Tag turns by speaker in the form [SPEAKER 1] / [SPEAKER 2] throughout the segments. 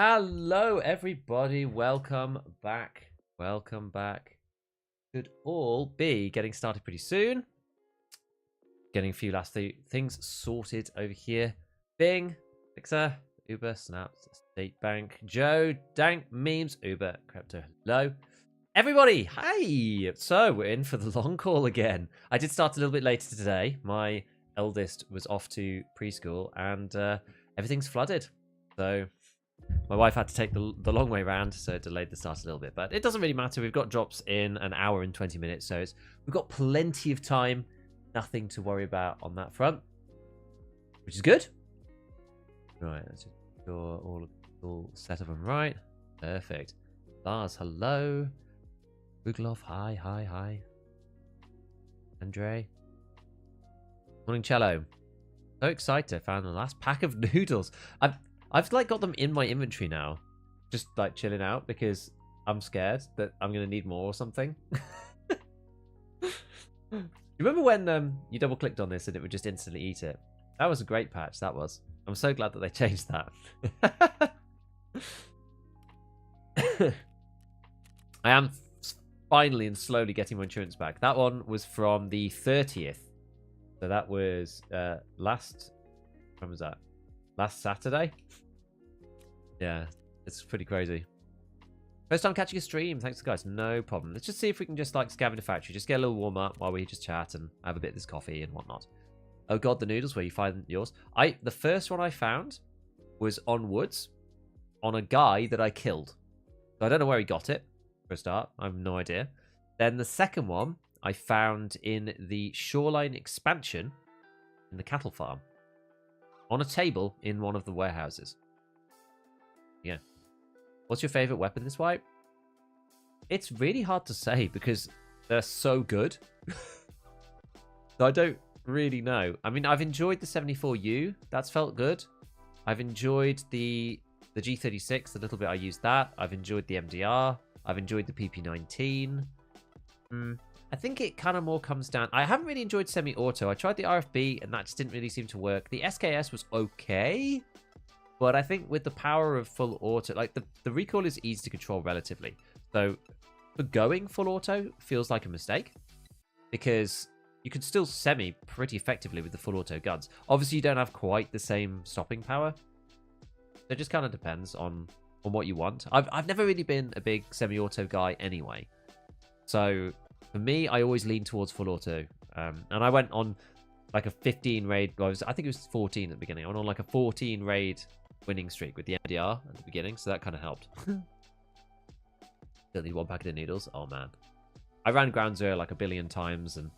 [SPEAKER 1] Hello, everybody. Welcome back. Welcome back. Should all be getting started pretty soon. Getting a few last things sorted over here. Bing, Fixer, Uber, Snaps, State Bank, Joe, Dank, Memes, Uber, Crypto. Hello. Everybody, hi! So, we're in for the long call again. I did start a little bit later today. My eldest was off to preschool and everything's flooded. So, my wife had to take the long way around, so it delayed the start a little bit. But it doesn't really matter. We've got drops in an hour and 20 minutes, so we've got plenty of time. Nothing to worry about on that front, which is good. Right, let's just make sure all set up and right. Perfect. Lars, hello. Bugloff, hi. Andre. Morning, Cello. So excited! I found the last pack of noodles. I've like got them in my inventory now, just like chilling out because I'm scared that I'm gonna need more or something. You remember when you double clicked on this and it would just instantly eat it? That was a great patch. That was. I'm so glad that they changed that. I am finally and slowly getting my insurance back. That one was from the 30th, so that was when was that? Last Saturday? Yeah, it's pretty crazy. First time catching a stream. Thanks, guys. No problem. Let's just see if we can just like scavenge the factory. Just get a little warm up while we just chat and have a bit of this coffee and whatnot. Oh god, the noodles. Where you find yours? The first one I found was on woods, on a guy that I killed. So I don't know where he got it. For a start, I have no idea. Then the second one I found in the shoreline expansion in the cattle farm, on a table in one of the warehouses. Yeah. What's your favorite weapon this wipe? It's really hard to say because they're so good. So I don't really know. I mean, I've enjoyed the 74U. That's felt good. I've enjoyed the G36. A little bit I used that. I've enjoyed the MDR. I've enjoyed the PP19. I think it kind of more comes down. I haven't really enjoyed semi-auto. I tried the RFB and that just didn't really seem to work. The SKS was okay. But I think with the power of full auto, like the recoil is easy to control relatively. So for going full auto feels like a mistake because you can still semi pretty effectively with the full auto guns. Obviously, you don't have quite the same stopping power. So it just kind of depends on what you want. I've never really been a big semi-auto guy anyway. So for me, I always lean towards full auto. And I went on like a 15 raid. I think it was 14 at the beginning. I went on like a 14 raid winning streak with the MDR at the beginning, so that kind of helped. Still need one packet of noodles. Oh man, I ran Ground Zero like a billion times, and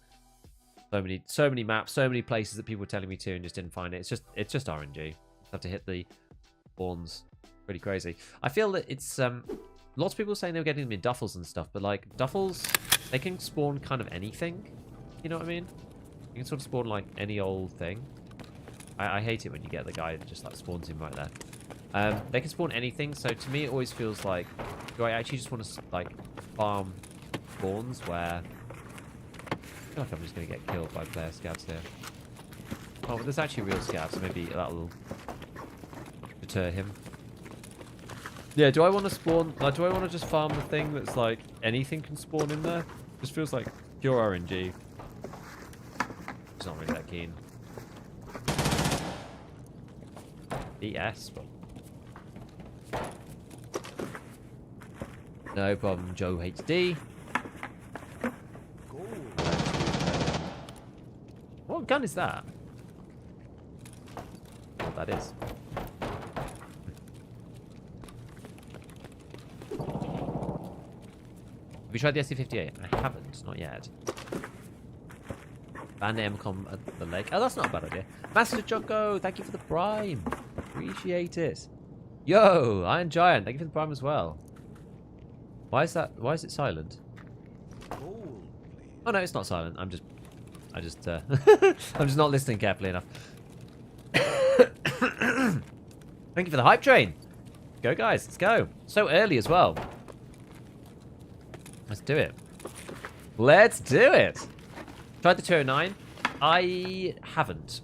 [SPEAKER 1] so many maps, so many places that people were telling me to, and just didn't find it. It's just RNG. You have to hit the spawns. Pretty crazy. I feel that it's lots of people saying they were getting them in duffels and stuff, but like duffels, they can spawn kind of anything. You know what I mean? You can sort of spawn like any old thing. I hate it when you get the guy that just like spawns him right there. They can spawn anything, so to me it always feels like, do I actually just want to like farm spawns where I feel like I'm just going to get killed by player scavs here. Oh, but there's actually real scavs, so maybe that'll deter him. Yeah, do I want to spawn, like, do I want to just farm the thing that's like anything can spawn in there? Just feels like pure RNG. It's not really that keen. BS, but no problem. Joe hates D. What gun is that? What that is? Have you tried the SC58? I haven't, not yet. Ban M-com at the lake. Oh, that's not a bad idea. Master Choco, thank you for the prime. Appreciate it. Yo, Iron Giant, thank you for the prime as well. Why is it silent? Oh no, it's not silent. I'm just I'm just not listening carefully enough. Thank you for the hype train. Go guys, let's go. So early as well. Let's do it. Let's do it. Tried the 209. I haven't.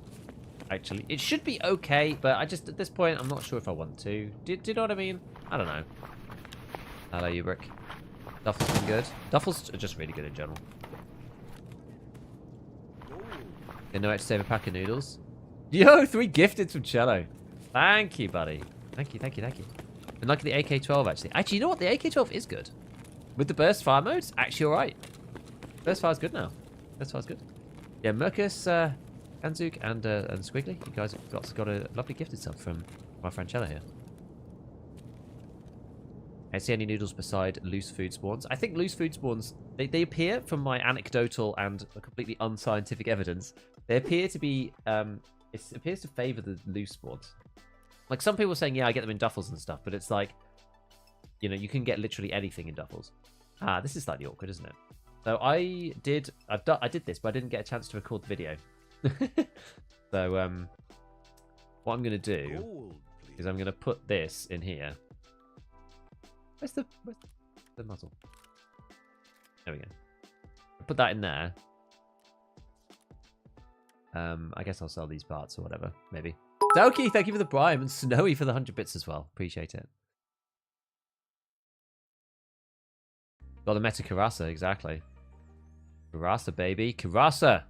[SPEAKER 1] actually. It should be okay, but I just, at this point, I'm not sure if I want to. Do you know what I mean? I don't know. Hello, you brick. Duffel's been good. Duffel's just really good in general. Didn't know how to save a pack of noodles. Yo, 3 gifted from Cello. Thank you, buddy. Thank you, thank you, thank you. And like the AK-12, actually. Actually, you know what? The AK-12 is good. With the burst fire mode, it's actually alright. Burst fire's good now. Burst fire's good. Yeah, Mercus, Kanzuk, and Squiggly. You guys have got a lovely gifted sub from my friend Cello here. I see any noodles beside loose food spawns. I think loose food spawns, they appear, from my anecdotal and completely unscientific evidence, they appear to be, it appears to favour the loose spawns. Like, some people are saying, yeah, I get them in duffels and stuff, but it's like, you know, you can get literally anything in duffels. Ah, this is slightly awkward, isn't it? So I did this, but I didn't get a chance to record the video. So, what I'm going to do is I'm going to put this in here. Where's the muzzle? There we go. Put that in there. I guess I'll sell these parts or whatever, maybe. Doki, thank you for the prime, and Snowy for the 100 bits as well. Appreciate it. Got the meta Karasa, exactly. Karasa, baby. Karasa!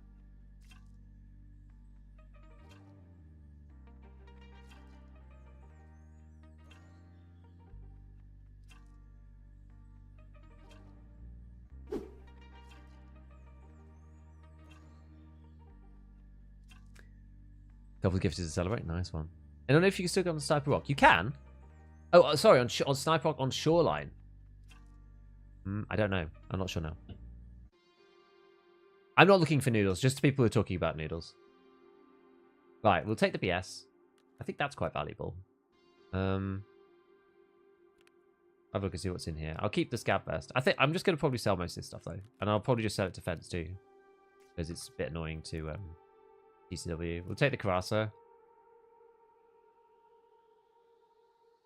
[SPEAKER 1] Couple of gifts to celebrate. Nice one. I don't know if you can still go on Sniper Rock. You can? Oh, sorry, on Sniper Rock on Shoreline. I don't know. I'm not sure now. I'm not looking for noodles, just people who are talking about noodles. Right, we'll take the BS. I think that's quite valuable. Have a look and see what's in here. I'll keep the Scav Vest. I think I'm just going to probably sell most of this stuff, though. And I'll probably just sell it to Fence, too. Because it's a bit annoying to TCW. We'll take the Karasa.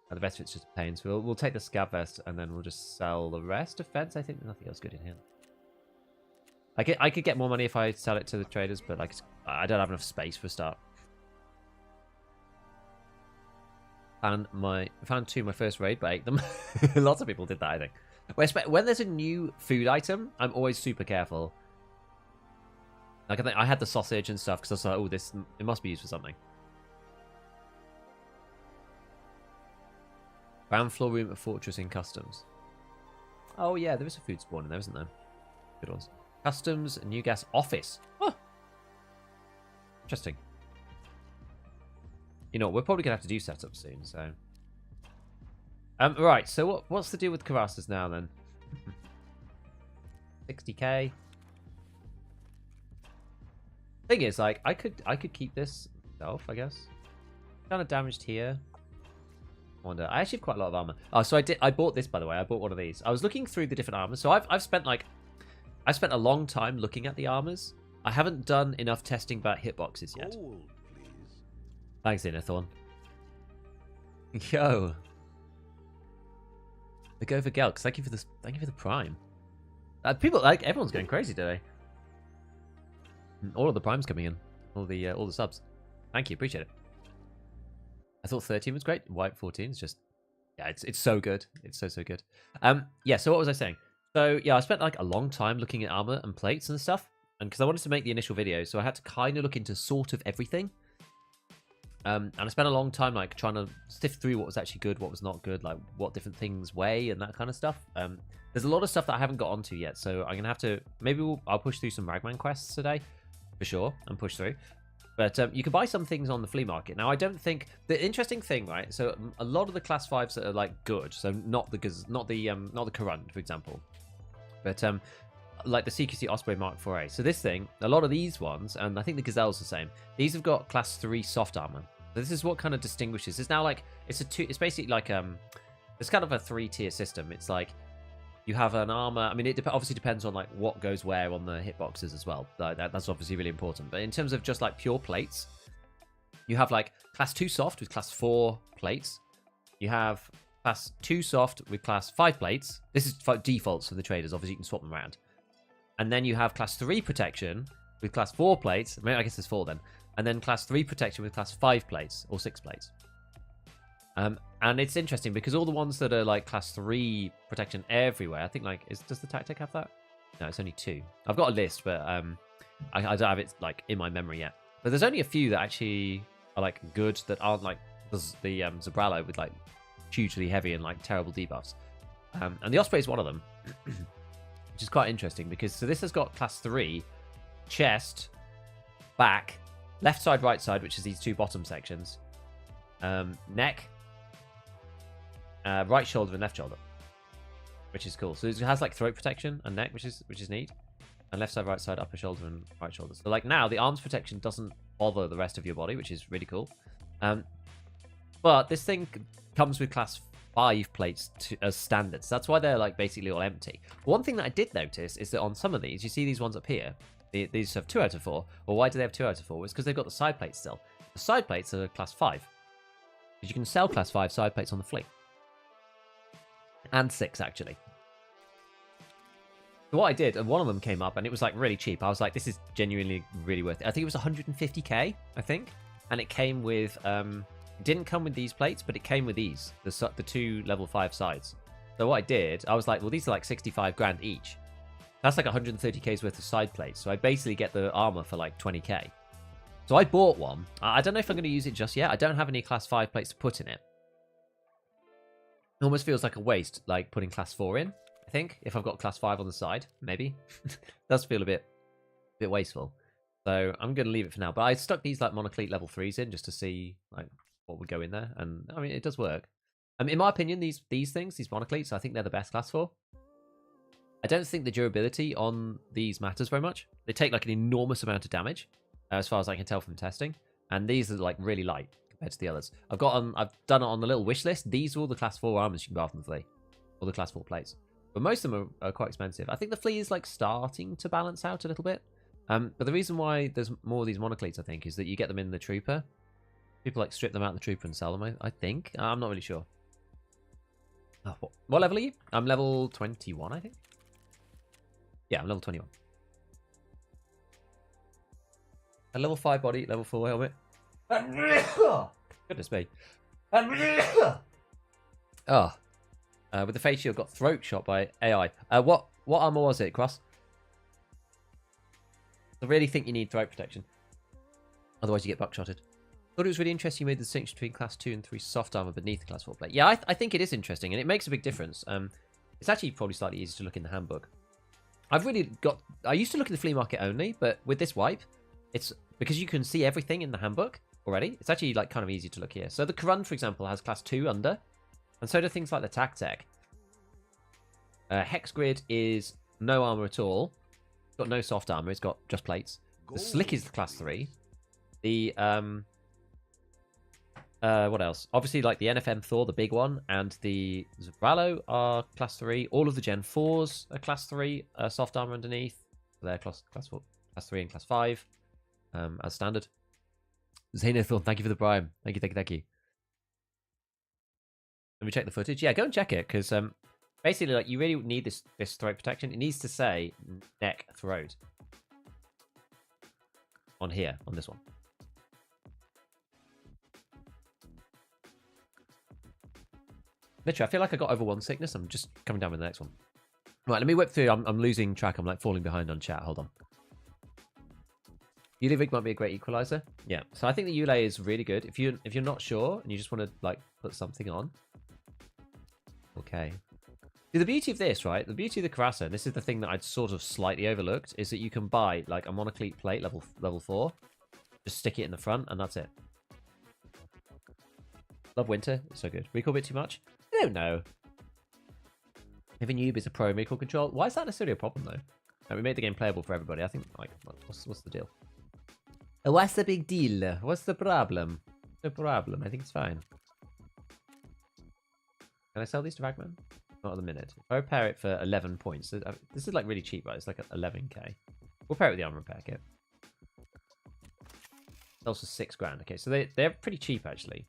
[SPEAKER 1] And the best fit's just a pain, so we'll take the Scav Vest, and then we'll just sell the rest of Fence. I think there's nothing else good in here. I could get more money if I sell it to the traders, but like I don't have enough space for a start. And I found my first raid, but I ate them. Lots of people did that, I think. When there's a new food item, I'm always super careful. Like I had the sausage and stuff because I was like, oh, it must be used for something. Ground floor room at Fortress in Customs. Oh yeah, there is a food spawn in there, isn't there? Good ones. Customs, new gas office. Oh, interesting. You know, we're probably gonna have to do setup soon. So, right. So what's the deal with Karasas now then? 60k. Thing is, like, I could keep this myself, I guess. Kind of damaged here. I wonder. I actually have quite a lot of armor. Oh, so I bought this, by the way. I bought one of these. I was looking through the different armors. So I've spent a long time looking at the armors. I haven't done enough testing about hitboxes yet. Gold, please. Thanks, Innerthorn. Yo. The go for Gelks. Thank you for the prime. People like everyone's going crazy today. All of the primes coming in. All the subs. Thank you, appreciate it. I thought 13 was great. White 14 is just, yeah, it's so good. It's so good. Yeah. So what was I saying? So yeah, I spent like a long time looking at armor and plates and stuff, and because I wanted to make the initial video, so I had to kind of look into sort of everything. And I spent a long time like trying to sift through what was actually good, what was not good, like what different things weigh and that kind of stuff. There's a lot of stuff that I haven't got onto yet, so I'm gonna have to I'll push through some Ragman quests today, for sure, and push through. But you can buy some things on the flea market. Now, I don't think the interesting thing, right? So a lot of the class 5s that are like good, so not the Current, for example, but like the CQC Osprey Mark 4A. So this thing, a lot of these ones, and I think the Gazelle's the same. These have got class 3 soft armor. So this is what kind of distinguishes. It's now like it's basically like it's kind of a 3-tier system. It's like you have an armor. I mean, it obviously depends on like what goes where on the hitboxes as well. That's obviously really important. But in terms of just like pure plates, you have like class 2 soft with class 4 plates. You have class 2 soft with class 5 plates. This is defaults for the traders. Obviously, you can swap them around. And then you have class 3 protection with class 4 plates. I guess there's 4 then. And then class 3 protection with class 5 plates or 6 plates. And it's interesting because all the ones that are like class 3 protection everywhere, I think like, does the tactic have that? No, it's only 2. I've got a list, but I don't have it like in my memory yet. But there's only a few that actually are like good that aren't like the Zabralo with like hugely heavy and like terrible debuffs. And the Osprey is one of them, which is quite interesting because so this has got class 3, chest, back, left side, right side, which is these 2 bottom sections, neck, right shoulder and left shoulder, which is cool. So it has like throat protection and neck, which is neat, and left side, right side, upper shoulder and right shoulder. So like now the arms protection doesn't bother the rest of your body, which is really cool. But this thing comes with class 5 plates as standards. That's why they're like basically all empty. One thing that I did notice is that on some of these, you see these ones up here, these have 2 out of 4. Well, why do they have 2 out of 4? It's because they've got the side plates still. The side plates are class 5. Because you can sell class 5 side plates on the fleet. And 6, actually. So what I did, and one of them came up, and it was like really cheap. I was like, this is genuinely really worth it. I think it was 150k, I think. And it came with, it didn't come with these plates, but it came with these, the 2 level 5 sides. So what I did, I was like, well, these are like 65 grand each. That's like 130k's worth of side plates. So I basically get the armor for like 20k. So I bought one. I don't know if I'm going to use it just yet. I don't have any class 5 plates to put in it. It almost feels like a waste, like putting class 4 in, I think, if I've got class 5 on the side, maybe. Does feel a bit wasteful. So I'm going to leave it for now. But I stuck these like monoclete level 3s in just to see like what would go in there. And I mean, it does work. In my opinion, these things, these monocletes, I think they're the best class 4. I don't think the durability on these matters very much. They take like an enormous amount of damage, as far as I can tell from testing. And these are like really light compared to the others. I've done it on the little wish list. These are all the class 4 armors you can buy from the flea. All the class 4 plates. But most of them are quite expensive. I think the flea is like starting to balance out a little bit. But the reason why there's more of these monocletes, I think, is that you get them in the trooper. People like strip them out in the trooper and sell them, I think. I'm not really sure. Oh, what level are you? I'm level 21, I think. Yeah, I'm level 21. A level 5 body, level 4 helmet. Goodness me. Oh. With the face shield, got throat shot by AI. What armor was it, Cross? I really think you need throat protection. Otherwise, you get buckshotted. Thought it was really interesting you made the distinction between class 2 and 3 soft armor beneath the class 4 plate. Yeah, I think it is interesting, and it makes a big difference. It's actually probably slightly easier to look in the handbook. I used to look at the flea market only, but with this wipe, it's because you can see everything in the handbook already. It's actually like kind of easy to look here. So the Karun, for example, has class 2 under, and so do things like the Tactec. Hex Grid is no armor at all. It's got no soft armor. It's got just plates. The Slick is class 3. The what else? Obviously, like the NFM Thor, the big one, and the Zabralo are class 3. All of the Gen 4s are class 3. Soft armor underneath. They're class 4, class 3 and class 5, as standard. Xenothorn, thank you for the prime. Thank you. Let me check the footage. Yeah, go and check it, because basically, like, you really need this throat protection. It needs to say neck, throat. On here, on this one. Literally, I feel like I got over one sickness. I'm just coming down with the next one. Right, let me whip through. I'm losing track. I'm like falling behind on chat. Hold on. Ulevig might be a great equalizer. Yeah, so I think the Ule is really good. If you're not sure and you just want to like put something on. Okay. See, the beauty of this, right? The beauty of the Karasa, and this is the thing that I'd sort of slightly overlooked, is that you can buy like a monoclete plate level 4. Just stick it in the front, and that's it. Love winter. It's so good. Recall a bit too much? I don't know. If a noob is a pro in recall control, why is that necessarily a problem though? Like, we made the game playable for everybody. I think like what's the deal? What's the big deal? What's the problem? No problem. I think it's fine. Can I sell these to Ragman? Not at the minute. If I repair it for 11 points, this is like really cheap, right? It's like 11k. We'll pair it with the armor repair kit. Also 6 grand. Okay, so they're pretty cheap actually.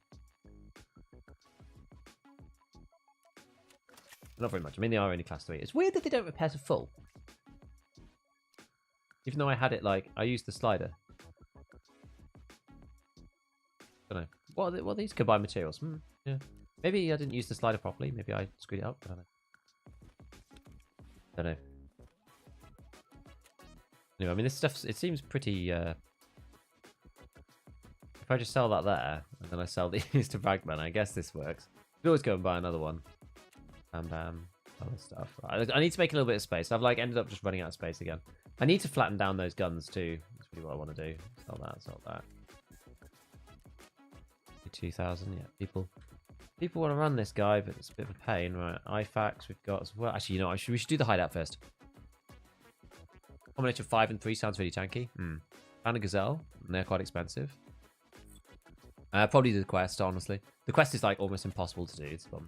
[SPEAKER 1] Not very much. I mean, they are only class 3. It's weird that they don't repair to full. Even though I had it like, I used the slider. Don't know. What are these? Combined materials. Yeah. Maybe I didn't use the slider properly. Maybe I screwed it up. I don't know. Anyway, I mean, this stuff, it seems pretty... If I just sell that there, and then I sell these to Bagman, I guess this works. You can always go and buy another one. Bam, bam. Other stuff. Right. I need to make a little bit of space. I've, like, ended up just running out of space again. I need to flatten down those guns, too. That's really what I want to do. Sell that, sell that. 2,000, yeah. People want to run this guy, but it's a bit of a pain. Right, IFAX we've got as well. Actually, you know, we should do the hideout first. Combination of 5 and 3 sounds really tanky. Found a gazelle, and they're quite expensive. Probably the quest, honestly. The quest is like almost impossible to do. It's fun.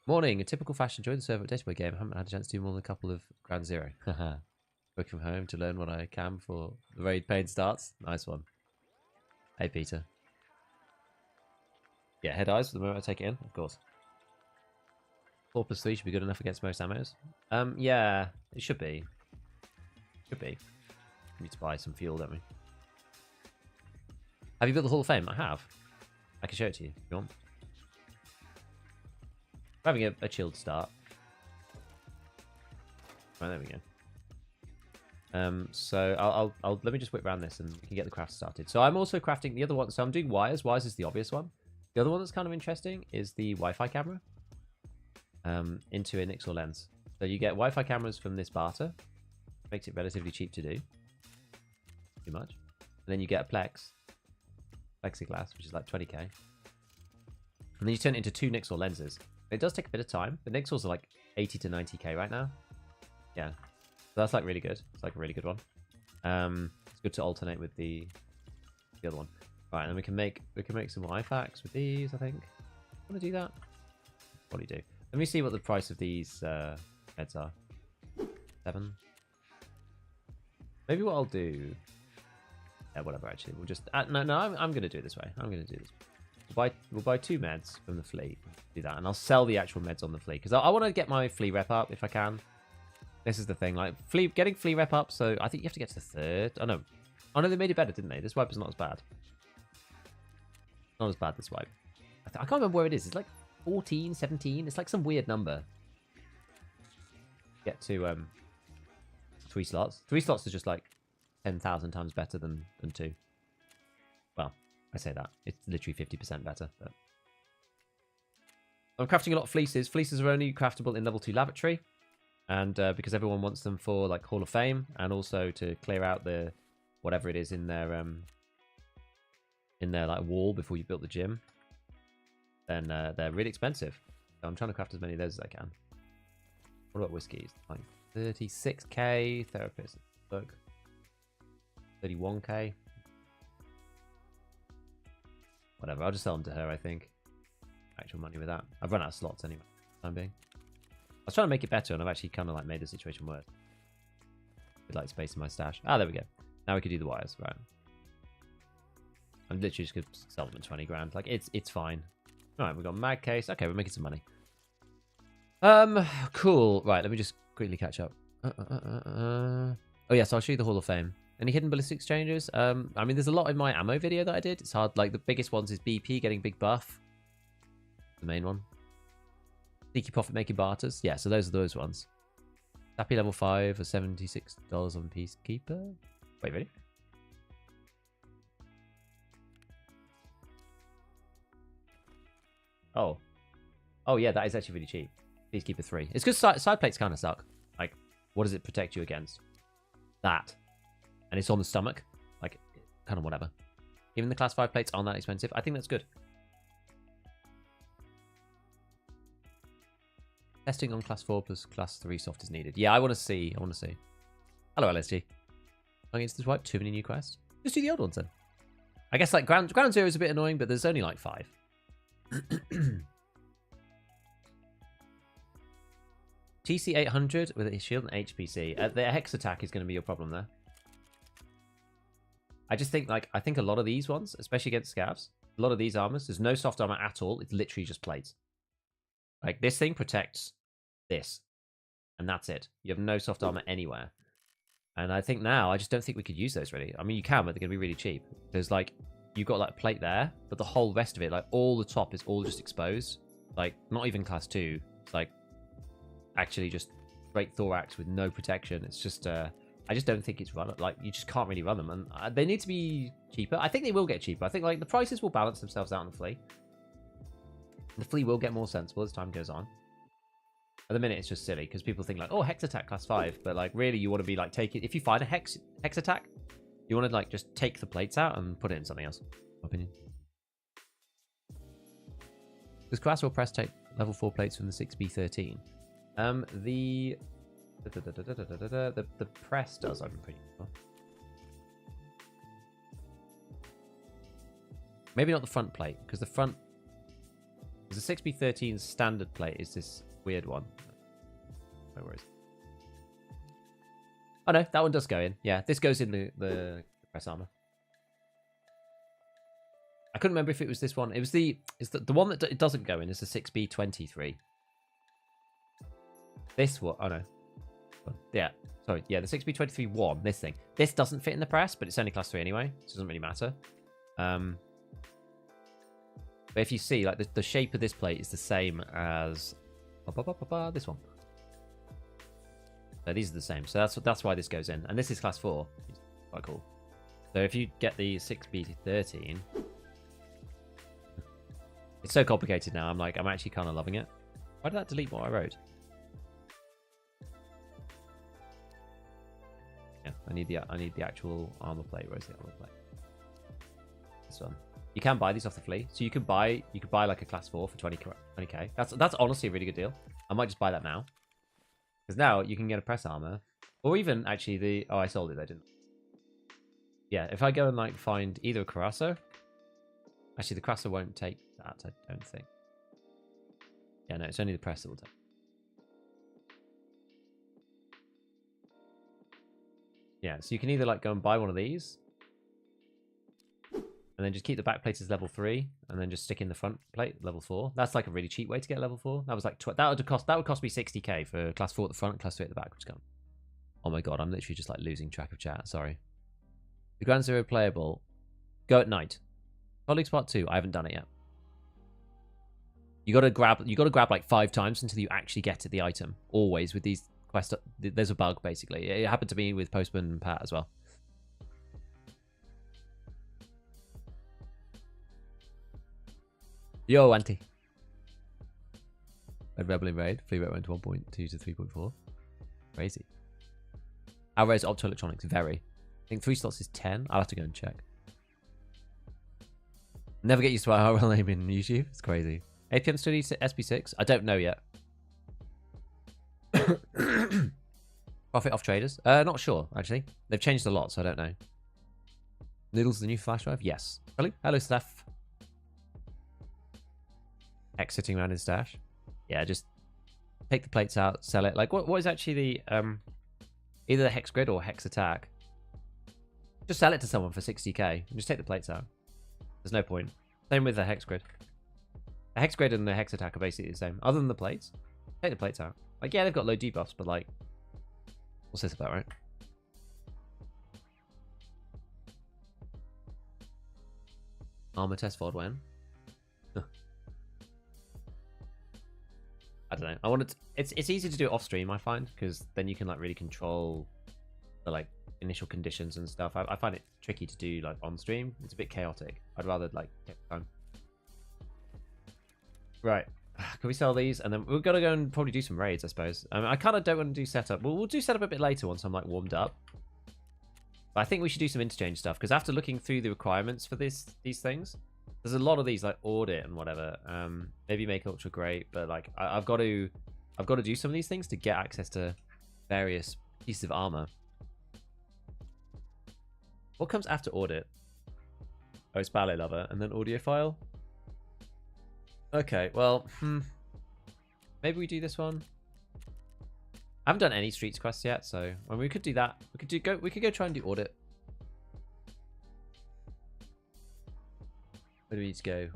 [SPEAKER 1] Morning, a typical fashion. Enjoy the server update game. I haven't had a chance to do more than a couple of Ground Zero. Working from home to learn what I can before the raid pain starts. Nice one. Hey, Peter. Yeah, head eyes for the moment I take it in, of course. 4+3 should be good enough against most ammos. Yeah, it should be. Should be. We need to buy some fuel, don't we? Have you built the Hall of Fame? I have. I can show it to you if you want. We're having a chilled start. Right, there we go. So I'll let me just whip around this and we can get the craft started. So I'm also crafting the other one. So I'm doing wires. Wires is the obvious one. The other one that's kind of interesting is the Wi-Fi camera into a Nixel lens. So you get Wi-Fi cameras from this barter. Makes it relatively cheap to do. Too much. And then you get a plexiglass, which is like 20k. And then you turn it into 2 Nixel lenses. It does take a bit of time. The Nixels are like 80 to 90k right now. Yeah. So that's like really good. It's like a really good one. It's good to alternate with the other one. Right, and then we can make some IFAX with these, I think. Want to do that? Probably do. Let me see what the price of these heads are. 7. Maybe what I'll do. Yeah, whatever. Actually, we'll just no. I'm gonna do it this way. I'm gonna do this. We'll buy 2 meds from the fleet. Do that, and I'll sell the actual meds on the fleet because I want to get my flea rep up if I can. This is the thing, like getting flea rep up. So I think you have to get to the 3rd. Oh no, they made it better, didn't they? This wipe is not as bad. Not as bad this wipe. I can't remember where it is. It's like 14, 17. It's like some weird number. Get to 3 slots. 3 slots is just like 10,000 times better than 2. Well, I say that. It's literally 50% better. But I'm crafting a lot of fleeces. Fleeces are only craftable in level 2 lavatory. And because everyone wants them for like Hall of Fame and also to clear out the whatever it is in their like wall before you built the gym, then they're really expensive. So I'm trying to craft as many of those as I can. What about whiskies? Like 36k. Therapist. Look. 31k. Whatever. I'll just sell them to her, I think. Actual money with that. I've run out of slots anyway. For the time being. I was trying to make it better, and I've actually kind of like made the situation worse. With like space in my stash. Ah, there we go. Now we can do the wires, right? I'm literally just gonna sell them at 20 grand. Like it's fine. All right, we've got mag case. Okay, we're making some money. Cool. Right, let me just quickly catch up. Oh yes, I'll show you the Hall of Fame. Any hidden ballistic exchanges? I mean, there's a lot in my ammo video that I did. It's hard. Like the biggest ones is BP getting big buff. The main one. Sneaky profit making barters. Yeah, so those are those ones. Sappy level 5 for $76 on Peacekeeper. Wait, really? Oh yeah, that is actually really cheap. Peacekeeper 3. It's because side plates kind of suck. Like, what does it protect you against? That. And it's on the stomach. Like, kind of whatever. Even the class 5 plates aren't that expensive. I think that's good. Testing on class 4 plus class 3 soft is needed. Yeah, I want to see. Hello, LSG. Against this wipe, too many new quests. Just do the old ones then. I guess like ground 0 is a bit annoying, but there's only like 5. TC 800 with a shield and HPC. The hex attack is going to be your problem there. I just think I think a lot of these ones, especially against scavs, a lot of these armors, there's no soft armor at all. It's literally just plates. Like this thing protects this, and that's it. You have no soft armor anywhere. And I think now, I just don't think we could use those really. I mean, you can, but they're going to be really cheap. There's like, you've got like a plate there, but the whole rest of it, like all the top is all just exposed. Like not even class 2. It's like actually just straight thorax with no protection. It's just I just don't think it's run. Like you just can't really run them, and they need to be cheaper. I think they will get cheaper. I think like the prices will balance themselves out on the flea. The flea will get more sensible as time goes on. At the minute, it's just silly because people think like, oh, hex attack class 5, but like really, you want to be like taking. If you find a hex attack, you want to like just take the plates out and put it in something else. My opinion. Does class or press take level 4 plates from the 6B13? The press does. I'm pretty sure. Maybe not the front plate because the front. Because the 6B13 standard plate is this weird one. No worries. Oh no, that one does go in. Yeah, this goes in the press armor. I couldn't remember if it was this one. It was the one that it doesn't go in is the 6B23. This one, oh no. Yeah, sorry. Yeah, the 6B23 one, this thing. This doesn't fit in the press, but it's only class 3 anyway, so it doesn't really matter. But if you see, like the shape of this plate is the same as this one. So these are the same. So that's why this goes in. And this is class 4. It's quite cool. So if you get the 6B13, it's so complicated now. I'm actually kind of loving it. Why did that delete what I wrote? Yeah, I need the actual armor plate. Where's the armor plate? This one. You can buy these off the flea, so you could buy like a class 4 for 20k. That's honestly a really good deal. I might just buy that now, because now you can get a press armor, or even actually I sold it. I didn't. Yeah, if I go and like find either a Carasso, actually the Carasso won't take that. I don't think. Yeah, no, it's only the press that will take. Yeah, so you can either like go and buy one of these. And then just keep the back plate as level 3, and then just stick in the front plate level 4. That's like a really cheap way to get level 4. That was like that would cost me 60k for class 4 at the front, class 3 at the back. Which gone. Oh my god, I'm literally just like losing track of chat. Sorry. The Ground Zero playable. Go at night. Colleagues Part 2. I haven't done it yet. You gotta grab like 5 times until you actually get to the item. Always with these quests. There's a bug basically. It happened to me with Postman and Pat as well. Yo, Auntie. Red Rebel in raid. Flea rate went to 1.2 to 3.4. Crazy. How rare is optoelectronics? Very. I think 3 slots is 10. I'll have to go and check. Never get used to our RL name in YouTube. It's crazy. APM study SB6? I don't know yet. Profit off traders? Not sure, actually. They've changed a lot, so I don't know. Noodles the new flash drive? Yes. Hello, Steph. Exiting around his stash. Yeah, just take the plates out, sell it. Like, what is actually the either the hex grid or hex attack? Just sell it to someone for 60k and just take the plates out. There's no point. Same with the hex grid. The hex grid and the hex attack are basically the same. Other than the plates, take the plates out. Like, yeah, they've got low debuffs, but like, what's this about, right? Armor test VOD when? I don't know. I wanted to, it's easy to do it off stream, I find, because then you can like really control the like initial conditions and stuff. I find it tricky to do like on stream. It's a bit chaotic. I'd rather like take time. Right. Can we sell these? And then we've got to go and probably do some raids, I suppose. I kind of don't want to do setup. We'll do setup a bit later once I'm like warmed up. But I think we should do some interchange stuff, because after looking through the requirements for these things, there's a lot of these like audit and whatever. Maybe make ultra great, but like I've got to do some of these things to get access to various pieces of armor. What comes after audit? Oh, it's ballet lover and then audiophile. Okay, well, maybe we do this one. I haven't done any streets quests yet, so when we could do that, we could go try and do audit. Where do we need to go?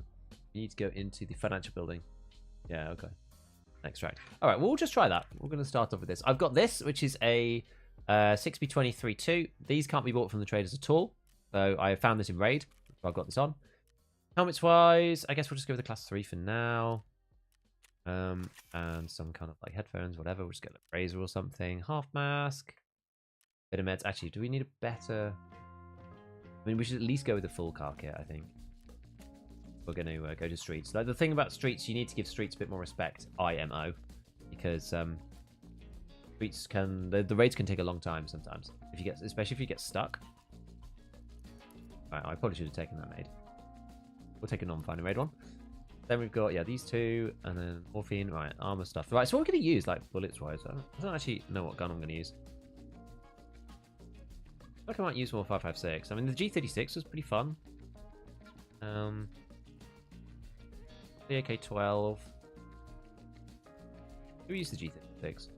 [SPEAKER 1] We need to go into the financial building. Yeah, okay. Extract. All right, well, we'll just try that. We're going to start off with this. I've got this, which is a 6B23-2. These can't be bought from the traders at all. So I found this in raid. So I've got this on. Helmets wise, I guess we'll just go with the class 3 for now. And some kind of like headphones, whatever. We'll just get a razor or something. Half mask. Bit of meds. Actually, do we need a better... I mean, we should at least go with the full car kit, I think. We're going to go to streets. Like, the thing about streets, you need to give streets a bit more respect, IMO. Because streets can... The raids can take a long time sometimes. If you get, especially if you get stuck. Right, I probably should have taken that raid. We'll take a non-final raid one. Then we've got, yeah, these two, and then morphine, right, armor stuff. Right, so what we're going to use, like, bullets-wise? I don't actually know what gun I'm going to use. I think I might use more 5.56. I mean, the G36 was pretty fun. The AK-12. Who used the G36?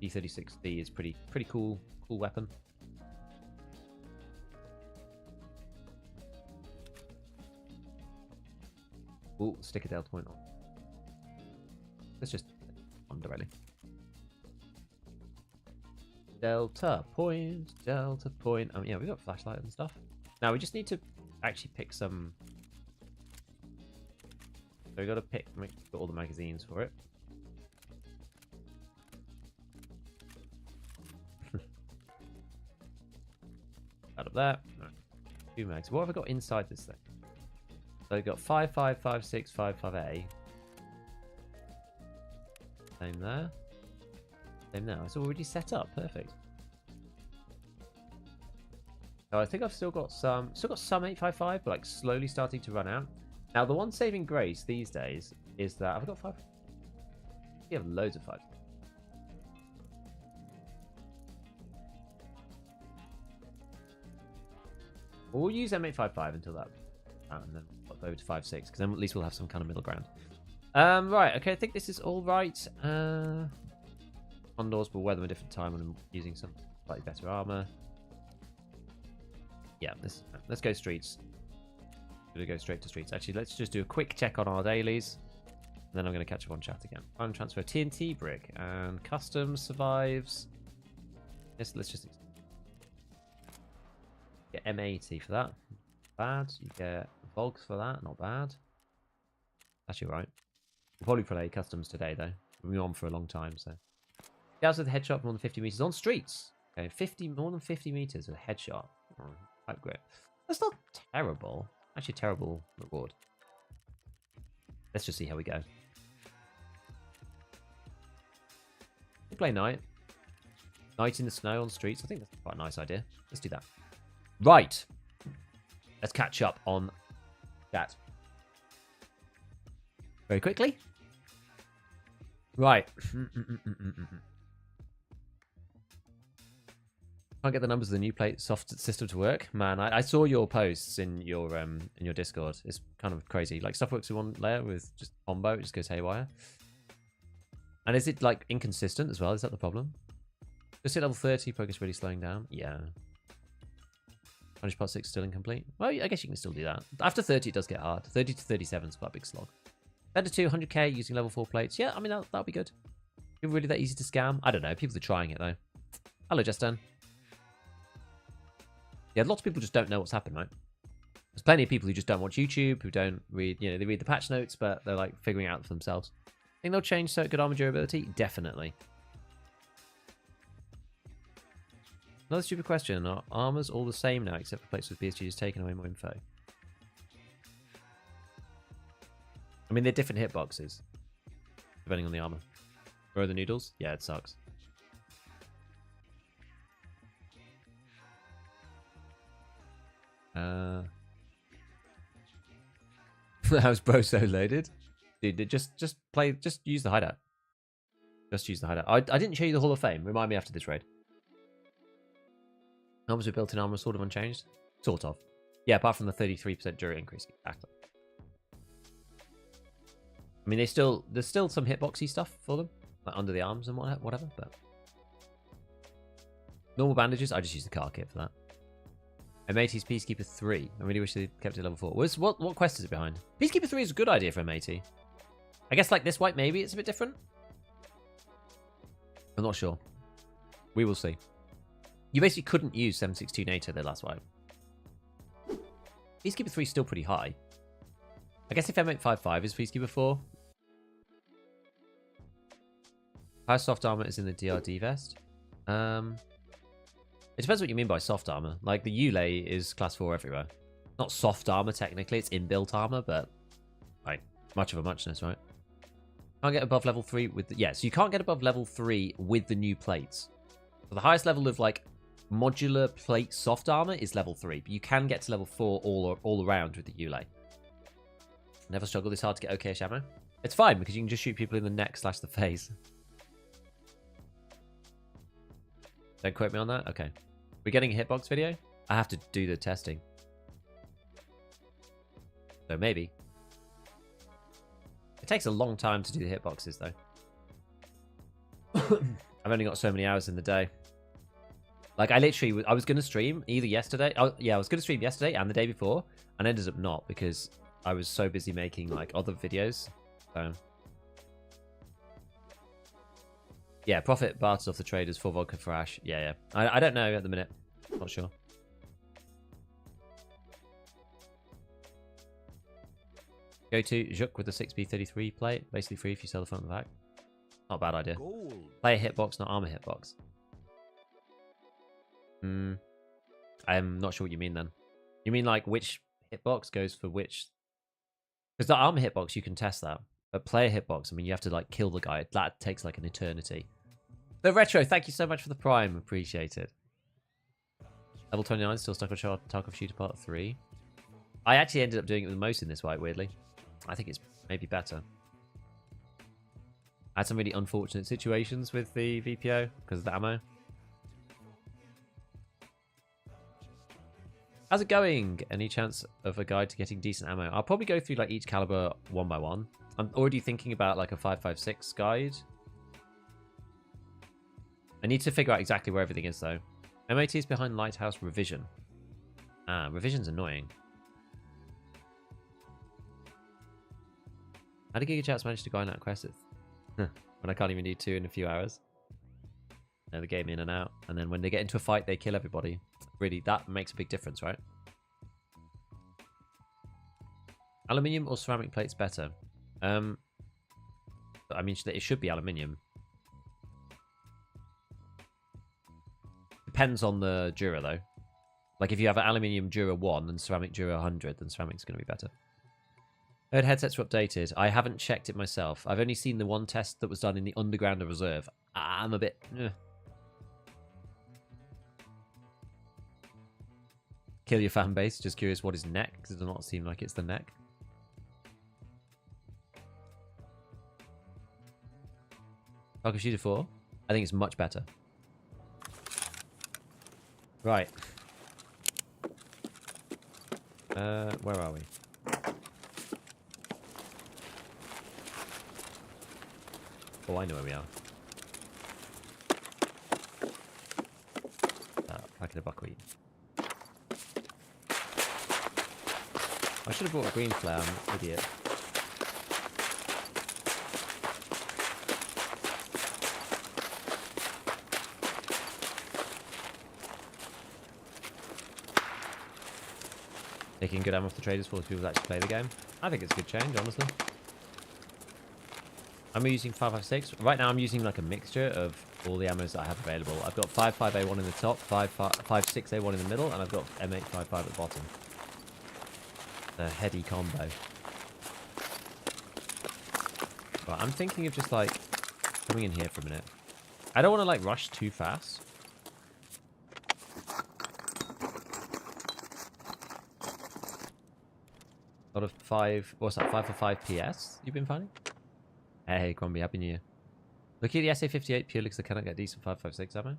[SPEAKER 1] G36D is pretty cool weapon. Ooh, stick a delta point on. Let's just on directly. Delta point. Oh yeah, we've got flashlight and stuff. Now we just need to actually pick some. So we got to pick, got all the magazines for it. Out of there. Right. 2 mags. What have I got inside this thing? So we've got 5.5, 5.6, 5.5A. Same there. Same now. It's already set up. Perfect. So I think I've still got some 8.55, but like slowly starting to run out. Now the one saving grace these days is that I've got 5. You have loads of 5. We'll use M855 until that, and then flip over to 5.6, because then at least we'll have some kind of middle ground. Right, okay, I think this is all right. Condors will wear them a different time when I'm using some slightly better armor. Yeah, let's go streets. We're going to go straight to streets. Actually, let's just do a quick check on our dailies. And then I'm going to catch up on chat again. Time transfer TNT brick and custom survives. Yes, let's just get M80 for that. Bad. You get Volks for that. Not bad. Actually, right. We'll probably play customs today, though. We've been on for a long time, so. Guys with a headshot more than 50 meters on streets. Okay, more than 50 meters with a headshot. Quite great. That's not terrible. Actually, terrible reward. Let's just see how we go. We'll play night. Night in the snow on streets. I think that's quite a nice idea. Let's do that. Right. Let's catch up on that. Very quickly. Right. Can't get the numbers of the new plate soft system to work. Man, I saw your posts in your Discord. It's kind of crazy. Like, stuff works in one layer with just combo. It just goes haywire. And is it, like, inconsistent as well? Is that the problem? Just at level 30, progress really slowing down? Yeah. Punish part 6 still incomplete? Well, I guess you can still do that. After 30, it does get hard. 30 to 37 is quite a big slog. Better 200k using level 4 plates. Yeah, I mean, that'll be good. Is it really that easy to scam? I don't know. People are trying it, though. Hello, Justin. Yeah, lots of people just don't know what's happened, right? There's plenty of people who just don't watch YouTube, who don't read, they read the patch notes, but they're like figuring it out for themselves. Think they'll change circuit armor durability? Definitely. Another stupid question. Are armors all the same now, except for places with PSG just taking away more info? I mean, they're different hitboxes, depending on the armor. Throw the noodles? Yeah, it sucks. How's bro so loaded? Dude, just use the hideout. Just use the hideout. I didn't show you the Hall of Fame. Remind me after this raid. Armors with built-in armor sort of unchanged? Sort of. Yeah, apart from the 33% jury increase. Exactly. I mean, there's still some hitboxy stuff for them, like under the arms and whatever, but normal bandages, I just use the car kit for that. M80's Peacekeeper 3. I really wish they kept it level 4. What quest is it behind? Peacekeeper 3 is a good idea for M80. I guess like this wipe, maybe it's a bit different. I'm not sure. We will see. You basically couldn't use 7.62 NATO the last wipe. Peacekeeper 3 is still pretty high. I guess if M855 is Peacekeeper 4. High soft armor is in the DRD vest. It depends what you mean by soft armor. Like, the Ulay is class 4 everywhere. Not soft armor, technically. It's inbuilt armor, but... Right. Much of a muchness, right? Can't get above level 3 with... Yeah, so you can't get above level 3 with the new plates. So the highest level of, like, modular plate soft armor is level 3. But you can get to level 4 all around with the Ulay. Never struggled this hard to get okay-ish ammo. It's fine, because you can just shoot people in the neck / the face. Don't quote me on that? Okay. We're getting a hitbox video? I have to do the testing. So maybe. It takes a long time to do the hitboxes, though. I've only got so many hours in the day. Like, I was going to stream either yesterday. Oh, yeah, I was going to stream yesterday and the day before. And ended up not because I was so busy making, like, other videos. So... Yeah, profit barters off the traders for vodka for Ash. Yeah. I don't know at the minute. Not sure. Go to Juk with the 6B33 plate. Basically free if you sell the front and the back. Not a bad idea. Gold. Play a hitbox, not armor hitbox. I'm not sure what you mean then. You mean like which hitbox goes for which? Because the armor hitbox, you can test that. But player hitbox, I mean, you have to like kill the guy. That takes like an eternity. The Retro, thank you so much for the Prime. Appreciate it. Level 29, still stuck on Tarkov Shooter Part 3. I actually ended up doing it the most in this fight, weirdly. I think it's maybe better. I had some really unfortunate situations with the VPO because of the ammo. How's it going? Any chance of a guide to getting decent ammo? I'll probably go through like each caliber one by one. I'm already thinking about like a 5.56 guide. I need to figure out exactly where everything is though. MAT is behind Lighthouse Revision. Ah, Revision's annoying. How did GigaChats manage to grind out quests when I can't even do 2 in a few hours? They're the game in and out. And then when they get into a fight, they kill everybody. Really, that makes a big difference, right? Aluminium or ceramic plates better? I mean, it should be aluminium. Depends on the Dura, though. Like, if you have an aluminium Dura 1 and ceramic Dura 100, then ceramic's going to be better. Heard headsets were updated. I haven't checked it myself. I've only seen the one test that was done in the Underground Reserve. I'm a bit... Kill your fan base. Just curious what is neck, because it does not seem like it's the neck. Tarkov Shooter 4? I think it's much better. Right. Where are we? Oh, I know where we are. Packet of buckwheat. I should have bought a green flare, I'm an idiot. Taking good ammo off the traders for people that actually play the game. I think it's a good change, honestly. I'm using 5.56. Right now I'm using like a mixture of all the ammos that I have available. I've got 5.5A1 in the top, 5.6A1 in the middle, and I've got M855 at the bottom. The heady combo. Right, I'm thinking of just like coming in here for a minute. I don't want to like rush too fast. Out of 5, what's that? 5 for 5 PS you've been finding? Hey, Crombie, happy new year. Look at the SA58 purely because I cannot get decent 5.56 ammo.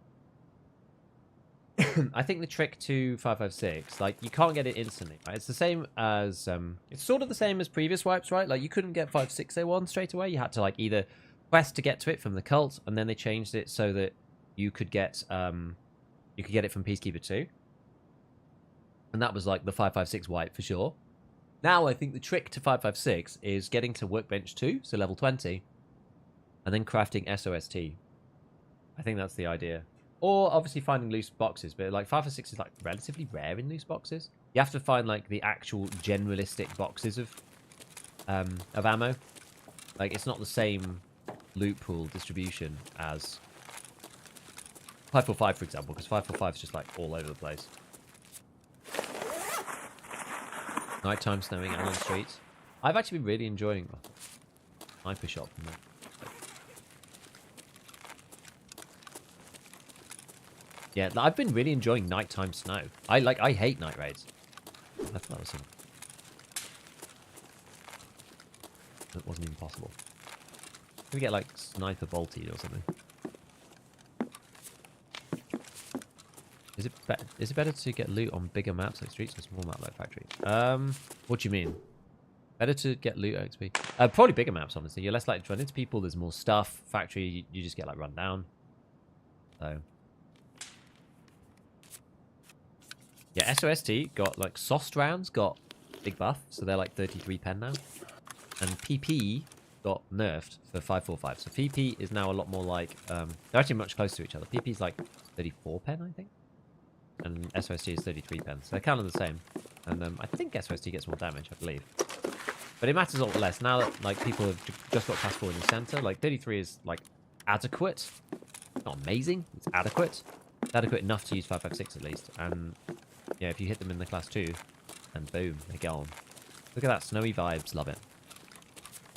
[SPEAKER 1] I think the trick to 5.56, like, you can't get it instantly, right? It's the same as, it's sort of the same as previous wipes, right? Like, you couldn't get 5.6A1 straight away. You had to, like, either quest to get to it from the cult, and then they changed it so that you could get it from Peacekeeper 2. And that was, like, the 5.56 wipe for sure. Now, I think the trick to 5.56 is getting to Workbench 2, so level 20, and then crafting SOST. I think that's the idea. Or obviously finding loose boxes, but like 556 is like relatively rare in loose boxes. You have to find like the actual generalistic boxes of ammo. Like it's not the same loot pool distribution as 545, for example, because 545 is just like all over the place. Nighttime snowing and on the streets. I've actually been really enjoying sniper shot from them. Yeah, I've been really enjoying nighttime snow. I hate night raids. I thought that was something. That wasn't even possible. We get like sniper bolted or something. Is it better to get loot on bigger maps like streets or small map like factory? What do you mean? Better to get loot XP? Probably bigger maps, honestly. You're less likely to run into people. There's more stuff. Factory, you just get like run down. So yeah, SOST got like SOST rounds got big buff, so they're like 33 pen now. And PP got nerfed for 545. So PP is now a lot more like they're actually much closer to each other. PP is like 34 pen, I think. And SOST is 33 pen. So they're kind of the same. And I think SOST gets more damage, I believe. But it matters a lot less. Now that like people have just got class 4 in the center, like 33 is like adequate. Not amazing, it's adequate. It's adequate enough to use 556 at least. And yeah, if you hit them in the class 2, and boom, they're gone. Look at that, snowy vibes, love it.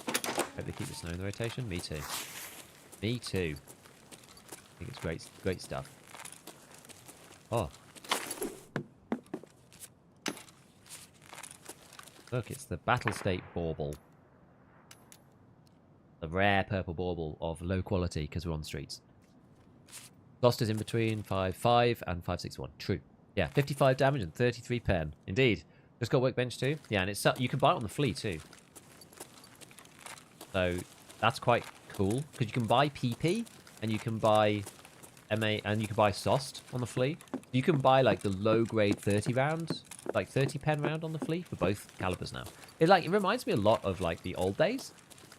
[SPEAKER 1] Hope they keep the snow in the rotation. Me too. Me too. I think it's great stuff. Oh. Look, it's the Battle State Bauble. The rare purple bauble of low quality because we're on the streets. Lost is in between 5.5 and 5.61. True. Yeah, 55 damage and 33 pen. Indeed. Just got workbench too. Yeah, and it's you can buy it on the flea too. So that's quite cool because you can buy PP and you can buy MA and you can buy SOST on the flea. You can buy like the low grade 30 round, like 30 pen round on the flea for both calibers now. It reminds me a lot of like the old days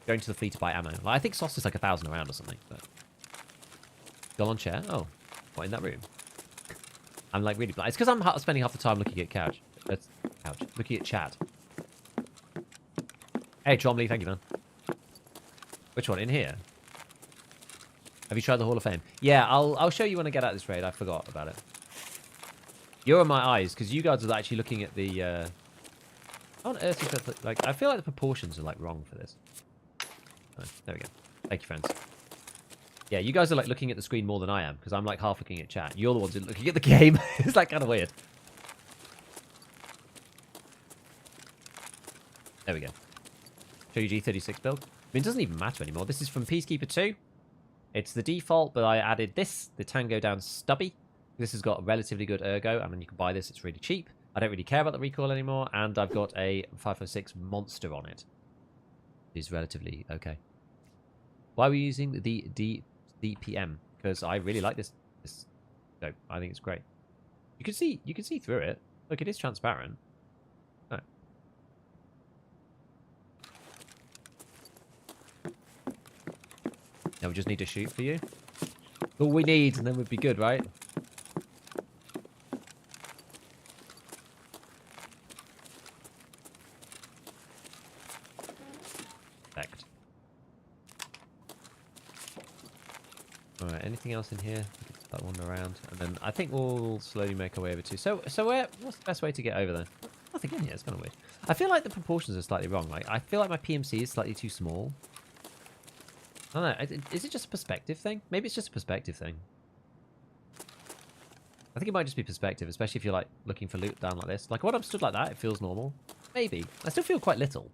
[SPEAKER 1] going to the flea to buy ammo. Like, I think SOST is like 1,000 a round or something. But go on chair. Oh, what in that room? I'm like really blind. It's because I'm spending half the time looking at couch. Looking at chat. Hey, Tromley, thank you, man. Which one? In here? Have you tried the Hall of Fame? Yeah, I'll show you when I get out of this raid. I forgot about it. You're in my eyes because you guys are actually looking at the. How on earth is that? Like, I feel like the proportions are like wrong for this. Oh, there we go. Thank you, friends. Yeah, you guys are like looking at the screen more than I am because I'm like half looking at chat. You're the ones looking at the game. It's like kind of weird. There we go. Show you G36 build. I mean, it doesn't even matter anymore. This is from Peacekeeper 2. It's the default, but I added this, the Tango Down Stubby. This has got a relatively good ergo, and then you can buy this. It's really cheap. I don't really care about the recoil anymore, and I've got a 506 Monster on it. It's relatively okay. Why are we using the DPM? Because I really like this scope. I think it's great. You can see through it. Look, it is transparent. Oh. Now we just need to shoot for you. All we need, and then we'd be good, right? Perfect. Alright, anything else in here? That one around. And then I think we'll slowly make our way over to... So what's the best way to get over there? Nothing in here, it's kind of weird. I feel like the proportions are slightly wrong. Like, I feel like my PMC is slightly too small. I don't know. Is it just a perspective thing? Maybe it's just a perspective thing. I think it might just be perspective, especially if you're like looking for loot down like this. Like when I'm stood like that, it feels normal. Maybe. I still feel quite little.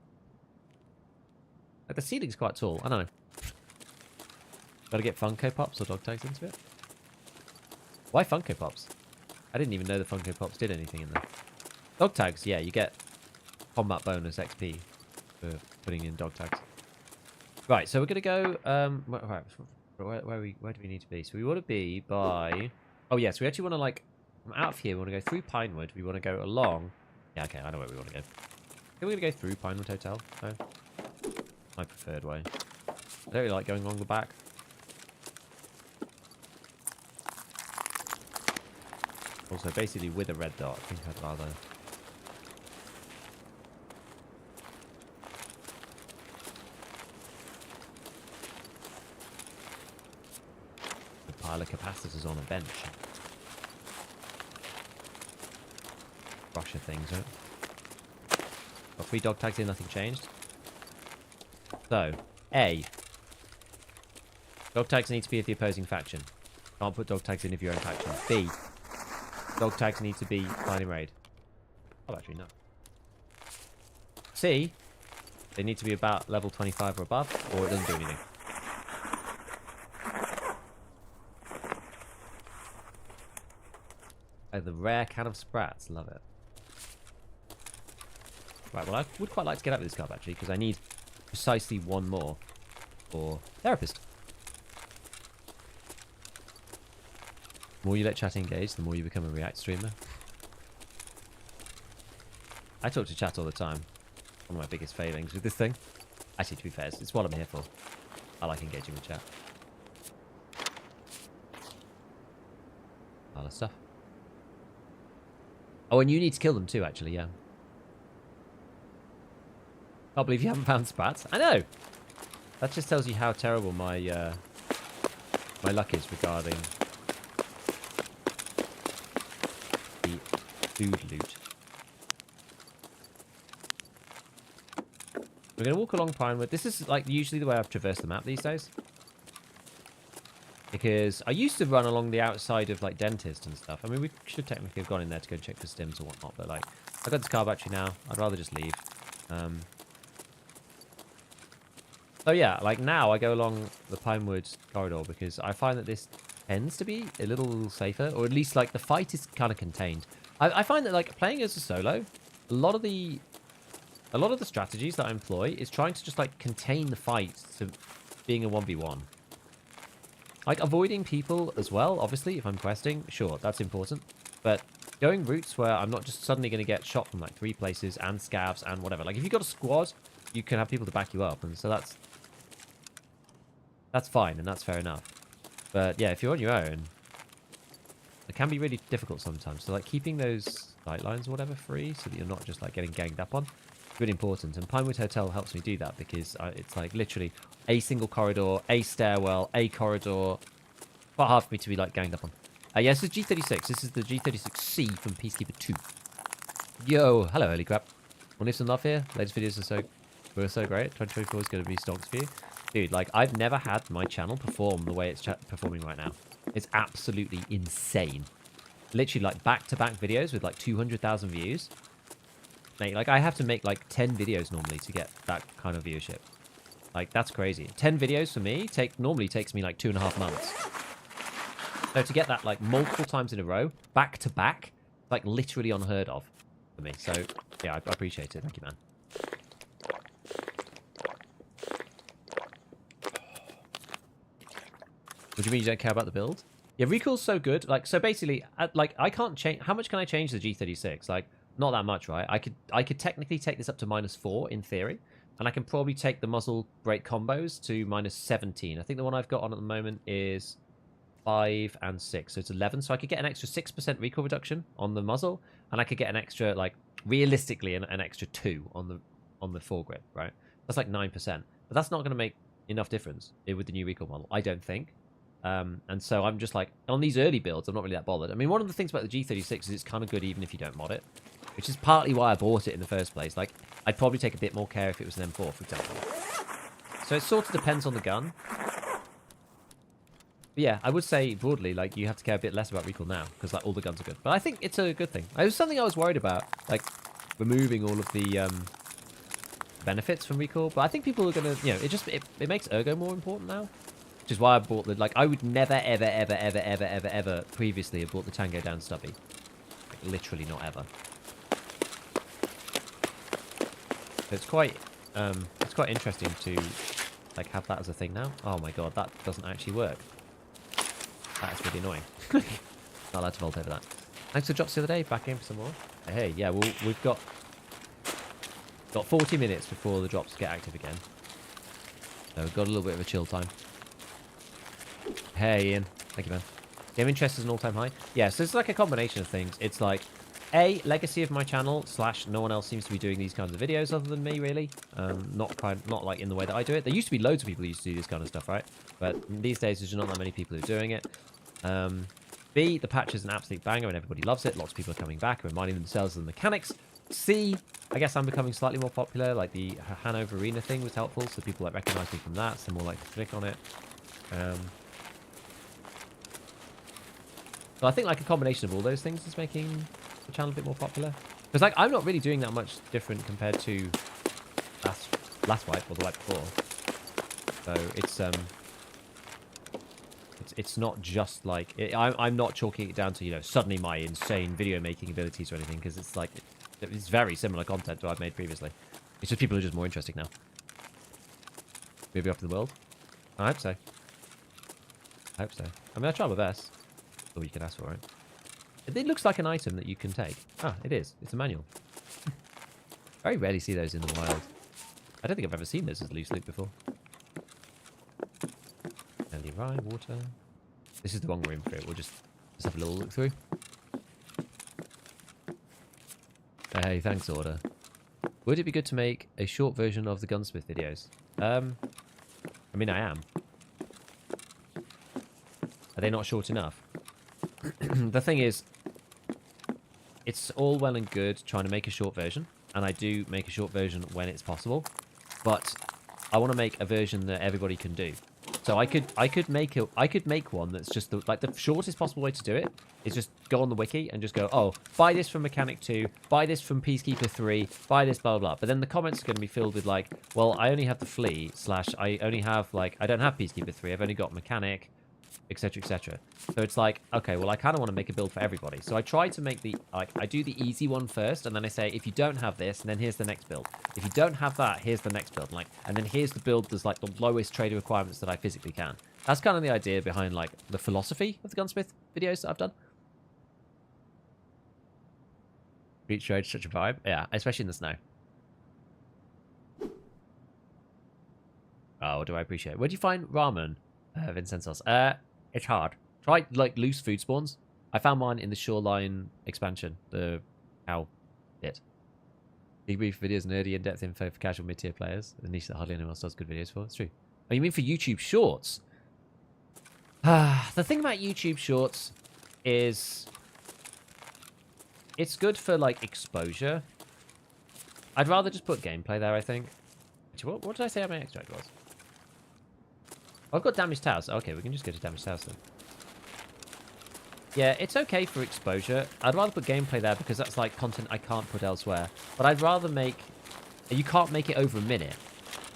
[SPEAKER 1] Like the ceiling's quite tall. I don't know. Gotta get Funko Pops or dog tags into it. Why Funko Pops? I didn't even know the Funko Pops did anything in there. Dog tags, yeah, you get combat bonus XP for putting in dog tags. Right, so we're gonna go. Where do we need to be? So we want to be by. Oh yes, we actually want to like from out of here. We want to go through Pinewood. We want to go along. Yeah, okay, I know where we want to go. I think we're gonna go through Pinewood Hotel. No, my preferred way. I don't really like going along the back. Also, basically with a red dot, I think I'd rather... a pile of capacitors on a bench. Russia things, right? Got 3 dog tags in, nothing changed. So, A. Dog tags need to be of the opposing faction. Can't put dog tags in of your own faction. B. Dog tags need to be finding raid. Oh, actually, no. C. They need to be about level 25 or above, or it doesn't do anything. Oh, the rare can of sprats. Love it. Right, well, I would quite like to get out with this card, actually, because I need precisely 1 more for therapist. The more you let chat engage, the more you become a React streamer. I talk to chat all the time. One of my biggest failings with this thing. Actually, to be fair, it's what I'm here for. I like engaging with chat. All that stuff. Oh, and you need to kill them too, actually, yeah. Can't believe you haven't found sprats. I know! That just tells you how terrible my my luck is regarding the food loot. We're going to walk along Pinewood. This is like usually the way I've traversed the map these days. Because I used to run along the outside of like Dentist and stuff. I mean, we should technically have gone in there to go check for stims or whatnot. But like, I've got this car battery now. I'd rather just leave. So yeah, like now I go along the Pinewood corridor because I find that this tends to be a little safer. Or at least like the fight is kind of contained. I find that like playing as a solo, a lot of the strategies that I employ is trying to just like contain the fight to being a 1v1. Like avoiding people as well, obviously, if I'm questing, sure, that's important. But going routes where I'm not just suddenly going to get shot from like 3 places and scavs and whatever. Like if you've got a squad, you can have people to back you up. And so that's fine and that's fair enough. But yeah, if you're on your own, it can be really difficult sometimes. So like keeping those light lines or whatever free so that you're not just like getting ganged up on. Really important, and Pinewood Hotel helps me do that because it's like literally a single corridor, a stairwell, a corridor. Quite hard for me to be like ganged up on. Yeah, this is G36. This is the G36C from Peacekeeper 2. Yo, hello, early crap. Want to leave some love here? Latest videos were so great. 2024 is going to be stonks for you, dude. Like I've never had my channel perform the way it's performing right now. It's absolutely insane. Literally like back-to-back videos with like 200,000 views. Mate, like I have to make like 10 videos normally to get that kind of viewership. Like that's crazy. 10 videos for me normally takes me like 2.5 months. So to get that like multiple times in a row, back to back, like literally unheard of for me. So yeah, I appreciate it. Thank you, man. What do you mean you don't care about the build? Yeah, recoil's so good. Like so basically, like I can't change. How much can I change the G36? Like. Not that much, right? I could technically take this up to -4 in theory, and I can probably take the muzzle brake combos to -17. I think the one I've got on at the moment is 5 and 6, so it's 11. So I could get an extra 6% recoil reduction on the muzzle, and I could get an extra, like realistically, an extra 2 on the foregrip, right? That's like 9%, but that's not going to make enough difference with the new recoil model, I don't think. And so I'm just like on these early builds, I'm not really that bothered. I mean, one of the things about the G36 is it's kind of good even if you don't mod it. Which is partly why I bought it in the first place. Like, I'd probably take a bit more care if it was an M4, for example. So it sort of depends on the gun. But yeah, I would say broadly, like, you have to care a bit less about recoil now, because like all the guns are good. But I think it's a good thing. It was something I was worried about, like, removing all of the benefits from recoil. But I think people are going to, you know, it makes ergo more important now. Which is why I bought the, like, I would never, ever previously have bought the Tango down stubby. Like, literally not ever. It's quite interesting to like have that as a thing now. Oh my god, that doesn't actually work. That is really annoying. Not allowed to vault over that. Thanks for drops the other day. Back in for some more. Hey, yeah, we've got 40 minutes before the drops get active again. So we've got a little bit of a chill time. Hey, Ian. Thank you, man. Game interest is an all-time high. Yeah, so it's like a combination of things. It's like, A, legacy of my channel, / no one else seems to be doing these kinds of videos other than me, really. Not like in the way that I do it. There used to be loads of people who used to do this kind of stuff, right? But these days, there's not that many people who are doing it. B, the patch is an absolute banger and everybody loves it. Lots of people are coming back and reminding themselves of the mechanics. C, I guess I'm becoming slightly more popular. Like the Hanover Arena thing was helpful, so people like recognize me from that, so more like to click on it. So I think like a combination of all those things is making the channel a bit more popular. Because like I'm not really doing that much different compared to last wipe or the wipe before. So it's not just like I'm not chalking it down to, you know, suddenly my insane video making abilities or anything, because it's like it's very similar content to what I've made previously. It's just people are just more interesting now. Maybe up to the world. I hope so. I hope so. I mean, I try my best. All you can ask for it. It looks like an item that you can take. Ah, it is. It's a manual. Very rarely see those in the wild. I don't think I've ever seen those as loose loot before. Candy rye, water. This is the wrong room for it. We'll just have a little look through. Hey, thanks, Order. Would it be good to make a short version of the gunsmith videos? I mean, I am. Are they not short enough? The thing is, it's all well and good trying to make a short version, and I do make a short version when it's possible, but I want to make a version that everybody can do. So I could make one that's just the shortest possible way to do it is just go on the wiki and just go, oh, buy this from Mechanic 2, buy this from Peacekeeper 3, buy this, blah, blah, blah. But then the comments are going to be filled with like, well, I only have the Flea, / I only have like, I don't have Peacekeeper 3, I've only got Mechanic, etc, etc. So it's like, okay, well, I kind of want to make a build for everybody. So I try to make I do the easy one first, and then I say, if you don't have this, and then here's the next build. If you don't have that, here's the next build. And then here's the build that's like the lowest trader requirements that I physically can. That's kind of the idea behind like the philosophy of the gunsmith videos that I've done. Beach road, such a vibe. Yeah, especially in the snow. Oh, do I appreciate it? Where do you find ramen, Vincenzo's? It's hard. Try like loose food spawns. I found mine in the Shoreline expansion, the cow bit. Big brief videos, nerdy, in-depth info for casual mid-tier players. A niche that hardly anyone else does good videos for. It's true. Oh, you mean for YouTube Shorts? The thing about YouTube Shorts is it's good for like exposure. I'd rather just put gameplay there, I think. Actually, what did I say my extract was? I've got damaged house. Okay, we can just go to damaged house then. Yeah, it's okay for exposure. I'd rather put gameplay there because that's like content I can't put elsewhere. But I'd rather make... You can't make it over a minute.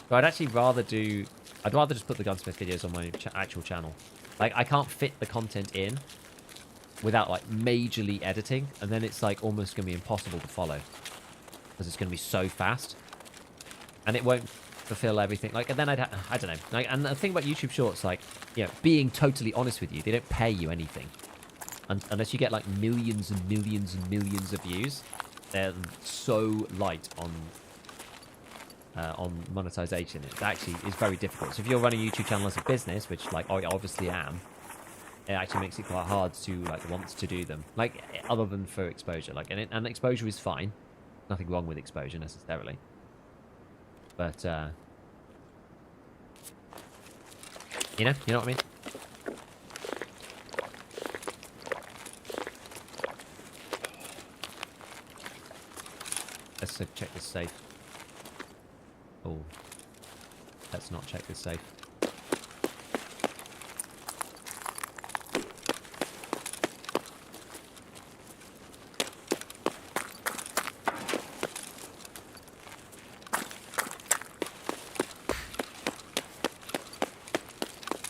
[SPEAKER 1] So I'd actually rather do... I'd rather just put the gunsmith videos on my actual channel. Like, I can't fit the content in without like majorly editing. And then it's like almost going to be impossible to follow. Because it's going to be so fast. And it won't fulfill everything. Like, and then I don't know. Like, and the thing about YouTube Shorts, like, you know, being totally honest with you, they don't pay you anything. Unless you get like millions and millions and millions of views. They're so light on monetization. It actually is very difficult. So if you're running a YouTube channel as a business, which like I obviously am, it actually makes it quite hard to like want to do them. Like, other than for exposure. Like, and exposure is fine. Nothing wrong with exposure necessarily. But you know what I mean? Let's check this safe. Oh, let's not check this safe.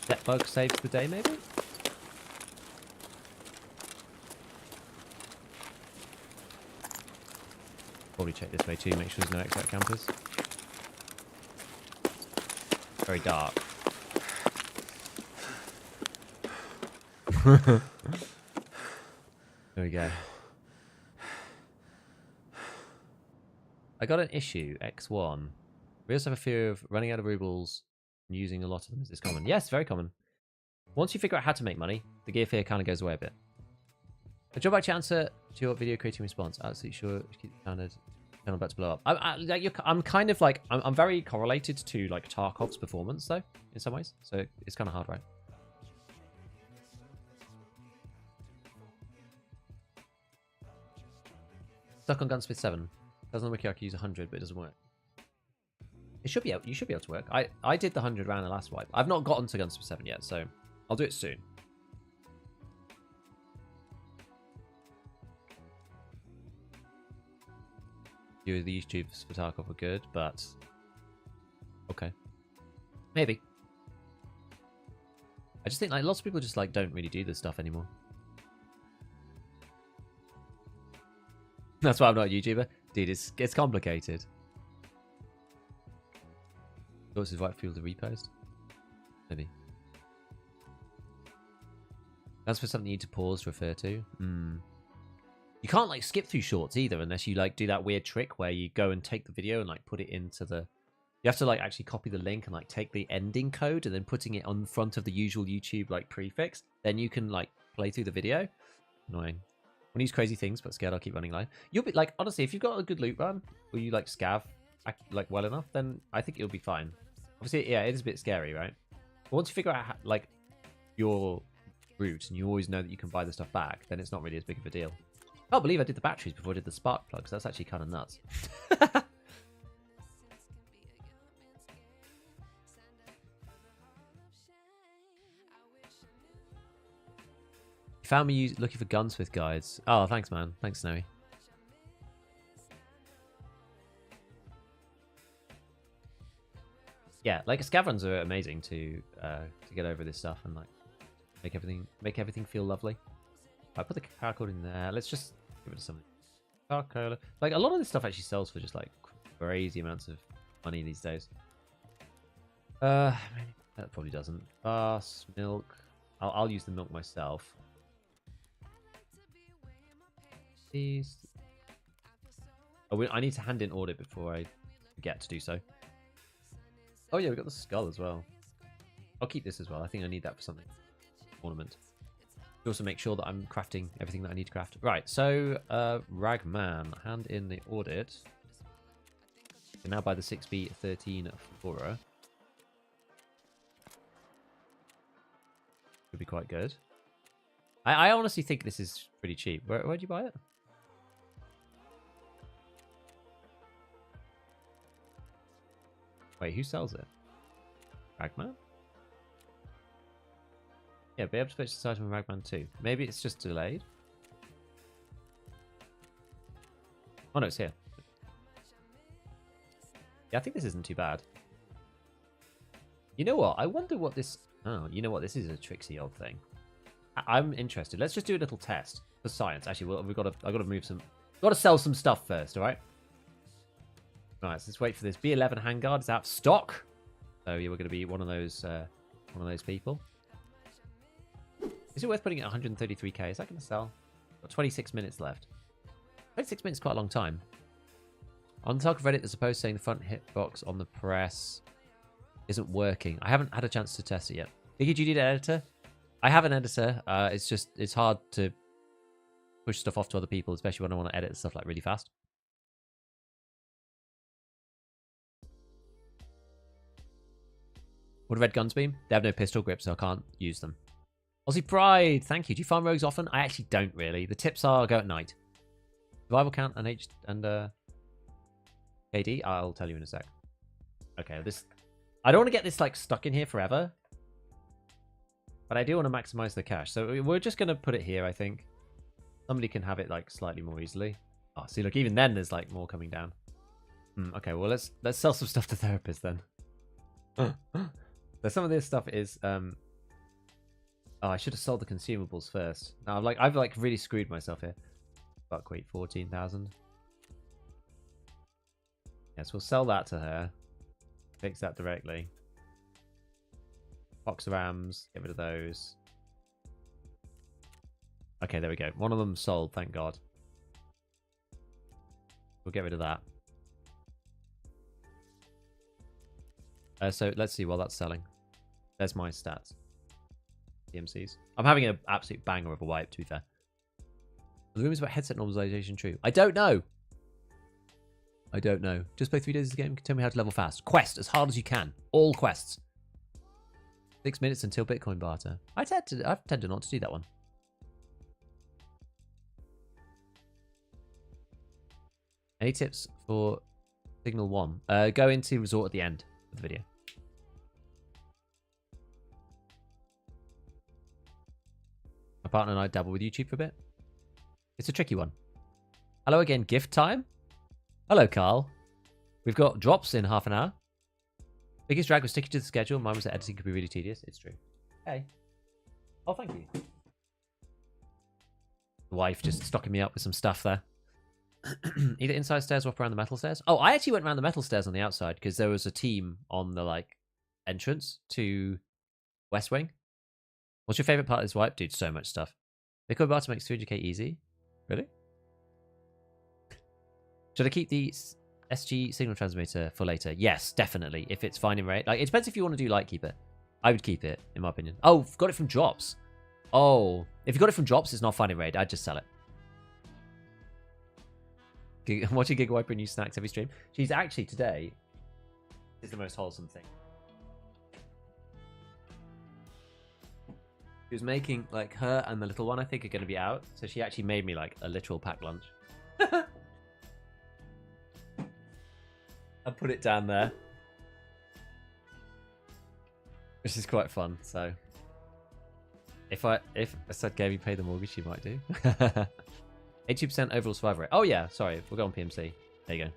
[SPEAKER 1] That bug saves the day, maybe? Probably check this way too, make sure there's no extra campers. Very dark. There we go. I got an issue, X1. We also have a fear of running out of rubles and using a lot of them. Is this common? Yes, very common. Once you figure out how to make money, the gear fear kind of goes away a bit. A job back to answer to your video creating response. Absolutely sure. Keep the standard. Channel about to blow up. I'm kind of like I'm very correlated to like Tarkov's performance though in some ways, so it's kind of hard, right? Stuck on Gunsmith 7. Doesn't look like I use 100, but it doesn't work. It should be able. You should be able to work. I did the 100 round the last wipe. I've not gotten to Gunsmith 7 yet, so I'll do it soon. The YouTubes for Tarkov were good, but okay, maybe. I just think like lots of people just like don't really do this stuff anymore. That's why I'm not a YouTuber, dude. It's complicated. This is right fuel to repost, maybe. That's for something you need to pause to refer to. You can't like skip through shorts either unless you like do that weird trick where you go and take the video and like put it into the... You have to like actually copy the link and like take the ending code and then putting it on front of the usual YouTube like prefix. Then you can like play through the video. Annoying. When you use crazy things, but scared I'll keep running live. You'll be like, honestly, if you've got a good loot run or you like scav like well enough, then I think you'll be fine. Obviously, yeah, it is a bit scary, right? But once you figure out how, like your route and you always know that you can buy the stuff back, then it's not really as big of a deal. I can't believe I did the batteries before I did the spark plugs. That's actually kind of nuts. You found me looking for gunsmith guides. Oh, thanks, man. Thanks, Snowy. Yeah, like scav runs are amazing to get over this stuff and like make everything feel lovely. I put the power cord in there. Let's just give it something. Coca-Cola. Like a lot of this stuff actually sells for just like crazy amounts of money these days. That probably doesn't. Fast milk. I'll use the milk myself. These. Oh, I need to hand in audit before I forget to do so. Oh yeah, we got the skull as well. I'll keep this as well. I think I need that for something. Ornament. Also make sure that I'm crafting everything that I need to craft. Right, so Ragman, hand in the audit. You can now buy the 6B13 Flora. Could be quite good. I honestly think this is pretty cheap. Where'd you buy it? Wait, who sells it? Ragman? Yeah, be able to purchase this item from Ragman too. Maybe it's just delayed. Oh no, it's here. Yeah, I think this isn't too bad. You know what? I wonder what this... Oh, you know what? This is a tricksy old thing. I'm interested. Let's just do a little test for science. Actually, I've got to move some... Got to sell some stuff first, all right? Right, so let's wait for this. B11 handguard is out of stock. So yeah, we're going to be one of those people. Is it worth putting it 133k? Is that going to sell? Got 26 minutes left. 26 minutes is quite a long time. On the Tarkov Reddit, there's a post saying the front hitbox on the press isn't working. I haven't had a chance to test it yet. Iggy, do you need an editor? I have an editor. It's hard to push stuff off to other people, especially when I want to edit stuff like really fast. What red guns beam? They have no pistol grip, so I can't use them. Aussie Pride, thank you. Do you farm rogues often? I actually don't really. The tips are go at night. Survival count and KD? I'll tell you in a sec. Okay, this... I don't want to get this like stuck in here forever. But I do want to maximize the cache. So we're just going to put it here, I think. Somebody can have it like slightly more easily. Oh, see, look, even then there's like more coming down. Okay, well, let's sell some stuff to therapists then. So some of this stuff is... Oh, I should have sold the consumables first. Now, I've really screwed myself here. Buckwheat, 14,000. Yes, we'll sell that to her. Fix that directly. Box of rams, get rid of those. Okay, there we go. One of them sold, thank God. We'll get rid of that. So let's see while that's selling. There's my stats. PMCs. I'm having an absolute banger of a wipe, to be fair. The rumors about headset normalization true? I don't know. I don't know. Just play 3 days of the game. Tell me how to level fast. Quest as hard as you can. All quests. 6 minutes until Bitcoin barter. I've tended not to do that one. Any tips for Signal 1? Go into Resort at the end of the video. My partner and I dabble with YouTube for a bit. It's a tricky one. Hello again, gift time. Hello, Carl. We've got drops in half an hour. Biggest drag was sticking to the schedule. Mine was that editing could be really tedious. It's true. Hey. Oh, thank you. The wife just stocking me up with some stuff there. Either inside stairs or up around the metal stairs. Oh, I actually went around the metal stairs on the outside because there was a team on the like entrance to West Wing. What's your favorite part of this wipe? Dude, so much stuff. Bitcoin barter makes 300k easy. Really? Should I keep the SG signal transmitter for later? Yes, definitely. If it's finding rate. Like, it depends if you want to do Lightkeeper. I would keep it, in my opinion. Oh, got it from drops. Oh, if you got it from drops, it's not finding raid. I'd just sell it. I'm watching Gigawiper and new snacks every stream. She's actually today is the most wholesome thing. She was making like her and the little one I think are going to be out, so she actually made me like a literal packed lunch. I put it down there, which is quite fun. So if I said Gaby pay the mortgage, she might do. 80% overall survival rate. Oh yeah, sorry, we'll go on PMC. There you go.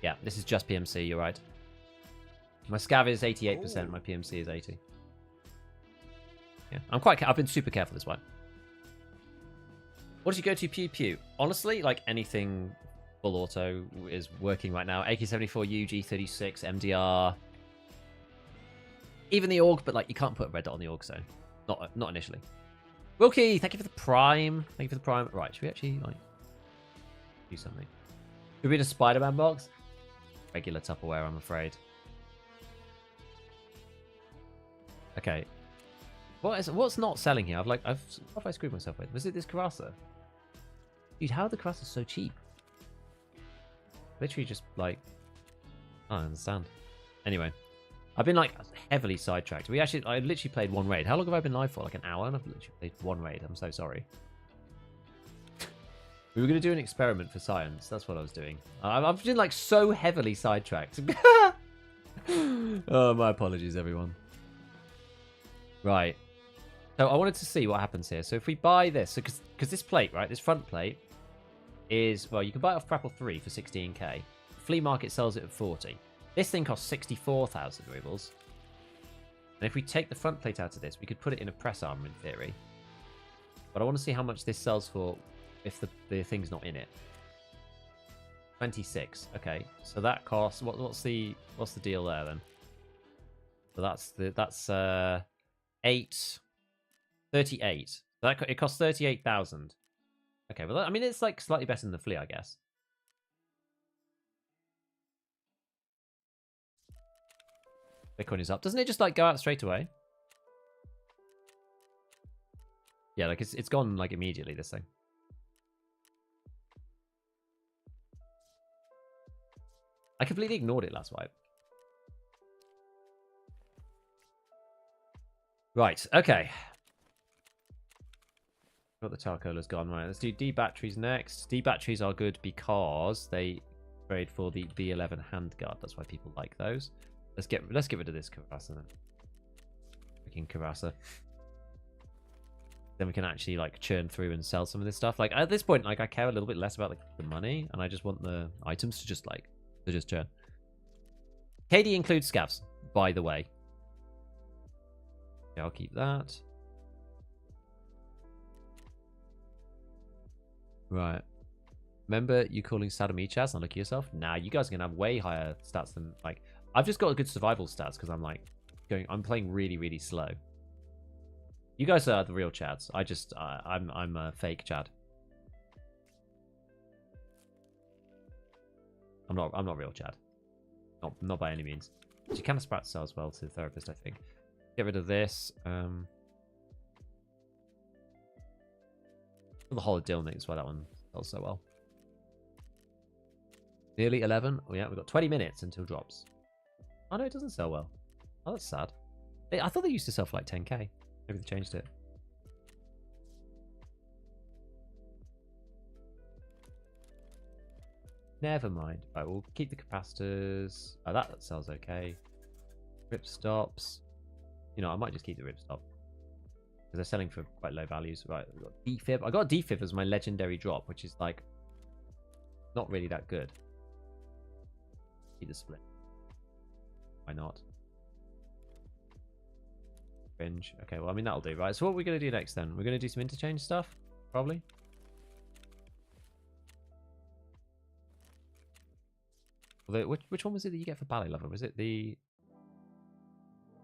[SPEAKER 1] Yeah, this is just PMC. You're right. My scav is 88%. My PMC is 80. Yeah, I've been super careful this one. What did you go to? Pew pew. Honestly, like anything full auto is working right now. AK-74U, G36, MDR, even the AUG, but like you can't put a red dot on the AUG, so not initially. Wilkie, thank you for the prime. Thank you for the prime. Right, should we actually like do something? Should we read a Spider-Man box? Regular Tupperware, I'm afraid. Okay. What's not selling here? What have I screwed myself with? Was it this Karasa? Dude, how are the Karasas so cheap? Literally just like, I don't understand. Anyway, I've been like heavily sidetracked. I literally played one raid. How long have I been live for? Like an hour, and I've literally played one raid. I'm so sorry. We were going to do an experiment for science. That's what I was doing. I've been like so heavily sidetracked. Oh, my apologies, everyone. Right. So I wanted to see what happens here. So if we buy this, so because this plate, right, this front plate is, well, you can buy it off Prapple 3 for 16k. Flea market sells it at 40. This thing costs 64,000 rubles. And if we take the front plate out of this, we could put it in a press armor in theory. But I want to see how much this sells for if the thing's not in it. 26. Okay, so that costs what's the deal there then? So that's 38. So it costs 38,000. Okay, well I mean it's like slightly better than the flea, I guess. Bitcoin is up. Doesn't it just like go out straight away? Yeah, like it's gone like immediately, this thing. I completely ignored it last wipe. Right, okay. Got the Tarkola's gone. Right, let's do D batteries next. D batteries are good because they trade for the B11 handguard. That's why people like those. Let's get rid of this Karasa then. Freaking Karasa. Then we can actually like churn through and sell some of this stuff. Like at this point, like I care a little bit less about like the money, and I just want the items to just churn. KD includes scavs, by the way. Okay, I'll keep that. Right. Remember you calling Saddam Chaz? Now look at yourself. Nah, you guys are gonna have way higher stats than like. I've just got good survival stats because I'm playing really, really slow. You guys are the real Chads. I'm a fake Chad. I'm not real Chad. Not by any means. She can sprout cells well to the therapist, I think. Get rid of this. The whole deal makes why that one sells so well. Nearly 11. Oh yeah, we've got 20 minutes until drops. Oh no, it doesn't sell well. Oh, that's sad. I thought they used to sell for like 10k. Maybe they changed it. Never mind. Right, we'll keep the capacitors. Oh, that sells okay. Rip stops. You know, I might just keep the rip stop. Because they're selling for quite low values. Right, we've got defib. I got defib as my legendary drop, which is like not really that good. Keep the split. Why not? Fringe. Okay, well, I mean, that'll do, right? So what are we going to do next then? We're going to do some interchange stuff, probably. Although, which one was it that you get for Ballet Lover? Was it the...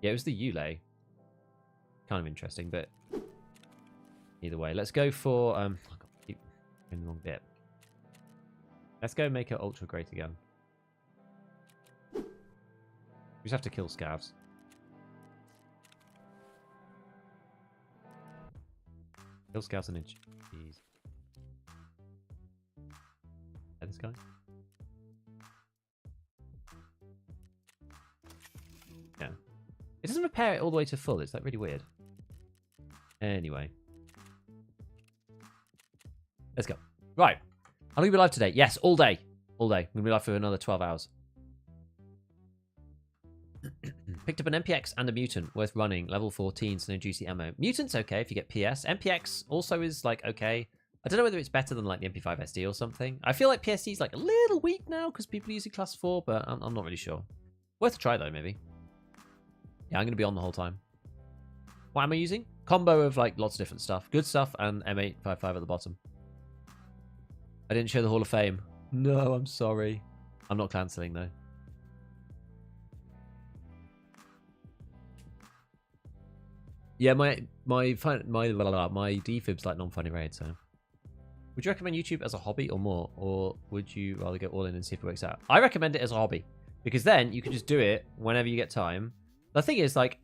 [SPEAKER 1] Yeah, it was the Yule. Kind of interesting, but either way. Let's go for... I keep in the wrong bit. Let's go make it ultra great again. We just have to kill scavs. Kill scavs an inch. Jeez. This guy. Yeah. It doesn't repair it all the way to full. It's like really weird. Anyway. Let's go. Right. How long have we been live today? Yes, all day. All day. We're going to be live for another 12 hours. Picked up an MPX and a mutant. Worth running. Level 14, so no juicy ammo. Mutant's okay if you get PS. MPX also is like okay. I don't know whether it's better than like the MP5 SD or something. I feel like PSD is like a little weak now because people are using class 4, but I'm not really sure. Worth a try though, maybe. Yeah, I'm going to be on the whole time. What am I using? Combo of like lots of different stuff. Good stuff and M855 at the bottom. I didn't show the Hall of Fame. No, I'm sorry. I'm not cancelling though. Yeah, my defib's like non-funny raid, so. Would you recommend YouTube as a hobby or more? Or would you rather go all in and see if it works out? I recommend it as a hobby. Because then you can just do it whenever you get time. The thing is, like,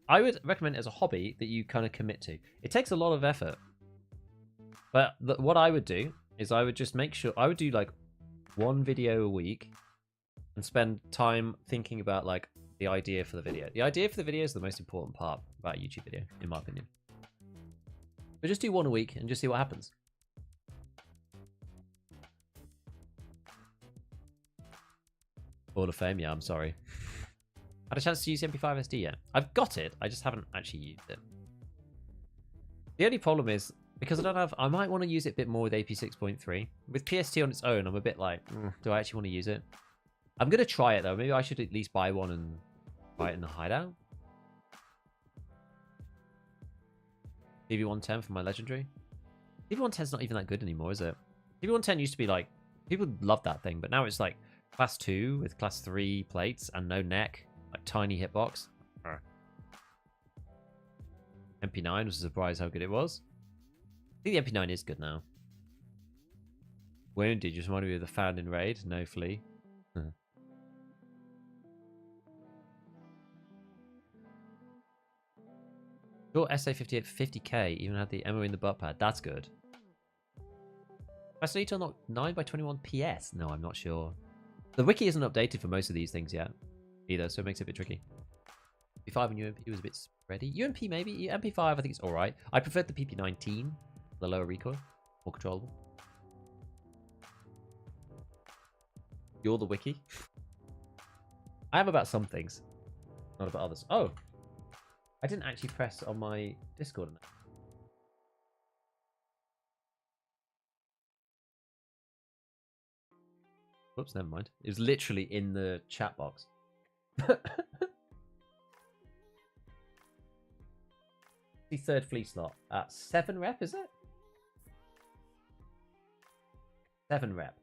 [SPEAKER 1] I would recommend it as a hobby that you kind of commit to. It takes a lot of effort. But what I would do is I would just make sure... I would do, like, one video a week and spend time thinking about, like, the idea for the video. The idea for the video is the most important part about a YouTube video, in my opinion. But just do one a week and just see what happens. Hall of Fame, yeah, I'm sorry. Had a chance to use MP5 SD yet? I've got it, I just haven't actually used it. The only problem is, because I don't have... I might want to use it a bit more with AP 6.3. With PST on its own, I'm a bit like, do I actually want to use it? I'm going to try it, though. Maybe I should at least buy one and try it in the hideout. DV110 for my legendary. DV110's not even that good anymore, is it? DV110 used to be like... People loved that thing, but now it's like class 2 with class 3 plates and no neck. Like tiny hitbox. MP9 was a surprise how good it was. I think the MP9 is good now. Wounded, just reminded me of the fan in Raid. No flea. Your SA58 for 50k even had the ammo in the butt pad. That's good. Capacity to unlock 9x21 PS? No, I'm not sure. The wiki isn't updated for most of these things yet either, so it makes it a bit tricky. MP5 and UMP was a bit spready. UMP maybe? MP5 I think it's alright. I preferred the PP19, the lower recoil, more controllable. You're the wiki. I am about some things, not about others. Oh! I didn't actually press on my Discord. Whoops, never mind. It was literally in the chat box. The third flea slot at 7 rep, is it? 7 rep.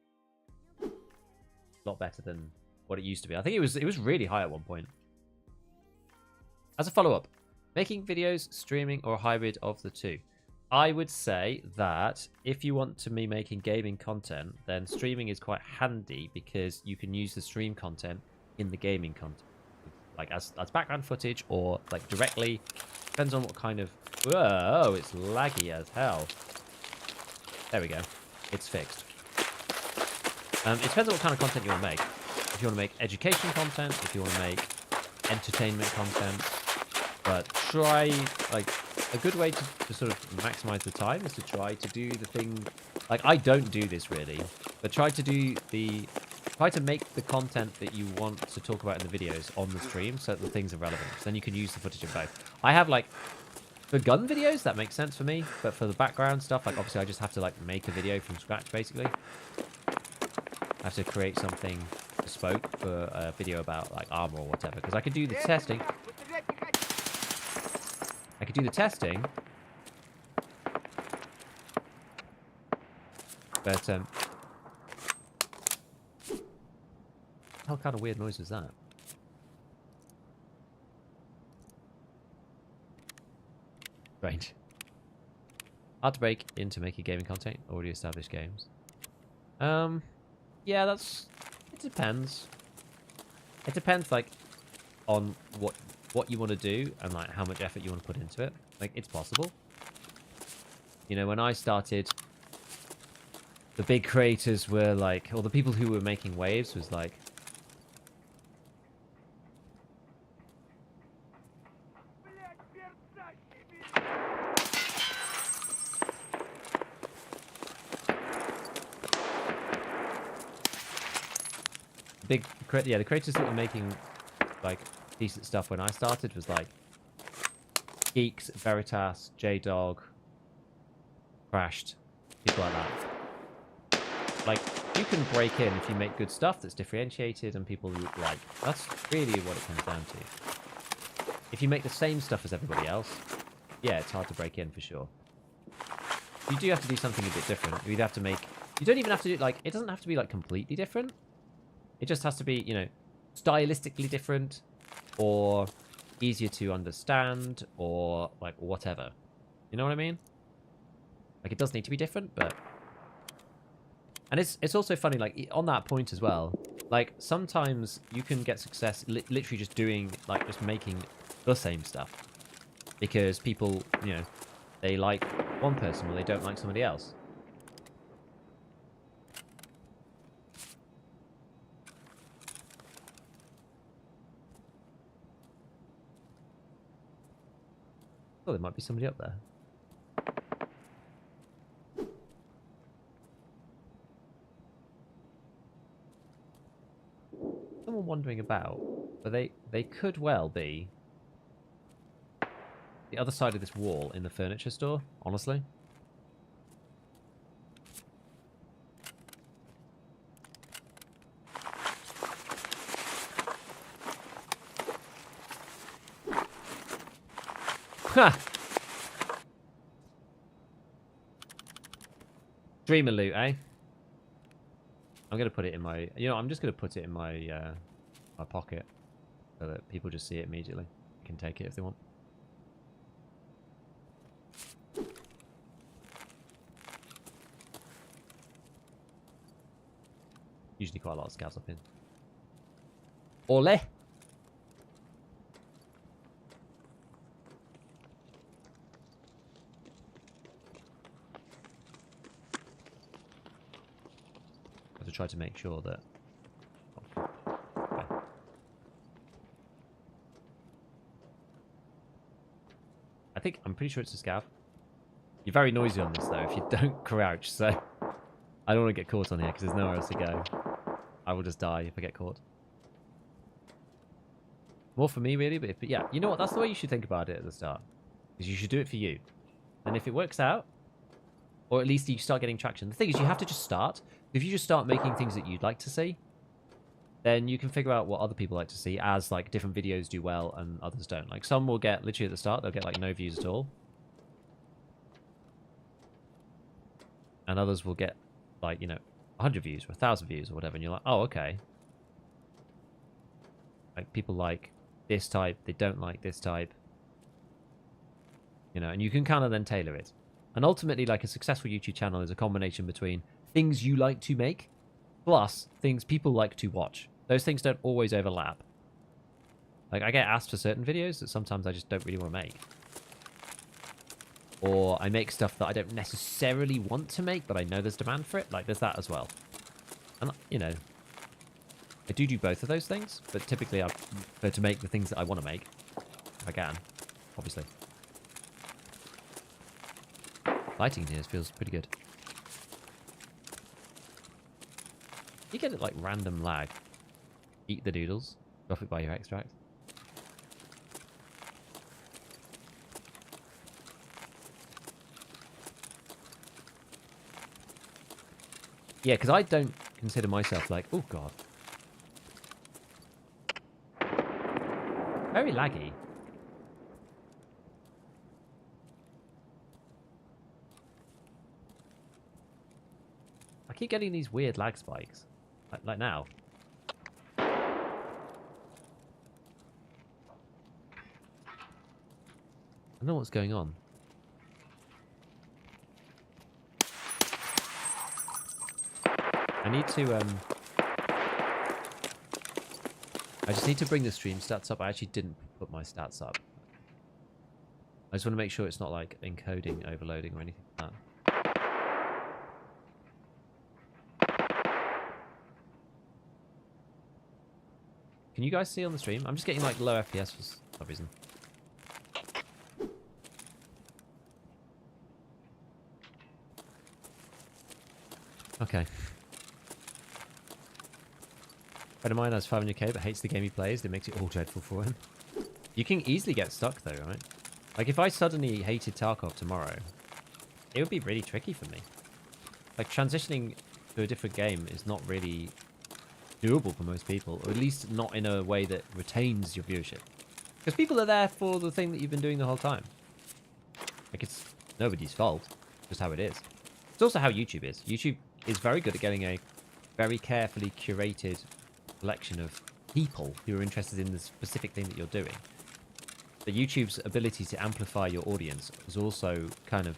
[SPEAKER 1] A lot better than what it used to be. I think it was really high at one point. As a follow-up, making videos, streaming, or a hybrid of the two. I would say that if you want to be making gaming content, then streaming is quite handy because you can use the stream content in the gaming content. like as background footage or like directly. Depends on what kind of... Whoa, it's laggy as hell. There we go. It's fixed. It depends on what kind of content you want to make. If you want to make education content, if you want to make entertainment content. But try, like, a good way to sort of maximize the time is to try to do the thing... Like, I don't do this really, but try to make the content that you want to talk about in the videos on the stream so that the things are relevant. So then you can use the footage of both. I have, like, for gun videos, that makes sense for me. But for the background stuff, like, obviously I just have to, like, make a video from scratch, basically. I have to create something bespoke for a video about, like, armor or whatever. Because I could do the testing. But, what kind of weird noise was that? Strange. Hard to break into making gaming content, already established games. Yeah, it depends. It depends, like, on what you want to do and, like, how much effort you want to put into it. Like, it's possible. You know, when I started, the big creators were, like, or the people who were making waves was, like, the creators that were making, like, decent stuff when I started was, like, Geeks, Veritas, J-Dog, Crashed, people like that. Like, you can break in if you make good stuff that's differentiated and people like. That's really what it comes down to. If you make the same stuff as everybody else, yeah, it's hard to break in for sure. You do have to do something a bit different. You either have to make... You don't even have to do, like... It doesn't have to be, like, completely different. It just has to be, you know, stylistically different or easier to understand or, like, whatever. You know what I mean? Like, it does need to be different, but... And it's also funny, like, on that point as well, like, sometimes you can get success literally just doing, like, just making the same stuff. Because people, you know, they like one person or they don't like somebody else. Oh, there might be somebody up there. Someone wandering about, but they could well be the other side of this wall in the furniture store, honestly. Ha! Dreamer loot, eh? I'm gonna put it in my... You know, I'm just gonna put it in my my pocket so that people just see it immediately. They can take it if they want. Usually quite a lot of scavs up in. Ole! To try to make sure that... Okay. I'm pretty sure it's a scav. You're very noisy on this though if you don't crouch, so I don't want to get caught on here because there's nowhere else to go. I will just die if I get caught. More for me really, but yeah, you know what, that's the way you should think about it at the start. Is you should do it for you. And if it works out, or at least you start getting traction. The thing is, you have to just start. If you just start making things that you'd like to see, then you can figure out what other people like to see as, like, different videos do well and others don't. Like, some will get, literally at the start, they'll get, like, no views at all. And others will get, like, you know, 100 views or 1,000 views or whatever. And you're like, oh, okay. Like, people like this type, they don't like this type. You know, and you can kind of then tailor it. And ultimately, like, a successful YouTube channel is a combination between things you like to make plus things people like to watch. Those things don't always overlap. Like, I get asked for certain videos that sometimes I just don't really want to make. Or I make stuff that I don't necessarily want to make, but I know there's demand for it. Like, there's that as well. And, you know, I do both of those things, but typically I prefer to make the things that I want to make. If I can, obviously. Lighting here feels pretty good. You get it like random lag. Eat the doodles. Drop it by your extract. Yeah, because I don't consider myself like, oh god. Very laggy. I keep getting these weird lag spikes. Like now. I don't know what's going on. I need to, I just need to bring the stream stats up. I actually didn't put my stats up. I just want to make sure it's not like encoding, overloading, or anything like that. Can you guys see on the stream? I'm just getting like low FPS for some reason. Okay. Friend of mine has 500k but hates the game he plays. That makes it all dreadful for him. You can easily get stuck though, right? Like if I suddenly hated Tarkov tomorrow, it would be really tricky for me. Like transitioning to a different game is not really doable for most people, or at least not in a way that retains your viewership. Because people are there for the thing that you've been doing the whole time. Like it's nobody's fault, just how it is. It's also how YouTube is. YouTube is very good at getting a very carefully curated collection of people who are interested in the specific thing that you're doing. But YouTube's ability to amplify your audience is also kind of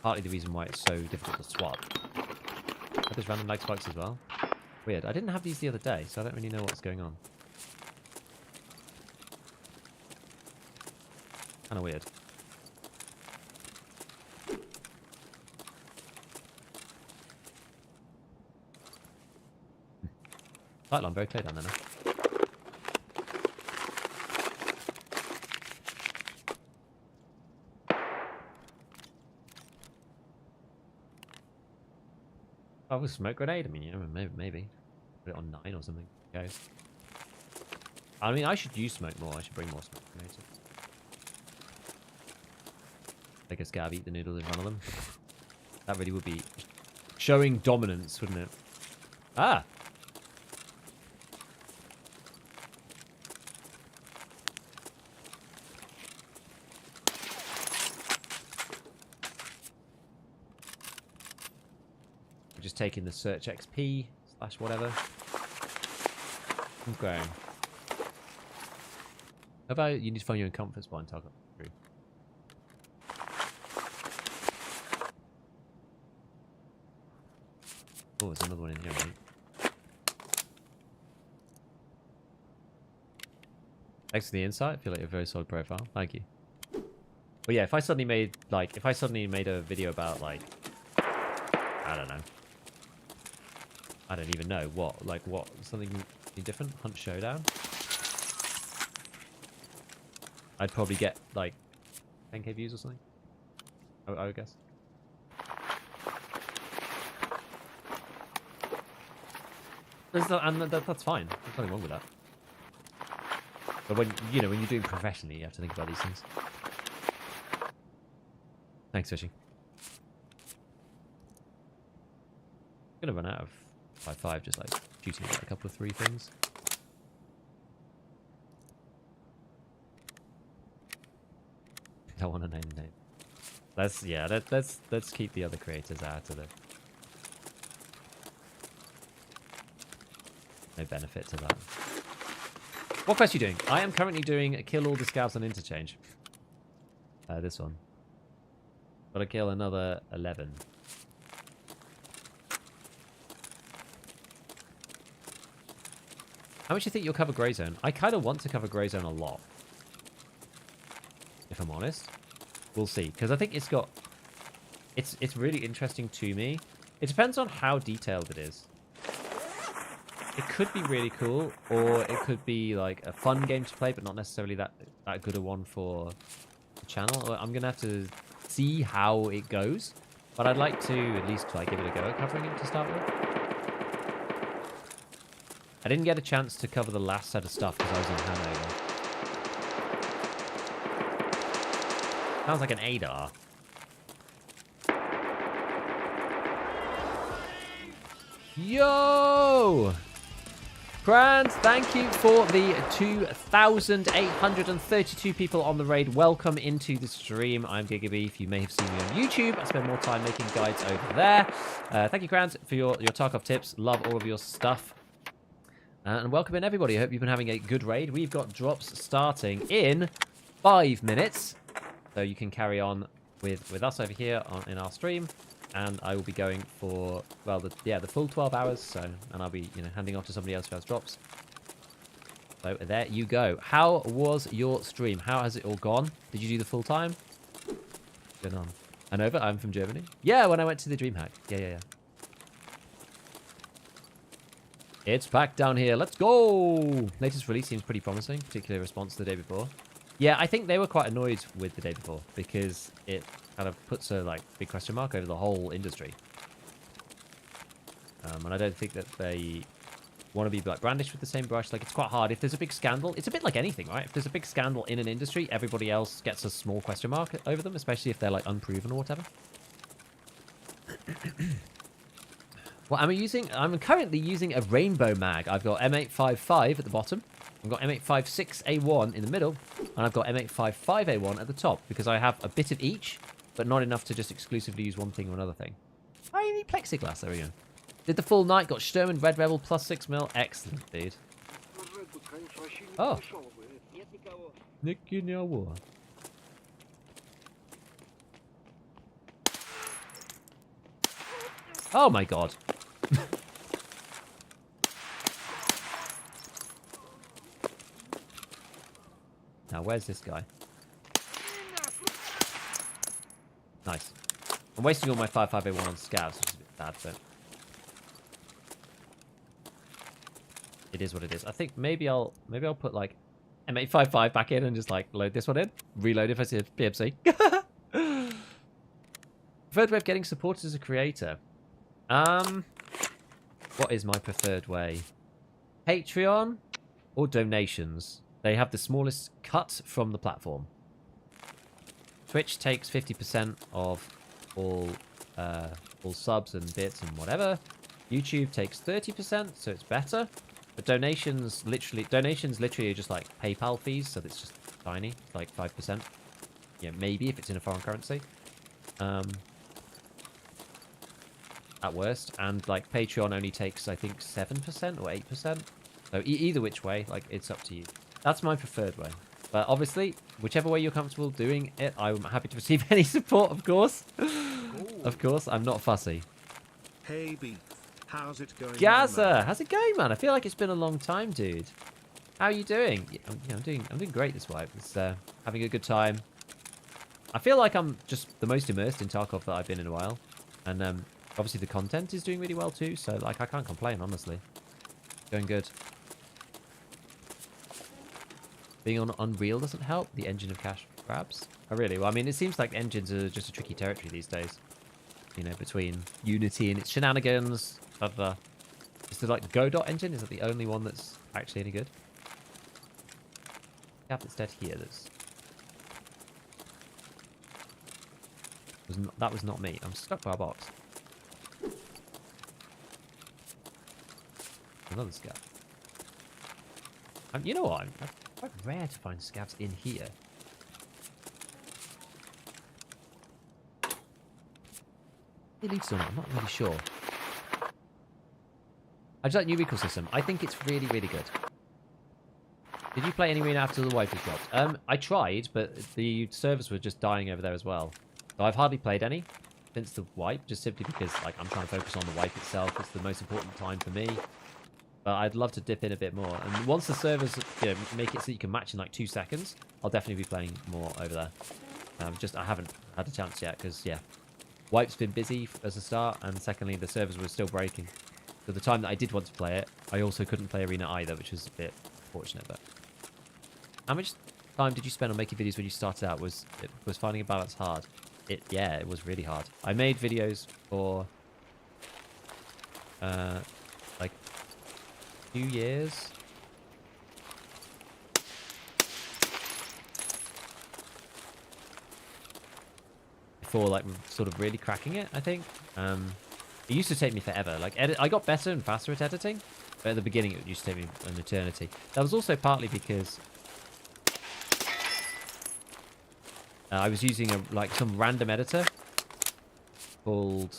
[SPEAKER 1] partly the reason why it's so difficult to swap. Are those random lag spikes as well? Weird. I didn't have these the other day, so I don't really know what's going on. Kind of weird. Sightline very clear down there now. Oh, a smoke grenade? I mean, yeah, maybe. Put it on 9 or something. Okay. I mean, I should use smoke more. I should bring more smoke grenades. Take a scav, eat the noodles in front of them. That really would be showing dominance, wouldn't it? Ah! Just taking the search XP / whatever. Okay. How about you need to find your own comfort spot and talk through? Oh, there's another one in here, right? Thanks for the insight. I feel like a very solid profile. Thank you. But yeah, if I suddenly made a video about like, I don't know. I don't even know what, something different? Hunt Showdown? I'd probably get like 10k views or something. I would guess. That's fine. There's nothing wrong with that. But when you're doing professionally, you have to think about these things. Thanks, Fishy. I'm gonna run out of 5 just like shooting at a couple of 3 things. I want to name the name. Let's keep the other creators out of it. No benefit to that. What quest are you doing? I am currently doing kill all the scouts on Interchange. This one. Gotta kill another 11. How much do you think you'll cover Grey Zone? I kind of want to cover Grey Zone a lot. If I'm honest. We'll see. Because I think it's got... It's really interesting to me. It depends on how detailed it is. It could be really cool, or it could be like a fun game to play, but not necessarily that good a one for the channel. I'm going to have to see how it goes. But I'd like to at least like give it a go at covering it to start with. I didn't get a chance to cover the last set of stuff because I was in Hanover. Sounds like an ADAR. Yo! Grant, thank you for the 2,832 people on the raid. Welcome into the stream. I'm Gigabeef. You may have seen me on YouTube. I spend more time making guides over there. Thank you, Grant, for your Tarkov tips. Love all of your stuff. And welcome in, everybody. I hope you've been having a good raid. We've got drops starting in 5 minutes. So you can carry on with us over here in our stream. And I will be going for, well, the full 12 hours. So, and I'll be, handing off to somebody else who has drops. So there you go. How was your stream? How has it all gone? Did you do the full time? Good on. And over, I'm from Germany. Yeah, when I went to the DreamHack. Yeah. It's back down here. Let's go. Latest release seems pretty promising, particularly response to the day before. Yeah, I think they were quite annoyed with the day before because it kind of puts a big question mark over the whole industry. And I don't think that they want to be brandished with the same brush. It's quite hard. If there's a big scandal, it's a bit like anything, right? If there's a big scandal in an industry, everybody else gets a small question mark over them, especially if they're unproven or whatever. Well, I'm currently using a rainbow mag. I've got M855 at the bottom. I've got M856A1 in the middle. And I've got M855A1 at the top. Because I have a bit of each, but not enough to just exclusively use one thing or another thing. I need plexiglass. There we go. Did the full night. Got Sturm Red Rebel plus 6 mil. Excellent, dude. Oh. Oh my god. Now, where's this guy? Nice. I'm wasting all my 5.5A1 on scavs, which is a bit bad, but it is what it is. I think maybe I'll put M855 back in and just load this one in. Reload if I see a PMC. Preferred way of getting supported as a creator. What is my preferred way? Patreon or donations? They have the smallest cut from the platform. Twitch takes 50% of all subs and bits and whatever. YouTube takes 30%, so it's better. But donations literally are just PayPal fees, so it's just tiny, 5%. Yeah, maybe if it's in a foreign currency. At worst, and Patreon only takes I think 7% or 8%. So either which way, it's up to you. That's my preferred way. But obviously, whichever way you're comfortable doing it, I'm happy to receive any support, of course. Of course, I'm not fussy.
[SPEAKER 2] Hey Beef, how's it going?
[SPEAKER 1] Gaza, how's it going, man? I feel like it's been a long time, dude. How are you doing? Yeah, I'm doing great this wipe. It's having a good time. I feel like I'm just the most immersed in Tarkov that I've been in a while, and obviously the content is doing really well too. So I can't complain, honestly. Going good. Being on Unreal doesn't help. The engine of cash grabs. Oh, really? Well, I mean, it seems like engines are just a tricky territory these days. Between Unity and its shenanigans. Is the Godot engine? Is that the only one that's actually any good? Yeah, that's dead here. That was not me. I'm stuck by a box. Another scav. You know what? It's quite rare to find scavs in here. Elites or not? I'm not really sure. I just like new recall system. I think it's really, really good. Did you play any arena after the wipe was dropped? I tried, but the servers were just dying over there as well. So I've hardly played any since the wipe, just simply because I'm trying to focus on the wipe itself. It's the most important time for me. But I'd love to dip in a bit more. And once the servers, you know, make it so you can match in like 2 seconds, I'll definitely be playing more over there. I haven't had a chance yet because, yeah, Wipe's been busy as a start, and secondly, the servers were still breaking. So the time that I did want to play it, I also couldn't play Arena either, which was a bit unfortunate. But how much time did you spend on making videos when you started out? Was finding a balance hard? Yeah, it was really hard. I made videos for like 2 years. Before like sort of really cracking it, I think. It used to take me forever. Like I got better and faster at editing, but at the beginning it used to take me an eternity. That was also partly because I was using some random editor called,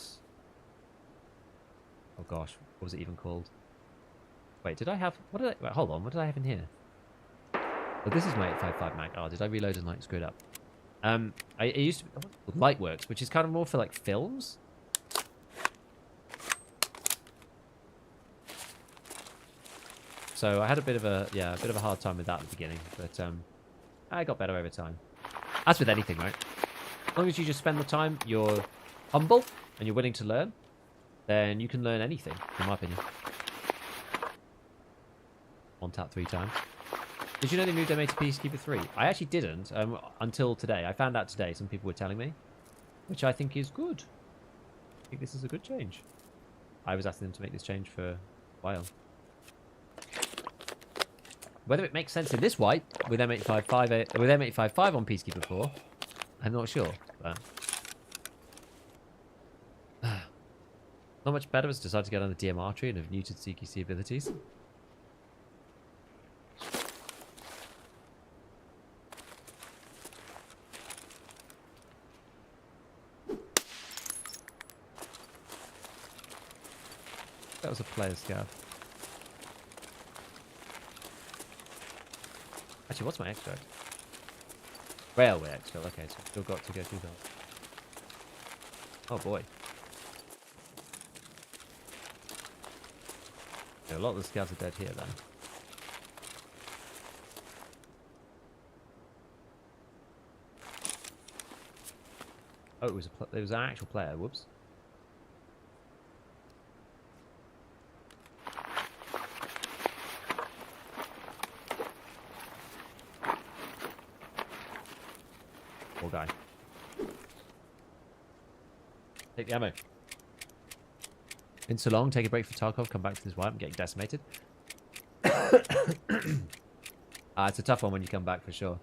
[SPEAKER 1] oh gosh, what was it even called? Wait, wait, hold on, what did I have in here? Oh, this is my 855 mag. Oh, did I reload and like screw it up? It used to be Lightworks, which is kind of more for like films. So I had a bit of a hard time with that at the beginning, but I got better over time. As with anything, right? As long as you just spend the time, you're humble, and you're willing to learn, then you can learn anything, in my opinion. On tap 3 times. Did you know they moved MA to Peacekeeper 3? I actually didn't until today. I found out today. Some people were telling me, which I think is good. I think this is a good change. I was asking them to make this change for a while. Whether it makes sense in this wipe with M855 on Peacekeeper 4, I'm not sure. But not much better has decided to get on the DMR tree and have neutered CQC abilities. That was a player scav. Actually, what's my extract? Railway extract. Okay, so still got to go through that. Oh boy. Yeah, a lot of the scouts are dead here then. Oh, it was an actual player. Whoops. Poor guy. Take the ammo. Been so long, take a break for Tarkov, come back to this wipe, I'm getting decimated. It's a tough one when you come back for sure.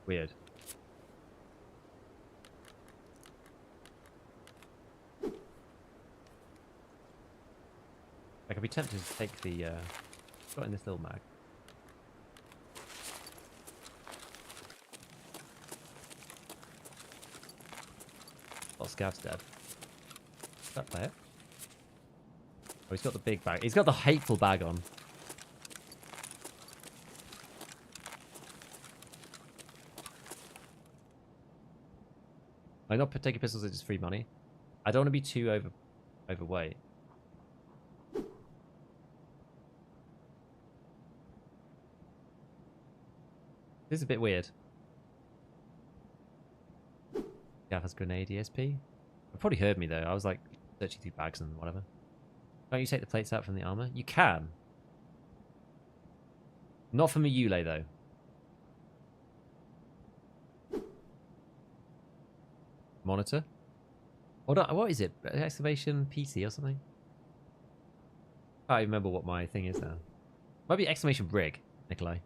[SPEAKER 1] Weird. I could be tempted to take the got in this little mag. Oh, Scav's dead. Is that player? Oh, he's got the big bag. He's got the hateful bag on. I'm not taking pistols, it's just free money. I don't want to be too overweight. This is a bit weird. Gav has grenade ESP. You probably heard me though. I was like searching through bags and whatever. Don't you take the plates out from the armor? You can. Not from a Yule though. Monitor? What is it? Exclamation PC or something? I can't remember what my thing is now. Might be exclamation brig, Nikolai.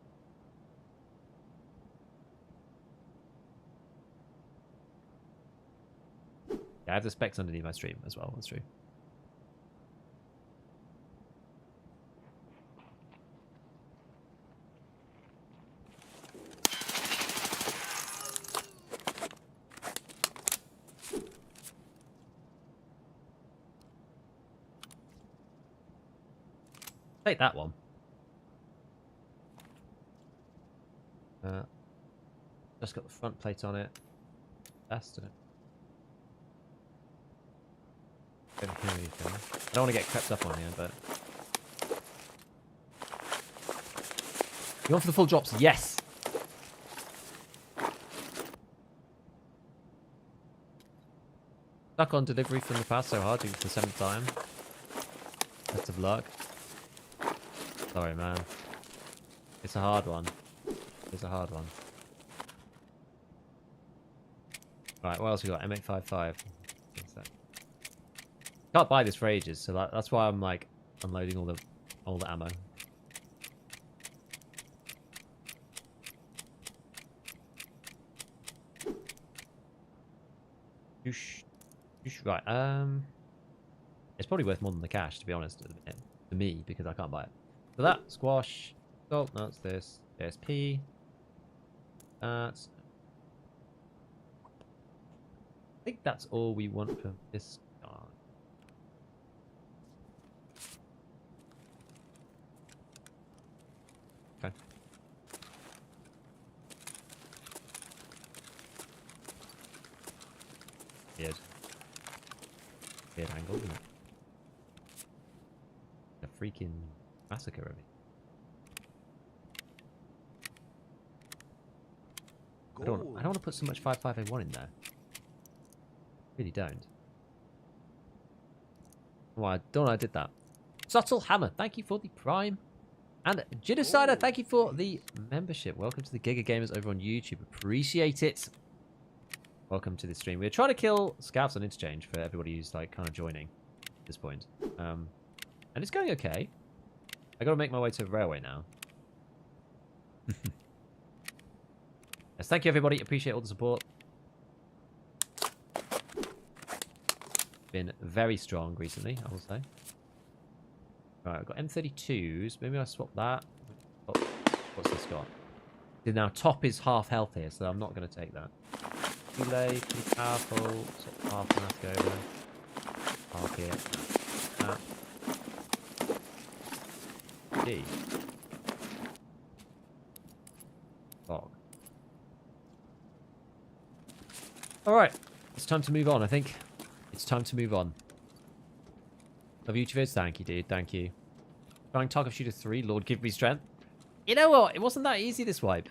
[SPEAKER 1] Yeah, I have the specs underneath my stream as well. That's true. Take that one. Just got the front plate on it. Best, isn't it? Don't hear anything. I don't want to get crept up on here, but you want for the full drops? Yes. Stuck on delivery from the past so hard, doing it for the 7th time. Best of luck. Sorry, man. It's a hard one. It's a hard one. Right, what else we got? M855. Can't buy this for ages, so that's why I'm like unloading all the ammo. Right, it's probably worth more than the cash, to be honest, to me, because I can't buy it. So that, squash, salt nuts, this, ASP, that's... I think that's all we want for this guy. Okay. Weird. Weird angle, isn't it? A freaking massacre of it. I don't want to put so much 55A1 in there. Really don't. Well, I don't know I did that. Subtle Hammer, thank you for the Prime. And Genocider, thank you for the membership. Welcome to the Giga Gamers over on YouTube. Appreciate it. Welcome to the stream. We're trying to kill scouts on Interchange for everybody who's like kind of joining at this point. And it's going okay. I got to make my way to the railway now. Yes, thank you everybody. Appreciate all the support. Been very strong recently, I will say. Right, I've got M32s. Maybe I'll swap that. Oh, what's this got? Now top is half health here, so I'm not going to take that. Delay, pretty powerful. So half gonna have to go over. Half here. D. Fog. Alright. It's time to move on, I think. It's time to move on. Love YouTubers. Thank you, dude. Thank you. Trying Tarkov Shooter 3. Lord, give me strength. You know what? It wasn't that easy this wipe.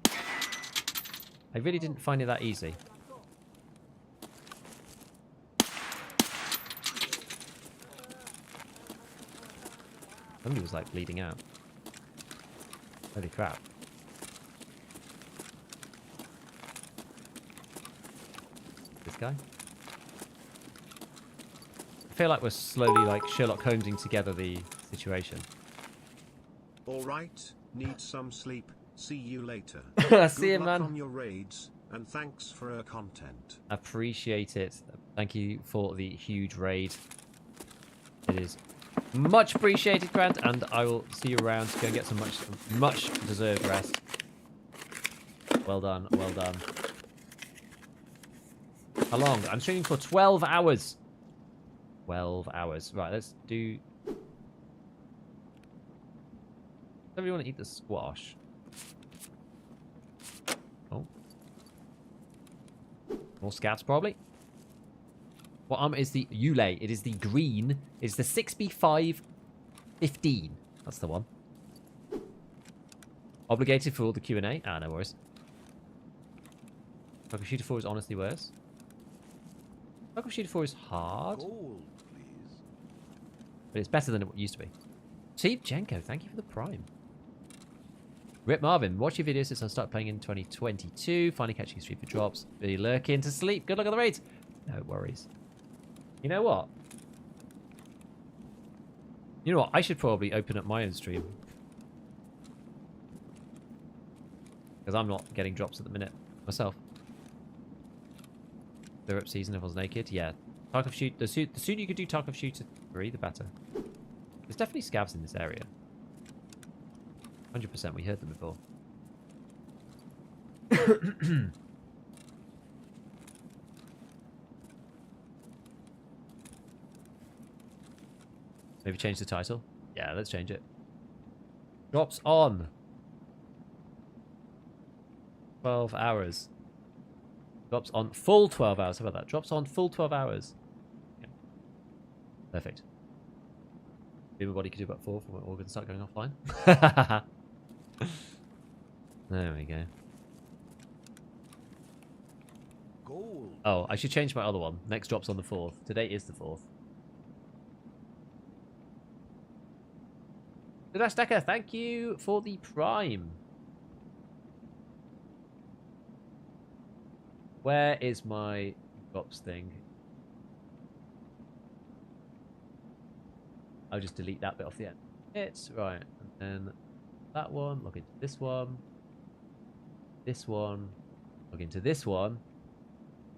[SPEAKER 1] I really didn't find it that easy. Somebody was like bleeding out. Holy crap. This guy? I feel like we're slowly like Sherlock Holmesing together the situation.
[SPEAKER 2] Alright, need some sleep. See you later.
[SPEAKER 1] See you, man.
[SPEAKER 2] On your raids, and thanks for content.
[SPEAKER 1] Appreciate it. Thank you for the huge raid. It is much appreciated, Grant, and I will see you around to go get some much deserved rest. Well done, well done. How long? I'm streaming for 12 hours. 12 hours. Right, let's do... Everyone eat the squash. Oh. More scouts, probably. What armor is the Yule? It is the green. It's the 6B5 15. That's the one. Obligated for all the Q&A. Ah, no worries. Tarkov Shooter 4 is honestly worse. Tarkov Shooter 4 is hard.
[SPEAKER 2] Gold, please.
[SPEAKER 1] But it's better than it used to be. Steve Jenko, thank you for the Prime. Rip Marvin, watch your videos since I started playing in 2022. Finally catching street for drops. Really lurking to sleep. Good luck on the raids. No worries. You know what? You know what? I should probably open up my own stream. because I'm not getting drops at the minute myself. They're up season, everyone's naked. Yeah. Tarkov shoot. The sooner you could do Tarkov Shooter 3, the better. There's definitely scavs in this area. 100%. We heard them before. Maybe change the title. Yeah, let's change it. Drops on 12 hours. Drops on full 12 hours. How about that? Drops on full 12 hours. Yeah. Perfect. Maybe my body could do about 4 for my organs start going offline. There we go.
[SPEAKER 2] Gold.
[SPEAKER 1] Oh, I should change my other one. Next drop's on the 4th. Today is the 4th. Decker, thank you for the Prime. Where is my drops thing? I'll just delete that bit off the end. It's right. And then that one, log into this one. This one, log into this one.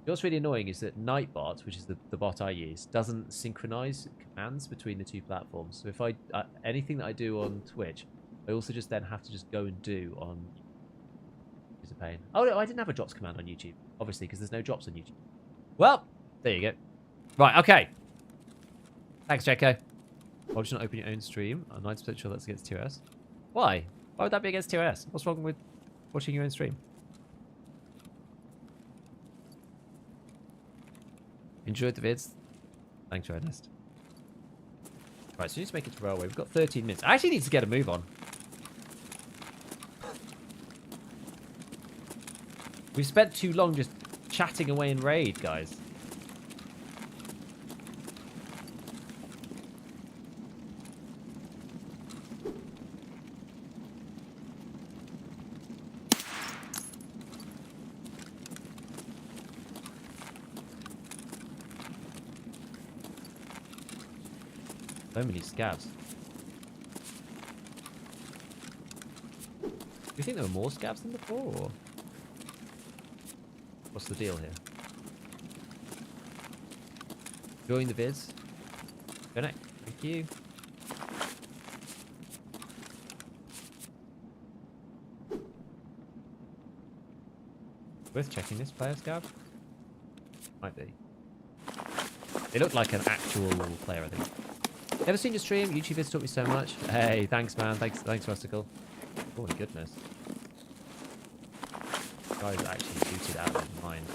[SPEAKER 1] What's really annoying is that Nightbot, which is the bot I use, doesn't synchronize commands between the two platforms. So if I anything that I do on Twitch, I also just then have to just go and do on. It's a pain. Oh no, I didn't have a drops command on YouTube, obviously, because there's no drops on YouTube. Well, there you go. Right, okay. Thanks, Jeko. Why would you not open your own stream? I'm 90% sure that's against TOS. Why? Why would that be against TOS? What's wrong with watching your own stream? Enjoyed the vids. Thanks, Ernest. Right, so we need to make it to railway. We've got 13 minutes. I actually need to get a move on. We've spent too long just chatting away in raid, guys. So many scavs. Do you think there were more scavs than before, or what's the deal here? Enjoying the vids. Connect. Thank you. Worth checking this player scav? Might be. They look like an actual player, I think. Never seen your stream. YouTube has taught me so much. Hey, thanks, man. Thanks, Rustical. Oh my goodness. This guy's actually booted out of his mind.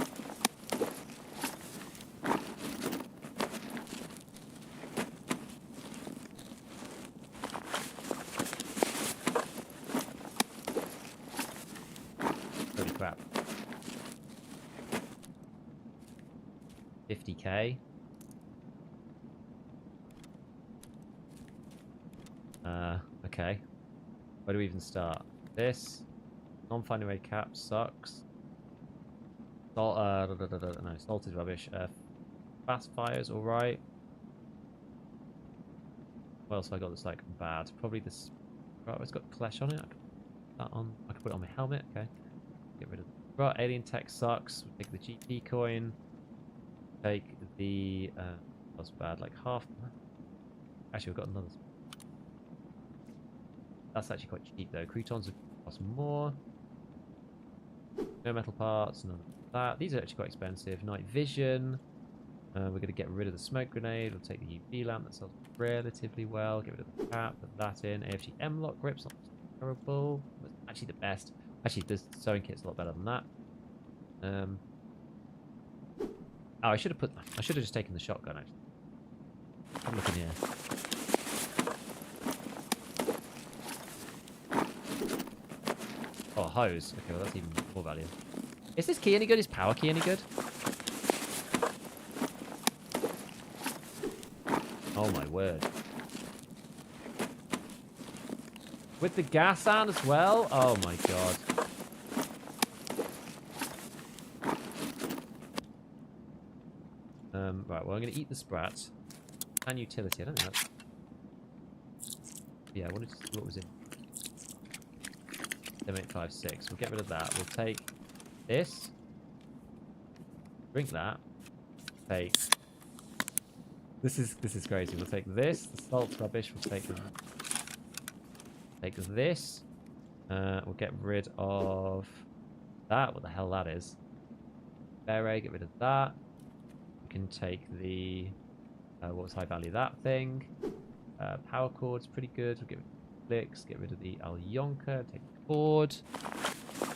[SPEAKER 1] Holy crap. 50k. Okay. Where do we even start? This non-finding way cap sucks. No, salt is rubbish. Fast fire's alright. What else have I got that's like bad? Probably this. Right, it's got Clash on it. I can put that on. I can put it on my helmet. Okay. Get rid of. Right, alien tech sucks. We'll take the GP coin. Take the. That's bad. Like half. Actually, we've got another. That's actually quite cheap though. Croutons would cost more. No metal parts, none of that. These are actually quite expensive. Night vision. We're going to get rid of the smoke grenade. We'll take the UV lamp that sells relatively well. Get rid of the cap. Put that in. AFG M-lock grips. Not terrible. That's actually the best. Actually, the sewing kit's a lot better than that. Oh, I should have just taken the shotgun actually. I'm looking here. Oh, hose. Okay, well that's even more value. Is this key any good? Is power key any good? Oh my word. With the gas on as well? Oh my god. Right, well I'm going to eat the sprats. And utility, I don't think that's... Yeah, I wanted to see what was in. 7856. We'll get rid of that. We'll take this. Drink that. Take. This is crazy. We'll take this. The salt rubbish. We'll take this. We'll get rid of that. What the hell that is? Beret. Get rid of that. We can take the what was high value? That thing. Power cord's pretty good. We'll get rid of the flicks. Get rid of the Alyonka. Take the cord.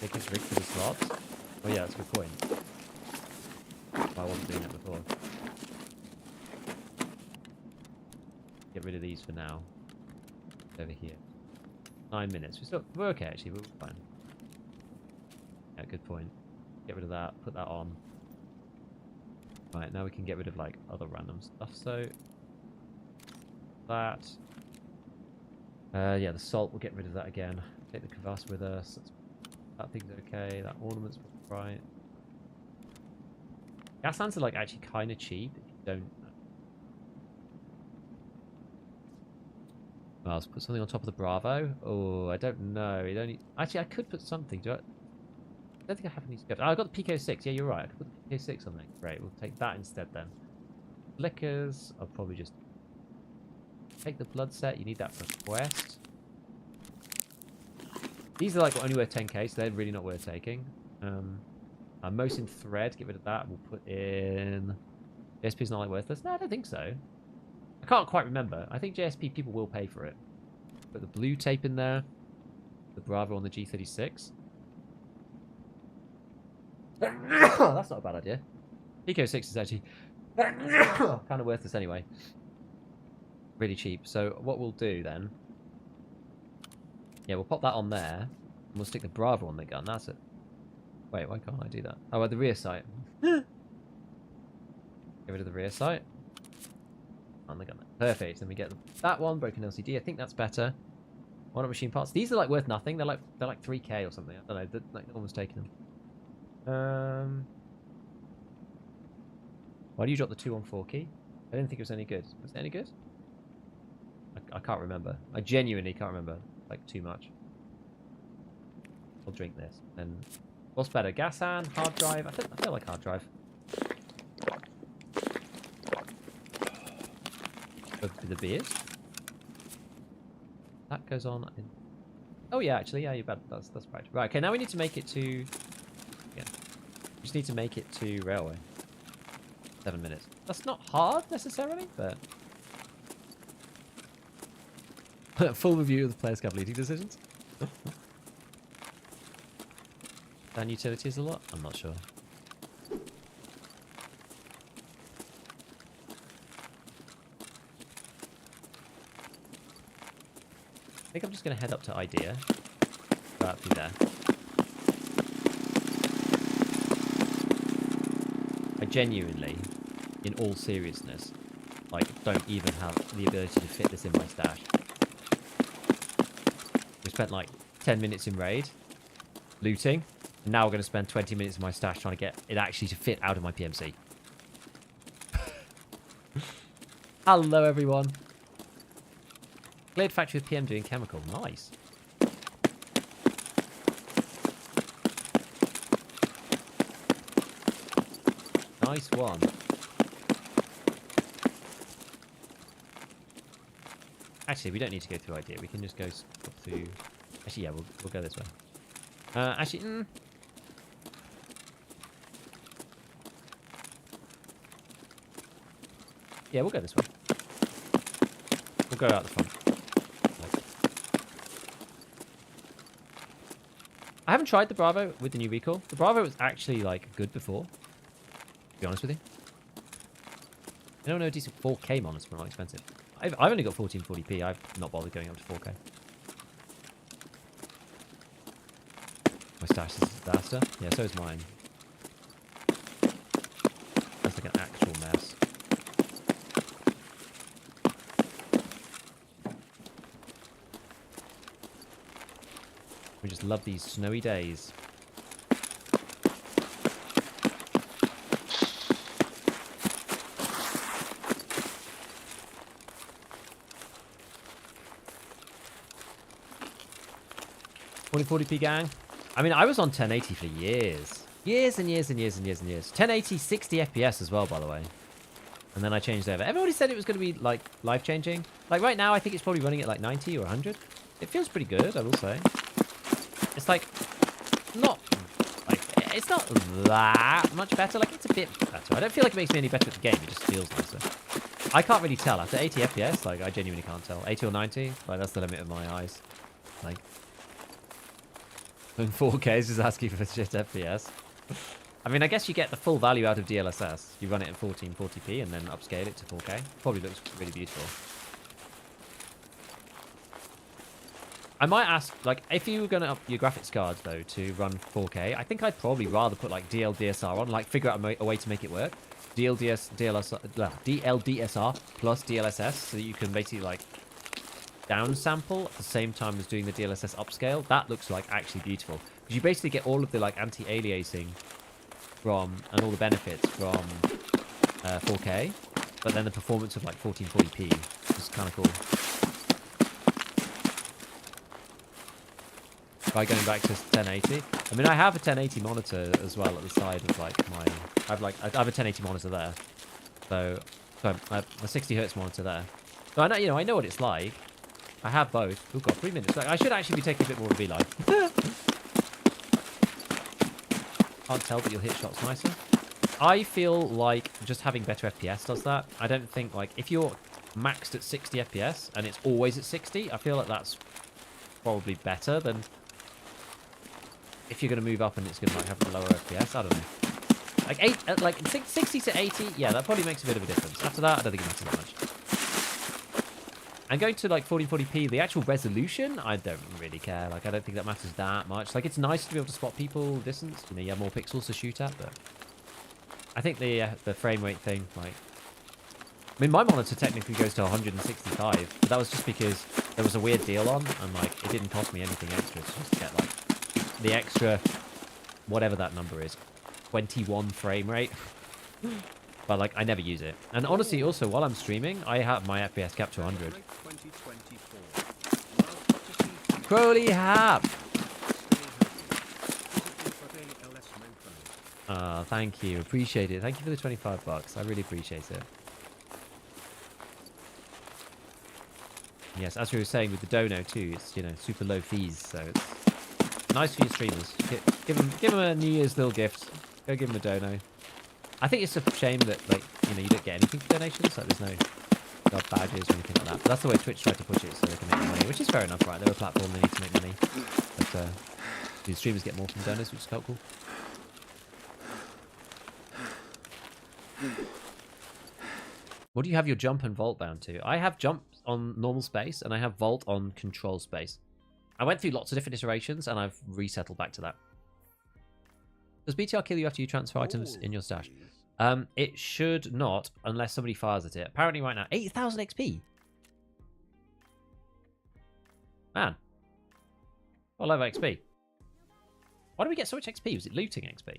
[SPEAKER 1] Take his rig for the slots. Oh yeah, that's a good point. I wasn't doing that before. Get rid of these for now. Over here. 9 minutes. We're okay actually, we're fine. Yeah, good point. Get rid of that, put that on. Right, now we can get rid of like other random stuff. So that. Yeah, the salt, we'll get rid of that again. Take the crevasse with us. That thing's okay. That ornament's right. Gas lamps are like actually kind of cheap if you don't. Well, let's put something on top of the Bravo. Oh, I don't know. It only actually I could put something. I don't think I have any scope. Oh, I got the PK6. Yeah, you're right. I could put the PK6 on there. Great. We'll take that instead then. Flickers. I'll probably just take the blood set. You need that for a quest. These are like only worth 10k, so they're really not worth taking. Most in thread. Get rid of that. We'll put in. JSP's not like worthless. No, I don't think so. I can't quite remember. I think JSP people will pay for it. Put the blue tape in there. The Bravo on the G36. That's not a bad idea. Eco 6 is actually kind of worthless anyway. Really cheap. So what we'll do then... Yeah, we'll pop that on there. And we'll stick the Bravo on the gun. That's it. Wait, why can't I do that? Oh, at the rear sight. Get rid of the rear sight. On the gun. Perfect. Then we get that one. Broken LCD. I think that's better. One of machine parts. These are like worth nothing. They're like 3k or something. I don't know. Like no one was taking them. Why do you drop the 214 key? I didn't think it was any good. Was it any good? I can't remember. I genuinely can't remember. Like too much. I'll drink this. And what's better? Gas hand, hard drive? I feel like hard drive. The beers. That goes on. Oh yeah, actually, yeah, you bet. That's right. Right. Okay, now we need to make it to. Yeah. We just need to make it to railway. 7 minutes. That's not hard necessarily, but. Full review of the player's cab leading decisions. And utilities a lot? I'm not sure. I think I'm just going to head up to Idea. Go out through there. I genuinely, in all seriousness, like, don't even have the ability to fit this in my stash. We spent like 10 minutes in raid, looting, and now we're going to spend 20 minutes in my stash trying to get it actually to fit out of my PMC. Hello, everyone. Cleared factory with PM doing chemical. Nice. Nice one. Actually, we don't need to go through Idea. We can just go through... Actually, yeah, we'll go this way. Yeah, we'll go this way. We'll go out the front. I haven't tried the Bravo with the new recall. The Bravo was actually, like, good before. To be honest with you. I don't know a decent 4K monitor, but not expensive. I've only got 1440p. I've not bothered going up to 4K. My stash is a disaster. Yeah, so is mine. That's like an actual mess. We just love these snowy days. 2040p gang. I mean, I was on 1080 for years. Years and years and years and years and years. 1080, 60 FPS as well, by the way. And then I changed over. Everybody said it was going to be, like, life-changing. Like, right now, I think it's probably running at, like, 90 or 100. It feels pretty good, I will say. It's, like, not... Like, it's not that much better. Like, it's a bit better. I don't feel like it makes me any better at the game. It just feels nicer. I can't really tell. After 80 FPS, like, I genuinely can't tell. 80 or 90, like, that's the limit of my eyes. Like, in 4K is just asking for shit FPS. I mean, I guess you get the full value out of DLSS. You run it at 1440p and then upscale it to 4K. Probably looks really beautiful. I might ask, like, if you were going to up your graphics cards, though, to run 4K, I think I'd probably rather put, like, DLDSR on, like, figure out a way to make it work. DLDSR plus DLSS, so that you can basically, like, downsample at the same time as doing the DLSS upscale. That looks, like, actually beautiful. Because you basically get all of the, like, anti-aliasing from, and all the benefits from 4K, but then the performance of, like, 1440p is kind of cool. By going back to 1080. I mean, I have a 1080 monitor as well at the side of, like, my... I have a 1080 monitor there. So I have a 60 hertz monitor there. So I know, you know, I know what it's like. I have both. Oh god, 3 minutes. Like, I should actually be taking a bit more of V live. Can't tell, but you'll hit shots nicer. I feel like just having better FPS does that. I don't think, like, if you're maxed at 60 FPS and it's always at 60, I feel like that's probably better than if you're going to move up and it's going to, like, have a lower FPS. I don't know. Like 60 to 80, yeah, that probably makes a bit of a difference. After that, I don't think it matters that much. And going to, like, 1440p, the actual resolution, I don't really care. Like, I don't think that matters that much. Like, it's nice to be able to spot people distance. You know, you have more pixels to shoot at, but I think the frame rate thing, like... I mean, my monitor technically goes to 165, but that was just because there was a weird deal on, and, like, it didn't cost me anything extra to just get, like, the extra, whatever that number is, 21 frame rate. But, like, I never use it. And honestly, also, while I'm streaming, I have my FPS capped to 100. Crowley Hap! Thank you. Appreciate it. Thank you for the 25 bucks. I really appreciate it. Yes, as we were saying with the dono too, it's, you know, super low fees, so it's nice for your streamers. Give them a New Year's little gift. Go give them a dono. I think it's a shame that, like, you know, you don't get anything for donations. Like, there's no badges or anything like that. But that's the way Twitch tried to push it, so they can make money, which is fair enough, right? They're a platform, they need to make money. But the streamers get more from donors, which is quite cool. What do you have your jump and vault bound to? I have jump on normal space, and I have vault on control space. I went through lots of different iterations, and I've resettled back to that. Does BTR kill you after you transfer items in your stash? It should not, unless somebody fires at it. Apparently right now, 8,000 XP. Man. What level XP? Why do we get so much XP? Was it looting XP?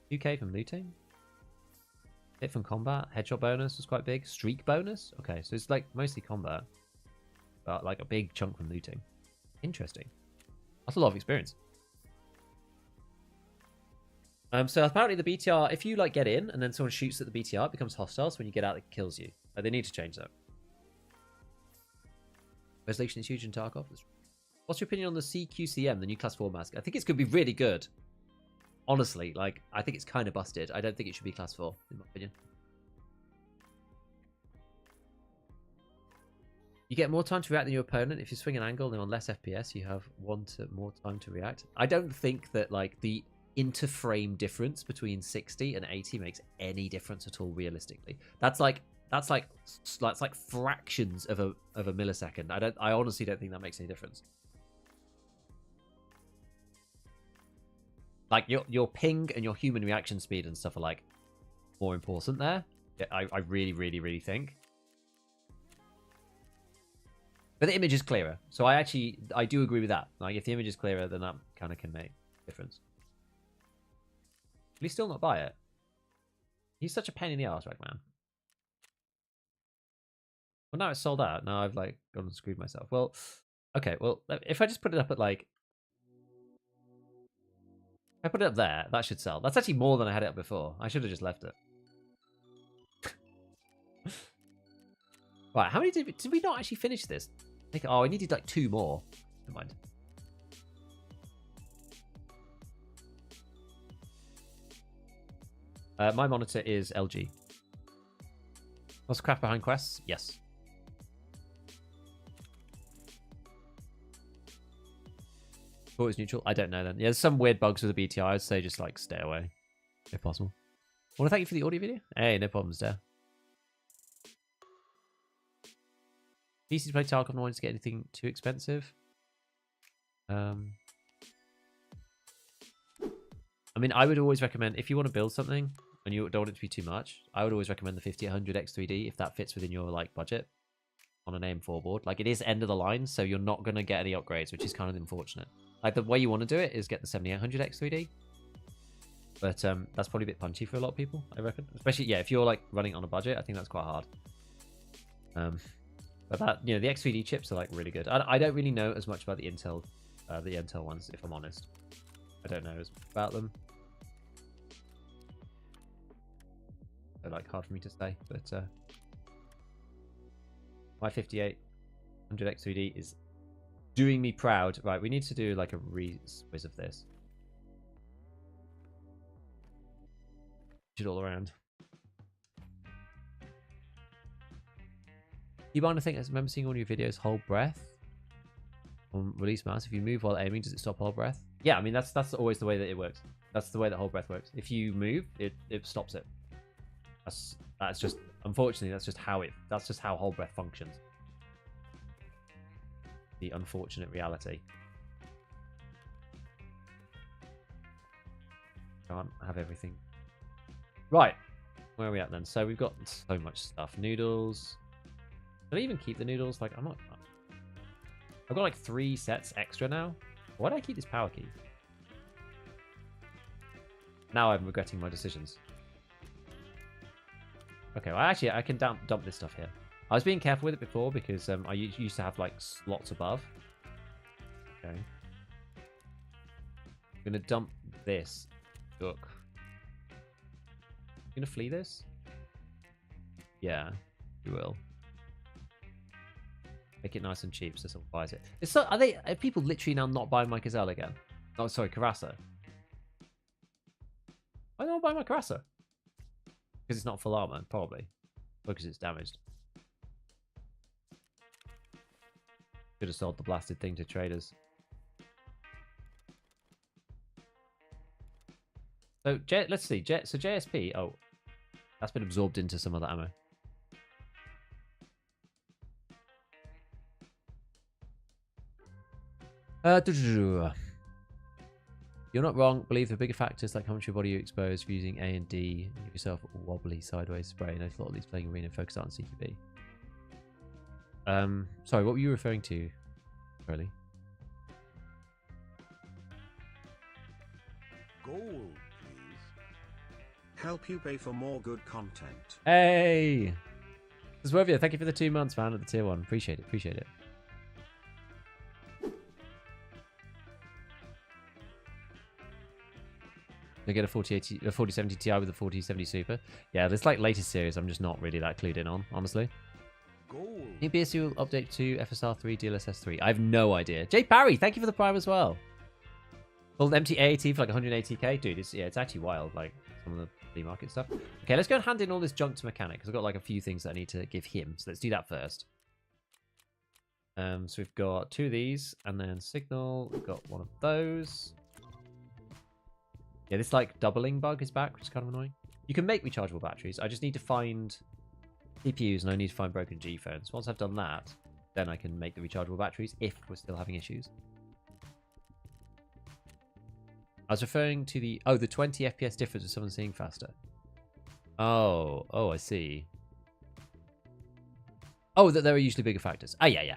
[SPEAKER 1] 2k from looting? Hit from combat. Headshot bonus was quite big. Streak bonus? Okay, so it's, like, mostly combat. But, like, a big chunk from looting. Interesting. That's a lot of experience. So apparently the BTR, if you, like, get in and then someone shoots at the BTR, it becomes hostile. So when you get out, it kills you. They need to change that. Resolution is huge in Tarkov. What's your opinion on the CQCM, the new Class 4 mask? I think it's going to be really good. Honestly, like, I think it's kind of busted. I don't think it should be Class 4, in my opinion. You get more time to react than your opponent. If you swing an angle and on less FPS, you have more time to react. I don't think that, like, the interframe difference between 60 and 80 makes any difference at all realistically. That's like fractions of a millisecond. I honestly don't think that makes any difference. Like, your ping and your human reaction speed and stuff are, like, more important there. I really think. But the image is clearer. So I do agree with that. Like, if the image is clearer, then that kind of can make a difference. Will he still not buy it? He's such a pain in the arse, right, man. Well, now it's sold out. Now I've, like, gone and screwed myself. Well, Okay, well, if I just put it up at like... If I put it up there, that should sell. That's actually more than I had it up before. I should have just left it. Right, how many did we not actually finish this? Oh, I needed like 2 more. Never mind. My monitor is LG. What's the craft behind quests? Yes. Thought it was neutral? I don't know then. Yeah, there's some weird bugs with the BTI. I'd say just like stay away if possible. I want to thank you for the audio video. Hey, no problems there. PC to play Tarkov, not wanting to get anything too expensive. I mean, I would always recommend, if you want to build something and you don't want it to be too much, I would always recommend the 50-100 X3D if that fits within your like budget on an AM4 board. Like, it is end of the line, so you're not going to get any upgrades, which is kind of unfortunate. Like, the way you want to do it is get the 7800 X3D. But that's probably a bit punchy for a lot of people, I reckon. Especially, yeah, if you're like running on a budget, I think that's quite hard. But that, the X3D chips are like really good. I don't really know as much about the Intel ones, if I'm honest. I don't know as much about them. They're like hard for me to say, but my 5800 X3D is doing me proud. Right, we need to do like a re-squiz of this. It all around. You mind, I think I remember seeing all your videos hold breath on release mouse. If you move while aiming, does it stop hold breath? Yeah, I mean that's always the way that it works. That's the way that hold breath works. If you move, it stops it. That's just, unfortunately, that's just how hold breath functions. The unfortunate reality. Can't have everything. Right, where are we at then? So we've got so much stuff. Noodles. Did I even keep the noodles? Like, I've got like 3 sets extra now. Why did I keep this power key? Now I'm regretting my decisions. Okay, well, actually, I can dump this stuff here. I was being careful with it before because I used to have like slots above. Okay. I'm going to dump this book. You going to flee this? Yeah, you will. Make it nice and cheap so someone buys it. Are people literally now not buying my Gazelle again? Oh, sorry, Carassa. Why don't I buy my Carassa? Because it's not full armor, probably. Because it's damaged. Should have sold the blasted thing to traders. So, let's see. So JSP, oh, that's been absorbed into some other ammo. You're not wrong. Believe the bigger factors like how much your body you expose for using A and D. Give yourself a wobbly sideways spray. No thought of these playing arena focus on CQB. Sorry, what were you referring to, Curly?
[SPEAKER 2] Gold, please.
[SPEAKER 3] Help you pay for more good content.
[SPEAKER 1] Hey! Swervia, thank you for the 2 months, man, at the tier 1. Appreciate it, appreciate it. They get a 4070 Ti with a 4070 Super. Yeah, this like latest series I'm just not really that clued in on, honestly.
[SPEAKER 2] Gold.
[SPEAKER 1] Think BSU will update to FSR3 DLSS 3? I have no idea. Jay Parry, thank you for the prime as well. Well, MT-AAT for like 180k? Dude, it's actually wild, like some of the flea market stuff. Okay, let's go and hand in all this junk to Mechanic, because I've got like a few things that I need to give him. So let's do that first. So we've got 2 of these, and then Signal, we've got 1 of those. Yeah, this like doubling bug is back, which is kind of annoying. You can make rechargeable batteries. I just need to find CPUs and I need to find broken G phones. Once I've done that, then I can make the rechargeable batteries if we're still having issues. I was referring to the 20 FPS difference with someone seeing faster. Oh, I see. Oh, that there are usually bigger factors. Oh, yeah.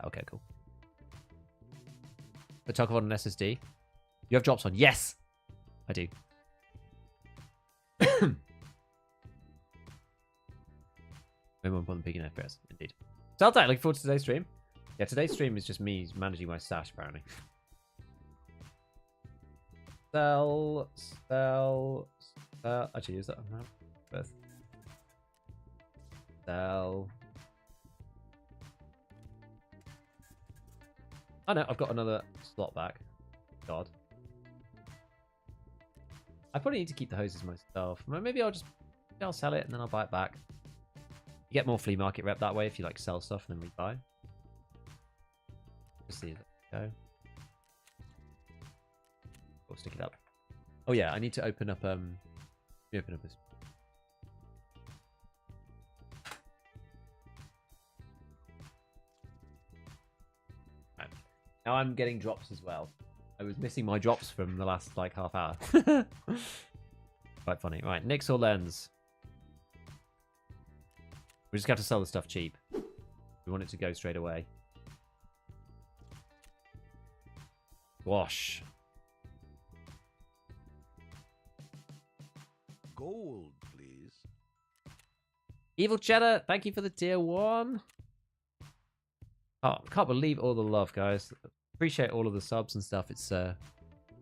[SPEAKER 1] Okay, cool. The Tarkov on an SSD. You have drops on. Yes, I do. Maybe 1 point big in FPS, indeed. ScavTalk, looking forward to today's stream. Yeah, today's stream is just me managing my stash, apparently. Sell. Actually, is that amount? Worth. Sell. Oh no, I've got another slot back. God. I probably need to keep the hoses myself. Maybe I'll sell it and then I'll buy it back. You get more flea market rep that way if you like sell stuff and then rebuy. Let's see. Go. Or stick it up. Oh yeah, I need to open up open up this. Right. Now I'm getting drops as well. I was missing my drops from the last like half hour. Quite funny. Right, Nix or lens? We just have to sell the stuff cheap. We want it to go straight away. Wash.
[SPEAKER 2] Gold, please.
[SPEAKER 1] Evil Cheddar, thank you for the tier 1. Oh, can't believe all the love, guys. Appreciate all of the subs and stuff. It's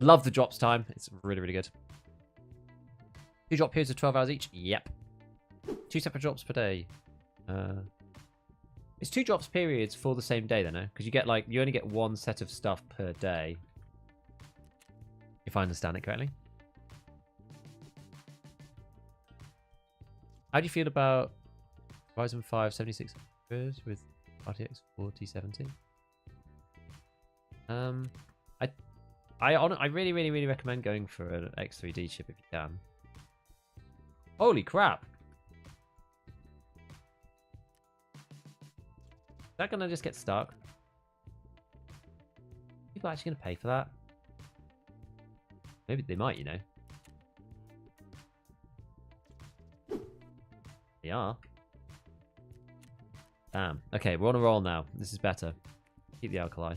[SPEAKER 1] love the drops time. It's really, really good. 2 drop periods of 12 hours each. Yep. 2 separate drops per day. It's 2 drops periods for the same day, then, no? Because you only get 1 set of stuff per day. If I understand it correctly. How do you feel about Ryzen 5 7600 with RTX 4070? I really, really, really recommend going for an X3D chip if you can. Holy crap! Is that gonna just get stuck? People actually gonna pay for that? Maybe they might, you know. They are. Damn. Okay, we're on a roll now. This is better. Keep the alkali.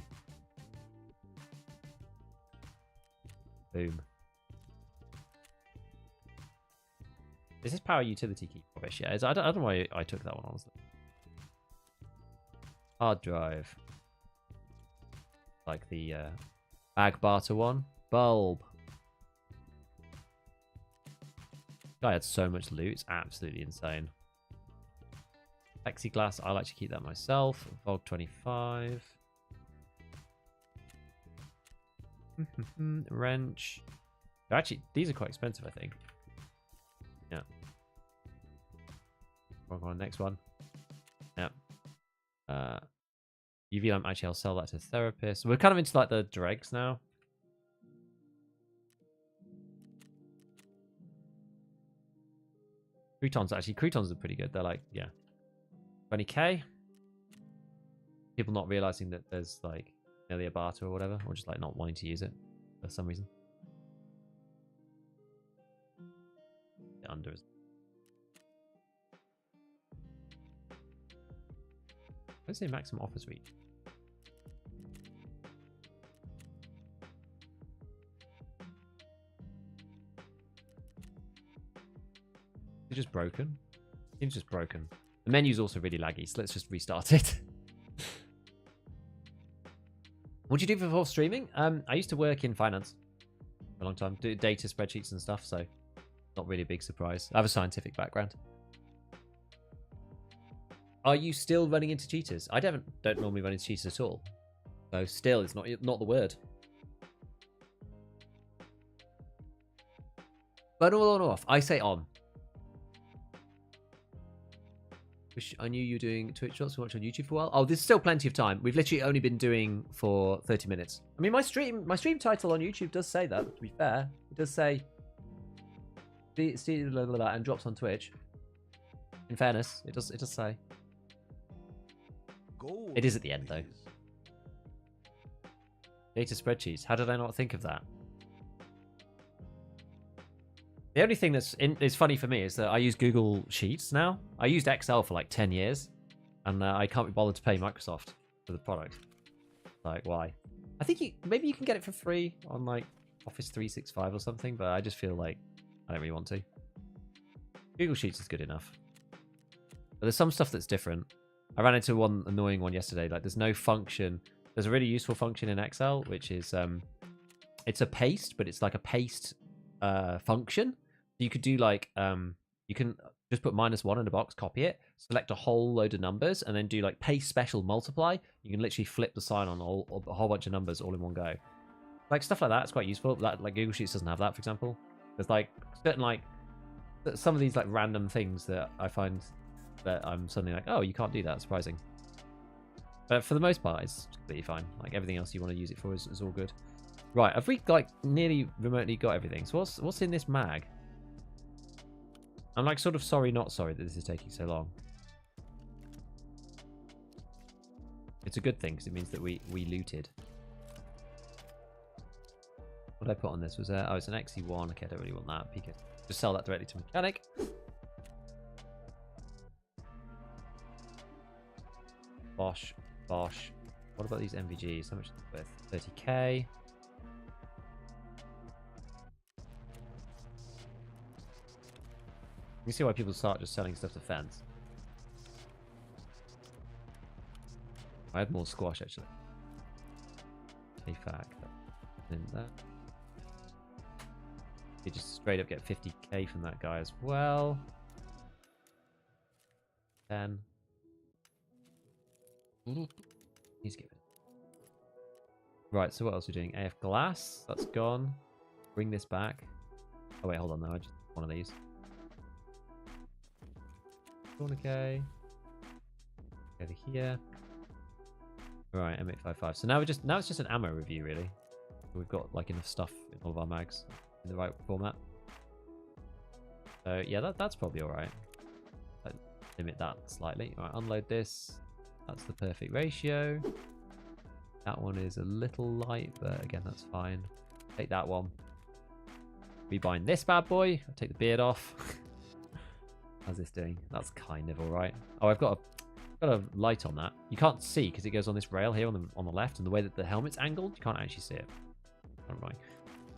[SPEAKER 1] Boom. Is this power utility key rubbish? Yeah, I don't know why I took that one, honestly. Hard drive. Like the bag barter one. Bulb. Guy had so much loot. It's absolutely insane. Plexiglass. I'll actually keep that myself. Vog 25. Wrench. Actually, these are quite expensive, I think. Yeah. We're on the next one. Yeah. UV lamp. Actually, I'll sell that to therapists. We're kind of into like the dregs now. Croutons, actually, croutons are pretty good. They're like, yeah, 20k. People not realizing that there's like nearly a barter or whatever, or just like not wanting to use it for some reason. Under is. Let's say maximum offers reach. It's just broken. It's just broken. The menu's also really laggy, so let's just restart it. What do you do before streaming? I used to work in finance for a long time, do data spreadsheets and stuff, so not really a big surprise. I have a scientific background. Are you still running into cheaters? I don't normally run into cheaters at all. So still, it's not the word. But on or off? I say on. Wish I knew you were doing Twitch shots to watch on YouTube for a while. Oh, there's still plenty of time. We've literally only been doing for 30 minutes. I mean, my stream title on YouTube does say that, to be fair. It does say and drops on Twitch. In fairness, it does say.
[SPEAKER 2] Gold,
[SPEAKER 1] It is at the end, though.
[SPEAKER 2] please.
[SPEAKER 1] Data spreadsheets. How did I not think of that? The only thing is funny for me is that I use Google Sheets now. I used Excel for like 10 years, and I can't be bothered to pay Microsoft for the product. Like, why? I think maybe you can get it for free on like Office 365 or something, but I just feel like I don't really want to. Google Sheets is good enough. But there's some stuff that's different. I ran into one annoying one yesterday. Like, there's no function. There's a really useful function in Excel, which is it's a paste, but it's like a paste function. You could do like you can just put -1 in a box, copy it, select a whole load of numbers, and then do like paste special multiply. You can literally flip the sign on a whole bunch of numbers all in one go. Like stuff like that is quite useful. That, like Google Sheets doesn't have that, for example. There's like certain like some of these like random things that I find that I'm suddenly like, oh, you can't do that. Surprising. But for the most part, it's completely fine. Like everything else you want to use it for is all good. Right, have we like nearly remotely got everything? So what's in this mag? I'm like sort of sorry, not sorry that this is taking so long. It's a good thing because it means that we looted. What did I put on this? Was there? Oh, it's an XE1. Okay, I don't really want that. PK. Just sell that directly to mechanic. Bosh, bosh. What about these MVGs? How much are they worth? 30k. You can see why people start just selling stuff to fans. I had more squash actually. AFAC. In there. You just straight up get 50k from that guy as well. 10. He's giving. Right, so what else are we doing? AF glass, that's gone. Bring this back. Oh wait, hold on though. I just one of these. Tourniquet. Over here. Right, M855. So now it's just an ammo review really. We've got like enough stuff in all of our mags in the right format. So yeah, that's probably alright. Limit that slightly. Alright, unload this. That's the perfect ratio. That one is a little light, but again, that's fine. Take that one. Rebind this bad boy. I'll take the beard off. How's this doing? That's kind of alright. Oh, I've got a light on that. You can't see because it goes on this rail here on the left, and the way that the helmet's angled, you can't actually see it. Right.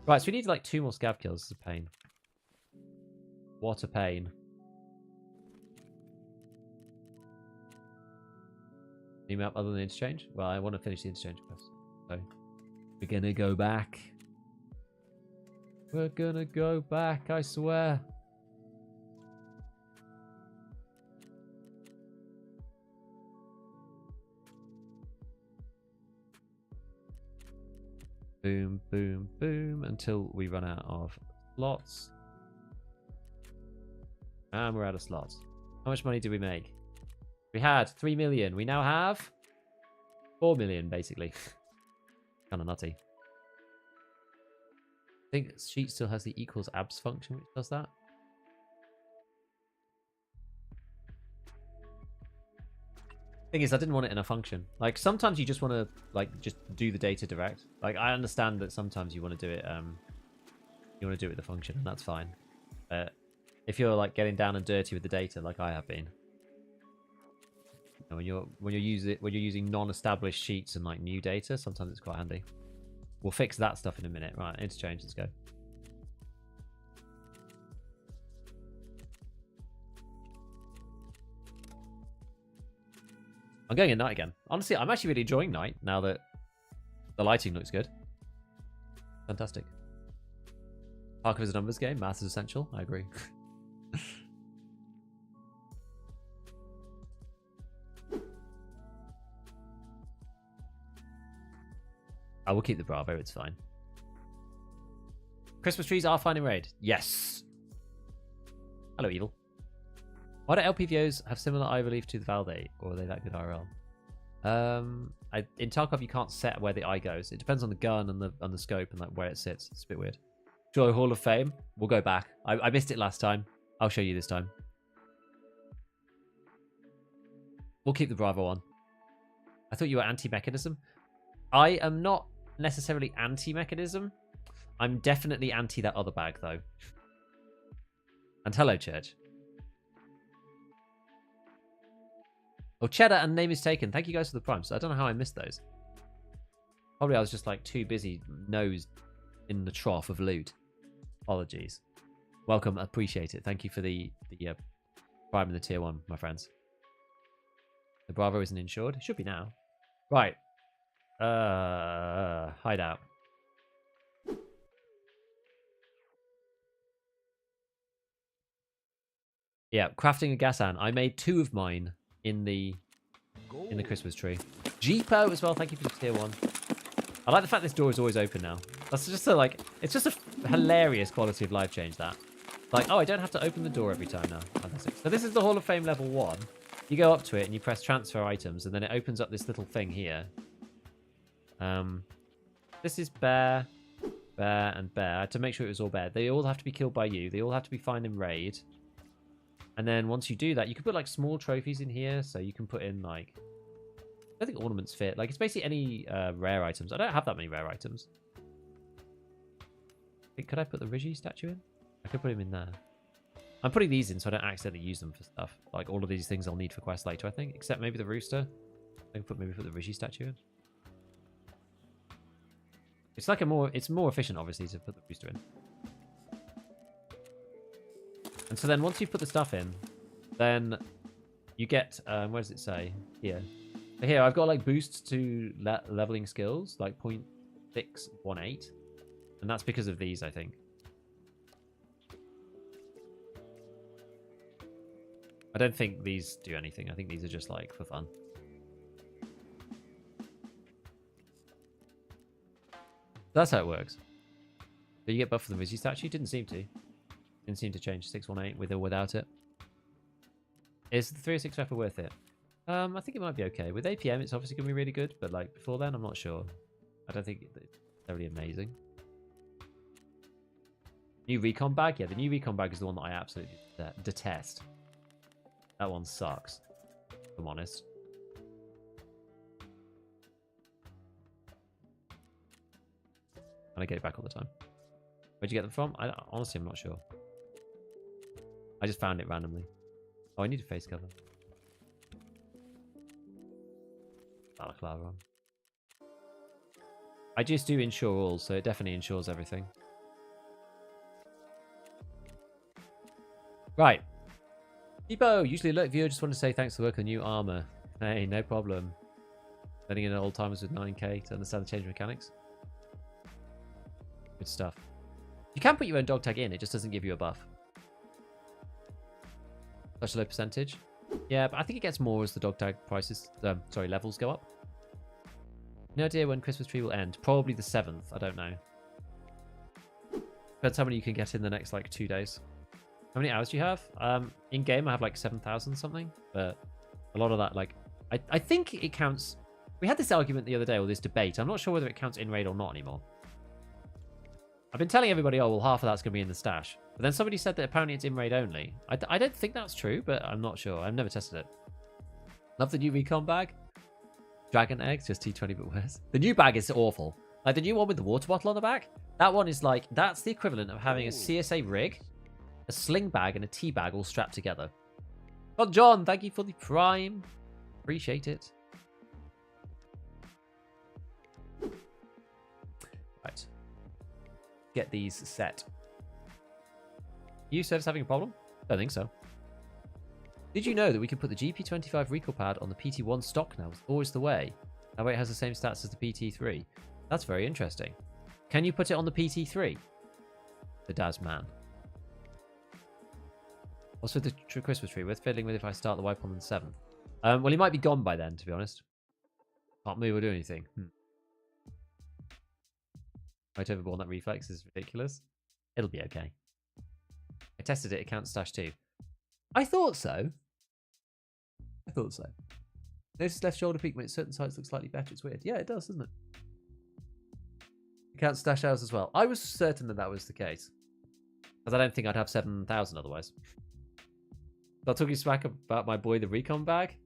[SPEAKER 1] Right, so we need like 2 more scav kills. This is a pain. What a pain. Any map other than the interchange? Well, I want to finish the interchange quest. So we're gonna go back. We're gonna go back, I swear. Boom, boom, boom, until we run out of slots. And we're out of slots. How much money did we make? We had 3 million. We now have 4 million, basically. Kind of nutty. I think Sheet still has the equals abs function, which does that. Thing is, I didn't want it in a function. Like sometimes you just want to like just do the data direct. Like I understand that sometimes you want to do it. You want to do it with the function, and that's fine. If you're like getting down and dirty with the data, like I have been, when you're using non-established sheets and like new data, sometimes it's quite handy. We'll fix that stuff in a minute. Right, interchange. Let's go. I'm going at night again. Honestly, I'm actually really enjoying night now that the lighting looks good. Fantastic. Tarkov is a numbers game. Math is essential. I agree. I will keep the Bravo. It's fine. Christmas trees are fine in raid. Yes. Hello, Evil. Why do LPVOs have similar eye relief to the Valde, or are they that good IRL? In Tarkov you can't set where the eye goes. It depends on the gun and the scope and like where it sits. It's a bit weird. Joy Hall of Fame. We'll go back. I missed it last time. I'll show you this time. We'll keep the Bravo on. I thought you were anti-mechanism. I am not necessarily anti-mechanism. I'm definitely anti that other bag though. And hello, Church. Oh, Cheddar and Name is Taken. Thank you guys for the primes. I don't know how I missed those. Probably I was just like too busy nose in the trough of loot. Apologies. Welcome. Appreciate it. Thank you for the prime and the tier 1, my friends. The Bravo isn't insured. It should be now. Right. Hideout. Yeah, crafting a gas can. I made 2 of mine in the Christmas tree. Jeepo as well. Thank you for the tier 1. I like the fact this door is always open now. That's just so like, it's just a hilarious quality of life change that. Like, oh, I don't have to open the door every time now. Fantastic. So this is the Hall of Fame level 1. You go up to it and you press transfer items, and then it opens up this little thing here. This is bear, bear, and bear. I had to make sure it was all bear. They all have to be killed by you. They all have to be found in raid. And then once you do that, you can put like small trophies in here. So you can put in like, I don't think ornaments fit. Like it's basically any rare items. I don't have that many rare items. Could I put the Rigi statue in? I could put him in there. I'm putting these in so I don't accidentally use them for stuff. Like all of these things I'll need for quests later, I think. Except maybe the rooster. I can maybe put the Rigi statue in. It's like it's more efficient, obviously, to put the rooster in. And so then once you put the stuff in, then you get, where does it say? Here. So here, I've got like boosts to leveling skills, like 0.618. And that's because of these, I think. I don't think these do anything. I think these are just like for fun. That's how it works. So you get buff for the Vizzy statue? Didn't seem to. Didn't seem to change 618 with or without it. Is the 306 Rifle worth it? I think it might be okay. With APM, it's obviously going to be really good, but like before then, I'm not sure. I don't think it's necessarily amazing. New recon bag? Yeah, the new recon bag is the one that I absolutely detest. That one sucks, if I'm honest. And I get it back all the time. Where'd you get them from? Honestly, I'm not sure. I just found it randomly. Oh, I need a face cover. Balaclava on. I just do insure all, so it definitely insures everything. Right. Depot, usually alert viewer, just want to say thanks for the work on new armor. Hey, no problem. Letting in old timers with 9k to understand the change mechanics. Good stuff. You can put your own dog tag in, it just doesn't give you a buff. Such a low percentage. Yeah, but I think it gets more as the dog tag prices, levels go up. No idea when Christmas tree will end. Probably the 7th, I don't know. Depends how many you can get in the next like 2 days. How many hours do you have? In game I have like 7,000 something, but a lot of that, like, I think it counts. We had this argument the other day, or this debate. I'm not sure whether it counts in raid or not anymore. I've been telling everybody, oh, well, half of that's going to be in the stash. But then somebody said that apparently it's in raid only. I don't think that's true, but I'm not sure. I've never tested it. Love the new recon bag. Dragon eggs, just T20 but worse. The new bag is awful. Like the new one with the water bottle on the back. That one is like, that's the equivalent of having a CSA rig, a sling bag, and a tea bag all strapped together. Oh, John, thank you for the prime. Appreciate it. Right. Get these set. You service having a problem? Don't think so. Did you know that we can put the GP25 recoil pad on the PT1 stock now? It's always the way. That way it has the same stats as the PT3. That's very interesting. Can you put it on the PT3? The Daz man. What's with the Christmas tree? Worth fiddling with if I start the wipe on the 7th. Well, he might be gone by then, to be honest. Can't move or do anything. Right overborn, that reflex is ridiculous. It'll be okay. I tested it, it counts stash too. I thought so. I thought so. Notice left shoulder peak when certain sides look slightly better. It's weird. Yeah, it does, doesn't it? It counts stash hours as well. I was certain that that was the case. Because I don't think I'd have 7,000 otherwise. So I took you smack about my boy, the recon bag.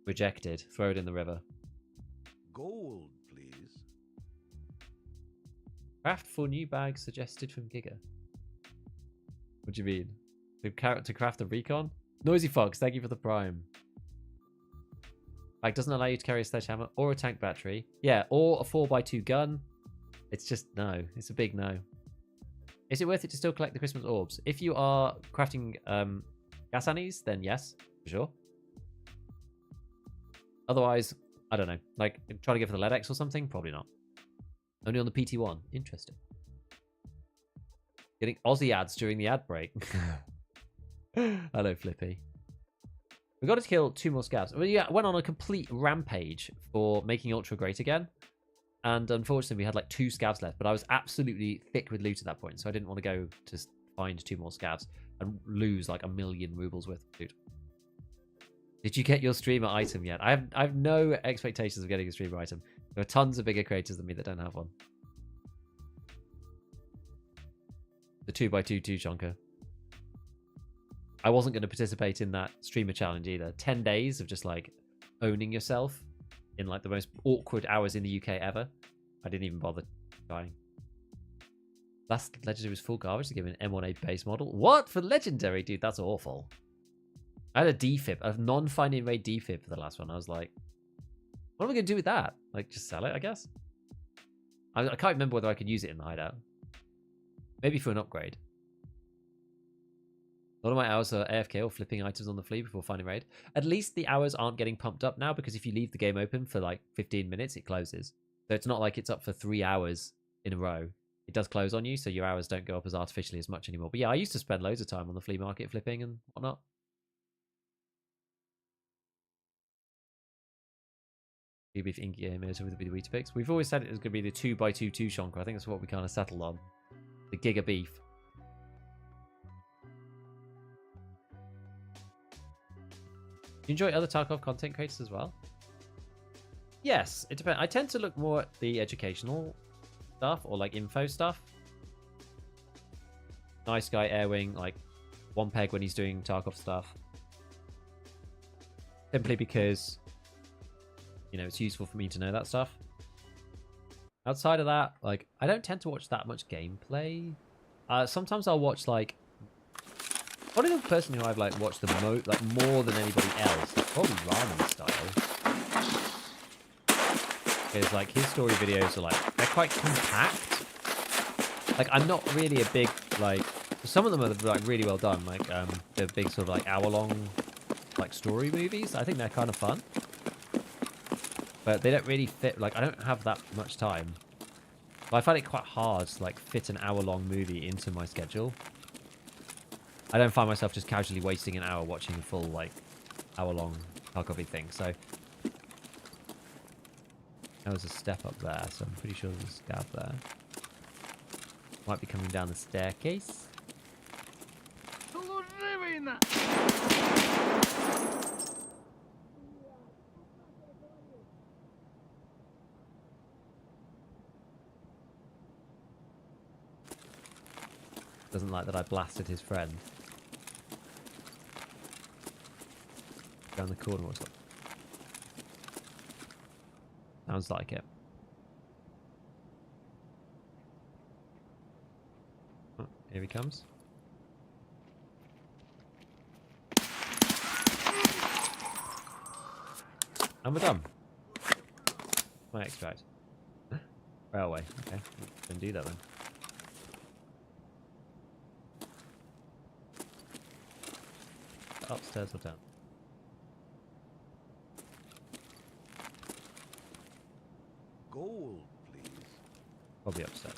[SPEAKER 1] Rejected. Throw it in the river.
[SPEAKER 2] Gold, please.
[SPEAKER 1] Craft for new bag suggested from Giga. What do you mean? To craft a recon? Noisy Fox, thank you for the prime. Bag doesn't allow you to carry a sledgehammer or a tank battery. Yeah, or a 4x2 gun. It's just no. It's a big no. Is it worth it to still collect the Christmas orbs? If you are crafting gas annies, then yes, for sure. Otherwise, I don't know. Like, try to go for the LEDX or something? Probably not. Only on the PT1. Interesting. Getting Aussie ads during the ad break. Hello, Flippy. We got to kill 2 more scavs. Well, yeah, went on a complete rampage for making Ultra great again. And unfortunately, we had like 2 scavs left. But I was absolutely thick with loot at that point. So I didn't want to go to find 2 more scavs and lose like 1,000,000 rubles worth of loot. Did you get your streamer item yet? I have no expectations of getting a streamer item. There are tons of bigger creators than me that don't have one. The 2x2 Shonka. I wasn't going to participate in that streamer challenge either. 10 days of just like owning yourself in like the most awkward hours in the UK ever. I didn't even bother trying. Last legendary was full garbage to give an M1A base model. What? For legendary? Dude, that's awful. I had a defib, a non-finding raid defib for the last one. I was like, what am I going to do with that? Like, just sell it, I guess? I can't remember whether I could use it in the hideout. Maybe for an upgrade. A lot of my hours are AFK or flipping items on the flea before finding raid. At least the hours aren't getting pumped up now, because if you leave the game open for like 15 minutes, it closes. So it's not like it's up for 3 hours in a row. It does close on you, so your hours don't go up as artificially as much anymore. But yeah, I used to spend loads of time on the flea market flipping and whatnot. Beef in-game with the Weetabix picks. We've always said it was going to be the 2x2 Shonka. I think that's what we kind of settled on. The Giga Beef. Do you enjoy other Tarkov content creators as well? Yes, it depends. I tend to look more at the educational stuff or like info stuff. Nice Guy Airwing, like One Peg when he's doing Tarkov stuff. Simply because, you know, it's useful for me to know that stuff. Outside of that, like, I don't tend to watch that much gameplay. Sometimes I'll watch, like... Probably the person who I've, like, watched the more than anybody else is probably Ramen Style. Because, like, his story videos are, like, they're quite compact. Like, I'm not really a big, like... Some of them are, like, really well done. Like, they're big sort of, like, hour-long, like, story movies. I think they're kind of fun. But they don't really fit, like, I don't have that much time. But I find it quite hard to, like, fit an hour-long movie into my schedule. I don't find myself just casually wasting an hour watching a full, like, hour-long Tarkov thing, so... There was a step up there, so I'm pretty sure there's a scav there. Might be coming down the staircase. Doesn't like that I blasted his friend. Down the corner, what's that? Sounds like it. Oh, here he comes. And we're done. My extract. Railway. Okay, then do that then. Upstairs or down?
[SPEAKER 2] Gold, please.
[SPEAKER 1] Probably upstairs.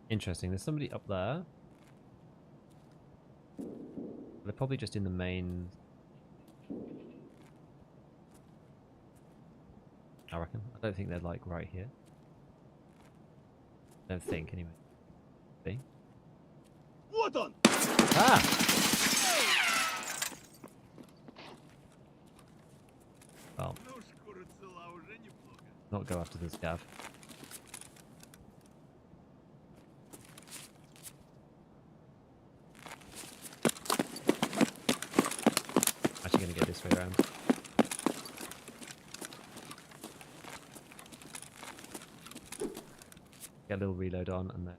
[SPEAKER 1] Interesting. There's somebody up there. They're probably just in the main... I reckon. I don't think they're, like, right here. I don't think, anyway. See?
[SPEAKER 2] What on?
[SPEAKER 1] Ah! Well. Not go after this scav. Actually gonna go this way around. Get a little reload on, and then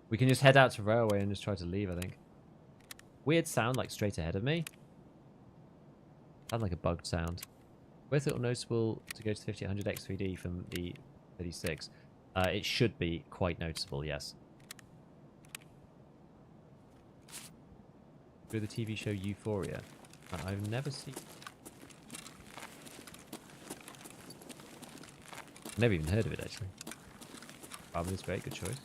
[SPEAKER 1] we can just head out to railway and just try to leave, I think. Weird sound, like straight ahead of me. Sound like a bugged sound. Both little noticeable to go to 5800 X3D from the 36. It should be quite noticeable, yes. Through the TV show Euphoria. I've never seen. Never even heard of it, actually. Probably is great, good choice.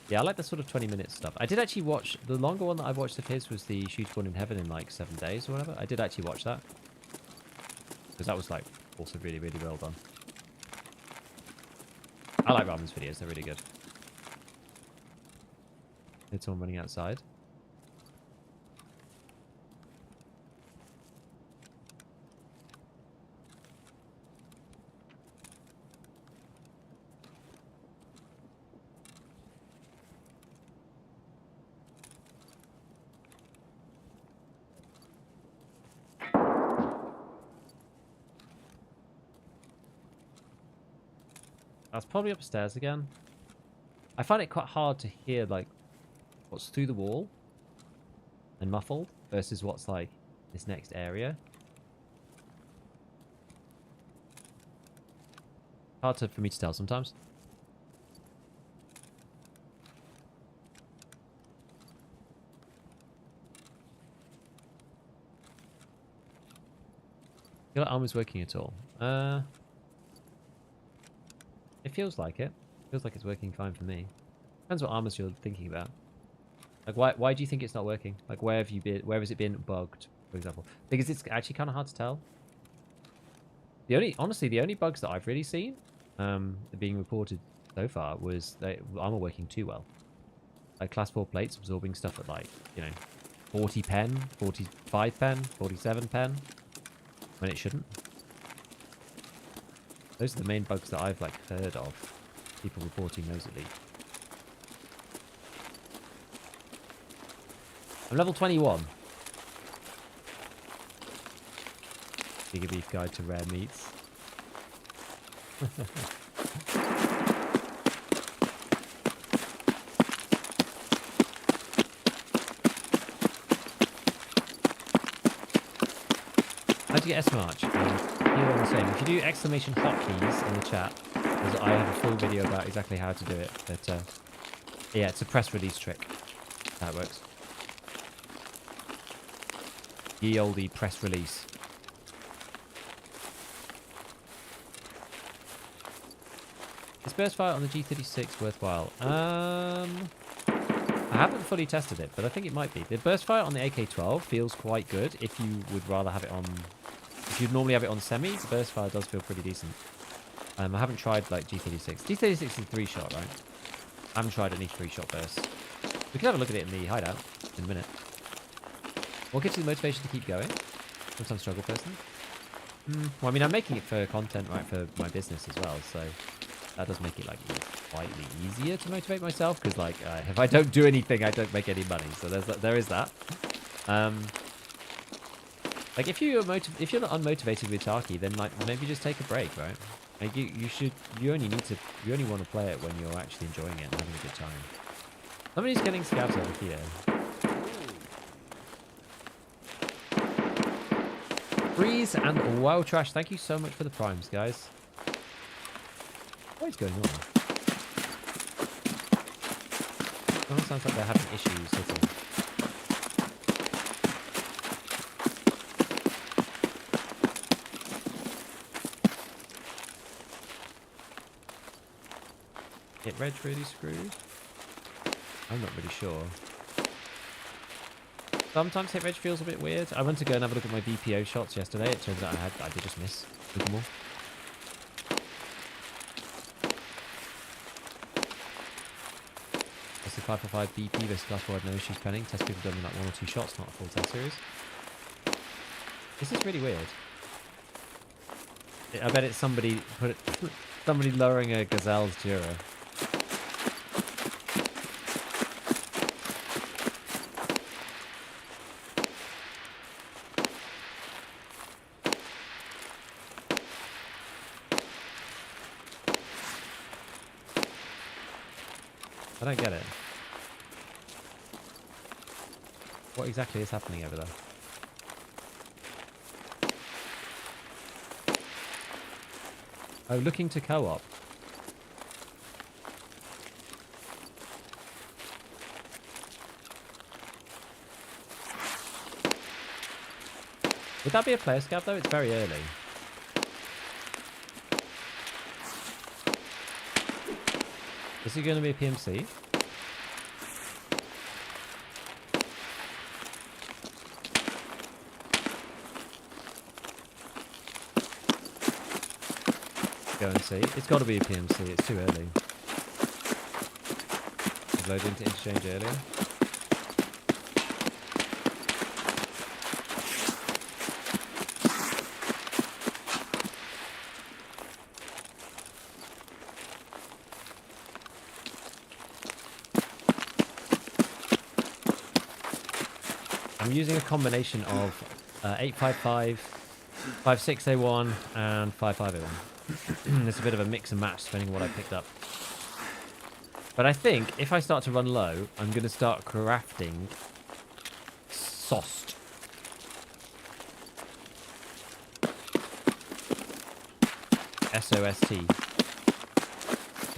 [SPEAKER 1] Yeah, I like the sort of 20-minute stuff. I did actually watch, the longer one that I've watched of his was the Shoot One in Heaven in like 7 days or whatever. I did actually watch that. Because that was like also really, really well done. I like Ramen's videos, they're really good. It's someone running outside. That's probably upstairs again. I find it quite hard to hear like what's through the wall and muffled versus what's like this next area. Hard for me to tell sometimes. Feel like armor's working at all. It feels like it. Feels like it's working fine for me. Depends what armors you're thinking about. Like, why do you think it's not working? Like, where have you been? Where has it been bugged, for example? Because it's actually kind of hard to tell. Honestly, the only bugs that I've really seen, being reported so far, was that armor working too well. Like class 4 plates absorbing stuff at like, you know, 40 pen, 45 pen, 47 pen, when it shouldn't. Those are the main bugs that I've like heard of. People reporting those at least. I'm level 21. Giga Beef Guide to Rare Meats. How'd you get S-March? Here I'm saying, if you do exclamation hotkeys in the chat, because I have a full video about exactly how to do it. But yeah, it's a press release trick. That works. Ye oldie press release. Is burst fire on the G36 worthwhile? I haven't fully tested it, but I think it might be. The burst fire on the AK-12 feels quite good if you would rather have it on... If you'd normally have it on semi, the burst fire does feel pretty decent. I haven't tried like G36. G36 is 3-shot, right? I haven't tried any 3-shot bursts. We can have a look at it in the hideout in a minute. What gives you the motivation to keep going? Sometimes struggle personally. Well, I mean, I'm making it for content, right, for my business as well, so that does make it like slightly easier to motivate myself, because like if I don't do anything, I don't make any money. So there is that. Like if you're not unmotivated with Tarky, then like maybe just take a break, right? Like you only want to play it when you're actually enjoying it and having a good time. Somebody's getting scouts over here. Freeze and Wow Trash, thank you so much for the primes, guys. What is going on? It sounds like they're having issues hitting. Hit Reg really screwed? I'm not really sure. Sometimes hit reg feels a bit weird. I went to go and have a look at my BPO shots yesterday. It turns out I did just miss a little more. That's the 545 BP versus class 4 had no issues penning. Test people done with like 1 or 2 shots, not a full test series. This is really weird. I bet it's somebody lowering a Gazelle's Jura. I don't get it. What exactly is happening over there? Oh, looking to co-op. Would that be a player scav though? It's very early. Is it going to be a PMC? Go and see. It's got to be a PMC. It's too early. Load into Interchange earlier. I'm using a combination of 855, 56A1, and 55A1. It's a bit of a mix and match depending on what I picked up. But I think if I start to run low, I'm going to start crafting SOST. SOST. In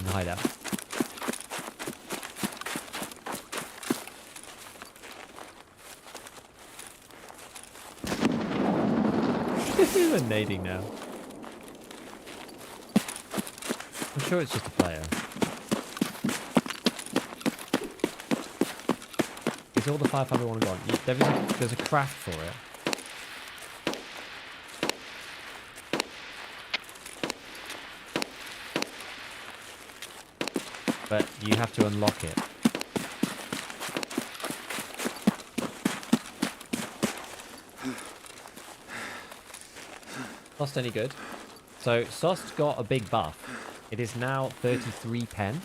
[SPEAKER 1] the Hideout. We're nading now. I'm sure it's just a player. Is all the 501 gone? There's a craft for it. But you have to unlock it. SOST any good? So SOST got a big buff. It is now 33 pen.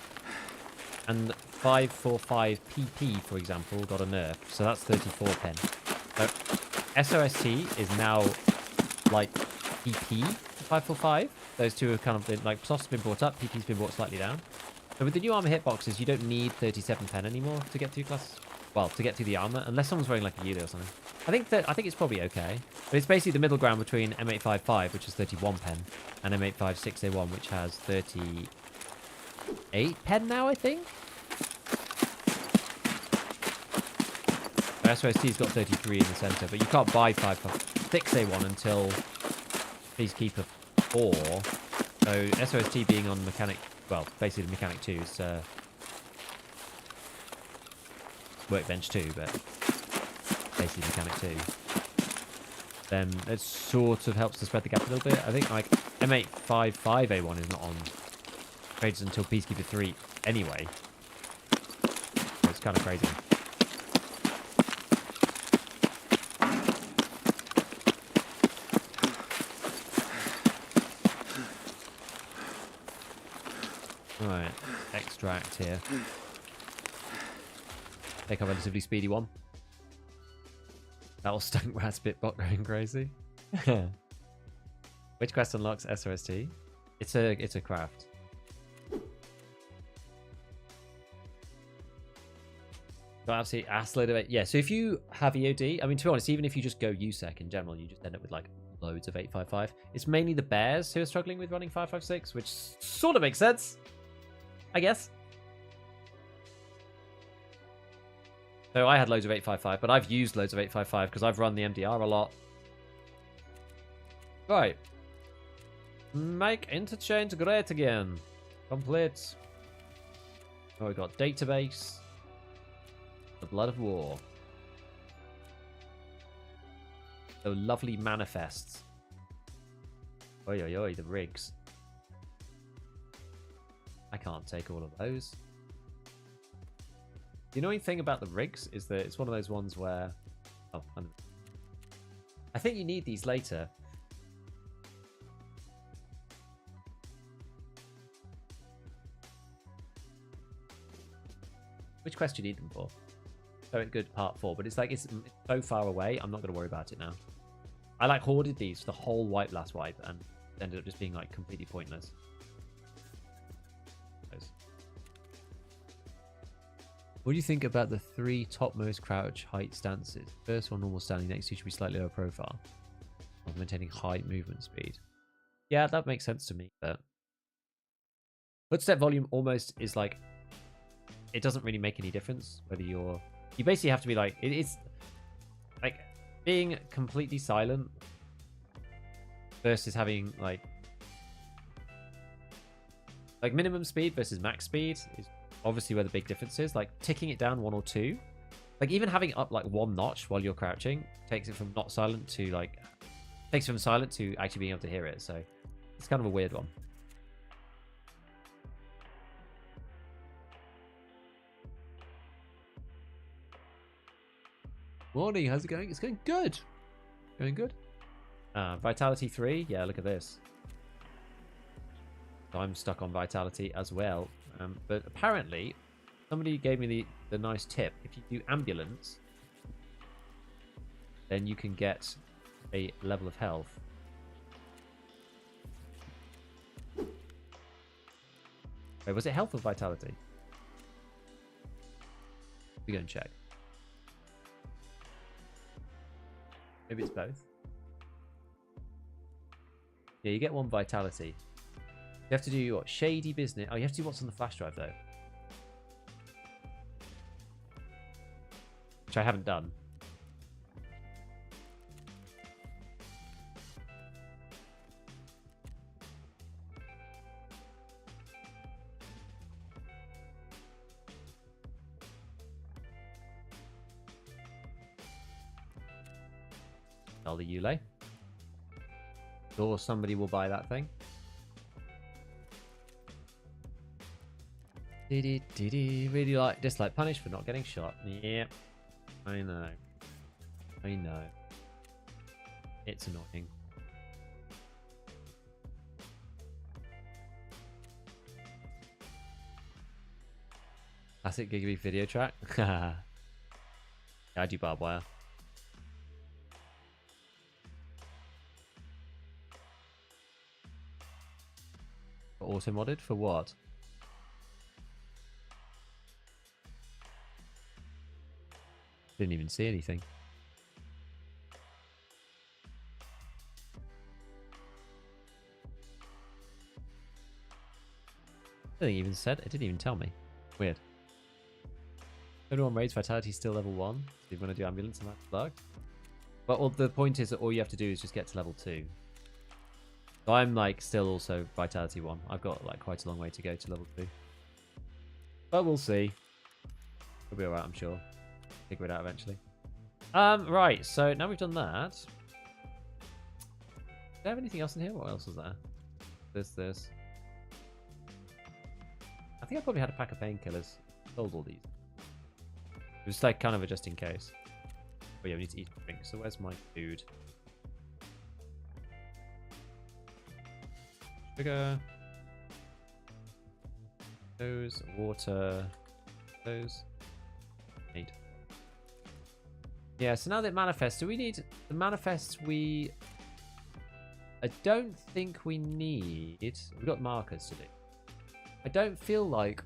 [SPEAKER 1] And 545 PP, for example, got a nerf. So that's 34 pen. So SOST is now like PP 545. Those two have kind of been like SOST's been brought up, PP's been brought slightly down. So with the new armor hitboxes, you don't need 37 pen anymore to get through class. Well, to get through the armor, unless someone's wearing like a Yuli or something. I think it's probably okay. But it's basically the middle ground between M855, which is 31 pen, and M856A1, which has 38 pen now, I think. SOST's got 33 in the center, but you can't buy 56A1 until Peacekeeper 4. So SOST being on mechanic, well, basically mechanic 2 is workbench 2, but basically mechanic 2. Then it sort of helps to spread the gap a little bit. I think like M855A1 is not on trades until Peacekeeper 3 anyway. So it's kind of crazy. Right, extract here. Take a relatively speedy one. That'll stunk Raspit bot going crazy. Which quest unlocks SOST? It's a craft. But obviously, load of it. Yeah, so if you have EOD, I mean, to be honest, even if you just go USEC in general, you just end up with like loads of 855. It's mainly the bears who are struggling with running 556, which sort of makes sense, I guess. So I had loads of 855, but I've used loads of 855 because I've run the MDR a lot. Right. Make Interchange great again. Complete. Oh, we got database. The Blood of War. The lovely manifests. Oi, oi, oi, the rigs. I can't take all of those. The annoying thing about the rigs is that it's one of those ones where... Oh, I think you need these later. Which quest do you need them for? So it's good part 4, but it's like it's so far away, I'm not going to worry about it now. I like hoarded these for the whole wipe last wipe and ended up just being like completely pointless. What do you think about the 3 topmost crouch height stances? First one, normal standing, next two should be slightly lower profile, while maintaining high movement speed. Yeah, that makes sense to me. But footstep volume almost is like, it doesn't really make any difference whether you basically have to be like, it's like being completely silent versus having like minimum speed versus max speed is obviously where the big difference is. Like ticking it down 1 or 2, like even having it up like 1 notch while you're crouching takes it from not silent to like, takes it from silent to actually being able to hear it. So it's kind of a weird one. Morning, how's it going? It's going good. Going good. Vitality 3. Yeah, look at this. So I'm stuck on Vitality as well. But apparently, somebody gave me the nice tip. If you do Ambulance, then you can get a level of health. Wait, was it health or Vitality? We go and check. Maybe it's both. Yeah, you get 1 Vitality. You have to do what? Shady business. Oh, you have to do what's on the flash drive, though. Which I haven't done. Tell the Yule. Or somebody will buy that thing. Really dislike punish for not getting shot. Yep. I know. I know. It's annoying. Classic Gigabit video track. Yeah, I do barbed wire. Auto modded for what? Didn't even see anything. I didn't even said. It didn't even tell me. Weird. Everyone raids Vitality still level 1. So you're going to do Ambulance and that's bugged. But all, the point is that all you have to do is just get to level 2. So I'm like still also Vitality 1. I've got like quite a long way to go to level 2. But we'll see. We'll be alright, I'm sure. Figure it out eventually. Right, so now we've done that. Do I have anything else in here? What else is there? This. I think I probably had a pack of painkillers. Sold all these. It was like kind of a just in case. Oh yeah, we need to eat and drink. So where's my food? Sugar. Those. Water. Those. Meat. Yeah, so now that manifest, do we need the manifest? I don't think we need. We've got markers to do. I don't feel like.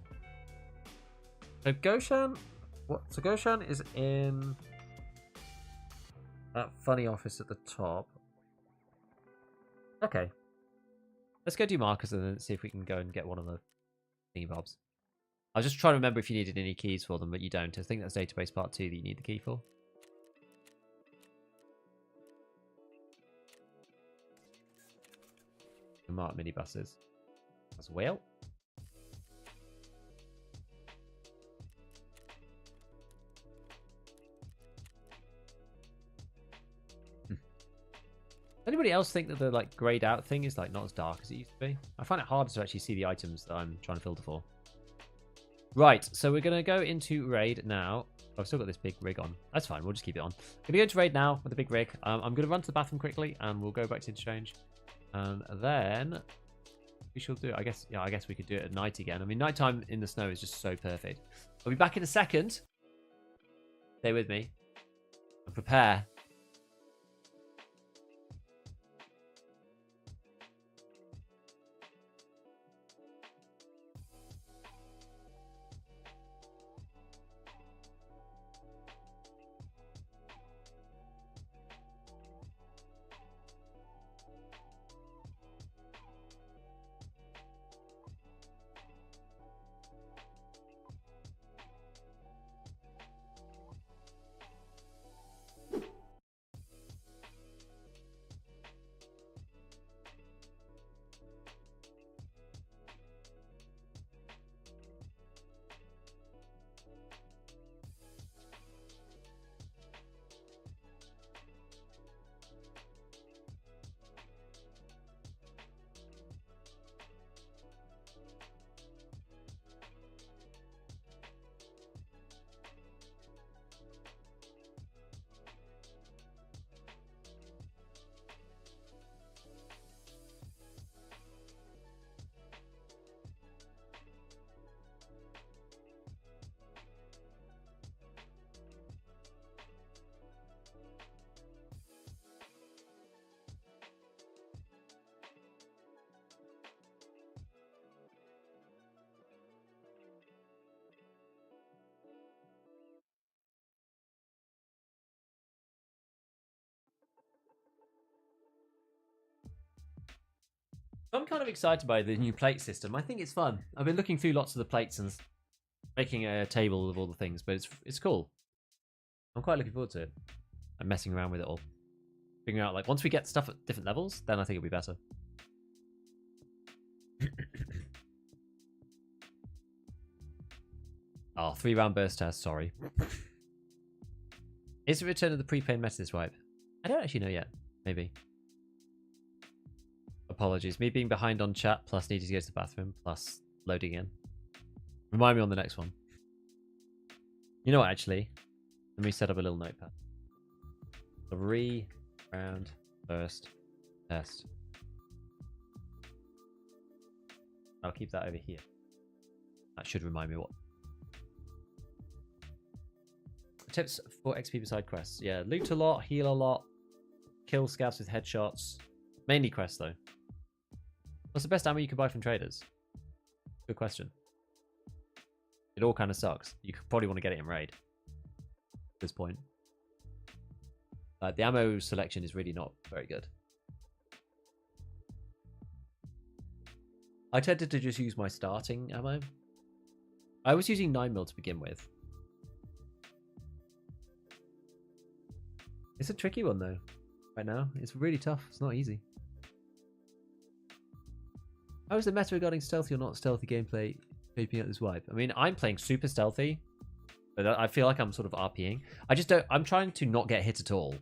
[SPEAKER 1] So Goshan, what? So Goshan is in that funny office at the top. Okay, let's go do markers and then see if we can go and get one of the thingy bobs. I was just trying to remember if you needed any keys for them, but you don't. I think that's database part 2 that you need the key for. Mark minibuses as well. Anybody else think that the like grayed out thing is like not as dark as it used to be? I find it harder to actually see the items that I'm trying to filter for. Right, so we're gonna go into raid now. I've still got this big rig on. That's fine, we'll just keep it on. Gonna go into raid now with the big rig. I'm gonna run to the bathroom quickly and we'll go back to Interchange. And then we shall do it. I guess we could do it at night again. I mean, nighttime in the snow is just so perfect. I'll be back in a second. Stay with me and prepare. I'm kind of excited by the new plate system. I think it's fun. I've been looking through lots of the plates and making a table of all the things, but it's cool. I'm quite looking forward to it. I'm messing around with it all. Figuring out, like, once we get stuff at different levels, then I think it'll be better. Oh, 3-round burst test, sorry. Is the return of the prepaid meta this wipe? I don't actually know yet. Maybe. Apologies. Me being behind on chat, plus needing to go to the bathroom, plus loading in. Remind me on the next one. You know what, actually? Let me set up a little notepad. 3-round burst test. I'll keep that over here. That should remind me what. Tips for XP beside quests. Yeah, loot a lot, heal a lot, kill scavs with headshots. Mainly quests, though. What's the best ammo you can buy from traders? Good question. It all kind of sucks. You could probably want to get it in raid at this point. The ammo selection is really not very good. I tended to just use my starting ammo. I was using 9mm to begin with. It's a tricky one, though, right now. It's really tough. It's not easy. How is the meta regarding stealthy or not stealthy gameplay shaping up this wipe? I mean, I'm playing super stealthy, but I feel like I'm sort of RPing. I just don't... I'm trying to not get hit at all.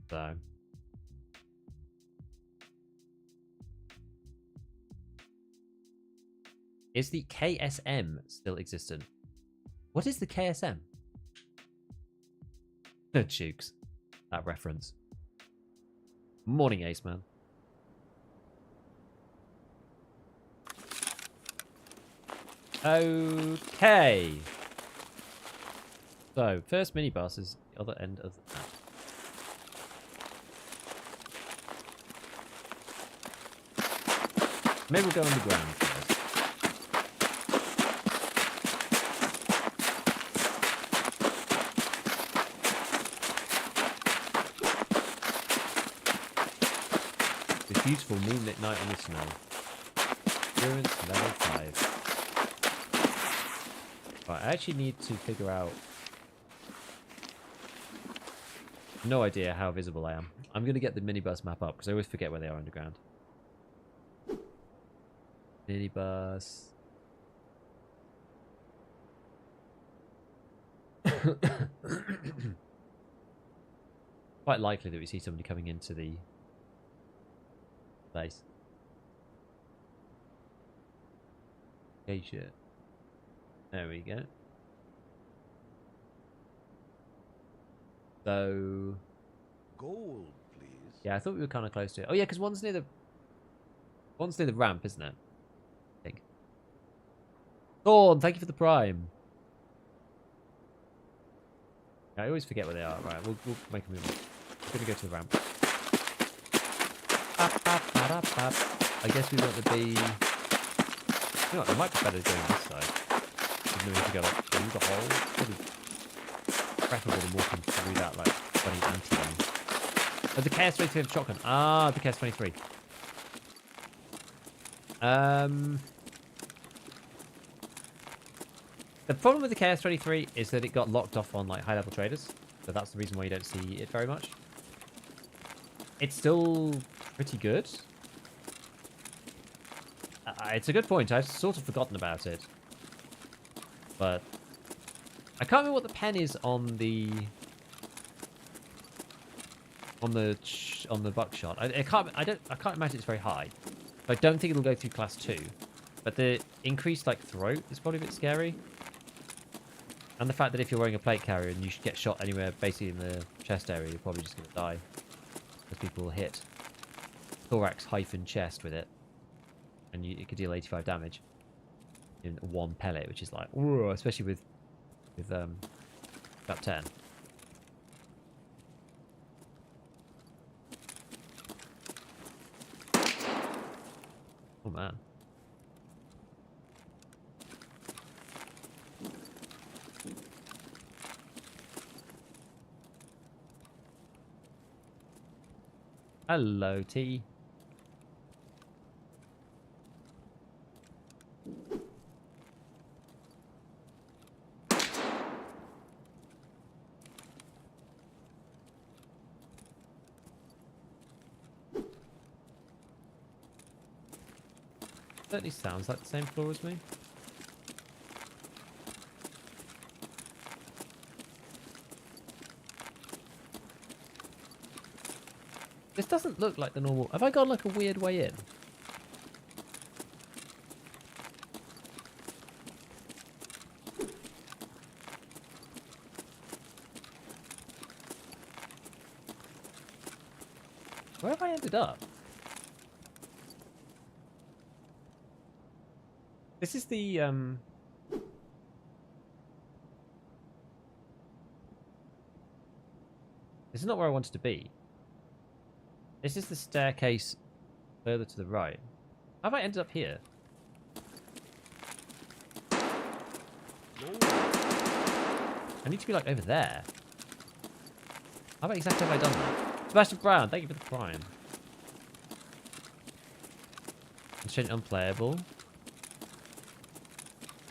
[SPEAKER 1] So... Is the KSM still existent? What is the KSM? No, Chooks. That reference. Morning, Ace Man. Okay. So, first mini boss is the other end of the map. Maybe we'll go underground first. This beautiful moonlit night on the snow. Endurance level 5. Right, I actually need to figure out... No idea how visible I am. I'm going to get the minibus map up, because I always forget where they are underground. Minibus. Quite likely that we see somebody coming into the place. Okay, shit. There we go. So...
[SPEAKER 2] Gold, please.
[SPEAKER 1] Yeah, I thought we were kind of close to it. Oh yeah, because one's near the ramp, isn't it? I think. Thorn, thank you for the prime. Yeah, I always forget where they are. Right, we'll make a move. We're gonna go to the ramp. I guess we want to be... You know what, it might be better going this side. Even though we have to go like through the hole. Probably preferable than walking through that like funny anti-lane. Oh, the KS-23 shotgun. Ah, the KS-23. The problem with the KS-23 is that it got locked off on like high-level traders. So that's the reason why you don't see it very much. It's still pretty good. It's a good point. I've sort of forgotten about it. But I can't remember what the pen is on the buckshot. I can't imagine it's very high. I don't think it'll go through class 2. But the increased like throat is probably a bit scary. And the fact that if you're wearing a plate carrier and you should get shot anywhere basically in the chest area, you're probably just going to die. Because people will hit thorax-chest with it. And it could deal 85 damage in one pellet, which is like, ooh, especially with about 10. Oh man. Hello, T. Certainly sounds like the same floor as me. This doesn't look like the normal... Have I got like a weird way in? Where have I ended up? This is the, This is not where I wanted to be. This is the staircase further to the right. How have I ended up here? I need to be like over there. How exactly have I done that? Sebastian Brown, thank you for the prime. Change unplayable.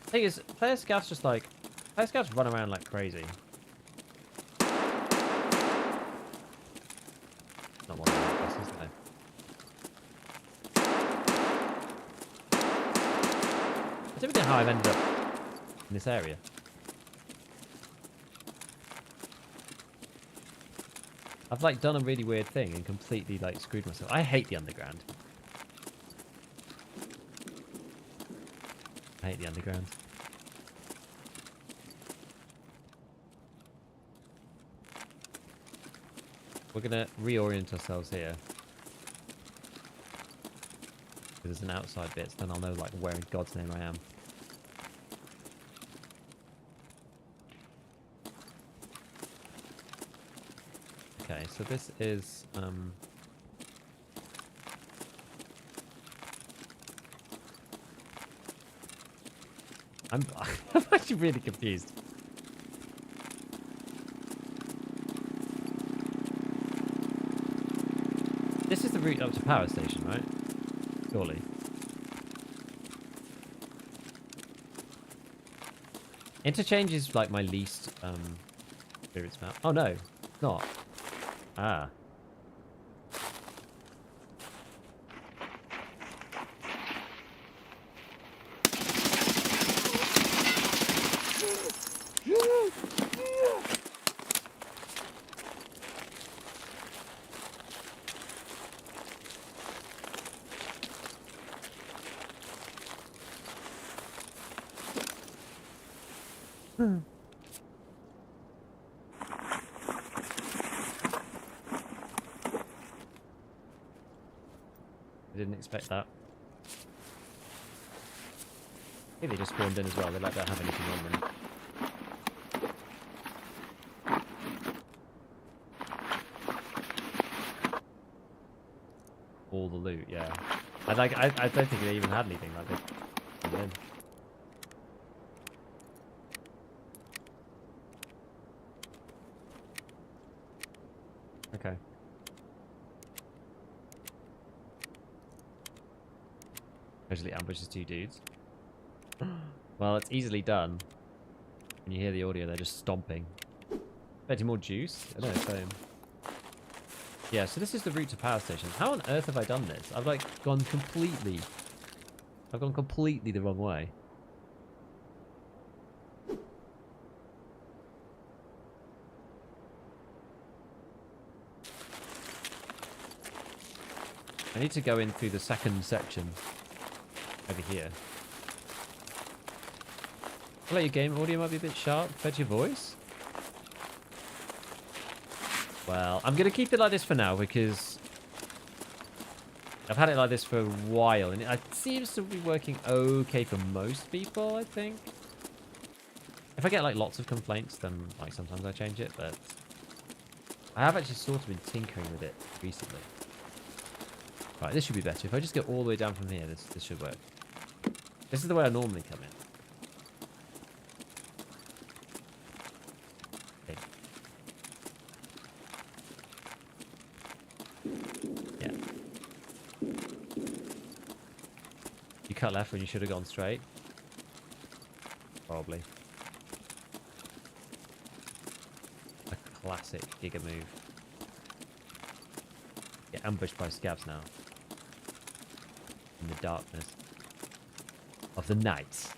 [SPEAKER 1] Thing is, player scouts just like... Player scouts run around like crazy. Not one of those, is there? I don't know how I've ended up in this area. I've like done a really weird thing and completely like screwed myself. I hate the underground. I hate the underground. We're gonna reorient ourselves here. There's an outside bit, so then I'll know like where in God's name I am. Okay, so this is I'm actually really confused. This is the route up to power station, right? Surely. Interchange is like my least experience map. Oh no, it's not. Ah. I didn't expect that. I think they just spawned in as well. They like don't have anything on them. All the loot, yeah. I don't think they even had anything like this. Okay. Casually ambushes two dudes. Well, it's easily done. When you hear the audio, they're just stomping. Betting more juice? I don't know, same. Yeah, so this is the route to power station. How on earth have I done this? I've like gone completely... I've gone completely the wrong way. I need to go in through the second section over here. I feel like your game audio might be a bit sharp compared to your voice. Well, I'm going to keep it like this for now because I've had it like this for a while and it seems to be working okay for most people, I think. If I get like lots of complaints, then like sometimes I change it, but I have actually sort of been tinkering with it recently. Right, this should be better. If I just go all the way down from here, this should work. This is the way I normally come in. Cut left when you should have gone straight. Probably. A classic Giga move. Get ambushed by scavs now. In the darkness. of the night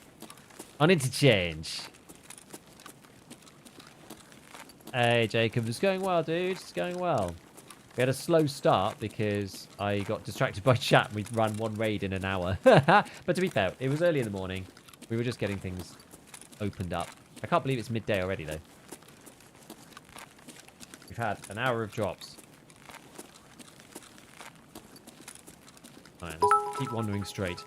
[SPEAKER 1] on Interchange. Hey, Jacob. It's going well, dude. It's going well. We had a slow start because I got distracted by chat and we ran one raid in an hour. But to be fair, it was early in the morning. We were just getting things opened up. I can't believe it's midday already, though. We've had an hour of drops. Alright, let's keep wandering straight.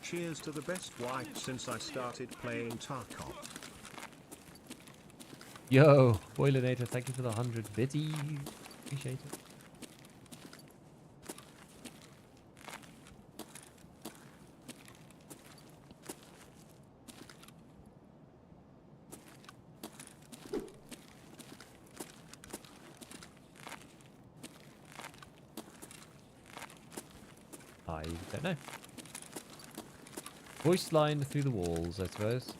[SPEAKER 3] Cheers to the best wife since I started playing Tarkov.
[SPEAKER 1] Yo, Boilernator, thank you for the 100 biddy. Appreciate it. I don't know. Voice line through the walls, I suppose.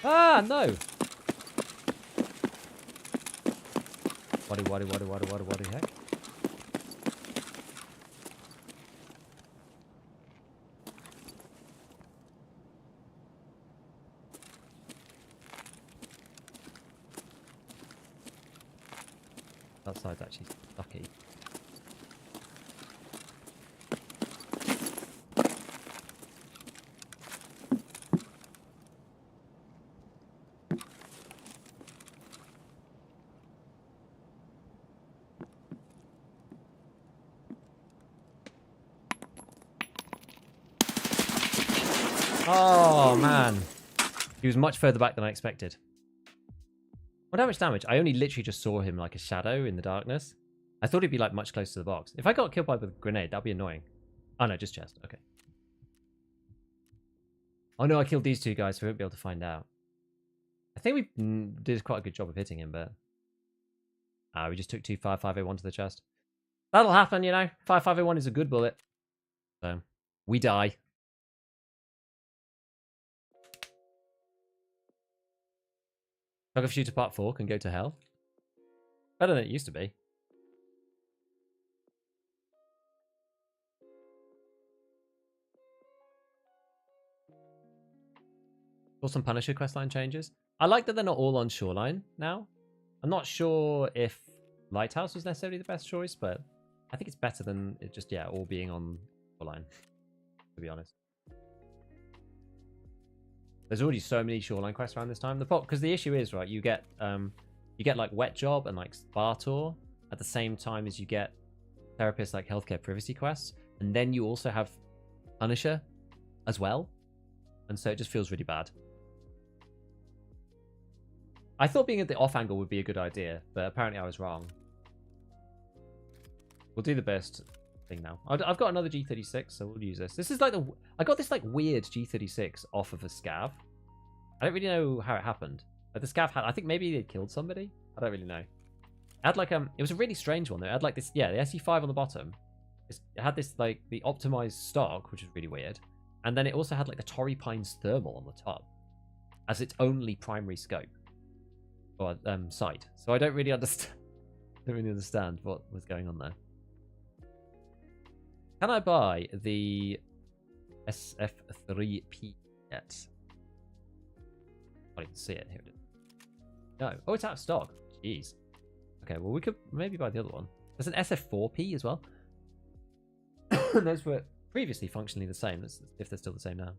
[SPEAKER 1] Ah, no! What, heck? That side's actually lucky. Oh, man. He was much further back than I expected. What, how much damage? I only literally just saw him like a shadow in the darkness. I thought he'd be like much closer to the box. If I got killed by the grenade, that'd be annoying. Oh, no, just chest. Okay. Oh, no, I killed these two guys, so we won't be able to find out. I think we did quite a good job of hitting him, but... we just took 25501 to the chest. That'll happen, you know. 5501 is a good bullet. So, we die. Tarkov Shooter Part 4 can go to hell. Better than it used to be. Saw some Punisher questline changes. I like that they're not all on Shoreline now. I'm not sure if Lighthouse was necessarily the best choice, but I think it's better than it just, yeah, all being on Shoreline, to be honest. There's already so many Shoreline quests around this time. Because the issue is, right, you get like Wet Job and like Spa Tour at the same time as you get Therapist like Healthcare Privacy quests, and then you also have Punisher as well, and so it just feels really bad. I thought being at the off angle would be a good idea, but apparently I was wrong. We'll do the best thing now. I've got another G36, so we'll use this. This is like I got this like weird G36 off of a scav. I don't really know how it happened. But the scav had, I think maybe they killed somebody. I don't really know. It had like it was a really strange one though. It had like this, yeah, the SE5 on the bottom. It had this like the optimized stock, which is really weird, and then it also had like the Torrey Pines thermal on the top as its only primary scope or sight. So I don't really understand. Don't really understand what was going on there. Can I buy the SF3P yet? I can't even see it. Here it is. No. Oh, it's out of stock. Jeez. Okay, well, we could maybe buy the other one. There's an SF4P as well. Those were previously functionally the same, if they're still the same now.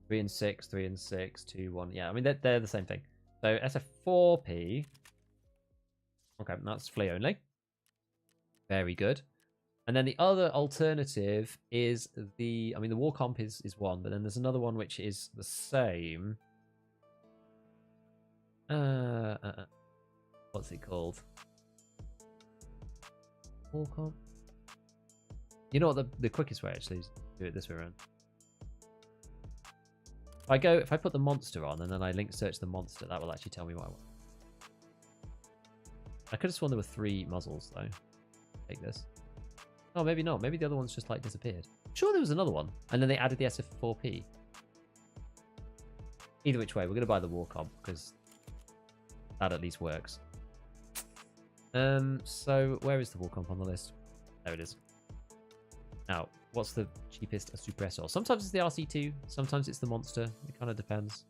[SPEAKER 1] 3 and 6, 3 and 6, 2, 1. Yeah, I mean, they're the same thing. So SF4P. Okay, that's flea only. Very good. And then the other alternative is the war comp is one, but then there's another one which is the same. What's it called? War comp. You know what the quickest way actually is to do it this way around. If I put the monster on and then I link search the monster, that will actually tell me what I want. I could have sworn there were 3 muzzles though. Take this. Oh, maybe not. Maybe the other one's just like disappeared. Sure, there was another one, and then they added the SF4P. Either which way, we're going to buy the war comp because that at least works. So where is the wall comp on the list? There it is. Now, what's the cheapest Super SL? Sometimes it's the RC2, sometimes it's the Monster. It kind of depends.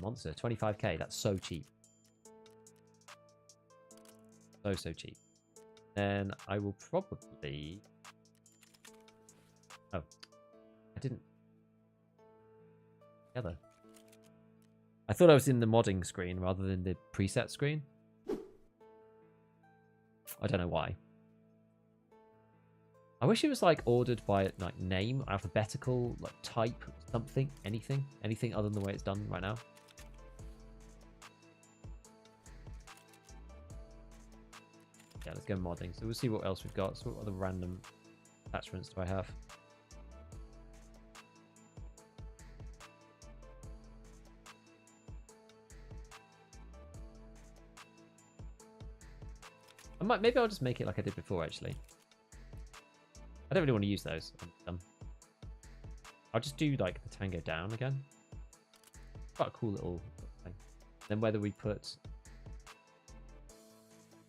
[SPEAKER 1] Monster, 25k. That's so cheap. So cheap. Then I will probably... Oh, I didn't... Together. I thought I was in the modding screen rather than the preset screen. I don't know why. I wish it was like ordered by like name, alphabetical, like type, something, anything other than the way it's done right now. Yeah, let's go modding. So we'll see what else we've got. So what other random attachments do I have? Maybe I'll just make it like I did before, actually. I don't really want to use those. I'll just do like the Tango down again. Quite a cool little thing. Then whether we put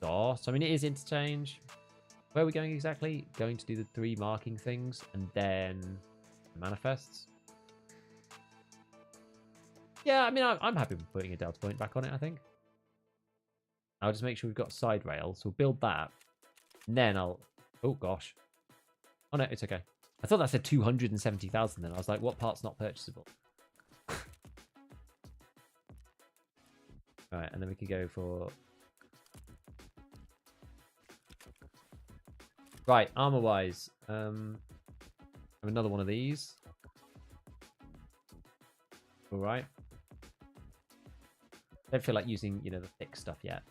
[SPEAKER 1] DOS, I mean, it is Interchange. Where are we going exactly? Going to do the 3 marking things and then manifests. Yeah, I mean, I'm happy with putting a delta point back on it, I think. I'll just make sure we've got side rails. So we'll build that. And then I'll... Oh, gosh. Oh, no, it's okay. I thought that said 270,000 then. I was like, what part's not purchasable? Right, and then we can go for... Right, armor-wise. Have another one of these. All right. Don't feel like using, you know, the thick stuff yet.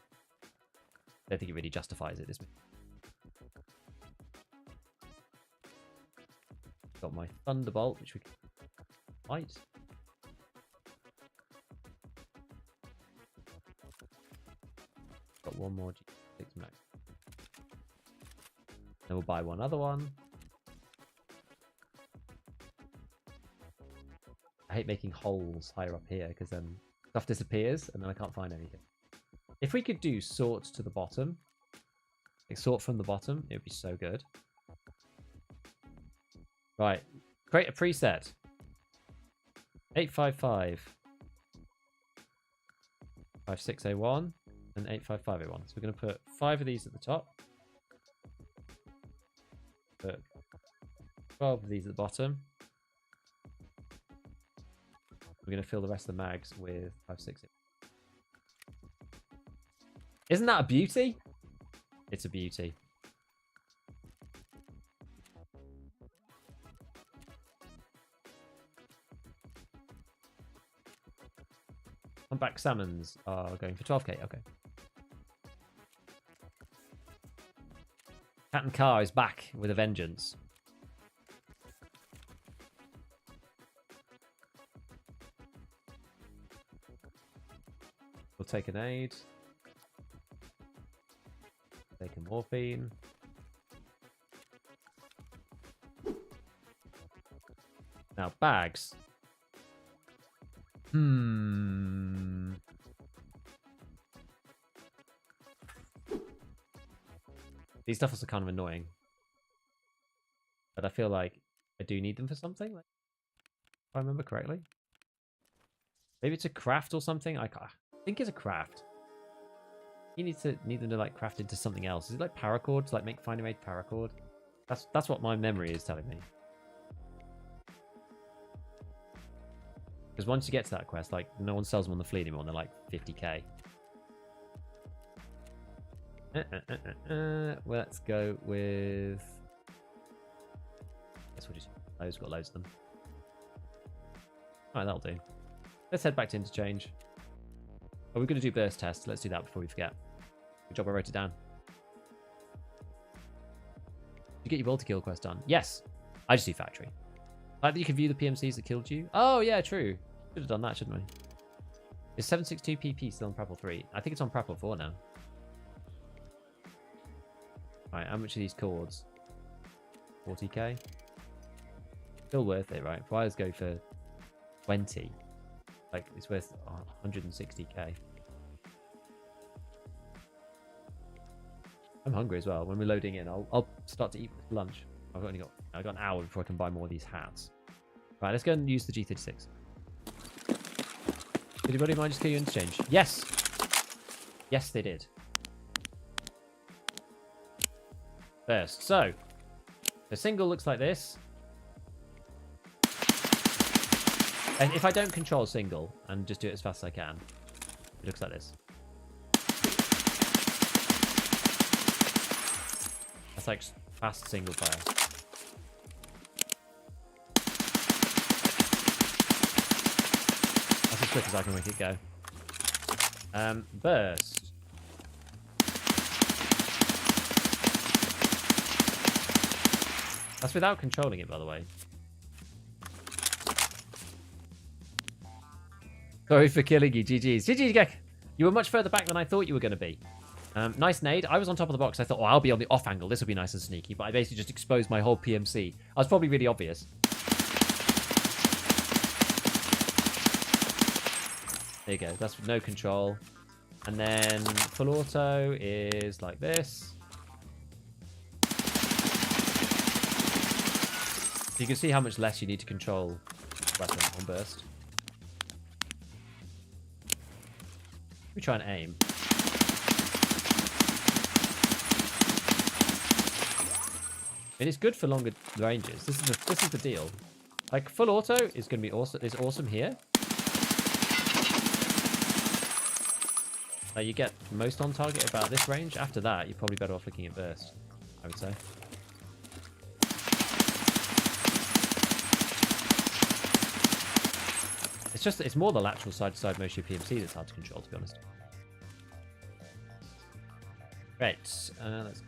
[SPEAKER 1] Don't think it really justifies it. This. Got my Thunderbolt, which we can fight. Got one more G6 max. Then we'll buy one other one. I hate making holes higher up here because then stuff disappears and then I can't find anything. If we could do sort to the bottom, like sort from the bottom, it would be so good. Right, create a preset. 855, 5601, and 85501. So we're going to put 5 of these at the top. Put 12 of these at the bottom. We're going to fill the rest of the mags with 560. Isn't that a beauty? It's a beauty. Humpback salmons are going for 12k. Okay. Cat and Car is back with a vengeance. We'll take an aid. Take a morphine. Now, bags. These stuffs are kind of annoying. But I feel like I do need them for something. Like, if I remember correctly. Maybe it's a craft or something. I think it's a craft. You need them to like craft into something else. Is it like paracord to like make finely made paracord? That's what my memory is telling me. Because once you get to that quest, like no one sells them on the flea anymore, and they're like 50k. Well, let's go with. I guess we'll just those. Got loads of them. Alright, that'll do. Let's head back to Interchange. Oh, we're going to do burst test. Let's do that before we forget. Good job, I wrote it down. Did you get your Volta kill quest done? Yes. I just do factory. Like that you can view the PMCs that killed you. Oh, yeah, true. Should have done that, shouldn't we? Is 762 PP still on Prapple 3? I think it's on Prapple 4 now. Alright, how much are these cords? 40k? Still worth it, right? Wires go for 20. Like, it's worth 160k. I'm hungry as well. When we're loading in, I'll start to eat lunch. I've got an hour before I can buy more of these hats. Right, let's go and use the G36. Did anybody mind just kill you Interchange? Yes! Yes, they did. First, so the single looks like this. And if I don't control single and just do it as fast as I can, it looks like this. That's like fast single player. That's as quick as I can make it go. Burst. That's without controlling it, by the way. Sorry for killing you, GG's. GG's, Gek. You were much further back than I thought you were going to be. Nice nade. I was on top of the box. I thought, oh, I'll be on the off angle. This will be nice and sneaky. But I basically just exposed my whole PMC. I was probably really obvious. There you go. That's with no control. And then full auto is like this. You can see how much less you need to control weapon on burst. Let me try and aim. It is good for longer ranges. This is the deal. Like full auto is going to be awesome here. You get most on target about this range. After that, you're probably better off looking at burst, I would say. It's more the lateral side-to-side motion of PMC that's hard to control, to be honest. Right, let's...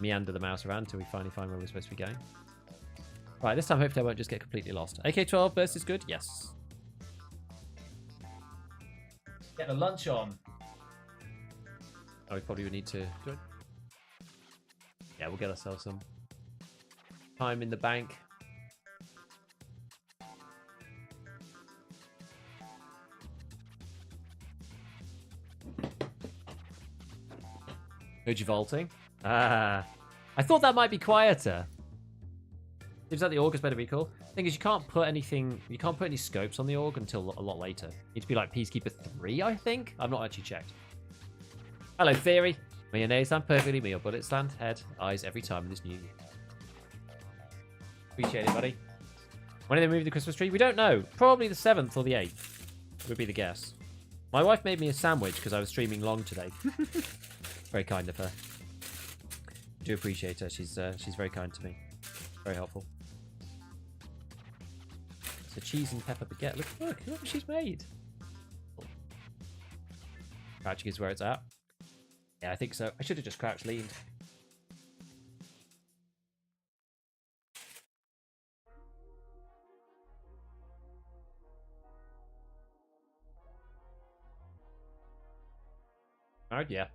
[SPEAKER 1] meander the mouse around until we finally find where we're supposed to be going. Right, this time hopefully I won't just get completely lost. AK-12 burst is good? Yes. Get the lunch on. Oh, we probably would need to do it. Yeah, we'll get ourselves some time in the bank. Heard you vaulting. I thought that might be quieter. Seems like the AUG is better recall. Thing is, you can't put any scopes on the AUG until a lot later. You need to be like Peacekeeper 3, I think. I've not actually checked. Hello, Theory. Mayonnaise land perfectly. May your bullets land, head, eyes every time in this new. Appreciate it, buddy. When do they move the Christmas tree? We don't know. Probably the 7th or the 8th would be the guess. My wife made me a sandwich because I was streaming long today. Very kind of her. I do appreciate her. She's very kind to me. Very helpful. It's a cheese and pepper baguette. Look what she's made. Crouching is where it's at. Yeah, I think so. I should have just crouch leaned. Alright, yeah.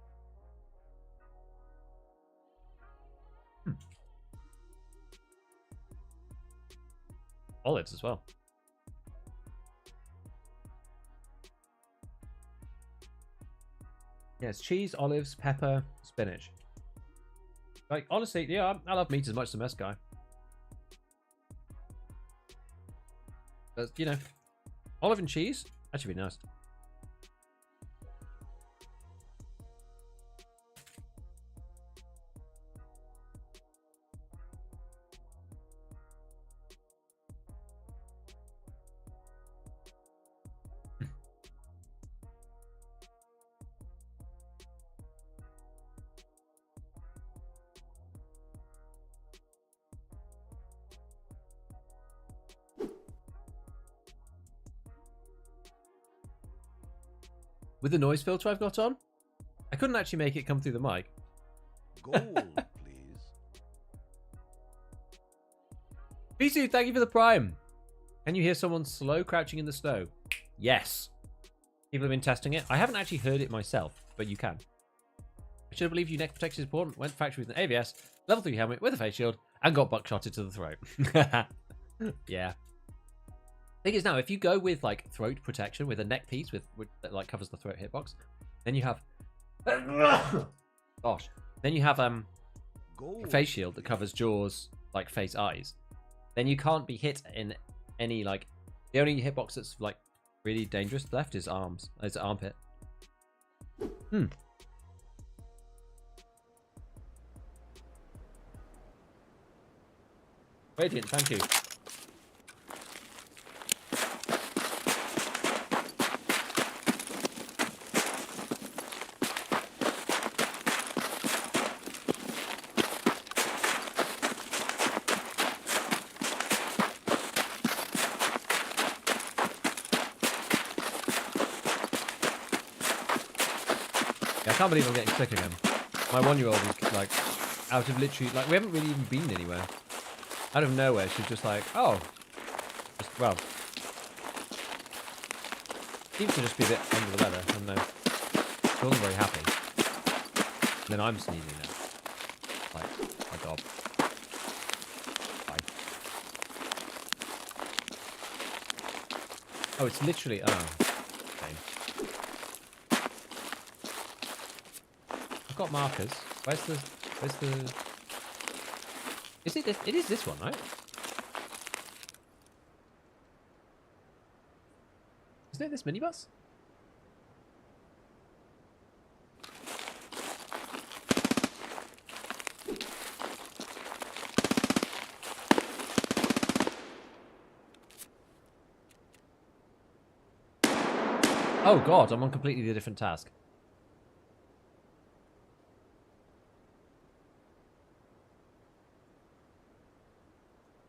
[SPEAKER 1] Olives as well. Yeah, it's cheese, olives, pepper, spinach. Like, honestly, yeah, I love meat as much as the mess guy. But, you know, olive and cheese, actually be nice. With the noise filter I've got on, I couldn't actually make it come through the mic.
[SPEAKER 2] Gold, please.
[SPEAKER 1] Pisu, thank you for the prime. Can you hear someone slow crouching in the snow? Yes. People have been testing it. I haven't actually heard it myself, but you can. I should have believed you neck protection is important. Went to factory with an ABS, level 3 helmet with a face shield, and got buckshotted to the throat. Yeah. Thing is now, if you go with like throat protection with a neck piece that like covers the throat hitbox, then you have gosh, then you have a face shield that covers jaws, like face, eyes. Then you can't be hit in any like the only hitbox that's like really dangerous left is arms. Is armpit. Radiant, thank you. I can't believe I'm getting sick again. My 1-year-old is like out of literally like we haven't really even been anywhere. Out of nowhere, she's just like, oh, well, seems to just be a bit under the weather. I don't know. She wasn't very happy. And then I'm sneezing now. Like my gob. Bye. Oh, it's literally. Oh, okay. I've got markers. Where's the? Is it this? It is this one, right? Isn't it this minibus? Oh god, I'm on completely a different task.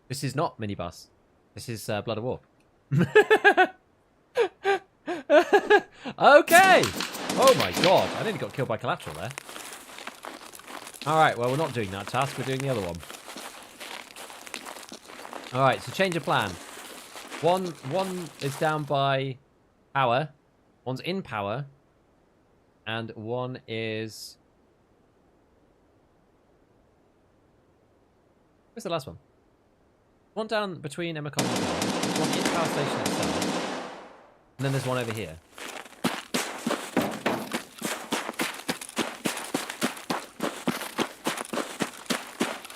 [SPEAKER 1] This is not minibus. This is Blood of War. Okay! Oh my god, I nearly got killed by collateral there. Alright, well we're not doing that task, we're doing the other one. Alright, so change of plan. One is down by power, one's in power, and one is... Where's the last one? One down between Emma Collins and Power. One in the power station itself. And then there's one over here.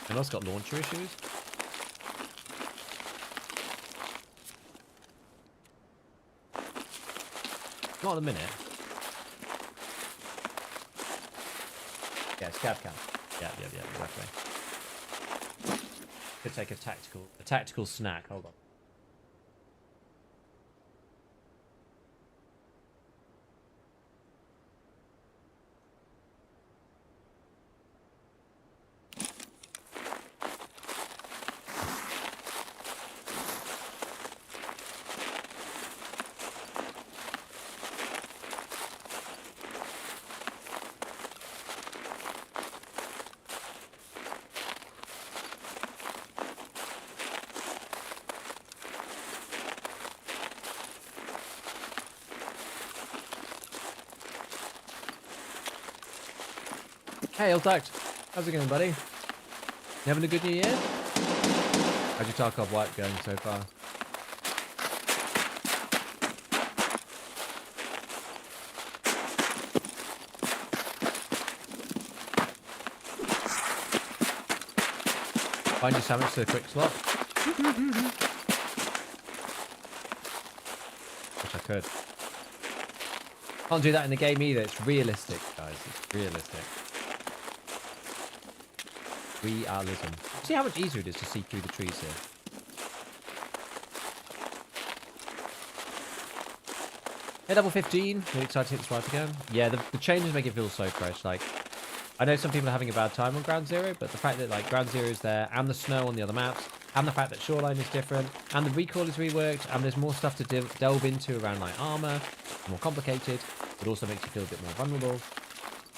[SPEAKER 1] And also got launcher issues. Not in a minute. Yeah, ScavTalk. Yeah, exactly. Could take a tactical snack. Hold on. Hey, Iltact. How's it going, buddy? You having a good new year? How's your Tarkov wipe going so far? Find your sandwich to the quick slot. Wish I could. Can't do that in the game either. It's realistic, guys. It's realistic. Realism. See how much easier it is to see through the trees here. Hey, level 15. Really excited to hit this wipe again. Yeah, the changes make it feel so fresh. Like, I know some people are having a bad time on Ground Zero, but the fact that like Ground Zero is there, and the snow on the other maps, and the fact that Shoreline is different, and the recoil is reworked, and there's more stuff to delve into around like armor, more complicated. It also makes you feel a bit more vulnerable.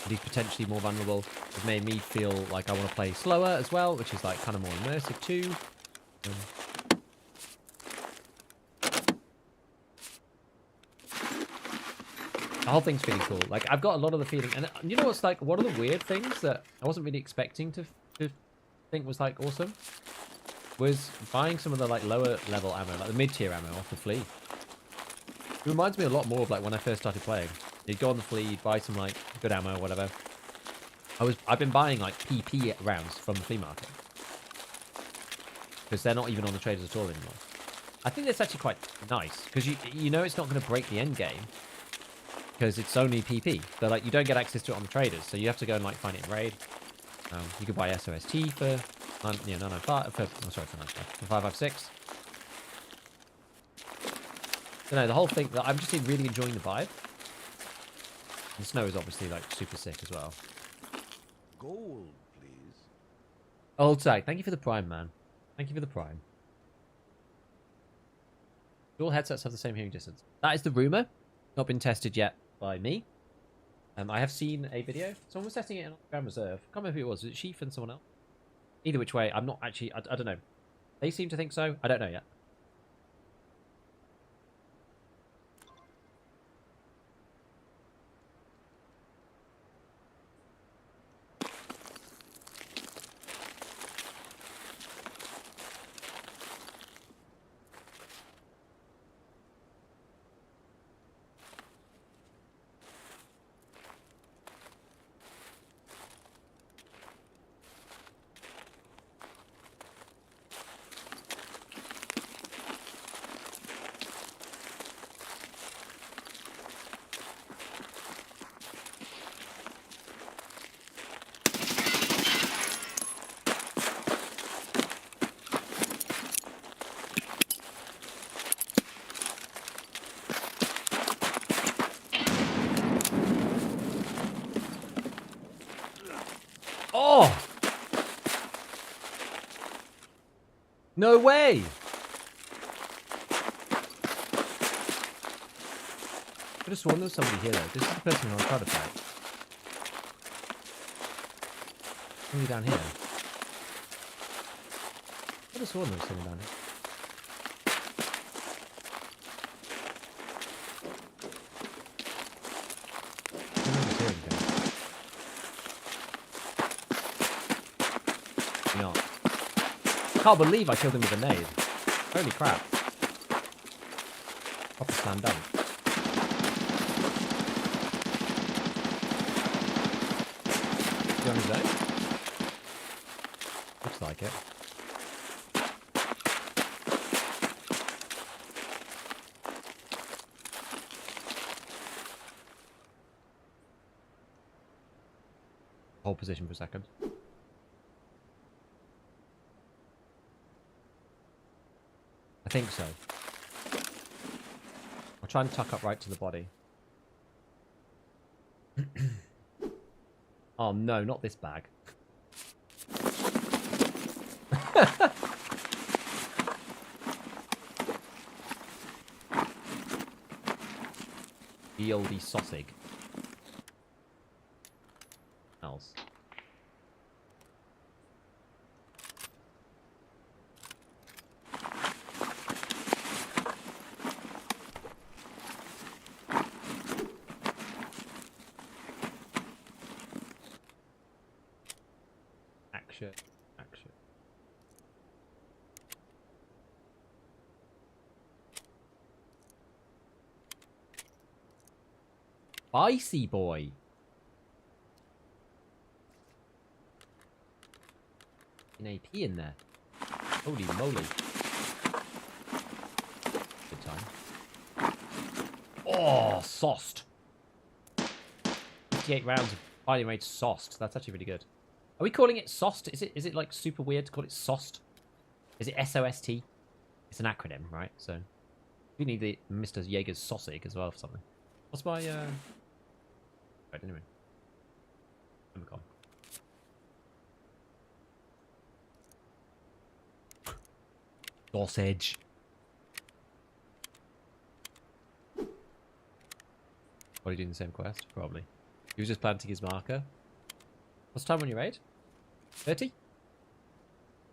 [SPEAKER 1] He's potentially more vulnerable. It made me feel like I want to play slower as well, which is like kind of more immersive too. The whole thing's feeling cool. Like I've got a lot of the feeling, and you know what's like one of the weird things that I wasn't really expecting to think was like awesome. was buying some of the like lower level ammo, like the mid-tier ammo off the flea. It reminds me a lot more of like when I first started playing. You'd go on the flea, buy some like good ammo or whatever. I've been buying like PP rounds from the flea market. Because they're not even on the traders at all anymore. I think that's actually quite nice. Because you know it's not going to break the end game. Because it's only PP. So like you don't get access to it on the traders. So you have to go and like find it in raid. You could buy SOST for 995 for, oh, sorry, for 995, for 556. So no, the whole thing, I'm just really enjoying the vibe. The snow is obviously like super sick as well.
[SPEAKER 2] Gold, please.
[SPEAKER 1] Old tag, thank you for the prime, man. Thank you for the prime. Do all headsets have the same hearing distance? That is the rumor. Not been tested yet by me. I have seen a video. Someone was testing it in Grand Reserve. I can't remember who it was. Was it Sheaf and someone else? Either which way, I'm not actually... I don't know. They seem to think so. I don't know yet. Oh! No way! I could have sworn there was somebody here though. This is the person who I tried to fight. Somebody down here. I could have sworn there was someone down here. I don't know if it's here again. No. Can't believe I killed him with a nade. Holy crap. Proper slam dunk. Is he on his own? Looks like it. Hold position for a second. I think so. I'll try and tuck up right to the body. Oh no, not this bag. The oldie sausage. Else. Action. Spicy boy. An AP in there. Holy moly. Good time. Oh, sauced. 58 rounds of highly rated sauced. That's actually really good. Are we calling it sauced? Is it like super weird to call it sauced? Is it SOST? It's an acronym, right? So we need the Mr. Jaeger's sausage as well for something. What's my right, anyway. Gone. Sausage. What are you doing the same quest? Probably. He was just planting his marker. What's the time on your raid? 30?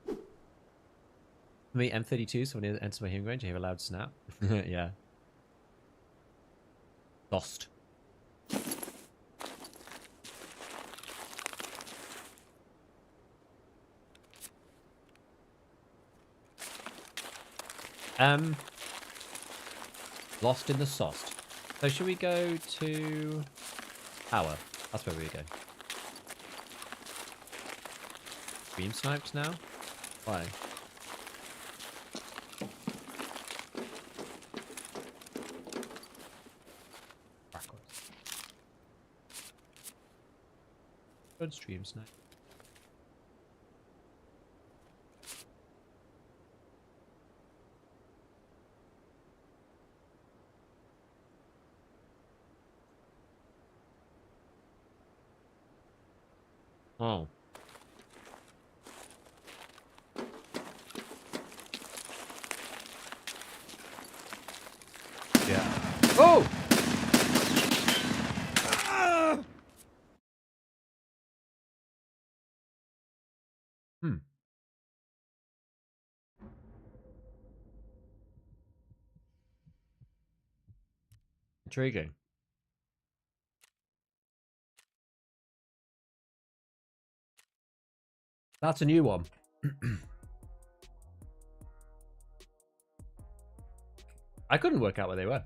[SPEAKER 1] For me, M32, so when it enters my hearing range, I hear a loud snap. Yeah. Lost. Lost in the sauce. So should we go to Tower? That's where we go. Beam sniped now? Why? Backwards. Good stream snipe. Oh. Yeah. Oh! Ah! Hmm. Intriguing. That's a new one. I couldn't work out where they were.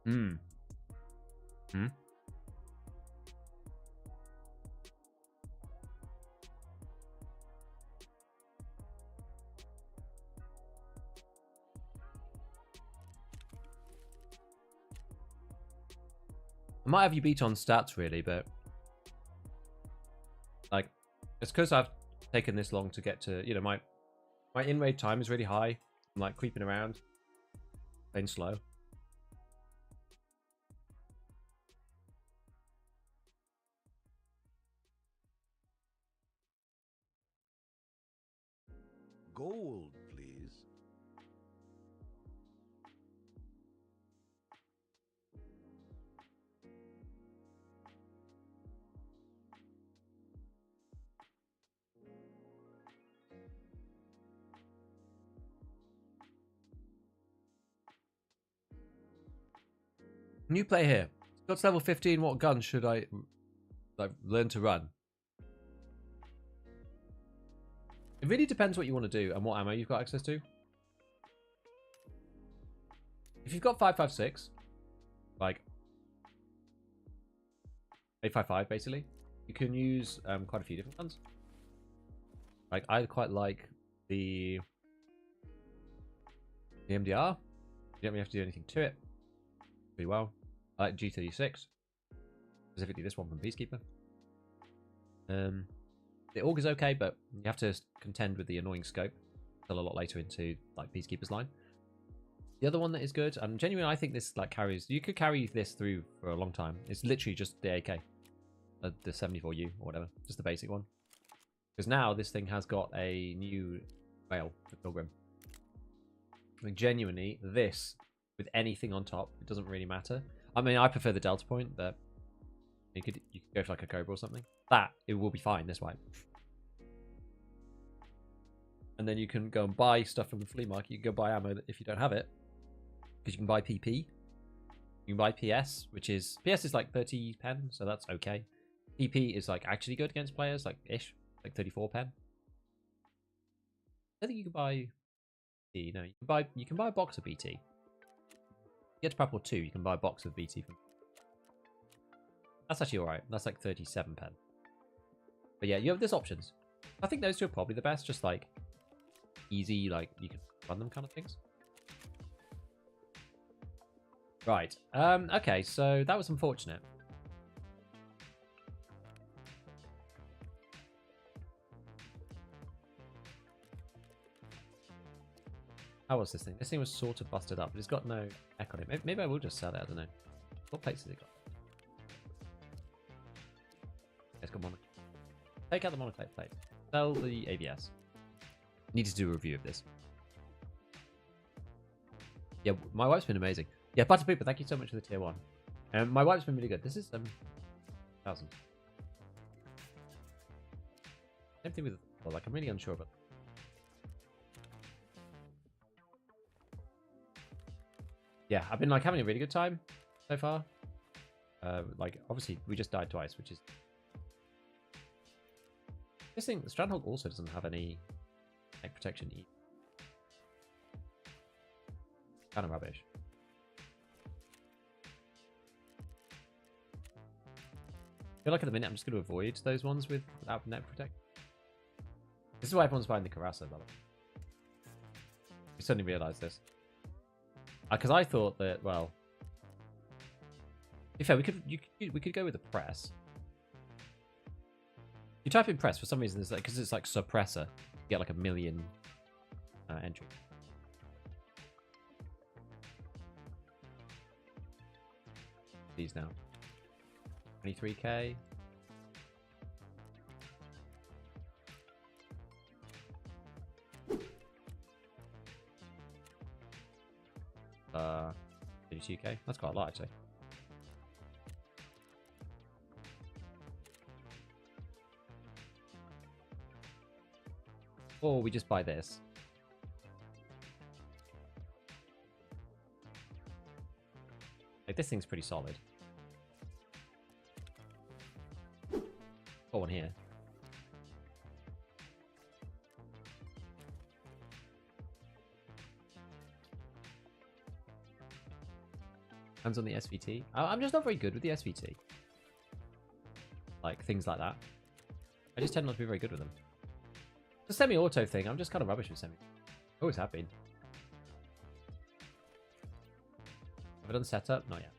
[SPEAKER 1] Hmm. Hmm. I might have you beat on stats really, but like it's because I've taken this long to get to, you know, my in-raid time is really high. I'm like creeping around, playing slow.
[SPEAKER 2] Gold, please.
[SPEAKER 1] New play here. Scott's level 15. What gun should I like learn to run? It really depends what you want to do and what ammo you've got access to. If you've got 5.56, like 8.55 basically, you can use quite a few different guns. Like I quite like the MDR. You don't really have to do anything to it. Pretty well. I like G36, specifically this one from Peacekeeper. The AUG is okay, but you have to contend with the annoying scope until a lot later into like Peacekeeper's line. The other one that is good, and genuinely I think this like carries, you could carry this through for a long time. It's literally just the AK, the 74U or whatever, just the basic one. Because now this thing has got a new rail, the Pilgrim. I mean, genuinely, this with anything on top, it doesn't really matter. I mean, I prefer the Delta Point, but you could go for like a Cobra or something. That it will be fine this way. And then you can go and buy stuff from the flea market. You can go buy ammo if you don't have it, because you can buy PP. You can buy PS, which is like 30 pen, so that's okay. PP is like actually good against players, like ish, like 34 pen. I think you can buy. No, you can buy a box of BT. You get to Prep War 2, you can buy a box of BT from. That's actually alright. That's like 37 pen. But yeah, there's options. I think those two are probably the best, just like easy, like you can run them kind of things. Right. Okay, so that was unfortunate. How was this thing? This thing was sort of busted up, but it's got no echo on it. Maybe I will just sell it, I don't know. What plates has it got? It's got mono. Take out the monoclave plate. Sell the ABS. Need to do a review of this. Yeah, my wife's been amazing. Yeah, Butter Pooper, thank you so much for the tier 1. My wife's been really good. This is 1,000. Same thing with, well, like I'm really unsure, but. yeah, I've been like having a really good time so far. Like obviously we just died twice, which is this thing. Strandhog also doesn't have any like protection either. Kind of rubbish. I feel like at the minute I'm just going to avoid those ones without net protect. This is why everyone's buying the Carassa, by the way. I suddenly realised this. Because I thought that, well, to be fair, we could go with the press. You type in press for some reason, it's like because it's like suppressor, you get like 1 million entry. These now. 23k. Uh, 32k. That's quite a lot, actually. Or we just buy this. Like, this thing's pretty solid. Got one here. Hands on the SVT. I'm just not very good with the SVT. Like, things like that. I just tend not to be very good with them. The semi-auto thing, I'm just kind of rubbish with semi. Always have been. Have I done setup? Not yet.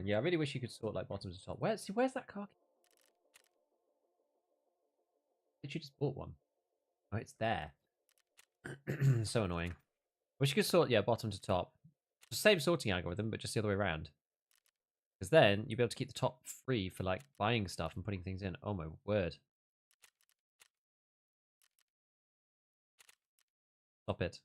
[SPEAKER 1] Yeah, I really wish you could sort like bottom to top. Where's that car? Did you just bought one? Oh, it's there. So annoying. Wish you could sort, yeah, bottom to top. The same sorting algorithm, but just the other way around. Because then you'll be able to keep the top free for like buying stuff and putting things in. Oh my word. Stop it.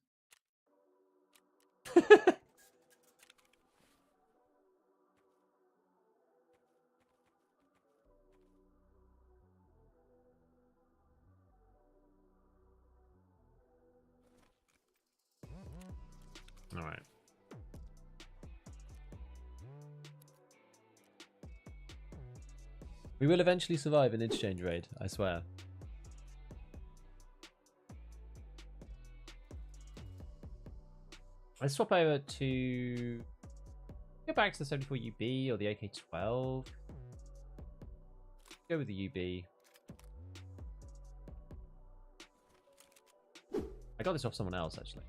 [SPEAKER 1] All right. We will eventually survive an interchange raid, I swear. Let's swap over to... Go back to the 74 UB or the AK-12. Go with the UB. I got this off someone else, actually.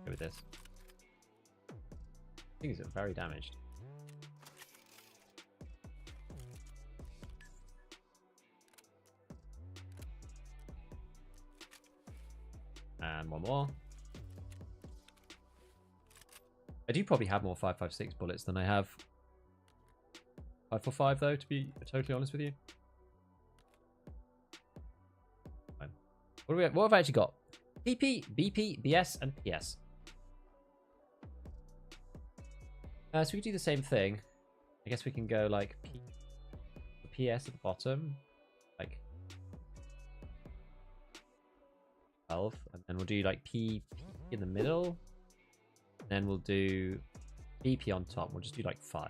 [SPEAKER 1] Go with this. Things are very damaged. And one more. I do probably have more 5.56 bullets than I have 5.45 though, to be totally honest with you. Fine. What have I actually got? PP, BP, BS, and PS. So we could do the same thing. I guess we can go like PS at the bottom, like 12, and then we'll do like PP in the middle. Then we'll do BP on top. We'll just do like 5.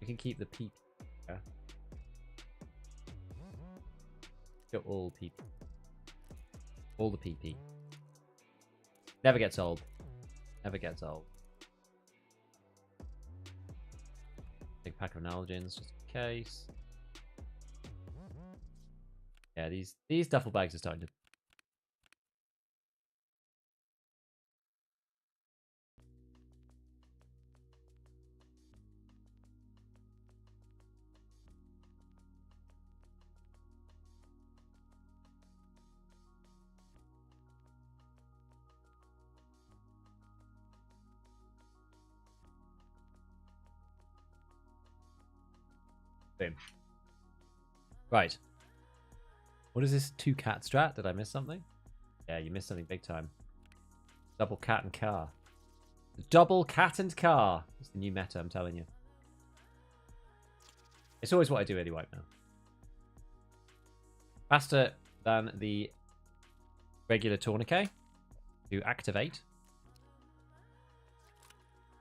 [SPEAKER 1] We can keep the PP. Yeah. Go all PP. All the PP. Never gets old. Never gets old. Big pack of Nalgins just in case. Yeah, these duffel bags are starting to... Boom. Right. What is this 2-cat strat? Did I miss something? Yeah, you missed something big time. Double cat and car. Double cat and car. It's the new meta, I'm telling you. It's always what I do anyway now. Faster than the regular tourniquet to activate.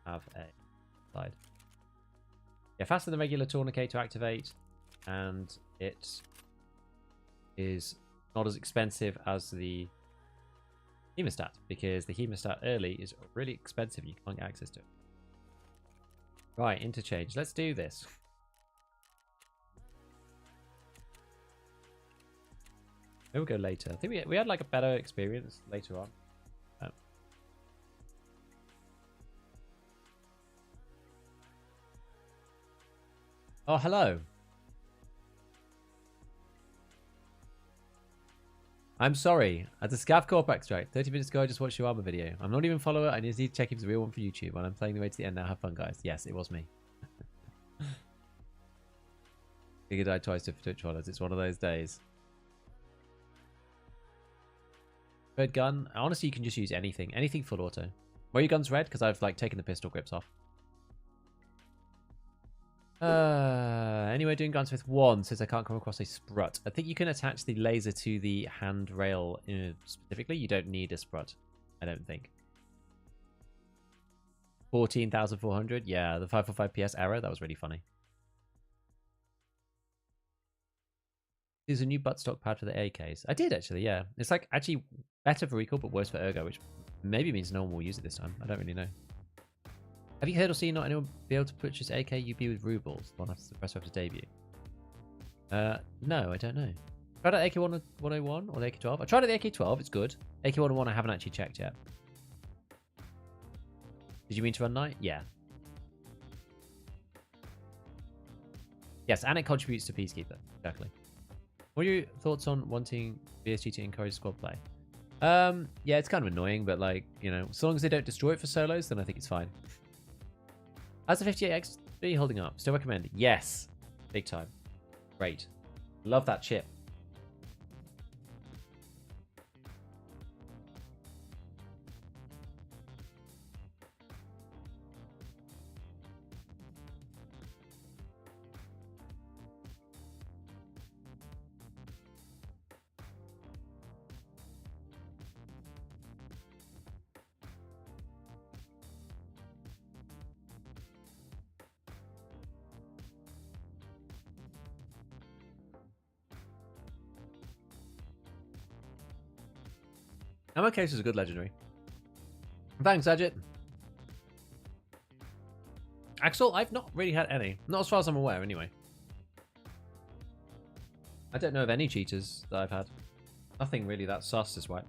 [SPEAKER 1] Have a slide. Yeah, faster than regular tourniquet to activate, and it is not as expensive as the hemostat, because the hemostat early is really expensive. You can't get access to it. Right, interchange. Let's do this. Maybe we'll go later. I think we had like a better experience later on. Oh, hello. I'm sorry. At the ScavTalk extract, 30 minutes ago, I just watched your armor video. I'm not even a follower. I just need to check if it's a real one for YouTube. When I'm playing the way to the end now, have fun, guys. Yes, it was me. Giga died twice to Twitch followers. It's one of those days. Red gun. Honestly, you can just use anything. Anything full auto. Were your guns red? Because I've like taken the pistol grips off. Anyway, doing gunsmith 1 says I can't come across a sprut. I think you can attach the laser to the handrail specifically. You don't need a sprut, I don't think. 14,400. Yeah, the 545 PS error. That was really funny. There's a new buttstock pad for the AKs. I did actually, yeah. It's like actually better for recall, but worse for ergo, which maybe means no one will use it this time. I don't really know. Have you heard or seen not anyone be able to purchase AK UB with rubles one after the press after debut? No, I don't know. Tried out AK 101 or the AK 12. I tried out the AK 12. It's good. AK 101 I haven't actually checked yet. Did you mean to run night? Yeah. Yes, and it contributes to Peacekeeper. Exactly. What are your thoughts on wanting BSG to encourage squad play? Yeah, it's kind of annoying, but like, you know, so long as they don't destroy it for solos, then I think it's fine. How's the 58XB holding up? Still recommend? Yes. Big time. Great. Love that chip. Ammo case is a good legendary. Thanks, Ajit. Axel, I've not really had any. Not as far as I'm aware, anyway. I don't know of any cheaters that I've had. Nothing really that sus this way.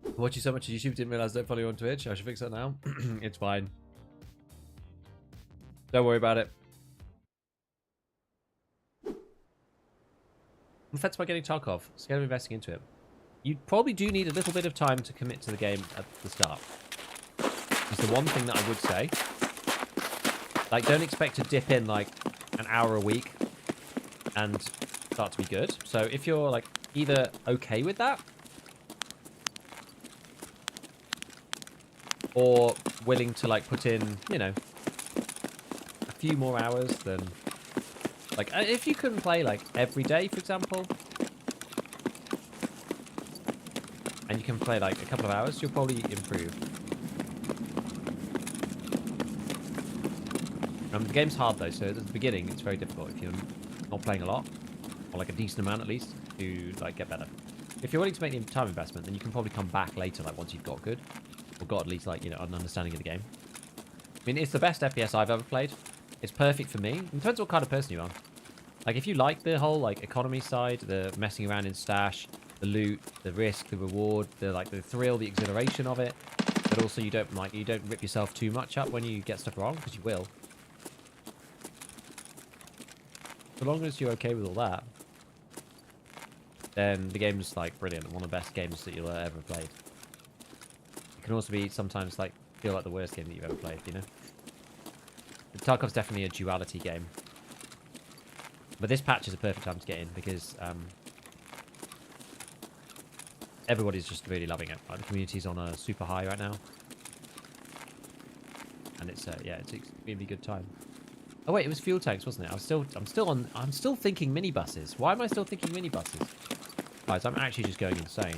[SPEAKER 1] I watch you so much on YouTube, didn't realize I don't follow you on Twitch. I should fix that now. It's fine. Don't worry about it. I'm offended by getting Tarkov. Scared of investing into it. You probably do need a little bit of time to commit to the game at the start. It's the one thing that I would say. Like, don't expect to dip in like an hour a week and start to be good. So if you're like either okay with that, or willing to like put in, you know, a few more hours than like if you can play like every day, for example, and you can play like a couple of hours, you'll probably improve. The game's hard though, so at the beginning it's very difficult if you're not playing a lot, or like a decent amount at least, to like get better. If you're willing to make the time investment, then you can probably come back later, like once you've got good. or got at least like, you know, an understanding of the game. I mean, it's the best FPS I've ever played. It's perfect for me. It depends what kind of person you are. Like, if you like the whole like economy side, the messing around in stash, the loot, the risk, the reward, the like the thrill, the exhilaration of it, but also you don't rip yourself too much up when you get stuff wrong, because you will. So long as you're okay with all that, then the game's like brilliant. One of the best games that you'll ever played. It can also be sometimes like feel like the worst game that you've ever played, you know? Tarkov's definitely a duality game. But this patch is a perfect time to get in because everybody's just really loving it. Like, the community's on a super high right now. And it's yeah, it's an extremely good time. Oh wait, it was fuel tanks, wasn't it? I'm still thinking minibuses. Why am I still thinking minibuses? Guys, I'm actually just going insane.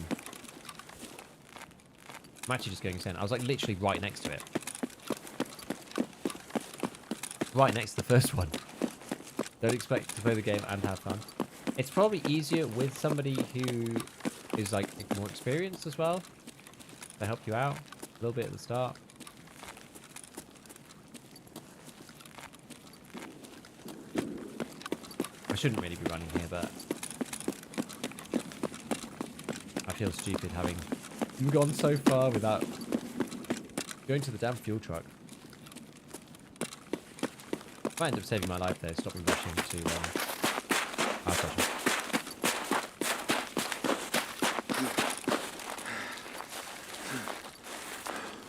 [SPEAKER 1] I'm actually just going insane. I was like literally right next to it. Right next to the first one. Don't expect to play the game and have fun. It's probably easier with somebody who is like more experienced as well. They help you out a little bit at the start. I shouldn't really be running here, but I feel stupid having gone so far without going to the damn fuel truck. Might end up saving my life though, stopping rushing to power station.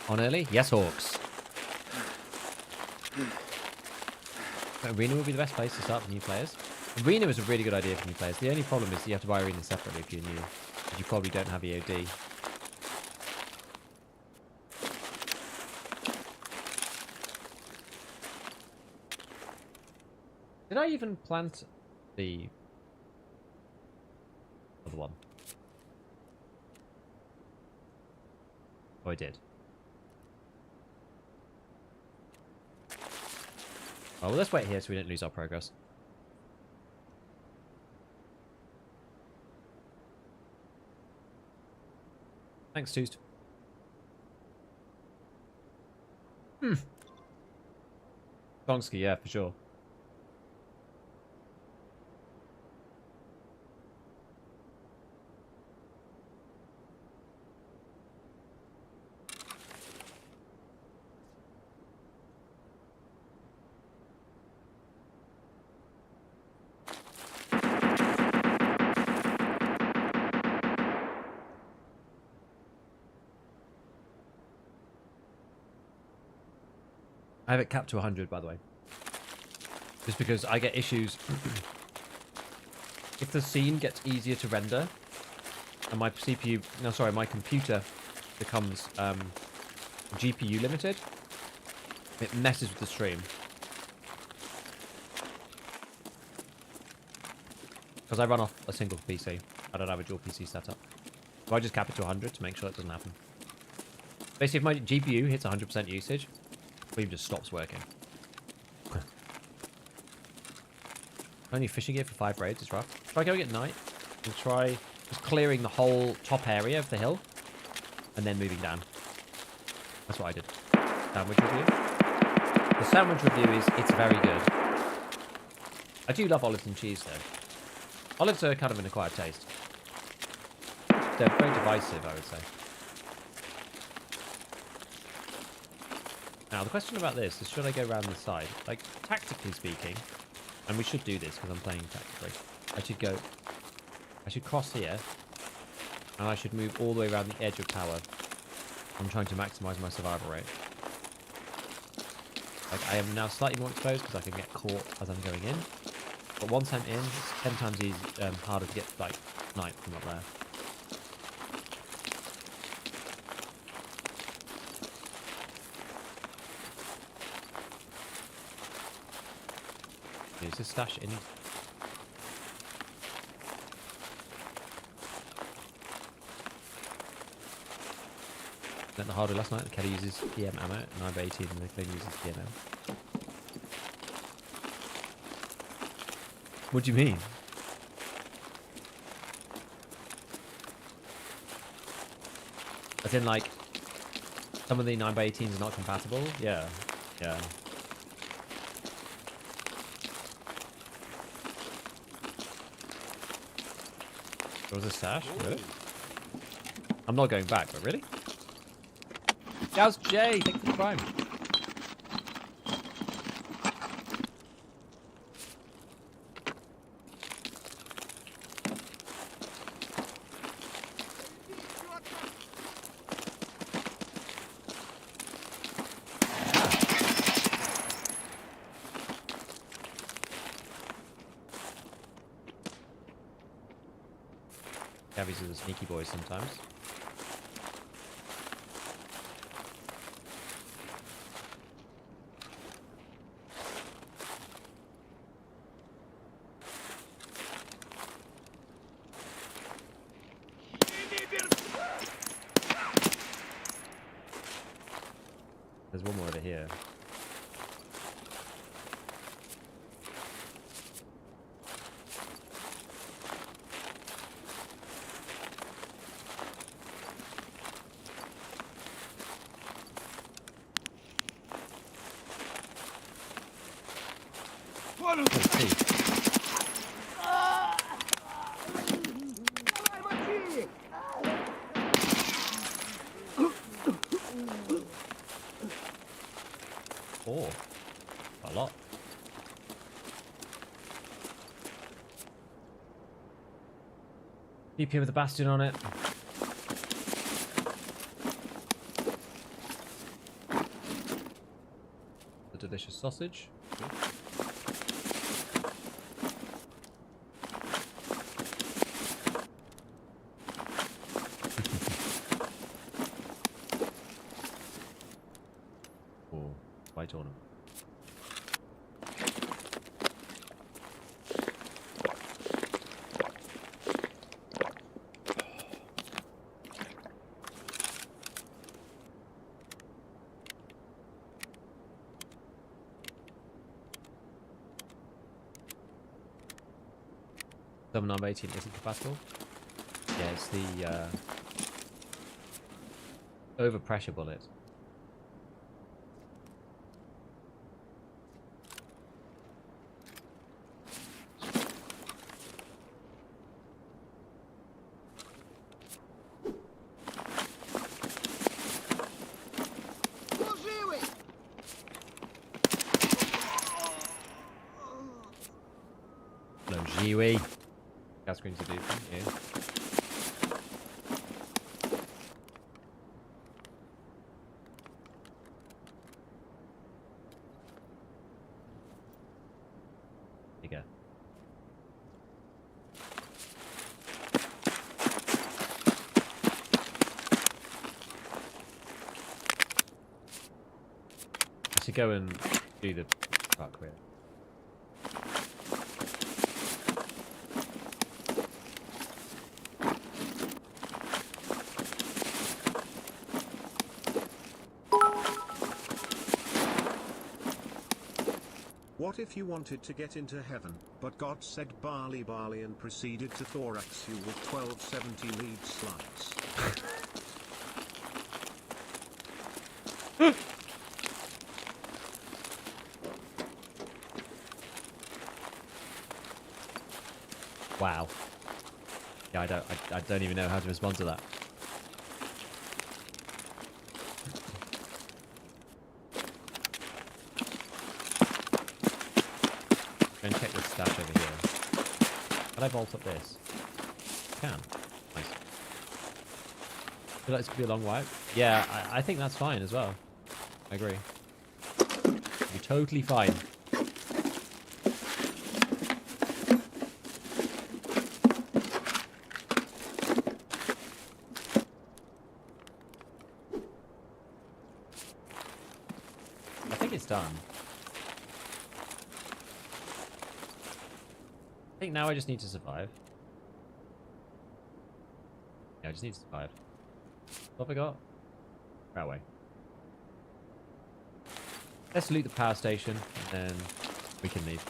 [SPEAKER 1] On early? Yes, Hawks. Arena would be the best place to start for new players. Arena is a really good idea for new players. The only problem is you have to buy Arena separately if you're new. Because you probably don't have EOD. Did I even plant the other one? Oh, I did. Oh, well, let's wait here so we don't lose our progress. Thanks, Toost. Dongsky, yeah, for sure. I have it capped to 100, by the way. Just because I get issues. If the scene gets easier to render, and my CPU, no, sorry, my computer becomes GPU limited, it messes with the stream. Because I run off a single PC. I don't have a dual PC setup. So I just cap it to 100 to make sure it doesn't happen. Basically, if my GPU hits 100% usage, Stream just stops working. Only fishing gear for 5 raids is rough. Try going at night and try just clearing the whole top area of the hill and then moving down. That's what I did. Sandwich review. The sandwich review is, it's very good. I do love olives and cheese though. Olives are kind of an acquired taste. They're very divisive, I would say. Now, the question about this is, should I go around the side? Like, tactically speaking, and we should do this because I'm playing tactically, I should cross here, and I should move all the way around the edge of tower. I'm trying to maximize my survival rate. Like, I am now slightly more exposed because I can get caught as I'm going in. But once I'm in, it's 10 times harder to get, like, sniped from up there. Is this stash in? Met the harder last night. Kelly uses PM ammo, and I'm 18 and the Clean uses PM ammo. What do you mean? As in, like Some of the 9x18s are not compatible. Yeah, yeah. There was a stash? Really? I'm not going back, but really? Gauss J, thank you for the prime. Gavies are the sneaky boys sometimes. There's one more over here. Let's see. Oh, a lot. DP with the bastion on it. The delicious sausage. Oh, white ornament. Some 9x18 isn't compatible. Yeah, it's the overpressure bullet. No, Jiwi. Gas screens are deep. Yeah. There you go. I should go and do the park with.
[SPEAKER 3] What if you wanted to get into heaven, but God said barley barley and proceeded to thorax you with 1270 lead slides?
[SPEAKER 1] Wow. Yeah, I don't even know how to respond to that. Go and check this stash over here. Can I vault up this? Can. Nice. Feel like this could be a long wipe. Yeah, I think that's fine as well. I agree. It'll be totally fine. I think it's done. I think now I just need to survive. Yeah, I just need to survive. What have I got? Railway. Let's loot the power station, and then we can leave.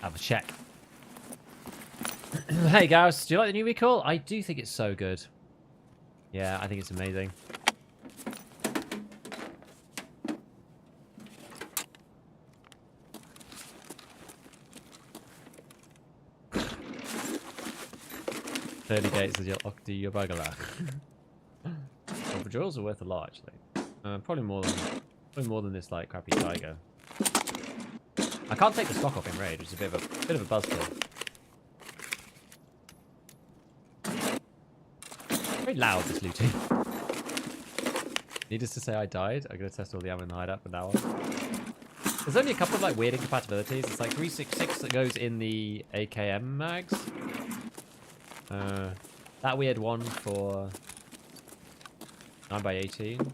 [SPEAKER 1] Have a check. Hey, Gareth, do you like the new recall? I do think it's so good. Yeah, I think it's amazing. Early gates as your Octi your bagala. Well, the jewels are worth a lot, actually. Probably more than this like crappy tiger. I can't take the stock off in raid, which is a bit of a buzzkill. Very loud, this looting. Needless to say, I died. I'm gonna test all the ammo in the hideout from now on. There's only a couple of like weird incompatibilities. It's like 366 that goes in the AKM mags. That weird one for 9x18.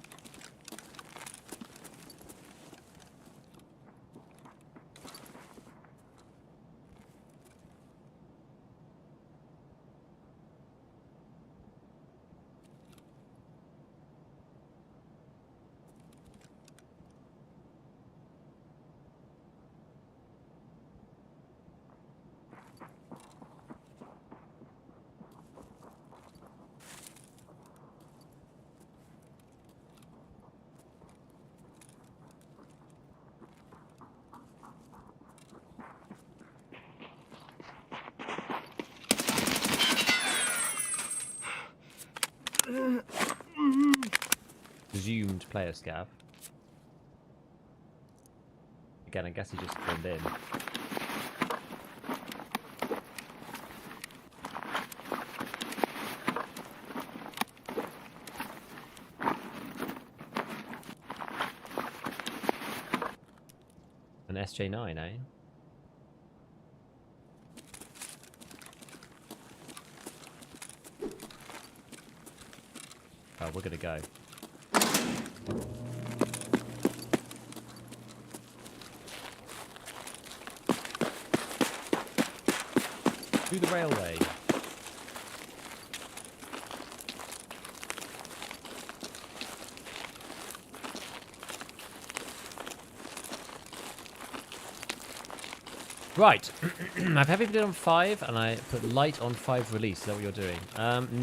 [SPEAKER 1] Presumed player scav. Again, I guess he just turned in. An SJ9, eh? Oh, we're gonna go. Through the railway. Right. I've heavy bleed on 5 and I put light on 5 release. Is that what you're doing?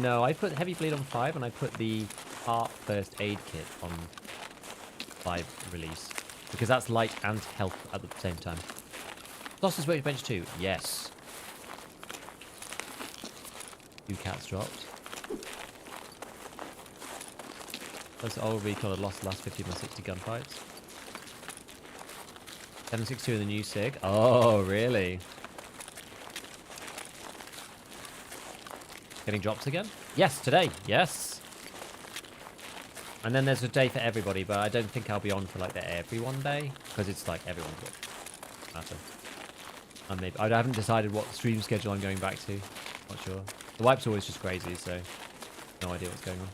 [SPEAKER 1] No, I put heavy bleed on 5 and I put the heart first aid kit on 5 release. Because that's light and health at the same time. Sausage workbench 2. Yes. 2 cats dropped. That's the old recall had lost the last 50 and 60 gunfights. 762 in the new SIG. Oh, really? Getting drops again? Yes, today. Yes. And then there's a day for everybody, but I don't think I'll be on for like the everyone day because it's like everyone's got matter. And maybe I haven't decided what stream schedule I'm going back to. Not sure. The wipe's always just crazy, so no idea what's going on.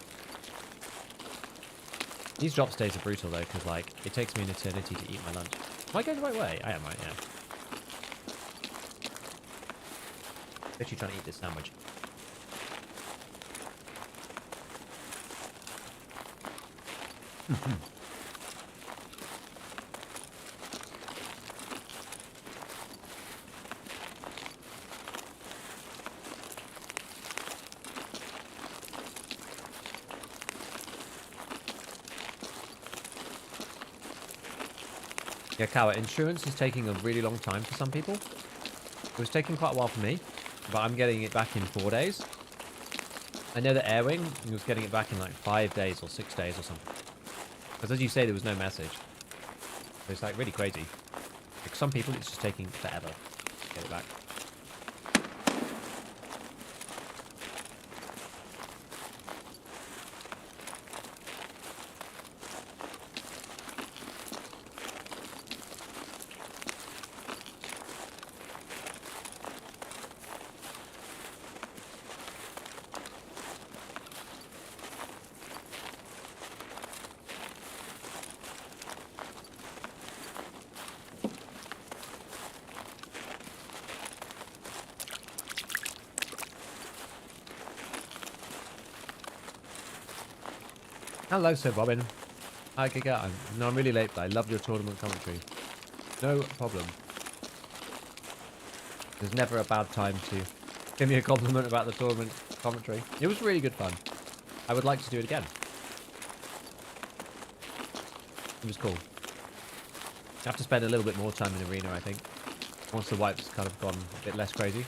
[SPEAKER 1] These drop stays are brutal though, because like it takes me an eternity to eat my lunch. Am I going the right way? I am right, yeah. Literally trying to eat this sandwich. Yeah, Kawa, insurance is taking a really long time for some people. It was taking quite a while for me, but I'm getting it back in 4 days. I know that Airwing was getting it back in like 5 days or 6 days or something. Because as you say, there was no message. So it's like really crazy. Like some people, it's just taking forever to get it back. Hello, Sir Bobbin. Hi, Giga. No, I'm really late, but I love your tournament commentary. No problem. There's never a bad time to give me a compliment about the tournament commentary. It was really good fun. I would like to do it again. It was cool. I have to spend a little bit more time in arena, I think. Once the wipe's kind of gone a bit less crazy.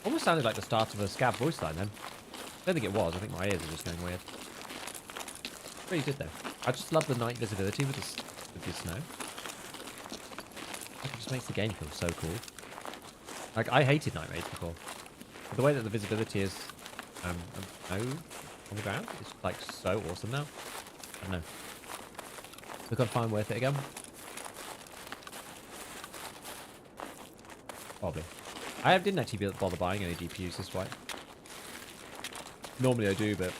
[SPEAKER 1] Almost sounded like the start of a Scav voice line then. I don't think it was. I think my ears are just going weird. Pretty good though. I just love the night visibility with the snow. It just makes the game feel so cool. Like, I hated night raids before. But the way that the visibility is snow on the ground is like so awesome now. I don't know. We've got to find worth it again. Probably. I didn't actually bother buying any GPUs this wipe. Normally I do, but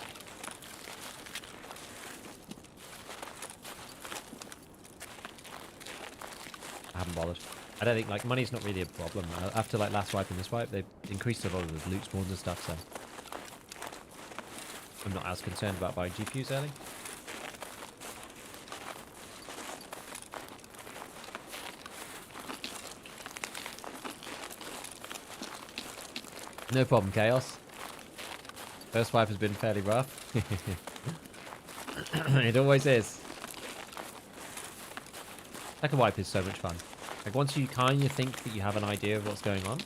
[SPEAKER 1] I haven't bothered. I don't think, like, money's not really a problem. After, like, last wipe and this wipe, they've increased a lot of the loot spawns and stuff, so I'm not as concerned about buying GPUs early. No problem, Chaos. First wipe has been fairly rough. It always is. Second wipe is so much fun. Like, once you kind of think that you have an idea of what's going on,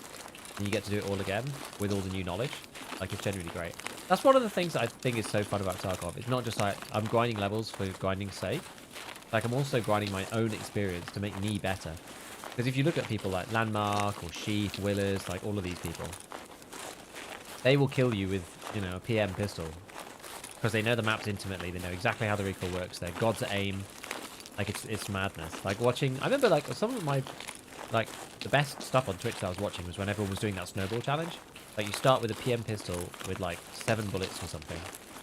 [SPEAKER 1] and you get to do it all again with all the new knowledge, like, it's genuinely great. That's one of the things that I think is so fun about Tarkov. It's not just like I'm grinding levels for grinding's sake. Like, I'm also grinding my own experience to make me better. Because if you look at people like Landmark or Sheath, Willers, like all of these people, they will kill you with, you know, a PM pistol. Because they know the maps intimately. They know exactly how the recoil works. They're gods at aim. Like, it's madness. Like, watching... I remember, like, some of my... Like, the best stuff on Twitch that I was watching was when everyone was doing that snowball challenge. Like, you start with a PM pistol with, like, 7 bullets or something.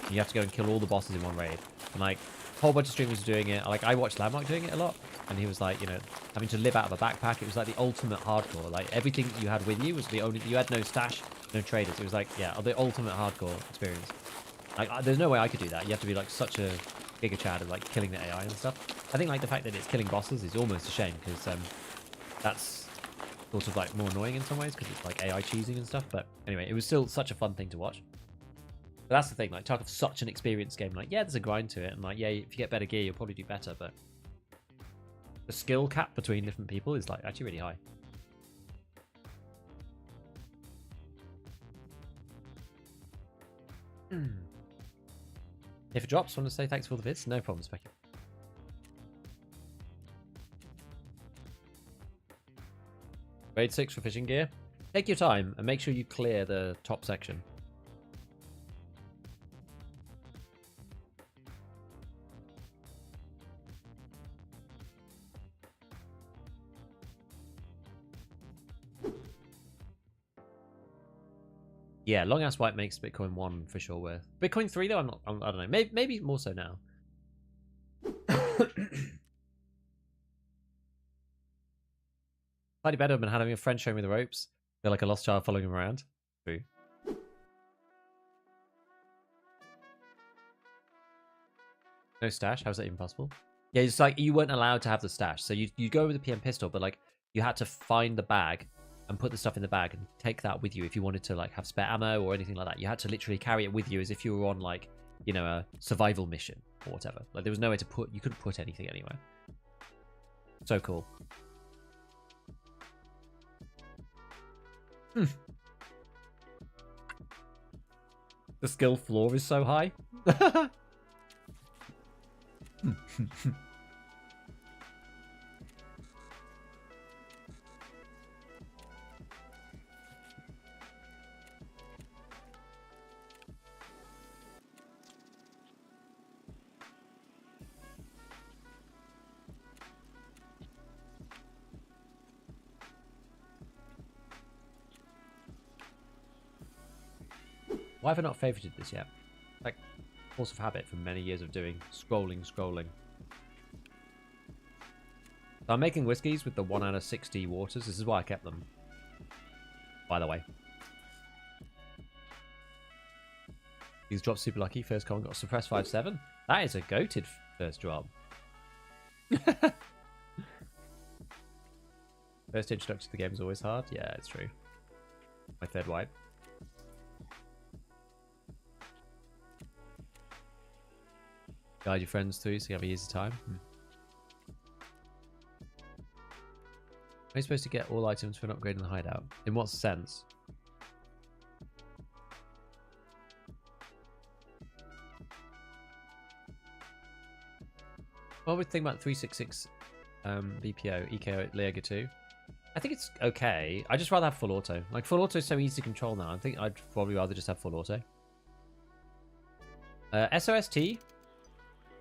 [SPEAKER 1] And you have to go and kill all the bosses in one raid. And, like, a whole bunch of streamers were doing it. Like, I watched Landmark doing it a lot. And he was, like, you know, having to live out of a backpack. It was, like, the ultimate hardcore. Like, everything that you had with you was the only... You had no stash, no traders. It was, like, yeah, the ultimate hardcore experience. Like, there's no way I could do that. You have to be, like, such a giga chad of, like, killing the AI and stuff. I think, like, the fact that it's killing bosses is almost a shame, because that's sort of, like, more annoying in some ways, because it's, like, AI cheesing and stuff. But anyway, it was still such a fun thing to watch. But that's the thing, like, Tarkov's such an experienced game. Like, yeah, there's a grind to it, and, like, yeah, if you get better gear, you'll probably do better, but the skill cap between different people is, like, actually really high. If it drops, want to say thanks for all the vids? No problem, Specky. Grade 6 for fishing gear. Take your time and make sure you clear the top section. Yeah, long ass wipe makes Bitcoin 1 for sure worth. Bitcoin 3 though, I don't know. Maybe more so now. Slightly better than having a friend show me the ropes. Feel like a lost child following him around. True. No stash? How's that even possible? Yeah, it's like you weren't allowed to have the stash. So you go with the PM pistol, but like you had to find the bag and put the stuff in the bag and take that with you if you wanted to like have spare ammo or anything like that. You had to literally carry it with you as if you were on like, you know, a survival mission or whatever. Like there was nowhere to put, you couldn't put anything anywhere. So cool. The skill floor is so high. Why have I not favorited this yet? Like, force of habit from many years of doing scrolling. So I'm making whiskies with the 1 out of 60 waters. This is why I kept them, by the way. These drops super lucky. First con got suppressed 5-7. That is a goated first drop. First introduction to the game is always hard. Yeah, it's true. My third wipe. Guide your friends through so you have a easy time. Are you supposed to get all items for an upgrade in the hideout? In what sense? What would you think about 366 BPO, EKO, Leaga 2? I think it's okay. I just rather have full auto. Like, full auto is so easy to control now. I think I'd probably rather just have full auto. SOST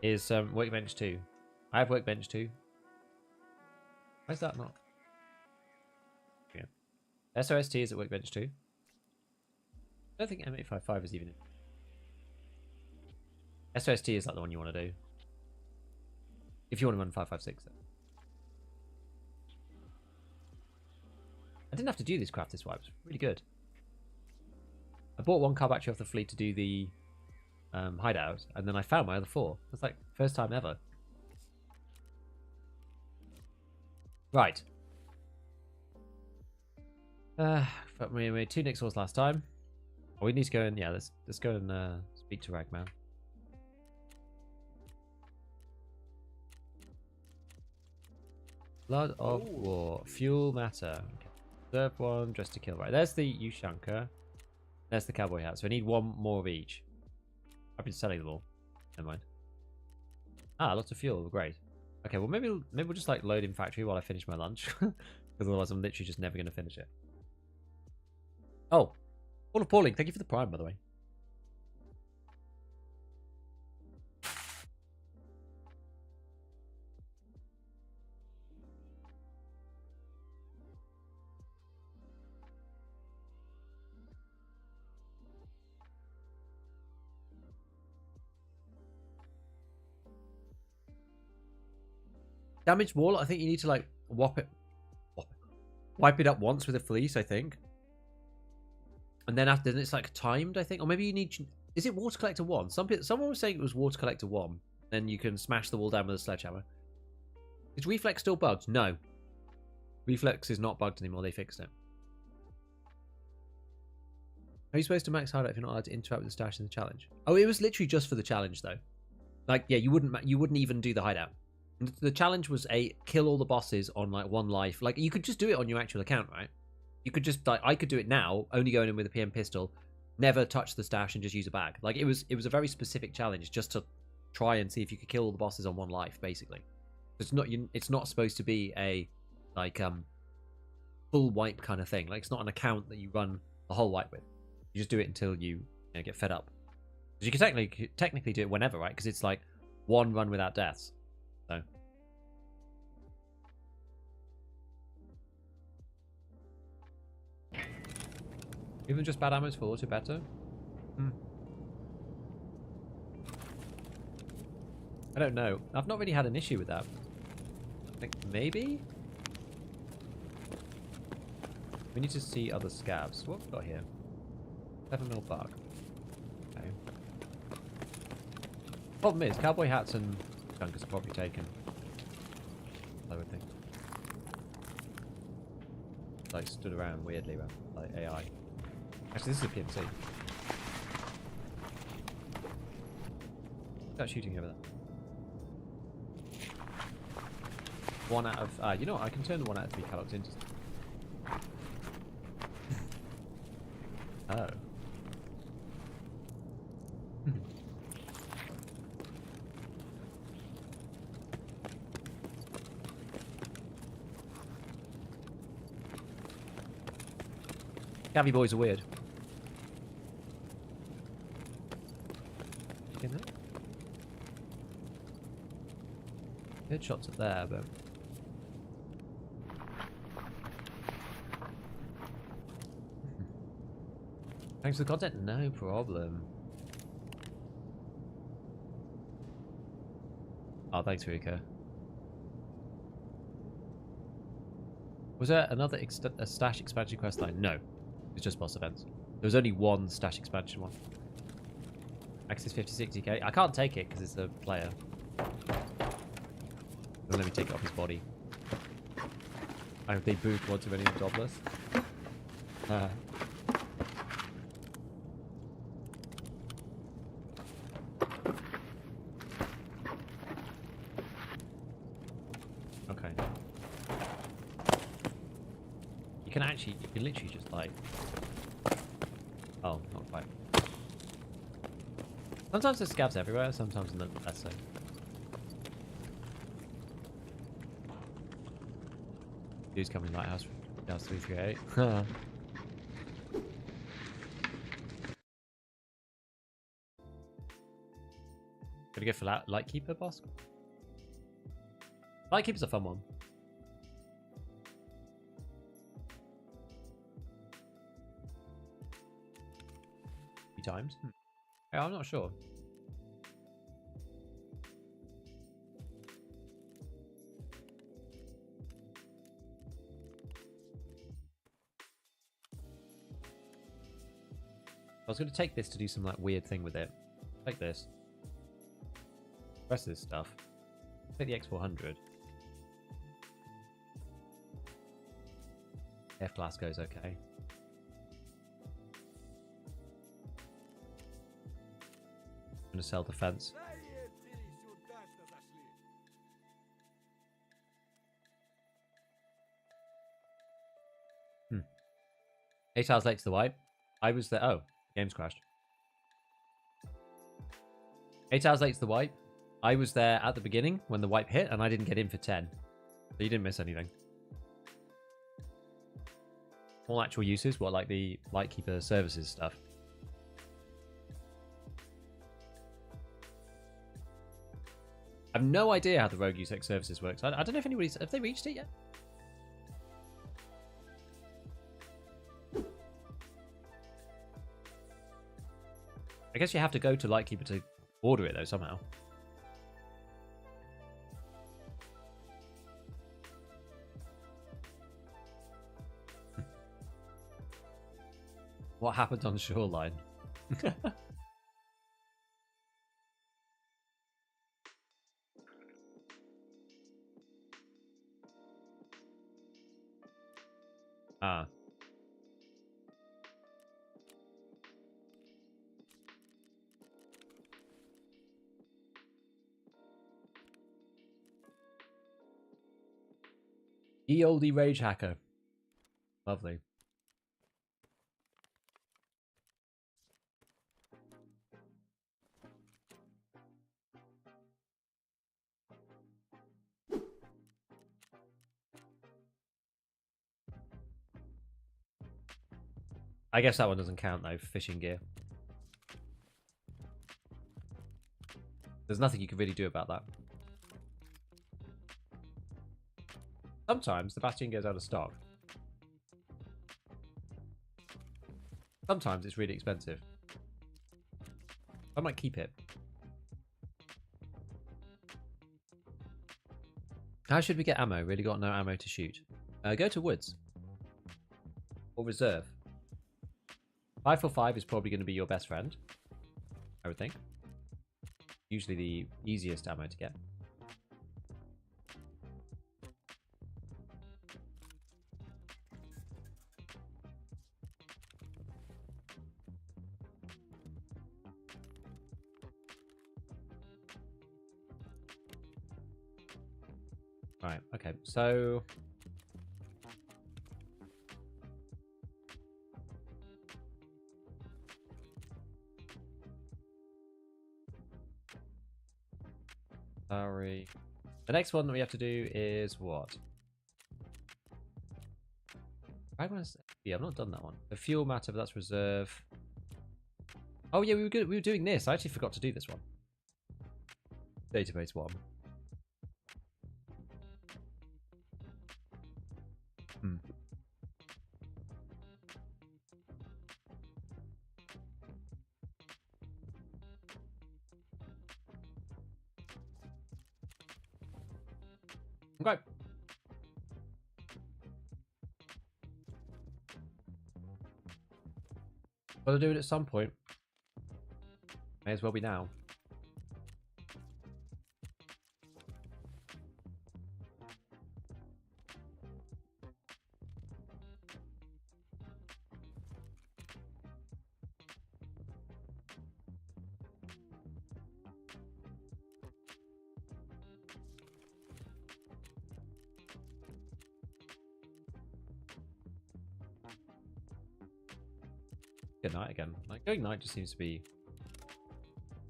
[SPEAKER 1] is Workbench 2. I have Workbench 2. Why is that not? Yeah. SOST is at Workbench 2. I don't think M855 is even in. SOST is like the one you want to do. If you want to run 556. Then. I didn't have to do this craft this wipe. It's really good. I bought one car battery off the fleet to do the hideout, and then I found my other 4. That's like first time ever. Right. But we made 2 Nixors last time. Oh, we need to go and let's go and speak to Ragman. Blood of War, fuel matter. Okay. Serve 1, dress to kill. Right, there's the Ushanka. There's the cowboy hat. So I need 1 more of each. I've been selling them all. Never mind. Ah, lots of fuel. Great. Okay, well maybe we'll just like load in factory while I finish my lunch, because otherwise I'm literally just never going to finish it. Oh, all appalling. Thank you for the prime, by the way. Damaged wall, I think you need to like wipe it up once with a fleece, I think. And then after, then it's like timed, I think. Or maybe you need, is it water collector 1? Someone was saying it was water collector 1. Then you can smash the wall down with a sledgehammer. Is reflex still bugged? No. Reflex is not bugged anymore, they fixed it. Are you supposed to max hideout if you're not allowed to interact with the stash in the challenge? Oh, it was literally just for the challenge though. Like, yeah, you wouldn't even do the hideout. The challenge was kill all the bosses on like 1 life. Like, you could just do it on your actual account, right? You could just like, I could do it now, only going in with a PM pistol, never touch the stash and just use a bag. Like, it was a very specific challenge just to try and see if you could kill all the bosses on 1 life, basically. It's not supposed to be a like full wipe kind of thing. Like, it's not an account that you run the whole wipe with. You just do it until you get fed up. Because you can technically do it whenever, right? Because it's like 1 run without deaths. So. Even just bad ammo is for auto better? I don't know. I've not really had an issue with that. I think maybe? We need to see other scavs. What have we got here? 7mm bug. Okay. Problem is, cowboy hats and junkers are probably taken. I would think. Like, stood around weirdly around, like AI. Actually, this is a PMC. Start shooting over there. 1 out of... you know what? I can turn the 1 out of 3 calories into... Oh. Gavi boys are weird. In there? Good shots up there, but thanks for the content. No problem. Oh, thanks, Rika. Was there another a stash expansion quest line? No. It's just boss events. There was only 1 stash expansion one. Access 50-60k. I can't take it because it's a player. Let me take it off his body. I hope they booed one too many jobless. Okay. You can literally just like... Oh, not quite. Sometimes there's scavs everywhere, sometimes less so. Dude's coming Lighthouse 338. Gonna go for that Lightkeeper, boss? Lightkeeper's a fun one. Few times. Yeah, I'm not sure. I was going to take this to do some like weird thing with it. Take this. The rest of this stuff. Take the X400. F-class goes okay. I'm going to sell defense. Hmm. 8 hours late to the wipe. I was there. Oh, game's crashed. 8 hours late to the wipe. I was there at the beginning when the wipe hit, and I didn't get in for 10. So you didn't miss anything. All actual uses, what, like the Lightkeeper services stuff? I have no idea how the Rogue USEC services works. I don't know if anybody's... Have they reached it yet? I guess you have to go to Lightkeeper to order it, though, somehow. What happened on Shoreline? Ah. Ye olde rage hacker. Lovely. I guess that one doesn't count though, fishing gear. There's nothing you can really do about that. Sometimes the Bastion goes out of stock. Sometimes it's really expensive. I might keep it. How should we get ammo? Really got no ammo to shoot. Go to woods. Or reserve. 545 is probably going to be your best friend, I would think. Usually the easiest ammo to get. Alright, okay, so... Sorry. The next one that we have to do is what? I want to say, yeah, I've not done that one. The fuel matter, but that's reserve. Oh yeah, we were good. We were doing this. I actually forgot to do this one. Database one. Okay. Gotta do it at some point. May as well be now. Good night again. Like going night just seems to be.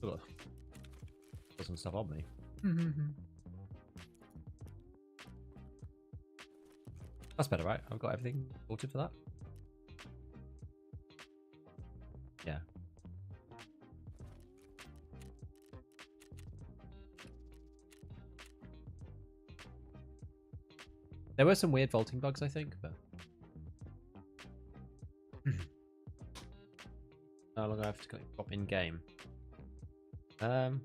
[SPEAKER 1] Ugh. Doesn't stuff on me. That's better, right? I've got everything sorted for that. Yeah. There were some weird vaulting bugs, I think, but how long do I have to drop in game? I'll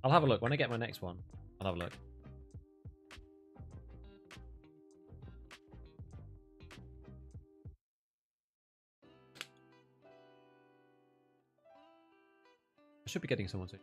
[SPEAKER 1] have a look when I get my next one. I'll have a look. I should be getting someone soon.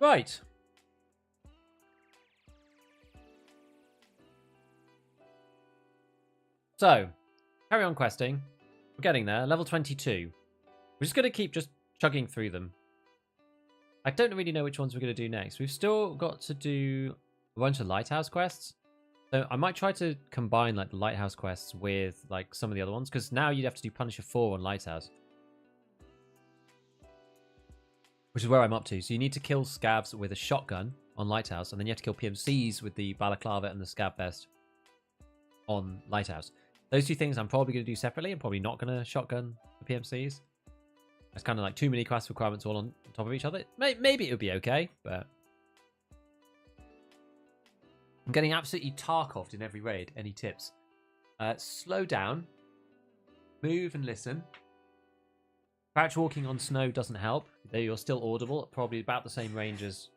[SPEAKER 1] Right. So, carry on questing. We're getting there. Level 22. We're just going to keep just chugging through them. I don't really know which ones we're going to do next. We've still got to do a bunch of lighthouse quests. So I might try to combine like the lighthouse quests with like some of the other ones. Because now you'd have to do Punisher 4 on lighthouse. Which is where I'm up to. So you need to kill scavs with a shotgun on lighthouse. And then you have to kill PMCs with the balaclava and the scav vest on lighthouse. Those two things I'm probably going to do separately. I'm probably not going to shotgun the PMCs. It's kind of like too many quest requirements all on top of each other. Maybe it would be okay, but I'm getting absolutely Tarkoved in every raid. Any tips? Slow down. Move and listen. Crouch walking on snow doesn't help. Though you're still audible. Probably about the same range as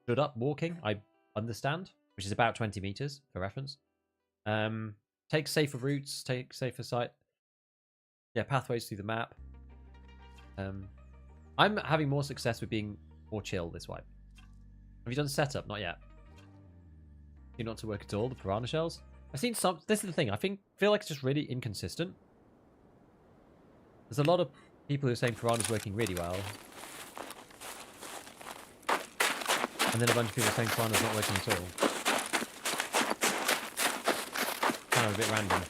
[SPEAKER 1] stood up walking. I understand. Which is about 20 meters for reference. Take safer routes. Take safer sight. Yeah, pathways through the map. I'm having more success with being more chill this wipe. Have you done setup? Not yet. You're not to work at all, the piranha shells? I've seen some. This is the thing. Feel like it's just really inconsistent. There's a lot of people who are saying piranha's working really well. And then a bunch of people saying piranha's not working at all. Kind of a bit random.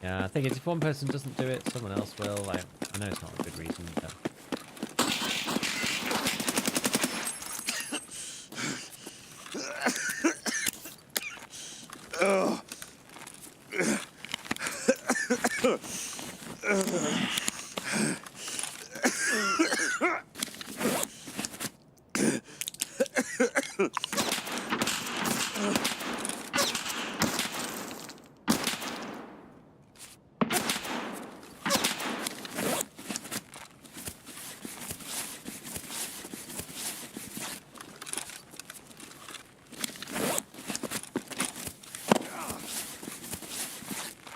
[SPEAKER 1] Yeah, I think if one person doesn't do it, someone else will. I know it's not a good reason, but...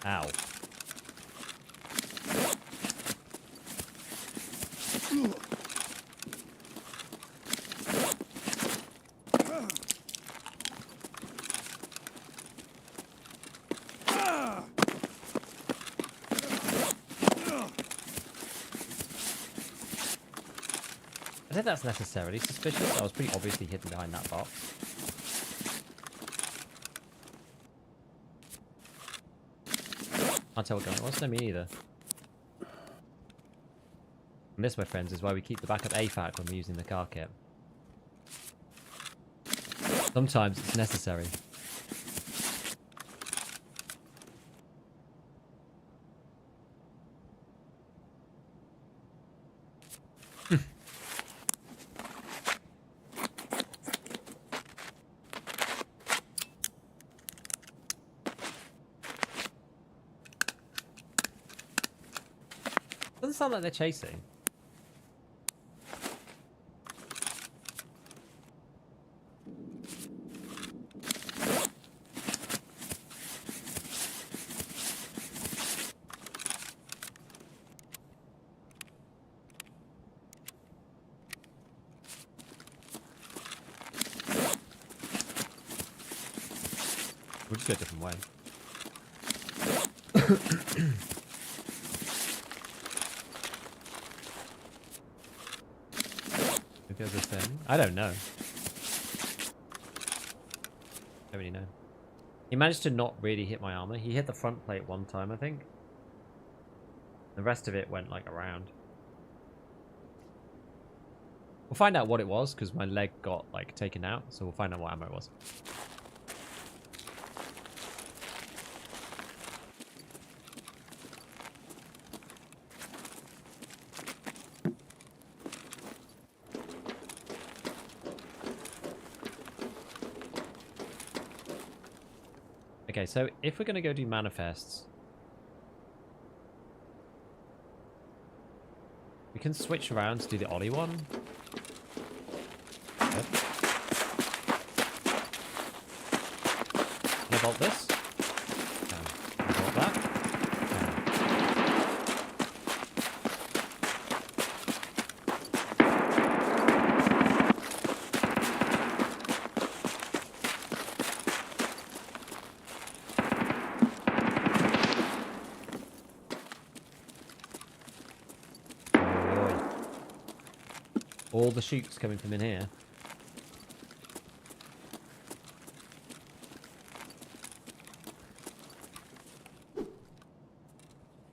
[SPEAKER 1] Ow. I think that's necessarily suspicious. I was pretty obviously hidden behind that box. Can't tell what going on. What's no me either. And this, my friends, is why we keep the backup AFAC when we're using the car kit. Sometimes it's necessary. sound like they're chasing. We'll just go a different way. If there's a thing. I don't know. Don't really know. He managed to not really hit my armor. He hit the front plate one time, I think. The rest of it went like around. We'll find out what it was because my leg got like taken out. So we'll find out what ammo it was. Okay, so if we're going to go do manifests, we can switch around to do the Ollie one. Yep. Can I bolt this? Can I bolt that? All the shoots coming from in here.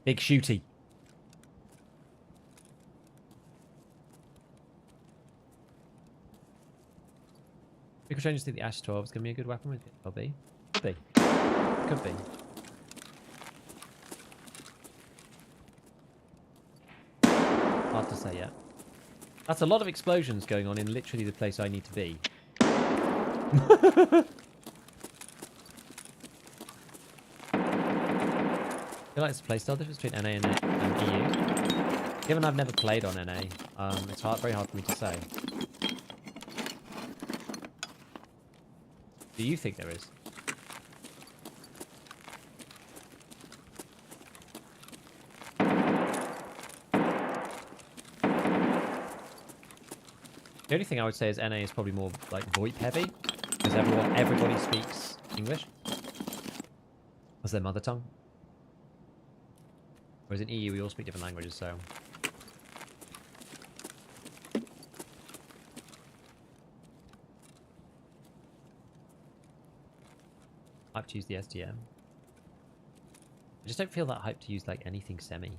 [SPEAKER 1] Big shooty. People change to the Ash 12 is going to be a good weapon with it. Could be. Could be. Could be. Hard to say yet. That's a lot of explosions going on in literally the place I need to be. I feel like it's a playstyle difference between NA and EU. Given I've never played on NA, it's very hard for me to say. Do you think there is? The only thing I would say is NA is probably more like VoIP heavy because everybody speaks English as their mother tongue. Whereas in EU we all speak different languages, so hype to use the SDM. I just don't feel that hype to use like anything semi.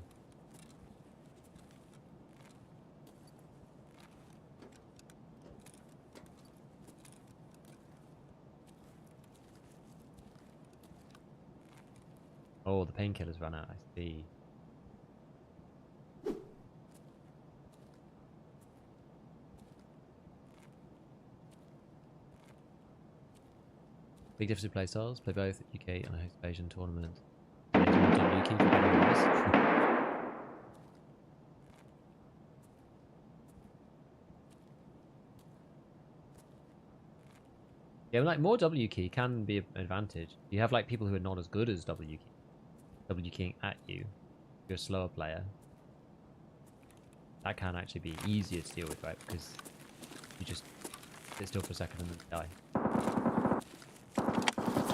[SPEAKER 1] Oh, the painkillers run out, I see. Big difference in play styles. Play both UK and a host Asian tournament. Yeah, like more W key can be an advantage. You have like people who are not as good as W keying at you. If you're a slower player. That can actually be easier to deal with, right? Because you just sit still for a second and then die.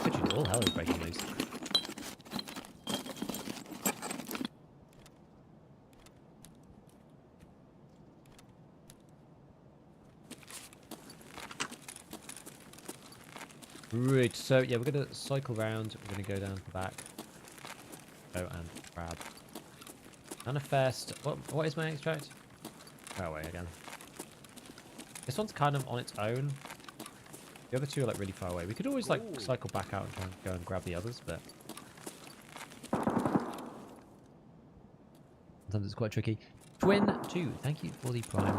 [SPEAKER 1] What you do? All hell is breaking loose. Right, so yeah, we're going to cycle round. We're going to go down the back. Go and grab. Manifest. What is my extract? Railway again. This one's kind of on its own. The other two are like really far away. We could always like cycle back out and try and go and grab the others, but sometimes it's quite tricky. Twin 2, thank you for the prime.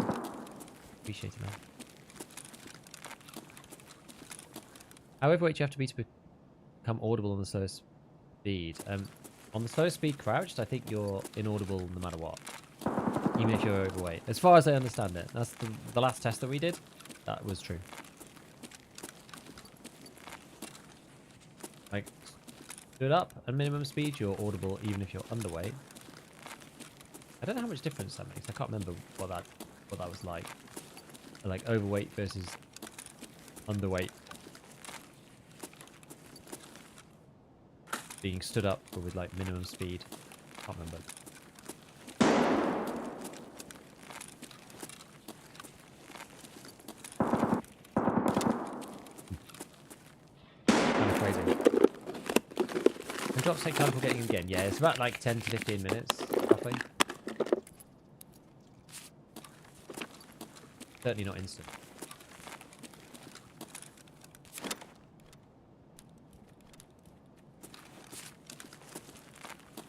[SPEAKER 1] Appreciate it, man. How overweight you have to be to become audible on the slow speed? On the slow speed crouched, I think you're inaudible no matter what. even if you're overweight. As far as I understand it, that's the last test that we did. That was true. Like, stood up at minimum speed, you're audible even if you're underweight. I don't know how much difference that makes. I can't remember what that was like. Like overweight versus underweight. Being stood up but with like minimum speed. Can't remember. Kind of crazy. And drops take time for getting again. Yeah, it's about like 10 to 15 minutes, roughly. Certainly not instant.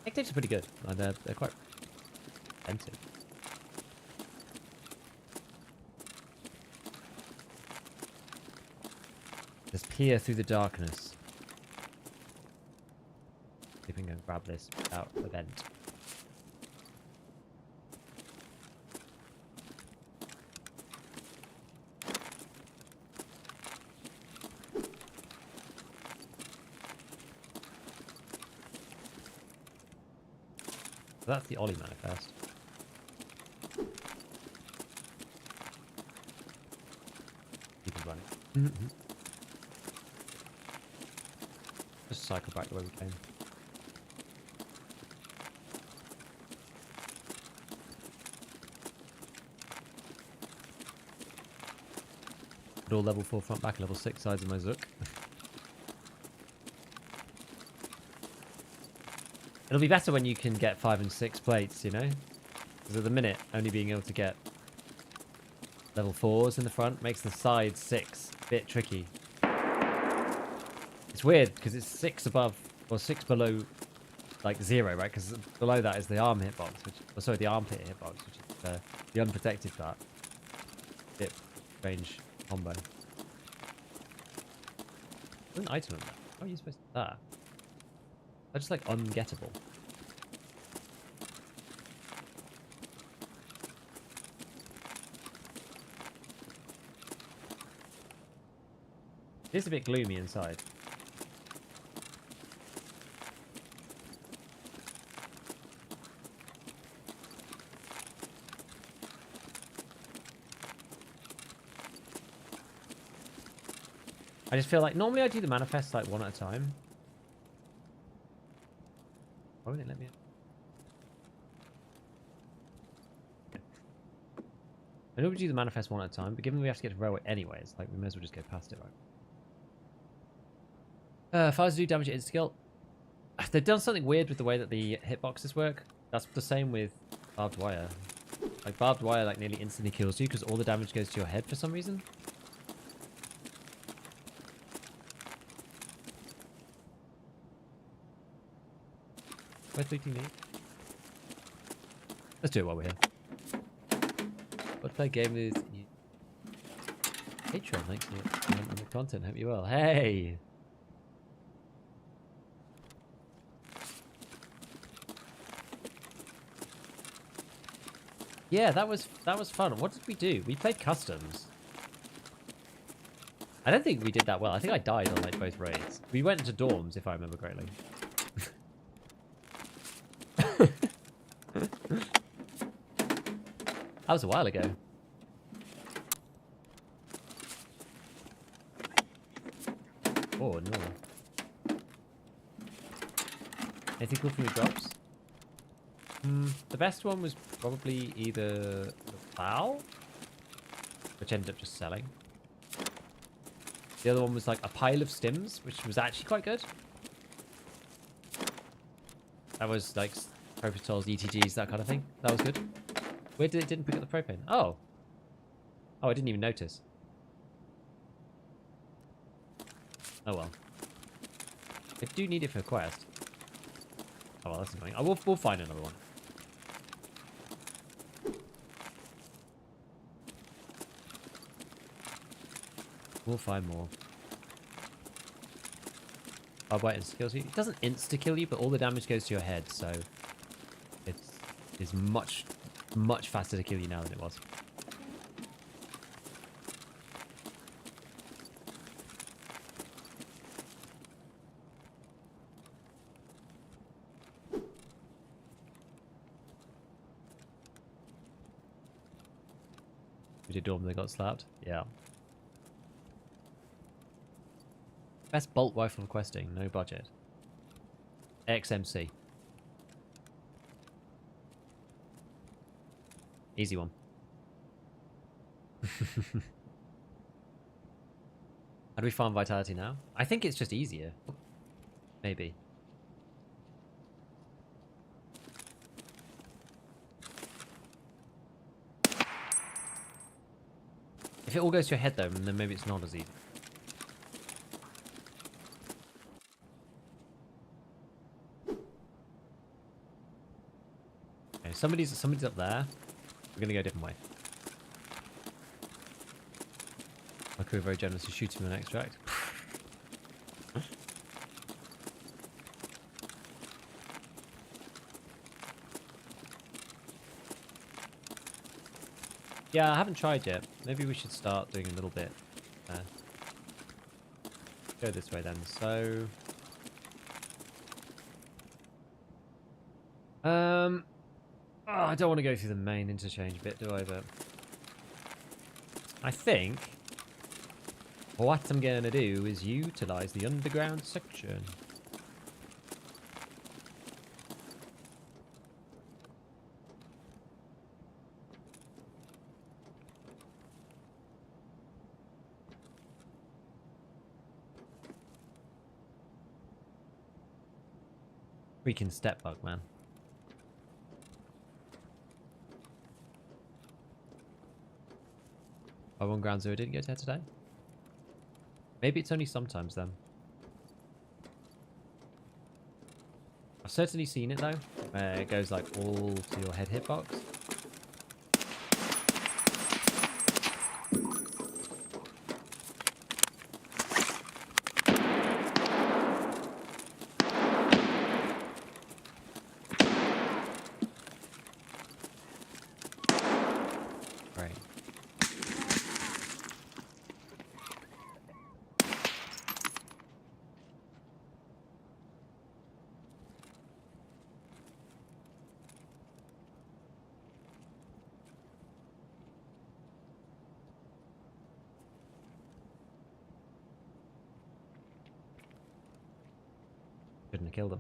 [SPEAKER 1] Egg tapes are pretty good. They're quite expensive. Just peer through the darkness. See if we can go grab this without event. So that's the Ollie manifest. Keep it running. Just cycle back the way we came. Put all level 4 front back, level 6 sides of my Zook. It'll be better when you can get 5 and 6 plates, you know? Because at the minute, only being able to get level 4s in the front makes the side 6 a bit tricky. It's weird, because it's 6 above, or 6 below, like 0, right? Because below that is the arm hitbox, or sorry, the armpit hitbox, which is the unprotected part. Bit strange combo. There's an item in that. How are you supposed to do that? They're just like ungettable. It is a bit gloomy inside. I just feel like normally I do the manifest like one at a time. Why won't it let me? I normally do the manifest one at a time, but given we have to get to railway anyways, like we may as well just go past it, right? If I was to do damage at insta-kill, they've done something weird with the way that the hitboxes work. That's the same with barbed wire. Like barbed wire like nearly instantly kills you because all the damage goes to your head for some reason. Where's 3 team? Let's do it while we're here. What play game with you? Patreon, thanks for the content. Hope you well. Hey! Yeah, that was fun. What did we do? We played customs. I don't think we did that well. I think I died on like both raids. We went into dorms, if I remember correctly. That was a while ago. Oh no. Anything cool from your drops? The best one was probably either the plow, which ended up just selling. The other one was like a pile of stims, which was actually quite good. That was like propitols, ETGs, that kind of thing. That was good. Weird it didn't pick up the propane. Oh. Oh, I didn't even notice. Oh well. I do need it for a quest. Oh well, that's annoying. Oh, we'll find another one. We'll find more. Barbed wire insta-kills you. It doesn't insta-kill you, but all the damage goes to your head, so it's much much faster to kill you now than it was. We did dorm, they got slapped. Yeah. Best bolt rifle questing, no budget. XMC. Easy one. How do we farm vitality now? I think it's just easier. Maybe. If it all goes to your head though, then maybe it's not as easy. Okay, somebody's up there. We're gonna go a different way. My crew are very generous to shoot him an extract. Yeah, I haven't tried yet. Maybe we should start doing a little bit. Go this way then. So, oh, I don't want to go through the main interchange bit, do I? But I think what I'm going to do is utilize the underground section. Freaking step bug, man. I won ground zero, didn't get here today. Maybe it's only sometimes then. I've certainly seen it though, where it goes like all to your head hitbox. Great. Shouldn't have killed him.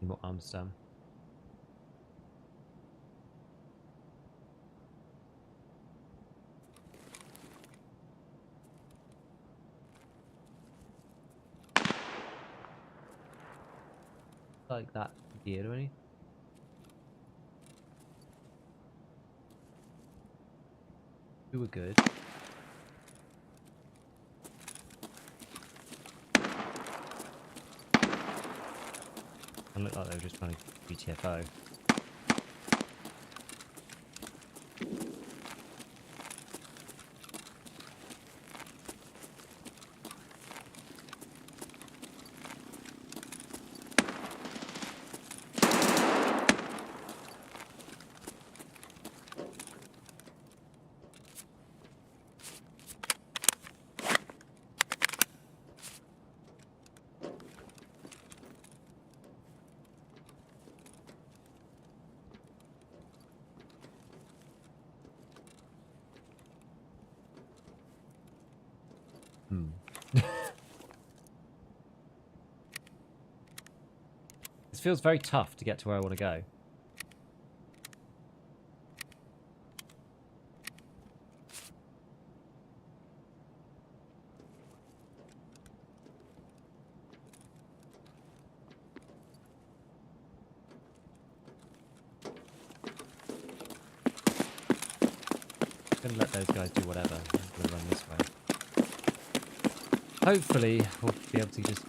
[SPEAKER 1] Need more arms down. Like that gear or anything. We were good. It looked like they were just trying to BTFO. This feels very tough to get to where I want to go. I'm gonna let those guys do whatever. I'm gonna run this way. hopefully we'll be able to just...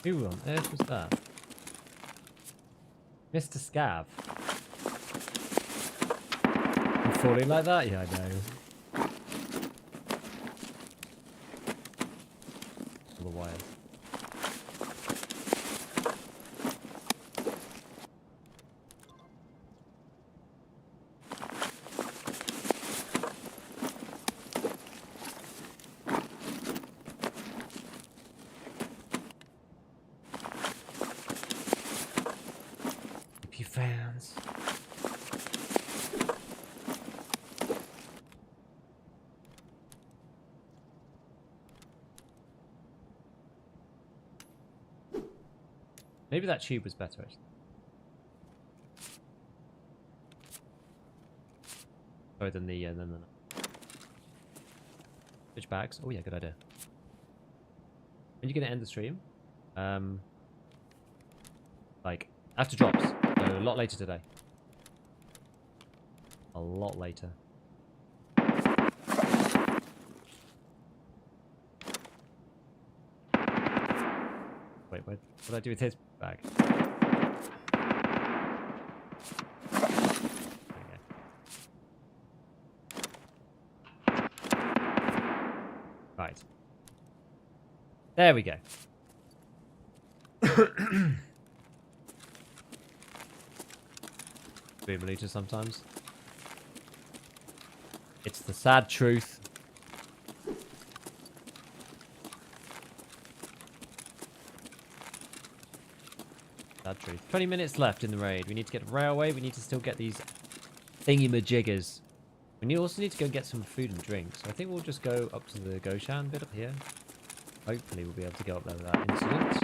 [SPEAKER 1] Who on earth was that? Mr. Scav. I'm falling like that? Yeah, I know. All the wires. Fans. Maybe that tube was better actually. Oh, than the switch bags. Oh yeah, good idea. When you gonna end the stream? Like after drops. So a lot later today. A lot later. Wait, what did I do with his bag? Right. There we go. 3 milliliters sometimes. It's the sad truth. Sad truth. 20 minutes left in the raid. We need to get a railway. We need to still get these thingy-majiggers. We also need to go get some food and drink. So I think we'll just go up to the Goshan bit up here. Hopefully we'll be able to go up there without incident.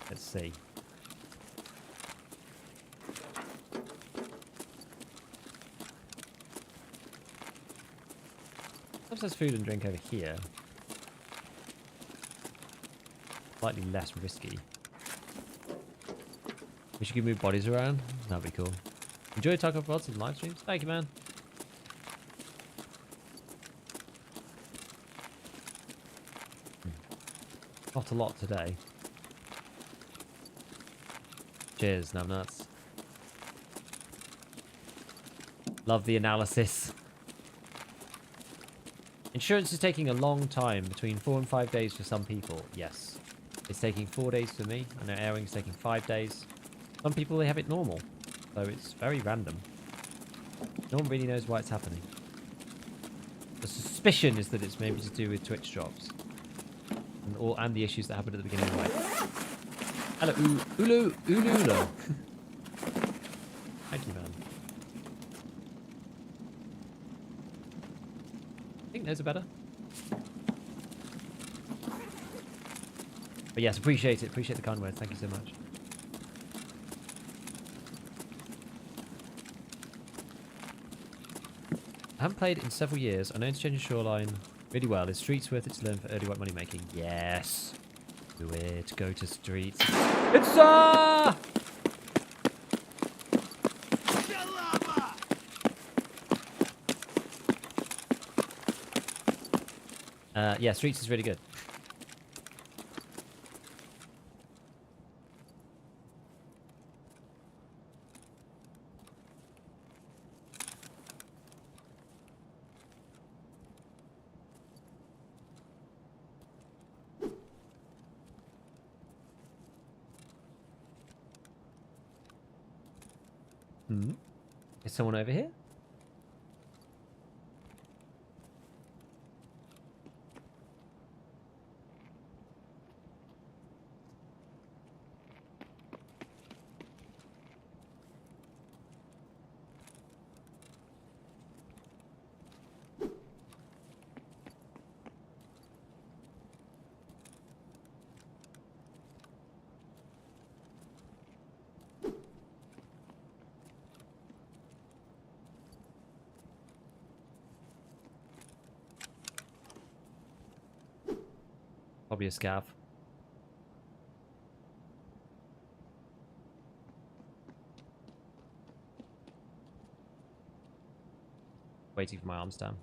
[SPEAKER 1] Let's see. There's food and drink over here. Slightly less risky. We should move bodies around. That'd be cool. Enjoy Tarkov VODs and live streams. Thank you, man. Not a lot today. Cheers, numbnuts. Love the analysis. Insurance is taking a long time, between 4 and 5 days for some people. Yes. It's taking 4 days for me. I know airing's taking 5 days. Some people, they have it normal. So it's very random. No one really knows why it's happening. The suspicion is that it's maybe to do with Twitch drops. And the issues that happened at the beginning of the way. Hello, Ulu. Thank you, man. I think those are better. But yes, appreciate it. Appreciate the kind words. Thank you so much. I haven't played in several years. I know Interchange Shoreline really well. Is Streets worth it to learn for early white money making? Yes. Do it. Go to Streets. It's yeah, Streets is really good. Is someone over here? Probably a scav. Waiting for my arms down.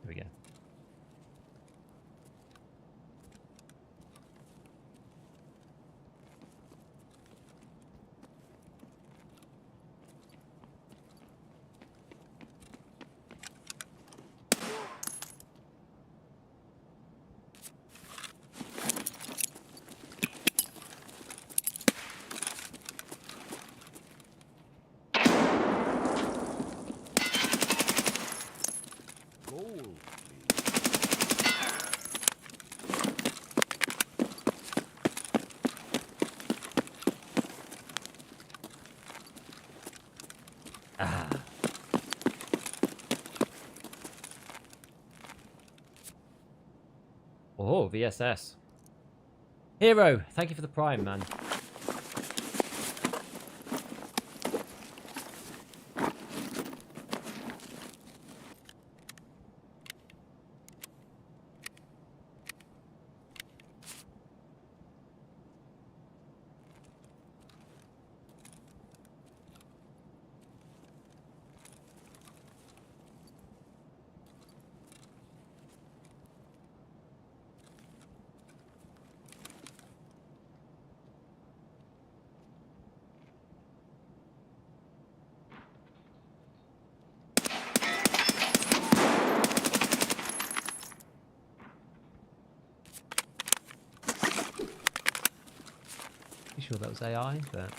[SPEAKER 1] Here we go.
[SPEAKER 2] Gold, please.
[SPEAKER 1] Ah. Oh, VSS. Hero, thank you for the prime, man. Sure that was AI, but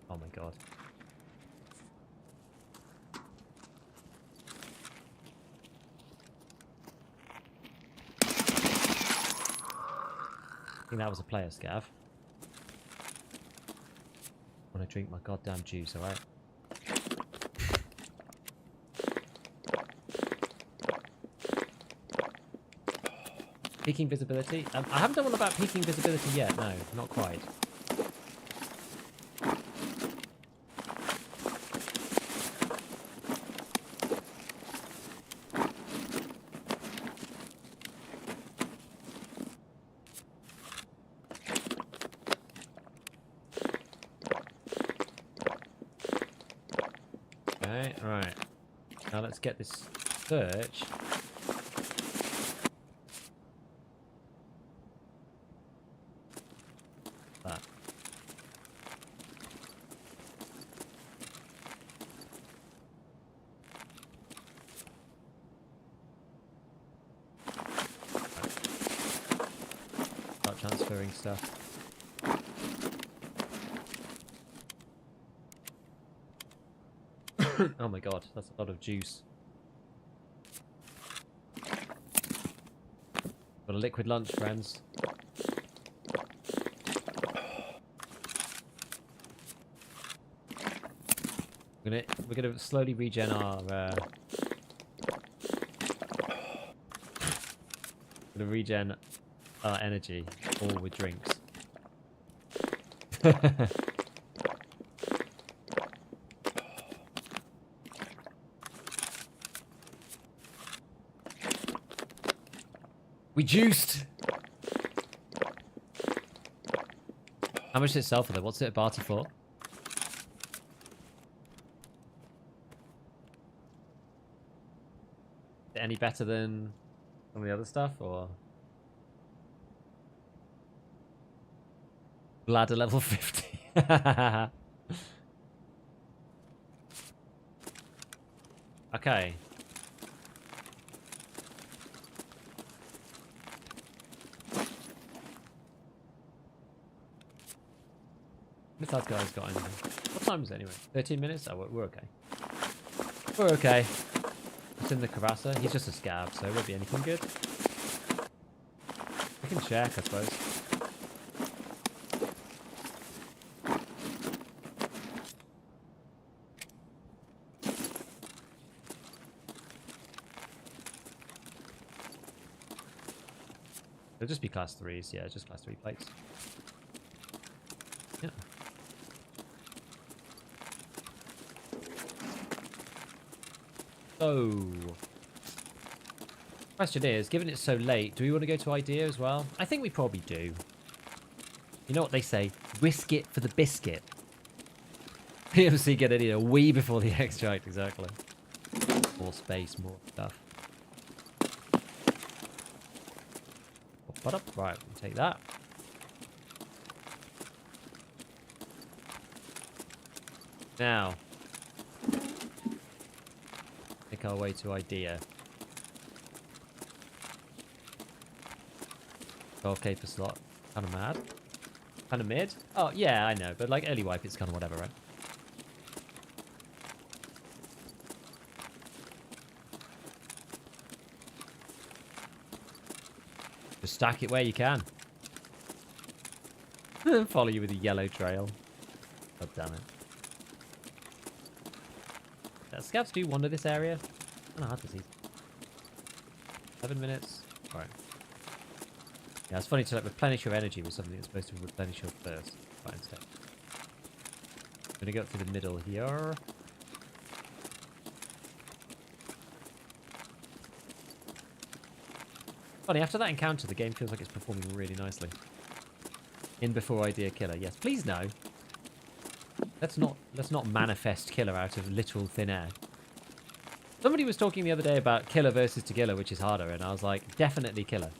[SPEAKER 1] oh my god. I think that was a player, Scav. I want to drink my goddamn juice, alright? Peaking visibility? I haven't done one about peaking visibility yet, no, not quite. Okay, alright. Now let's get this search. That. Start transferring stuff. Oh my god, that's a lot of juice. Got a liquid lunch, friends. We're gonna slowly regen our gonna regen our energy, all with drinks. We juiced! How much does it sell for though? What's it at Barty for? Is it any better than some of the other stuff, or? Bladder level 50. Okay. If that guy's got anything. What time is it anyway? 13 minutes? Oh, we're okay. We're okay. It's in the Carassa. He's just a scab, so it won't be anything good. We can check, I suppose. It'll just be class 3s. Yeah, just class 3 plates. Yeah. So, question is, given it's so late, do we want to go to Idea as well? I think we probably do. You know what they say? Risk it for the biscuit. PMC get it, way before the extract, exactly. More space, more stuff. Right, we'll take that. Now, make our way to Idea. 12k per slot. Kind of mad. Kind of mid. Oh, yeah, I know. But like early wipe, it's kind of whatever, right? Just stack it where you can. Follow you with a yellow trail. God damn it. Scouts do wander this area. I don't know how to see. 7 minutes. Alright. Yeah, it's funny to like replenish your energy with something that's supposed to replenish your thirst. Right, instead. I'm gonna go up to the middle here. Funny, after that encounter, the game feels like it's performing really nicely. In before Idea Killer. Yes, please no. Let's not manifest Killer out of literal thin air. Somebody was talking the other day about Killer versus Tagilla, which is harder, and I was like, definitely Killer.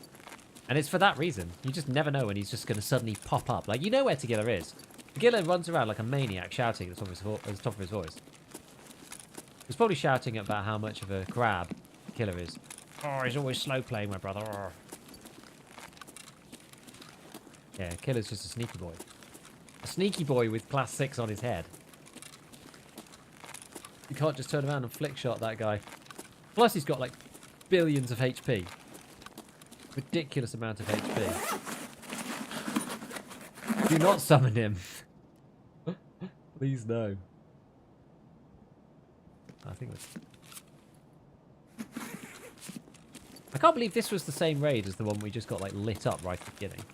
[SPEAKER 1] And it's for that reason. You just never know when he's just going to suddenly pop up. Like, you know where Tagilla is. Tagilla runs around like a maniac shouting at the top of his voice. He's probably shouting about how much of a crab Killer is. Oh, he's always slow playing, my brother. Oh. Yeah, Killer's just a sneaky boy. A sneaky boy with class 6 on his head. You can't just turn around and flick shot that guy. Plus he's got like billions of HP. Ridiculous amount of HP. Do not summon him. Please no. I think I can't believe this was the same raid as the one we just got like lit up right at the beginning.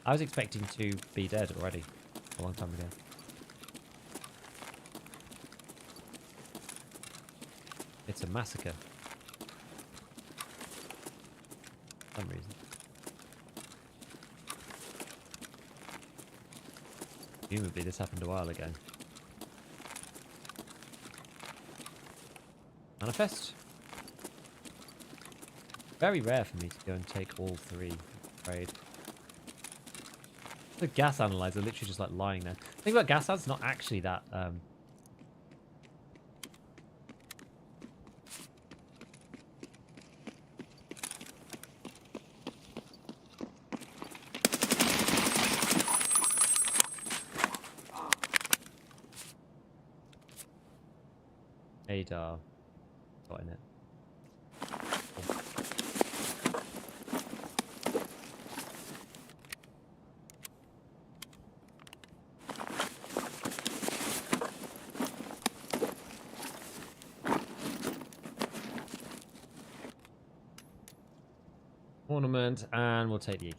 [SPEAKER 1] I was expecting to be dead already a long time ago. It's a massacre. For some reason. Presumably this happened a while ago. Manifest. Very rare for me to go and take all three, I'm afraid. The gas analyzer literally just like lying there. The thing about gas ads, not actually that ADAR got in it. Ornament, and we'll take the Iggy.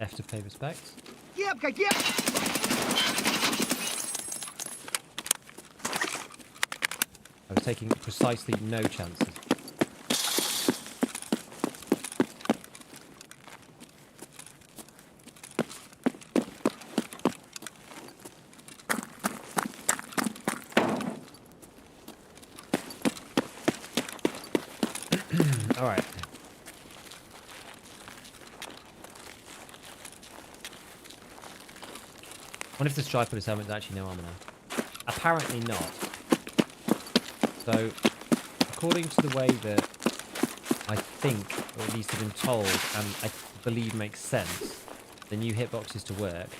[SPEAKER 1] F to pay respects.
[SPEAKER 2] Yep.
[SPEAKER 1] I was taking precisely no chances. All right. What if the stripe of his helmet is actually no armor now? Apparently not. So, according to the way that I think, or at least have been told, and I believe makes sense, the new hitboxes to work,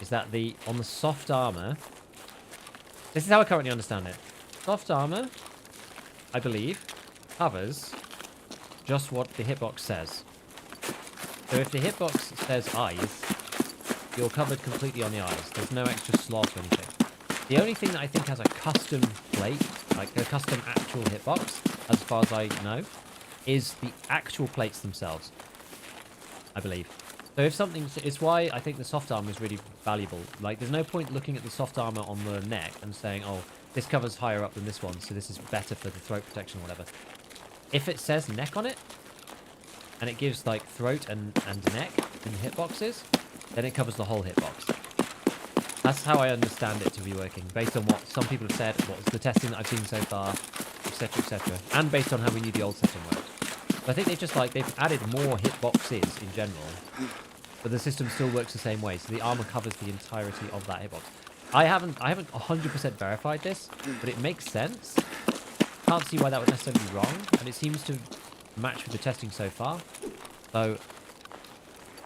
[SPEAKER 1] is that on the soft armor, this is how I currently understand it. Soft armor, I believe, covers just what the hitbox says. So if the hitbox says eyes, you're covered completely on the eyes. There's no extra slot or anything. The only thing that I think has a custom plate, like a custom actual hitbox, as far as I know, is the actual plates themselves, I believe. So if something's... It's why I think the soft armor is really valuable. Like, there's no point looking at the soft armor on the neck and saying, oh, this covers higher up than this one, so this is better for the throat protection or whatever. If it says neck on it, and it gives, like, throat and neck in hitboxes, then it covers the whole hitbox. That's how I understand it to be working, based on what some people have said, what's the testing that I've seen so far, etc, etc, and based on how we knew the old system worked. But I think they've added more hitboxes in general, but the system still works the same way, so the armor covers the entirety of that hitbox. I haven't 100% verified this, but it makes sense. Can't see why that would necessarily be wrong, and it seems to match with the testing so far. So,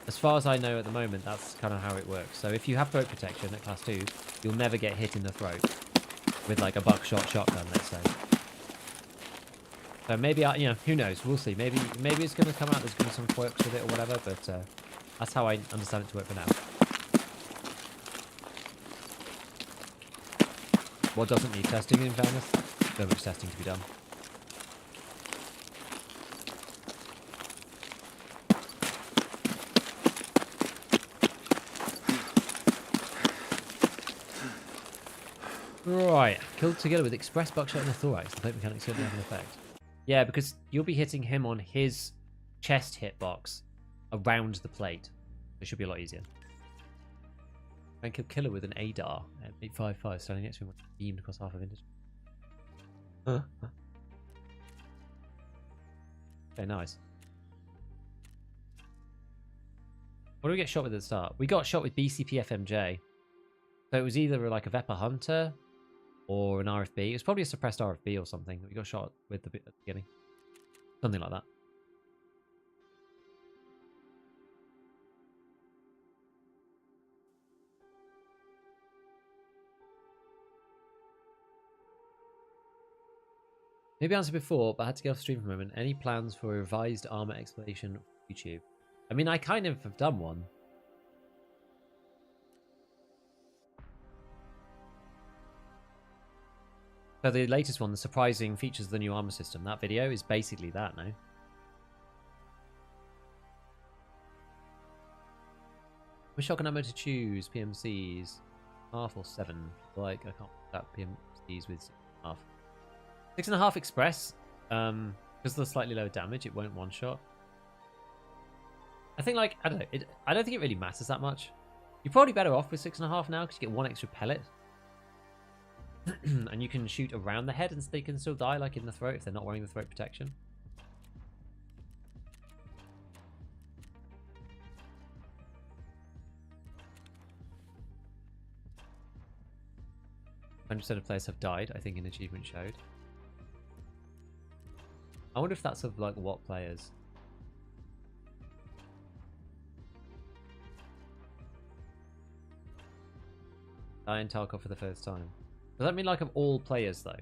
[SPEAKER 1] as far as I know at the moment, that's kind of how it works. So if you have throat protection at class 2, you'll never get hit in the throat with like a buckshot shotgun, let's say. So maybe, you know, who knows? We'll see. Maybe it's going to come out. There's going to be some quirks with it or whatever, but that's how I understand it to work for now. What doesn't need testing, in fairness? So much testing to be done. Right, killed together with express buckshot in the thorax. The plate mechanics certainly have an effect. Yeah, because you'll be hitting him on his chest hitbox around the plate. It should be a lot easier. And kill killer with an ADAR at 855, standing next to him, beamed across half of Interchange. Okay, nice. What do we get shot with at the start? We got shot with BCP FMJ. So it was either like a Vepper Hunter or an RFB. It was probably a suppressed RFB or something that we got shot with at the beginning. Something like that. Maybe I answered before, but I had to get off stream for a moment. Any plans for a revised armor explanation for YouTube? I mean, I kind of have done one. So the latest one, the surprising features of the new armor system, that video is basically that now. Which shotgun ammo to choose? PMCs, half or 7? Like, I can't put that PMCs with 6.5. 6.5 express, because of the slightly lower damage, it won't one-shot. I think, like, I don't know, I don't think it really matters that much. You're probably better off with 6.5 now, because you get 1 extra pellet. And you can shoot around the head and they can still die, like in the throat, if they're not wearing the throat protection. % of players have died, I think an achievement showed. I wonder if that's of like what players. Die in Tarkov for the first time. Does that mean like of all players though?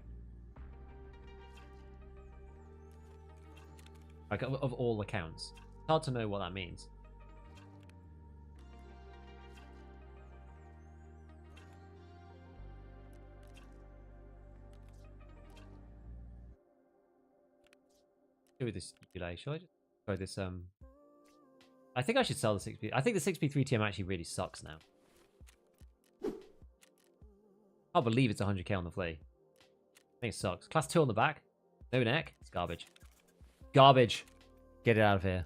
[SPEAKER 1] Like of all accounts? It's hard to know what that means. With this delay, should I just try this? I think I should sell the 6p. I think the 6p 3TM actually really sucks now. I can't believe it's 100k on the flea. I think it sucks. Class 2 on the back, no neck. It's garbage. Garbage. Get it out of here.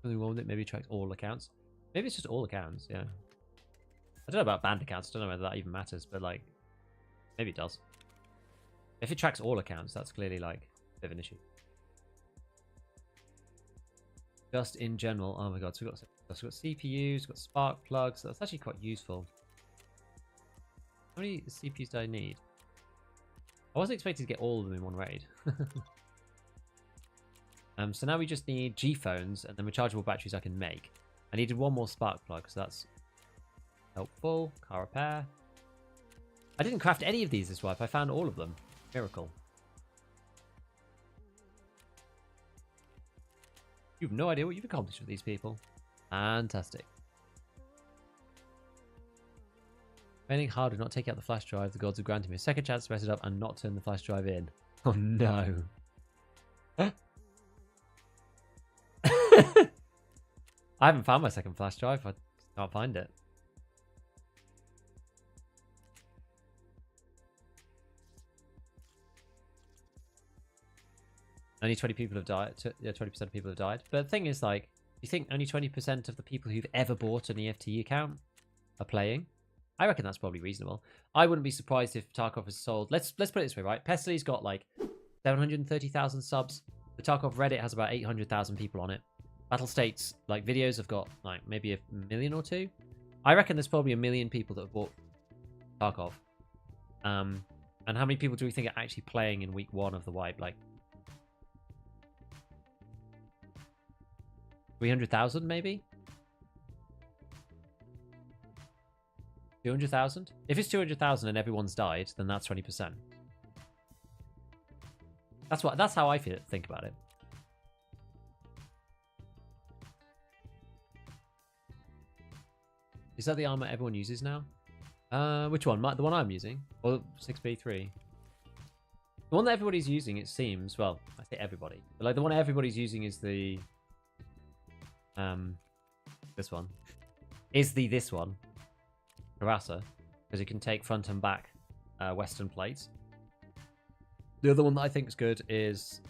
[SPEAKER 1] Something wrong with it? Maybe it tracks all accounts. Maybe it's just all accounts. Yeah. I don't know about banned accounts. I don't know whether that even matters, but like, maybe it does. If it tracks all accounts, that's clearly like a bit of an issue. Just in general, oh my god, so we've got CPUs, we've got spark plugs, so that's actually quite useful. How many CPUs do I need? I wasn't expecting to get all of them in one raid. So now we just need G phones and then rechargeable batteries I can make. I needed one more spark plug, so that's helpful. Car repair. I didn't craft any of these this wipe, I found all of them. Miracle. You have no idea what you've accomplished with these people. Fantastic. Raining hard would not take out the flash drive. The gods have granted me a second chance to mess it up and not turn the flash drive in. Oh no. I haven't found my second flash drive. I can't find it. Only 20 people have died. Yeah, 20% of people have died. But the thing is, like, you think only 20% of the people who've ever bought an EFT account are playing? I reckon that's probably reasonable. I wouldn't be surprised if Tarkov has sold. Let's put it this way, right? Pestely's got like 730,000 subs. The Tarkov Reddit has about 800,000 people on it. Battle States like videos have got like maybe a million or two. I reckon there's probably 1 million people that have bought Tarkov. And how many people do we think are actually playing in week 1 of the wipe? Like 300,000 maybe? 200,000? If it's 200,000 and everyone's died, then that's 20%. That's how I think about it. Is that the armor everyone uses now? Which one? The one I'm using? Or 6B3? The one that everybody's using, it seems, well, I say everybody, but like the one everybody's using is the this one. Is this one. Harasser, because it can take front and back western plates. The other one that I think is good is...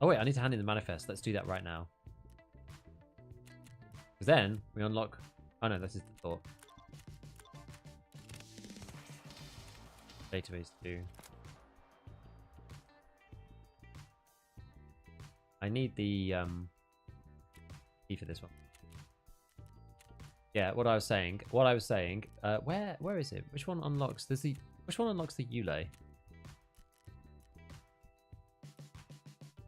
[SPEAKER 1] Oh wait, I need to hand in the manifest. Let's do that right now. Because then we unlock... Oh no, this is the thought. Database 2. I need the key for this one. Yeah, what I was saying. Where is it? Which one unlocks? Which one unlocks the Yule?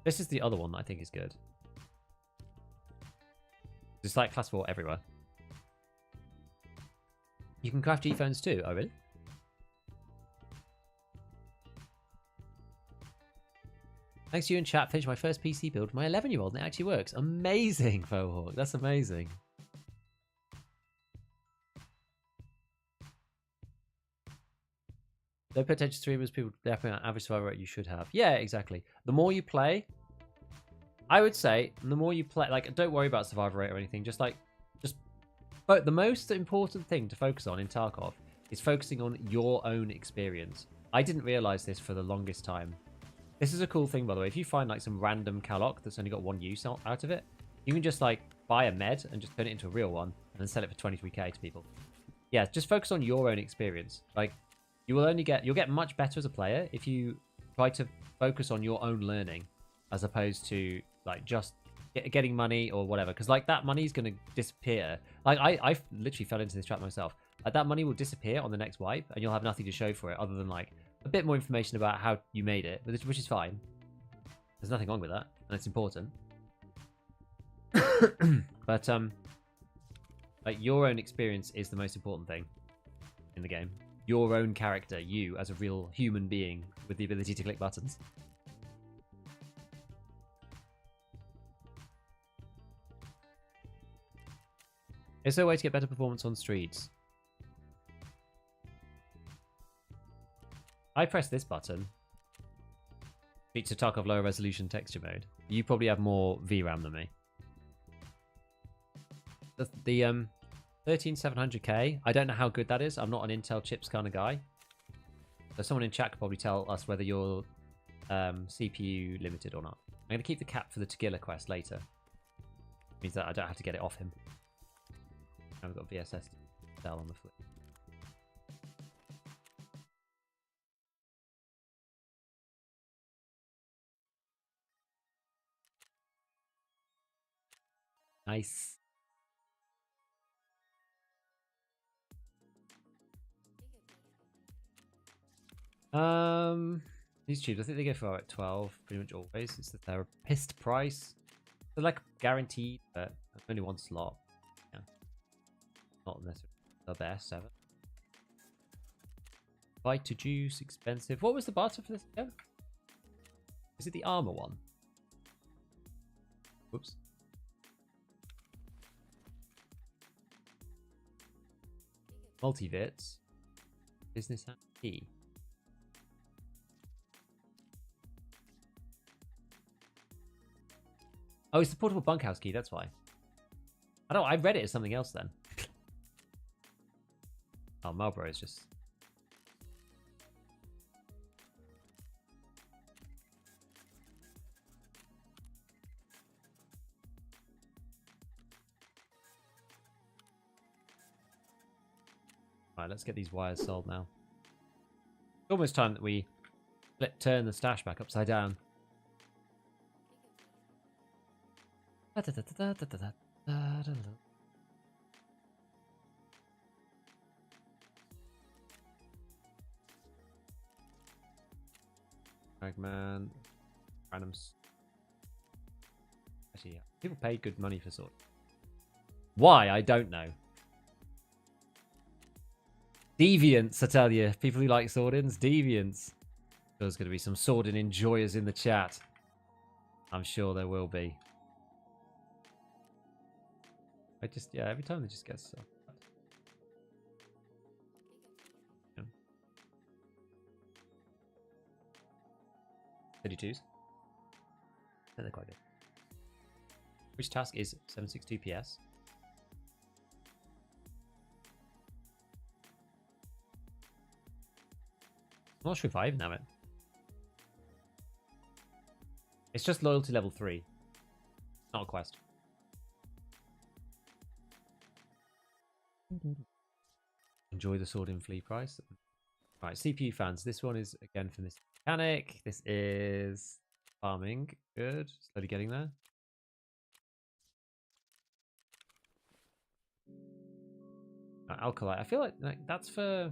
[SPEAKER 1] This is the other one that I think is good. It's like class 4 everywhere. You can craft G-phones too. Oh really? Thanks to you in chat, finished my first PC build with my 11-year-old and it actually works. Amazing, Fohawk. That's amazing. No potential streamers, people definitely average survival rate you should have. Yeah, exactly. The more you play, I would say, the more you play, like, don't worry about survival rate or anything. But the most important thing to focus on in Tarkov is focusing on your own experience. I didn't realize this for the longest time. This is a cool thing, by the way. If you find like some random Kalok that's only got 1 use out of it, you can just like buy a med and just turn it into a real one and then sell it for 23k to people. Yeah, just focus on your own experience. Like, you'll get much better as a player if you try to focus on your own learning as opposed to like just getting money or whatever. Because like that money is going to disappear. Like I literally fell into this trap myself. Like that money will disappear on the next wipe and you'll have nothing to show for it other than like a bit more information about how you made it, which is fine. There's nothing wrong with that, and it's important. But like your own experience is the most important thing in the game. Your own character, you as a real human being with the ability to click buttons. Is there a way to get better performance on streets? I press this button. Feature Tarkov lower resolution texture mode. You probably have more VRAM than me. The 13700K, I don't know how good that is. I'm not an Intel chips kind of guy. So someone in chat could probably tell us whether you're CPU limited or not. I'm going to keep the cap for the Tagilla quest later. Means that I don't have to get it off him. I've got VSS cell on the flip. Nice. These tubes, I think they go for like 12 pretty much always. It's the therapist price. They're like guaranteed, but only one slot. Yeah. Not necessarily the best ever. Fight to juice, expensive. What was the barter for this again? Is it the armor one? Whoops. Multivits. Business hat key. Oh, it's the portable bunkhouse key. That's why. I read it as something else then. Oh, Marlboro is just. Alright, let's get these wires sold now. It's almost time that we turn the stash back upside down. Ragman. Randoms. Actually, yeah. People pay good money for sword. Why? I don't know. Deviants, I tell you. People who like sword-ins, deviants. There's going to be some sword-in enjoyers in the chat. I'm sure there will be. Every time they just get stuff. 32s. They're quite good. Which task is 762 PS? I'm not sure if I even have it. It's just loyalty level 3. Not a quest. Enjoy the sword in flea price. Right, CPU fans. This one is again from this mechanic. This is farming. Good. Slowly getting there. Alkalite. I feel like that's for.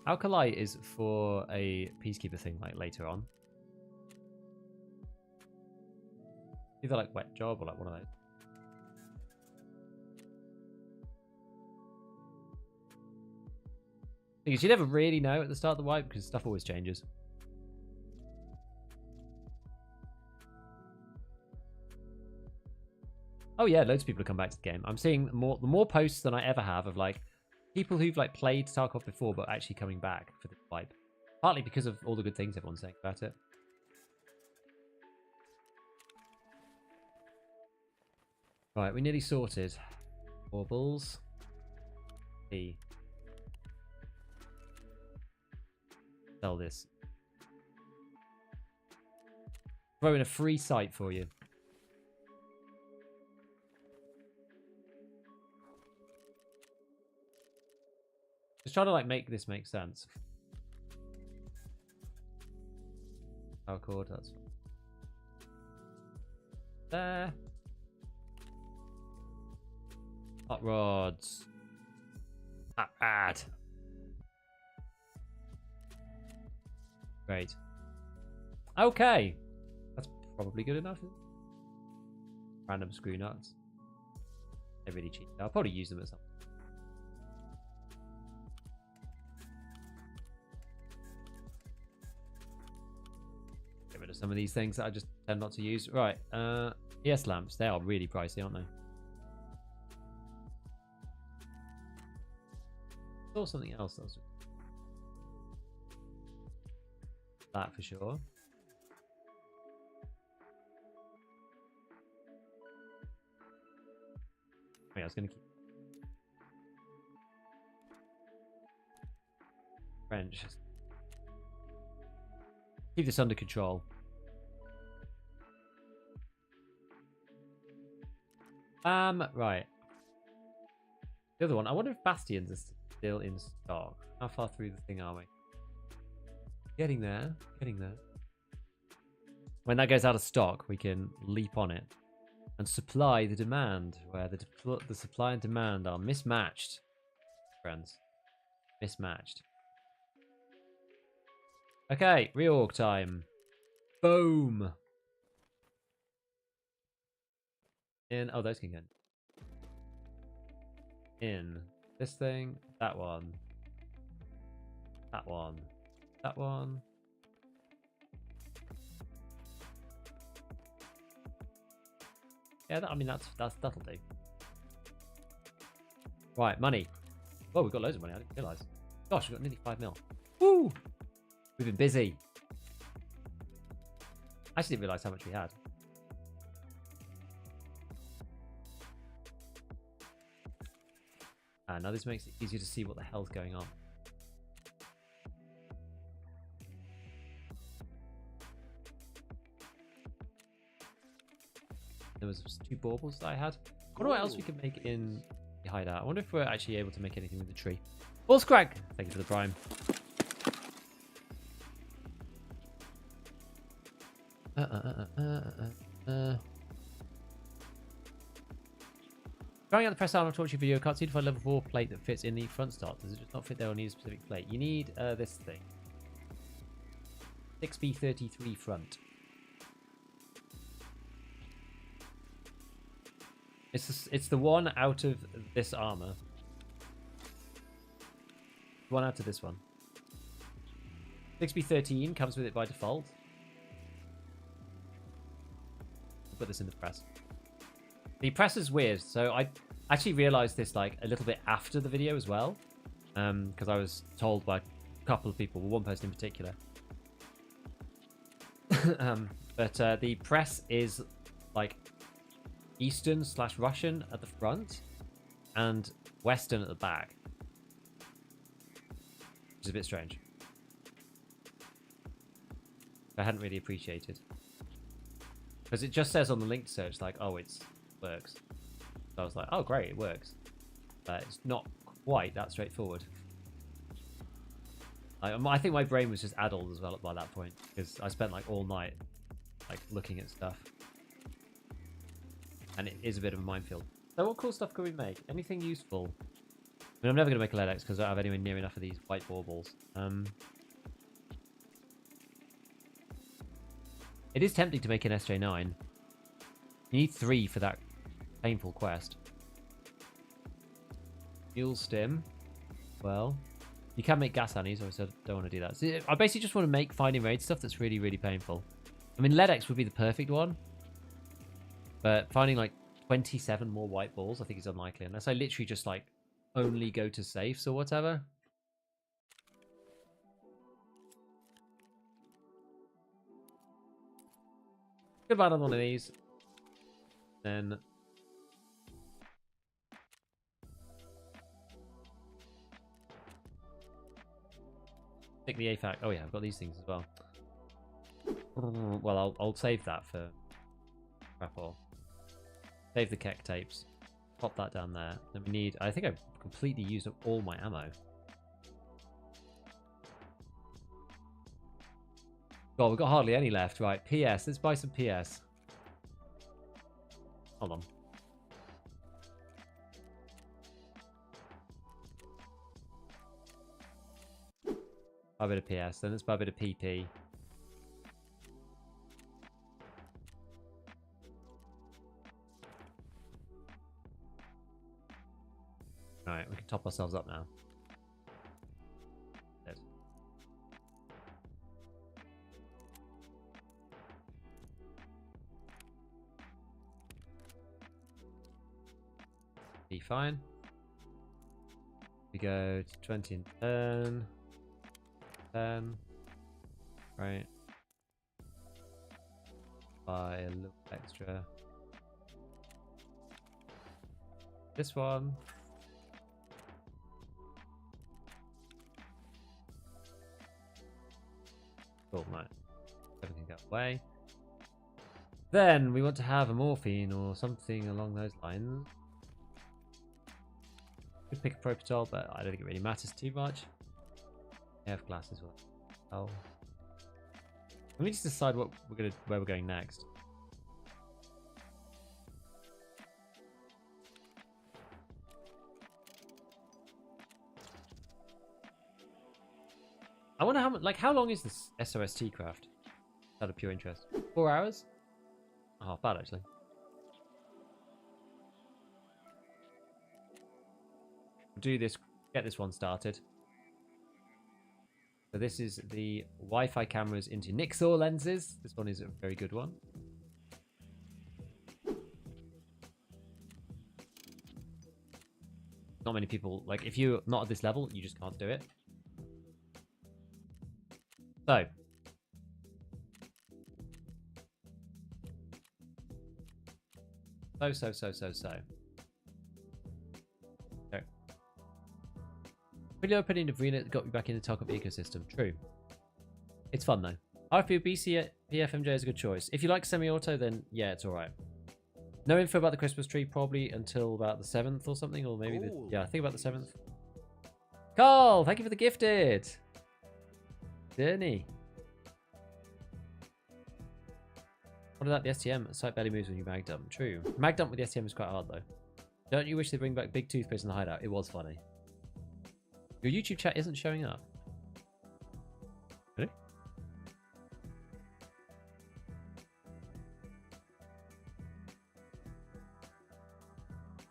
[SPEAKER 1] Alkalite is for a peacekeeper thing like later on. Either like wet job or like one of those. Because you never really know at the start of the wipe because stuff always changes. Oh yeah, loads of people have come back to the game. I'm seeing more posts than I ever have of like people who've like played Tarkov before but actually coming back for the wipe. Partly because of all the good things everyone's saying about it. Right, we nearly sorted. Baubles. E. Sell this. Throw in a free site for you. Just trying to like make this make sense. Power cord, that's there. Hot rods. Not bad. Great. Okay. That's probably good enough. Random screw nuts. They're really cheap. I'll probably use them at some point. Get rid of some of these things that I just tend not to use. Right. ES lamps. They are really pricey, aren't they? Saw something else that was that for sure. Oh, yeah, I was gonna keep French. Keep this under control. Right. The other one. I wonder if Bastions are still in stock. How far through the thing are we? Getting there. Getting there. When that goes out of stock, we can leap on it and supply the demand, where the supply and demand are mismatched, friends. Mismatched. Okay, reorg time. Boom. In. Oh, those can go in. This thing, that one, that one, that one. Yeah, I mean that'll do. Right, money. Oh, we've got loads of money. I didn't realise. Gosh, we've got nearly 5 mil. Woo! We've been busy. I actually didn't realise how much we had. Now this makes it easier to see what the hell's going on. There was 2 baubles that I had. I wonder what else we could make in the hideout. I wonder if we're actually able to make anything with the tree. Balls Craig! Thank you for the prime. Trying out the press armor torture video, can't seem to find a level 4 plate that fits in the front start. Does it just not fit there or need a specific plate? You need this thing. 6B33 front. It's the one out of this armor. One out of this one. 6B13 comes with it by default. I'll put this in the press. The press is weird, so I actually realized this like a little bit after the video as well, because I was told by a couple of people, one person in particular. But the press is like Eastern/Russian at the front and Western at the back, which is a bit strange. I hadn't really appreciated, because it just says on the link search like, oh, it works. So I was like, oh great, it works. But it's not quite that straightforward. I think my brain was just addled as well by that point, because I spent like all night like looking at stuff, and it is a bit of a minefield. So what cool stuff can we make? Anything useful? I mean, I'm never going to make a LEDX because I don't have anywhere near enough of these white baubles. It is tempting to make an SJ9. You need 3 for that painful quest. Fuel stim. Well, you can make gas annies, obviously I don't want to do that. So I basically just want to make finding raid stuff that's really, really painful. I mean, LEDX would be the perfect one, but finding like 27 more white balls I think is unlikely, unless I literally just like only go to safes or whatever. Good find on one of these. Then take the AFAC. Oh yeah, I've got these things as well. Well, I'll save that for crap all. Save the keck tapes. Pop that down there. Then we need. I think I've completely used up all my ammo. God, we've got hardly any left. Right, PS. Let's buy some PS. Hold on. Buy a bit of PS. Then let's buy a bit of PP. Alright, we can top ourselves up now. Good. Be fine. We go to 20 and 10. 10. Right. Buy a little extra. This one. Cool, right. Everything got away. Then we want to have a morphine or something along those lines. Could pick a propitol, but I don't think it really matters too much. AF glass as well. Oh. Let me just decide what where we're going next. I wonder how much, like, how long is this SOST craft? Out of pure interest. 4 hours? Oh, half bad actually. Do this, get this one started. So this is the Wi-Fi cameras into Nixor lenses. This one is a very good one. Not many people, like, if you're not at this level, you just can't do it. So. So. Okay. Pretty low opinion of Arena got me back in the Tarkov ecosystem. True. It's fun, though. I feel BFMJ is a good choice. If you like semi-auto, then yeah, it's alright. No info about the Christmas tree, probably until about the 7th or something, or maybe yeah, I think about the 7th. Carl, thank you for the gifted. Journey. What about the STM? Site barely moves when you mag dump. True. Mag dump with the STM is quite hard, though. Don't you wish they bring back big toothpaste in the hideout? It was funny. Your YouTube chat isn't showing up. Really?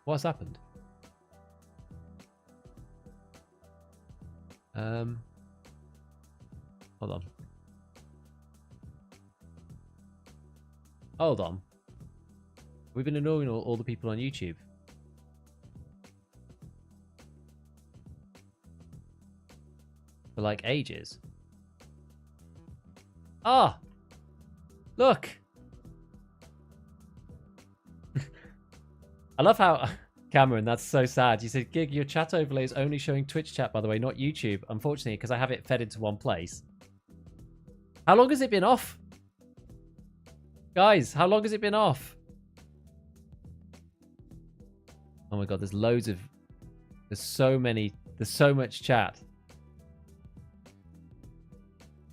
[SPEAKER 1] What's happened? Hold on. Hold on. We've been ignoring all the people on YouTube. For like ages. Ah! Look! I love how... Cameron, that's so sad. You said, Gig, your chat overlay is only showing Twitch chat, by the way, not YouTube. Unfortunately, because I have it fed into one place. How long has it been off? Guys, how long has it been off? Oh my god, there's loads of... There's so much chat.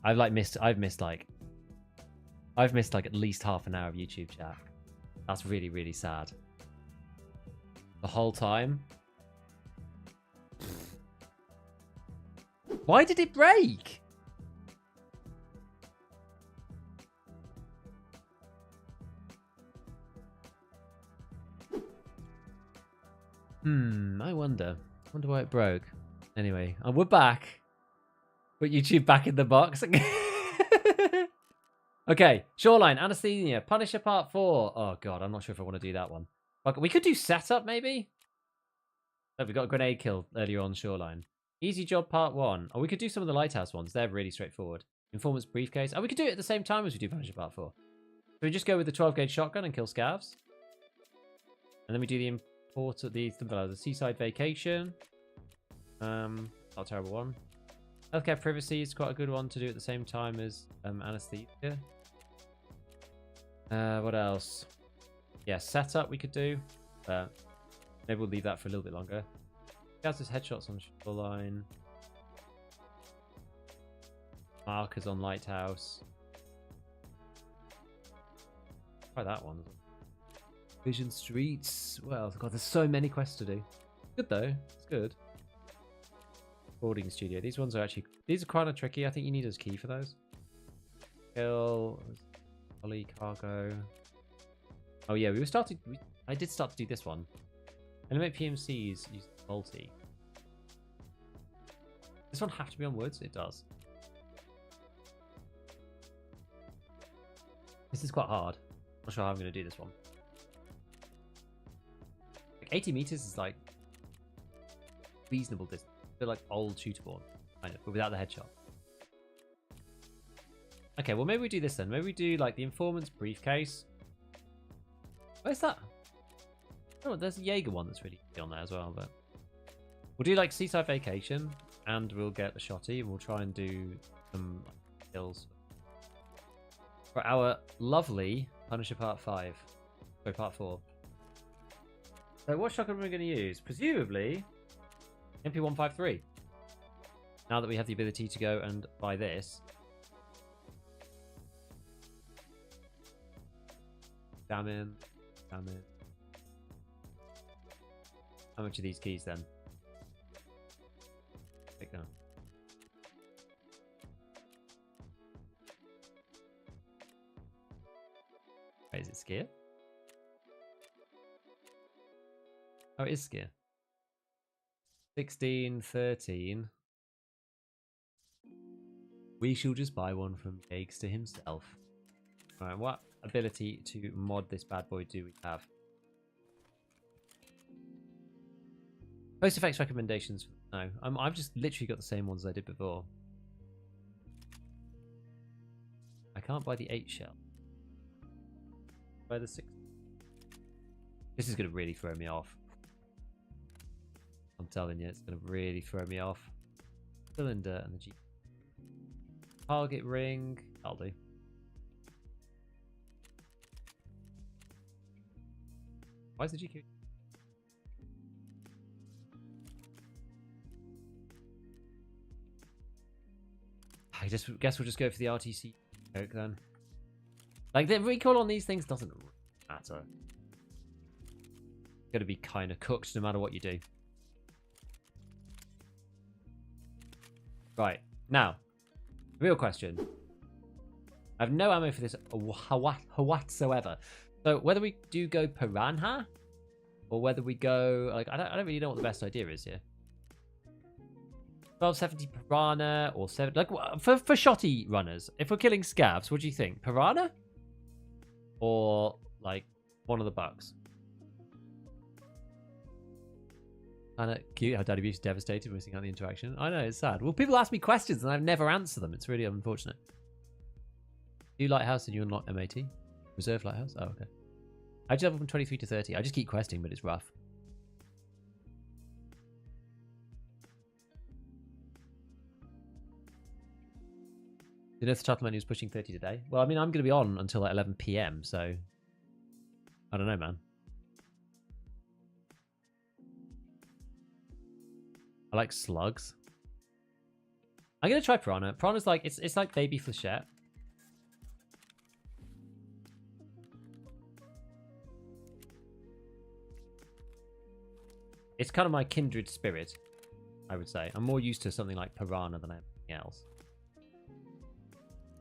[SPEAKER 1] I've missed like at least half an hour of YouTube chat. That's really, really sad. The whole time. Why did it break? I wonder why it broke. Anyway, we're back. Put YouTube back in the box. Okay, Shoreline, Anesthesia, Punisher Part 4. Oh god, I'm not sure if I want to do that one. Okay, we could do Setup, maybe? Oh, we got a grenade kill earlier on Shoreline. Easy Job Part 1. Oh, we could do some of the Lighthouse ones. They're really straightforward. Informant's Briefcase. Oh, we could do it at the same time as we do Punisher Part 4. So we just go with the 12-gauge shotgun and kill scavs. And then we do the Seaside Vacation. Not a terrible one. Healthcare Privacy is quite a good one to do at the same time as Anesthesia. What else? Yeah, Setup we could do. Maybe we'll leave that for a little bit longer. Gaz's headshots on Shoreline. Markers on Lighthouse. Try that one. Vision Streets. Well, god, there's so many quests to do. Good though. It's good. Boarding Studio. These ones are actually... These are kind of tricky. I think you need a key for those. Kill. Poly Cargo. Oh yeah, I did start to do this one. Eliminate PMCs. Use multi. This one have to be on woods? It does. This is quite hard. Not sure how I'm going to do this one. Like 80 meters is like reasonable distance. They're like old shooterborn, kind of, but without the headshot. Okay, well maybe we do this then. Maybe we do like the Informant's Briefcase. Where's that? Oh, there's a Jaeger one that's really on there as well, but we'll do like Seaside Vacation and we'll get a shotty and we'll try and do some kills for our lovely Punisher Part 5. Sorry, Part 4. So what shotgun are we going to use? Presumably MP153. Now that we have the ability to go and buy this. Damn in. How much are these keys then? Take them. Wait, is it Skier? Oh, it is Skier. 16, 13. We shall just buy one from Eggs to himself. Alright, what ability to mod this bad boy do we have? Post effects recommendations. No, I've just literally got the same ones I did before. I can't buy the 8 shell. Buy the 6. This is going to really throw me off. I'm telling you, it's going to really throw me off. Cylinder and the G. Target ring. I'll do. Why is the GQ? I guess we'll just go for the RTC Coke then. Like, the recoil on these things doesn't matter. It's gonna be kind of cooked no matter what you do. Right, now, real question. I have no ammo for this whatsoever. So whether we do go Piranha, or whether we go, like, I don't really know what the best idea is here. 1270 Piranha or 7, like, for shotty runners, if we're killing scavs, what do you think? Piranha? Or, like, one of the bugs? Kinda cute how Daddy Beef's devastated missing out the interaction. I know, it's sad. Well, people ask me questions and I've never answered them. It's really unfortunate. Do you Lighthouse and you're not MAT? Reserve Lighthouse? Oh, okay. I just level from 23 to 30. I just keep questing, but it's rough. You know if the chat menu is pushing 30 today? Well, I mean, I'm going to be on until like 11 PM, so... I don't know, man. I like slugs. I'm going to try Piranha. Piranha's like, it's like baby flechette. It's kind of my kindred spirit, I would say. I'm more used to something like Piranha than anything else.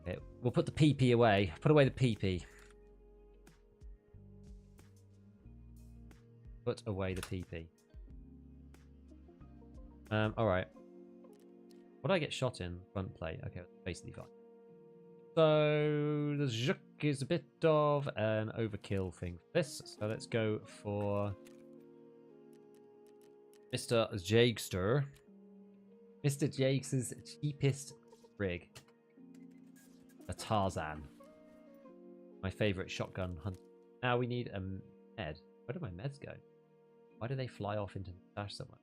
[SPEAKER 1] Okay, we'll put the PP away. Put away the PP. Put away the PP. Alright. What do I get shot in? Front plate. Okay, that's basically fine. So, the Juk is a bit of an overkill thing for this. So let's go for Mr. Jakester. Mr. Jake's cheapest rig. A Tarzan. My favourite shotgun hunt. Now we need a med. Where do my meds go? Why do they fly off into the stash somewhere?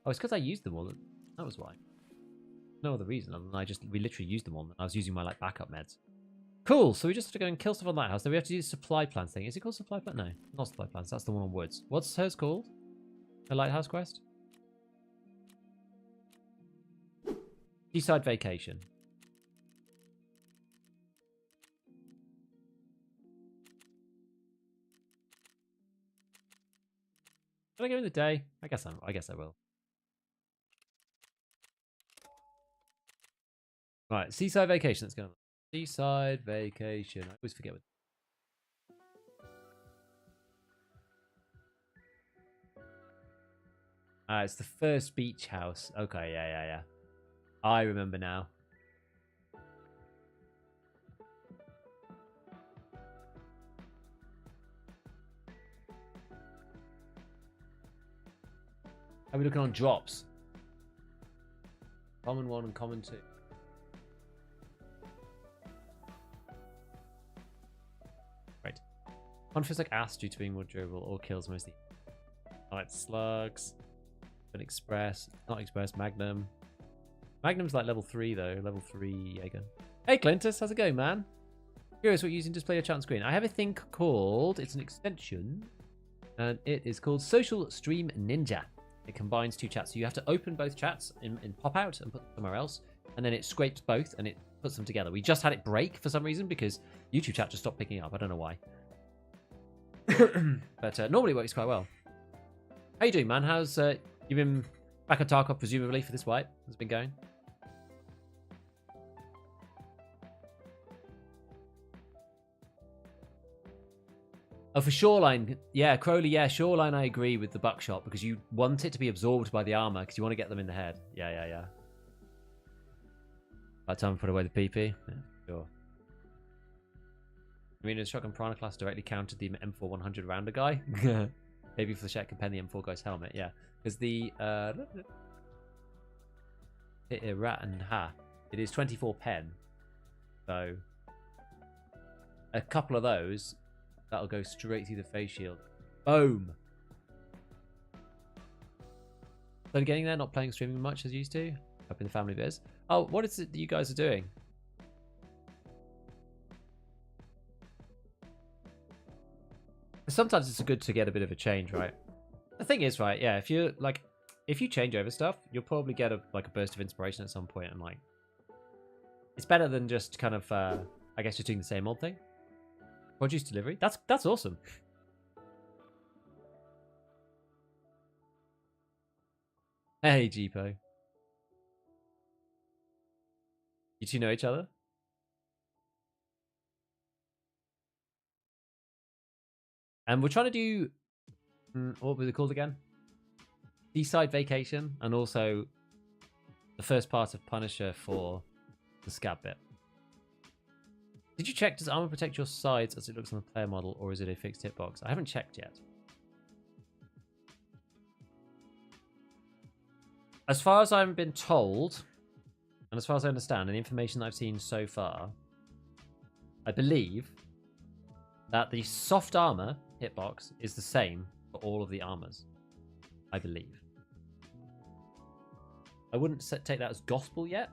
[SPEAKER 1] Oh, it's because I used them all. That was why. No other reason other than we literally used them all. I was using my like backup meds. Cool. So we just have to go and kill stuff on Lighthouse. Then we have to do the supply plans thing. Is it called supply plan? No, not supply plans. That's the one on Woods. What's hers called? A Lighthouse quest? Seaside Vacation. Can I go in the day? I guess I will. Right, Seaside Vacation. Let's go. Seaside Vacation. I always forget what. It's the first beach house. Okay, yeah. I remember now. Are we looking on drops? Common 1 and common 2. Right. One feels like ass due to being more durable or kills mostly. I like slugs. An express. Not express. Magnum. Magnum's like level 3 though. Level 3 Jaeger. Hey Clintus, how's it going, man? Curious what you're using to display your chat on screen. I have a thing called, it's an extension, and it is called Social Stream Ninja. It combines 2 chats. So you have to open both chats in pop out and put them somewhere else. And then it scrapes both and it puts them together. We just had it break for some reason because YouTube chat just stopped picking up. I don't know why. But normally it works quite well. How you doing, man? How's you been back on Tarkov presumably for this wipe? How's it been going? Oh, for Shoreline. Yeah, Crowley, yeah, Shoreline I agree with the buckshot because you want it to be absorbed by the armor because you want to get them in the head. Yeah. By the time we put away the PP? Yeah, sure. I mean, the shotgun Piranha class directly countered the M4 100 rounder guy. Maybe for the Shet Compendium, Four Guys helmet, yeah. Because the rat and ha, it is 24 pen. So a couple of those, that'll go straight through the face shield. Boom. So getting there, not playing streaming much as used to. Up in the family biz. Oh, what is it that you guys are doing? Sometimes it's good to get a bit of a change, right? The thing is, right, yeah, if you change over stuff, you'll probably get a burst of inspiration at some point, and like it's better than just kind of I guess just doing the same old thing. Produce delivery. That's awesome. Hey, Jeepo. You two know each other? And we're trying to do what was it called again? Seaside Vacation, and also the first part of Punisher for the Scab bit. Did you check, does armor protect your sides as it looks on the player model, or is it a fixed hitbox? I haven't checked yet. As far as I've been told, and as far as I understand, and the information that I've seen so far, I believe that the soft armor hitbox is the same for all of the armors. I believe. I wouldn't take that as gospel yet.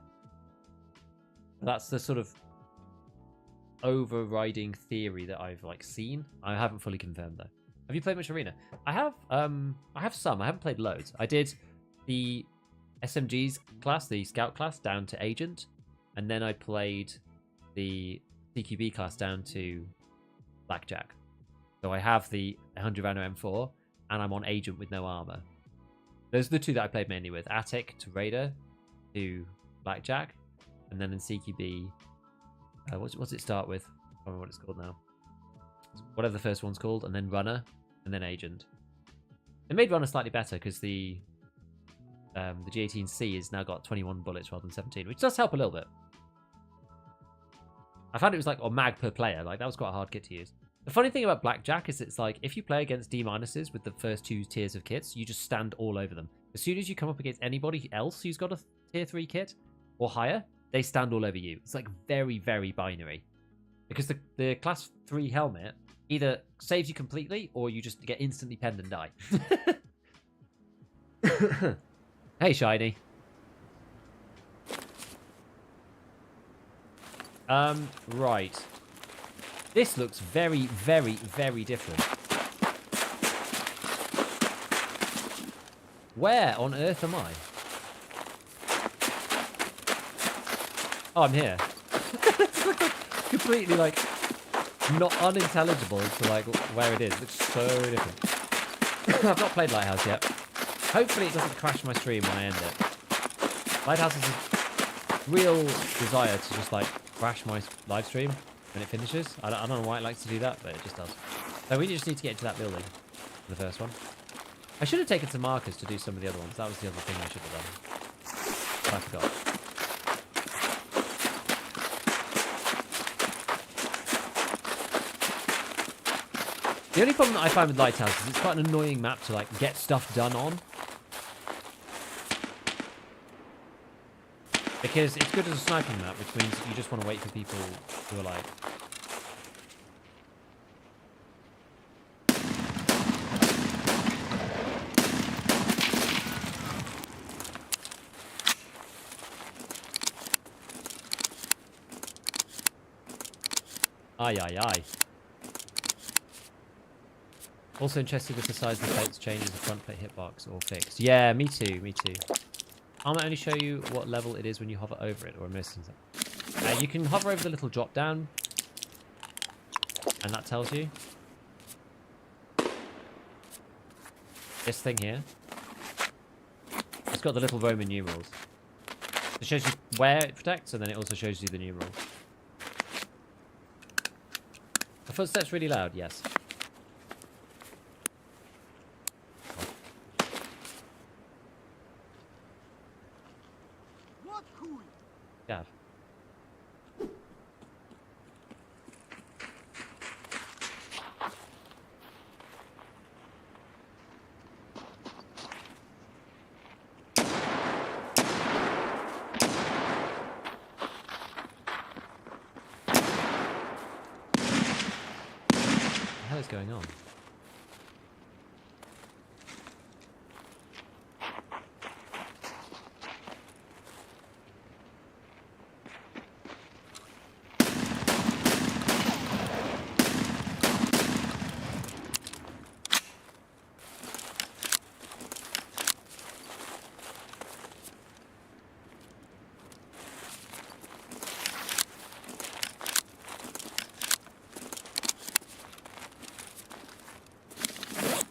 [SPEAKER 1] That's the sort of overriding theory that I've seen. I haven't fully confirmed though. Have you played much Arena? I have some. I haven't played loads. I did the SMG's class, the Scout class, down to Agent, and then I played the CQB class down to Blackjack. So I have the 100 Rano M4, and I'm on Agent with no armor. Those are the two that I played mainly with. Attic to Raider to Blackjack, and then in CQB, what's it start with? I don't remember what it's called now. Whatever the first one's called, and then Runner, and then Agent. They made Runner slightly better because the G18C has now got 21 bullets rather than 17, which does help a little bit. I found it was a mag per player. That was quite a hard kit to use. The funny thing about Blackjack is it's if you play against D-minuses with the first two tiers of kits, you just stand all over them. As soon as you come up against anybody else who's got a tier 3 kit or higher, they stand all over you. It's very, very binary. Because the class 3 helmet either saves you completely or you just get instantly penned and die. Hey, Shiny. Right. This looks very, very, very different. Where on earth am I? Oh, I'm here. It's completely not unintelligible to where it is. It looks so different. I've not played Lighthouse yet. Hopefully it doesn't crash my stream when I end it. Lighthouse is a real desire to just crash my live stream when it finishes. I don't know why it likes to do that, but it just does. So we just need to get into that building, the first one. I should have taken some markers to do some of the other ones. That was the other thing I should have done. But I forgot. The only problem that I find with Lighthouse is it's quite an annoying map to get stuff done on. Because it's good as a sniping map, which means you just want to wait for people who are Aye, aye, aye. Also interested if the size of the plates changes the front plate hitbox or fixed. Yeah, me too, me too. I'll only show you what level it is when you hover over it, or I'm missing something. You can hover over the little drop down, and that tells you. This thing here. It's got the little Roman numerals. It shows you where it protects, and then it also shows you the numerals. The footsteps really loud, yes. Gav. is going on?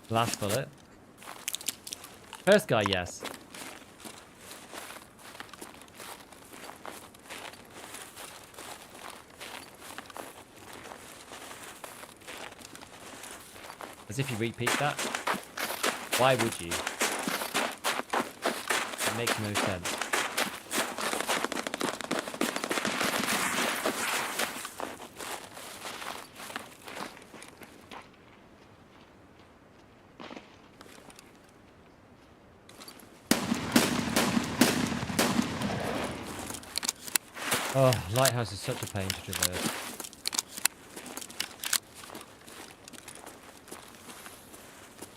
[SPEAKER 1] Last bullet. First guy, yes. As if you repeat that. Why would you? It makes no sense. Oh, lighthouse is such a pain to traverse.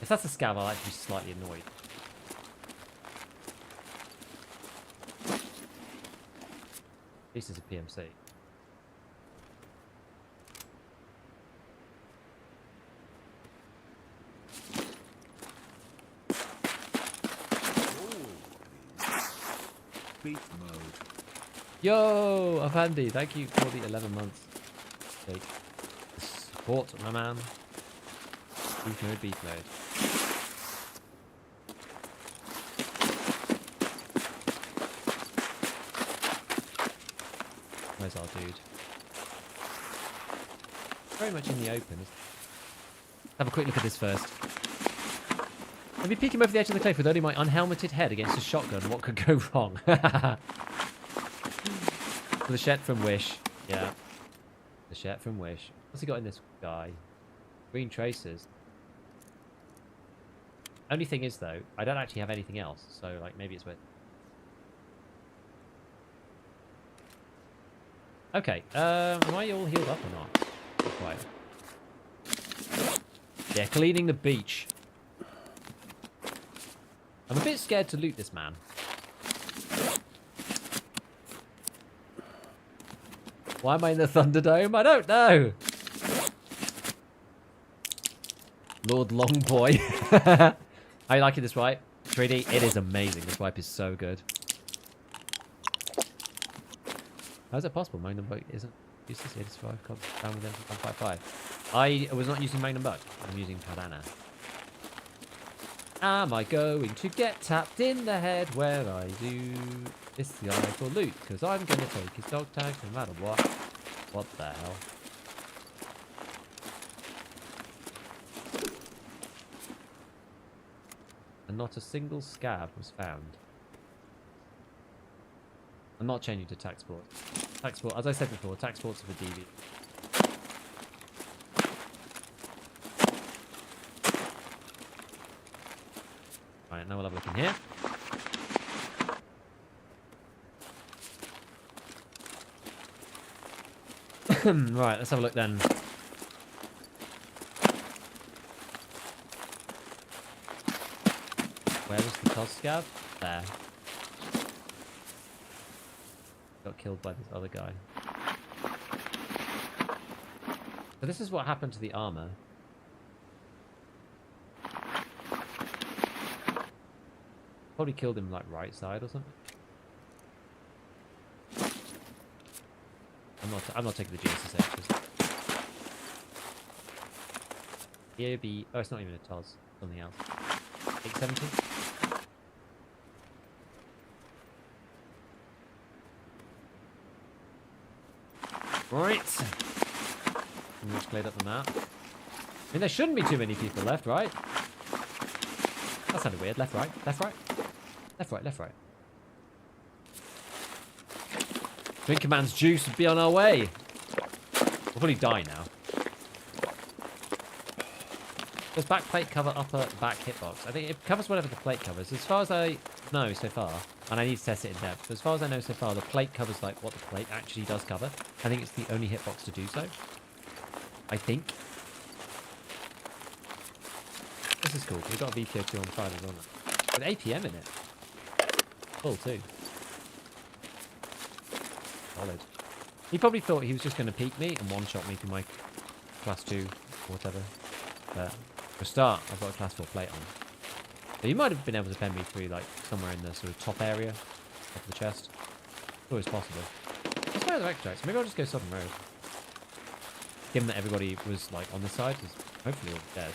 [SPEAKER 1] If that's a scav, I'll actually be slightly annoyed. At least it's a PMC.
[SPEAKER 3] Beef mode.
[SPEAKER 1] Yo, Avandi, thank you for the 11 months. Take the support, my man. Beef mode, beef mode. Where's our dude? Very much in the open. Have a quick look at this first. I'll be peeking over the edge of the cliff with only my unhelmeted head against a shotgun. What could go wrong? Flechette from Wish. Yeah. Flechette from Wish. What's he got in this guy? Green traces. Only thing is, though, I don't actually have anything else. So, like, maybe it's worth... Okay. Am I all healed up or not? Not quite. Yeah, cleaning the beach. I'm a bit scared to loot this man. Why am I in the Thunderdome? I don't know. Lord Longboy. Are you liking this wipe? 3D, it is amazing. This wipe is so good. How is it possible? Magnum Buck isn't useless. 85 comes down with M155. I was not using Magnum Buck. I'm using Padana. Am I going to get tapped in the head where I do? It's the eye for loot, because I'm going to take his dog tag no matter what. What the hell? And not a single scav was found. I'm not changing to tax sport. Tax sport, as I said before, tax sports are for DV. Right, now we'll have a look in here. Right, let's have a look then. Where was the Cos scav? There. Got killed by this other guy. So this is what happened to the armor. Probably killed him like right side or something. I'm not taking the GSS extras. EOB. Oh, it's not even a TOS. Something else. 870. Right. Much cleared up the map. I mean, there shouldn't be too many people left, right? That sounded weird. Left, right. Left, right. Left, right. Left, right. Drink Command's juice would be on our way. We'll probably die now. Does back plate cover upper back hitbox? I think it covers whatever the plate covers. As far as I know so far, and I need to test it in depth, but as far as I know so far, the plate covers like what the plate actually does cover. I think it's the only hitbox to do so. I think. This is cool. We've got a VPO2 on Friday, don't we? With APM in it. Cool too. Solid. He probably thought he was just going to peek me and one-shot me through my class 2 or whatever. But for a start, I've got a class 4 plate on. So you might have been able to pen me through like somewhere in the sort of top area of the chest. It's always possible. Let's try the extracts. Maybe I'll just go Southern Road. Given that everybody was like on this side, because hopefully all dead.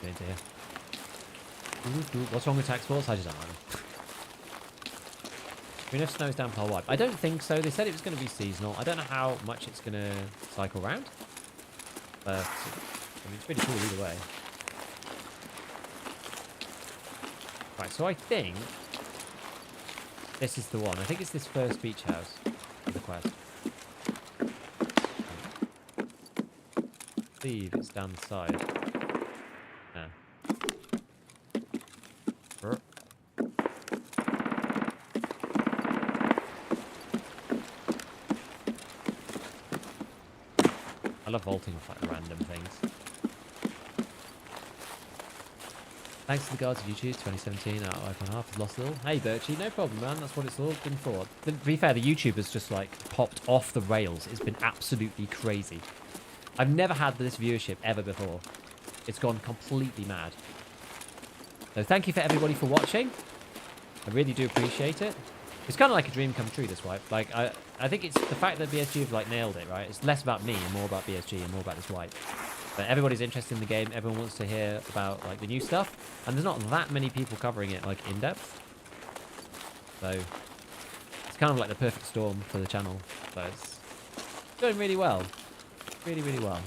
[SPEAKER 1] Get into here. What's wrong with tax force? I just don't know. We know if snows down pole wipe. I don't think so. They said it was going to be seasonal. I don't know how much it's going to cycle around. But, I mean, it's pretty cool either way. Right, so I think this is the one. I think it's this first beach house for the quest. I believe it's down the side. No. I love vaulting off like random things. Thanks to the gods of YouTube 2017 out of 5.5 has lost it all. Hey Birchie, no problem man, that's what it's all been for. To be fair, the YouTubers just like popped off the rails. It's been absolutely crazy. I've never had this viewership ever before. It's gone completely mad. So thank you for everybody for watching. I really do appreciate it. It's kind of like a dream come true, this wipe. Like, I think it's the fact that BSG have, like, nailed it, right? It's less about me and more about BSG and more about this wipe. But everybody's interested in the game. Everyone wants to hear about, like, the new stuff. And there's not that many people covering it, like, in-depth. So, it's kind of like the perfect storm for the channel. So, it's doing really well. Really, really well.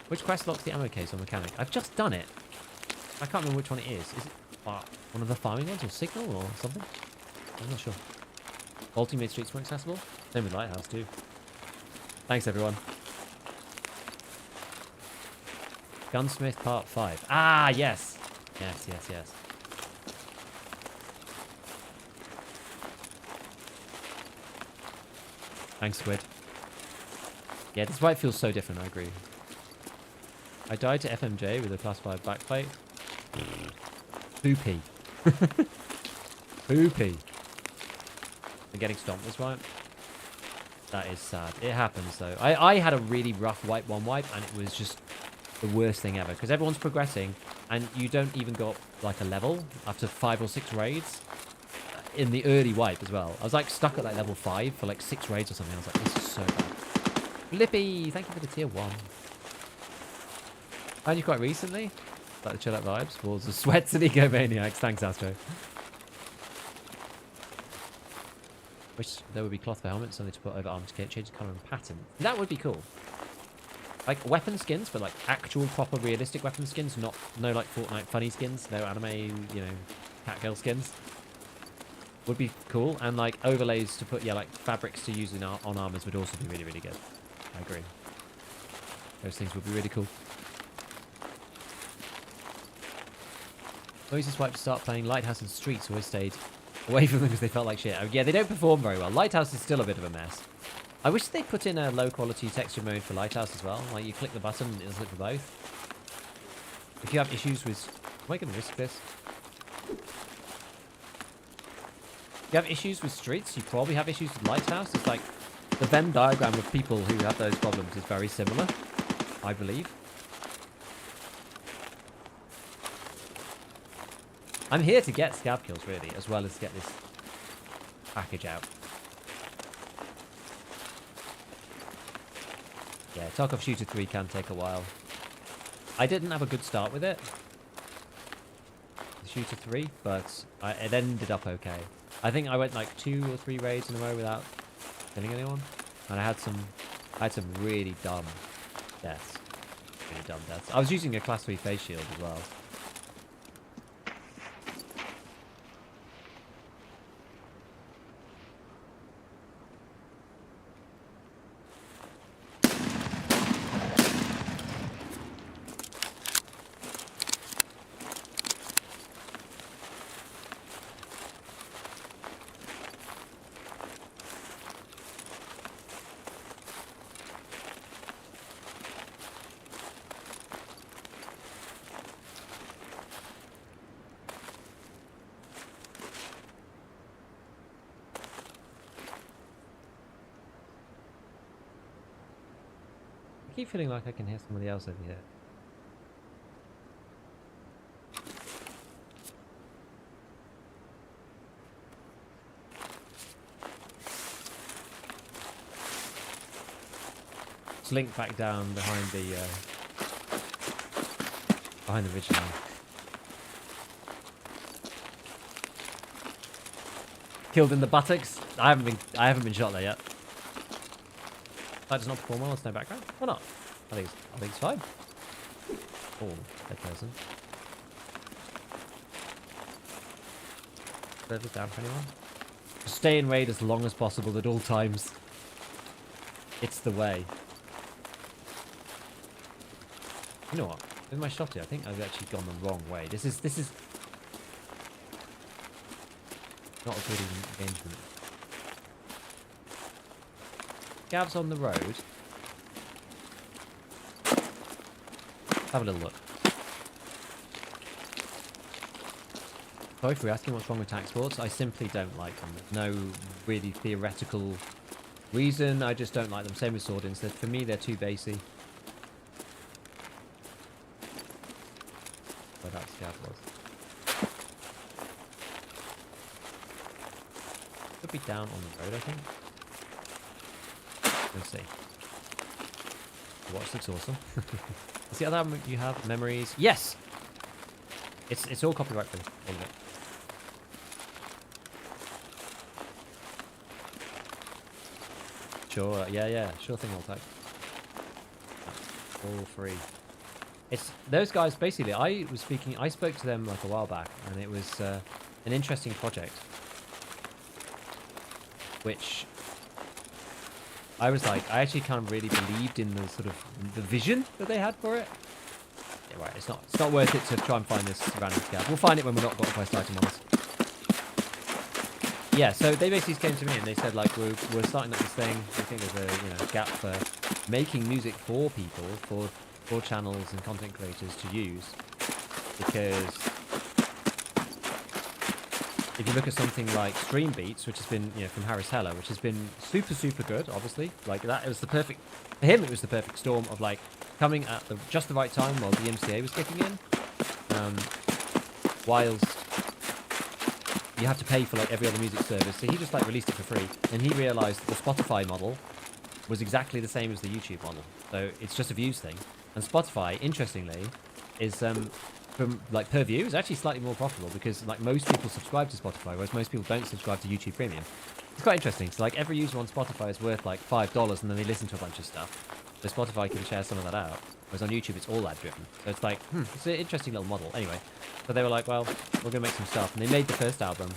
[SPEAKER 1] Which quest locks the ammo case on mechanic? I've just done it. I can't remember which one it is. Is it one of the farming ones or signal or something? I'm not sure. Vaulting made streets more accessible. Same with Lighthouse too. Thanks everyone. Gunsmith Part 5. Ah, yes. Yes, yes, yes. Thanks, Squid. Yeah, this wipe feels so different, I agree. I died to FMJ with a plus 5 backplate. Poopy. Poopy. And getting stomped this wipe. That is sad. It happens though. I had a really rough one wipe and it was just the worst thing ever. Because everyone's progressing and you don't even go up like a level after 5 or 6 raids. In the early wipe as well. I was like stuck at like level 5 for like 6 raids or something. I was like, this is so bad. Flippy, thank you for the tier 1. Found you quite recently. Like the chill out vibes. Walls of sweats and egomaniacs. Thanks, Astro. Wish there would be cloth for helmets, something to put over arms to change the colour and pattern. That would be cool. Like weapon skins, but like actual proper realistic weapon skins, no like Fortnite funny skins, no anime, you know, catgirl skins. Would be cool. And like overlays to put, yeah, like fabrics to use on armors would also be really, really good. I agree. Those things would be really cool. Always just wiped to start playing Lighthouse and Streets, always stayed away from them because they felt like shit. Yeah, they don't perform very well. Lighthouse is still a bit of a mess. I wish they put in a low quality texture mode for Lighthouse as well. Like you click the button and it'll click for both. If you have issues with... Am I going to risk this? If you have issues with Streets, you probably have issues with Lighthouse. It's like the Venn diagram of people who have those problems is very similar, I believe. I'm here to get scab kills, really, as well as get this package out. Yeah, Tarkov Shooter 3 can take a while. I didn't have a good start with it, the Shooter 3, but it ended up okay. I think I went like 2 or 3 raids in a row without killing anyone, and I had some really dumb deaths. Really dumb deaths. I was using a class 3 face shield as well. keep feeling like I can hear somebody else over here. Slink back down behind the ridge line. Killed in the buttocks. I haven't been shot there yet. That does not perform well. There's no background. Why not? I think it's fine. Oh, dead person. Servers down for anyone? Stay in raid as long as possible at all times. It's the way. You know what? With my shotty, I think I've actually gone the wrong way. This is not a good engagement. Gav's on the road. Have a little look. Sorry for asking what's wrong with tax sports. I simply don't like them. There's no really theoretical reason. I just don't like them. Same with sword instead. For me, they're too basey. Where that scav was. Could be down on the road, I think. Let's see. The watch looks awesome. Is the other album you have? Memories? Yes! It's all copyright free, all of it. Sure, yeah, sure thing, I'll take. All free. It's those guys, basically, I spoke to them like a while back, and it was an interesting project. Which I was like, I actually kind of really believed in the sort of the vision that they had for it. Yeah, right. It's not worth it to try and find this random scav. We'll find it when we're not got a quest item on us. Yeah. So they basically came to me and they said like, we're starting up this thing. We think there's a gap for making music for people, for channels and content creators to use, because if you look at something like Stream Beats, which has been, from Harris Heller, which has been super good, obviously. Like that, it was the perfect, for him, it was the perfect storm of like coming at just the right time while the MCA was kicking in. Whilst you have to pay for like every other music service. So he just like released it for free. And he realized the Spotify model was exactly the same as the YouTube model. So it's just a views thing. And Spotify, interestingly, is, from like per view, is actually slightly more profitable because like most people subscribe to Spotify, whereas most people don't subscribe to YouTube Premium. It's quite interesting. So like every user on Spotify is worth like $5, and then they listen to a bunch of stuff. So Spotify can share some of that out, whereas on YouTube it's all ad driven. So it's like, it's an interesting little model. Anyway, so they were like, well, we're gonna make some stuff, and they made the first album,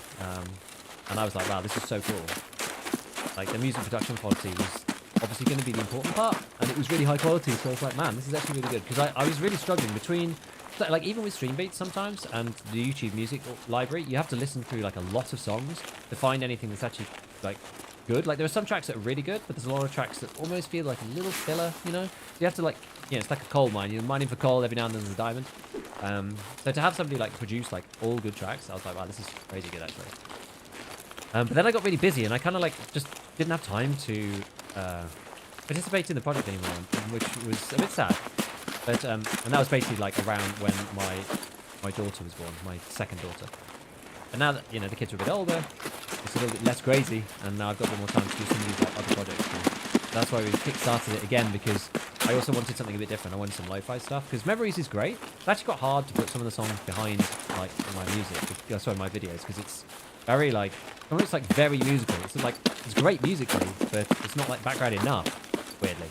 [SPEAKER 1] and I was like, wow, this is so cool. Like the music production quality was obviously going to be the important part, and it was really high quality. So I was like, man, this is actually really good, because I was really struggling between. Like even with Stream Beats sometimes and the YouTube music library, you have to listen through like a lot of songs to find anything that's actually like good. Like there are some tracks that are really good, but there's a lot of tracks that almost feel like a little filler, So you have to like, it's like a coal mine. You're mining for coal, every now and then there's a diamond. So to have somebody like produce like all good tracks, I was like, wow, this is crazy good actually. But then I got really busy and I kind of like just didn't have time to participate in the project anymore, which was a bit sad. But and that was basically like around when my daughter was born, my second daughter. And now that the kids are a bit older, it's a little bit less crazy, and now I've got a bit more time to do some of these like other projects. So that's why we kick-started it again, because I also wanted something a bit different. I wanted some lo-fi stuff, because Memories is great. It's actually got hard to put some of the songs behind like my music, sorry, my videos, because it's very like, it's like very musical. It's like it's great musically, but it's not like background enough, weirdly.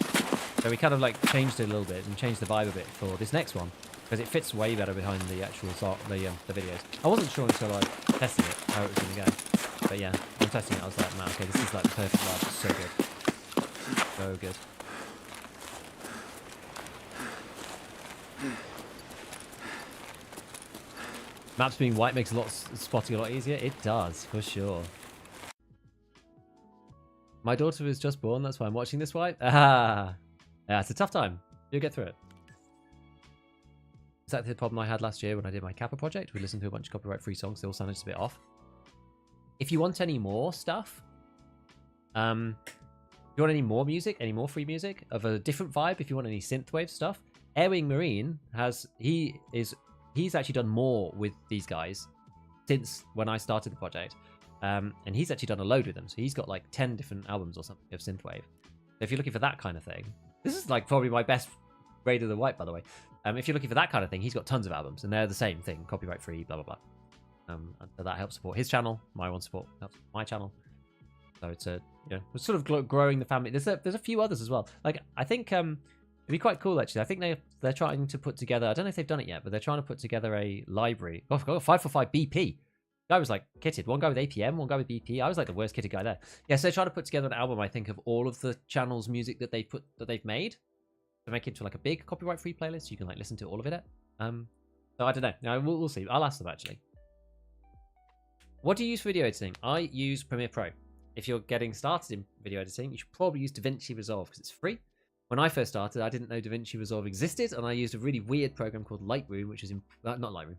[SPEAKER 1] So we kind of like changed it a little bit and changed the vibe a bit for this next one, because it fits way better behind the actual the videos. I wasn't sure until I tested it how it was going to go, but yeah, when testing it I was like, man, okay, this is like the perfect vibe. It's so good, so good. Maps being white makes spotting a lot easier. It does, for sure. My daughter was just born, that's why I'm watching this white. Ah. Yeah, it's a tough time. You'll get through it. Is that the problem I had last year when I did my Kappa project? We listened to a bunch of copyright-free songs. They all sounded just a bit off. If you want any more stuff, do you you want any more music, any more free music of a different vibe, if you want any synthwave stuff, Airwing Marine he's actually done more with these guys since when I started the project. And he's actually done a load with them. So he's got like 10 different albums or something of synthwave. So if you're looking for that kind of thing, this is like probably my best Raid of the White, by the way. If you're looking for that kind of thing, he's got tons of albums, and they're the same thing, copyright free, blah blah blah. And so that helps support his channel. My one support helps my channel. So it's we're sort of growing the family. There's a few others as well. Like I think it'd be quite cool actually. I think they're trying to put together. I don't know if they've done it yet, but they're trying to put together a library. Oh, I've got 545 BP. Guy was like kitted. One guy with APM, one guy with BP. I was like the worst kitted guy there. Yeah, so they're trying to put together an album, I think, of all of the channels' music that they've made to make it to like a big copyright-free playlist. So you can like listen to all of it. So I don't know. No, we'll see. I'll ask them actually. What do you use for video editing? I use Premiere Pro. If you're getting started in video editing, you should probably use DaVinci Resolve because it's free. When I first started, I didn't know DaVinci Resolve existed, and I used a really weird program called Lightroom, which is not Lightroom.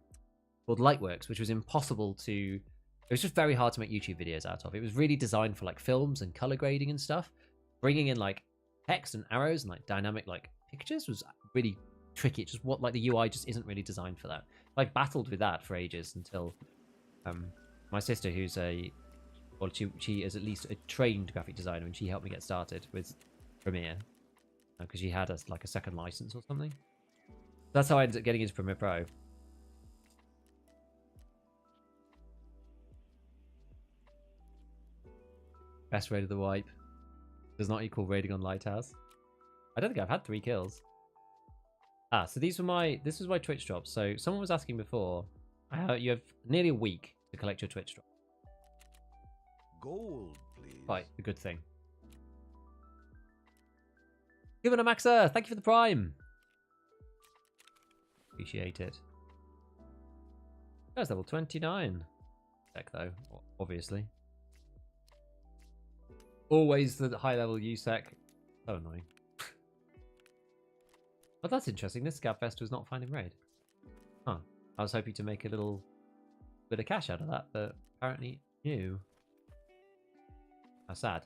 [SPEAKER 1] Called Lightworks, which was impossible to... It was just very hard to make YouTube videos out of. It was really designed for like films and color grading and stuff. Bringing in like text and arrows and like dynamic like pictures was really tricky. It's just what like the UI just isn't really designed for that. I battled with that for ages until my sister, who's she is at least a trained graphic designer, and she helped me get started with Premiere because she had a second license or something. That's how I ended up getting into Premiere Pro. Best raid of the wipe does not equal raiding on Lighthouse. I don't think I've had 3 kills. So this was my Twitch drop. So someone was asking before, you have nearly a week to collect your Twitch drop.
[SPEAKER 2] Gold, please.
[SPEAKER 1] Quite a good thing. Given a Maxa, thank you for the Prime. Appreciate it. That's level 29. Deck though, obviously. Always the high level USEC. So annoying. But that's interesting. This Scavfest was not finding raid. Huh. I was hoping to make a little bit of cash out of that, but apparently new. How sad.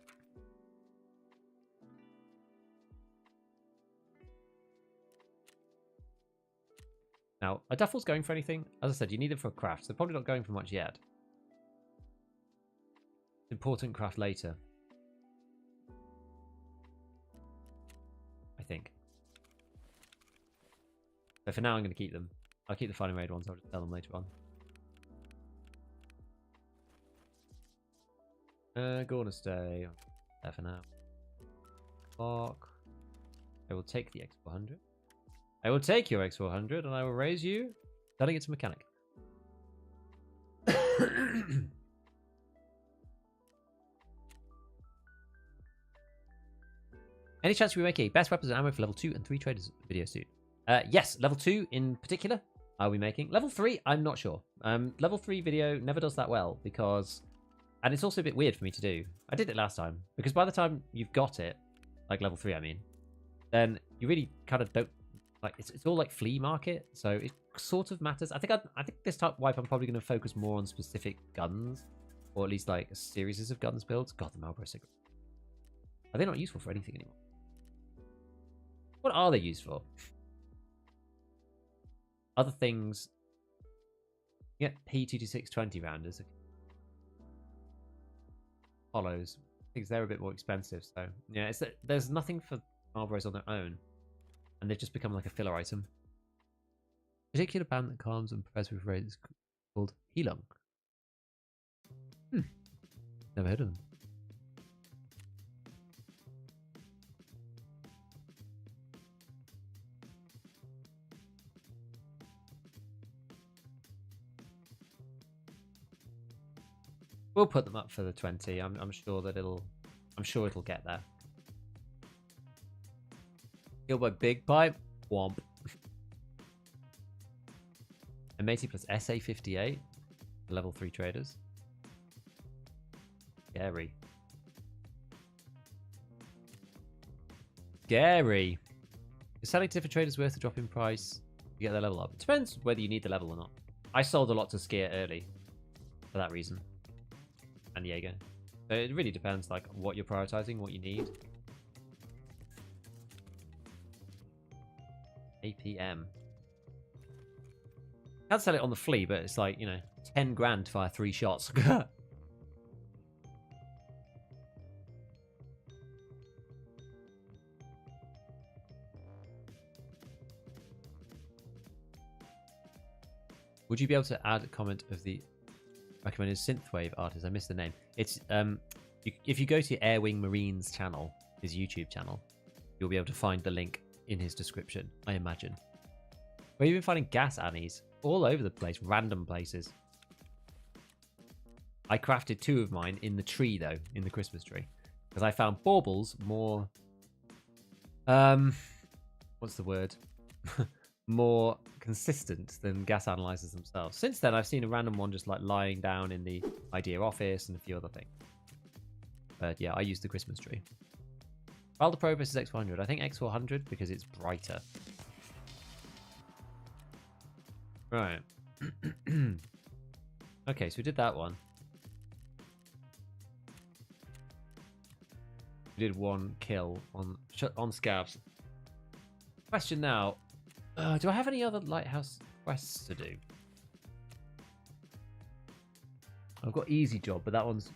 [SPEAKER 1] Now, are duffels going for anything? As I said, you need them for a craft. So they're probably not going for much yet. Important craft later. I think. So for now, I'm going to keep them. I'll keep the finding raid ones. I'll just sell them later on. Gonna stay there for now. Clark. I will take the X400. I will take your X400 and I will raise you. Turning it to mechanic. Any chance we make a best weapons and ammo for level 2 and 3 traders video soon? Yes, level 2 in particular are we making. Level 3, I'm not sure. Level 3 video never does that well because... And it's also a bit weird for me to do. I did it last time. Because by the time you've got it, like level 3 I mean, then you really kind of don't... Like, it's all like flea market, so it sort of matters. I think this type wipe I'm probably going to focus more on specific guns. Or at least like a series of guns builds. God, the Marlboro cigarette. Are they not useful for anything anymore? What are they used for? Other things. Yeah, P22620 rounders. Hollows. I think they're a bit more expensive. So yeah, there's nothing for Marlboros on their own, and they've just become like a filler item. A particular band that calms and prepares with raids is called Heelung. Never heard of them. We'll put them up for the 20. I'm sure that it'll get there. Killed by Big Pipe. Womp. Amati plus SA58. Level 3 traders. Scary. Scary. Is selling to different traders worth a drop in price to get their level up? It depends whether you need the level or not. I sold a lot to Skier early for that reason. And Jaeger. So it really depends like what you're prioritizing, what you need. APM. Can't sell it on the flea, but it's like, 10 grand to fire 3 shots. Would you be able to add a comment of the recommended synthwave artist? I missed the name. It's if you go to Airwing Marine's channel, his YouTube channel, you'll be able to find the link in his description, I imagine. Where you've been finding gas annies all over the place, random places. I crafted 2 of mine in the tree though, in the Christmas tree, because I found baubles more what's the word? more consistent than gas analyzers themselves. Since then, I've seen a random one just like lying down in the idea office and a few other things. But yeah, I use the Christmas tree. Wilder Pro versus X400. I think X400 because it's brighter. Right. Okay, so we did that one. We did 1 kill on scavs. Question now. Do I have any other lighthouse quests to do? I've got easy job, but that one's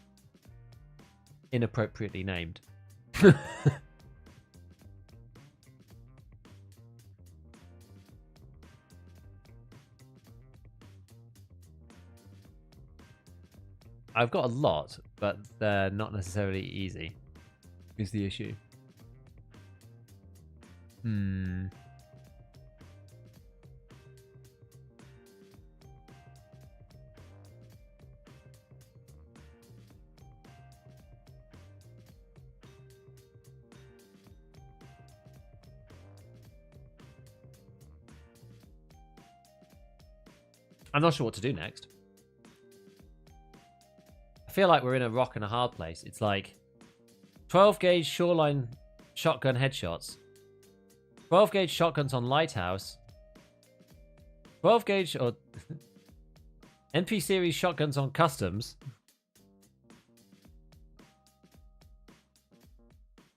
[SPEAKER 1] inappropriately named. I've got a lot, but they're not necessarily easy, is the issue. I'm not sure what to do next. I feel like we're in a rock and a hard place. It's like 12 gauge shoreline shotgun headshots, 12 gauge shotguns on lighthouse, 12 gauge or MP series shotguns on customs.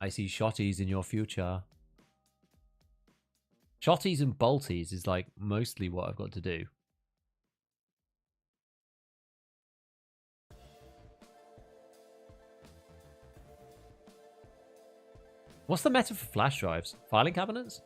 [SPEAKER 1] I see shotties in your future. Shotties and bolties is like mostly what I've got to do. What's the meta for flash drives? Filing cabinets?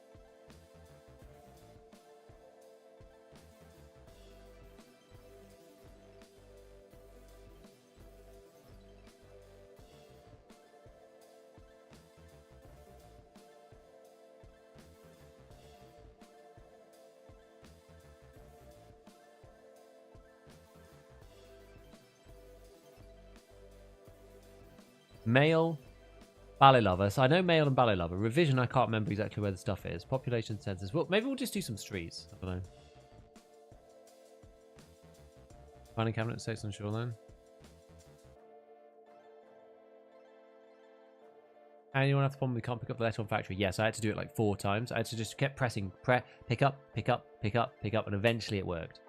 [SPEAKER 1] Male ballet lover. So I know male and ballet lover. Revision, I can't remember exactly where the stuff is. Population census. Well, maybe we'll just do some streets. I don't know. Finding cabinet stakes on shoreline. Anyone have the problem we can't pick up the letter on factory? Yes, I had to do it like 4 times. I had to just kept pressing pick up, pick up, pick up, pick up, and eventually it worked.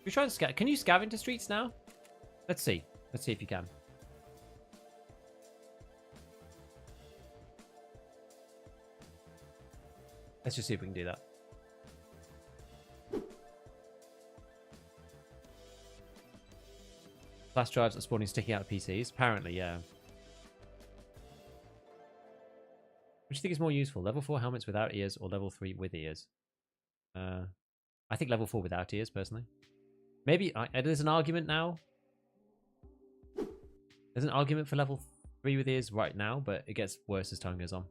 [SPEAKER 1] We're trying to scav. Can you scav into streets now? Let's see. Let's see if you can. Let's just see if we can do that. Flash drives are spawning sticking out of PCs. Apparently, yeah. Which do you think is more useful? Level 4 helmets without ears or level 3 with ears? I think level 4 without ears, personally. Maybe there's an argument now. There's an argument for level 3 with ears right now, but it gets worse as time goes on.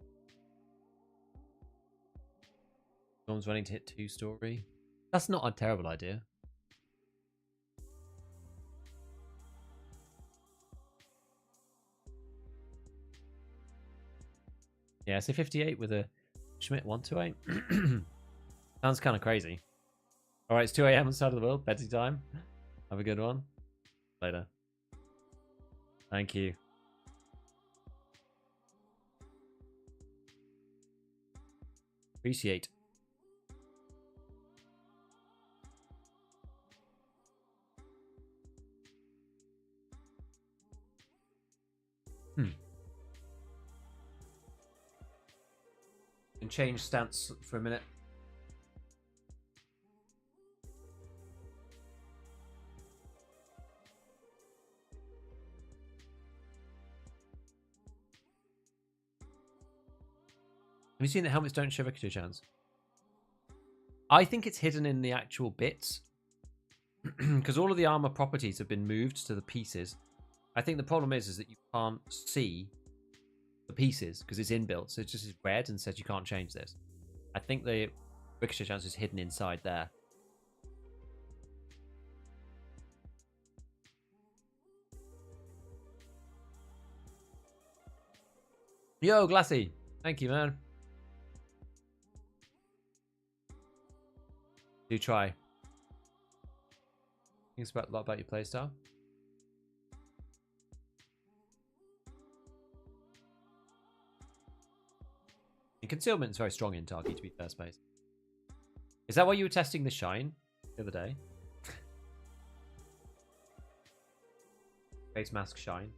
[SPEAKER 1] Storm's running to hit 2-story. That's not a terrible idea. Yeah, so 58 with a Schmidt 128. Sounds kind of crazy. Alright, it's 2 AM on the side of the world. Bedtime time. Have a good one. Later. Thank you. Appreciate. change stance for a minute. Have you seen that helmets don't show ricochet chance? I think it's hidden in the actual bits. Because all of the armor properties have been moved to the pieces. I think the problem is that you can't see the pieces because it's inbuilt. So it just is red and says you can't change this. I think the ricochet chance is hidden inside there. Yo, Glassy. Thank you, man. Do try. Think a lot about your playstyle. And concealment is very strong in Tarkov, to be fair, space. Is that why you were testing the shine the other day? Face mask shine.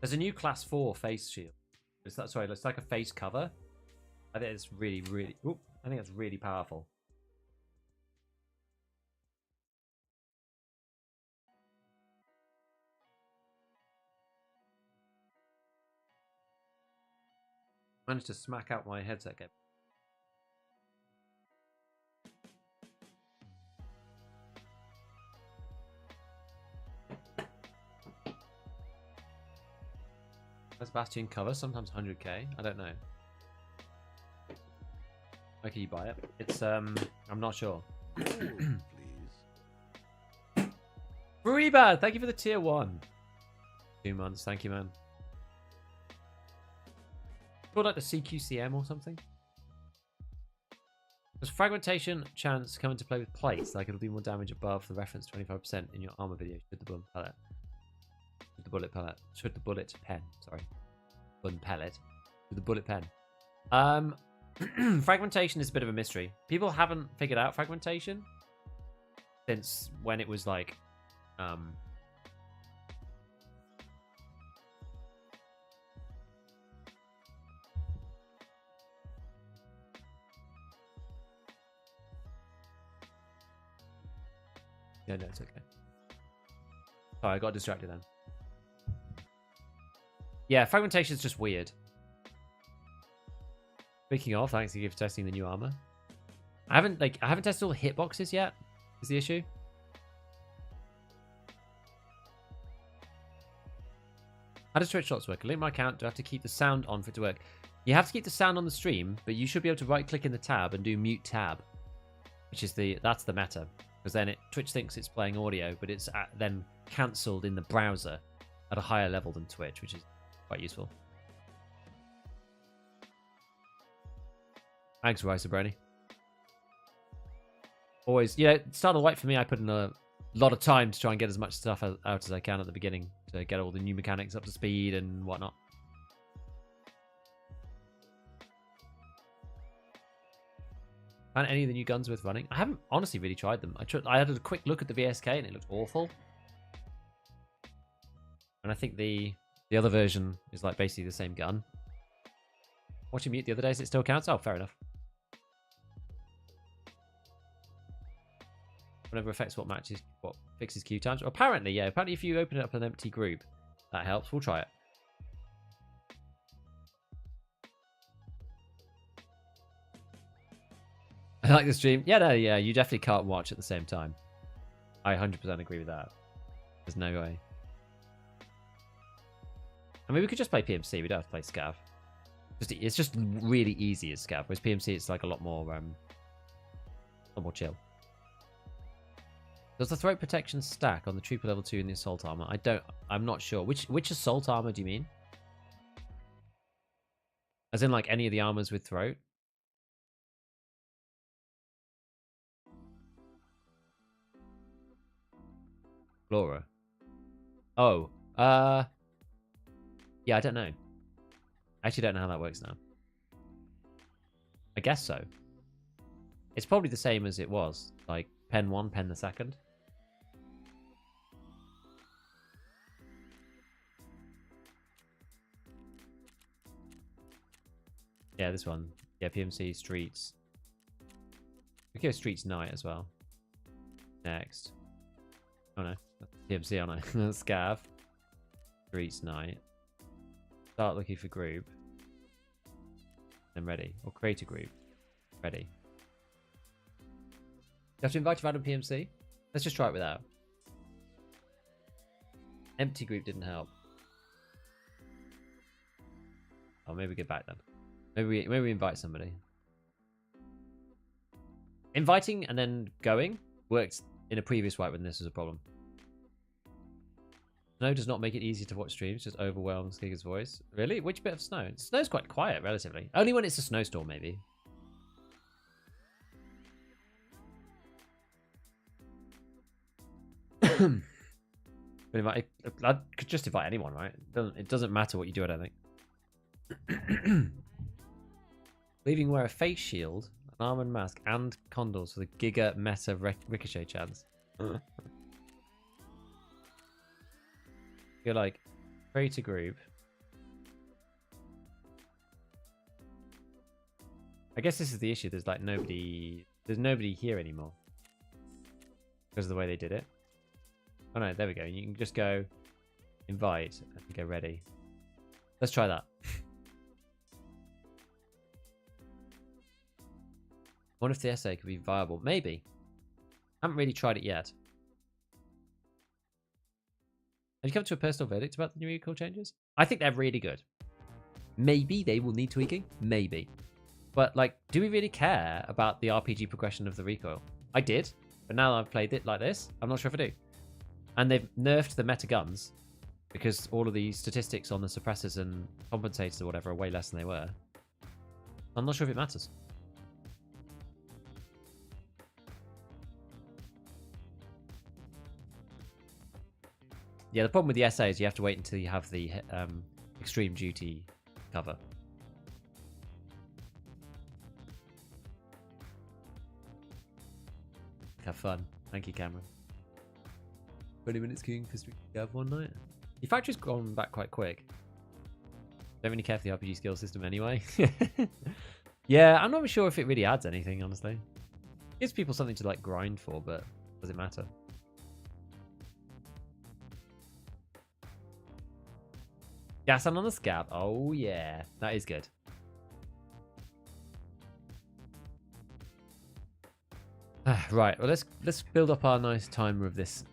[SPEAKER 1] There's a new class 4 face shield. Is that sorry? It's like a face cover. I think it's really, really. Ooh, I think it's really powerful. Managed to smack out my headset game. Does Bastion cover? Sometimes 100k. I don't know. Where can you buy it? It's I'm not sure.
[SPEAKER 2] Please.
[SPEAKER 1] Freebad, thank you for the tier 1. 2 months, thank you, man. Called like the CQCM or something. Does fragmentation chance come into play with plates? Like it'll do more damage above the reference 25% in your armor video. Should the bullet pellet? Should the bullet pellet? Should the bullet pen? Sorry, bun pellet. Should the bullet pen? Fragmentation is a bit of a mystery. People haven't figured out fragmentation since when it was like, Yeah, no, it's okay. Sorry, I got distracted then. Yeah, fragmentation is just weird. Speaking of, thanks again for testing the new armor. I haven't tested all the hitboxes yet. Is the issue? How does Twitch shots work? I link my account. Do I have to keep the sound on for it to work? You have to keep the sound on the stream, but you should be able to right click in the tab and do mute tab, which is that's the meta. Because then Twitch thinks it's playing audio, but it's then cancelled in the browser at a higher level than Twitch, which is quite useful. Thanks, Rice Brony. Always, Starter White for me, I put in a lot of time to try and get as much stuff out as I can at the beginning to get all the new mechanics up to speed and whatnot. Found any of the new guns worth running? I haven't honestly really tried them. I had a quick look at the VSK and it looked awful. And I think the other version is like basically the same gun. Watching Mute the other days, it still counts? Oh, fair enough. Whenever affects what fixes queue times. Apparently, yeah. Apparently if you open it up an empty group, that helps. We'll try it. I like the stream. Yeah, no, yeah, you definitely can't watch at the same time. I 100% agree with that. There's no way. I mean, we could just play PMC. We don't have to play Scav. It's just really easy as Scav. Whereas PMC, it's like a lot more chill. Does the throat protection stack on the Trooper level 2 in the assault armor? I'm not sure. Which assault armor do you mean? As in like any of the armors with throat? Laura. Oh. Yeah, I don't know. I actually don't know how that works now. I guess so. It's probably the same as it was. Like, pen 1, pen the 2nd. Yeah, this one. Yeah, PMC, streets. We go streets night as well. Next. Oh no. PMC, aren't I? Scav. Streets night. Start looking for group. Then ready. Or create a group. Ready. You have to invite a random PMC? Let's just try it without. Empty group didn't help. Oh, maybe we get back then. Maybe we invite somebody. Inviting and then going worked in a previous wipe when this was a problem. Snow does not make it easy to watch streams, just overwhelms Giga's voice. Really? Which bit of snow? Snow's quite quiet, relatively. Only when it's a snowstorm, maybe. I could just invite anyone, right? It doesn't matter what you do, I don't think. Leaving wear a face shield, an armor and mask, and condors for the Giga meta ricochet chance. You're like, create a group. I guess this is the issue. There's like nobody. There's nobody here anymore because of the way they did it. Oh no, there we go. You can just go invite and go ready. Let's try that. Wonder if the essay could be viable. Maybe. Haven't really tried it yet. Have you come to a personal verdict about the new recall changes? I think they're really good. Maybe they will need tweaking. Maybe. But, like, do we really care about the RPG progression of the recoil? I did. But now I've played it like this, I'm not sure if I do. And they've nerfed the meta guns because all of the statistics on the suppressors and compensators or whatever are way less than they were. I'm not sure if it matters. Yeah, the problem with the SA is you have to wait until you have the extreme duty cover. Have fun. Thank you, Cameron. 20 minutes queuing for Street Gav one night. Your factory's gone back quite quick. Don't really care for the RPG skill system anyway. Yeah, I'm not sure if it really adds anything, honestly. It gives people something to like grind for, but does it matter? Gas on the scav. Oh yeah, that is good. Right, well let's build up our nice timer of this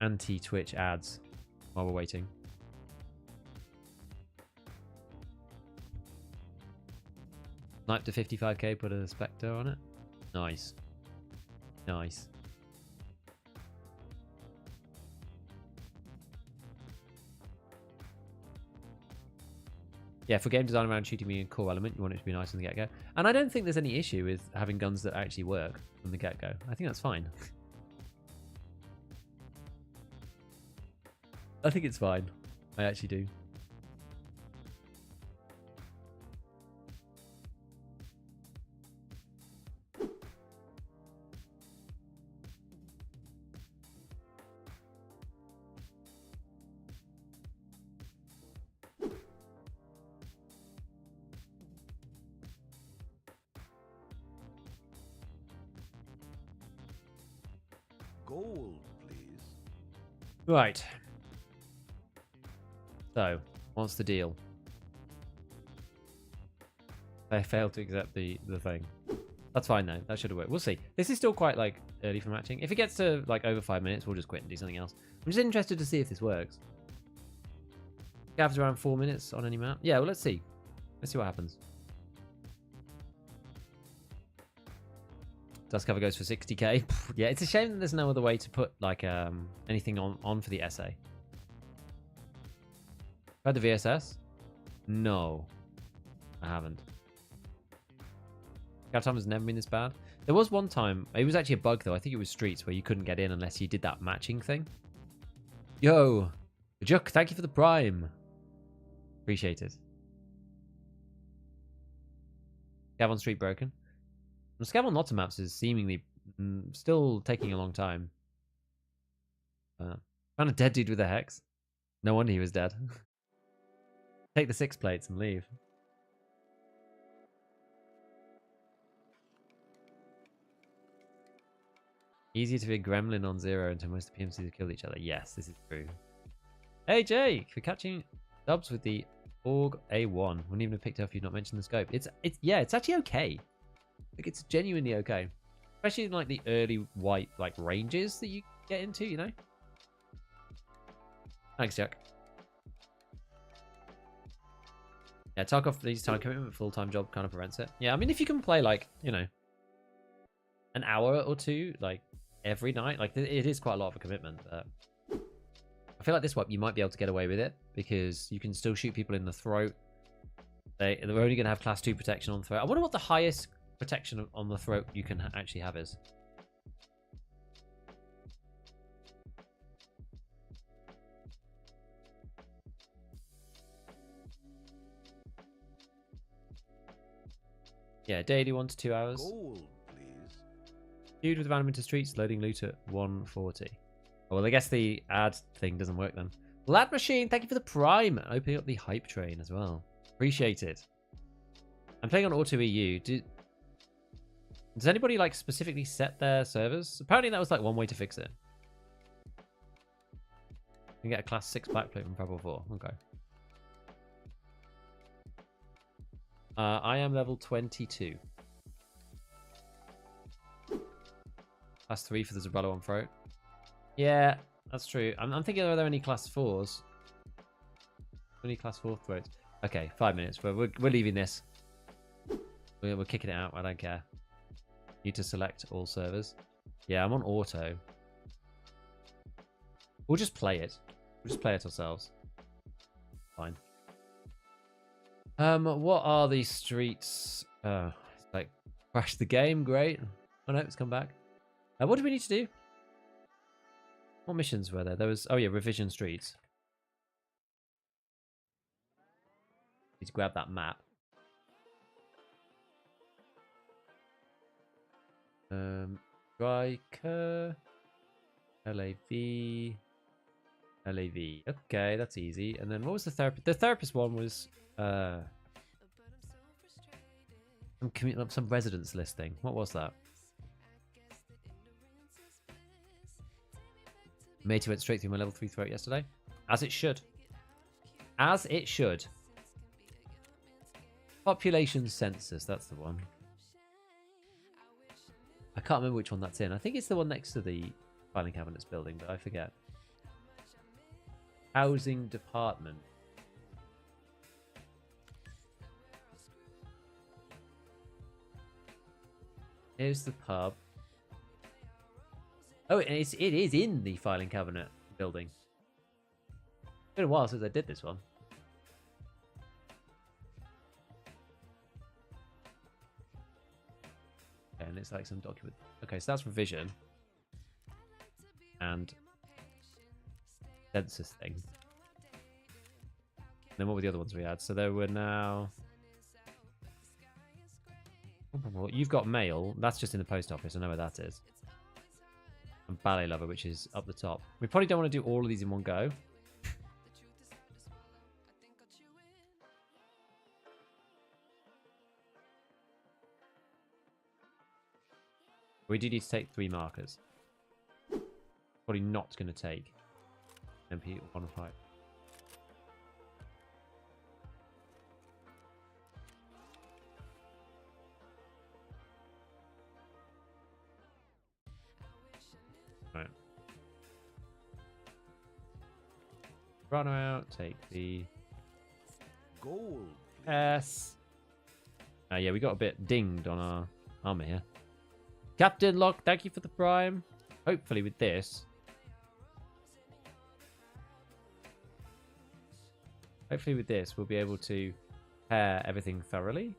[SPEAKER 1] anti-Twitch ads while we're waiting. Snipe to 55k, put a Spectre on it. Nice. Nice. Yeah, for game design around shooting me in core element, you want it to be nice from the get-go. And I don't think there's any issue with having guns that actually work from the get-go. I think that's fine. I think it's fine. I actually do.
[SPEAKER 2] Gold, please.
[SPEAKER 1] Right. So, what's the deal? They failed to accept the thing. That's fine though. That should have worked. We'll see. This is still quite like early for matching. If it gets to like over 5 minutes, we'll just quit and do something else. I'm just interested to see if this works. Gav's around 4 minutes on any map. Yeah, well let's see. Let's see what happens. Dust cover goes for 60k. Yeah, it's a shame that there's no other way to put like anything on for the essay. Had the VSS? No, I haven't. Scout time has never been this bad. There was one time, it was actually a bug though. I think it was Streets where you couldn't get in unless you did that matching thing. Yo, Juk, thank you for the prime. Appreciate it. Scav on Street broken. Scav on lots of maps is seemingly still taking a long time. Found a dead dude with a hex. No wonder he was dead. Take the 6 plates and leave. Easier to be a gremlin on 0 until most of the PMCs have killed each other. Yes, this is true. Hey, Jake, for catching dubs with the Org A1. Wouldn't even have picked it up if you'd not mentioned the scope. It's actually okay. Like, it's genuinely okay. Especially in, like, the early white, like, ranges that you get into, you know? Thanks, Jack. Yeah, Tarkov needs time commitment, full-time job kind of prevents it. Yeah, I mean, if you can play, like, you know, an hour or two, like, every night, like, it is quite a lot of a commitment. I feel like this wipe, you might be able to get away with it, because you can still shoot people in the throat. They're only going to have class 2 protection on the throat. I wonder what the highest protection on the throat you can actually have is. Yeah, daily 1 to 2 hours.
[SPEAKER 2] Gold, please.
[SPEAKER 1] Dude with random into streets, loading loot at 140. Oh, well, I guess the ad thing doesn't work then. Lad Machine, thank you for the prime. Opening up the hype train as well. Appreciate it. I'm playing on Auto EU. Does anybody, like, specifically set their servers? Apparently that was, like, one way to fix it. You can get a class 6 backplate from Prabal 4. Okay. I am level 22. Class 3 for the Zabrello on throat. Yeah, that's true. I'm thinking, are there any class 4s? Any class 4 throats? Okay, 5 minutes. We're leaving this. We're kicking it out. I don't care. Need to select all servers. Yeah, I'm on auto. We'll just play it. We'll just play it ourselves. Fine. What are these streets? It's like crash the game. Great. Oh no, it's come back. What do we need to do? What missions were there? There was, oh yeah, revision streets. Need to grab that map. Striker, LAV, LAV. Okay, that's easy. And then what was the therapist? The therapist one was some residence listing. What was that? Matey went straight through my level 3 throat yesterday. As it should. As it should. Population census, that's the one. I can't remember which one that's in. I think it's the one next to the filing cabinets building, but I forget. Housing department. Here's the pub. Oh, and it is in the filing cabinet building. It's been a while since I did this one. Okay, and it's like some document. Okay, so that's revision. And census thing. And then what were the other ones we had? So there were now... You've got mail. That's just in the post office. I know where that is. And ballet lover, which is up the top. We probably don't want to do all of these in one go. We do need to take 3 markers. Probably not going to take MP 105. Right. Run out, take the
[SPEAKER 2] Gold, please.
[SPEAKER 1] S. Yeah, we got a bit dinged on our armor here. Captain Locke, thank you for the prime. Hopefully with this. Hopefully with this, we'll be able to pair everything thoroughly.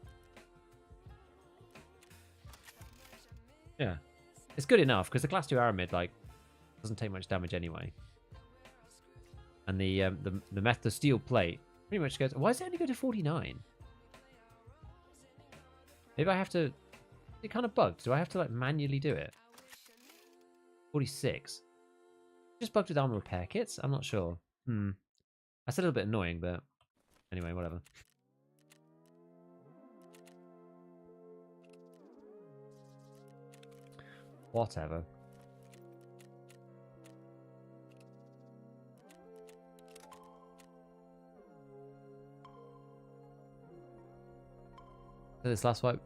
[SPEAKER 1] Yeah. It's good enough, because the class 2 Aramid, like, doesn't take much damage anyway. And the steel plate pretty much goes... Why does it only go to 49? Maybe I have to... It kind of bugged. Do I have to, like, manually do it? 46. Just bugged with armor repair kits? I'm not sure. That's a little bit annoying, but anyway, whatever. Whatever. This last wipe,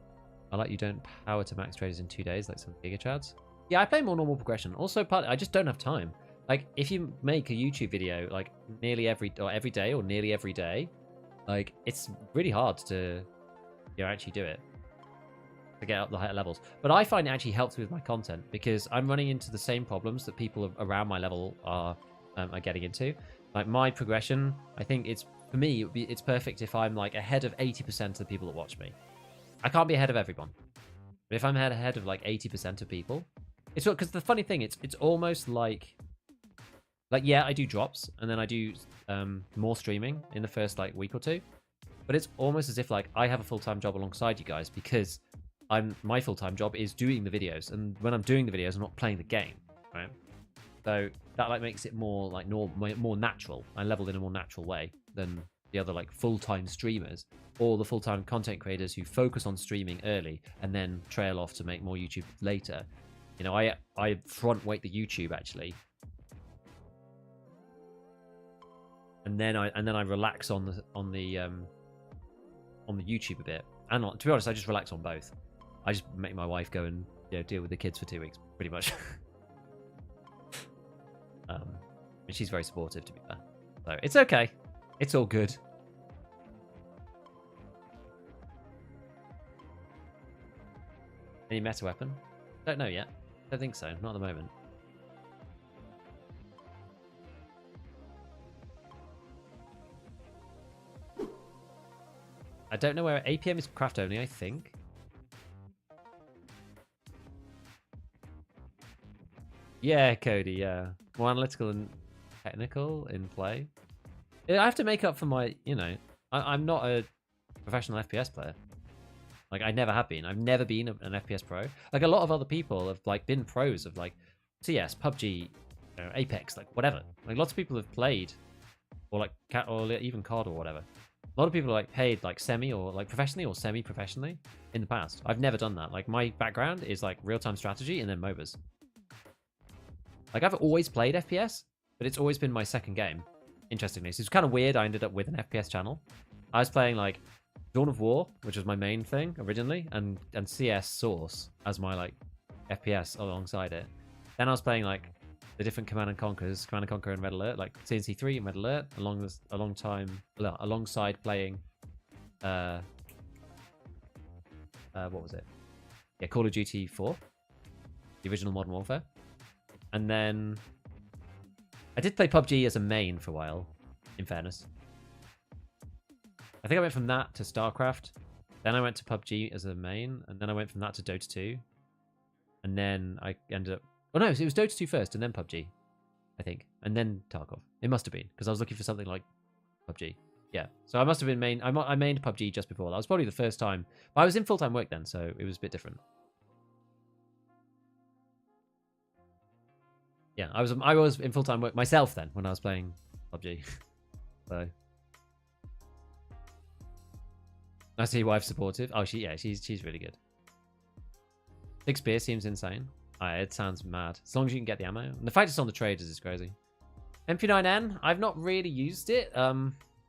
[SPEAKER 1] I like you don't power to max traders in 2 days like some Giga Chads. Yeah, I play more normal progression. Also, partly, I just don't have time. Like, if you make a YouTube video like every day or nearly every day, like it's really hard to actually do it to get up the higher levels. But I find it actually helps with my content because I'm running into the same problems that people around my level are getting into. Like my progression, I think for me it's perfect if I'm like ahead of 80% of the people that watch me. I can't be ahead of everyone, but if I'm ahead of like 80% of people, it's because the funny thing, it's almost like yeah, I do drops and then I do more streaming in the first like week or two, but it's almost as if like I have a full-time job alongside you guys because my full-time job is doing the videos, and when I'm doing the videos I'm not playing the game, right? So that like makes it more like more natural. I leveled in a more natural way than the other like full-time streamers or the full-time content creators who focus on streaming early and then trail off to make more YouTube later. You know, I front weight the YouTube actually, and then I relax on the YouTube a bit. And to be honest, I just relax on both. I just make my wife go and deal with the kids for 2 weeks, pretty much. And she's very supportive, to be fair. So it's okay. It's all good. Any meta weapon? Don't know yet. Don't think so. Not at the moment. I don't know where APM is craft only, I think. Yeah, Cody, yeah. More analytical and technical in play. I have to make up for my, I'm not a professional FPS player. Like, I never have been. I've never been an FPS pro. Like, a lot of other people have, like, been pros of, like, CS, PUBG, Apex, like, whatever. Like, lots of people have played, or, like, or even COD or whatever. A lot of people are, like, paid, like, semi or, like, professionally or semi-professionally in the past. I've never done that. Like, my background is, like, real-time strategy and then MOBAs. Like, I've always played FPS, but it's always been my second game, interestingly. So it's kind of weird I ended up with an FPS channel. I was playing, like, Dawn of War, which was my main thing originally, and CS Source as my, like, FPS alongside it. Then I was playing, like, the different Command & Conquers, Command & Conquer and Red Alert, like CNC3 and Red Alert, alongside playing, what was it? Yeah, Call of Duty 4, the original Modern Warfare. And then I did play PUBG as a main for a while, in fairness. I think I went from that to StarCraft. Then I went to PUBG as a main, and then I went from that to Dota 2. And then I ended up... Oh no, it was Dota 2 first, and then PUBG, I think. And then Tarkov. It must have been, because I was looking for something like PUBG. Yeah, so I must have been main... I mained PUBG just before. That was probably the first time. But I was in full-time work then, so it was a bit different. Yeah, I was in full-time work myself then when I was playing PUBG. So I see your wife supportive. Oh, she's really good. 6 spear seems insane. It sounds mad. As long as you can get the ammo. And the fact it's on the traders is crazy. MP9N, I've not really used it,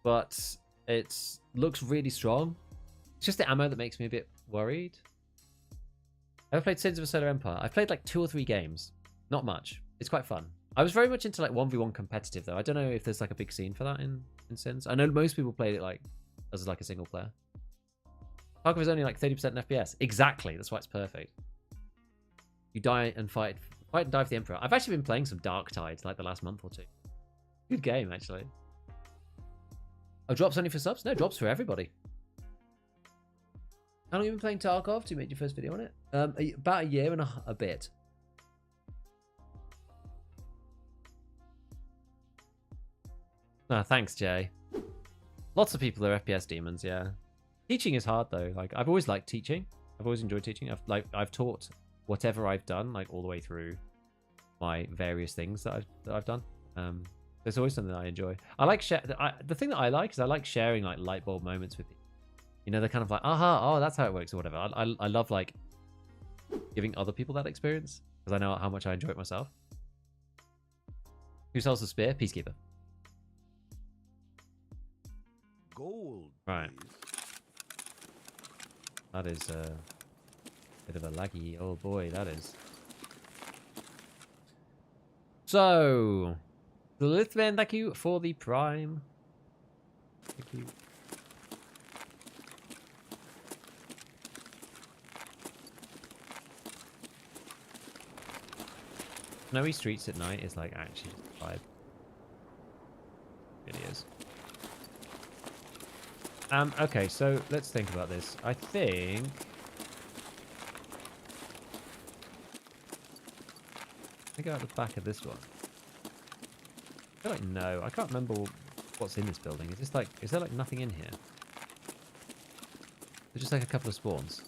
[SPEAKER 1] but it looks really strong. It's just the ammo that makes me a bit worried. Ever played Sins of a Solar Empire? I've played like 2 or 3 games. Not much. It's quite fun. I was very much into like 1v1 competitive though. I don't know if there's like a big scene for that in Sins. I know most people played it like as like a single player. Tarkov is only like 30% FPS. Exactly. That's why it's perfect. You die and fight and die for the Emperor. I've actually been playing some Dark Tide like the last month or 2. Good game actually. Oh, drops only for subs? No, drops for everybody. How long have you been playing Tarkov? You made your first video on it? About a year and a bit. Thanks, Jay. Lots of people are FPS demons, yeah. Teaching is hard though. Like I've always liked teaching. I've always enjoyed teaching. I've taught whatever I've done, like all the way through my various things that I've done. There's always something that I enjoy. I like the thing that I like is I like sharing like light bulb moments with people. You know, they're kind of like, oh, that's how it works or whatever. I love like giving other people that experience because I know how much I enjoy it myself. Who sells the spear? Peacekeeper.
[SPEAKER 2] Gold.
[SPEAKER 1] Right. That is a bit of a laggy old boy, that is. So, the Lithuanian, thank you for the Prime. Thank you. Snowy streets at night is like actually just a vibe. It is. Okay, so let's think about this. I think go out the back of this one. I feel like no, I can't remember what's in this building. Is this like, is there like nothing in here? There's just like a couple of spawns.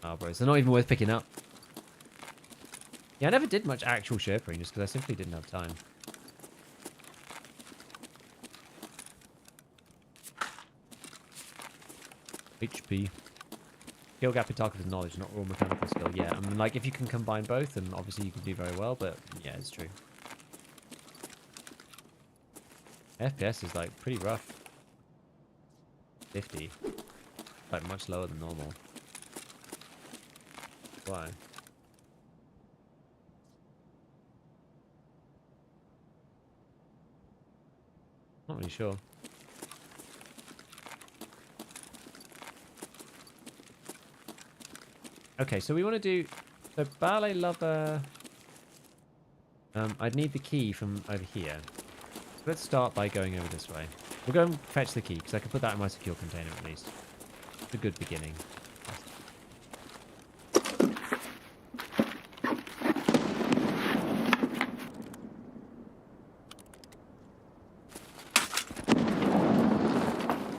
[SPEAKER 1] Oh, bros, they're not even worth picking up. Yeah, I never did much actual Sherpering just because I simply didn't have time. HP. Skill gap in Tarkov is knowledge, not raw mechanical skill. Yeah, I mean, like, if you can combine both, then obviously you can do very well, but yeah, it's true. FPS is, like, pretty rough. 50. Like, much lower than normal. Why? Not really sure. Okay, so we want to do... So, Ballet Lover... I'd need the key from over here. So let's start by going over this way. We'll go and fetch the key, because I can put that in my secure container at least. It's a good beginning.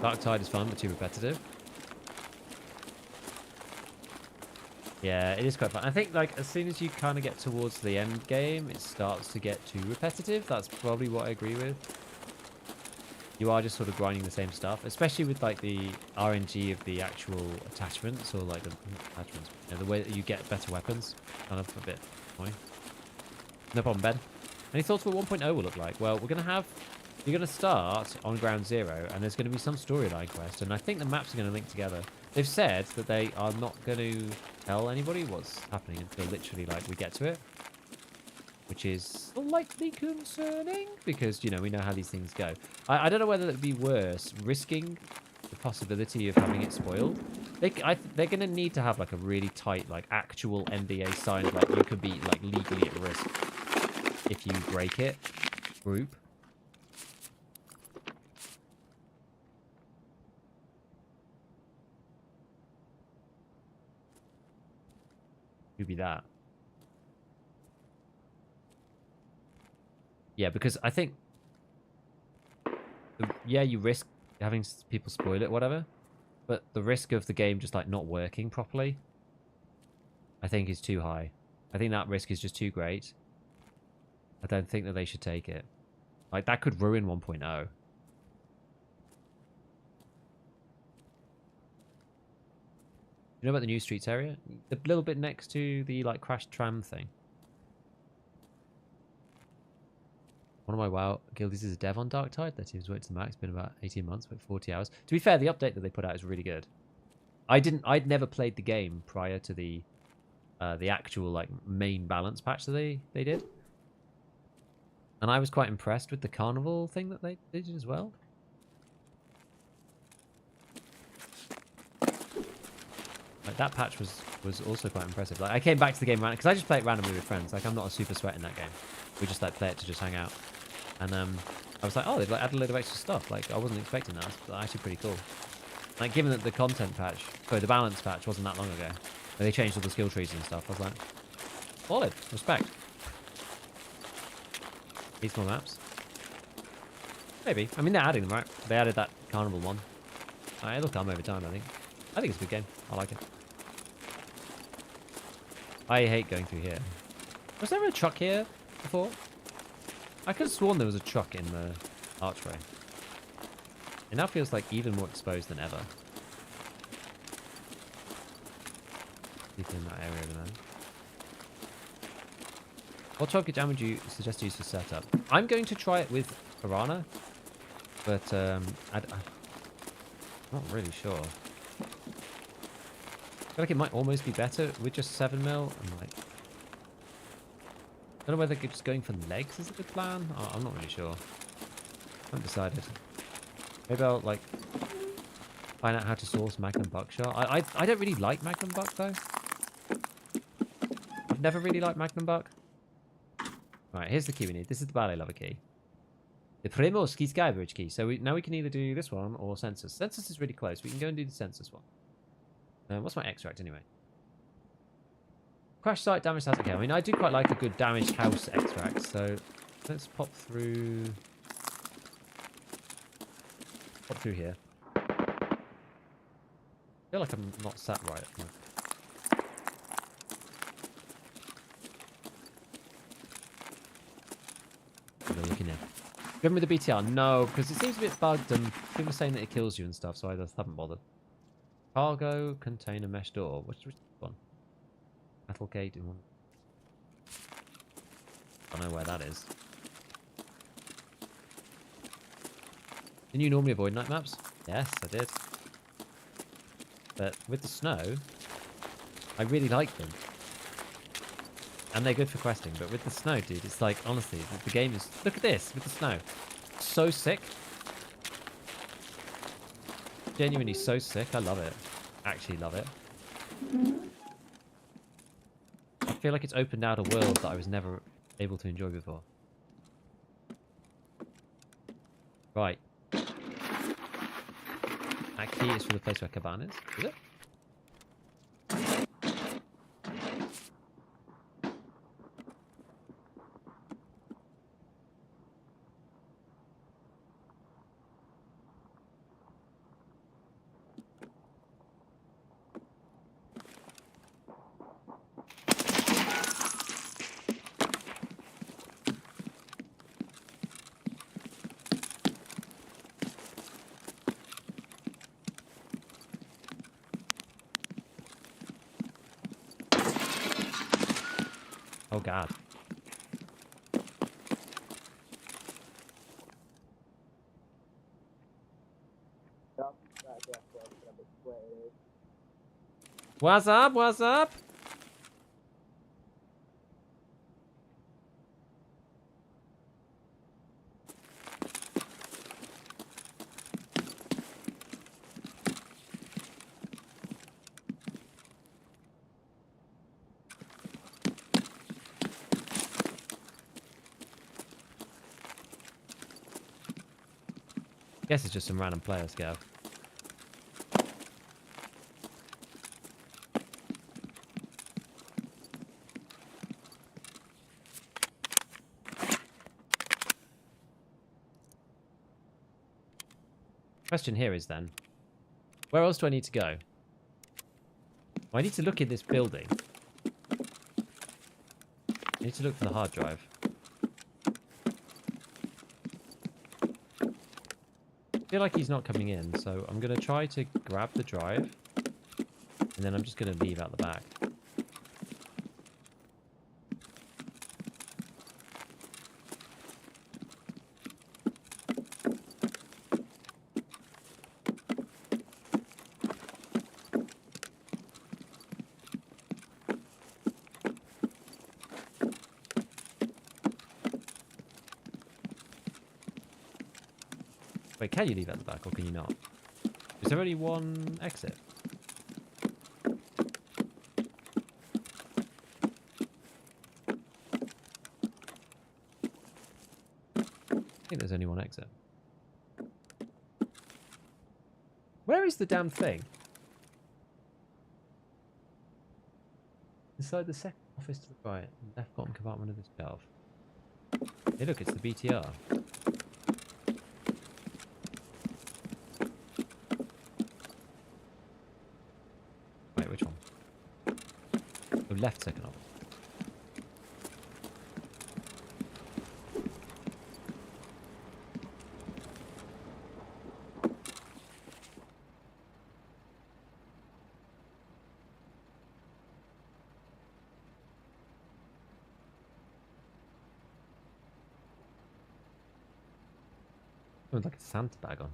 [SPEAKER 1] Dark Tide is fun, but too repetitive. Yeah, it is quite fun. I think, like, as soon as you kind of get towards the end game, it starts to get too repetitive. That's probably what I agree with. You are just sort of grinding the same stuff, especially with, like, the RNG of the actual attachments, or, like, the attachments. You know, the way that you get better weapons. Kind of a bit annoying. No problem, Ben. Any thoughts what 1.0 will look like? Well, we're going to have... You're going to start on Ground Zero, and there's going to be some storyline quest, and I think the maps are going to link together. They've said that they are not going to tell anybody what's happening until literally, like, we get to it. Which is slightly concerning, because, you know, we know how these things go. I don't know whether it would be worse risking the possibility of having it spoiled. They're going to need to have, like, a really tight, like, actual NDA signed, like, you could be, like, legally at risk if you break it group. Who'd be that? Yeah, because I think... Yeah, you risk having people spoil it, whatever. But the risk of the game just, like, not working properly, I think is too high. I think that risk is just too great. I don't think that they should take it. Like, that could ruin 1.0. You know about the New Streets area? The little bit next to the, like, crashed tram thing. One of my WoW guildies is a dev on Dark Tide. Their team's worked to the max. Been about 18 months, but 40 hours. To be fair, the update that they put out is really good. I'd never played the game prior to the actual, like, main balance patch that they did. And I was quite impressed with the carnival thing that they did as well. Like, that patch was also quite impressive. Like, I came back to the game because I just play it randomly with friends. Like, I'm not a super sweat in that game. We just, like, play it to just hang out. And I was like, oh, they've, like, added a load of extra stuff. Like, I wasn't expecting that. It's actually pretty cool. Like, given that the content patch, sorry, the balance patch wasn't that long ago, where they changed all the skill trees and stuff, I was like, solid, respect. Need more maps? Maybe. I mean, they're adding them, right? They added that carnival one. It'll come over time, I think. I think it's a good game. I like it. I hate going through here. Was there a truck here before? I could have sworn there was a truck in the archway. It now feels like even more exposed than ever. People in that area over there. What target jam would you suggest to use for setup? I'm going to try it with Piranha, but Not really sure. I feel like it might almost be better with just 7 mil. And like, I don't know whether just going for legs is a good plan. Oh, I'm not really sure. I haven't decided. Maybe I'll like find out how to source Magnum buckshot. I don't really like Magnum buck though. I've never really liked Magnum buck. Right, here's the key we need. This is the ballet lover key. The Primorski Skybridge key. So now we can either do this one or census. Census is really close. We can go and do the census one. What's my extract anyway? Crash site, damaged house. Okay, I mean, I do quite like a good damaged house extract. So let's pop through here. I feel like I'm not sat right at the moment. Looking in. Going with the BTR? No, because it seems a bit bugged and people are saying that it kills you and stuff, so I just haven't bothered. Cargo container mesh door. Which one? Metal gate in one. I don't know where that is. Didn't you normally avoid night maps? Yes, I did. But with the snow, I really like them. And they're good for questing, but with the snow, dude, it's like, honestly, the game is... Look at this, with the snow. So sick. Genuinely so sick. I love it. Actually love it. I feel like it's opened out a world that I was never able to enjoy before. Right. That key is for the place where Caban is it? Oh god. What's up? What's up? Guess it's just some random player, Scav. Question here is then, where else do I need to go? Well, I need to look in this building. I need to look for the hard drive. I feel like he's not coming in, so I'm going to try to grab the drive. And then I'm just going to leave out the back. Wait, can you leave out the back or can you not? Is there only one exit? I think there's only one exit. Where is the damn thing? Inside the second office to the right, left bottom compartment of this shelf. Hey look, it's the BTR. Wait, which one? Oh, left second office. Oh, like a Santa bag on.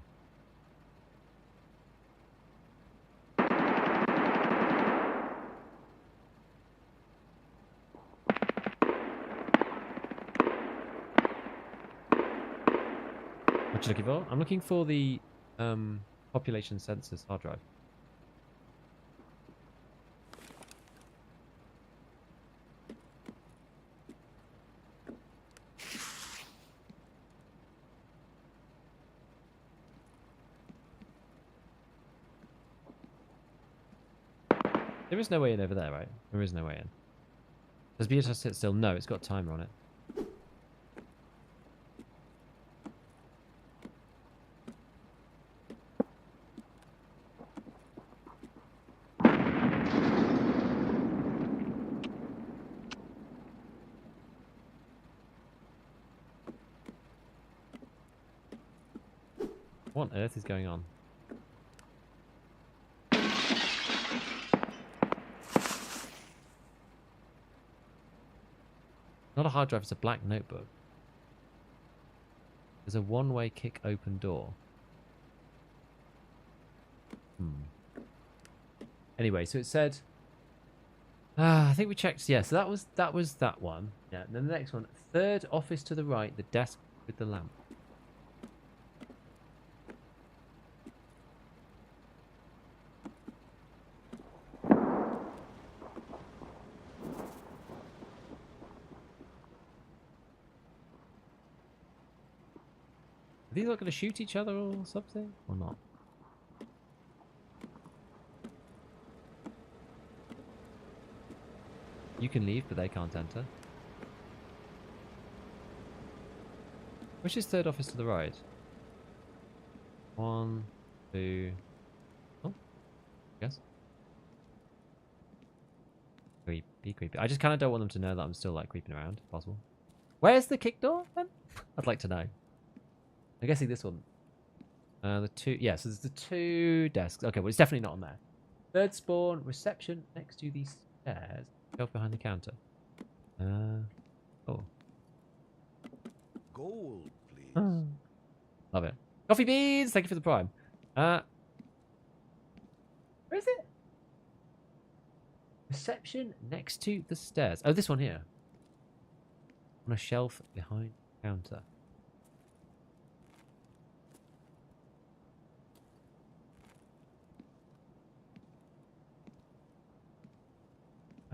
[SPEAKER 1] What you looking for? I'm looking for the population census hard drive. There is no way in over there, right? There is no way in. Does BHS sit still? No, it's got a timer on it. What on earth is going on? Not a hard drive, it's a black notebook. There's a one-way kick open door. Anyway, so it said... I think we checked... Yeah, so that was that one. Yeah, and then the next one. Third office to the right, the desk with the lamp. Are these not going to shoot each other or something? Or not? You can leave, but they can't enter. Which is third office to the right? 1, 2... Oh, yes. Creepy, creepy. I just kind of don't want them to know that I'm still like creeping around, if possible. Where's the kick door then? I'd like to know. I'm guessing this one. The two, yeah, so there's the two desks. Okay, well, it's definitely not on there. Third spawn, reception next to the stairs. Shelf behind the counter. Oh.
[SPEAKER 2] Gold, please.
[SPEAKER 1] Love it. Coffee beans! Thank you for the prime. Where is it? Reception next to the stairs. Oh, this one here. On a shelf behind the counter.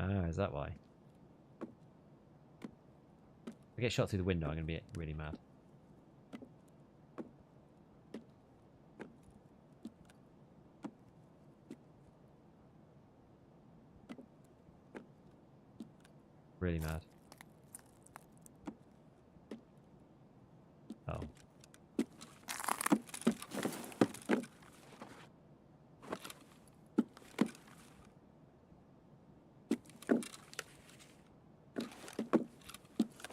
[SPEAKER 1] Ah, is that why? If I get shot through the window, I'm going to be really mad. Really mad. Oh.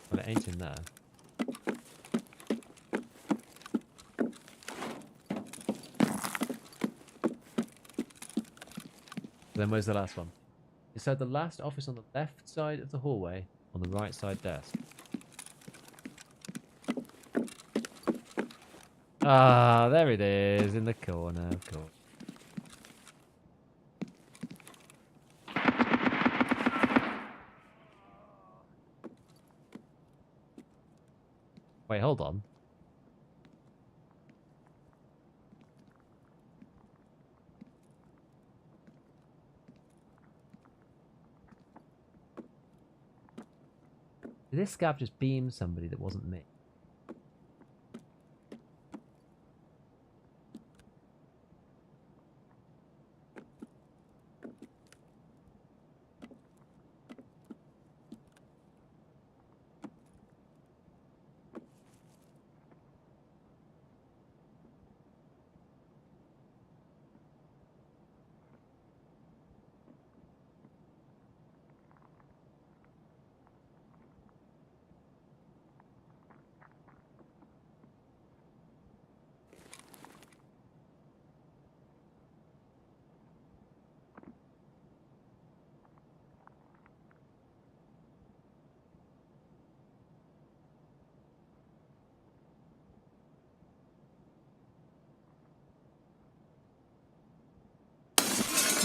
[SPEAKER 1] Well, it ain't in there. Then where's the last one? It said the last office on the left side of the hallway, on the right side desk. Ah, there it is, in the corner, of course. Wait, hold on. Did this scav just beam somebody that wasn't me?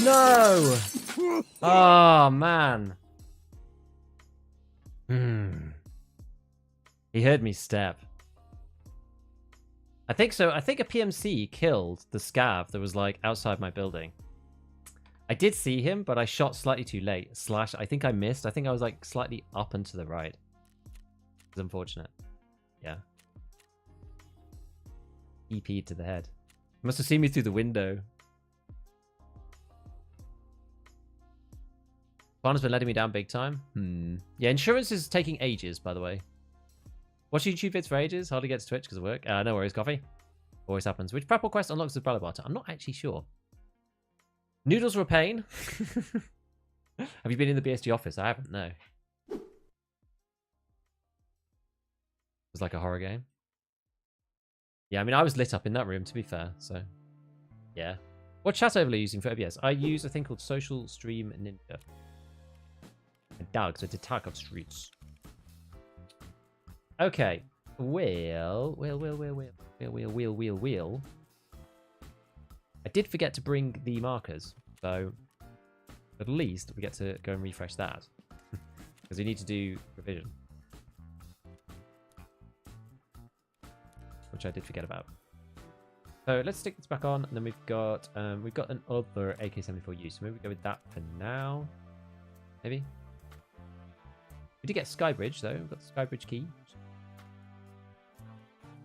[SPEAKER 1] No! Oh, man. He heard me step. I think so. I think a PMC killed the scav that was like outside my building. I did see him, but I shot slightly too late. Slash, I think I missed. I think I was like slightly up and to the right. It's unfortunate. Yeah. EP to the head. Must have seen me through the window. Farn's been letting me down big time. Yeah, insurance is taking ages, by the way. Watch YouTube vids for ages. Hardly gets to Twitch because of work. No worries, coffee. Always happens. Which purple quest unlocks the umbrella barter? I'm not actually sure. Noodles were a pain. Have you been in the BSG office? I haven't, no. It was like a horror game. Yeah, I mean, I was lit up in that room, to be fair, so... Yeah. What chat overlay are you using for OBS? I use a thing called Social Stream Ninja. Dogs, it's a Tarkov streets. Okay. Wheel. I did forget to bring the markers, so at least we get to go and refresh that. Because we need to do revision. Which I did forget about. So let's stick this back on, and then we've got an other AK-74U, so maybe we go with that for now. Maybe. We did get Skybridge though. We've got the Skybridge key.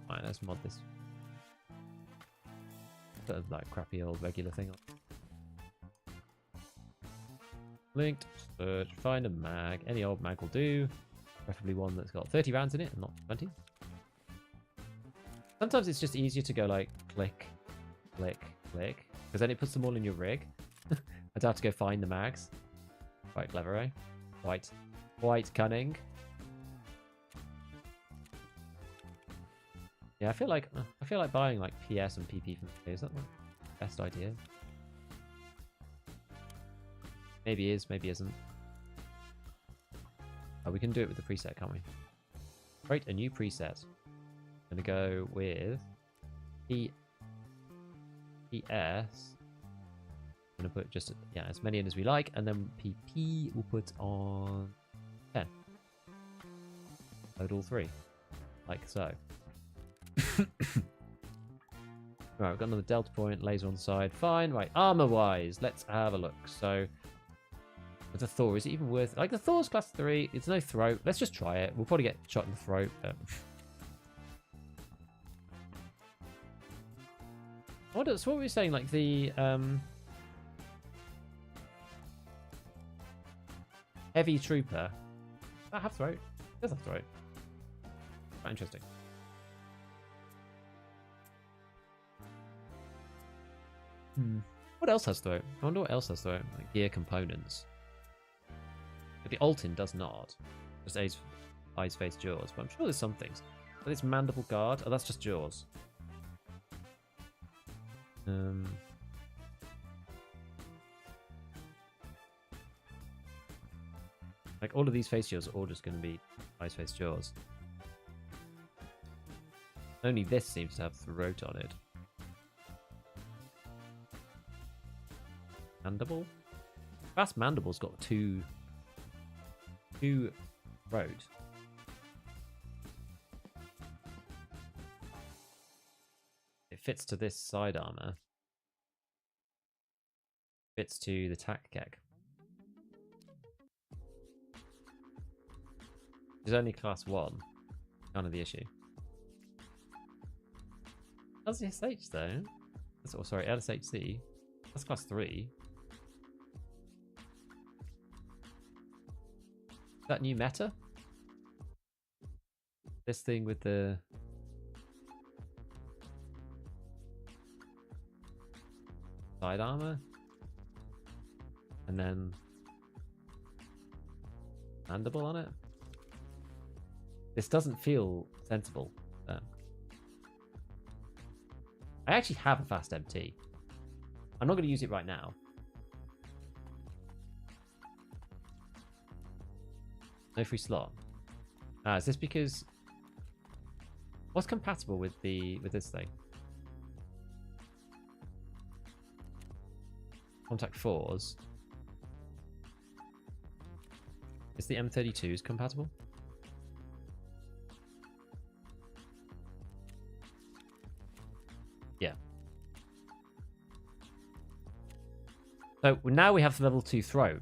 [SPEAKER 1] Alright, let's mod this. Put a like crappy old regular thing on. Linked, search, find a mag. Any old mag will do. Preferably one that's got 30 rounds in it and not 20. Sometimes it's just easier to go like click, click, click, because then it puts them all in your rig. I don't have to go find the mags. Quite clever, eh? Quite cunning. Yeah, I feel like buying like PS and PP from the is that the best idea? Maybe is, maybe isn't. Oh, we can do it with the preset, can't we? Create a new preset. I'm gonna go with PS. I'm gonna put just as many in as we like, and then PP we'll put on 10. Load all 3, like so. Right, we've got another delta point, laser on the side. Fine, right. Armor-wise, let's have a look. So, with the Thor, is it even worth... Like, the Thor's class 3, it's no throat. Let's just try it. We'll probably get shot in the throat, but... So what were we saying? Like, the... Heavy Trooper. Does that have throat? It does have throat. Quite interesting. What else has throat? I wonder what else has throat. Like gear components. But the Altin does not. Just eyes, face, jaws. But I'm sure there's some things. But it's mandible guard. Oh, that's just jaws. Like all of these face shields are all just going to be eyes, face, jaws. Only this seems to have throat on it. Mandible? Fast Mandible's got two throat. It fits to this side armor. Fits to the tac keg. It's only class 1. Kind of the issue. How's the SH though? Oh, sorry, LSHC. That's class 3. Is that new meta? This thing with the... side armor? And then... mandible on it? This doesn't feel sensible. I actually have a fast MT. I'm not going to use it right now. No free slot. Is this because... What's compatible with this thing? Contact 4s. Is the M32s compatible? So now we have the level 2 throat.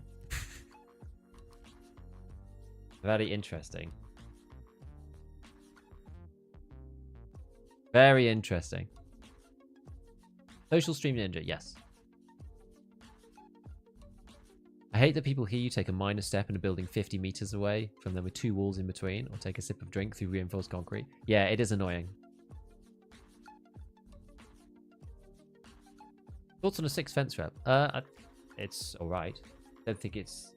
[SPEAKER 1] Very interesting. Very interesting. Social stream ninja, yes. I hate that people hear you take a minor step in a building 50 meters away from them with 2 walls in between, or take a sip of drink through reinforced concrete. Yeah, it is annoying. Thoughts on a 6 fence rep? It's alright. Don't think it's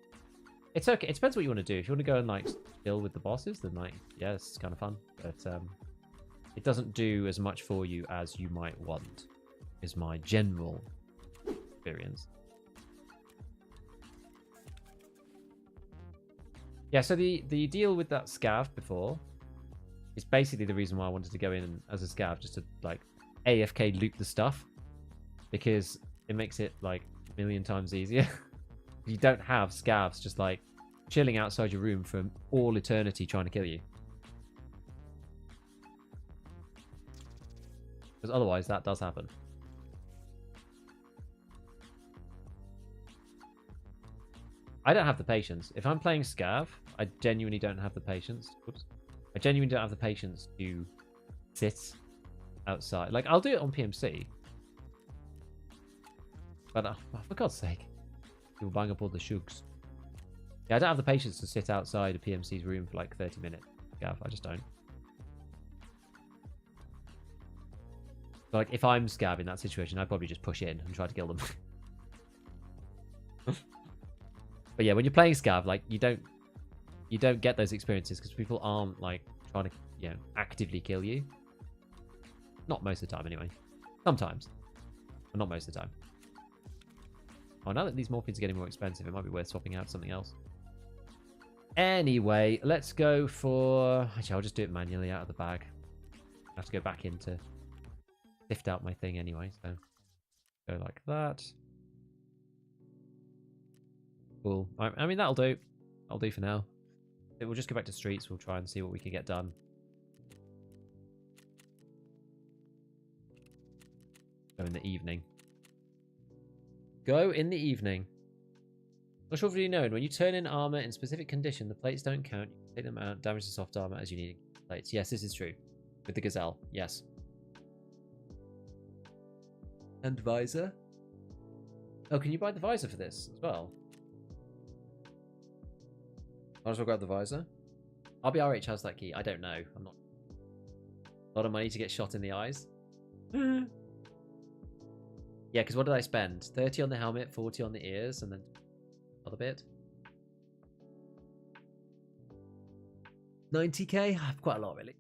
[SPEAKER 1] okay. It depends what you want to do. If you want to go and like deal with the bosses, then like yeah, it's kind of fun. But it doesn't do as much for you as you might want. Is my general experience. Yeah, so the deal with that scav before is basically the reason why I wanted to go in as a scav, just to like AFK loot the stuff, because it makes it like a million times easier. You don't have scavs just like chilling outside your room for all eternity trying to kill you. Because otherwise that does happen. I don't have the patience. If I'm playing scav, I genuinely don't have the patience. Oops. I genuinely don't have the patience to sit outside. Like, I'll do it on PMC. But for God's sake, you'll bang up all the shugs. Yeah, I don't have the patience to sit outside a PMC's room for like 30 minutes. Scav, I just don't. So, like, if I'm scav in that situation, I'd probably just push in and try to kill them. But yeah, when you're playing scav, like you don't get those experiences because people aren't like trying to, you know, actively kill you. Not most of the time, anyway. Sometimes, but not most of the time. Oh, now that these morphines are getting more expensive, it might be worth swapping out something else. Anyway, let's go for. Actually, I'll just do it manually out of the bag. I have to go back in to sift out my thing anyway. So go like that. Cool. I mean, that'll do. I'll do for now. We'll just go back to streets. We'll try and see what we can get done. Go in the evening. Go in the evening. Not sure if you know, when you turn in armor in specific condition, the plates don't count. You can take them out, damage the soft armor as you need plates. Yes, this is true. With the Gazelle. Yes. And visor. Oh, can you buy the visor for this as well? Might as well grab the visor. RBRH has that key. I don't know. I'm not. A lot of money to get shot in the eyes. Yeah, because what did I spend? 30 on the helmet, 40 on the ears, and then other bit. 90k? Quite a lot, really.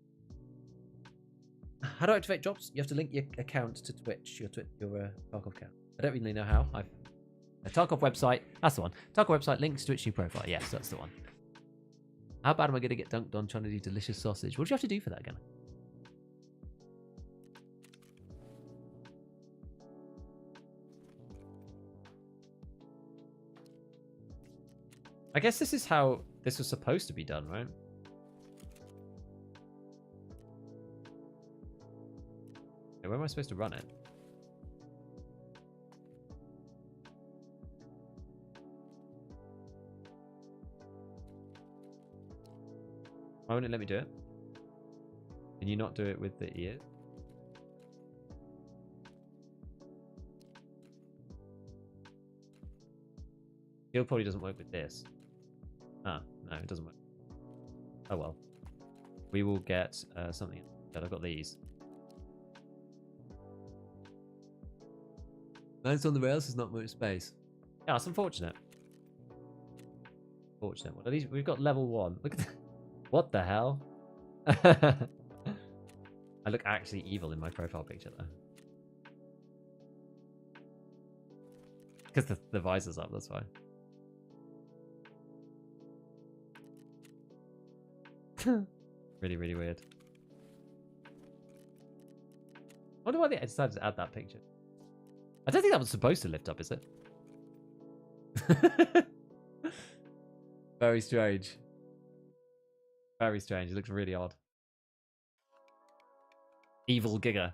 [SPEAKER 1] How do I activate drops? You have to link your account to Twitch, your Tarkov account. I don't really know how. A Tarkov website. That's the one. Tarkov website links to Twitch new profile. Yes, that's the one. How bad am I going to get dunked on trying to do delicious sausage? What do you have to do for that again? I guess this is how this was supposed to be done, right? Okay, where am I supposed to run it? Why wouldn't it let me do it? Can you not do it with the ears? Skill probably doesn't work with this. Ah, no, it doesn't work. Oh well. We will get something that I've got these. Mine's on the rails, there's not much space. Yeah, that's unfortunate. Unfortunate. Well, at least we've got level 1. Look at that. What the hell? I look actually evil in my profile picture though. Because the visor's up, that's why. Really, really weird. I wonder why they decided to add that picture. I don't think that was supposed to lift up, is it? Very strange. Very strange. It looks really odd. Evil Giga.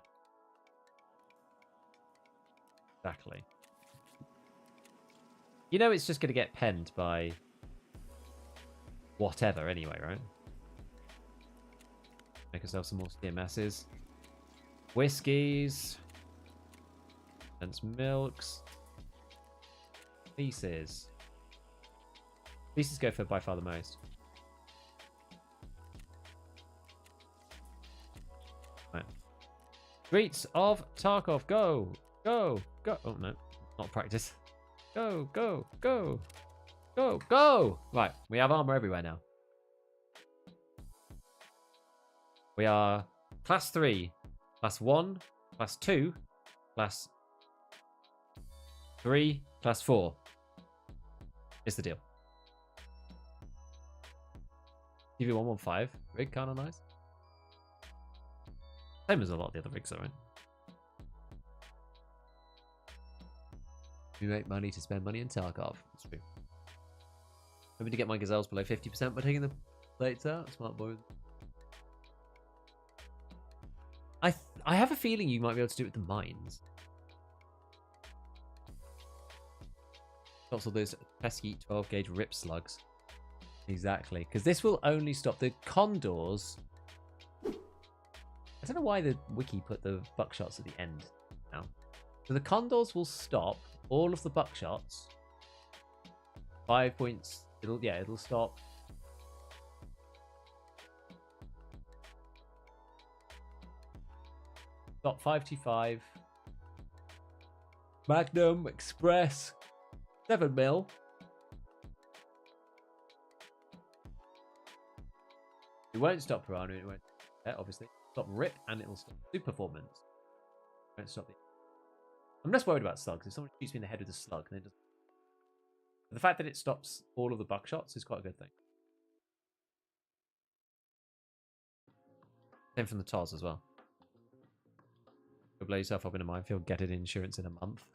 [SPEAKER 1] Exactly. You know it's just going to get penned by whatever anyway, right? Make ourselves some more CMSs. Whiskies. And milks. Pieces. Pieces go for by far the most. Right. Streets of Tarkov. Go! Go! Go! Oh, no. Not practice. Go! Go! Go! Go! Go! Right. We have armor everywhere now. We are class 3, class 1, class 2, class 3, class 4. Is the deal. TV115. Rig kind of nice. Same as a lot of the other rigs, though, right? We make money to spend money in Tarkov. That's true. Hoping to get my gazelles below 50% by taking the plates out. Smart boys. I have a feeling you might be able to do it with the mines. Stops all those pesky 12 gauge rip slugs. Exactly. Because this will only stop the condors. I don't know why the wiki put the buckshots at the end now. So the condors will stop all of the buckshots. 5 points. It'll stop. Stop 525. Magnum Express 7mm. It won't stop Piranha, it won't obviously. Stop Rip and it'll stop Super Performance. It won't stop the... I'm less worried about slugs. If someone shoots me in the head with a slug, then it doesn't... But the fact that it stops all of the buckshots is quite a good thing. Same from the TOS as well. You'll blow yourself up in a minefield, get it insurance in a month.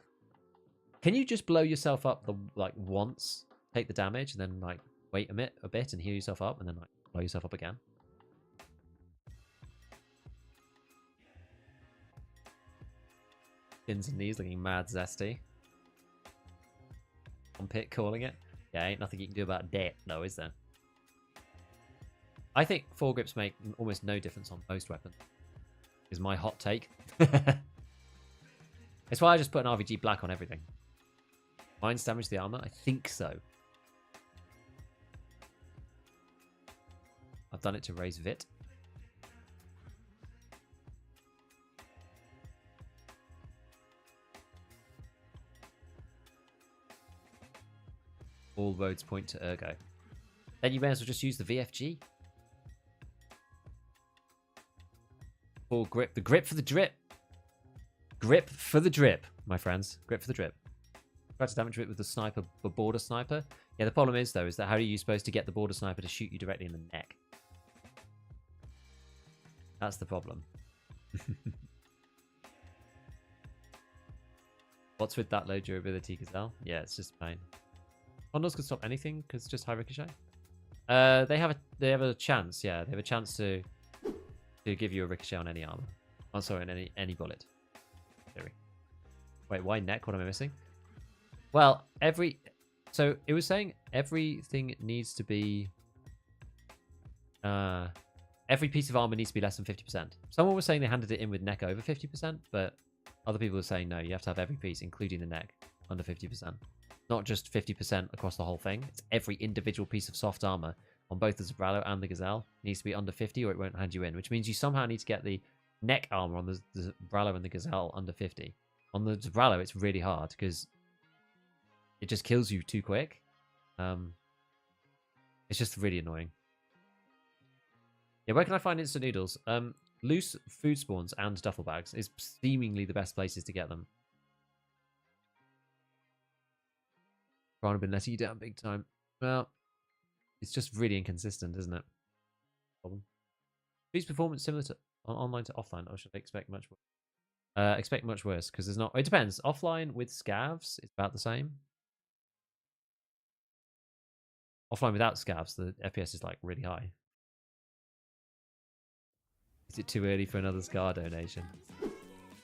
[SPEAKER 1] Can you just blow yourself up once, take the damage, and then like wait a bit and heal yourself up, and then like blow yourself up again? Pins and knees looking mad zesty. On pit calling it. Yeah, ain't nothing you can do about that, though, is there? I think foregrips make almost no difference on most weapons. Is my hot take. That's why I just put an RVG black on everything. Mines damage the armor? I think so. I've done it to raise VIT. All roads point to Ergo. Then you may as well just use the VFG. Full grip. The grip for the drip. Grip for the drip, my friends. Grip for the drip. Try to damage it with the sniper, the border sniper. Yeah, the problem is, though, is that how are you supposed to get the border sniper to shoot you directly in the neck? That's the problem. What's with that low durability, Gazelle? Yeah, it's just pain. Condors can stop anything because it's just high ricochet. They have a chance. Yeah, they have a chance to give you a ricochet on any armor. Oh, sorry, on any bullet. Theory. Wait, why neck? What am I missing? Well, so it was saying everything needs to be every piece of armor needs to be less than 50%. Someone was saying they handed it in with neck over 50%, but other people were saying no, you have to have every piece, including the neck, under 50%. Not just 50% across the whole thing. It's every individual piece of soft armor on both the Zabralo and the Gazelle needs to be under 50 or it won't hand you in, which means you somehow need to get the neck armor on the Zabralo and the Gazelle under 50. On the Zabralo, it's really hard because it just kills you too quick. It's just really annoying. Yeah, where can I find instant noodles? Loose food spawns and duffel bags is seemingly the best places to get them. Piranha been letting you down big time. Well, it's just really inconsistent, isn't it? Problem. Speed's performance similar to online to offline, or should I expect much worse? Expect much worse because there's not. It depends. Offline with scavs, it's about the same. Offline without scavs, the FPS is like really high. Is it too early for another Scar donation?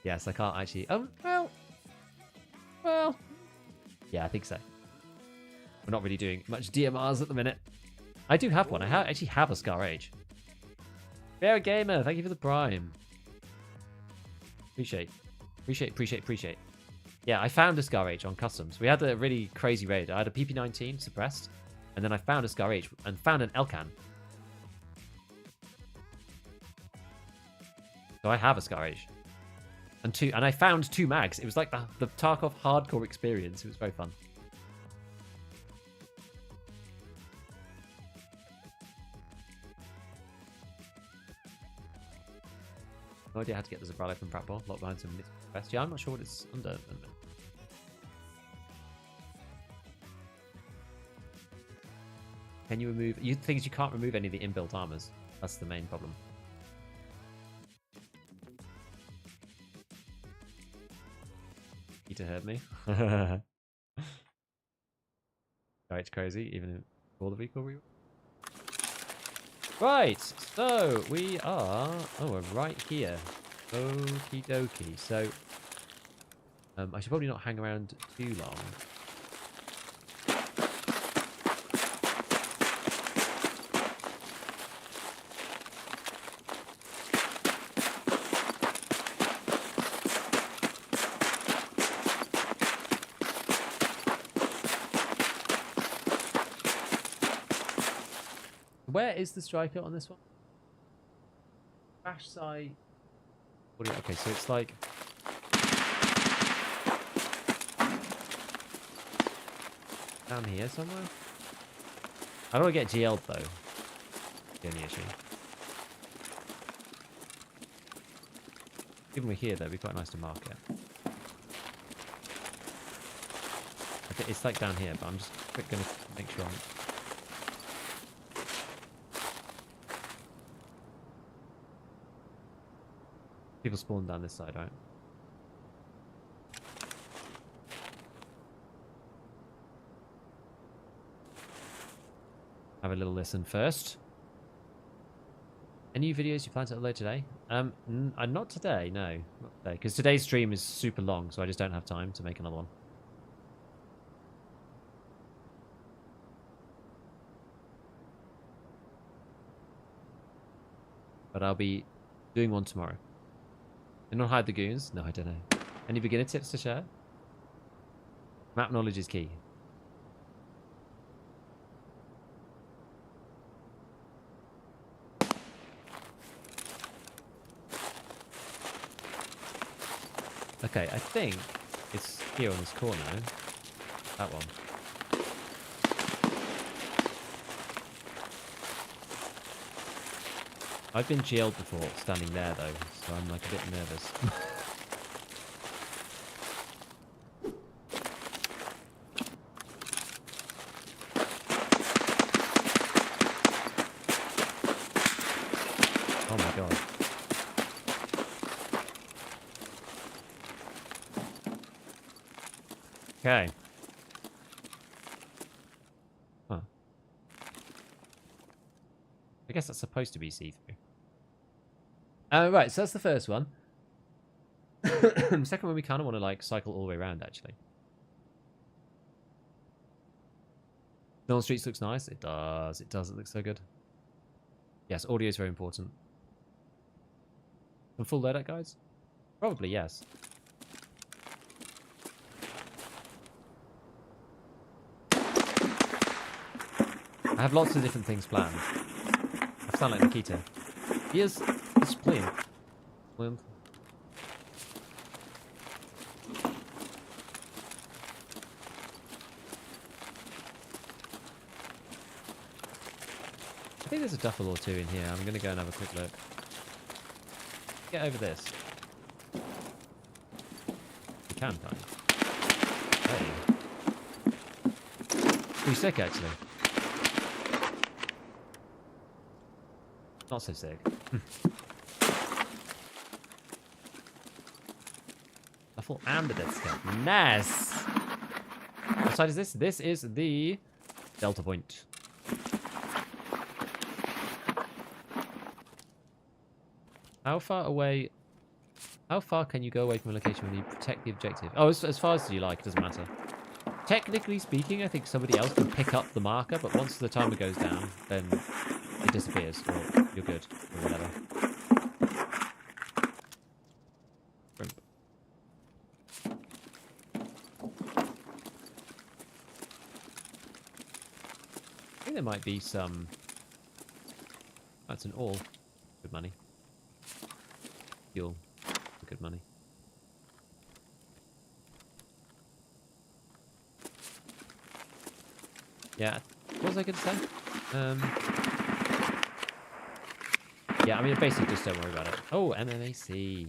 [SPEAKER 1] Yes, I can't actually. Well, yeah, I think so. We're not really doing much DMRs at the minute. I do have one. I actually have a Scar Age. Fair Gamer, thank you for the Prime. Appreciate. Yeah, I found a Scar Age on customs. We had a really crazy raid. I had a PP19 suppressed, and then I found a Scar Age and found an Elcan. So I have a Scar Age. And I found 2 mags. It was like the Tarkov hardcore experience. It was very fun. No idea how to get the Zabralo from Pratball. Locked behind some best. Yeah, I'm not sure what it's under at the minute. Can you remove... You think you can't remove any of the inbuilt armors. That's the main problem. Peter heard me. Oh, it's crazy, even in all the vehicle we... Right, so we are... Oh, we're right here. Okie dokie. So, I should probably not hang around too long. Where is the striker on this one? Crash site. Okay, so it's like... down here somewhere? I don't want to get GL'd though. The only issue. Given we're here though, it'd be quite nice to mark it. Okay, it's like down here, but I'm just going to make sure I'm... People spawn down this side, right? Have a little listen first. Any videos you plan to upload today? Not today, no. Not today, because today's stream is super long, so I just don't have time to make another one. But I'll be doing one tomorrow. And not hide the goons? No, I don't know. Any beginner tips to share? Map knowledge is key. Okay, I think it's here on this corner. That one. I've been GL'd before, standing there though, so I'm like a bit nervous. Oh my god. Okay. Huh. I guess that's supposed to be see-through. Right, so that's the first one. The second one, we kind of want to like cycle all the way around, actually. Snow on Streets looks nice. It does. It does. It looks so good. Yes, audio is very important. Some full loadout guides? Probably, yes. I have lots of different things planned. I sound like Nikita. Here's Splint. Splint. I think there's a duffel or two in here. I'm going to go and have a quick look. Get over this. You can, can't you? Hey. Pretty sick, actually. Not so sick. Duffel and the dead scout. Nice! What side is this? This is the Delta Point. How far away... How far can you go away from a location when you protect the objective? Oh, as far as you like, it doesn't matter. technically speaking, I think somebody else can pick up the marker, but once the timer goes down, then it disappears, or you're good, or whatever. Shrimp. I think there might be some... That's an all. Good money. Fuel. Good money. Yeah, what was I going to say? Yeah, I mean, basically just don't worry about it. Oh, MMAC.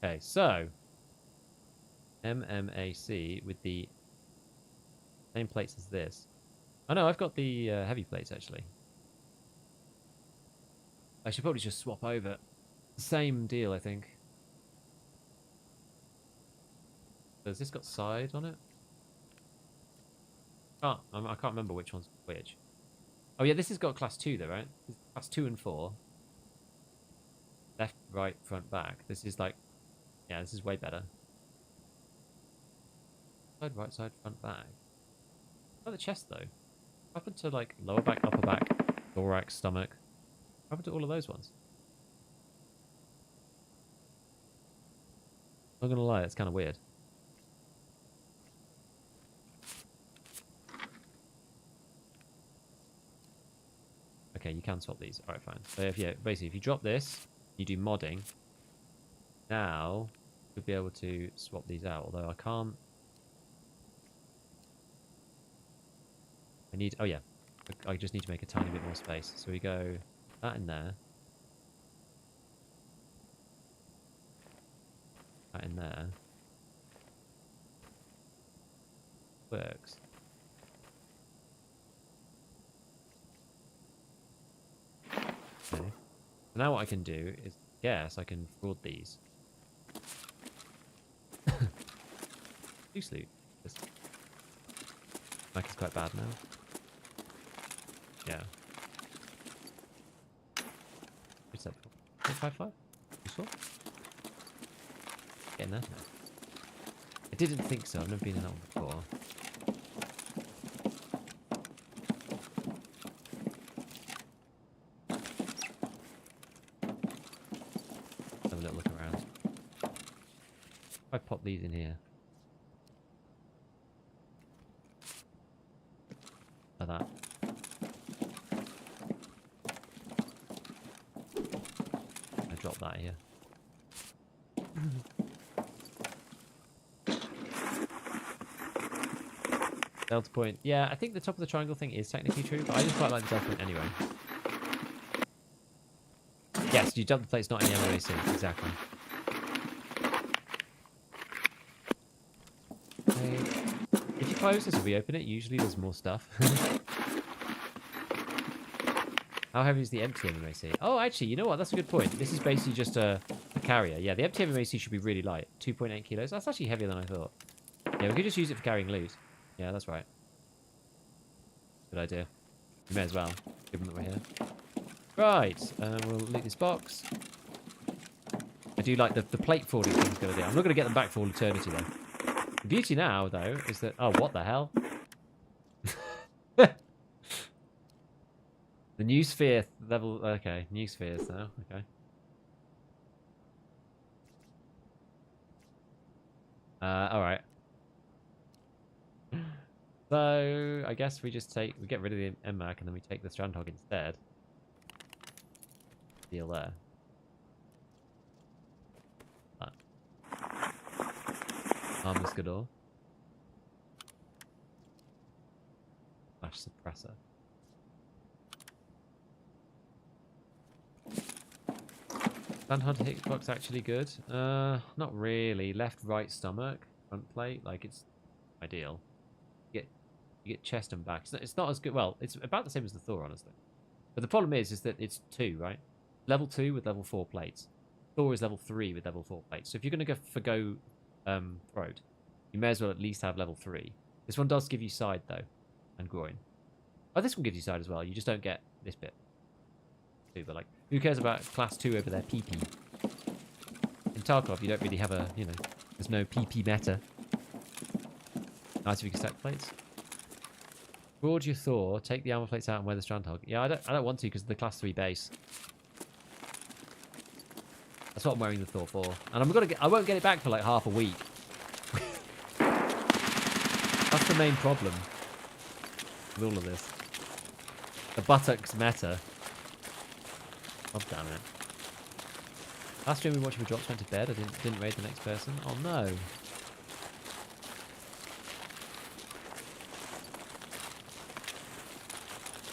[SPEAKER 1] Okay, so MMAC with the same plates as this. Oh no, I've got the heavy plates actually. I should probably just swap over. Same deal, I think. Has this got side on it? Oh, I can't remember which one's which. Oh yeah, this has got class 2 though, right? Class 2 and 4. Left, right, front, back. This is like, yeah, this is way better. Side, right side, front, back. Oh, the chest though. What happened to like lower back, upper back, thorax, stomach? What happened to all of those ones? I'm not gonna lie, it's kind of weird. Okay, you can swap these. Alright, fine. So if, yeah, basically if you drop this, you do modding. Now you'll be able to swap these out, although I can't. I need, oh yeah, I just need to make a tiny bit more space. So we go that in there. That in there. Works. Okay. So now what I can do is, yes, I can fraud these. Loose loot. This mic is quite bad now. Yeah. What's that? 0.55? You saw? Getting there. I didn't think so. I've never been in that one before. Have a little look around. If I pop these in here. Like that. I drop that here. Delta point. Yeah, I think the top of the triangle thing is technically true, but I just quite like the delta point anyway. Yes, you dump the plates, not any MOAC. Exactly. Okay. If you close this and reopen it, usually there's more stuff. How heavy is the empty MMAC? Oh, actually, you know what? That's a good point. This is basically just a carrier. Yeah, the empty MMAC should be really light. 2.8 kilos. That's actually heavier than I thought. Yeah, we could just use it for carrying loot. Yeah, that's right. Good idea. We may as well, given that we're here. Right, we'll loot this box. I do like the plate forwarding thing's going to do. I'm not going to get them back for all eternity, though. The beauty now, though, is that... Oh, what the hell? The new sphere level... Okay, new spheres now. Okay. Alright. So, I guess we just take... We get rid of the MMAC and then we take the StrandHog instead. Deal there. That. Armor's galore. Flash suppressor. StrandHog hitbox actually good? Not really. Left, right stomach, front plate. Like, it's ideal. You get chest and back. It's not as good. Well, it's about the same as the Thor, honestly. But the problem is that it's 2, right? Level 2 with level 4 plates. Thor is level 3 with level 4 plates. So if you're going to go forgo throat, you may as well at least have level 3. This one does give you side, though, and groin. Oh, this one gives you side as well. You just don't get this bit. But, like, who cares about class 2 over their PP? Tarkov, you don't really have a, there's no PP meta. Nice if you can stack plates. Forge your Thor, take the armor plates out and wear the strand hog. Yeah, I don't want to because of the class 3 base. That's what I'm wearing the Thor for. And I won't get it back for like half a week. That's the main problem with all of this. The buttocks meta. Oh, damn it. Last stream we watched with drops went to bed. I didn't raid the next person. Oh no.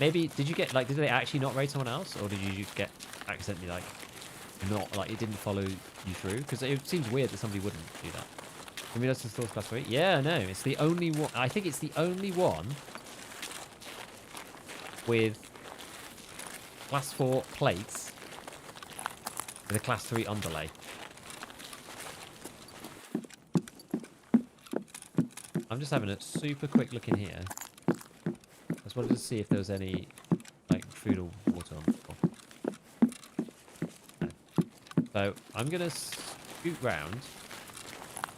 [SPEAKER 1] Maybe, did they actually not raid someone else? Or did you get accidentally, like, not, like, it didn't follow you through? Because it seems weird that somebody wouldn't do that. Can we just install class 3? Yeah, no, it's the only one, I think it's the only one with class 4 plates with a class 3 underlay. I'm just having a super quick look in here. I just wanted to see if there was any, like, food or water on the floor. No. So, I'm going to scoot round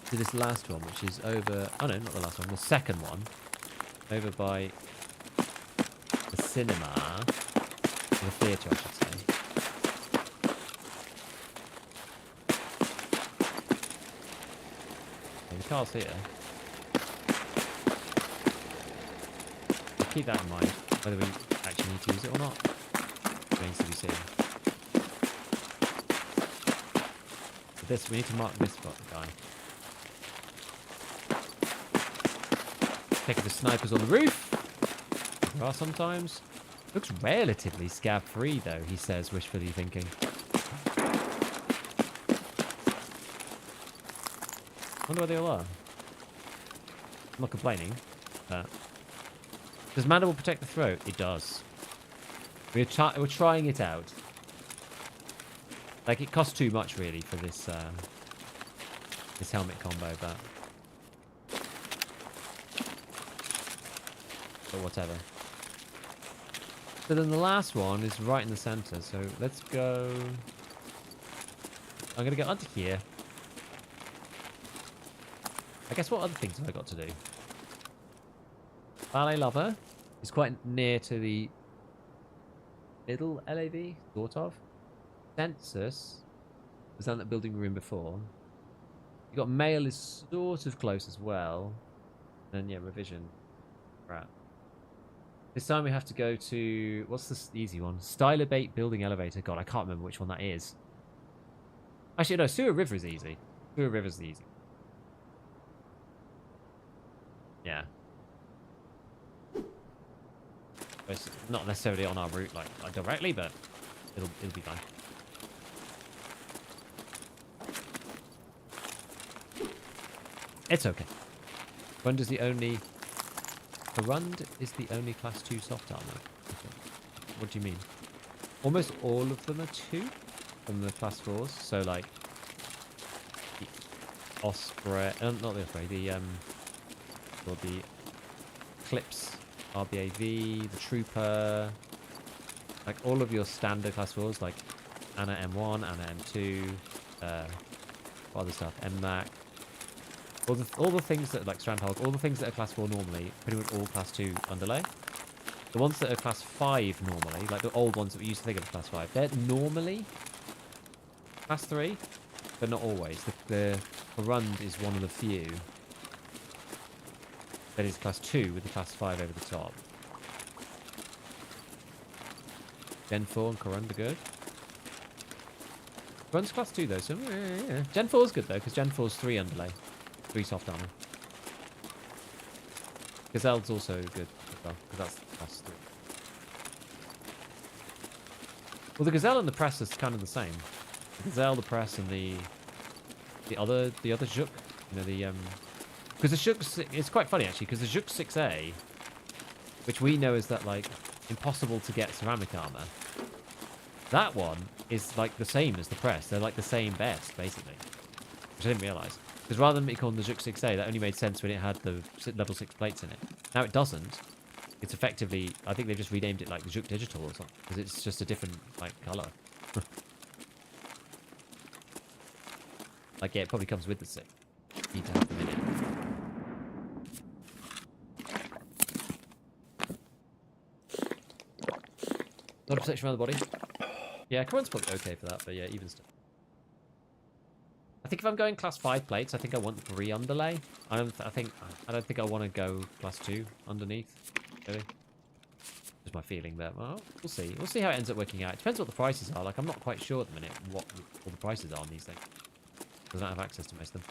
[SPEAKER 1] to this last one, which is over... Oh, no, not the last one. The second one. Over by the cinema. The theatre, I should say. Okay, the car's here. Keep that in mind, whether we actually need to use it or not. Remains to be seen. For this, we need to mark this guy. Check if the sniper's on the roof. There are sometimes. Looks relatively scav-free though, he says, wishfully thinking. Wonder where they all are. I'm not complaining. Does Mandible protect the throat? It does. We're trying it out. Like, it costs too much, really, for this this helmet combo, but whatever. So then the last one is right in the center, so let's go... I'm going to go under here. I guess what other things have I got to do? Ballet Lover is quite near to the middle LAV, sort of. Census was down that building room before. You got Mail is sort of close as well. And yeah, Revision. Right. This time we have to go to... What's the easy one? Stylobate Building Elevator. God, I can't remember which one that is. Actually, no, Sewer River is easy. Sewer River is easy. Yeah. It's not necessarily on our route like directly, but it'll be fine. It's okay. Rund is the only... Rund is the only class 2 soft armor. Okay. What do you mean? Almost all of them are 2 from the class 4s. So like the Osprey, not the Osprey, the Clips, RBAV, the Trooper, like all of your standard class 4s, like Anna M1, Anna M2, what other stuff, MMAC. All the things that, like Strandhog, all the things that are class 4 normally, pretty much all class 2 underlay. The ones that are class 5 normally, like the old ones that we used to think of as class 5, they're normally class 3, but not always. The Rund is one of the few that is class 2 with the class 5 over the top. Gen 4 and Corund are good. Corund's class 2 though, so yeah. Gen 4 is good though, because Gen 4 is 3 underlay. 3 soft armor. Gazelle's also good as well, because that's class 3. Well, the Gazelle and the Press is kind of the same. The Gazelle, the Press, and the other Juk, you know, the because the Juk, it's quite funny actually, because the Juk 6A, which we know is that like impossible to get ceramic armor, that one is like the same as the Press. They're like the same best basically, which I didn't realize. Because rather than it calling the Juk 6A, that only made sense when it had the level 6 plates in it. Now it doesn't. It's effectively, I think they've just renamed it like the Juk Digital or something, because it's just a different like color. Like, yeah, it probably comes with the SIG. Need to have them in it. Not a protection around the body. Yeah, Command's probably okay for that, but yeah, even still. I think if I'm going class 5 plates, I think I want 3 underlay. I don't think I want to go class 2 underneath. Really. Just my feeling there. Well, we'll see. We'll see how it ends up working out. It depends what the prices are. Like, I'm not quite sure at the minute what all the prices are on these things. I don't have access to most of them.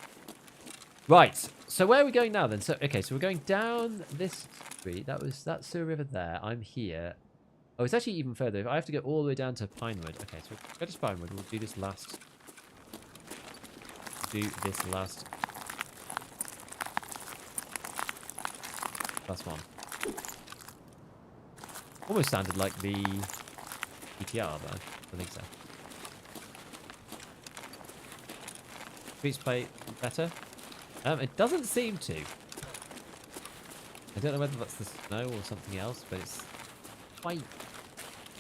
[SPEAKER 1] Right. So where are we going now then? So okay, so we're going down this street. That's the river there. I'm here. Oh, it's actually even further. I have to go all the way down to Pinewood. Okay, so we'll go to Pinewood. We'll do this last. Last one. Almost sounded like the ETR, but I don't think so. Streets play better? It doesn't seem to. I don't know whether that's the snow or something else, but it's quite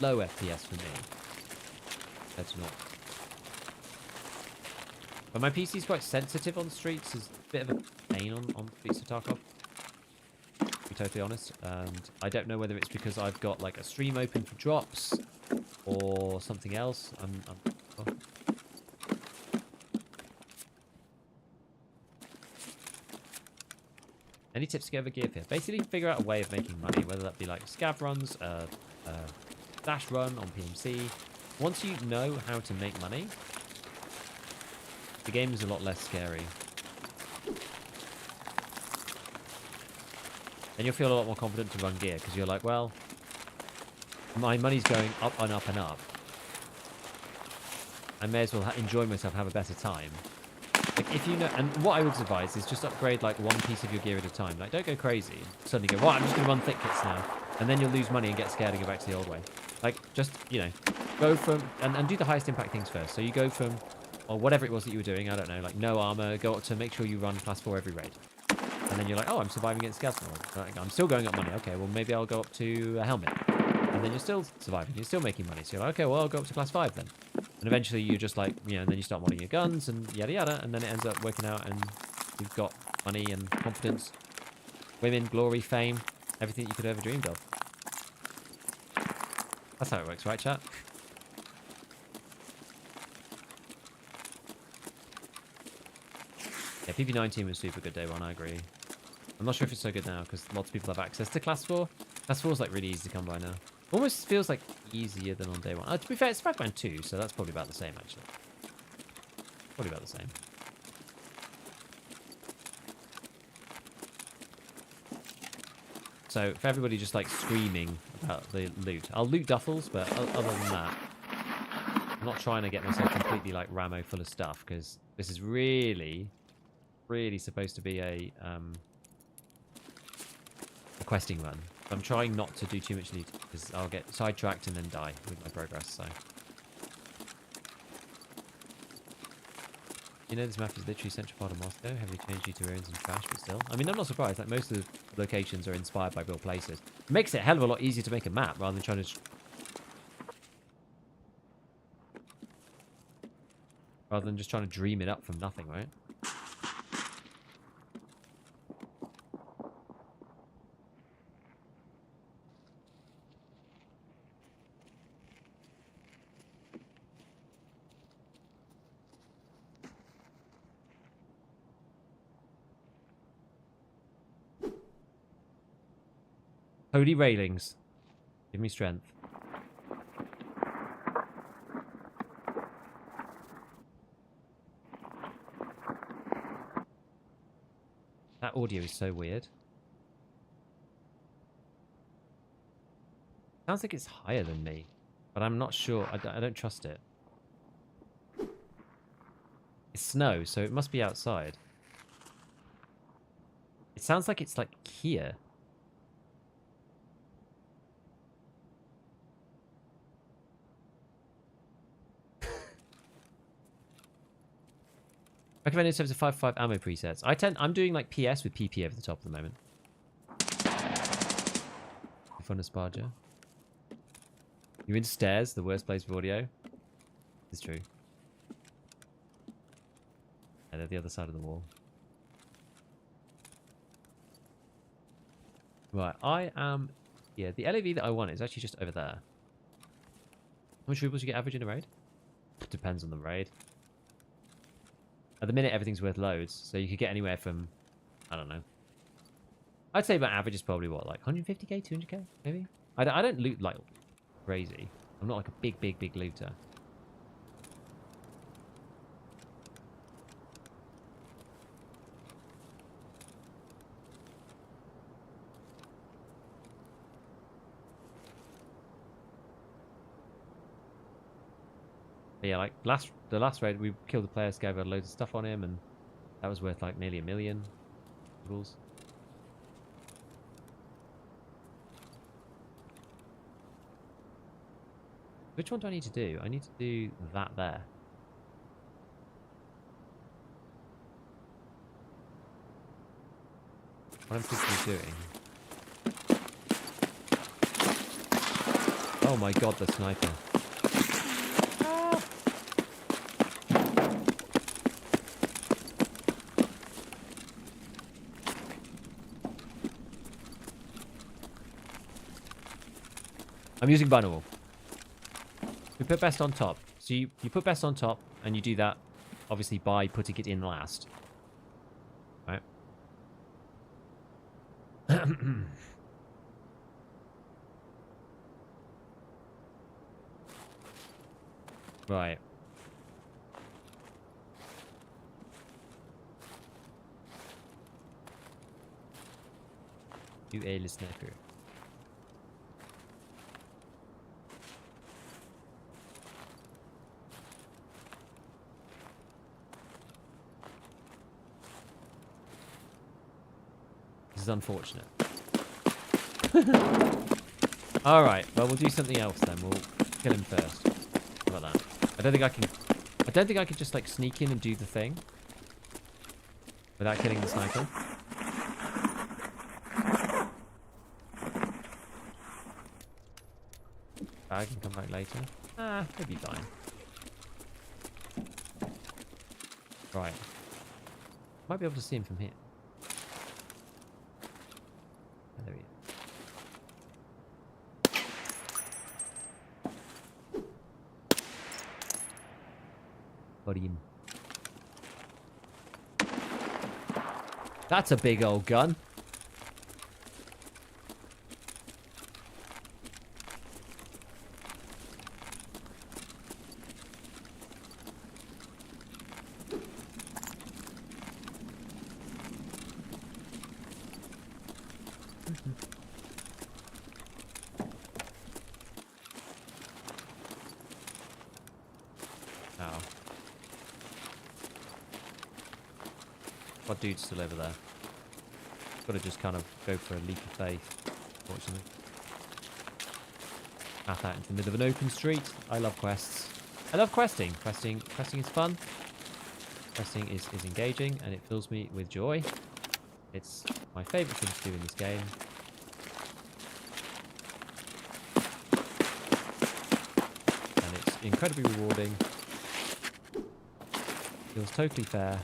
[SPEAKER 1] low FPS for me. Compared to not. But my PC is quite sensitive on streets. It's a bit of a pain on streets of Tarkov. To be totally honest. And I don't know whether it's because I've got like a stream open for drops or something else. Oh. Any tips to get over gear here? Basically, figure out a way of making money, whether that be like scav runs, dash run on PMC. Once you know how to make money, the game is a lot less scary. And you'll feel a lot more confident to run gear, because you're like, well, my money's going up and up and up. I may as well enjoy myself, have a better time. Like, if you know, and what I would advise is just upgrade like one piece of your gear at a time. Like, don't go crazy. Suddenly go, well, I'm just going to run thick kits now. And then you'll lose money and get scared and go back to the old way. Like, just, you know, go from, and do the highest impact things first. So you go from, or whatever it was that you were doing, I don't know, like no armor, go up to make sure you run class 4 every raid. And then you're like, oh, I'm surviving against scavs now. Like, I'm still going up money. Okay, well, maybe I'll go up to a helmet. And then you're still surviving. You're still making money. So you're like, okay, well, I'll go up to class 5 then. And eventually you're just like, you know, and then you start modding your guns and yada yada. And then it ends up working out and you've got money and confidence, women, glory, fame, everything you could ever dreamed of. That's how it works, right, chat? Yeah, PP19 was super good day one, I agree. I'm not sure if it's so good now because lots of people have access to class 4. Class 4 is like really easy to come by now. Almost feels like easier than on day one. To be fair, it's Fragman 2, so that's probably about the same actually. Probably about the same. So for everybody just like screaming about the loot, I'll loot duffels, but other than that, I'm not trying to get myself completely like Ramo full of stuff because this is really supposed to be a questing run. I'm trying not to do too much loot because I'll get sidetracked and then die with my progress. So you know, this map is literally central part of Moscow, heavily changed due to ruins and trash, but still. I mean, I'm not surprised. Like most of the locations are inspired by real places. It makes it a hell of a lot easier to make a map rather than trying to just trying to dream it up from nothing, right? Holy railings. Give me strength. That audio is so weird. Sounds like it's higher than me, but I'm not sure. I don't trust it. It's snow, so it must be outside. It sounds like it's like here. Recommended in terms of 5.5 ammo presets. I'm doing like PS with PP over the top at the moment. Fun Asparger. You're in stairs, the worst place for audio. It's true. Yeah, they're the other side of the wall. Right, I am... Yeah, the LAV that I want is actually just over there. How much rubles you get average in a raid? Depends on the raid. At the minute, everything's worth loads, so you could get anywhere from... I don't know. I'd say my average is probably, what, like 150k, 200k, maybe? I don't loot, like, crazy. I'm not like a big looter. But yeah, like the last raid, we killed the player, gave her loads of stuff on him, and that was worth like nearly 1 million rubles. Which one do I need to do? I need to do that there. What I'm thinking of doing. Oh my god, the sniper. I'm using binaural. We put best on top. So you put best on top, and you do that, obviously, by putting it in last. Right? Right. You a sniper. This is unfortunate. Alright, well we'll do something else then. We'll kill him first. How about that? I don't think I can just like sneak in and do the thing without killing the sniper. I can come back later. Ah, he'll be fine. Right. Might be able to see him from here. Oh, there he is. Got him. That's a big old gun. What dude's still over there? Gotta just kind of go for a leap of faith, fortunately. Path out into the middle of an open street. I love quests. I love questing. Questing is fun. Questing is engaging and it fills me with joy. It's my favourite thing to do in this game. And it's incredibly rewarding. Feels totally fair.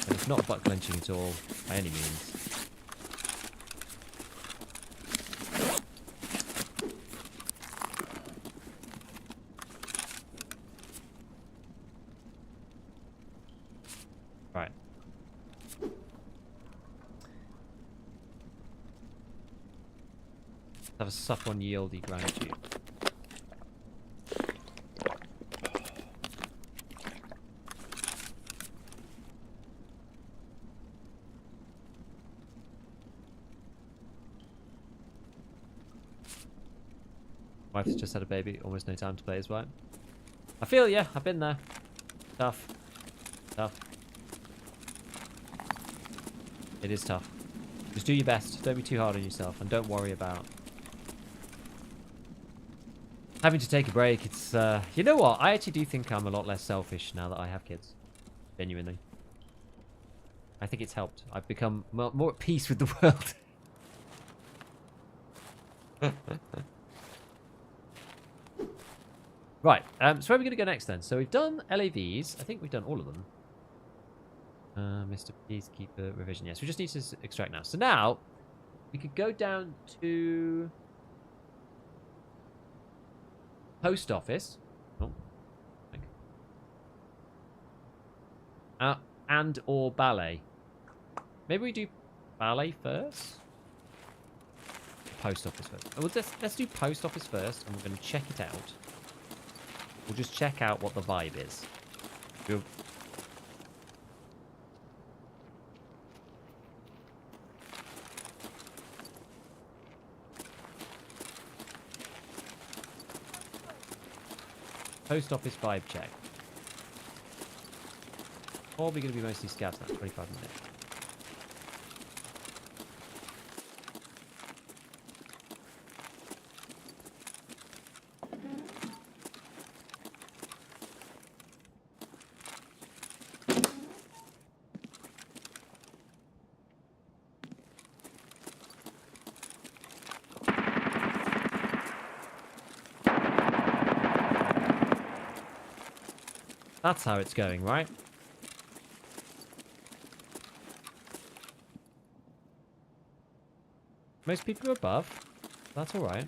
[SPEAKER 1] And it's not butt clenching at all, by any means. Right. Let's have a sup on yieldy gratitude. Wife's just had a baby, almost no time to play as well. I feel ya, I've been there. Tough. Tough. It is tough. Just do your best, don't be too hard on yourself, and don't worry about having to take a break. It's, you know what, I actually do think I'm a lot less selfish now that I have kids. Genuinely. I think it's helped. I've become more at peace with the world. Right. So where are we going to go next then? So we've done LAVs. I think we've done all of them. Mr. Peacekeeper revision. Yes, we just need to extract now. So now we could go down to post office. Oh, thank you. And or ballet. Maybe we do ballet first. Post office first. Well, let's do post office first, and we're going to check it out. We'll just check out what the vibe is. Post office vibe check. Probably going to be mostly scouts now. 25 minutes. That's how it's going, right? Most people are above. That's alright.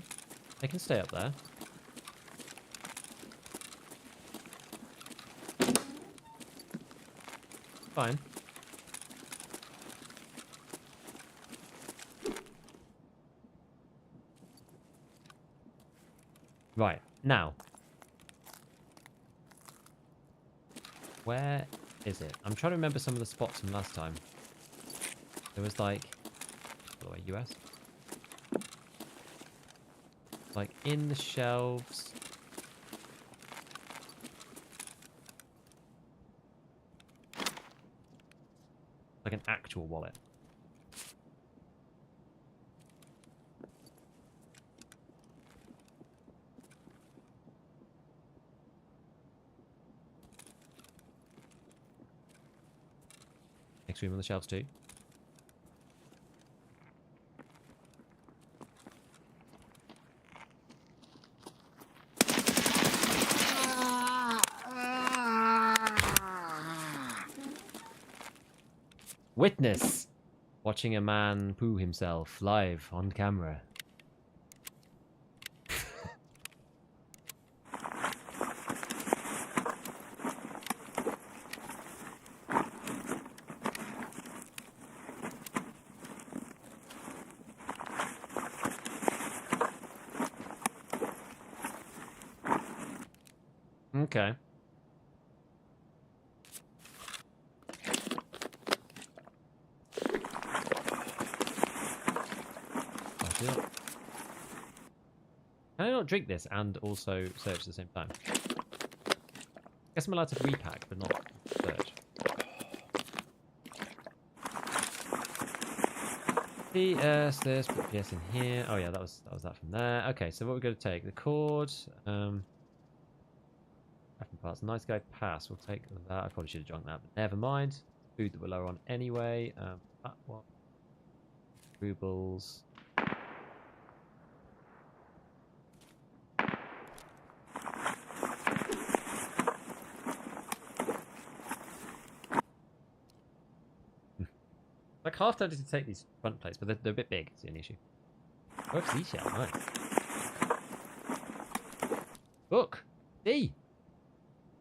[SPEAKER 1] They can stay up there. Fine. Right, now. Where is it? I'm trying to remember some of the spots from last time. There was like... by the way, US? Like in the shelves. Like an actual wallet. Next room on the shelves too. Witness watching a man poo himself live on camera. Okay. Can I not drink this and also search at the same time? I guess I'm allowed to repack, but not search. PS, this, put PS in here. Oh yeah, that was that from there. Okay, so what we're going to take? The cord. Weapon parts. Nice guy pass. We'll take that. I probably should have drunk that, but never mind. Food that we're low on anyway. That one. Rubles. Like half tempted to take these front plates, but they're a bit big. It's the only issue. Oh, seashell, nice. Book D.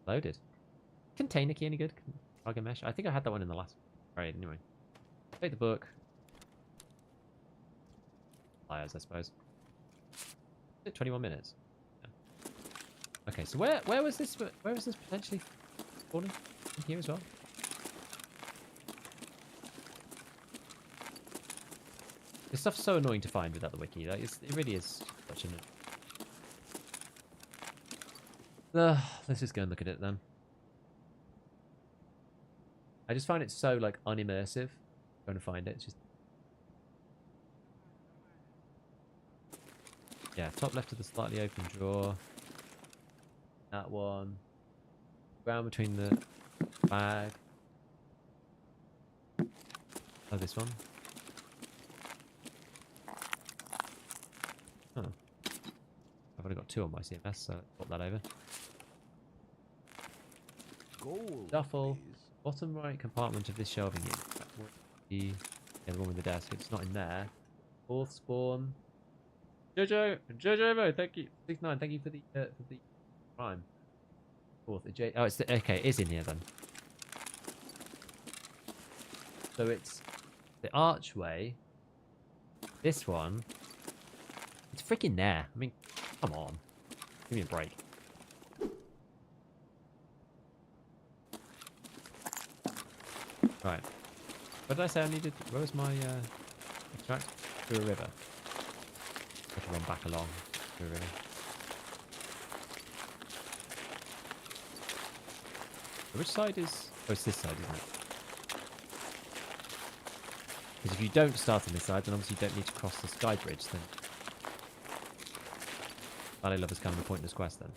[SPEAKER 1] Loaded. Container key any good? Cargo mesh. I think I had that one in the last raid. Anyway, take the book. Pliers, I suppose. 21 minutes. Yeah. Okay, so where was this? Where was this potentially spawning? In here as well. This stuff's so annoying to find without the wiki. Like, it really is such an... let's just go and look at it then. I just find it so, like, unimmersive. Trying to find it. It's just... Yeah, top left of the slightly open drawer. That one. Ground between the bag. Oh, this one. Oh. I've only got 2 on my CMS, so I'll pop that over.
[SPEAKER 2] Gold,
[SPEAKER 1] Duffel.
[SPEAKER 2] please.
[SPEAKER 1] Bottom right compartment of this shelving unit. Yeah, the one with the desk. It's not in there. Fourth spawn. Jojo, thank you. 69, thank you for the prime. Fourth, oh, it's okay. It is in here then. So it's the archway. This one. It's freaking there. I mean, come on. Give me a break. Right. What did I say I needed? Where was my extract? Through a river. I have to run back along through a river. Which side is... Oh, it's this side, isn't it? Because if you don't start on this side, then obviously you don't need to cross the sky bridge, then... Ballet Lover's kind of a pointless quest, then.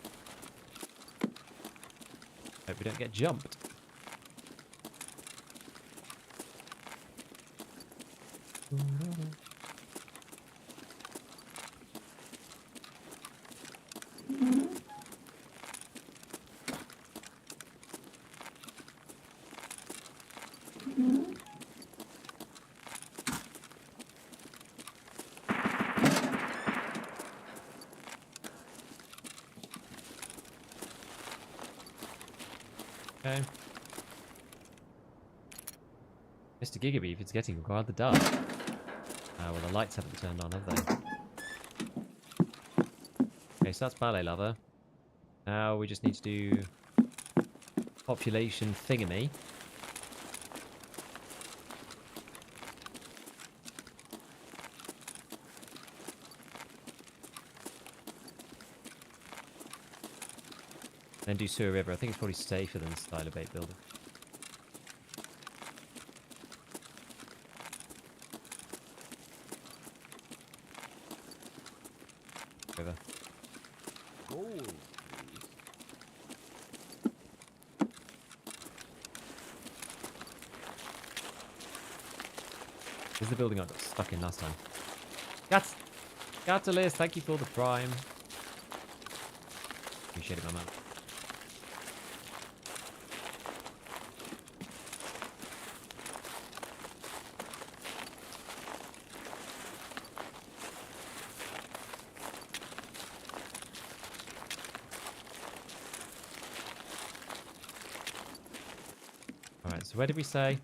[SPEAKER 1] Hope we don't get jumped. Okay. Mr. Gigabeef, it's getting rather dark. Well, the lights haven't turned on, have they? Okay, so that's Ballet Lover. Now we just need to do population thingamy. Then do Sewer River. I think it's probably safer than Styler Bait Builder. River.
[SPEAKER 2] Gold, please.
[SPEAKER 1] This is the building I got stuck in last time. Catalyst, thank you for the prime. Appreciate it, my man. Alright, so where did we say?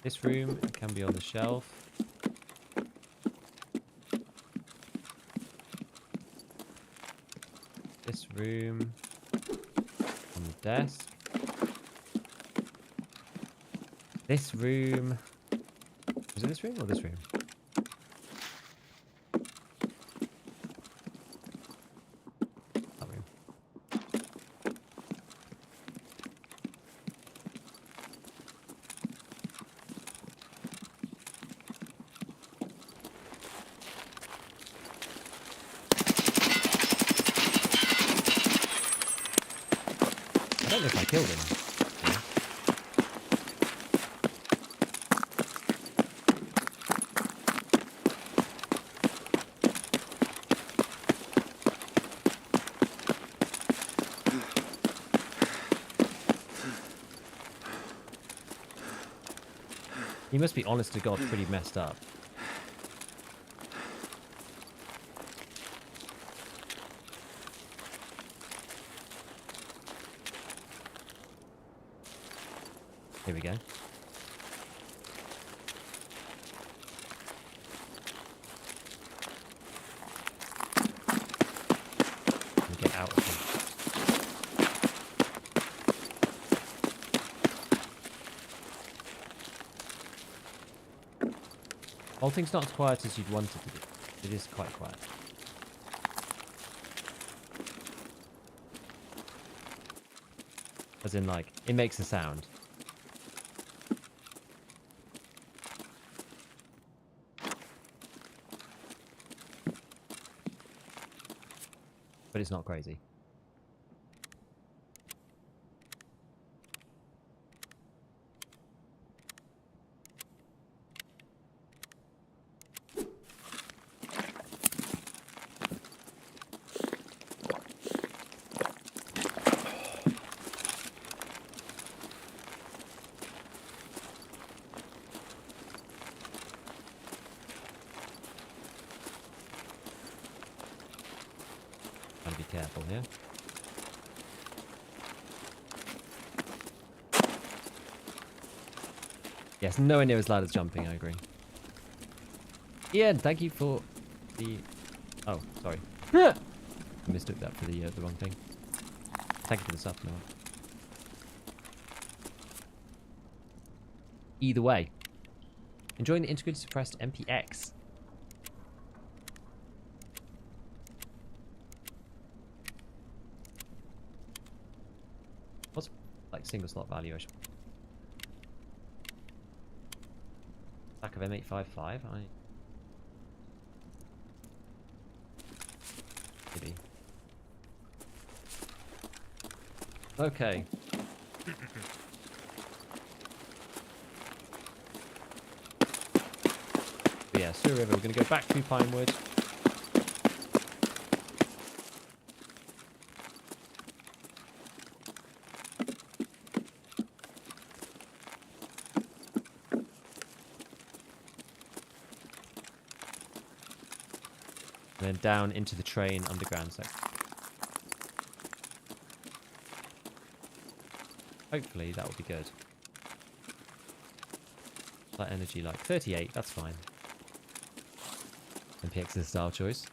[SPEAKER 1] This room can be on the shelf. This room on the desk. This room. Was it this room or this room? That room. I don't know if I killed him. He must be, honest to God, pretty messed up. Here we go. Get out of here. Whole thing's not as quiet as you'd want it to be. It is quite quiet. As in, like, it makes a sound. But it's not crazy. careful here. Yes, nowhere near as loud as jumping, I agree. Ian, thank you for the... Oh, sorry. I mistook that for the wrong thing. Thank you for the sub, no. Either way. Enjoying the integrated suppressed MPX. What's like single slot valuation? Back of M855. Maybe. Okay. But yeah, Sewer River. We're going to go back to Pinewood. And then down into the train underground section. Hopefully that will be good. That energy like 38, that's fine. MPX is a style choice.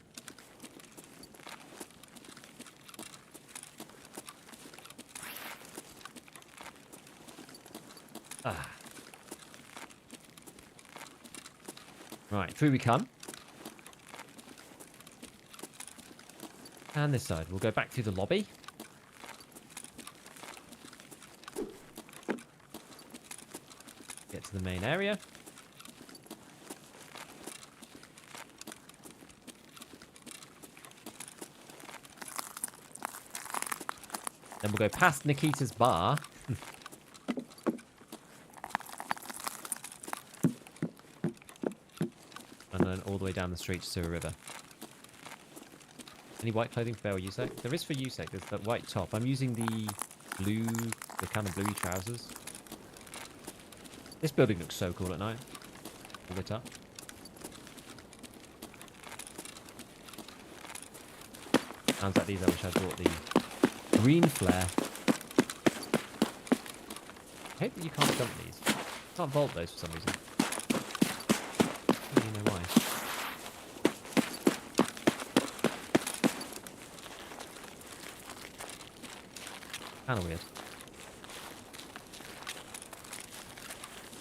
[SPEAKER 1] Ah. Right, through we come. And this side. We'll go back through the lobby. Get to the main area. Then we'll go past Nikita's bar. And then all the way down the street to Sewer River. Any white clothing for Bear or USEC? There is for USEC. There's that white top. I'm using the blue, the kind of bluey trousers. This building looks so cool at night. All lit up. Sounds like these. I wish I bought the green flare. I hate that you can't jump these. You can't vault those for some reason. I don't really know why. Kind of weird.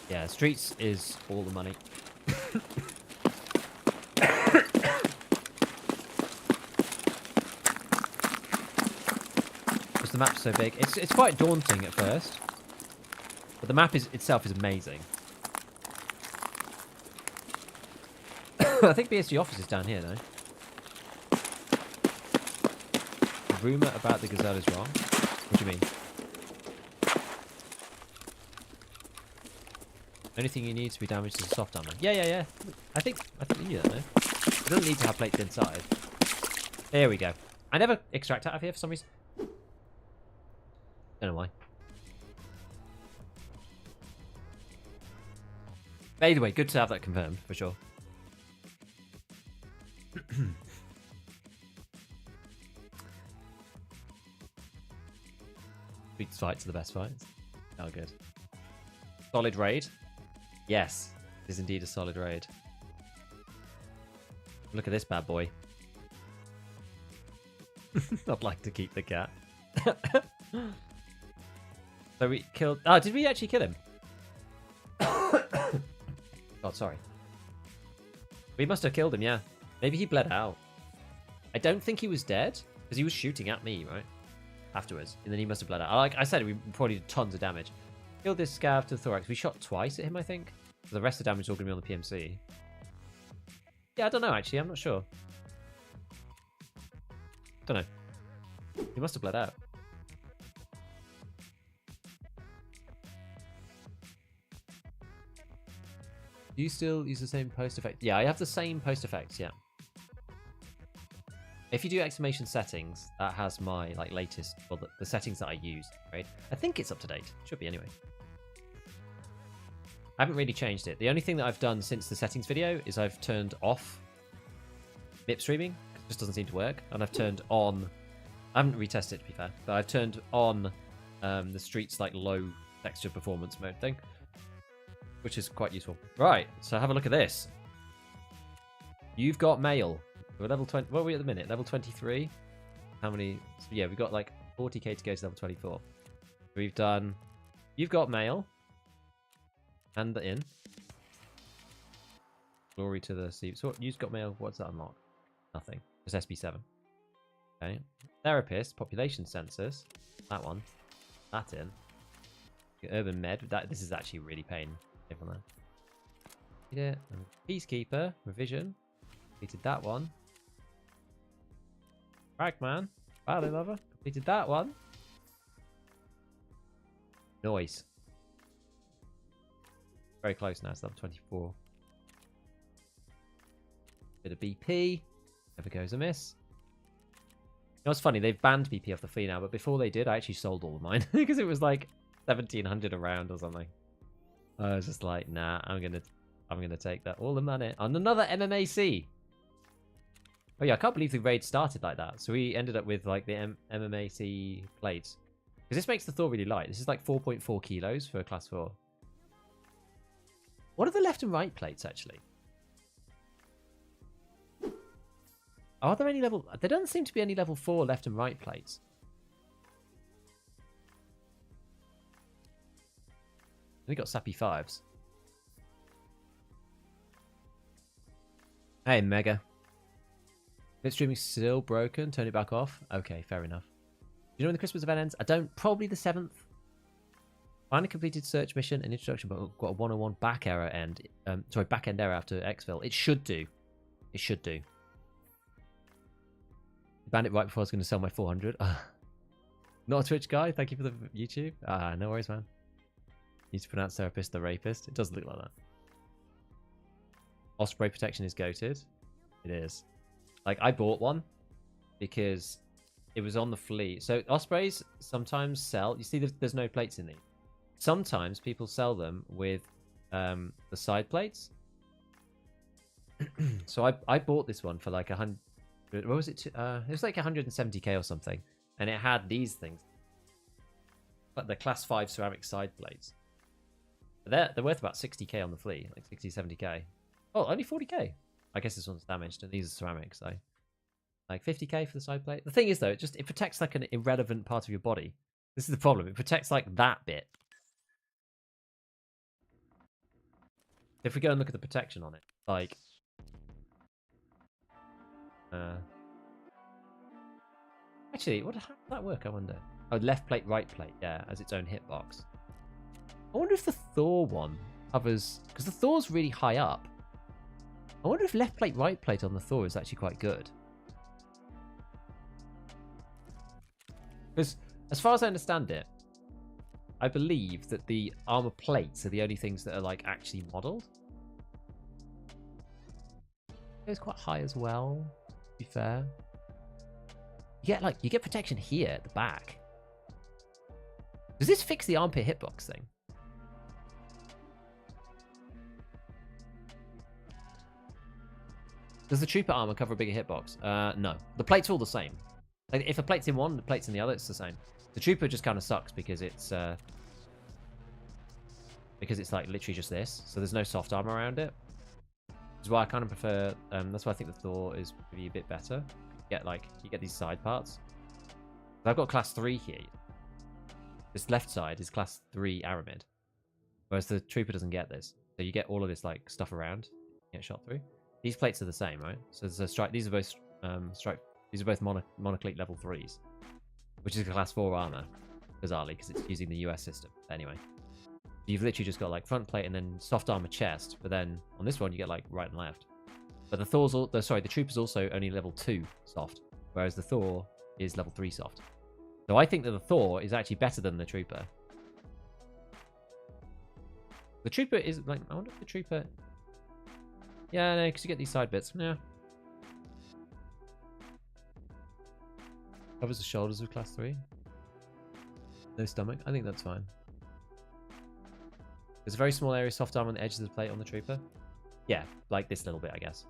[SPEAKER 1] Yeah, streets is all the money. Because the map's so big. It's quite daunting at first. But the map itself is amazing. I think BSG office is down here, though. The rumour about the Gazelle is wrong. What do you mean? Anything you need to be damaged is a soft armor. Yeah. I think you knew that, though. It doesn't need to have plates inside. There we go. I never extract out of here for some reason. Don't know why. But either way, good to have that confirmed, for sure. Beats fights are the best fights. Oh, good. Solid raid. Yes, it is indeed a solid raid. Look at this bad boy. I'd like to keep the cat. So we killed... Oh, did we actually kill him? God, sorry. We must have killed him, yeah. Maybe he bled out. I don't think he was dead, because he was shooting at me, right? Afterwards. And then he must have bled out. Like I said, we probably did tons of damage. Killed this scav to the thorax. We shot twice at him, I think. So the rest of the damage is all going to be on the PMC. Yeah, I don't know, actually. I'm not sure. Don't know. He must have bled out. Do you still use the same post effect? Yeah, I have the same post effects, yeah. If you do exclamation settings, that has my latest, well, the settings that I use, right? I think it's up to date. Should be anyway. I haven't really changed it. The only thing that I've done since the settings video is I've turned off MIP streaming. It just doesn't seem to work. And I've turned on I haven't retested it, to be fair, but I've turned on the streets like low texture performance mode thing, which is quite useful. Right, so have a look at this. You've got mail. We're level 20. What are we at the minute? Level 23. How many? So yeah, we've got like 40k to go to level 24. We've done. You've got mail. And the inn. Glory to the sea. So you've got mail. What's that unlock? Nothing. Just SB7. Okay. Therapist. Population census. That one. That in. Urban med. This is actually really paying. Everyone there. Yeah. Peacekeeper. Revision. Completed that one. Fragman. Valley lover. Completed that one. Noise. Very close now. It's level 24. Bit of BP. Never goes amiss. You know what's funny? They've banned BP off the fleet now, but before they did, I actually sold all of mine because it was like 1,700 a round or something. I was just like, nah, I'm gonna take that all the money on another MMAC. Oh yeah, I can't believe the raid started like that. So we ended up with like the MMAC plates. Because this makes the Thor really light. This is like 4.4 kilos for a class 4. What are the left and right plates actually? Are there any level... There doesn't seem to be any level 4 left and right plates. We got sappy 5s. Hey, Mega. Livestreaming still broken. Turn it back off. Okay, fair enough. Do you know when the Christmas event ends? I don't. Probably the 7th. Finally completed search mission and introduction, but got a 101 back error end. Sorry, back end error after exfil. It should do. It should do. Banned it right before I was going to sell my 400. Not a Twitch guy. Thank you for the YouTube. No worries, man. Need to pronounce therapist the rapist. It does look like that. Osprey protection is goated. It is. Like, I bought one because it was on the fleet. So Ospreys sometimes sell. You see, there's no plates in these. Sometimes people sell them with the side plates. So I bought this one for like 100. What was it? It was like 170k or something, and it had these things, but the class 5 ceramic side plates. They're worth about 60k on the fleet, like 60, 70k. Oh, only 40k. I guess this one's damaged, and these are ceramic, so like 50k for the side plate. The thing is, though, it protects like an irrelevant part of your body. This is the problem. It protects like that bit. If we go and look at the protection on it, like actually, how does that work? I wonder. Oh, left plate, right plate, yeah, as its own hitbox. I wonder if the Thor one covers, because the Thor's really high up. I wonder if left plate, right plate on the Thor is actually quite good. Because as far as I understand it, I believe that the armor plates are the only things that are like actually modeled. It goes quite high as well, to be fair. You get protection here at the back. Does this fix the armpit hitbox thing? Does the trooper armor cover a bigger hitbox? No. The plate's all the same. Like, if a plate's in one, the plate's in the other, it's the same. The trooper just kind of sucks because it's like literally just this. So there's no soft armor around it. Which is why I kind of prefer. That's why I think the Thor is maybe a bit better. You get these side parts. I've got class 3 here. This left side is class 3 Aramid, whereas the trooper doesn't get this. So you get all of this like stuff around. You get shot through. These plates are the same, right? So there's a strike. These are both These are both monoclete level 3s, which is a class 4 armor, bizarrely, because it's using the US system. Anyway, you've literally just got like front plate and then soft armor chest, but then on this one you get like right and left. But the the trooper's also only level 2 soft, whereas the Thor is level 3 soft. So I think that the Thor is actually better than the trooper. The trooper is like, I wonder if the trooper. Yeah, no, because you get these side bits. Yeah. Covers the shoulders of class 3. No stomach. I think that's fine. There's a very small area of soft armor on the edges of the plate on the trooper. Yeah, like this little bit, I guess.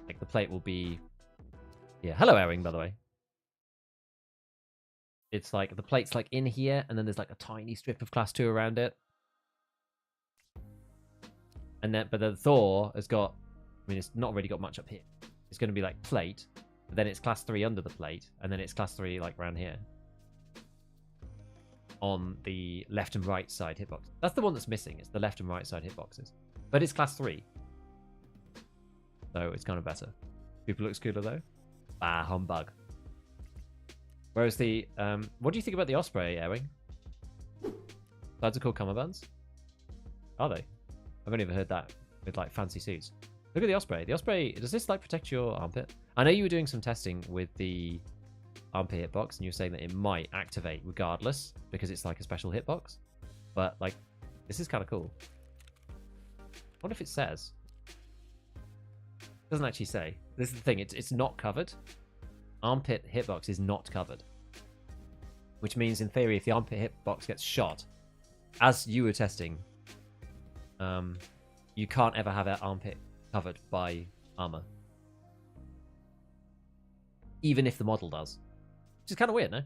[SPEAKER 1] Like the plate will be. Yeah, hello, Airing, by the way. it's like the plate's like in here, and then there's like a tiny strip of class 2 around it. And then, but the Thor has got, I mean, it's not really got much up here. It's going to be like plate, but then it's class 3 under the plate, and then it's class 3 like around here. On the left and right side hitbox. That's the one that's missing. It's the left and right side hitboxes. But it's class 3. So it's kind of better. People looks cooler though. Ah, humbug. Whereas the, what do you think about the Osprey, Ewing? Those are called cummerbunds? Are they? I've only ever heard that with like fancy suits. Look at the Osprey. The Osprey, does this like protect your armpit? I know you were doing some testing with the armpit hitbox and you were saying that it might activate regardless because it's like a special hitbox. But like, this is kind of cool. What if it says? It doesn't actually say. This is the thing, it's not covered. Armpit hitbox is not covered. Which means in theory if the armpit hitbox gets shot, as you were testing, you can't ever have that armpit covered by armor. Even if the model does. Which is kind of weird, no?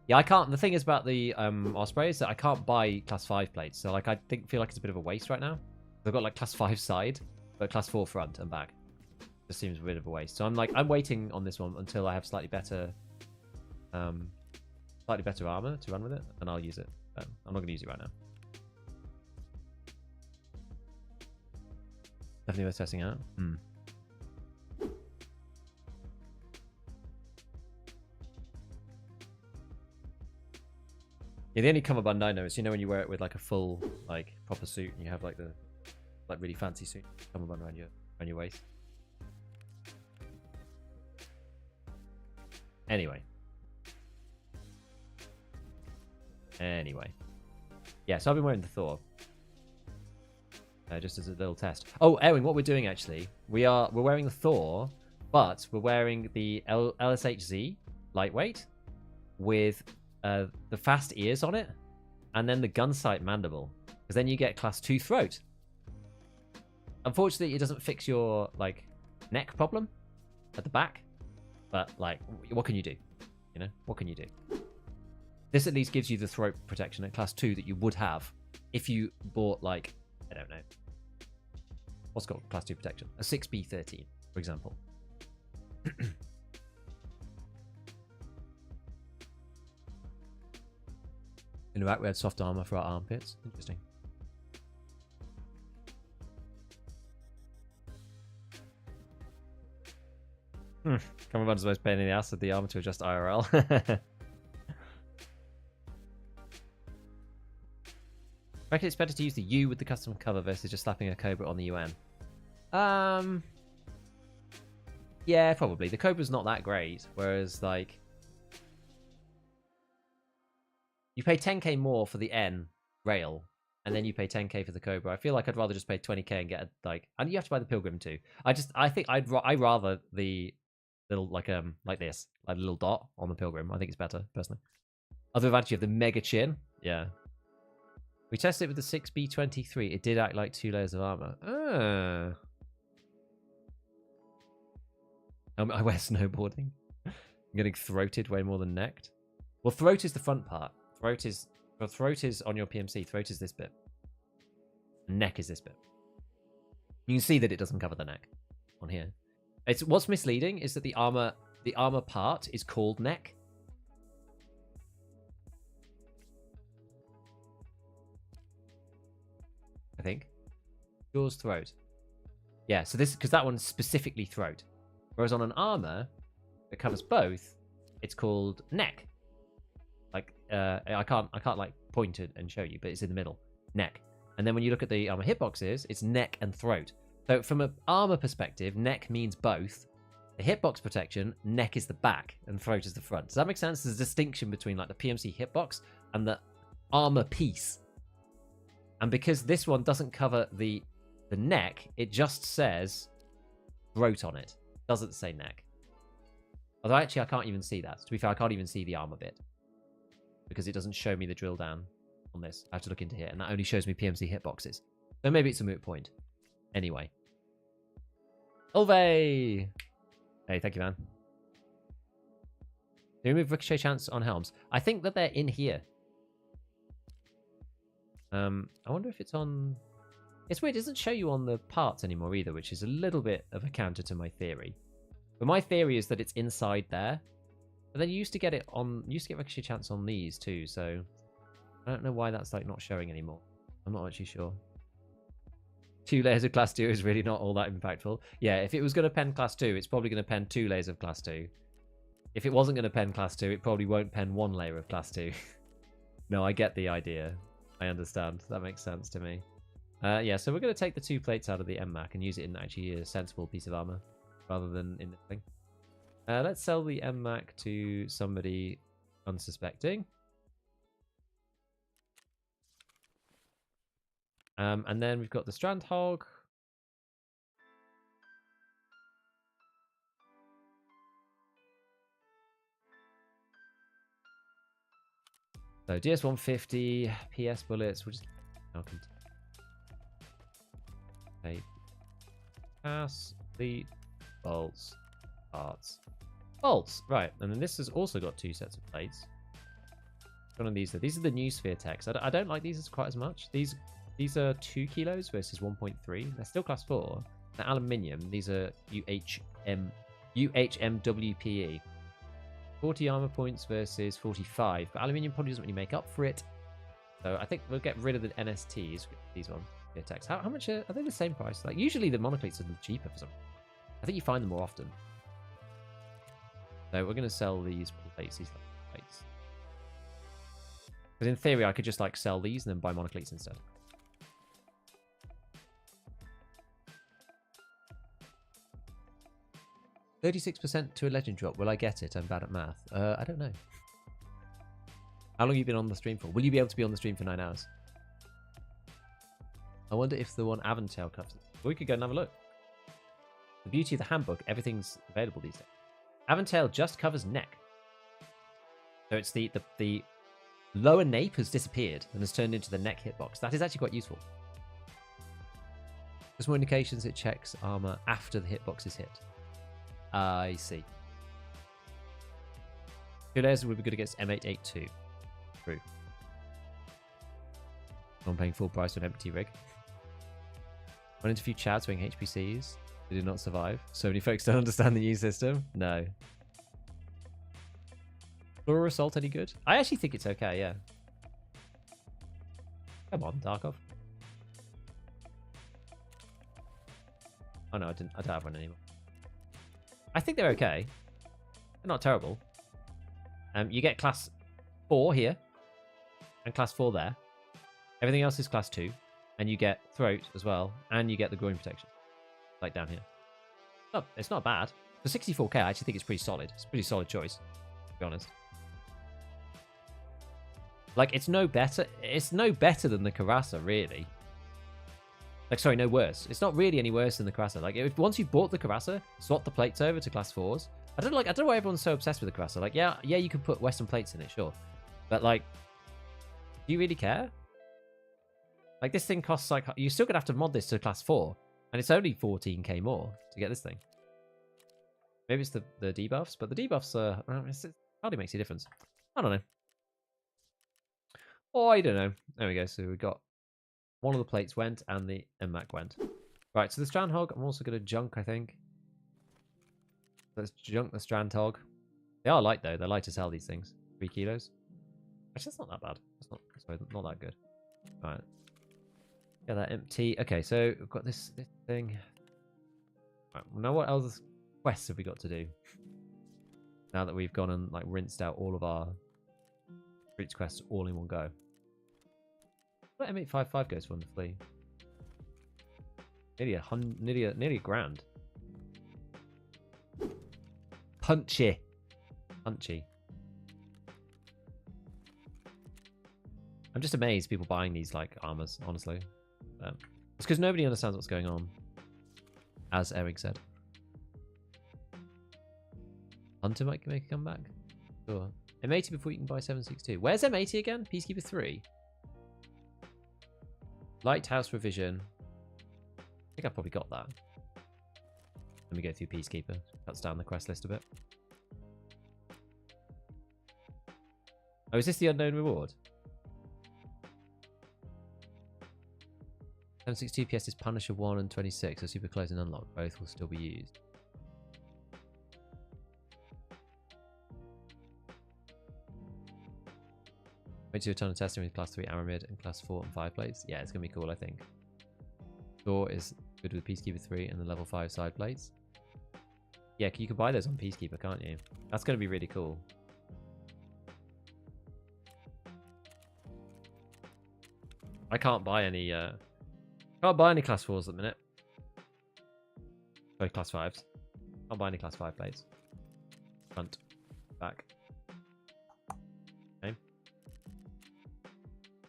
[SPEAKER 1] Yeah, I can't. The thing is about the Osprey is that I can't buy class 5 plates. So like I feel like it's a bit of a waste right now. I've got like class 5 side, but class 4 front and back. Just seems a bit of a waste. So I'm waiting on this one until I have slightly better armor to run with it, and I'll use it. I'm not going to use it right now. Definitely worth testing out. Yeah, the only cummerbund I know is, you know, when you wear it with like a full, like proper suit, and you have like the really fancy suit cummerbund around your waist. Anyway. Yeah, so I've been wearing the Thor. Just as a little test. Oh, Ewing, what we're doing actually, we're wearing the Thor, but we're wearing the LSHZ lightweight with the fast ears on it, and then the gun sight mandible, because then you get class 2 throat. Unfortunately, it doesn't fix your like neck problem at the back, but like, what can you do? You know, what can you do? This at least gives you the throat protection at class 2 that you would have if you bought like, I don't know, what's got class 2 protection? A 6B13, for example. In Iraq, we had soft armor for our armpits. Interesting. Cummerbund is the most pain in the ass of the armor to adjust IRL. I reckon it's better to use the U with the custom cover versus just slapping a Cobra on the UN. Yeah, probably. The Cobra's not that great, whereas like you pay 10k more for the N rail, and then you pay 10k for the Cobra. I feel like I'd rather just pay 20k and get a, like, and you have to buy the Pilgrim too. I think I'd rather the little like this, like a little dot on the Pilgrim. I think it's better personally. Other advantage of the mega chin, yeah. We tested it with the 6B23. It did act like 2 layers of armor. I wear snowboarding. I'm getting throated way more than necked. Well, throat is the front part. Throat is on your PMC. Throat is this bit. Neck is this bit. You can see that it doesn't cover the neck on here. It's what's misleading is that the armor part is called neck. I think. Yours throat. Yeah, so this, because that one's specifically throat. Whereas on an armor that covers both, it's called neck. Like, I can't like point it and show you, but it's in the middle. Neck. And then when you look at the armor hitboxes, it's neck and throat. So from an armor perspective, neck means both. The hitbox protection, neck is the back and throat is the front. Does that make sense? There's a distinction between like the PMC hitbox and the armor piece. And because this one doesn't cover the neck, it just says throat on it. It doesn't say neck. Although actually I can't even see that. To be fair, I can't even see the armor bit. Because it doesn't show me the drill down on this. I have to look into here, and that only shows me PMC hitboxes. So maybe it's a moot point. Anyway. Ulve! Hey, thank you, man. They remove ricochet chance on helms. I think that they're in here. I wonder if it's on... It's weird, it doesn't show you on the parts anymore either, which is a little bit of a counter to my theory. But my theory is that it's inside there. But then you used to get it on... You used to get ricochet chance on these too, so... I don't know why that's like not showing anymore. I'm not actually sure. 2 layers of class 2 is really not all that impactful. Yeah, if it was going to pen class 2, it's probably going to pen 2 layers of class 2. If it wasn't going to pen class 2, it probably won't pen 1 layer of class 2. No, I get the idea. I understand. That makes sense to me. Yeah, so we're going to take the 2 plates out of the MMAC and use it in actually a sensible piece of armor rather than in this thing. Let's sell the MMAC to somebody unsuspecting. And then we've got the Strand Hog. So DS-150, PS bullets. We'll just okay. Pass, lead, bolts, parts, bolts. Right, and then this has also got 2 sets of plates. One of these. These are the new Sphere techs. I don't like these as quite as much. These are 2 kilos versus 1.3. They're still class 4. They're aluminium. These are UHMWPE. 40 armor points versus 45. But aluminium probably doesn't really make up for it. So I think we'll get rid of the NSTs. These ones. Attacks. How much are they the same price? Like usually the monocleats are cheaper for some. I think you find them more often. So we're going to sell these plates. These plates. Because in theory I could just like sell these and then buy monocleats instead. 36% to a legend drop. Will I get it? I'm bad at math. I don't know. How long have you been on the stream for? Will you be able to be on the stream for 9 hours? I wonder if the one Aventail covers it. We could go and have a look. The beauty of the handbook, everything's available these days. Aventail just covers neck. So it's the lower nape has disappeared and has turned into the neck hitbox. That is actually quite useful. There's more indications it checks armor after the hitbox is hit. I see. 2 layers would be good against M882. True. I'm paying full price for an empty rig. Went into a few chats wearing HPCs. They did not survive. So many folks don't understand the new system. No. Floral Assault any good? I actually think it's okay, yeah. Come on, Tarkov. Oh no, I don't have one anymore. I think they're okay. They're not terrible. You get class 4 here. And class 4 there. Everything else is class 2. And you get throat as well. And you get the groin protection. Like down here. Oh, it's not bad. For 64k, I actually think it's pretty solid. It's a pretty solid choice, to be honest. Like, it's no better. It's no better than the Karasa, really. Like, sorry, no worse. It's not really any worse than the Karasa. Like, once you've bought the Karasa, swap the plates over to class 4s. I don't know why everyone's so obsessed with the Karasa. Like, yeah, you can put Western plates in it, sure. But, like, do you really care? Like, this thing costs, like, you're still going to have to mod this to class 4. And it's only 14k more to get this thing. Maybe it's the debuffs, but the debuffs, it hardly makes a difference. I don't know. Oh, I don't know. There we go. So we got one of the plates went and the MMAC went. Right, so the Strand Hog, I'm also going to junk, I think. Let's junk the Strand Hog. They are light, though. They're light to sell these things. 3 kilos. Actually, that's not that bad. Not that good. All right. Yeah, that empty. Okay, so we've got this thing. Right, now what else quests have we got to do? Now that we've gone and like rinsed out all of our Breach quests all in one go. What M855 goes for on the flea? Nearly a grand. Punchy. I'm just amazed people buying these like armors, honestly. It's because nobody understands what's going on, as Eric said. Hunter might make a comeback. Sure. M80 before you can buy 762. Where's M80 again? Peacekeeper 3. Lighthouse Revision. I think I've probably got that. Let me go through Peacekeeper. Cuts down the quest list a bit. Oh, is this the unknown reward? 762 PS is Punisher 1 and 26, so super close and unlock. Both will still be used. Wait to a ton of testing with class 3 Aramid and class 4 and 5 plates. Yeah, it's going to be cool, I think. Thor is good with Peacekeeper 3 and the level 5 side plates. Yeah, you can buy those on Peacekeeper, can't you? That's going to be really cool. I can't buy any class 4s at the minute. Sorry, class 5s. Can't buy any class 5 plates. Front. Back. Okay.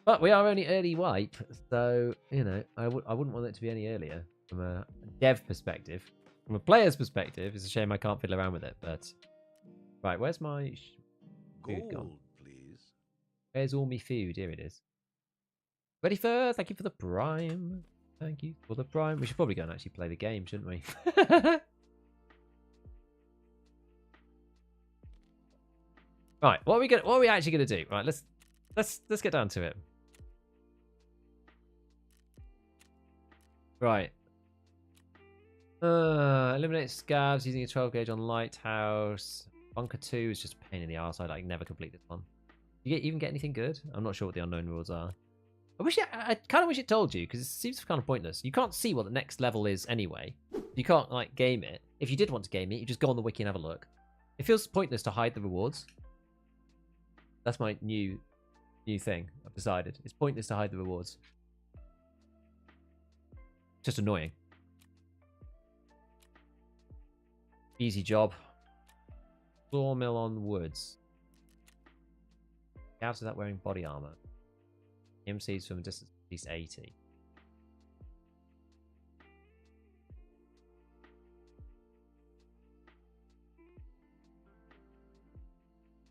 [SPEAKER 1] But we are only early wipe, so, you know, I wouldn't want it to be any earlier from a dev perspective. From a player's perspective, it's a shame I can't fiddle around with it, but... Right, where's my food gone?
[SPEAKER 2] Gold, please.
[SPEAKER 1] Where's all my food? Here it is. Ready for... Thank you for the prime. Thank you for the prime. We should probably go and actually play the game, shouldn't we? Right, what are we actually gonna do? Right, let's get down to it. Right. Eliminate scavs using a 12 gauge on Lighthouse. Bunker 2 is just a pain in the arse. I like never complete this one. You even get anything good? I'm not sure what the unknown rules are. I kind of wish it told you, because it seems kind of pointless. You can't see what the next level is anyway. You can't like game it. If you did want to game it, you just go on the wiki and have a look. It feels pointless to hide the rewards. That's my new thing. I've decided it's pointless to hide the rewards. Just annoying. Easy job. Sawmill on woods. Scavs without wearing body armor. MCs from a distance of at least 80.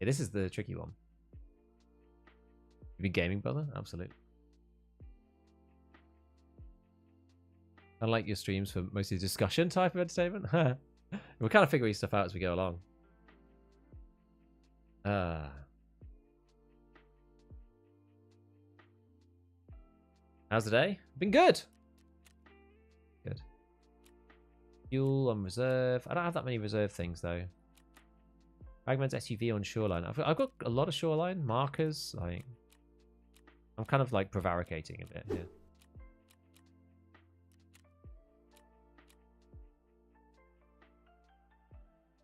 [SPEAKER 1] Yeah, this is the tricky one. You been gaming, brother? Absolutely. I like your streams for mostly discussion type of entertainment. We're kind of figuring stuff out as we go along. How's the day? Been good. Good. Fuel on reserve. I don't have that many reserve things though. Fragments SUV on shoreline. I've got a lot of shoreline markers. Like, I'm kind of like prevaricating a bit here.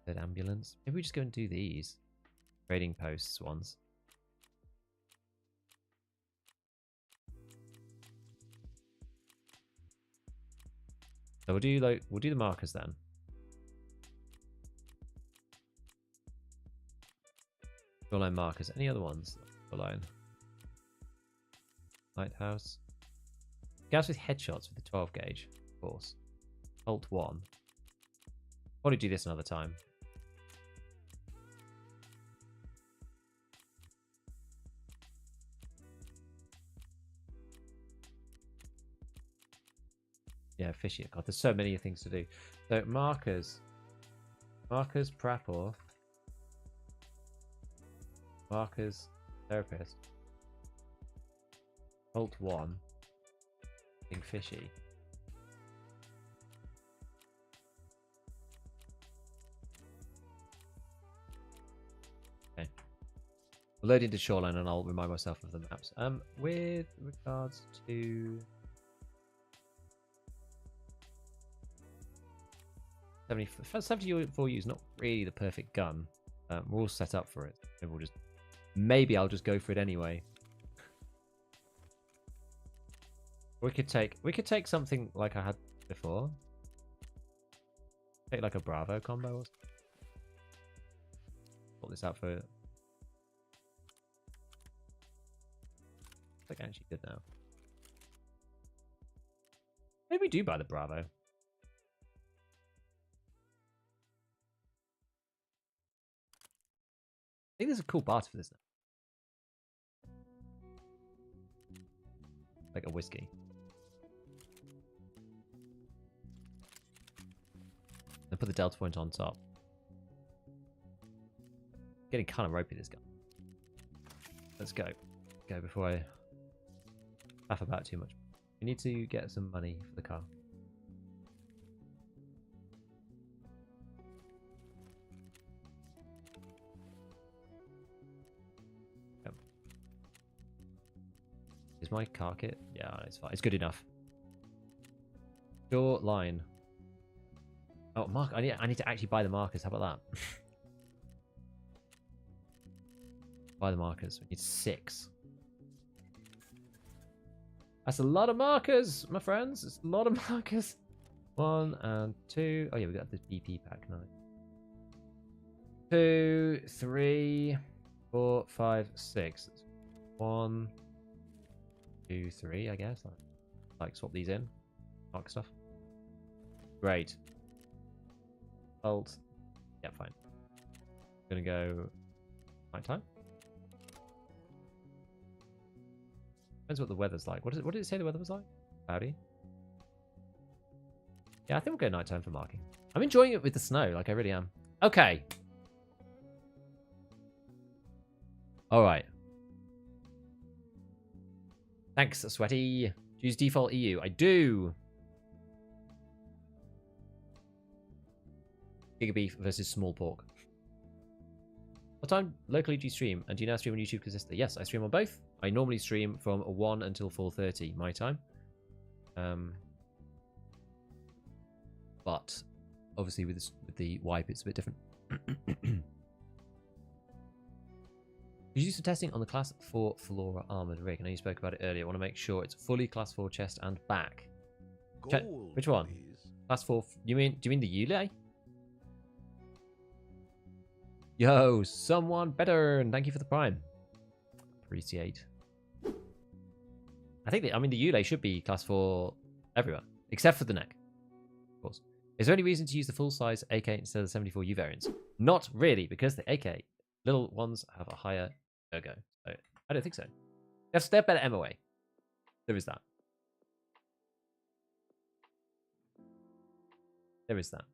[SPEAKER 1] Dead ambulance. Maybe we just go and do these trading posts ones. So we'll do the markers then. Shoreline markers. Any other ones? Shoreline. Lighthouse. Guys with headshots with the 12 gauge, of course. Alt 1. Probably do this another time. Yeah, fishy. God, there's so many things to do. So markers. Markers, Prapor. Markers, Therapist. Alt 1. Being fishy. Okay. We'll load into Shoreline and I'll remind myself of the maps. With regards to 74U is not really the perfect gun. We're all set up for it. Maybe I'll just go for it anyway. We could take something like I had before. Take like a Bravo combo. Or put this out for. I think I actually did now. Maybe we do buy the Bravo. I think there's a cool barter for this now. Like a whiskey. Then put the Delta point on top. Getting kind of ropey, this guy. Let's go. Go before I laugh about too much. We need to get some money for the car. Yep. Is my car kit? Yeah, it's fine. It's good enough. Short line. Oh, mark! I need to actually buy the markers. How about that? Buy the markers. We need 6. That's a lot of markers, my friends. It's a lot of markers. 1 and 2. Oh yeah, we got this BP pack now. 2, 3, 4, 5, 6. 1, 2, 3. I guess. Like swap these in. Mark stuff. Great. Alt. Yeah, fine. Gonna go night time. Depends what the weather's like. What did it say the weather was like? Cloudy. Yeah, I think we'll go nighttime for marking. I'm enjoying it with the snow, like I really am. Okay. All right. Thanks, Sweaty. Use default EU. I do. Giga beef versus small pork. What time locally do you stream? And do you now stream on YouTube consistently? Yes, I stream on both. I normally stream from 1 until 4:30 my time. But obviously with the wipe, it's a bit different. Did you do some testing on the Class 4 Flora armored rig? I know you spoke about it earlier. I want to make sure it's fully Class 4 chest and back.
[SPEAKER 2] Gold,
[SPEAKER 1] Which one?
[SPEAKER 2] please.
[SPEAKER 1] Class 4. Do you mean the Ulay? Yo, someone better, and thank you for the prime. Appreciate. I think the Ulay should be Class 4 everywhere, except for the neck, of course. Is there any reason to use the full-size AK instead of the 74U variants? Not really, because the AK little ones have a higher ergo. So I don't think so. They're better MOA. There is that. There is that.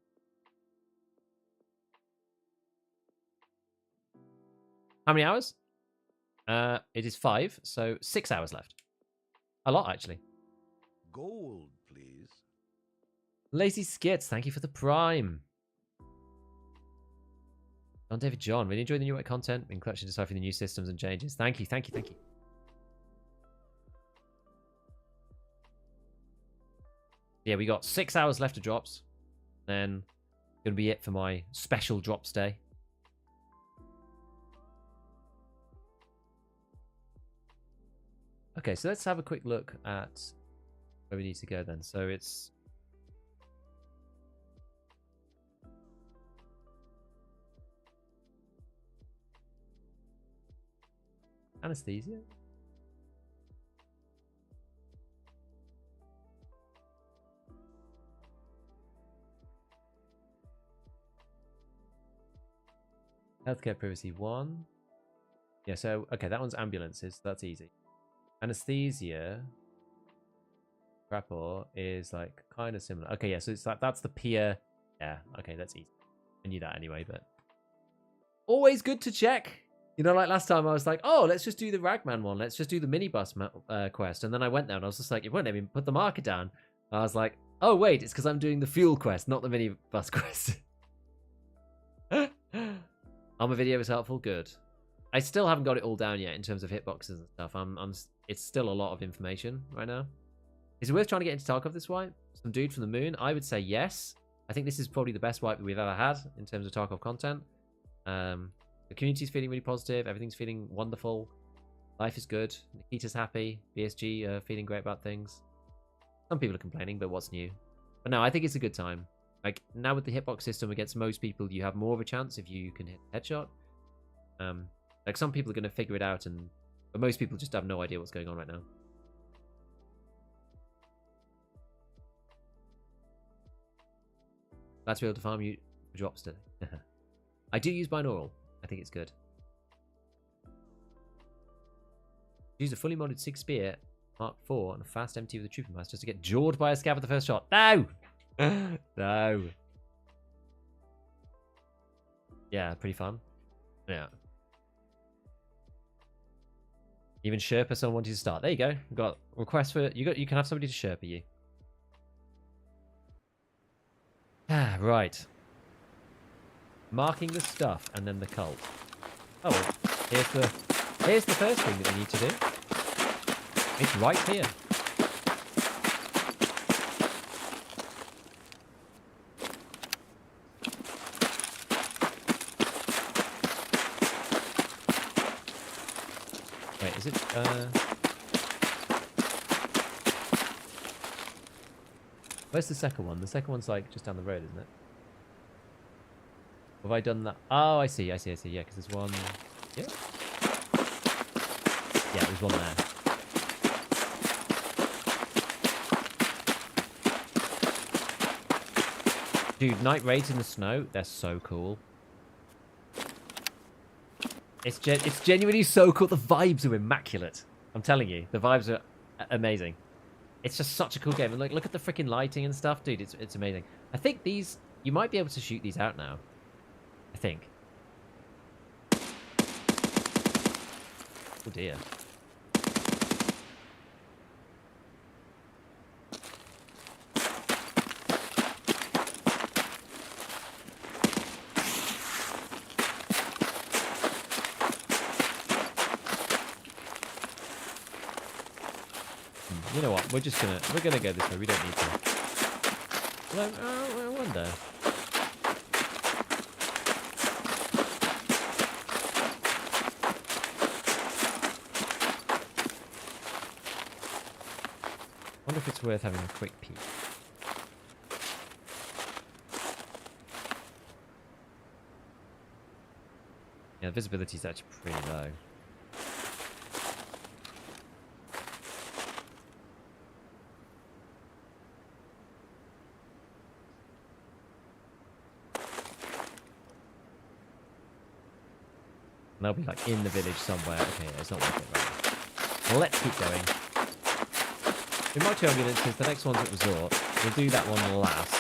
[SPEAKER 1] How many hours? It is 5, so 6 hours left. A lot, actually.
[SPEAKER 2] Gold, please.
[SPEAKER 1] Lazy Skits, thank you for the prime. John David John, really enjoy the new content. Been clutching deciphering the new systems and changes. Thank you, thank you, thank you. Yeah, we got 6 hours left of drops. Then gonna be it for my special drops day. Okay, so let's have a quick look at where we need to go then. So it's anesthesia. Healthcare privacy 1. Yeah, so okay, that one's ambulances. So that's easy. Anesthesia rapport is like kind of similar. Okay, yeah, so it's like that's the peer. Yeah, okay, that's easy. I knew that anyway, but always good to check. You know, like last time I was like, oh, let's just do the Ragman one. Let's just do the minibus quest. And then I went there and I was just like, it won't let me put the marker down. I was like, oh, wait, it's because I'm doing the fuel quest, not the minibus quest. Armor video was helpful. Good. I still haven't got it all down yet in terms of hitboxes and stuff. It's still a lot of information right now. Is it worth trying to get into Tarkov this wipe? Some dude from the moon? I would say yes. I think this is probably the best wipe that we've ever had in terms of Tarkov content. The community's feeling really positive. Everything's feeling wonderful. Life is good. Nikita's happy. BSG feeling great about things. Some people are complaining, but what's new? But no, I think it's a good time. Like, now with the hitbox system against most people, you have more of a chance if you can hit a headshot. Like, some people are going to figure it out, but most people just have no idea what's going on right now. Glad to be able to farm you drops today. I do use binaural. I think it's good. Use a fully modded 6 spear, Mark 4, and a fast MT with a trooper mask just to get jawed by a scav at the first shot. No! No. Yeah, pretty fun. Yeah. Even Sherpa someone wanted to start. There you go. We've got requests for you. You can have somebody to Sherpa you. Ah, right. Marking the stuff and then the cult. Oh, well, here's the first thing that we need to do. It's right here. Wait, is it? Where's the second one? The second one's like just down the road, isn't it? Have I done that? Oh, I see. Yeah, because there's one. Yeah. Yeah, there's one there. Dude, night raids in the snow, they're so cool. It's genuinely so cool. The vibes are immaculate. I'm telling you, the vibes are amazing. It's just such a cool game. And like, look at the freaking lighting and stuff, dude. It's amazing. I think these, you might be able to shoot these out now. I think. Oh dear. You know what? We're gonna go this way. We don't need to. Well, I wonder. I wonder if it's worth having a quick peek. Yeah, the visibility is actually pretty low. And they'll be like in the village somewhere. Okay, it's not worth it right. Well, let's keep going. In my turbulence, since the next one's at resort, we'll do that one last.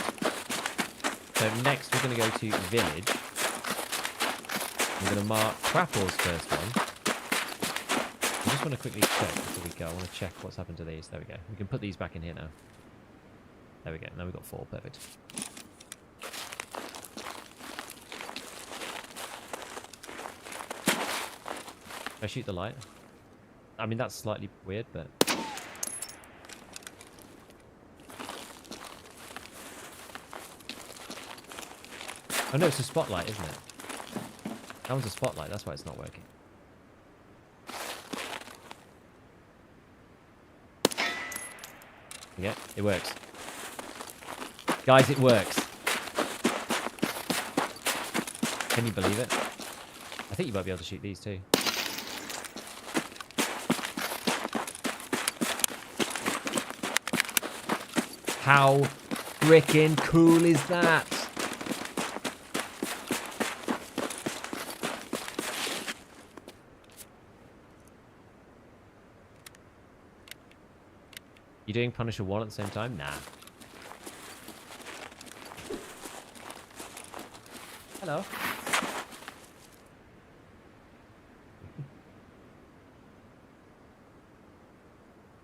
[SPEAKER 1] So next we're going to go to village. We're going to mark Crapple's first one. I just want to quickly check before we go. I want to check what's happened to these. There we go. We can put these back in here now. There we go. Now we've got 4. Perfect. I shoot the light? I mean, that's slightly weird, but... Oh no, it's a spotlight, isn't it? That one's a spotlight, that's why it's not working. Yeah, it works. Guys, it works. Can you believe it? I think you might be able to shoot these too. How freaking cool is that? You doing Punisher 1 at the same time? Nah. Hello.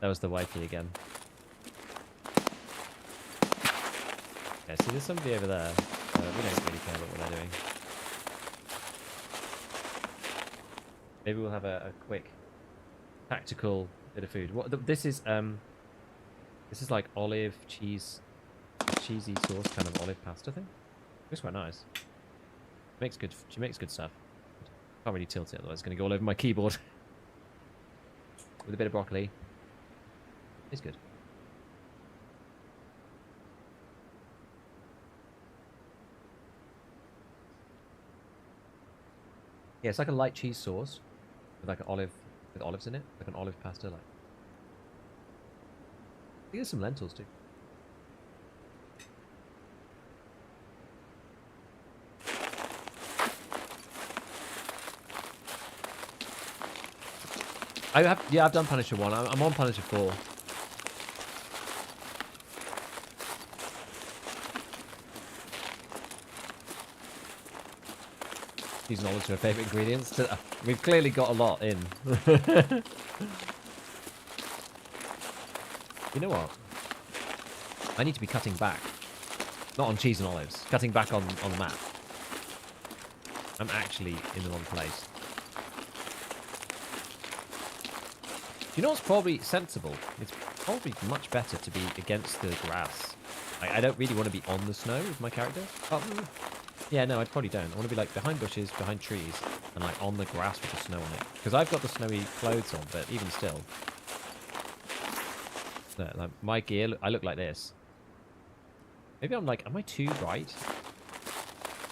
[SPEAKER 1] That was the wifey again. Okay, so there's somebody over there. We don't really care about what they're doing. Maybe we'll have a quick tactical bit of food. What this is like olive cheese, cheesy sauce kind of olive pasta thing. Looks quite nice. She makes good stuff. Can't really tilt it, otherwise it's going to go all over my keyboard. With a bit of broccoli. It's good. Yeah, it's like a light cheese sauce with like an olive, with olives in it, like an olive pasta. Like, I think there's some lentils too. I've done Punisher 1. I'm on Punisher 4. Use knowledge to our favourite ingredients. We've clearly got a lot in. You know what? I need to be cutting back. Not on cheese and olives. Cutting back on the map. I'm actually in the wrong place. You know what's probably sensible? It's probably much better to be against the grass. Like, I don't really want to be on the snow with my character. Oh, yeah, no, I probably don't. I want to be like behind bushes, behind trees, and like on the grass with the snow on it. Because I've got the snowy clothes on, but even still. Look, like my gear, I look like this. Maybe I'm like, am I too bright?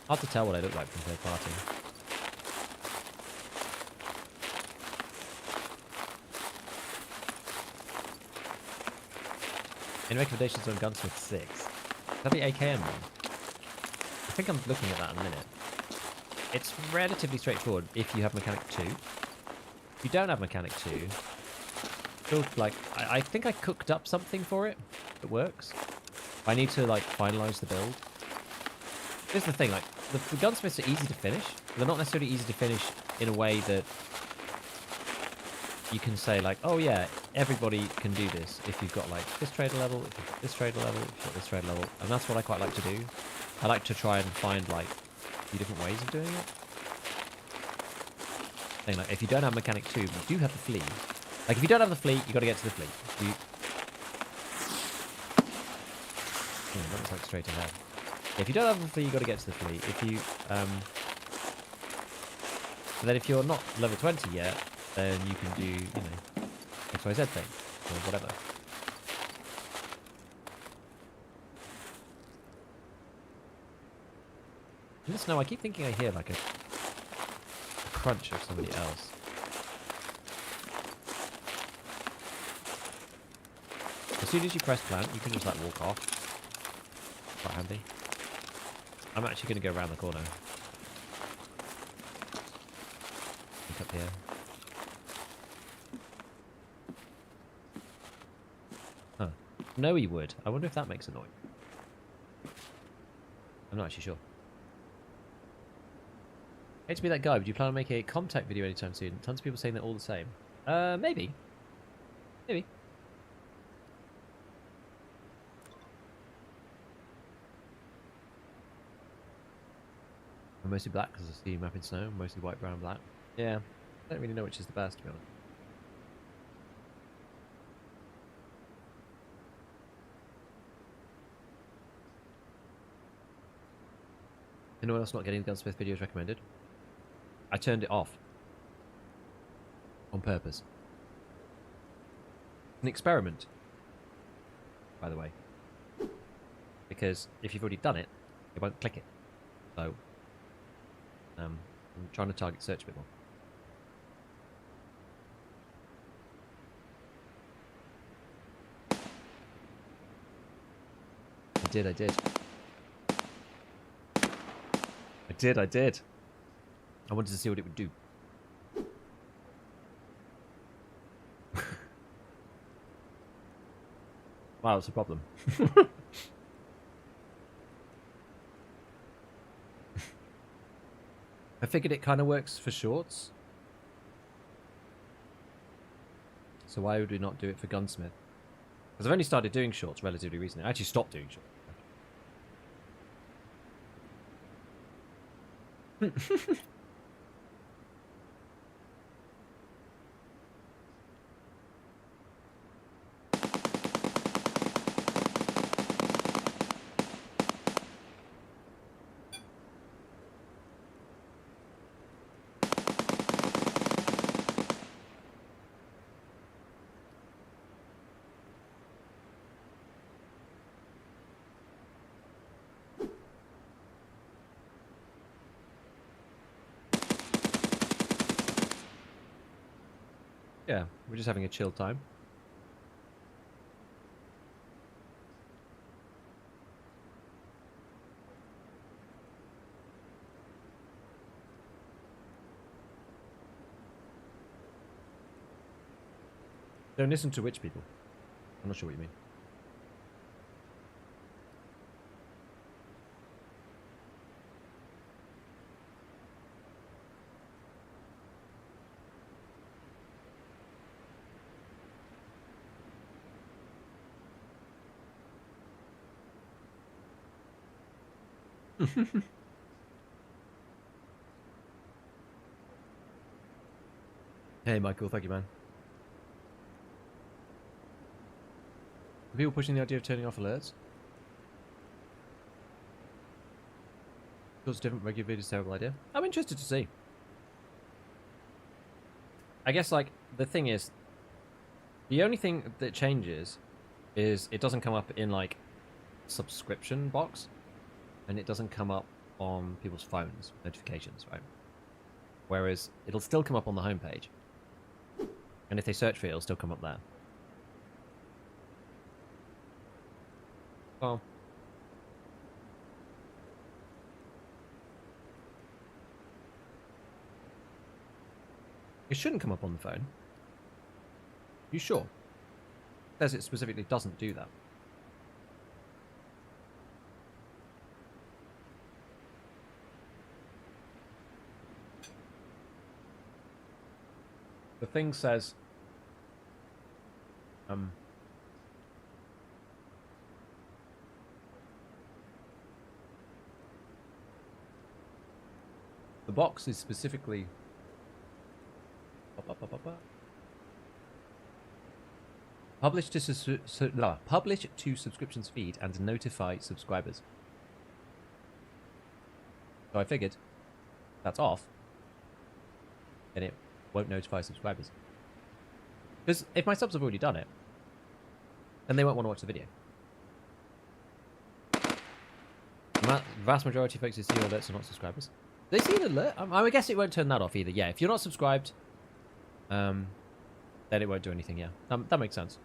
[SPEAKER 1] Hard to tell what I look like from third party. Any recommendations on Gunsmith 6? That'd be AKM one. I think I'm looking at that in a minute. It's relatively straightforward if you have Mechanic 2. If you don't have Mechanic 2, like, I think I cooked up something for it that works. I need to, like, finalize the build. Here's the thing, like, the gunsmiths are easy to finish. They're not necessarily easy to finish in a way that you can say, like, oh yeah, everybody can do this if you've got, like, this trader level, if you've got this trader level, if you've got this trader level. And that's what I quite like to do. I like to try and find, like, a few different ways of doing it. Saying, like, if you don't have Mechanic 2, but you do have the fleet. Like, if you don't have the fleet, you got to get to the fleet. Oh, that was like straight ahead. If you don't have the fleet, you got to get to the fleet. If you, but then if you're not level 20 yet, then you can do, you know, XYZ thing or whatever. In the snow, I keep thinking I hear like a crunch of somebody else. As soon as you press plant, you can just like walk off. Quite handy. I'm actually going to go around the corner. Look up here. Huh. Snowy wood. I wonder if that makes a noise. I'm not actually sure. Hate to be that guy, but do you plan on making a contact video anytime soon? Tons of people saying they're all the same. Maybe. Maybe. I'm mostly black because I see map in snow. Mostly white, brown, and black. Yeah. I don't really know which is the best, to be honest. Anyone else not getting the Gunsmith videos recommended? I turned it off. On purpose. An experiment. By the way. Because if you've already done it, it won't click it. So, I'm trying to target search a bit more. I did. I did. I wanted to see what it would do. Wow, that's a problem. I figured it kind of works for shorts. So why would we not do it for Gunsmith? Because I've only started doing shorts relatively recently. I actually stopped doing shorts. Yeah, we're just having a chill time. Don't listen to which people? I'm not sure what you mean. Hey, Michael. Thank you, man. Are people pushing the idea of turning off alerts? Feels different. Regular videos, terrible idea. I'm interested to see. I guess, like, the thing is, the only thing that changes is it doesn't come up in, like, subscription box, and it doesn't come up on people's phones, notifications, right? Whereas it'll still come up on the homepage. And if they search for it, it'll still come up there. Well, it shouldn't come up on the phone. You sure? It says it specifically doesn't do that. The thing says, the box is specifically publish to subscriptions feed and notify subscribers. So I figured that's off, and it won't notify subscribers. Because if my subs have already done it, then they won't want to watch the video. Vast majority of folks who see alerts are not subscribers. They see an alert? I guess it won't turn that off either. Yeah, if you're not subscribed, then it won't do anything. Yeah, that makes sense.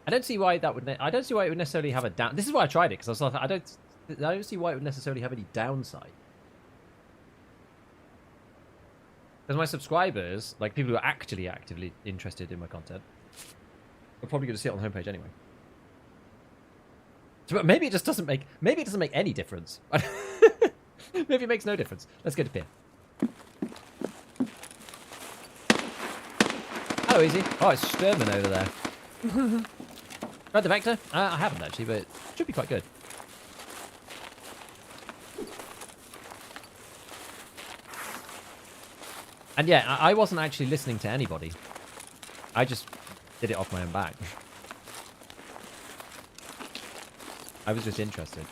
[SPEAKER 1] I don't see why that would. I don't see why it would necessarily have a down. This is why I tried it, because I was like, I don't see why it would necessarily have any downside. Because my subscribers, like people who are actually actively interested in my content, are probably going to see it on the homepage anyway. So maybe it just doesn't make. Maybe it doesn't make any difference. Maybe it makes no difference. Let's go to Pier. Hello, Easy. Oh, it's Sturman over there. Read the Vector? I haven't actually, but it should be quite good. And yeah, I wasn't actually listening to anybody. I just did it off my own back. I was just interested.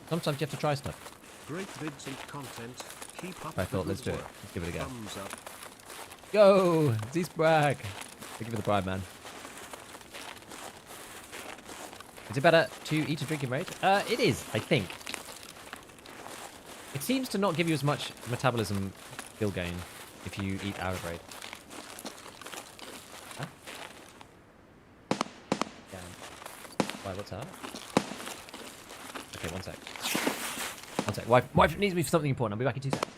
[SPEAKER 1] Sometimes you have to try stuff.
[SPEAKER 3] Great vids and content. Keep up.
[SPEAKER 1] I thought, let's do it. Let's give it a go.
[SPEAKER 3] Thumbs up.
[SPEAKER 1] Go! Zeus brag. Thank you for the pride, man. Is it better to eat a drinking rate? It is, I think. It seems to not give you as much metabolism skill gain if you eat out of rate. Huh? Yeah. Why, what's that? Okay, one sec. One sec. Wife needs me for something important. I'll be back in 2 seconds.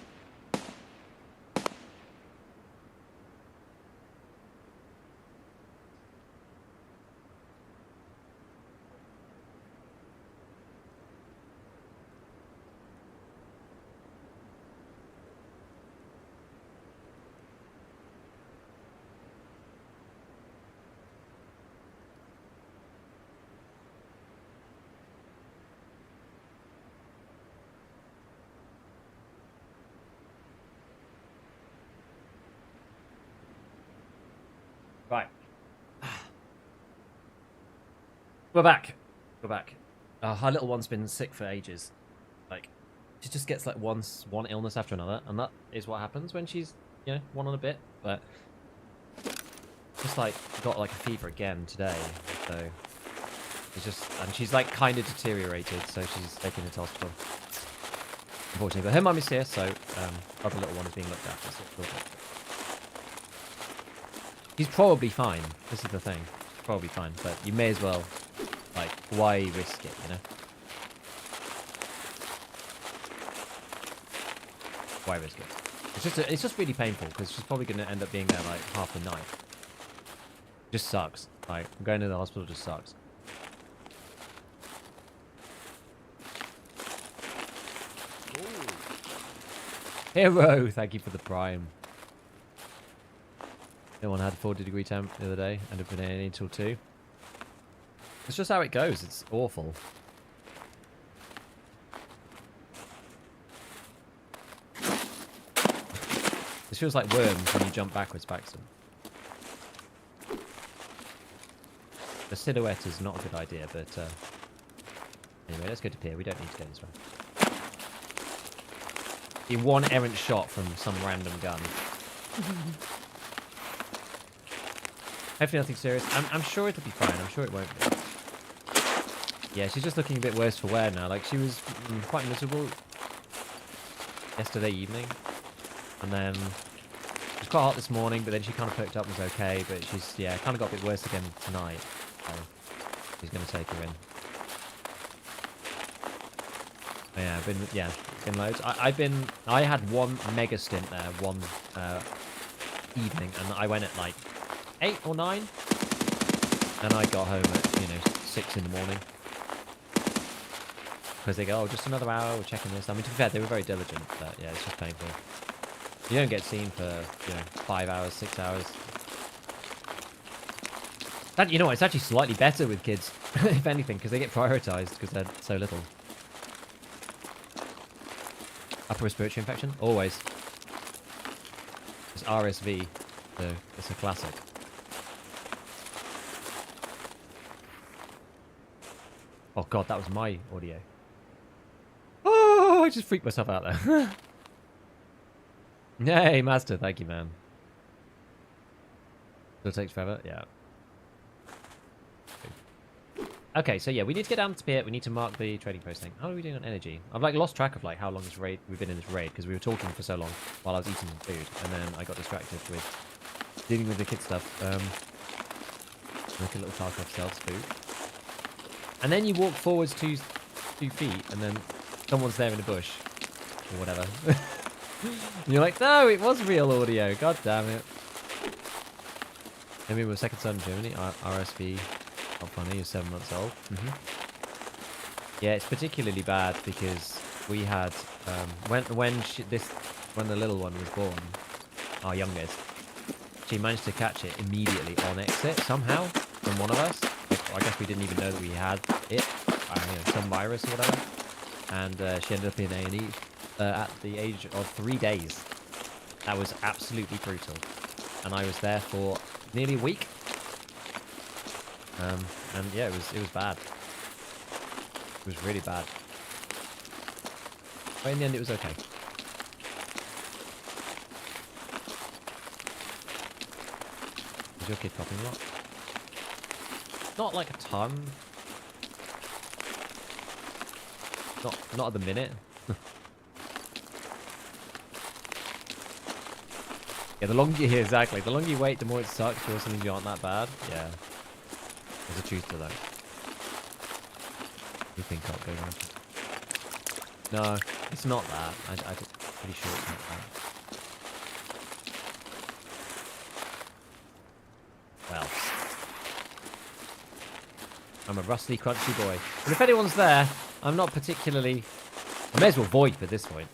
[SPEAKER 1] Right. We're back. We're back. Our little one's been sick for ages. Like, she just gets like one illness after another, and that is what happens when she's, you know, one on a bit. But just like got like a fever again today, so it's just, and she's like kind of deteriorated, so she's taken her to hospital. Unfortunately, but her mum is here, so other little one is being looked after. So he's probably fine. This is the thing. He's probably fine, but you may as well, like, why risk it, you know? Why risk it? It's just really painful, because she's probably going to end up being there, like, half the night. Just sucks. Like, going to the hospital just sucks. Hero, thank you for the prime. No one had 40-degree temp the other day and have been in until 2. It's just how it goes. It's awful. This feels like worms when you jump backwards, Paxton. The silhouette is not a good idea, but anyway, let's go to pier. We don't need to go this way. The one errant shot from some random gun. Hopefully nothing serious. I'm sure it'll be fine. I'm sure it won't be. Yeah, she's just looking a bit worse for wear now. Like, she was quite miserable yesterday evening. And then it was quite hot this morning, but then she kind of perked up and was okay. But she's, yeah, kind of got a bit worse again tonight. So she's going to take her in. Yeah, been loads. I had one mega stint there one evening, and I went at like 8 or 9, and I got home at 6 in the morning because they go, oh, just another hour, we're checking this. I mean, to be fair, they were very diligent, but yeah, it's just painful. You don't get seen for 5 hours, 6 hours. That, it's actually slightly better with kids, if anything, because they get prioritized because they're so little. Upper respiratory infection? Always. It's RSV, so it's a classic. Oh god, that was my audio. Oh, I just freaked myself out there. Yay, Master, thank you, man. Still takes forever? Yeah. Okay, so yeah, we need to get down to pier. We need to mark the trading post thing. How are we doing on energy? I've like lost track of like how long we've been in this raid because we were talking for so long while I was eating food, and then I got distracted with dealing with the kid stuff. Like a little Tarkov sells food, and then you walk forwards 2 feet, and then someone's there in a bush or whatever. And you're like, no, it was real audio. God damn it. I mean, my second son in Germany, RSV. Not funny, he's 7 months old. Yeah, it's particularly bad because we had when the little one was born, our youngest, she managed to catch it immediately on exit somehow from one of us. I guess we didn't even know that we had it, some virus or whatever, and she ended up in A&E at the age of 3 days. That was absolutely brutal, and I was there for nearly a week. And yeah, it was bad. It was really bad. But in the end, it was okay. Is your kid coughing a lot? Not like a ton. Not at the minute. Yeah, the longer exactly. The longer you wait, the more it sucks. For something you aren't that bad. Yeah. There's a truth to that. You think I'll go on? No, it's not that. I'm pretty sure it's not that. Well, I'm a rusty, crunchy boy. But if anyone's there, I'm not particularly... I may as well VoIP at this point.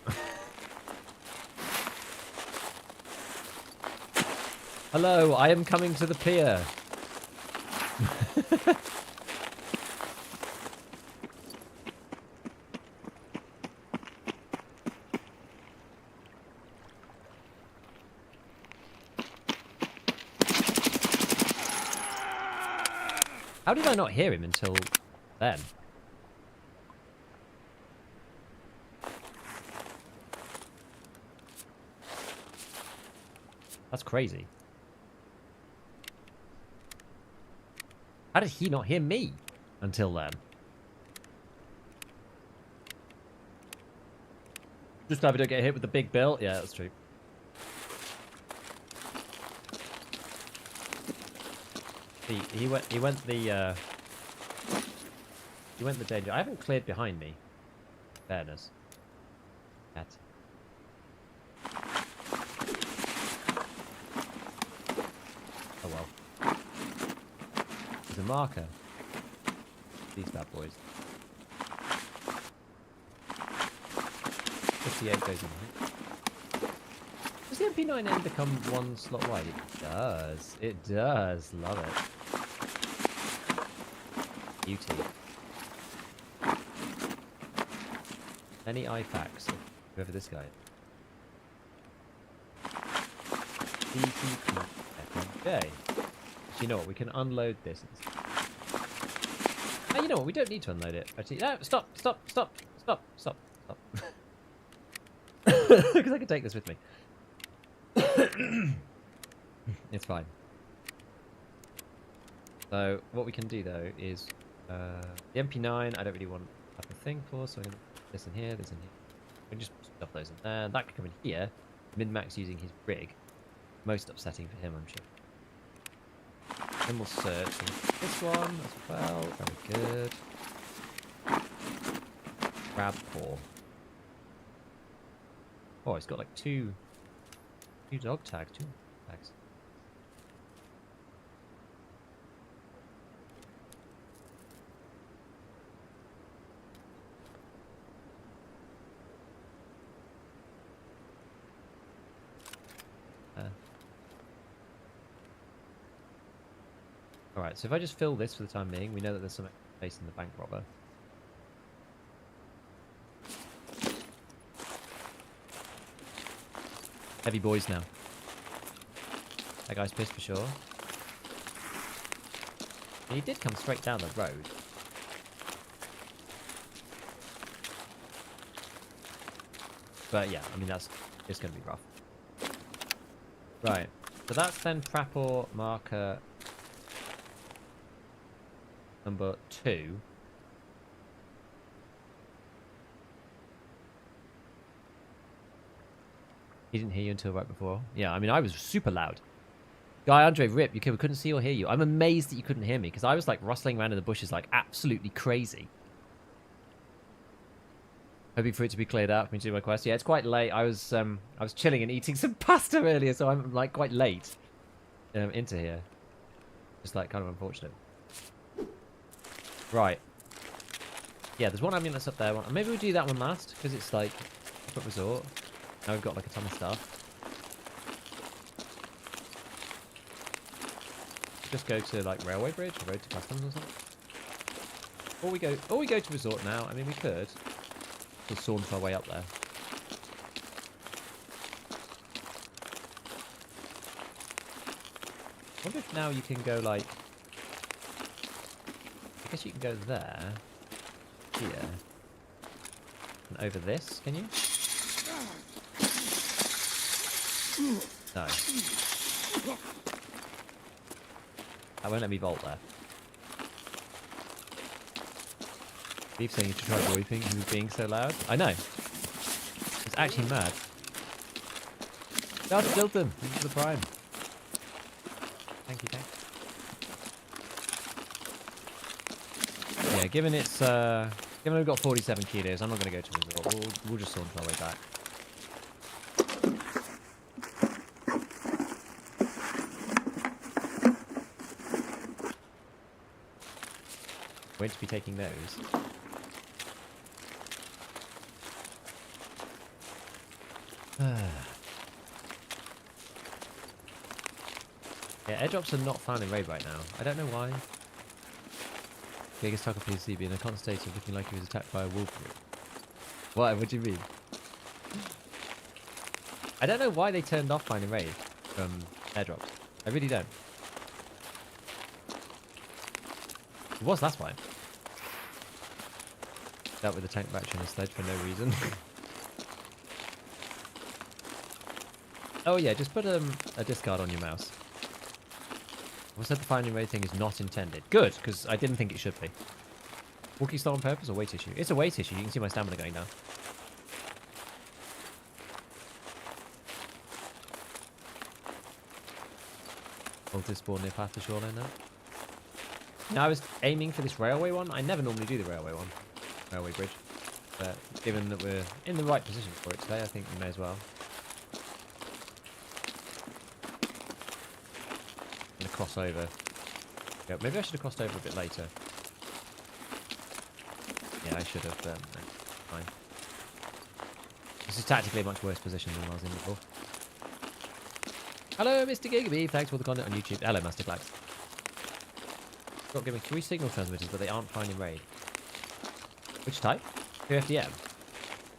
[SPEAKER 1] Hello, I am coming to the pier. How did I not hear him until then? That's crazy. How did he not hear me until then? Just glad we don't get hit with the big bill. Yeah, that's true. He went the danger. I haven't cleared behind me. Fairness. Yet. Oh well. There's a marker. These bad boys. 58 goes in, right? Does the MP9N become one slot wide? It does. It does. Love it. Beauty. Any IFACs? Whoever this guy is. Okay. So you know what? We can unload this. Oh, you know what? We don't need to unload it. Actually, no, stop. Because I can take this with me. It's fine. So what we can do though is the MP9. I don't really want to have a thing for, so I'm gonna put this in here, this in here. We can just stuff those in there. That could come in here. Min-max using his rig. Most upsetting for him, I'm sure. Then we'll search this one as well. Very good. Crab paw. Oh, it's got like two dog tags, two tags. Alright, so if I just fill this for the time being, we know that there's some space in the bank robber. Heavy boys now. That guy's pissed for sure. And he did come straight down the road. But yeah, I mean, it's going to be rough. Right, so that's then Prapor marker number 2. He didn't hear you until right before. Yeah, I mean, I was super loud. Guy Andre, rip, we couldn't see or hear you. I'm amazed that you couldn't hear me, because I was like rustling around in the bushes like absolutely crazy. Hoping for it to be cleared out for me to do my quest. Yeah, it's quite late. I was chilling and eating some pasta earlier, so I'm like quite late into here. Just like kind of unfortunate. Right. Yeah, there's one ambulance up there. Maybe we'll do that one last, because it's like a quick resort. Now we've got like a ton of stuff. Just go to like railway bridge or road to customs or something. Or we go to resort now. I mean, we could just saunter our way up there. I wonder if now you can go like. I guess you can go there, here, and over this. Can you? No. That won't let me vault there. Beef saying you should try VoIPing. He was being so loud. I know. It's actually mad. Shout out to Dilton. Thank you for the prime. Thank you, Yeah, given it's given we've got 47 kilos, I'm not going to go to resort. We'll just saunter our way back. Going to be taking those. Yeah, airdrops are not found in raid right now. I don't know why. Biggest Tarkov PC being in a constant state of looking like he was attacked by a wolf. Why? What do you mean? I don't know why they turned off finding raid from airdrops. I really don't. It was last time. Dealt with the tank battery on the sledge for no reason. Oh yeah, just put a discard on your mouse. I said the finding raid thing is not intended. Good, because I didn't think it should be. Walking slow on purpose or weight issue? It's a weight issue. You can see my stamina going down. Ulti spawn near path to shoreline now. Now I was aiming for this railway one. I never normally do the railway one. Railway bridge. But given that we're in the right position for it today, I think we may as well. I'm going to cross over. Yeah, maybe I should have crossed over a bit later. Yeah, I should have. No, fine. This is tactically a much worse position than I was in before. Hello, Mr. Gigabeef. Thanks for the content on YouTube. Hello, Master Clax. got giving 3 signal transmitters, but they aren't fine in raid. Which type? 2FDM.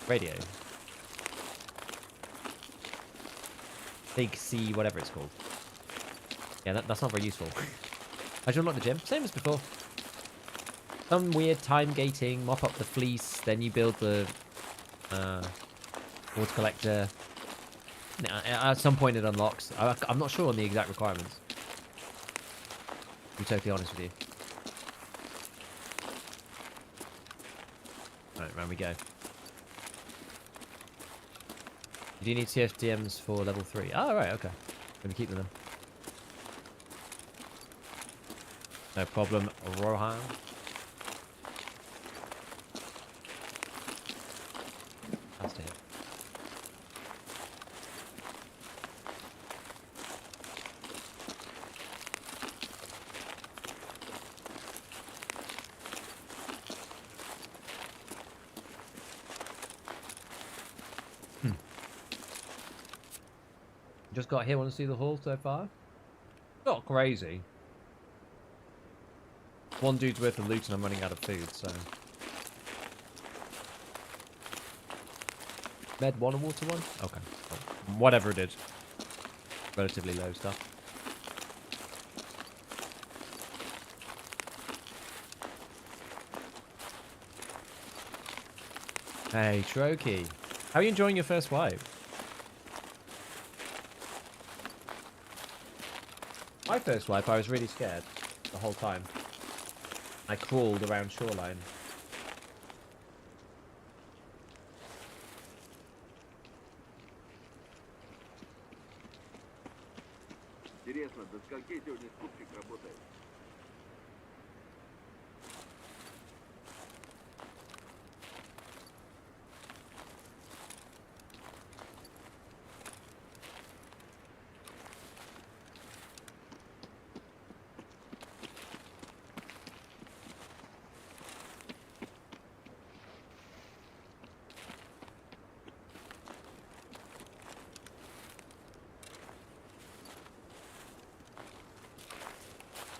[SPEAKER 1] Radio. Big C, whatever it's called. Yeah, that's not very useful. How'd you unlock the gym? Same as before. Some weird time gating, mop up the fleece, then you build the water collector. At some point it unlocks. I'm not sure on the exact requirements. To be totally honest with you. Right, round we go. Do you need CFDMs for level 3? Oh, right, okay. Let me keep them then. No problem, Rohan. That's to hit. Just got here. Want to see the haul so far? Not crazy. One dude's worth of loot and I'm running out of food, so. Med 1 and water 1? Okay. Well, whatever it is. Relatively low stuff. Hey, Troki. How are you enjoying your first wipe? My first wipe, I was really scared the whole time. I crawled around shoreline.
[SPEAKER 4] Интересно, до скольки сегодня скупщик работает?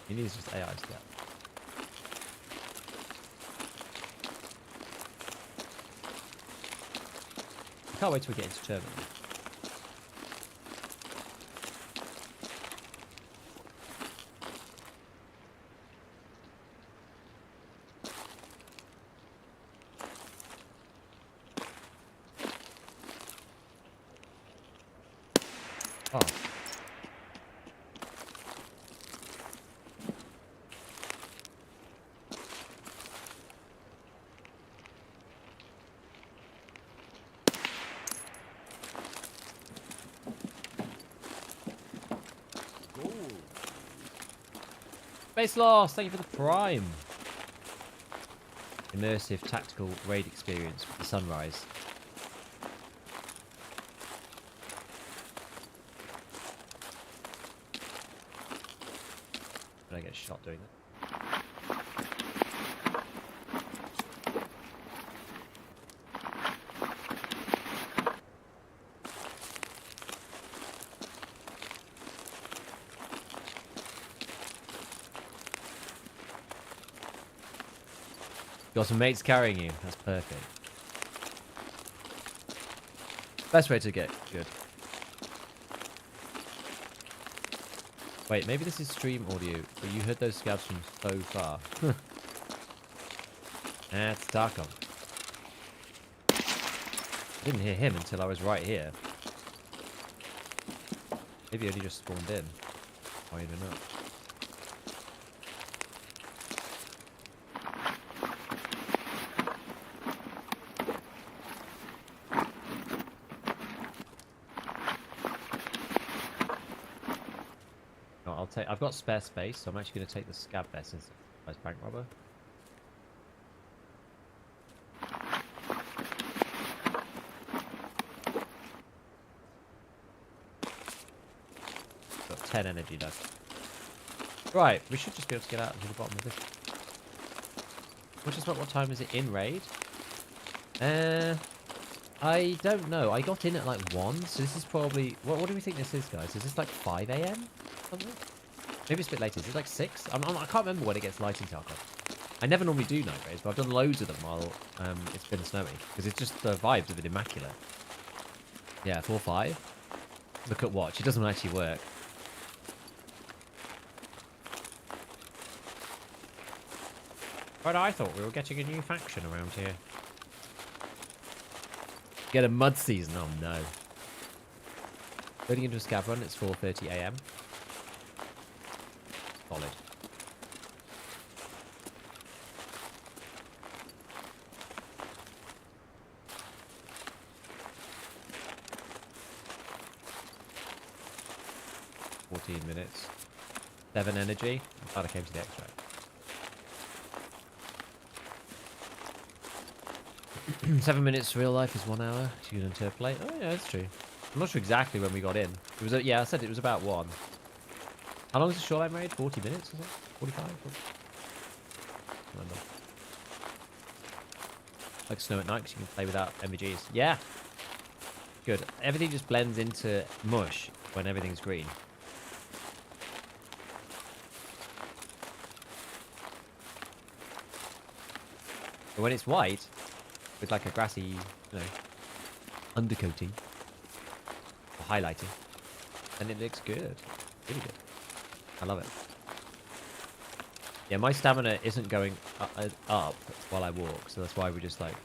[SPEAKER 1] You need just AI step. I can't wait till we get into terminal. Oh. Space Lost, thank you for the Prime. Immersive tactical raid experience with the sunrise. Did I get shot doing that? Got some mates carrying you. That's perfect. Best way to get good. Wait, maybe this is stream audio, but you heard those scouts from so far. That's Tarkov. I didn't hear him until I was right here. Maybe he only just spawned in. I don't know. I've got spare space, so I'm actually going to take the scav vest as bank robber. Got 10 energy left. Right, we should just be able to get out to the bottom of this. Which is what time is it in raid? I don't know. I got in at like 1, so this is probably... What do we think this is, guys? Is this like 5 AM? Something? Maybe it's a bit later. Is it like 6? I can't remember when it gets light in Tarkov. I never normally do night raids, but I've done loads of them while it's been snowy. Because it's just the vibes of it immaculate. Yeah, 4-5. Look at watch. It doesn't actually work. But I thought we were getting a new faction around here. Get a mud season. Oh no. Loading into a scav run. It's 4:30 a.m. Solid. Minutes. 7 energy. I'm glad I came to the extract. 7 minutes real life is 1 hour. You can interpolate. Oh yeah, that's true. I'm not sure exactly when we got in. It was yeah, I said it was about 1. How long is the shoreline raid? 40 minutes, is it? 45? Remember. Like snow at night because you can play without MVGs. Yeah. Good. Everything just blends into mush when everything's green. But when it's white, with like a grassy, you know, undercoating, or highlighting, then it looks good. Really good. I love it. Yeah, my stamina isn't going up while I walk, so that's why we're just like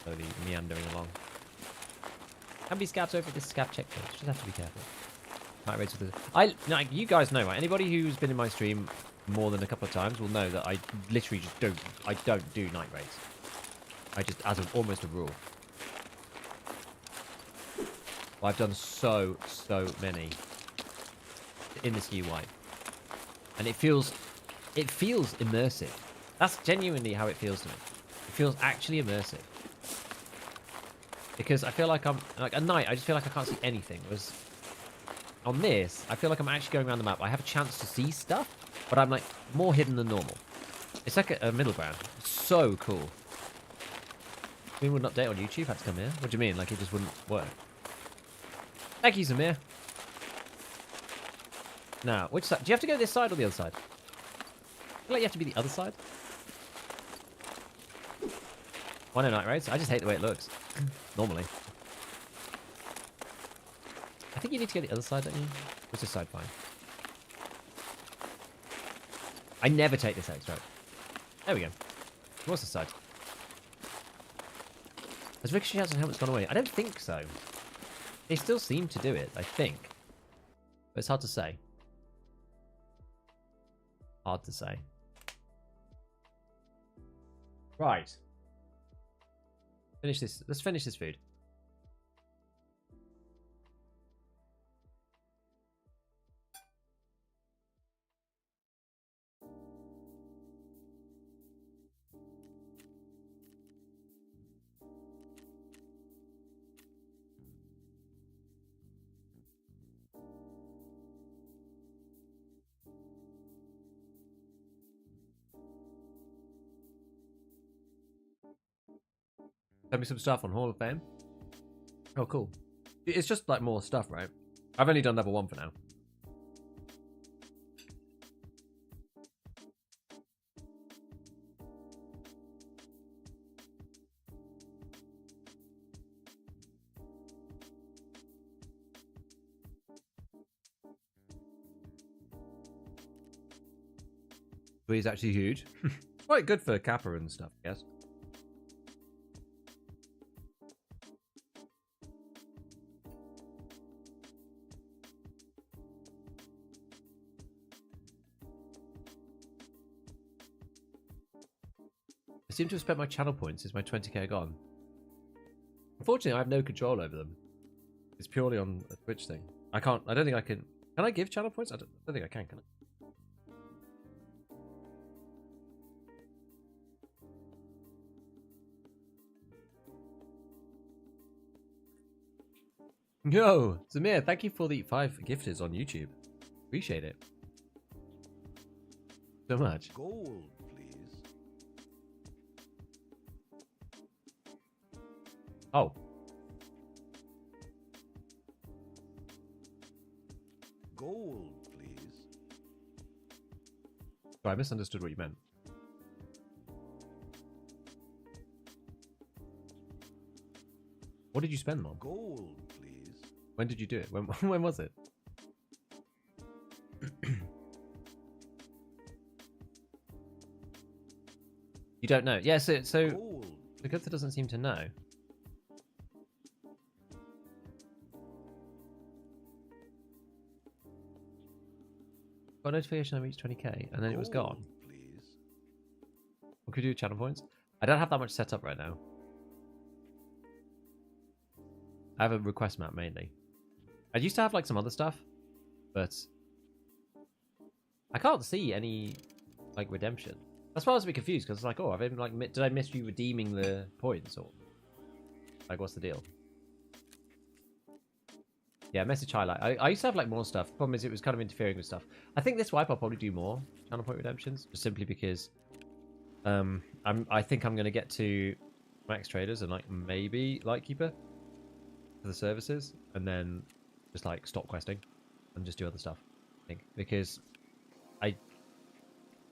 [SPEAKER 1] slowly meandering along. Can be scouts over at this scout checkpoint. Just have to be careful. Night raids with the... you guys know, right? Anybody who's been in my stream more than a couple of times will know that I literally just don't. I don't do night raids. I just, as almost a rule. Well, I've done so many in this UI, and it feels immersive. That's genuinely how it feels to me. It feels actually immersive because I feel like I'm like at night. I just feel like I can't see anything. Whereas on this, I feel like I'm actually going around the map. I have a chance to see stuff, but I'm like more hidden than normal. It's like a middle ground. It's so cool. We wouldn't update on YouTube. Had to come here. What do you mean? Like it just wouldn't work? Thank you, Samir. Now, which side? Do you have to go this side or the other side? I feel like you have to be the other side. Why no night raids? I just hate the way it looks. Normally. I think you need to go the other side, don't you? What's this side fine? I never take this extract. There we go. What's this side? Has Ricochet House and Helmet's gone away? I don't think so. They still seem to do it, I think. But it's hard to say. Hard to say. Right. Finish this. Let's finish this food. Send me some stuff on Hall of Fame. Oh, cool. It's just like more stuff, right? I've only done level 1 for now. But he's actually huge. Quite good for Kappa and stuff, I guess. I seem to have spent my channel points since my 20k gone. Unfortunately, I have no control over them. It's purely on a Twitch thing. I don't think I can... Can I give channel points? I don't think I can I? Yo, Zamir, thank you for the 5 gifters on YouTube. Appreciate it. So much.
[SPEAKER 2] Gold, please.
[SPEAKER 1] Oh.
[SPEAKER 2] Gold, please.
[SPEAKER 1] Sorry, I misunderstood what you meant. What did you spend them on?
[SPEAKER 2] Gold, please.
[SPEAKER 1] When did you do it? When was it? You don't know. Yeah, so
[SPEAKER 2] Gold.
[SPEAKER 1] the Gunther doesn't seem to know. Got a notification I reached 20k and then it was gone.
[SPEAKER 2] Gold, please.
[SPEAKER 1] What could we do with channel points? I don't have that much set up right now. I have a request map mainly. I used to have like some other stuff, but I can't see any like redemption. That's why I was a bit confused because it's like, oh, did I miss you redeeming the points or like what's the deal? Yeah, message highlight. I used to have like more stuff. The problem is it was kind of interfering with stuff. I think this wipe I'll probably do more channel point redemptions, just simply because I think I'm gonna get to max traders and like maybe Lightkeeper for the services, and then just like stop questing and just do other stuff. I think because I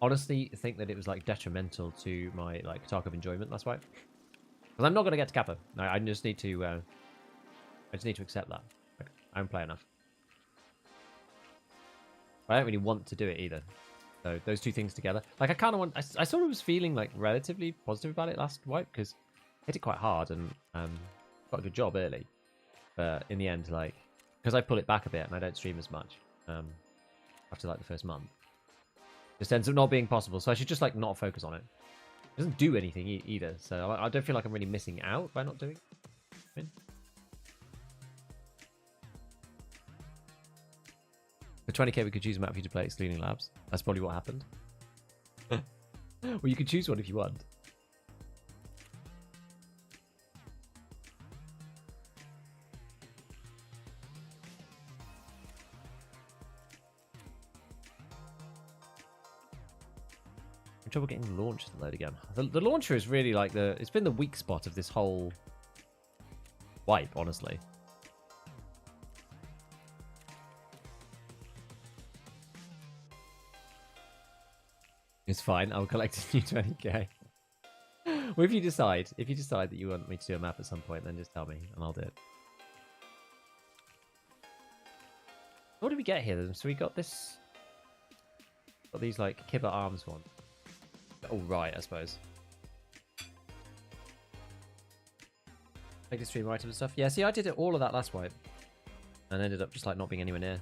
[SPEAKER 1] honestly think that it was like detrimental to my like Tarkov enjoyment last wipe. Because I'm not gonna get to Kappa. I just need to accept that. Like, I don't play enough. I don't really want to do it either. So those two things together, like I kind of want. I sort of was feeling like relatively positive about it last wipe because I hit it quite hard and got a good job early. But in the end, like because I pull it back a bit and I don't stream as much after like the first month, it just ends up not being possible. So I should just like not focus on it. It doesn't do anything either, so I don't feel like I'm really missing out by not doing it. I mean, for 20k, we could choose a map for you to play excluding labs. That's probably what happened. Well, you could choose one if you want. I'm trouble getting the launcher to load again. The launcher is really like it's been the weak spot of this whole wipe, honestly. It's fine. I'll collect a new 20k. Well, if you decide that you want me to do a map at some point, then just tell me and I'll do it. What did we get here then? So we got this. Got these like Kibber arms ones. Oh right, I suppose. Like the stream items and stuff. Yeah, see, I did all of that last wipe, and ended up just like not being anywhere near.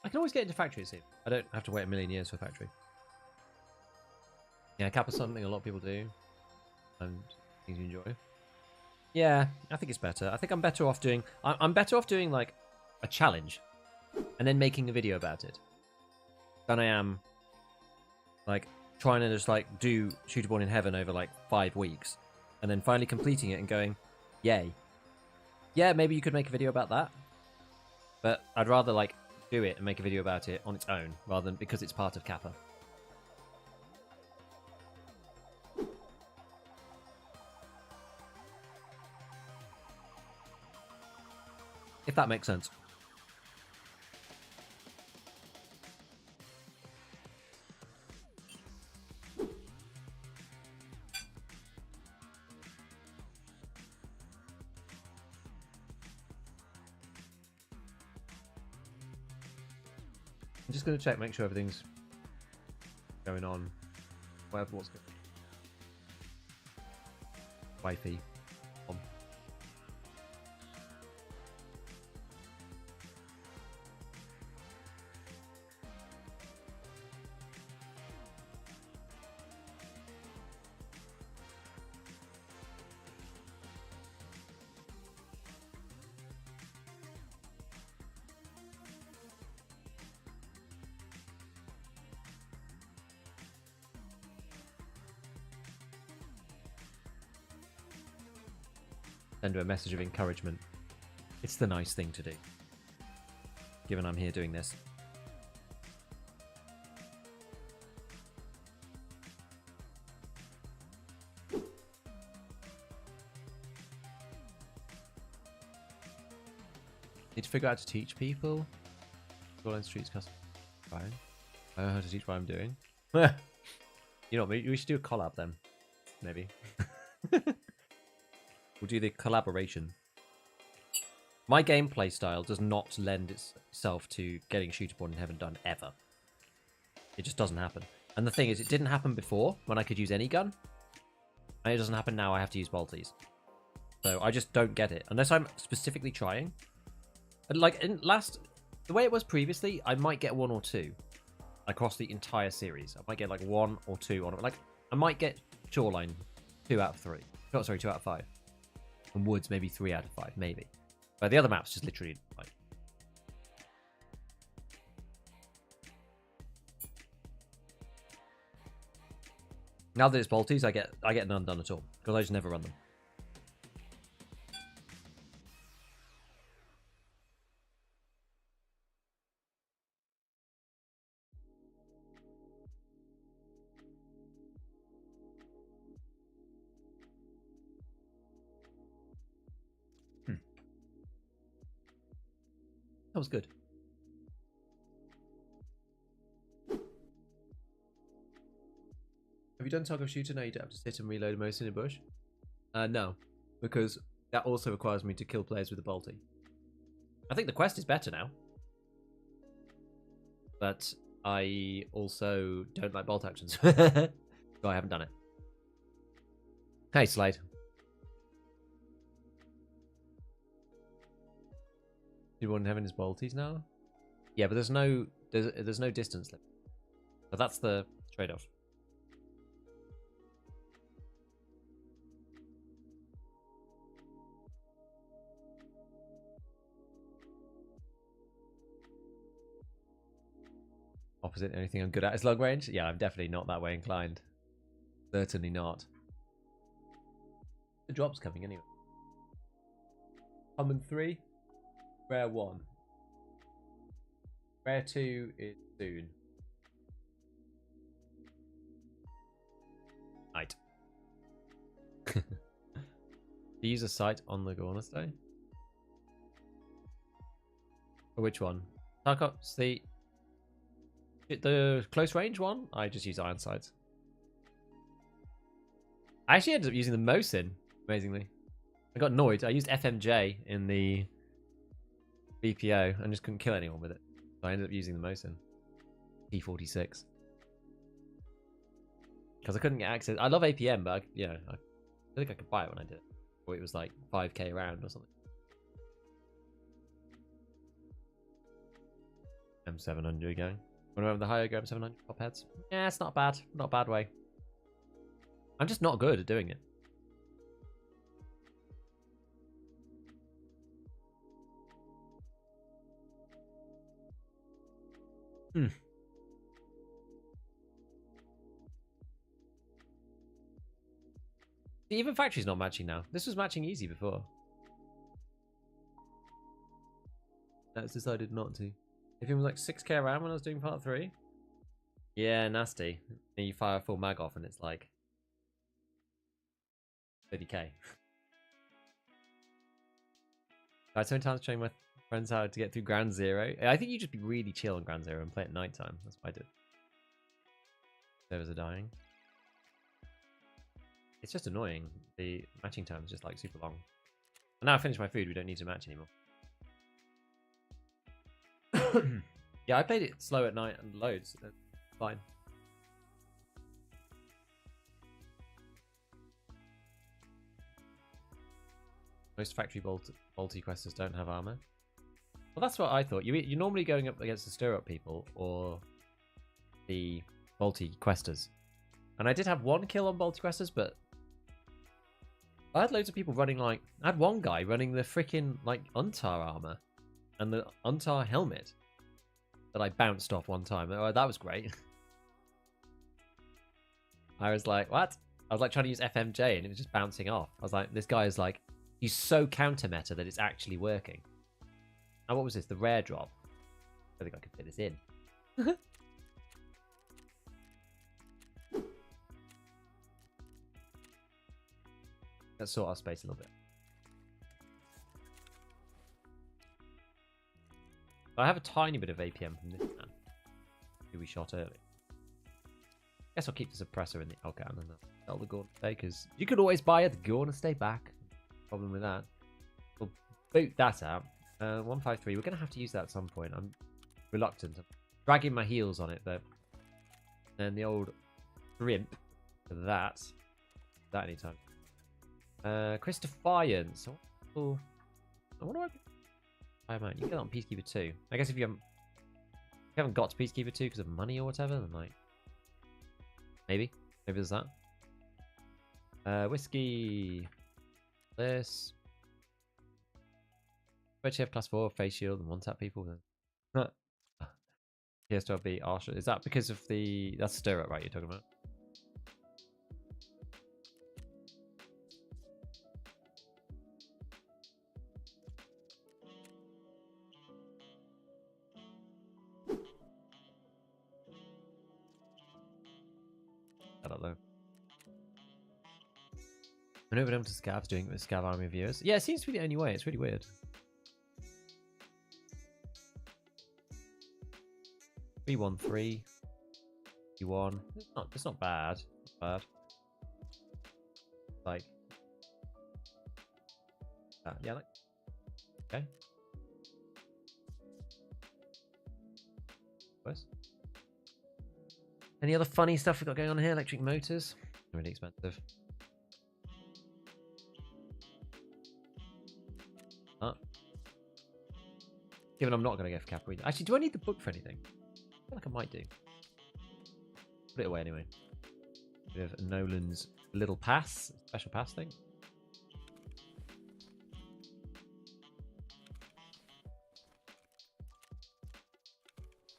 [SPEAKER 1] I can always get into factory, see. I don't have to wait a million years for factory. Yeah, Kappa's something a lot of people do, and things you enjoy. Yeah, I think it's better. I think I'm better off doing. I'm better off doing like a challenge, and then making a video about it, than I am like trying to just like do Shooterborn in Heaven over like 5 weeks, and then finally completing it and going, yay. Yeah, maybe you could make a video about that, but I'd rather like do it and make a video about it on its own rather than because it's part of Kappa. If that makes sense. I'm just going to check, make sure everything's going on. What's good. Wi-Fi. On. Send her a message of encouragement. It's the nice thing to do, given I'm here doing this. Need to figure out how to teach people. Online streets custom. Fine. I don't know how to teach what I'm doing. You know, we should do a collab then. Maybe. We'll do the collaboration. My gameplay style does not lend itself to getting shooterborn in heaven done ever. It just doesn't happen. And the thing is, it didn't happen before when I could use any gun. And it doesn't happen now. I have to use bolties. So I just don't get it. Unless I'm specifically trying. And like the way it was previously, I might get 1 or 2 across the entire series. I might get like 1 or 2 on it. Like I might get shoreline 2 out of 3. Oh, sorry, 2 out of 5. And woods maybe 3 out of 5, maybe. But the other maps just literally like. Now that it's bolties, I get none done at all because I just never run them. That was good. Have you done Tarkov shooter? No, you don't have to sit and reload most in a bush. No, because that also requires me to kill players with a bolty. I think the quest is better now, but I also don't like bolt actions, so I haven't done it. Hey, Slade. You want having his bolties now? Yeah, but there's no distance limit. So that's the trade-off. Opposite anything I'm good at is long range? Yeah, I'm definitely not that way inclined. Certainly not. The drop's coming anyway. Common 3. Rare 1. Rare 2 is soon. Night. Use a site on the Gornus Day? For which one? Tarkov's the close range one? I just use iron sights. I actually ended up using the Mosin, amazingly. I got annoyed. I used FMJ in the BPO and just couldn't kill anyone with it. So I ended up using the Mosin. P46. Because I couldn't get access. I love APM, but I think I could buy it when I did it. Or it was like 5k a round or something. M700 going. Remember the higher go M700 top heads? Yeah, it's not bad. Not a bad way. I'm just not good at doing it. Even factory's not matching now. This was matching easy before. That's decided not to. If it was like 6k around when I was doing part 3. Yeah, nasty. And you fire a full mag off and it's like 30k. I so many times showing my friends how to get through Ground Zero. I think you just be really chill on Ground Zero and play at night time. That's what I did. Servers are dying. It's just annoying. The matching time is just like super long. And now I finished my food, we don't need to match anymore. Yeah, I played it slow at night and loads. Fine. Most factory bolty questers don't have armor. Well, that's what I thought. You're normally going up against the stir-up people or the bolty questers. And I did have 1 kill on bolty questers, but I had loads of people running like... I had one guy running the freaking like Untar armor and the Untar helmet that I bounced off one time. Oh, that was great. I was like, what? I was like trying to use FMJ and it was just bouncing off. I was like, this guy is like, he's so counter meta that it's actually working. Now, what was this? The rare drop. I think I could fit this in. Let's sort our space a little bit. I have a tiny bit of APM from this man who we shot earlier. Guess I'll keep the suppressor in the Elgan and sell the Gorn Stay, because you could always buy the Gorn Stay back. Problem with that. We'll boot that out. 153. We're going to have to use that at some point. I'm reluctant. I'm dragging my heels on it, though. And the old shrimp for that. That anytime. Chris Defiance. What do I amount? You get that on Peacekeeper 2. I guess if you haven't got to Peacekeeper 2 because of money or whatever, then like maybe there's that. Whiskey. This. But you have class 4 face shield and one tap people then. PS12B Archer. Is that because of the that's stir up, right? You're talking about? I don't know. I know to Scav's doing it with Scav Army viewers. Yeah, it seems to be the only way. It's really weird. 313. 1. It's not bad. Not bad. Like. Yeah, like. Okay. Where's? Any other funny stuff we got going on here? Electric motors. Really expensive. Given I'm not going to go for Capri. Actually, do I need the book for anything? I feel like I might do. Put it away anyway. We have Nolan's little pass. Special pass thing.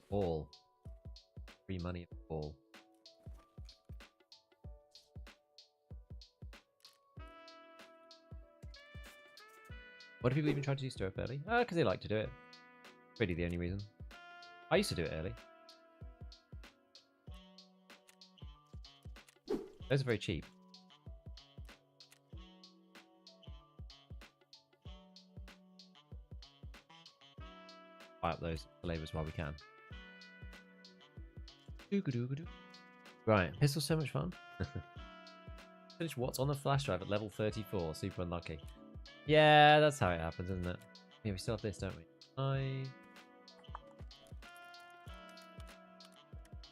[SPEAKER 1] All. Free money all. What do people even try to do stir up early? Because they like to do it. Really the only reason. I used to do it early. Those are very cheap. Buy up those flavors while we can. Right, pistol's so much fun. Finish what's on the flash drive at level 34. Super unlucky. Yeah, that's how it happens, isn't it? Yeah, we still have this, don't we?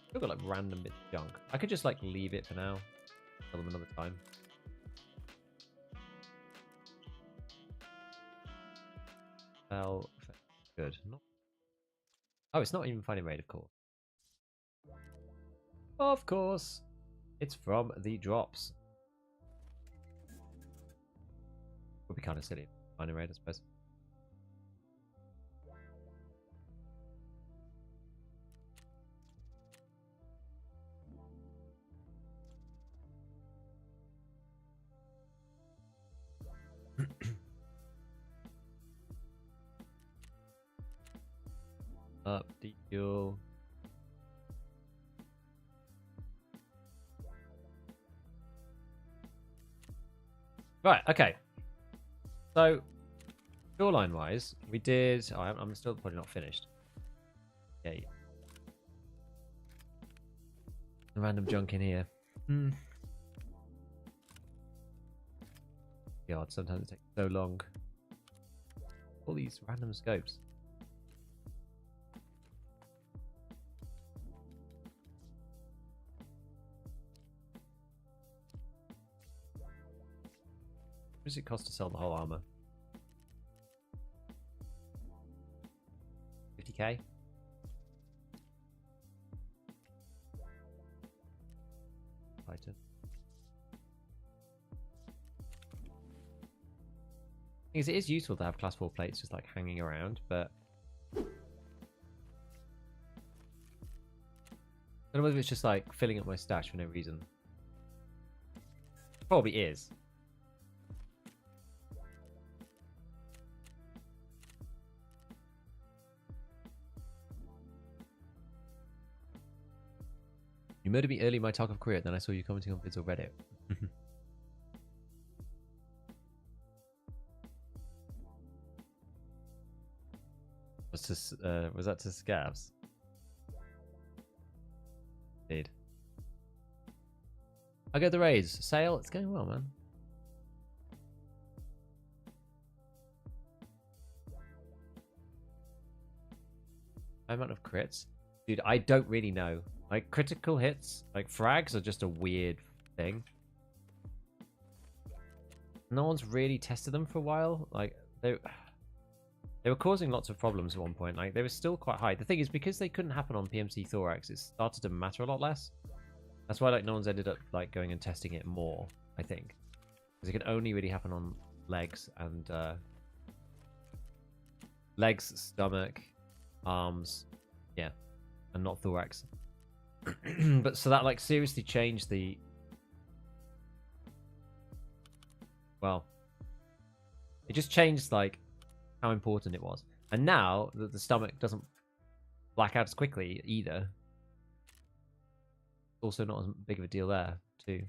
[SPEAKER 1] Still got like random bits of junk. I could just like leave it for now. Tell them another time. Well, good. Oh, it's not even finding raid, of course. Of course. It's from the drops. Would be kind of silly. Finding raid, I suppose. Up, deal. Right, okay. So, shoreline wise, we did. Oh, I'm still probably not finished. Okay. Random junk in here. God, sometimes it takes so long. All these random scopes. What does it cost to sell the whole armor? 50k? Titan. Thing is, it is useful to have class 4 plates just like hanging around, but I don't know whether it's just like filling up my stash for no reason. Probably is. You murdered me early in my Tarkov career, then I saw you commenting on vids or Reddit. Was that to scavs? Indeed. I got the raise. Sale, it's going well, man. Amount of crits. Dude, I don't really know. Like, critical hits, like, frags are just a weird thing. No one's really tested them for a while. Like, they were causing lots of problems at one point. Like, they were still quite high. The thing is, because they couldn't happen on PMC Thorax, it started to matter a lot less. That's why, like, no one's ended up, like, going and testing it more, I think. Because it can only really happen on legs and, legs, stomach, arms, yeah, and not thorax. But so that, like, seriously changed the... Well, it just changed, like, how important it was. And now that the stomach doesn't black out as quickly either, also not as big of a deal there too.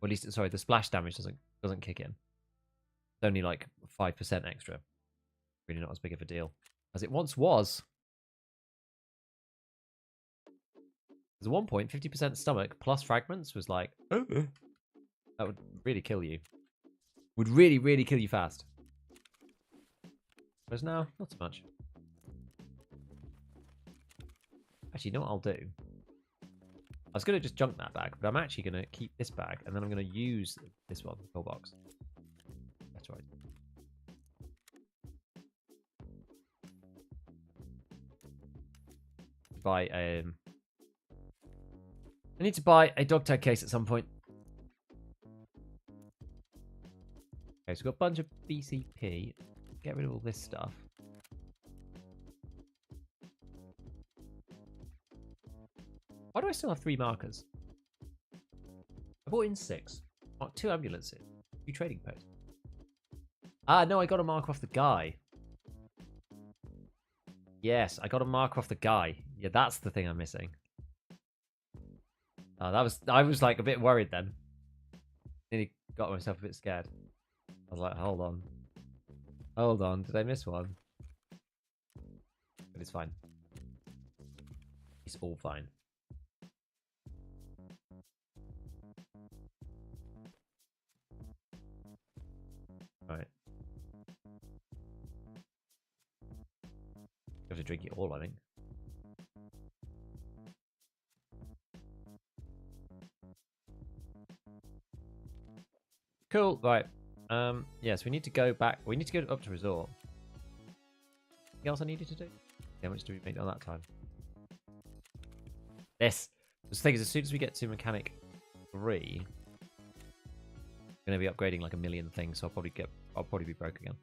[SPEAKER 1] Or at least, sorry, the splash damage doesn't kick in. It's only like 5% extra. Really not as big of a deal as it once was. There's one point, 50% stomach plus fragments was like, that would really kill you. Would really, really kill you fast. Whereas now, not so much. Actually, you know what I'll do? I was going to just junk that bag, but I'm actually going to keep this bag, and then I'm going to use this one, the box. That's right. I need to buy a dog tag case at some point. Okay, so we've got a bunch of BCP. Get rid of all this stuff. Why do I still have 3 markers? I bought in 6. Oh, 2 ambulances. 2 trading posts. Ah, no, I got a marker off the guy. Yes, I got a marker off the guy. Yeah, that's the thing I'm missing. I was like a bit worried then. Nearly got myself a bit scared. I was like, hold on. Hold on, did I miss one? But it's fine. It's all fine. Right. You have to drink it all, I think. Cool, right. Yes, we need to go back. We need to go up to resort. Anything else I needed to do? How much do we make on that time? This. The thing is, as soon as we get to mechanic 3, we're going to be upgrading like a million things, so I'll probably be broke again.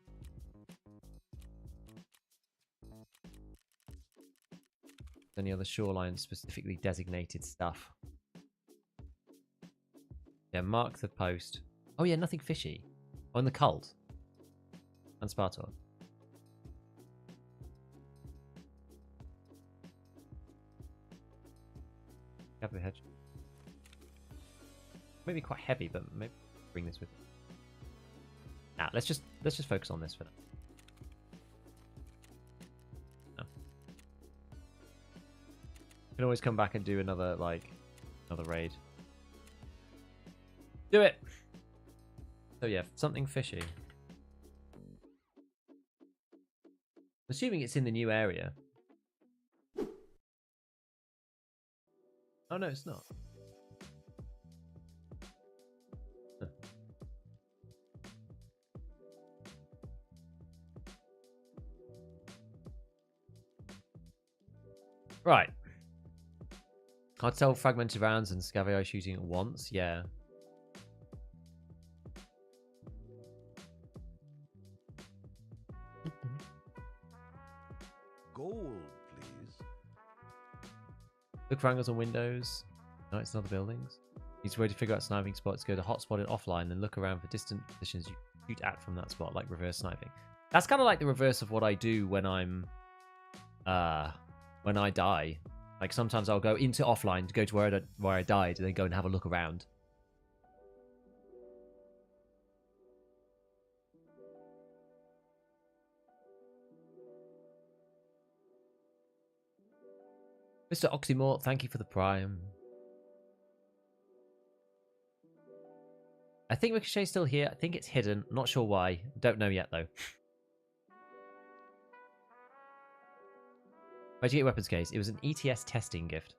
[SPEAKER 1] Any other shoreline specifically designated stuff? Yeah, mark the post. Oh yeah, nothing fishy. Oh, and the cult. And Spartor. Capital hedge. Maybe quite heavy, but maybe bring this with. Nah, let's just focus on this for now. No. Can always come back and do another raid. Do it. So yeah, something fishy. Assuming it's in the new area. Oh no, it's not. Huh. Right. Cartel fragmented rounds and Scavio shooting at once. Yeah.
[SPEAKER 2] Gold, please.
[SPEAKER 1] Look for angles on windows. No, it's not the buildings. Need to wait to figure out sniping spots. Go to hotspot and offline, then look around for distant positions you shoot at from that spot, like reverse sniping. That's kind of like the reverse of what I do when I'm, when I die. Like sometimes I'll go into offline to go to where I died, and then go and have a look around. Mr. Oxymort, thank you for the prime. I think Ricochet's still here. I think it's hidden. Not sure why. Don't know yet, though. Where'd you get your weapons case? It was an ETS testing gift.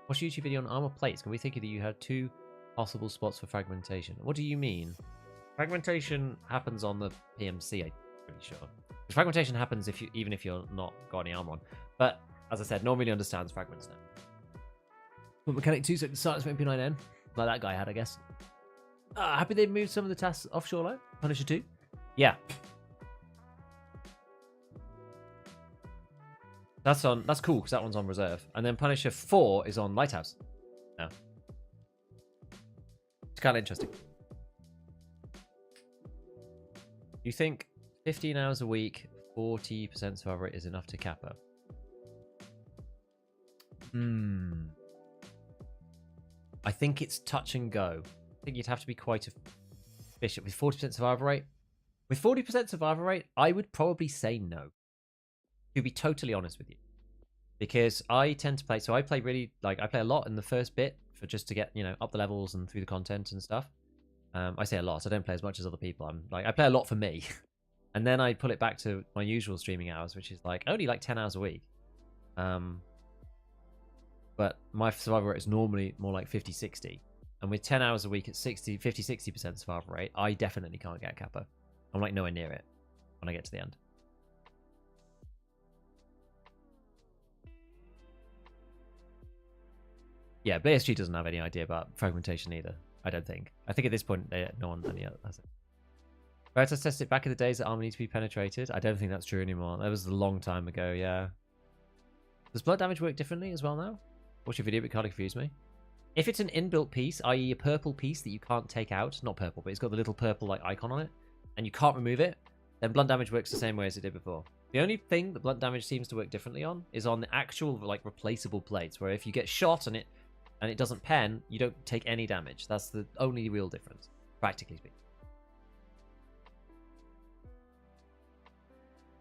[SPEAKER 1] Watch a YouTube video on armor plates. Can we think that you had 2 possible spots for fragmentation? What do you mean? Fragmentation happens on the PMC, I'm pretty sure. Fragmentation happens even if you're not got any armor on. But, as I said, no one really understands fragments now. But Mechanic 2 so it starts with MP9N. Like that guy had, I guess. Happy they've moved some of the tasks offshore low? Punisher 2? Yeah. That's cool, because that one's on reserve. And then Punisher 4 is on Lighthouse. No. It's kind of interesting. You think 15 hours a week, 40% survival rate is enough to kappa? I think it's touch and go. I think you'd have to be quite efficient with 40% survival rate. With 40% survival rate, I would probably say no. To be totally honest with you. Because I tend to play, so I play really, I play a lot in the first bit for just to get, up the levels and through the content and stuff. I say a lot, so I don't play as much as other people. I play a lot for me. And then I pull it back to my usual streaming hours, which is only 10 hours a week. But my survival rate is normally more like 50-60. And with 10 hours a week at 50-60% survival rate, I definitely can't get kappa. I'm nowhere near it when I get to the end. Yeah, BSG doesn't have any idea about fragmentation either, I don't think. I think at this point, no one has it. Veritas tested it back in the days that armor needs to be penetrated. I don't think that's true anymore. That was a long time ago, yeah. Does blood damage work differently as well now? Watch your video, but it can't confuse me. If it's an inbuilt piece, i.e. a purple piece that you can't take out, not purple, but it's got the little purple icon on it, and you can't remove it, then blunt damage works the same way as it did before. The only thing that blunt damage seems to work differently on is on the actual replaceable plates, where if you get shot and it doesn't pen, you don't take any damage. That's the only real difference, practically speaking.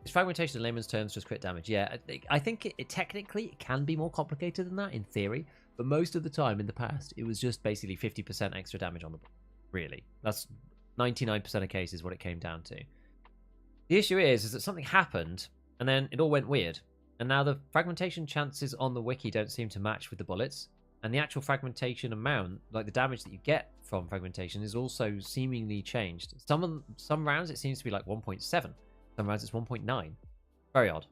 [SPEAKER 1] Is fragmentation in layman's terms just crit damage? Yeah, I think it technically it can be more complicated than that in theory, but most of the time in the past, it was just basically 50% extra damage on the board. Really. That's 99% of cases what it came down to. The issue is that something happened, and then it all went weird. And now the fragmentation chances on the wiki don't seem to match with the bullets, and the actual fragmentation amount, the damage that you get from fragmentation, is also seemingly changed. Some rounds it seems to be 1.7. Some rounds it's 1.9. Very odd.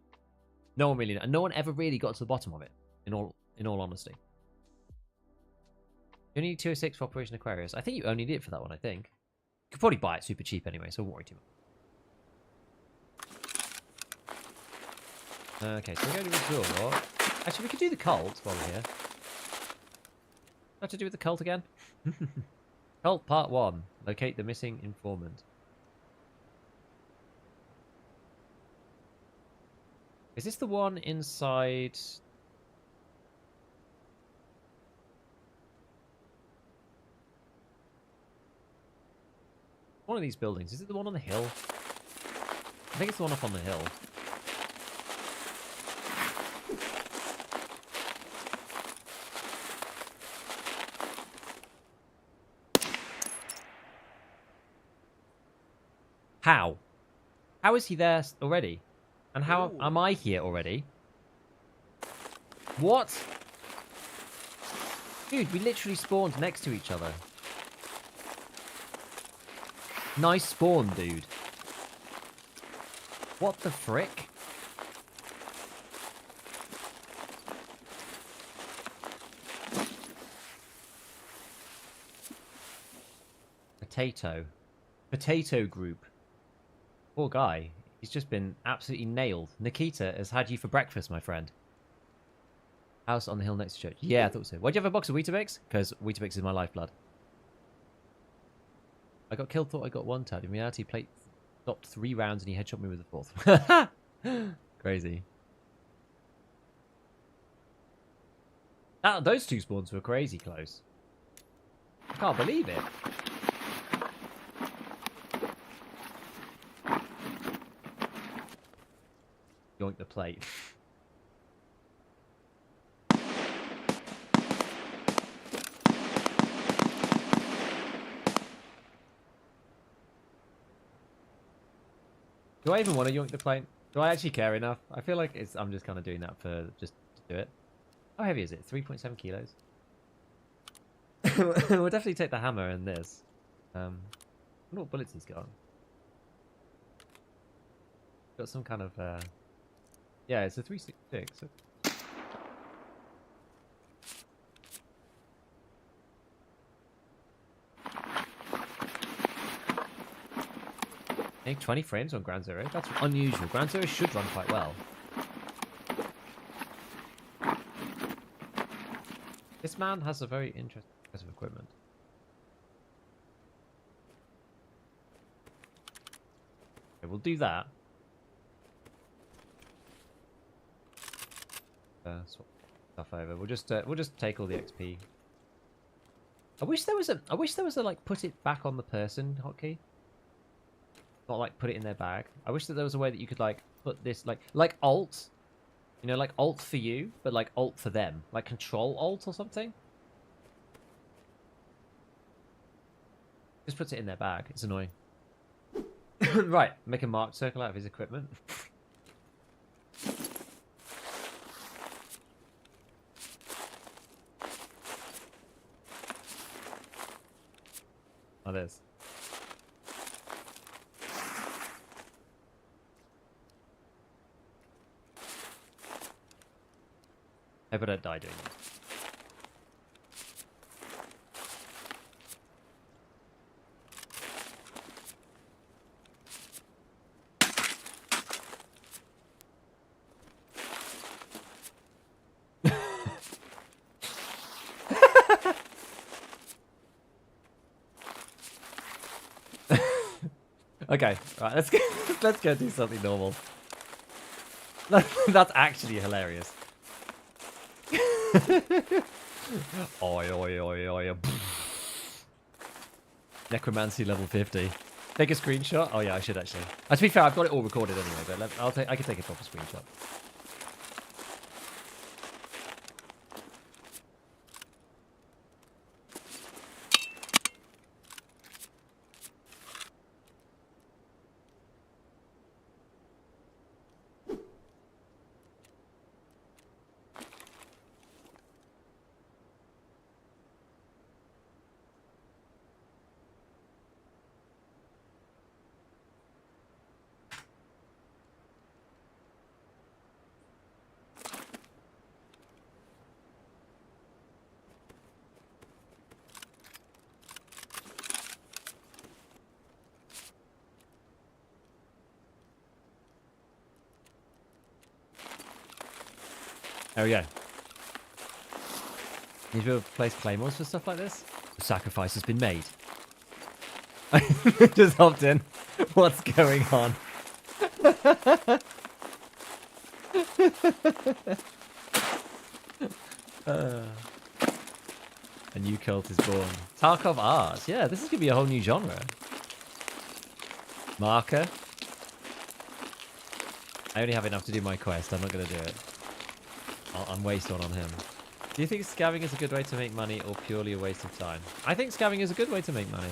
[SPEAKER 1] No one really knows. And no one ever really got to the bottom of it, in all honesty. You only need 206 for Operation Aquarius. I think you only need it for that one, I think. You could probably buy it super cheap anyway, so I won't worry too much. Okay, so we're going to withdraw. Actually, we could do the cult while we're here. What to do with the cult again? Cult Part 1. Locate the missing informant. Is this the one inside... one of these buildings? Is it the one on the hill? I think it's the one up on the hill. How? How is he there already? And how am I here already? What? Dude, we literally spawned next to each other. Nice spawn, dude. What the frick? Potato group. Poor guy. He's just been absolutely nailed. Nikita has had you for breakfast, my friend. House on the hill next to church. Yeah, I thought so. Why'd you have a box of Weetabix? Because Weetabix is my lifeblood. I got killed, thought I got one tabbed. In reality, plate stopped 3 rounds and he headshot me with the 4th. Crazy. Those 2 spawns were crazy close. I can't believe it. Yoink the plate. Do I even want to yoink the plane? Do I actually care enough? I feel like I'm just kind of doing that for just to do it. How heavy is it? 3.7 kilos. We'll definitely take the hammer and this. I wonder what bullets he's got. Got some kind of yeah, it's a 366. I think 20 frames on Ground Zero. That's unusual. Ground Zero should run quite well. This man has a very interesting piece of equipment. Okay, we'll do that. Swap stuff over. We'll just take all the XP. I wish there was a like put it back on the person hotkey. Not like put it in their bag. I wish that there was a way that you could like put this like alt, you know, like alt for you, but like alt for them, like control alt or something. Just puts it in their bag. It's annoying. Right, make a marked circle out of his equipment. Oh, there's. Hope I don't die doing this. Okay, right, let's go do something normal. That's actually hilarious. Oi, oi, oi, oi. Necromancy level 50. Take a screenshot? Oh yeah, I should actually. To be fair, I've got it all recorded anyway, but I can take a proper screenshot. There we go. Need to be able to place claymores for stuff like this? The sacrifice has been made. I just hopped in. What's going on? A new cult is born. Tarkov art. Yeah, this is going to be a whole new genre. Marker. I only have enough to do my quest. I'm not going to do it. I'm waste on him. Do you think scavving is a good way to make money or purely a waste of time? I think scavving is a good way to make money.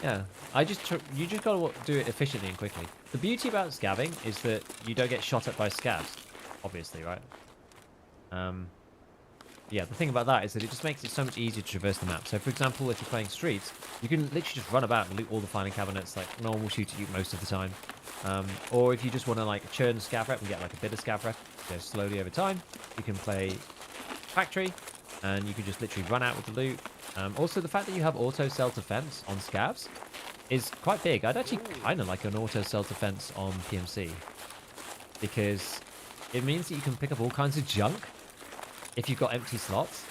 [SPEAKER 1] Yeah. You just gotta do it efficiently and quickly. The beauty about scavving is that you don't get shot at by scavs. Obviously, right? Yeah, the thing about that is that it just makes it so much easier to traverse the map. So, for example, if you're playing streets, you can literally just run about and loot all the filing cabinets. Like, no one will shoot at you most of the time. Or if you just want to like churn scav rep and get like a bit of scav rep, slowly over time, you can play factory, and you can just literally run out with the loot. Also, the fact that you have auto self-defense on scavs is quite big. I'd actually kind of like an auto self-defense on PMC, because it means that you can pick up all kinds of junk if you've got empty slots,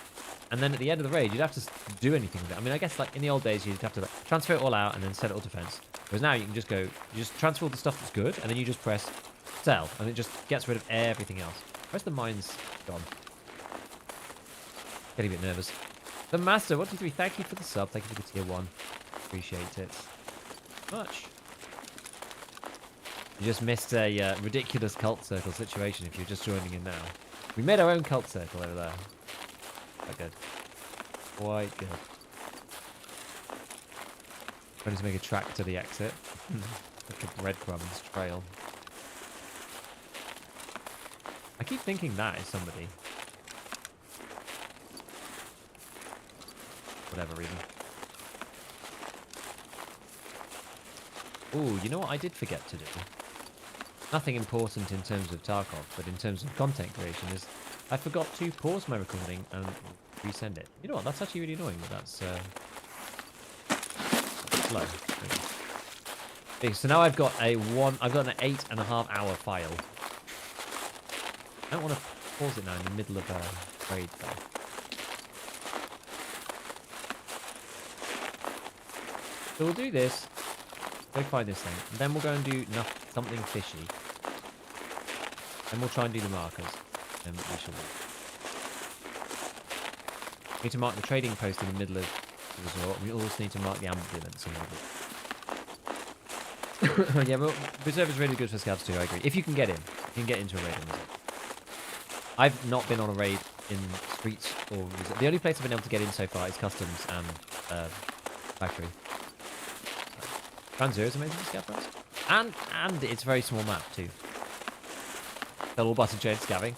[SPEAKER 1] and then at the end of the raid, you'd have to do anything with it. I mean, I guess like in the old days, you'd have to like, transfer it all out and then set it all defense. Whereas now you can just go, you just transfer all the stuff that's good, and then you just press sell, and it just gets rid of everything else. Where's the mines gone? Getting a bit nervous. The Master, 123, thank you for the sub. Thank you for the tier 1. Appreciate it much. You just missed a ridiculous cult circle situation if you're just joining in now. We made our own cult circle over there. Quite good. Quite good. Trying to make a track to the exit. Like a breadcrumbs trail. I keep thinking that is somebody. Whatever reason. Oh, you know what I did forget to do? Nothing important in terms of Tarkov, but in terms of content creation is I forgot to pause my recording and resend it. You know what? That's actually really annoying, but that's slow. Okay, so now I've got an 8.5 hour file. I don't want to pause it now in the middle of a raid though. So we'll do this. Go find this thing. And then we'll go and do something fishy. And we'll try and do the markers. And we shall win. We need to mark the trading post in the middle of the resort. We also need to mark the ambulance in the middle. Yeah, well, reserve is really good for scouts too, I agree. If you can get in. You can get into a raid on reserve. I've not been on a raid in streets or reserve. The only place I've been able to get in so far is customs and factory. Ground Zero is amazing for scout price. And it's a very small map too. Double button chain scavving.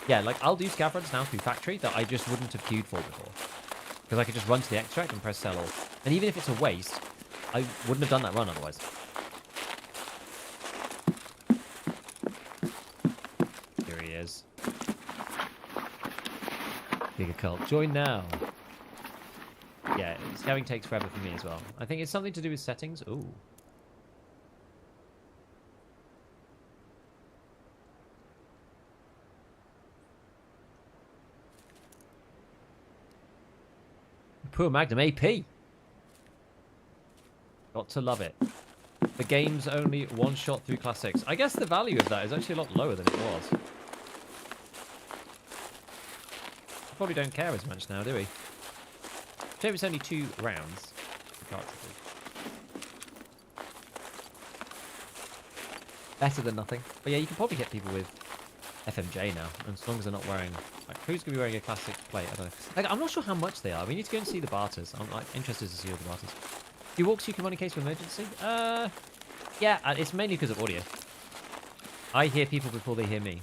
[SPEAKER 1] Yeah, like I'll do scav runs now through factory that I just wouldn't have queued for before. Because I could just run to the extract and press sell all. And even if it's a waste, I wouldn't have done that run otherwise. Here he is. Giga cult. Join now. Yeah, scavving takes forever for me as well. I think it's something to do with settings. Ooh. Poor Magnum AP. Got to love it. The game's only one shot through Class 6. I guess the value of that is actually a lot lower than it was. We probably don't care as much now, do we? Shame it's only 2 rounds. Better than nothing. But yeah, you can probably hit people with FMJ now, as long as they're not wearing... Like, who's going to be wearing a classic plate? I don't know. Like, I'm not sure how much they are. We need to go and see the barters. I'm like interested to see all the barters. Do walks you can run in case of emergency? Yeah, it's mainly because of audio. I hear people before they hear me,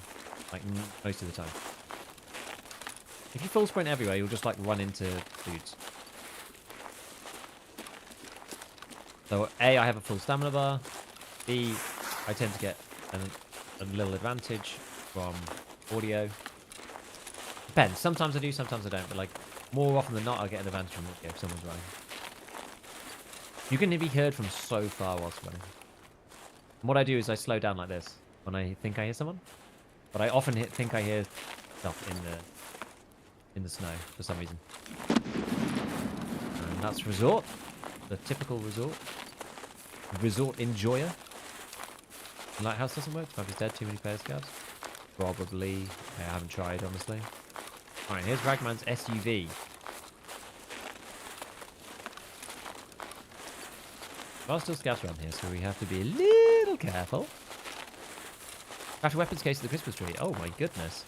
[SPEAKER 1] like most of the time. If you full sprint everywhere, you'll just like run into dudes. So A, I have a full stamina bar. B, I tend to get a little advantage from audio. Depends. Sometimes I do, sometimes I don't. But like more often than not, I get an advantage from audio if someone's running. You can be heard from so far whilst running. And what I do is I slow down like this when I think I hear someone. But I often think I hear stuff in the snow for some reason. And that's resort. The typical resort. Resort enjoyer. Lighthouse doesn't work. Smoke is dead. Too many player scouts. Probably. I haven't tried, honestly. Alright, here's Ragman's SUV. There are still scouts around here, so we have to be a little careful. After weapons case of the Christmas tree. Oh my goodness.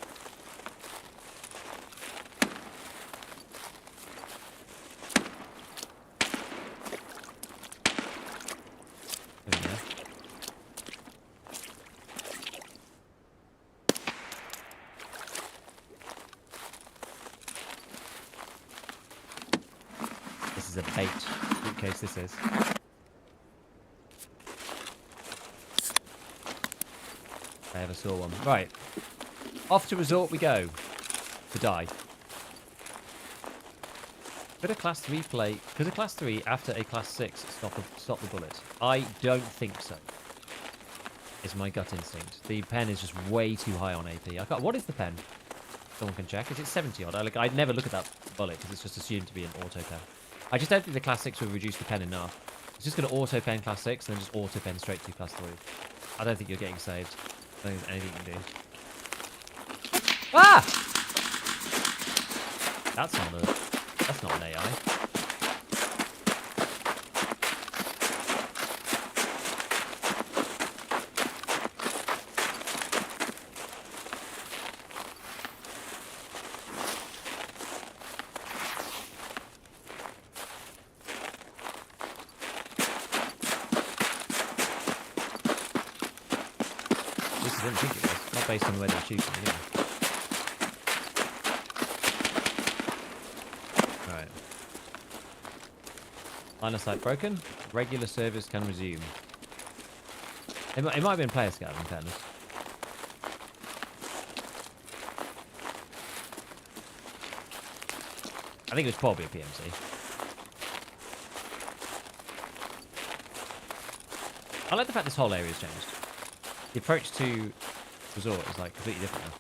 [SPEAKER 1] There we go. This is a bait suitcase, this is. I ever saw one. Right. Off to resort we go. To die. Could a class 3 play... Could a class 3 after a class 6 stop the bullet? I don't think so. Is my gut instinct. The pen is just way too high on AP. I can't, what is the pen? Someone can check. Is it 70 odd? I'd never look at that bullet because it's just assumed to be an auto pen. I just don't think the class 6 will reduce the pen enough. It's just going to auto pen class 6 and then just auto pen straight to class 3. I don't think you're getting saved. I don't think there's anything you can do. Ah! That's not an AI. I didn't think it was. Not based on the way they're shooting, yeah. Alright. Line of sight broken. Regular service can resume. It might have been player scout, in fairness. I think it was probably a PMC. I like the fact this whole area's changed. The approach to resort is like completely different now.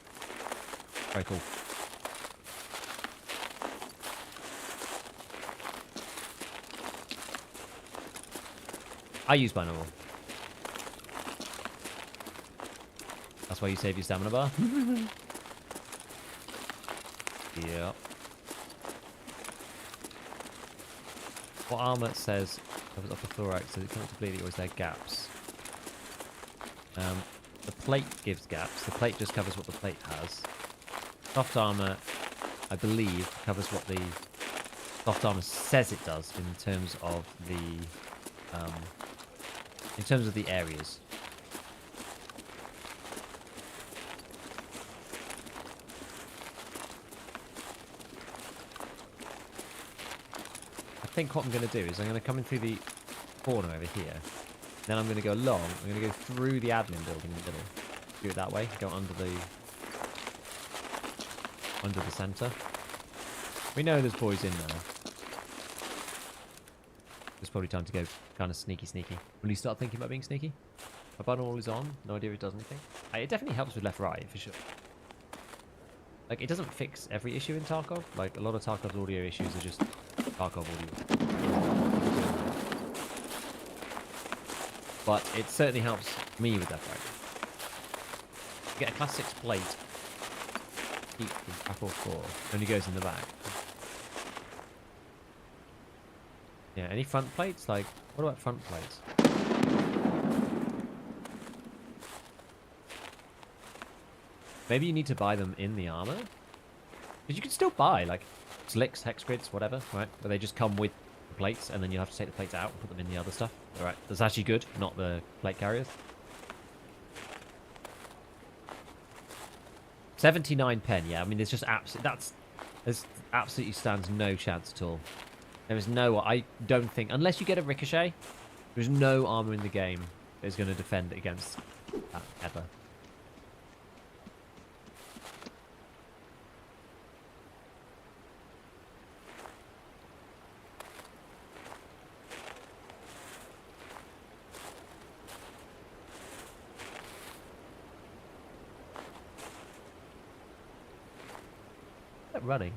[SPEAKER 1] Very cool. I use binaural. That's why you save your stamina bar. Yeah. What armor says covers upper thorax, so it cannot completely, or is there gaps? The plate gives gaps. The plate just covers what the plate has. Soft armor, I believe, covers what the soft armor says it does in terms of the areas. I think what I'm going to do is I'm going to come in through the corner over here. Then I'm going to go along. I'm going to go through the admin building in the middle. Do it that way. Go under the centre. We know there's boys in there. It's probably time to go kind of sneaky. Will you start thinking about being sneaky? My binaural is on. No idea if it does anything. It definitely helps with left-right, for sure. Like, it doesn't fix every issue in Tarkov. Like, a lot of Tarkov's audio issues are just Tarkov audio. But it certainly helps me with left-right. You get a class 6 plate. Keep the Apple 4. Only goes in the back. Yeah, any front plates? Like, what about front plates? Maybe you need to buy them in the armor? Because you can still buy, like, slicks, hex grids, whatever, right? But they just come with the plates, and then you have to take the plates out and put them in the other stuff. Alright, that's actually good, not the plate carriers. 79 pen, yeah, I mean, there's just absolutely stands no chance at all. There is no, I don't think, unless you get a ricochet, there's no armor in the game that is going to defend against that, ever. Running.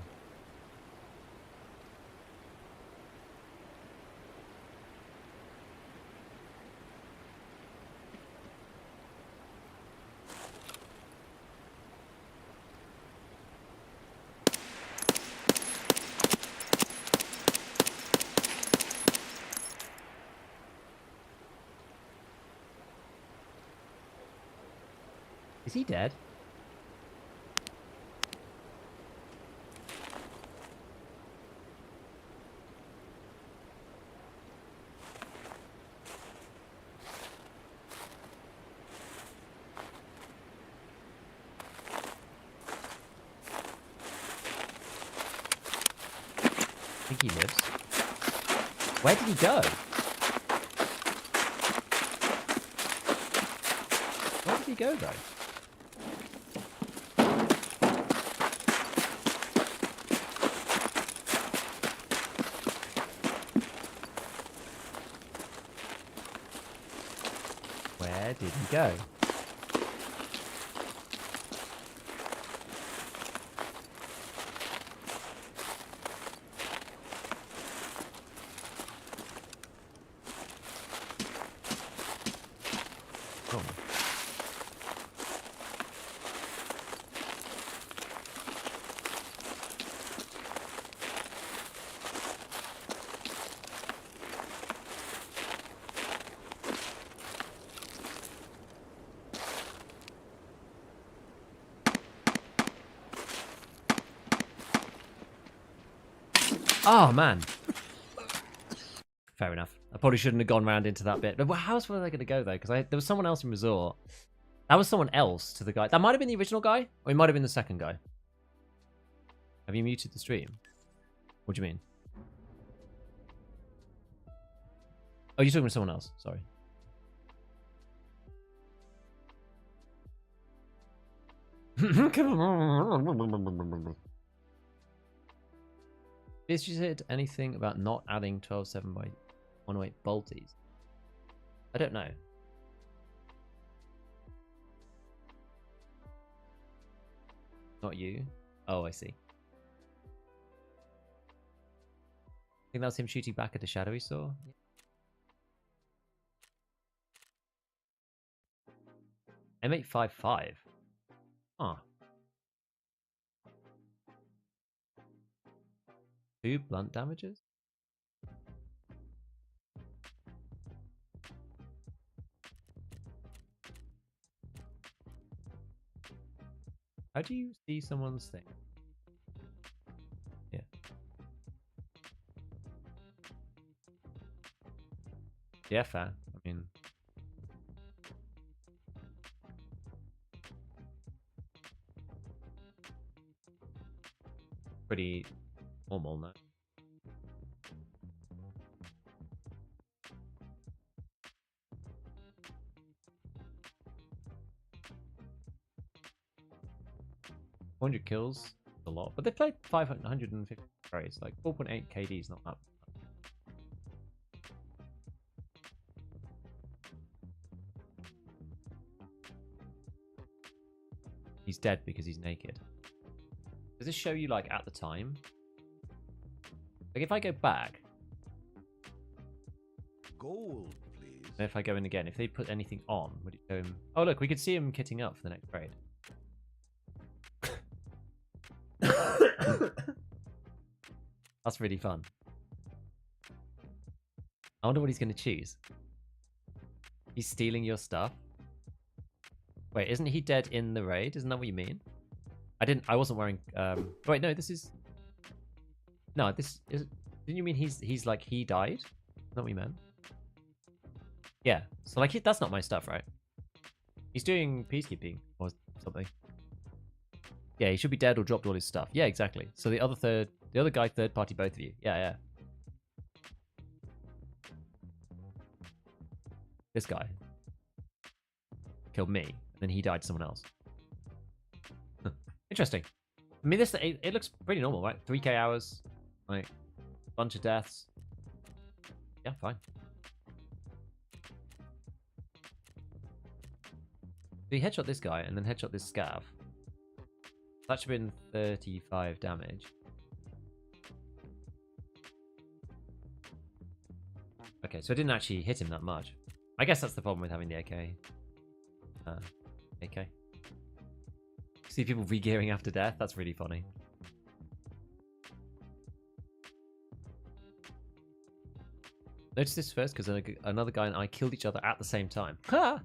[SPEAKER 1] Is he dead? I think he lives. Where did he go? Where did he go, though? Where did he go? Oh, man. Fair enough. I probably shouldn't have gone round into that bit. But how else were they going to go, though? Because there was someone else in resort. That was someone else to the guy. That might have been the original guy, or it might have been the second guy. Have you muted the stream? What do you mean? Oh, you're talking to someone else. Sorry. Did you say anything about not adding 12.7 by 108 bolties? I don't know. Not you? Oh, I see. I think that was him shooting back at the shadow he saw. M855. Huh. 2 blunt damages? How do you see someone's thing? Yeah. Yeah, fair. I mean... pretty normal, no? $400 kills, a lot, but they played 550 carries. Like 4.8 KD is not that. He's dead because he's naked. Does this show you like at the time? Like if I go back,
[SPEAKER 2] Gold, please.
[SPEAKER 1] and if I go in again, if they put anything on, would it show him? Oh look, we could see him kitting up for the next raid. That's really fun. I wonder what he's going to choose. He's stealing your stuff. Wait, isn't he dead in the raid? Isn't that what you mean? I wasn't wearing wait, no, this is no, this is didn't you mean he's like he died? Is that what you meant? Yeah. So like that's not my stuff, right? He's doing peacekeeping or something. Yeah, he should be dead or dropped all his stuff. Yeah, exactly. So the other guy, third party, both of you. Yeah, yeah. This guy killed me, and then he died to someone else. Interesting. I mean, it looks pretty normal, right? 3k hours, like bunch of deaths. Yeah, fine. So he headshot this guy and then headshot this scav. That should have been 35 damage. Okay, so I didn't actually hit him that much. I guess that's the problem with having the AK. AK. See people re-gearing after death? That's really funny. Notice this first, because another guy and I killed each other at the same time. Ha!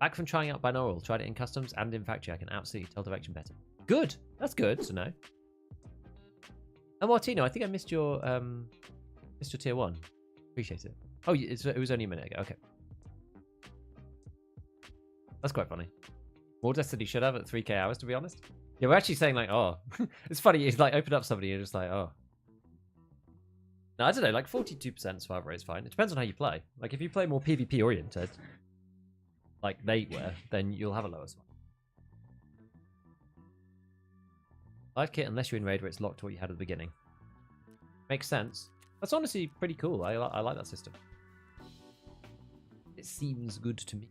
[SPEAKER 1] Back from trying out binaural. Tried it in customs and in factory. I can absolutely tell direction better. Good! That's good to know. And Martino, I think I missed your tier 1. Appreciate it. Oh, it was only a minute ago. Okay. That's quite funny. More Destiny should have at 3k hours, to be honest. Yeah, we're actually saying like, oh. It's funny, it's like open up somebody and you're just like, oh. No, I don't know, like 42% survival rate is fine. It depends on how you play. Like if you play more PvP oriented, like they were, then you'll have a lower survival. Live kit unless you're in raid where it's locked to what you had at the beginning. Makes sense. That's honestly pretty cool. I like that system. It seems good to me.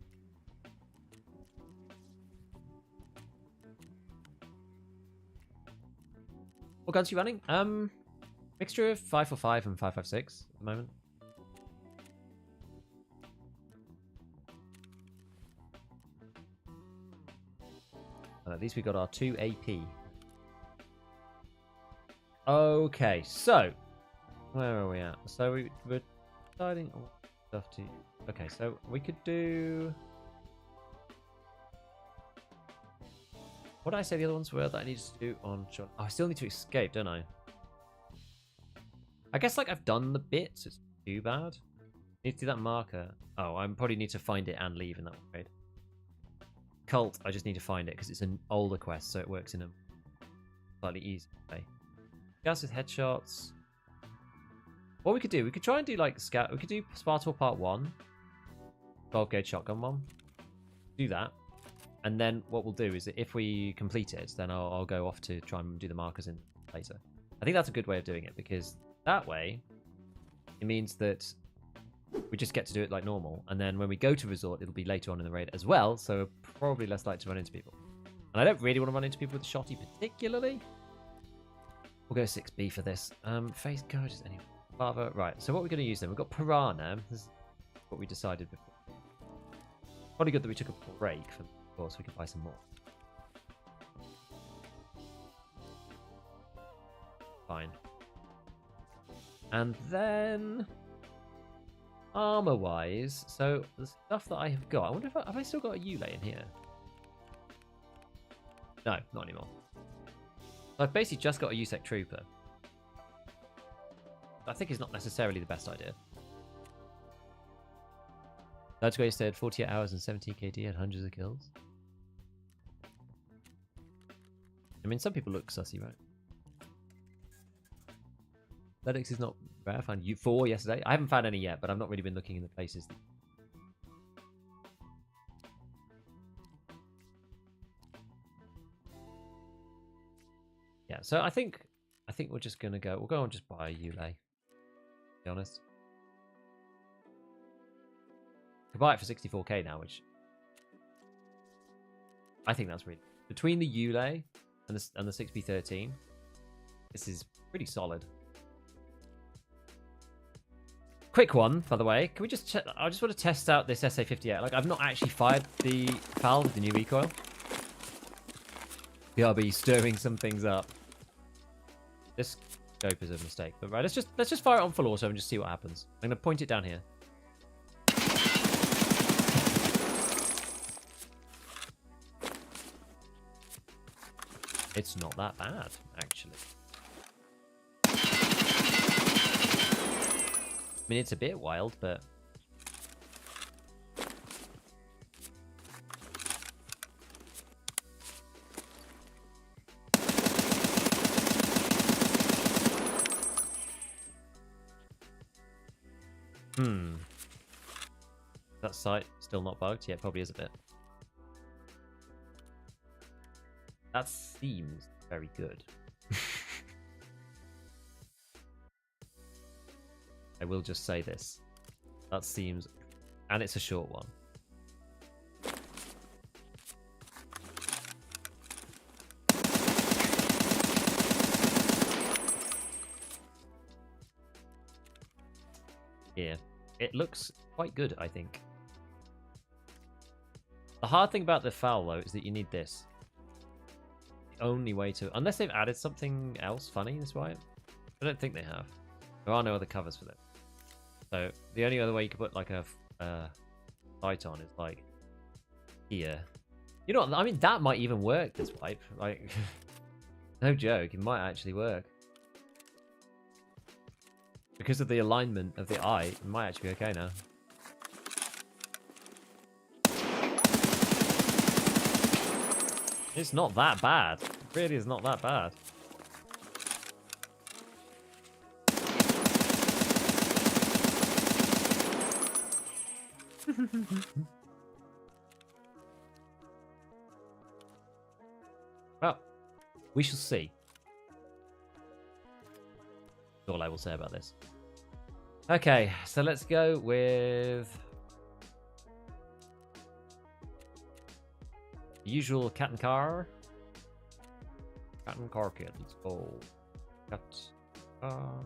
[SPEAKER 1] What guns are you running? Mixture of 545 and 556 at the moment. And at least we got our 2 AP. Okay, so where are we at? So we're deciding on stuff to. Okay, so we could do. What did I say the other ones were that I needed to do on shot? Oh, I still need to escape, don't I? I guess like I've done the bits. It's not too bad. Need to do that marker. Oh, I probably need to find it and leave in that raid. Cult, I just need to find it because it's an older quest, so it works in a slightly easier way. Guys with headshots. What we could do, we could try and do like scout. We could do Sparta Part 1, 12 gauge shotgun one. Do that, and then what we'll do is that if we complete it, then I'll go off to try and do the markers in later. I think that's a good way of doing it because that way it means that we just get to do it like normal, and then when we go to resort, it'll be later on in the raid as well, so we're probably less likely to run into people. And I don't really want to run into people with shotty particularly. We'll go 6B for this. Face code is anyway. Lava. Right, so what we're going to use then? We've got Piranha. This is what we decided before. Probably good that we took a break from before so we can buy some more. Fine. And then armor-wise, so the stuff that I have got, I wonder if have I still got a Yule in here? No, not anymore. So I've basically just got a USEC Trooper. I think it's not necessarily the best idea. That's great. Instead, 48 hours and 17 KD and hundreds of kills. I mean, some people look sussy, right? Lennox is not rare. I found 4 yesterday. I haven't found any yet, but I've not really been looking in the places. Yeah, so I think we're just gonna go. We'll go and just buy a Yule. To be honest, I could buy it for 64k now, which I think that's really between the Yule and the 6B13. This is pretty solid. Quick one, by the way. Can we just check? I just want to test out this SA58. Like, I've not actually fired the FAL with the new recoil. BRB stirring some things up. This scope is a mistake, but right, let's just fire it on full auto and just see what happens. I'm gonna point it down here. It's not that bad, actually. I mean, it's a bit wild, but that site still not bugged? Yeah, it probably is a bit. That seems very good. I will just say this. That seems... And it's a short one. Yeah. It looks quite good, I think. The hard thing about the FAL, though, is that you need this. The only way to... Unless they've added something else funny this way. I don't think they have. There are no other covers for this. So the only other way you could put like a sight on is like here. You know what? I mean, that might even work this wipe. Like, no joke, it might actually work. Because of the alignment of the eye, it might actually be okay now. It's not that bad. It really is not that bad. Well, we shall see. That's all I will say about this. Okay, so let's go with the usual cat and car. Cat and car kid. Let's go. Cat car.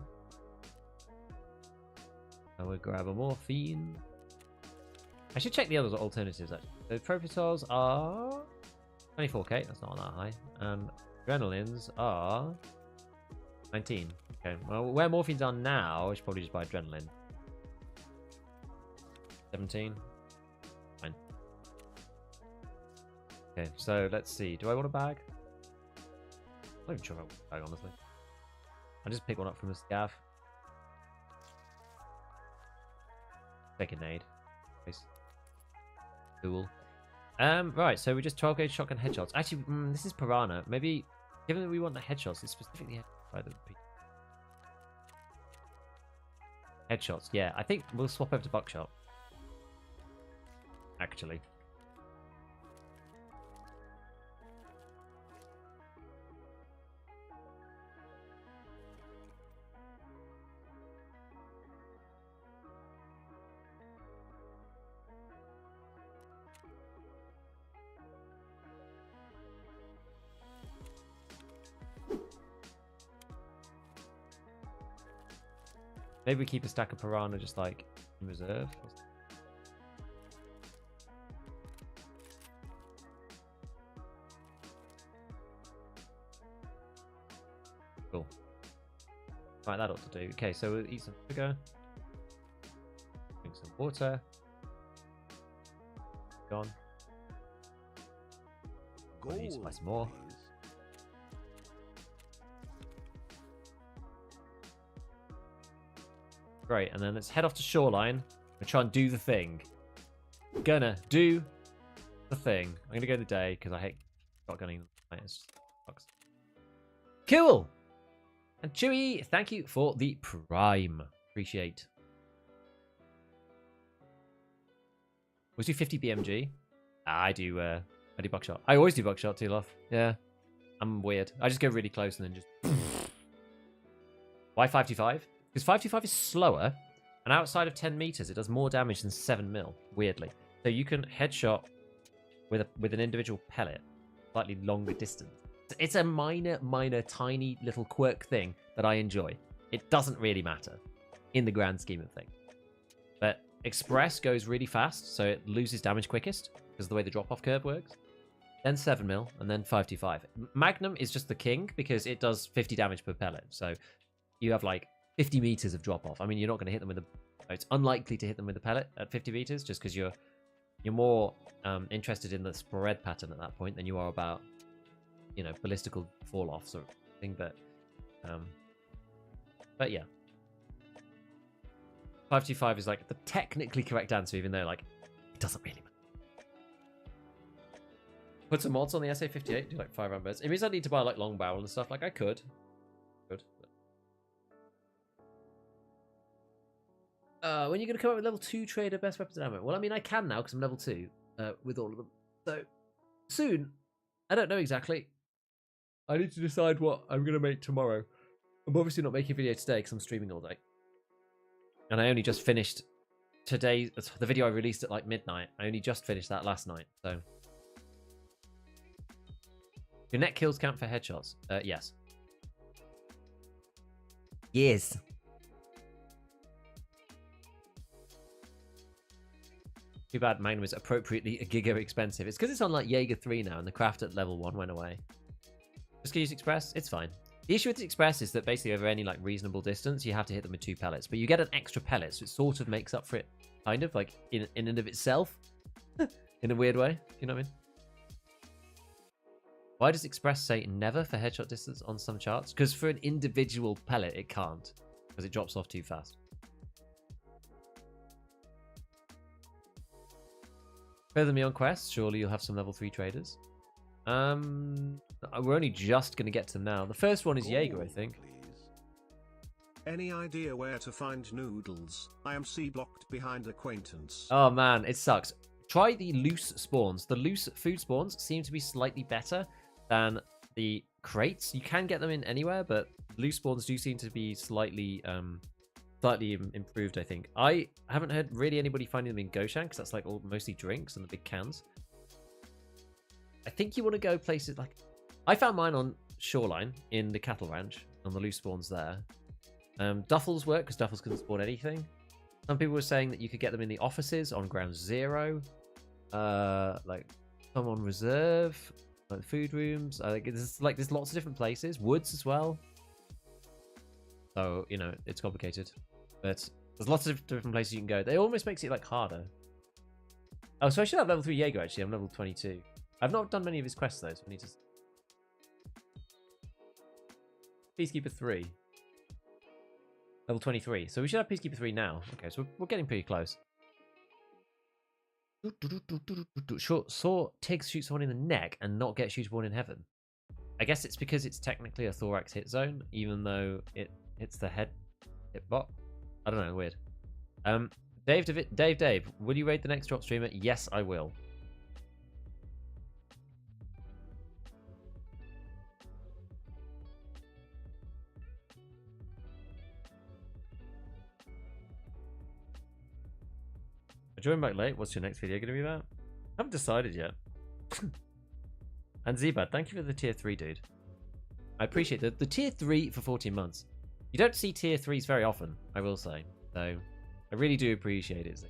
[SPEAKER 1] And we'll grab a morphine. I should check the other alternatives actually. The Protozols are 24k, that's not that high. And Adrenalines are 19. Okay, well, where morphines are now, I should probably just buy Adrenaline. 17. Fine. Okay, so let's see. Do I want a bag? I'm not even sure if I want a bag, honestly. I'll just pick one up from the scav. Take a nade. Nice. Cool. Right, so we just 12 gauge shotgun headshots. Actually, this is Piranha. Maybe, given that we want the headshots, it's specifically by the headshots. Yeah, I think we'll swap over to buckshot. Actually. Maybe we keep a stack of Piranha just like in reserve. Cool. Right, that ought to do. Okay, so we'll eat some sugar. Drink some water. Gone. Gold, need some more.
[SPEAKER 2] please.
[SPEAKER 1] Great, and then let's head off to Shoreline and try and do the thing. Gonna do the thing. I'm gonna go in the day because I hate shotgunning. It just sucks. Cool! And Chewy, thank you for the Prime. Appreciate. Was do 50 BMG? I do buckshot. I always do buckshot too, love. Yeah. I'm weird. I just go really close and then just why 525? Because 525 is slower, and outside of 10 meters, it does more damage than 7 mil, weirdly. So you can headshot with an individual pellet, slightly longer distance. It's a minor, tiny little quirk thing that I enjoy. It doesn't really matter in the grand scheme of things. But Express goes really fast, so it loses damage quickest, because of the way the drop-off curve works. Then 7 mil, and then 525. Magnum is just the king, because it does 50 damage per pellet. So you have like 50 meters of drop off. I mean, you're not going to hit them with a. It's unlikely to hit them with a pellet at 50 meters, just because you're more interested in the spread pattern at that point than you are about, ballistical fall offs or thing. But yeah, 525 is like the technically correct answer, even though like it doesn't really matter. Put some mods on the SA58. Do like 5-round birds. It means I need to buy like long barrel and stuff. Like I could. When are you going to come up with level 2 trader best weapons and ammo? Well, I mean, I can now because I'm level 2 with all of them. So, soon. I don't know exactly. I need to decide what I'm going to make tomorrow. I'm obviously not making a video today because I'm streaming all day. And I only just finished the video I released at like midnight. I only just finished that last night, so. Your net kills count for headshots? Yes. Yes. Too bad Magnum is appropriately a giga expensive. It's because it's on like Jaeger 3 now and the craft at level 1 went away. Just gonna use Express? It's fine. The issue with the Express is that basically over any like reasonable distance, you have to hit them with 2 pellets. But you get an extra pellet, so it sort of makes up for it, kind of, like in and of itself. In a weird way. You know what I mean? Why does Express say never for headshot distance on some charts? Because for an individual pellet, it can't. Because it drops off too fast. Further me on quests, surely you'll have some level 3 traders. We're only just going to get to them now. The first one is Jaeger, I think.
[SPEAKER 2] Please.
[SPEAKER 3] Any idea where to find noodles? I am C-blocked behind acquaintance.
[SPEAKER 1] Oh man, it sucks. Try the loose spawns. The loose food spawns seem to be slightly better than the crates. You can get them in anywhere, but loose spawns do seem to be slightly improved, I think. I haven't heard really anybody finding them in Goshan, because that's like mostly drinks and the big cans. I think you want to go places like... I found mine on Shoreline in the cattle ranch, on the loose spawns there. Duffels work, because Duffels can spawn anything. Some people were saying that you could get them in the offices on Ground Zero. Like some on Reserve, like food rooms. There's lots of different places. Woods as well. So, it's complicated. But there's lots of different places you can go. It almost makes it like harder. Oh, so I should have level 3 Jaeger actually. I'm level 22. I've not done many of his quests though, so I need to... Peacekeeper 3. Level 23. So we should have Peacekeeper 3 now. Okay, so we're getting pretty close. Sure, saw Tiggs shoot someone in the neck and not get shootable in heaven. I guess it's because it's technically a thorax hit zone, even though it hits the head hit bot. I don't know, weird. Dave, will you raid the next drop streamer? Yes, I will. I joined back late. What's your next video going to be about? I haven't decided yet. And Zebad, thank you for the tier 3, dude. I appreciate the tier 3 for 14 months. You don't see tier 3s very often, I will say. So, I really do appreciate it.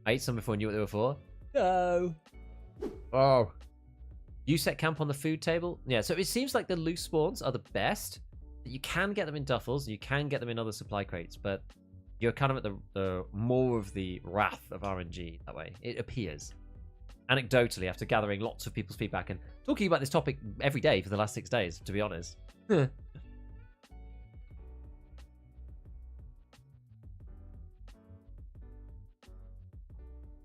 [SPEAKER 1] I ate some before I knew what they were for. No. Oh. You set camp on the food table? Yeah, so it seems like the loose spawns are the best. You can get them in duffels, you can get them in other supply crates, but you're kind of at the more of the wrath of RNG that way. It appears. Anecdotally, after gathering lots of people's feedback and talking about this topic every day for the last 6 days, to be honest.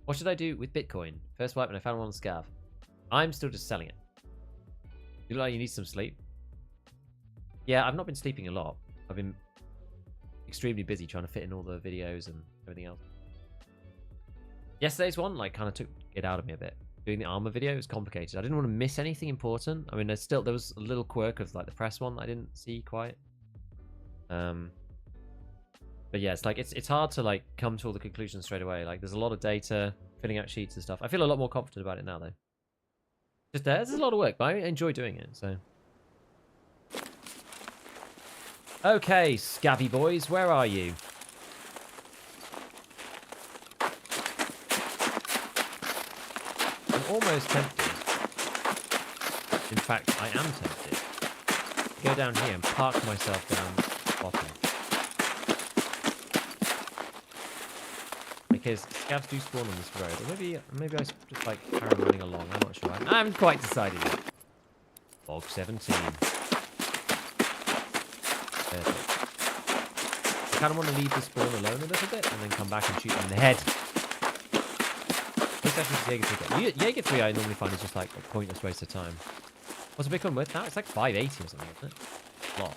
[SPEAKER 1] What should I do with Bitcoin? First wipe and I found one on Scav. I'm still just selling it. You look like you need some sleep. Yeah, I've not been sleeping a lot. I've been extremely busy trying to fit in all the videos and everything else. Yesterday's one, like, kind of took it out of me a bit. Doing the armor video was complicated. I didn't want to miss anything important. I mean, there was a little quirk of like the press one that I didn't see quite. But yeah, it's like it's hard to like come to all the conclusions straight away. Like, there's a lot of data, filling out sheets and stuff. I feel a lot more confident about it now, though. Just there's a lot of work, but I enjoy doing it. So. Okay, Scabby boys, where are you? I'm almost tempted. In fact, I am tempted. To go down here and park myself down bottom. Because scabs do spawn on this road. Or maybe I just like carry on running along. I'm not sure. I haven't quite decided yet. Bog 17. Perfect. I kind of want to leave the spawn alone a little bit and then come back and shoot them in the head. Jaeger 3 I normally find is just like a pointless waste of time. What's a Bitcoin worth now? It's like 580 or something, isn't it? A lot.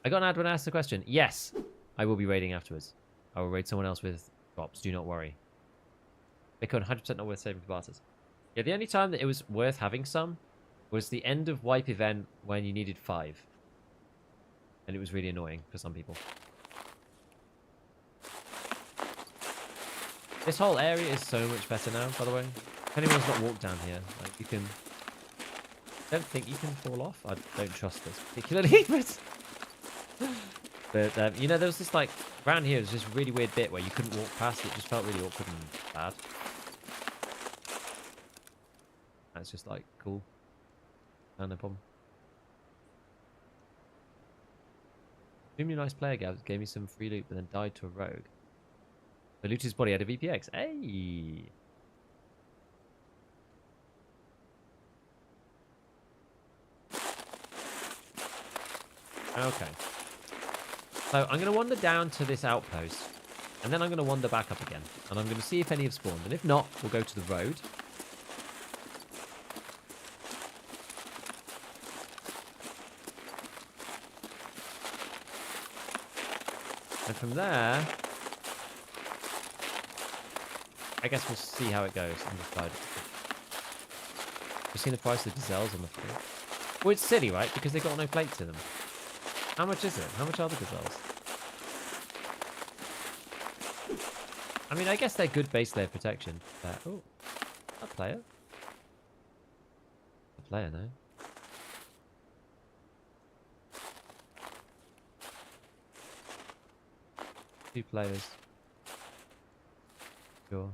[SPEAKER 1] I got an ad when I asked the question. Yes, I will be raiding afterwards. I will raid someone else with drops. Do not worry. Bitcoin 100% not worth saving for barters. Yeah, the only time that it was worth having some was the end of wipe event when you needed 5. And it was really annoying for some people. This whole area is so much better now, by the way. If anyone's not walked down here, like, you can... I don't think you can fall off. I don't trust this particularly, but you know, there was this, like, around here, there's this really weird bit where you couldn't walk past it. It just felt really awkward and bad. That's just, like, cool. No problem. Extremely nice player, gave me some free loot, but then died to a rogue. The looted his body out of VPX. Hey! Okay. So I'm going to wander down to this outpost, and then I'm going to wander back up again, and I'm going to see if any have spawned, and if not, we'll go to the road. And from there, I guess we'll see how it goes on the side. You've seen the price of the gazelles on the floor? Well, it's silly, right? Because they've got no plates in them. How much is it? How much are the gazelles? I mean, I guess they're good base layer protection. Oh, a player? A player, no? Two players. Sure.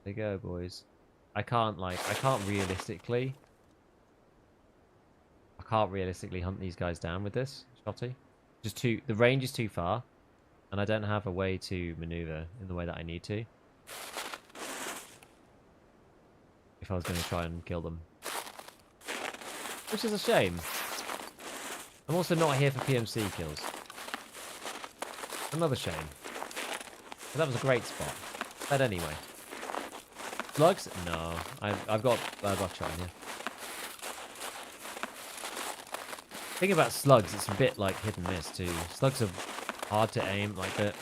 [SPEAKER 1] There you go, boys. I can't realistically hunt these guys down with this shotty. The range is too far, and I don't have a way to maneuver in the way that I need to. If I was going to try and kill them. Which is a shame. I'm also not here for PMC kills. Another shame. But that was a great spot. But anyway. Slugs? No. I've got buckshot in here. Thing about slugs, it's a bit like hit and miss too. Slugs are hard to aim. Like the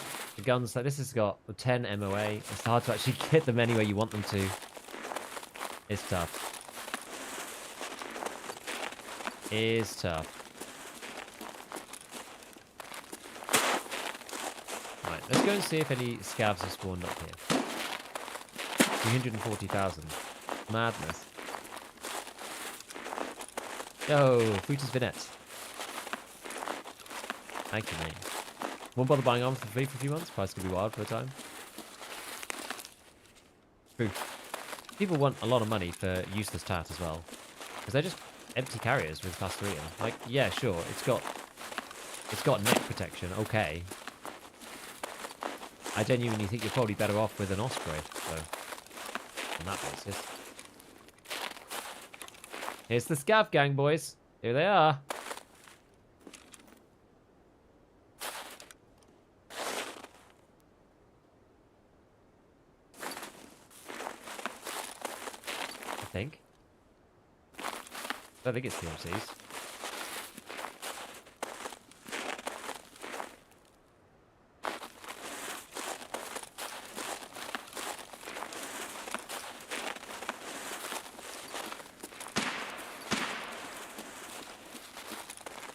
[SPEAKER 1] guns, like this has got 10 MOA. It's hard to actually hit them anywhere you want them to. It's tough. It's tough. Right, let's go and see if any scavs have spawned up here. 340,000. Madness. Yo, Fruitus Vinette. Thank you, mate. Won't bother buying armor for free for a few months. Price could be wild for a time. True. People want a lot of money for useless tat as well. Because they're just empty carriers with class 3 in. Like, yeah, sure, it's got neck protection, okay. I genuinely think you're probably better off with an Osprey, so on that basis. Here's the scav gang, boys. Here they are. I think. I don't think it's PMCs.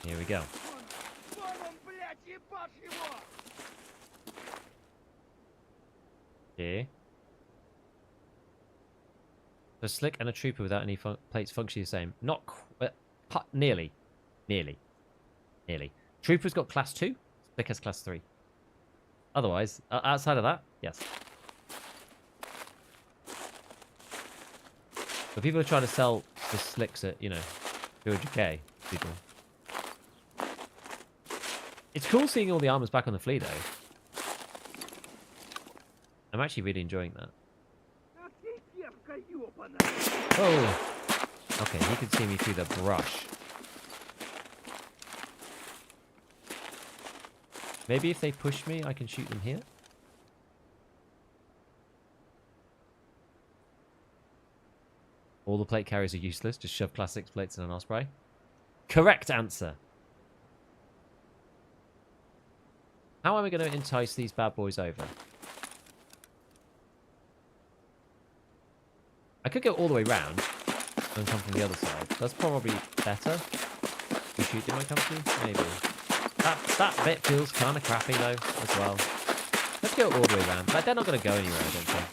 [SPEAKER 1] Here we go. Here. A slick and a trooper without any plates functionally the same. Not nearly. Nearly. Trooper's got class 2. Slick has class 3. Otherwise, outside of that, yes. But people are trying to sell the slicks at, 200k people. It's cool seeing all the armors back on the fleet, though. I'm actually really enjoying that. Oh! Okay, he can see me through the brush. Maybe if they push me, I can shoot them here? All the plate carriers are useless. Just shove class 6 plates in an Osprey. Correct answer. How am I going to entice these bad boys over? I could go all the way round and come from the other side. That's probably better. We shoot them, I come to? Maybe. That bit feels kind of crappy, though, as well. Let's go all the way around. Like, they're not going to go anywhere, I don't think.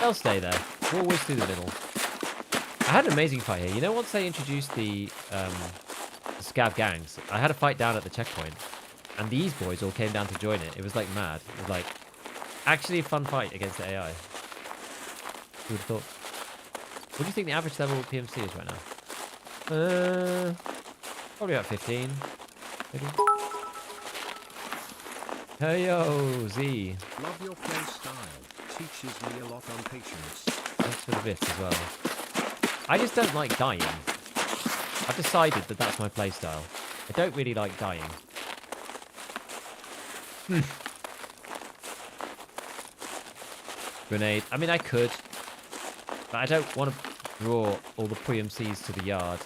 [SPEAKER 1] They'll stay there. We'll always through the middle. I had an amazing fight here. You know, once they introduced the scav gangs, I had a fight down at the checkpoint. And these boys all came down to join it. It was, like, mad. It was, like, actually a fun fight against the AI. Who would have thought? What do you think the average level of PMC is right now? Probably about 15. Maybe. Hey yo, Z.
[SPEAKER 3] Love your play style. Teaches me a lot on patience.
[SPEAKER 1] Thanks for the bits as well. I just don't like dying. I've decided that that's my playstyle. I don't really like dying. Grenade. I mean, I could. But I don't want to draw all the pre-MCs to the yard.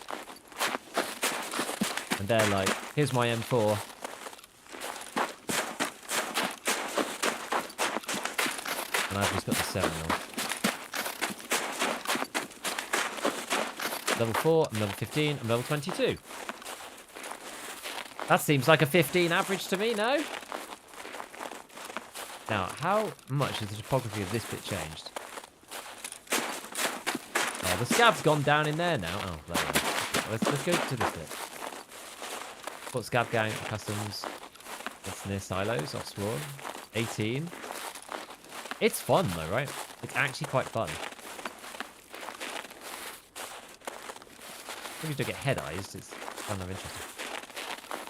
[SPEAKER 1] And they're like, here's my M4. And I've just got the 7mm. Level 4, I'm level 15, I'm level 22. That seems like a 15 average to me, no? Now, how much has the topography of this bit changed? Oh, the scav's gone down in there now. Oh, there we go. Let's go to this bit. What scav gang, customs. That's near silos, off spawn. 18. It's fun though, right? It's actually quite fun. Maybe to get head-eyes, it's kind of interesting.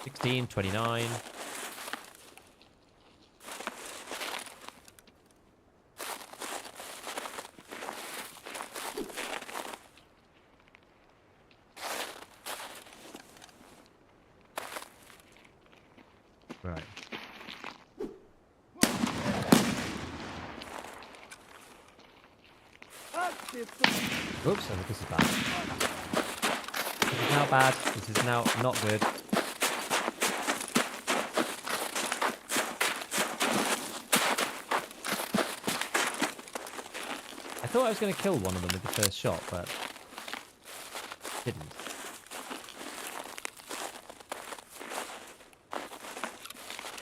[SPEAKER 1] 16, 29. Right. Oops, I think this is bad. This is now bad. This is now not good. I thought I was going to kill one of them with the first shot, but didn't.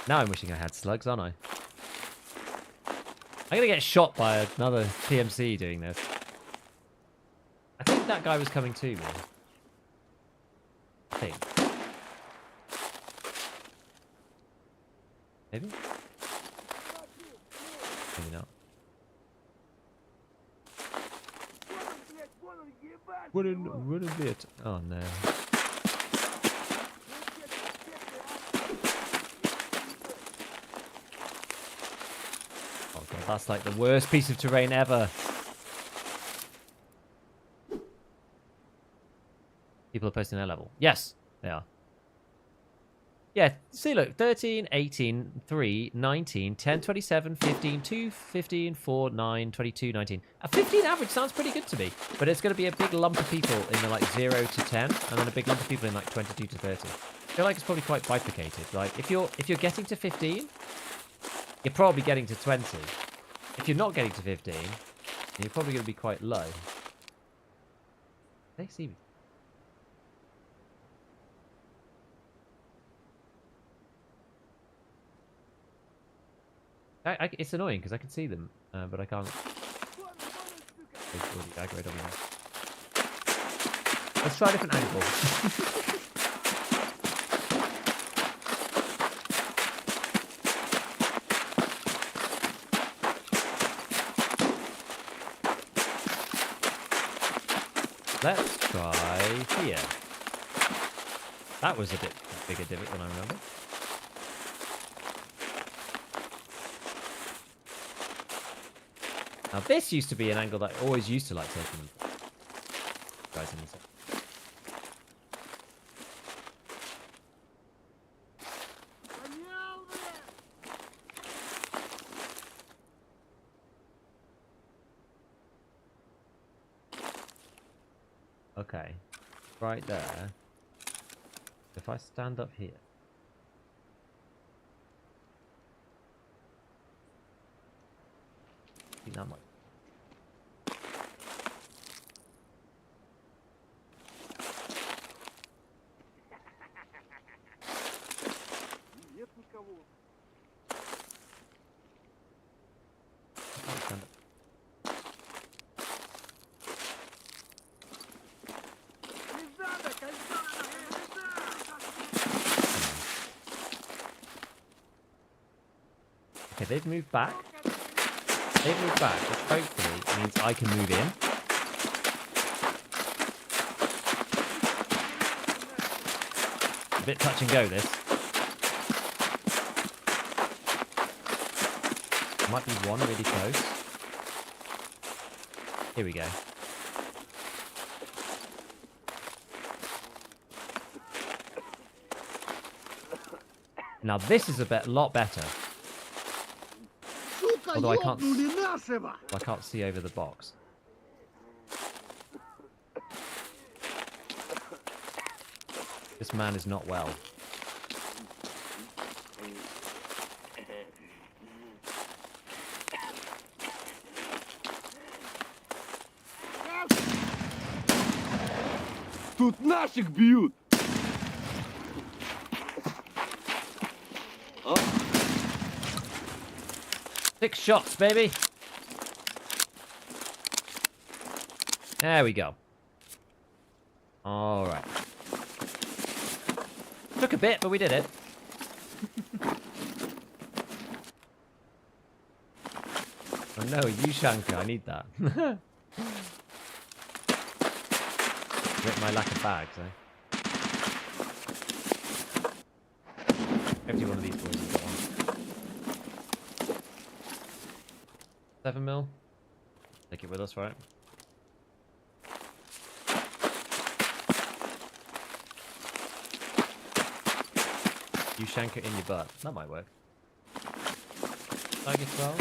[SPEAKER 1] Now I'm wishing I had slugs, aren't I? I'm going to get shot by another PMC doing this. I think that guy was coming to me. I think. Maybe? Maybe not. What a bit. Oh no. Oh god, that's like the worst piece of terrain ever. People are posting their level. Yes, they are. Yeah, see, look, 13, 18, 3, 19, 10, 27, 15, 2, 15, 4, 9, 22, 19. A 15 average sounds pretty good to me, but it's going to be a big lump of people in the, like, 0 to 10, and then a big lump of people in, like, 22 to 30. I feel like it's probably quite bifurcated. Like, if you're getting to 15, you're probably getting to 20. If you're not getting to 15, you're probably going to be quite low. They see me. It's annoying because I can see them, but I can't. They've already aggroed on me now. Let's try a different angle. Let's try here. That was a bit bigger divot than I remember. Now this used to be an angle that I always used to like taking guys in this. Okay, right there. If I stand up here. I think that might. Okay, they've moved back. They've moved back, which hopefully means I can move in. A bit touch and go, this. Might be one really close. Here we go. Now this is a lot better. Although I can't see over the box. This man is not well.
[SPEAKER 4] Тут наших бьют!
[SPEAKER 1] 6 shots, baby. There we go. All right. Took a bit, but we did it. no, you shanker. I need that. Rip my lack of bags, eh? Every one of these boys has got one. 7mm. Take it with us, right? You shank it in your butt. That might work. Tiger 12.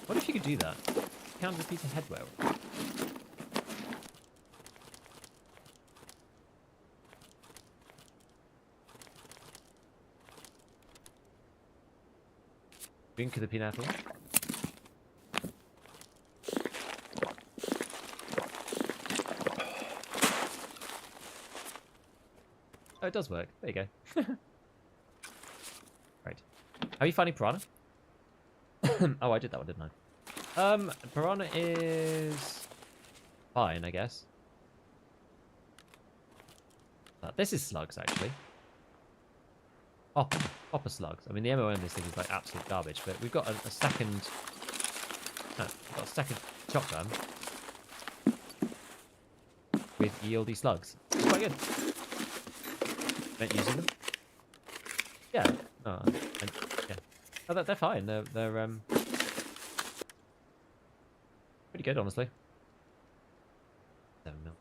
[SPEAKER 1] What if you could do that? Count repeated head weld. Drink of the peanut apple. Oh, it does work. There you go. Right. How are you finding piranha? Oh, I did that one, didn't I? Piranha is fine, I guess. This is slugs, actually. Hopper slugs. I mean, the MO on this thing is like absolute garbage, but we've got a second... No, we've got a second shotgun with yieldy slugs. It's quite good. Don't using them? Yeah. No, yeah. Oh, they're fine. They're pretty good, honestly. 7mm.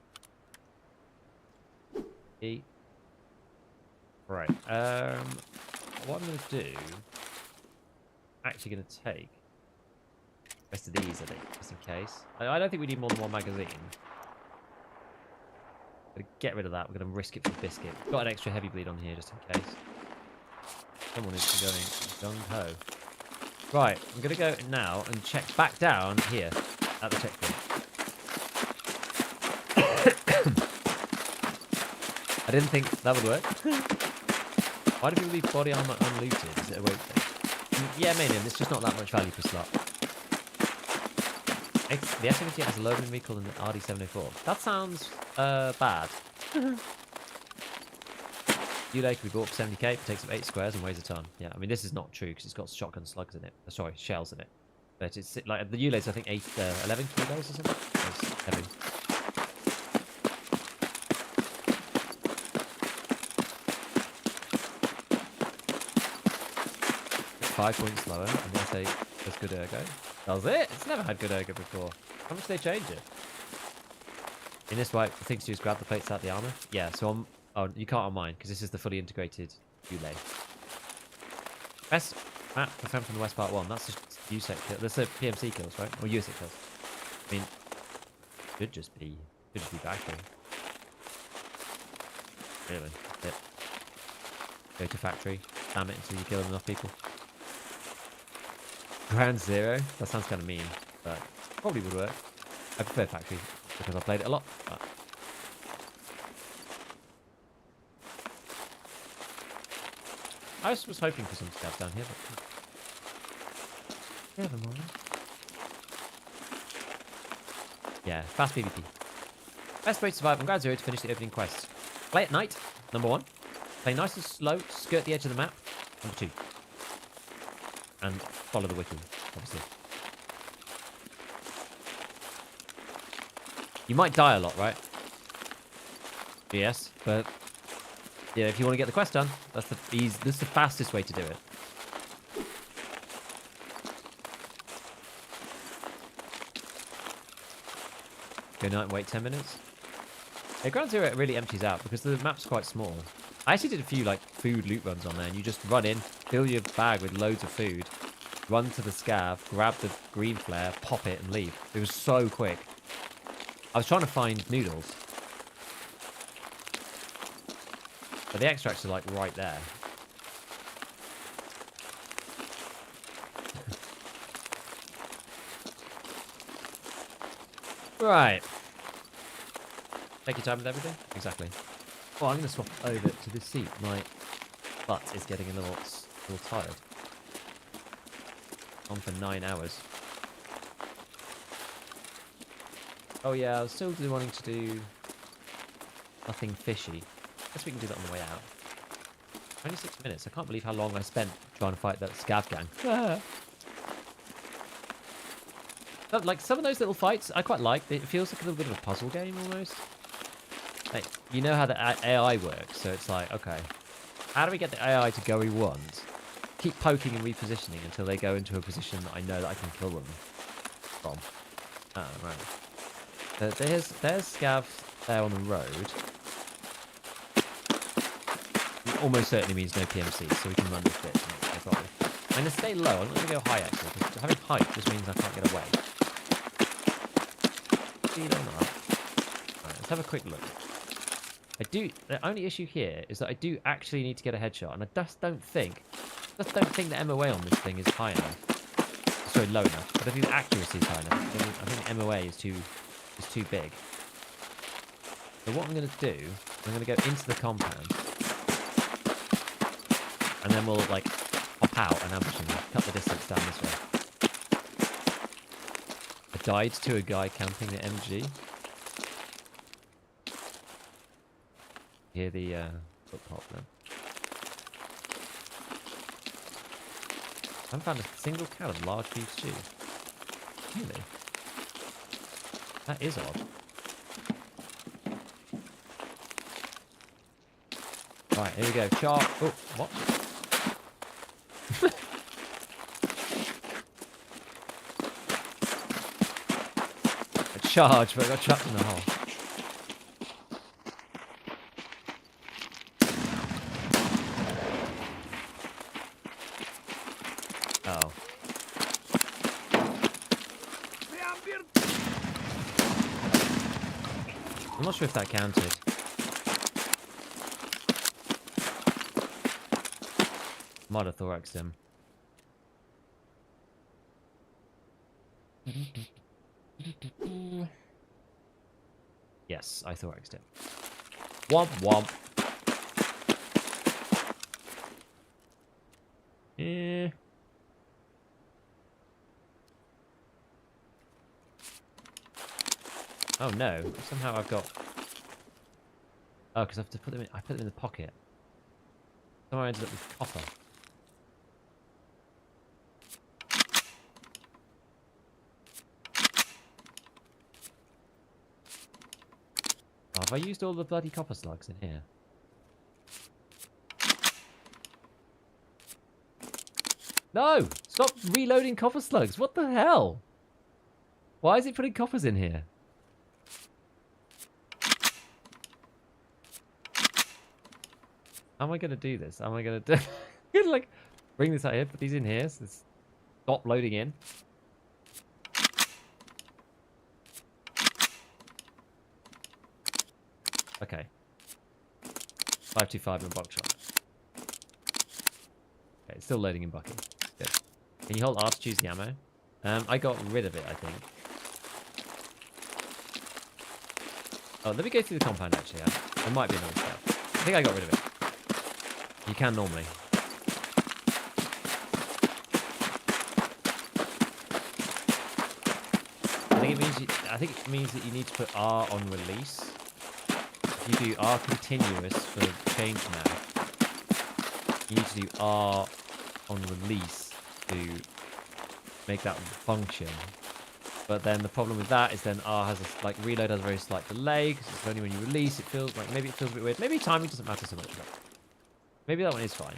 [SPEAKER 1] Right. What I'm going to do... Actually going to take... the rest of these, I think, just in case. I don't think we need more than one magazine. Gonna get rid of that. We're going to risk it for the biscuit. Got an extra heavy bleed on here, just in case. Someone is going gung-ho. Right. I'm going to go now and check back down here at the checkpoint. I didn't think that would work. Why do people leave body armor unlooted? Is it a weight thing? Yeah, mainly. It's just not that much value per slot. The S-78 has a lower recall than the RD-704. That sounds bad. Ulay can be bought for 70k, but takes up 8 squares and weighs a ton. Yeah, I mean, this is not true because it's got shotgun slugs in it. Sorry, shells in it. But it's like the Ulay's, I think, 11 kilos or something. That's heavy. 5 points lower, and they say there's good ergo. Does it? It's never had good ergo before. How much do they change it? In this way, the thing to do is grab the plates out the armor. Yeah, so on... Oh, you can't on mine, because this is the fully integrated Ulay. Best map confirmed from the West Part 1. That's just USEC kills. That's the PMC kills, right? Or USEC kills. I mean, should just be back here. Really? That's it. Go to factory. Spam it until you kill enough people. Ground Zero? That sounds kind of mean, but probably would work. I prefer factory because I played it a lot. But... I was hoping for some stuff down here, but never mind. Yeah, fast PvP. Best way to survive on Ground Zero to finish the opening quests. Play at night, number 1. Play nice and slow, skirt the edge of the map, number 2. And follow the wiki, obviously. You might die a lot, right? Yes, but yeah, if you want to get the quest done, that's the fastest way to do it. Go night and wait 10 minutes. Yeah, Ground Zero really empties out because the map's quite small. I actually did a few like food loot runs on there, and you just run in, fill your bag with loads of food, run to the scav, grab the green flare, pop it, and leave. It was so quick. I was trying to find noodles, but the extracts are like right there. Right. Take your time with everything? Exactly. Oh, I'm going to swap over to this seat. My butt is getting a little tired. On for 9 hours. Oh yeah, I was still wanting to do nothing fishy. Guess we can do that on the way out. 26 minutes. I can't believe how long I spent trying to fight that scav gang. But, like, some of those little fights, I quite like. It feels like a little bit of a puzzle game, almost. Like, you know how the AI works, so it's like, okay, how do we get the AI to go we want? Keep poking and repositioning until they go into a position that I know that I can kill them from. Oh, right. There's scavs there on the road. It almost certainly means no PMC, so we can run this bit. No problem. I'm going to stay low. I'm not going to go high, actually, because having height just means I can't get away. Speed on up. Right, let's have a quick look. The only issue here is that I do actually need to get a headshot, and I just don't think the MOA on this thing is high enough. Sorry, low enough. But I think the accuracy is high enough. I think the MOA is too big. So what I'm going to do, I'm going to go into the compound, and then we'll like hop out and ambush him, cut the distance down this way. I died to a guy camping the MG. Hear the foot pop then. I haven't found a single can of large beef stew. Really? That is odd. Right, here we go. Shark. Oh, what? A charge, but I got trapped in the hole. Oh. I'm not sure if that counted. Might have thoraxed him. Yes, I thoraxed him. Womp womp. Eh. Oh no! Somehow I've got. Oh, because I have to put them in. I put them in the pocket. Somehow I ended up with copper. Oh, have I used all the bloody copper slugs in here? No! Stop reloading copper slugs! What the hell? Why is it putting coppers in here? How am I going to do this? How am I going to do... like, bring this out here, put these in here, so stop loading in. Okay. 525 and box shot. Okay, it's still loading in bucket. Good. Can you hold R to choose the ammo? I got rid of it, I think. Oh, let me go through the compound, actually. There might be another step. I think I got rid of it. You can normally. I think it means that you need to put R on release. If you do R continuous for change now, you need to do R on release to make that function. But then the problem with that is then R has a, like, reload has a very slight delay because it's only when you release it feels like, maybe it feels a bit weird. Maybe timing doesn't matter so much. But maybe that one is fine.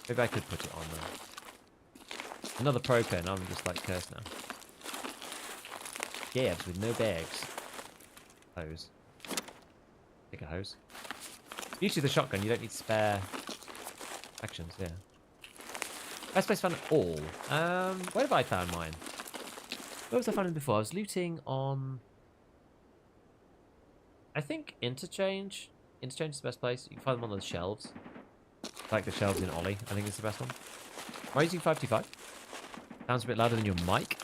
[SPEAKER 1] Maybe I could put it on there. Another pro player, now I'm just like cursed now. Gabs with no bags. Hose. Take a hose. Usually the shotgun, you don't need spare actions, yeah. Best place found all. Where have I found mine? Where was I finding before? I was looting on... I think Interchange. Interchange is the best place. You can find them on those shelves. Like the shelves in Ollie. I think it's the best one. Am I using 525? Sounds a bit louder than your mic.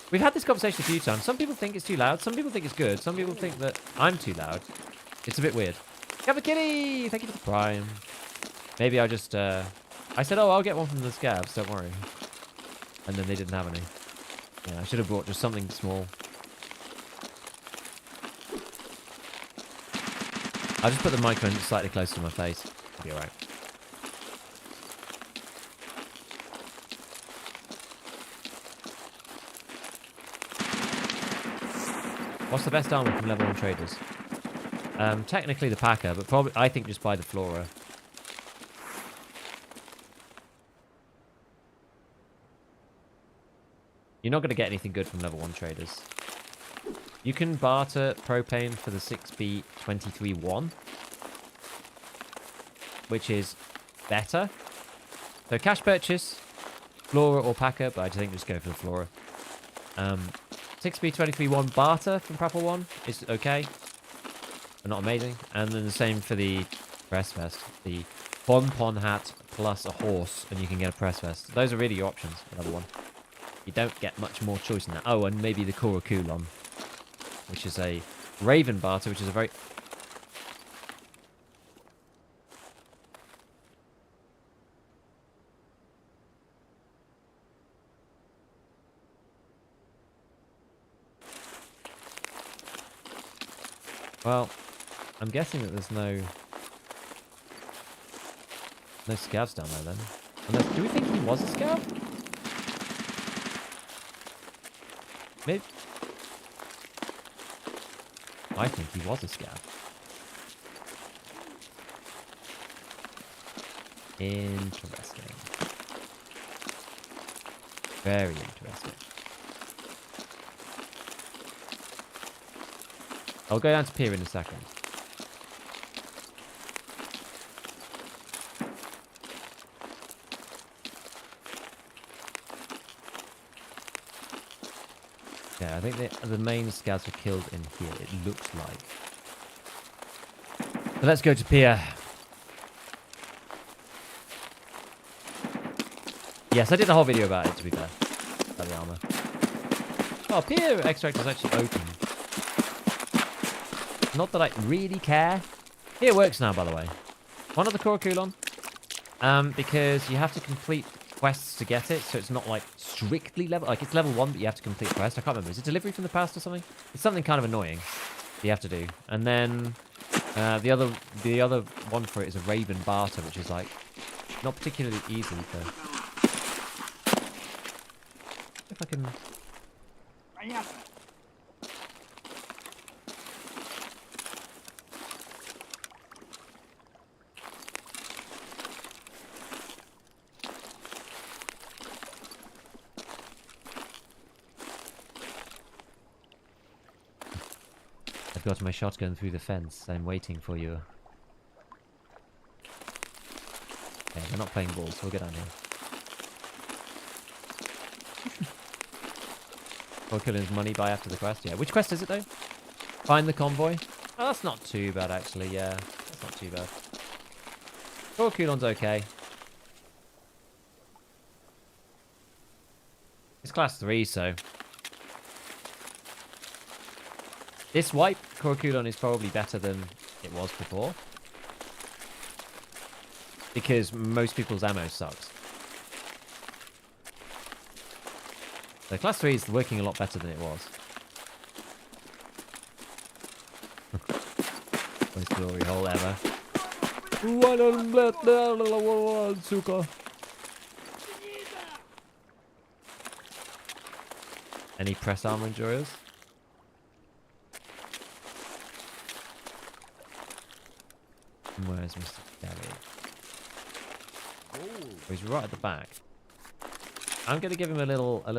[SPEAKER 1] We've had this conversation a few times. Some people think it's too loud. Some people think it's good. Some people think that I'm too loud. It's a bit weird. Have a kitty! Thank you for the prime. Maybe I just... I said, oh, I'll get one from the scavs. Don't worry. And then they didn't have any. Yeah, I should have brought just something small. I'll just put the microphone slightly closer to my face. It'll be alright. What's the best armor from level 1 traders? Technically the Packer, but probably I think just buy the Flora. You're not going to get anything good from level 1 traders. You can barter propane for the 6B 23-1, which is better. So cash purchase, Flora or Packer, but I think just go for the Flora. 6B 23-1 barter from Prapple 1 is okay, but not amazing. And then the same for the press vest. The Pon hat plus a horse, and you can get a press vest. Those are really your options for level 1. You don't get much more choice than that. Oh, and maybe the Korokulon, which is a Raven barter, which is a very... Well, I'm guessing that there's no scavs down there then. Unless, do we think he was a scav? Maybe. I think he was a scav. Interesting. Very interesting. I'll go down to pier in a second. Yeah, I think the main scouts were killed in here, it looks like. So let's go to pier. Yes, I did a whole video about it, to be fair. About the armor. Oh, pier extract is actually open. Not that I really care. It works now, by the way. One of the Korokulon. Because you have to complete quests to get it, so it's not like strictly level... Like, it's level 1, but you have to complete a quest. I can't remember. Is it delivery from the past or something? It's something kind of annoying you have to do. And then the other one for it is a Raven barter, which is, like, not particularly easy for... If I can... I've got my shotgun through the fence. I'm waiting for you. Okay, we're not playing balls, so we'll get down here. Or killing his money by after the quest. Yeah, which quest is it though? Find the convoy. Oh, that's not too bad actually. Yeah, that's not too bad. Korokulon's okay. It's class 3, so this wipe Korokulon is probably better than it was before, because most people's ammo sucks. So class 3 is working a lot better than it was. Most glory hole ever. Any press armor endurers? Where's Mr. Gary? Oh, he's right at the back. I'm gonna give him a little. I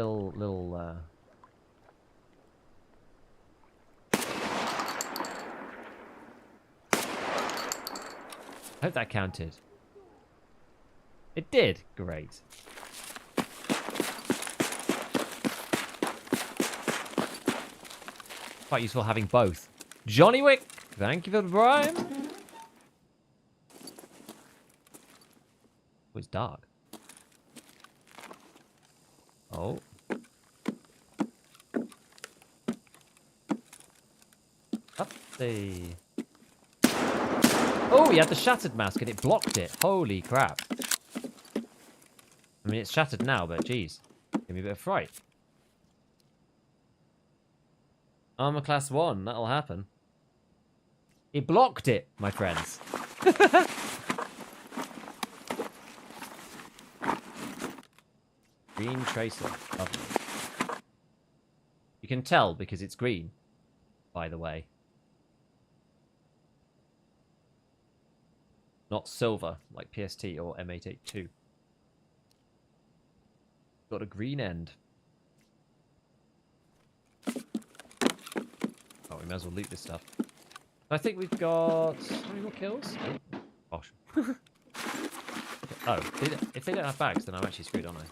[SPEAKER 1] hope that counted. It did. Great. Quite useful having both. Johnny Wick, thank you for the prime. Oh, it's dark. Oh. Up the... Oh, he had the shattered mask and it blocked it. Holy crap. I mean, it's shattered now, but geez. Give me a bit of fright. Armor class 1, that'll happen. It blocked it, my friends. Green tracer. Lovely. You can tell because it's green, by the way. Not silver, like PST or M882. Got a green end. Oh, we might as well loot this stuff. I think we've got... How many more kills? Oh, gosh. Oh, if they don't have bags, then I'm actually screwed, aren't I?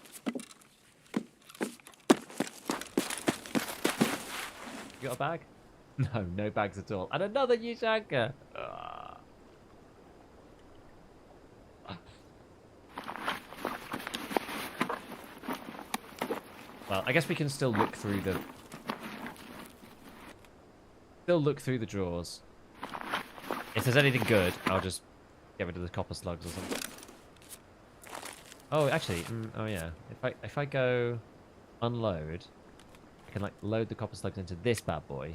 [SPEAKER 1] You got a bag? No, no bags at all. And another huge anchor! Well, I guess we can still look through the... drawers. If there's anything good, I'll just get rid of the copper slugs or something. Oh, actually, oh yeah. If I go unload, I can like load the copper slugs into this bad boy.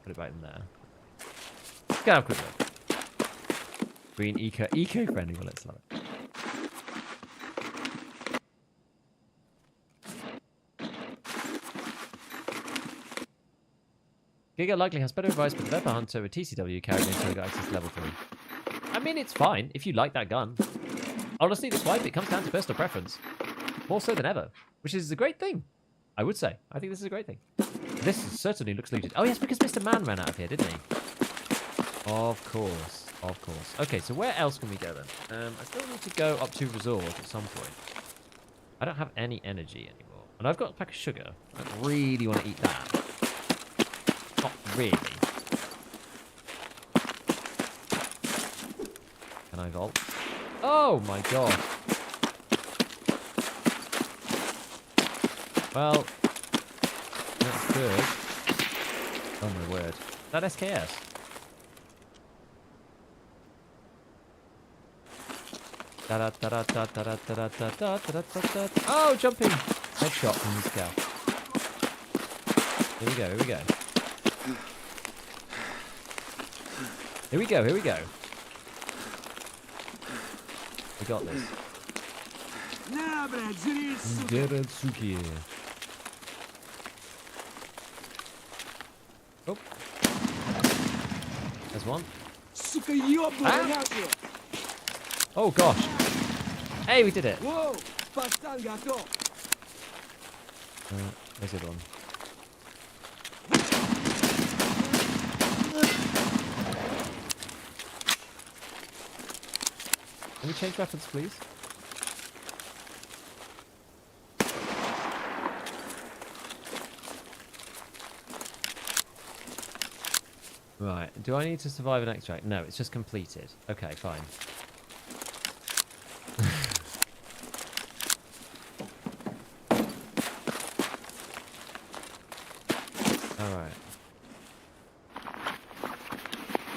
[SPEAKER 1] Put it right in there. Let's go have a quick look. Green eco-friendly. Well, let's love it. Giga likely has better advice, but the Vepper Hunter with TCW carried me until I got access to level 3. I mean, it's fine if you like that gun. Honestly, the swipe, it comes down to personal preference. More so than ever, which is a great thing, I would say. I think this is a great thing. This certainly looks looted. Oh, yes, because Mr. Man ran out of here, didn't he? Of course. Of course. Okay, so where else can we go then? I still need to go up to Resort at some point. I don't have any energy anymore. And I've got a pack of sugar. I don't really want to eat that. Not really. Can I vault? Oh my god. Well, that's good. Oh my word. Is that SKS? Oh, jumping! Headshot from the scout. Here we go, here we go. Here we go, here we go. We got this. Geretsuki. Oh. There's one. Ah. Oh gosh. Hey, we did it. Where's the other one? Can we change weapons, please? Right. Do I need to survive an extract? No, it's just completed. Okay, fine. Alright.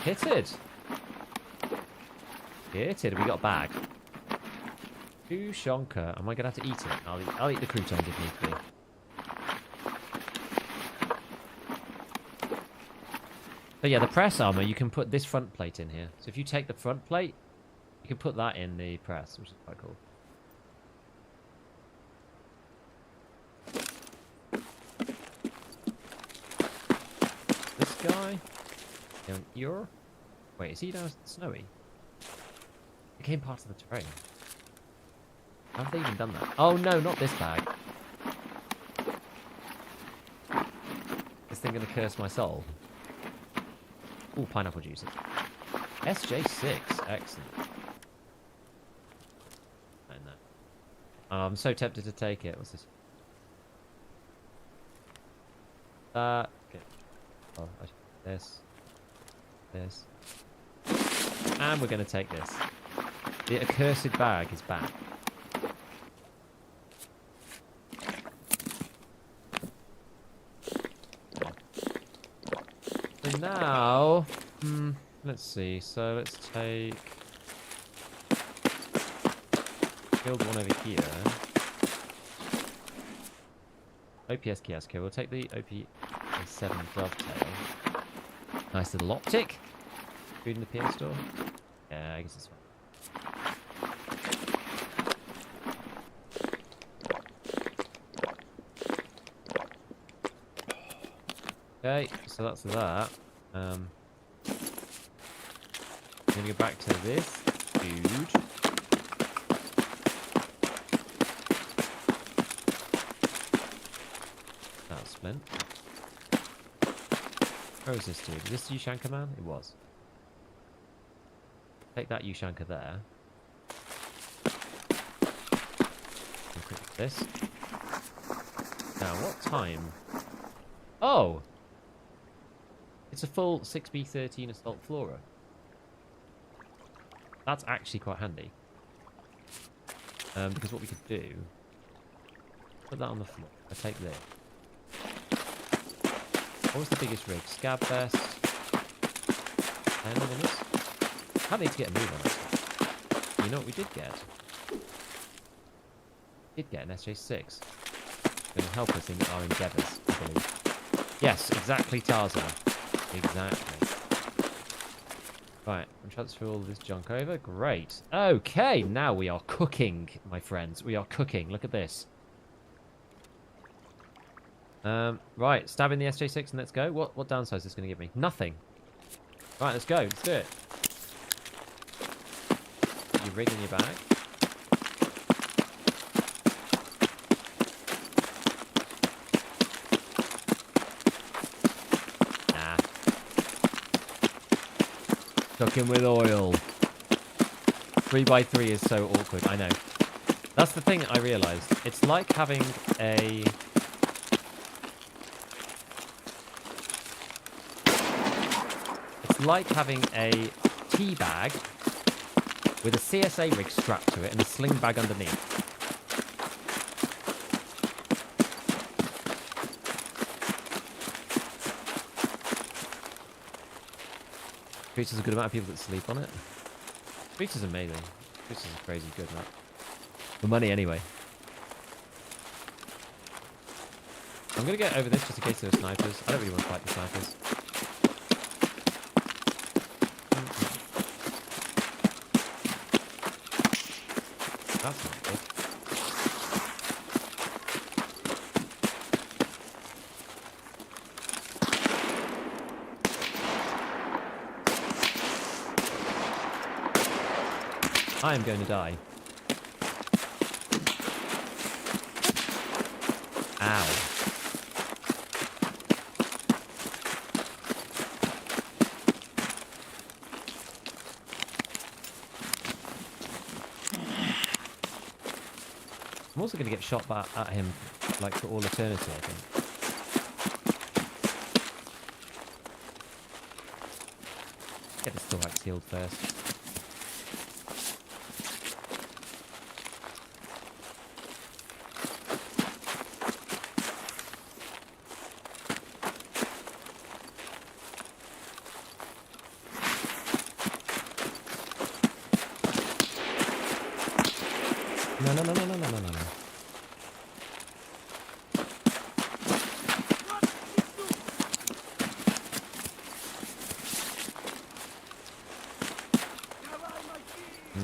[SPEAKER 1] Hitted! Hitted. We got a bag. Two shonker. Am I going to have to eat it? I'll eat the crouton if need be. But yeah, the press armor, you can put this front plate in here. So if you take the front plate, you can put that in the press, which is quite cool. This guy? You're... Wait, is he down snowy? It became part of the terrain. How have they even done that? Oh no, not this bag. This thing gonna curse my soul. Ooh, pineapple juice. SJ6, excellent. I know. Oh, I'm so tempted to take it. What's this? Okay. Oh, this. This. And we're going to take this. The accursed bag is back. So now, let's see. So let's take... Killed one over here. OPS kiosk. Okay, we'll take the OP7 dovetail. Nice little optic. Food in the PS store. Yeah, I guess it's fine. Okay, so that's that. I'm gonna go back to this dude. That's Splint. Where is this dude? Is this Ushanka man? It was. Take that Ushanka there. And quick this. Now, what time? Oh! It's a full 6B13 Assault Flora. That's actually quite handy. Because what we could do... Put that on the floor. I take this. What was the biggest rig? Scav Best. 10 on this? I need to get a move on it. You know what we did get? We did get an SJ6. It's going to help us in our endeavours, I believe. Yes, exactly, Tarzan. Exactly. Right, I'm transfer all this junk over. Great. Okay, now we are cooking, my friends. We are cooking. Look at this. Right, stab in the SJ6 and let's go. What downside is this going to give me? Nothing. Right, let's go. Let's do it. Put your rig in your bag. Nah. Cooking with oil. 3x3 is so awkward, I know. That's the thing I realised. It's like having a... It's like having a tea bag with a CSA rig strapped to it and a sling bag underneath. Features a good amount of people that sleep on it. Features amazing. Features is crazy good, right? For money anyway. I'm gonna get over this just in case there are snipers. I don't really want to fight the snipers. That's not good. I am going to die. Ow. I'm also going to get shot back at him, like, for all eternity, I think. Get this thorax healed first. No, no, no, no, no, no, no, no.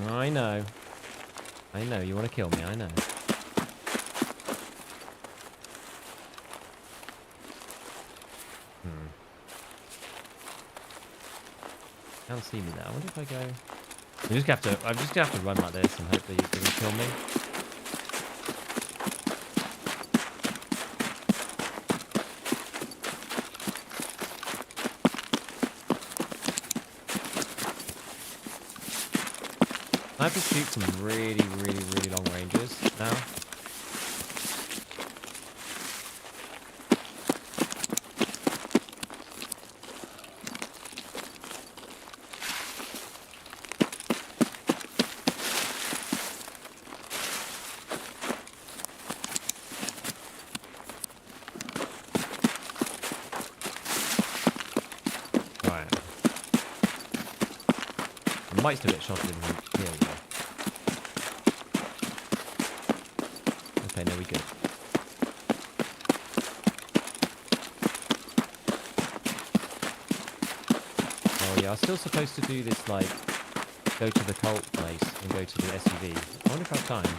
[SPEAKER 1] I know. I know, you want to kill me, I know. Can't see me there. I wonder if I go... I'm just gonna have to run like this and hope that you can kill me. I have to shoot some really, really, really long ranges now. I might still get shot in here. We go. Okay, no, we good. Oh yeah, I was still supposed to do this, like, go to the cult place and go to the SUV. I wonder if I have time.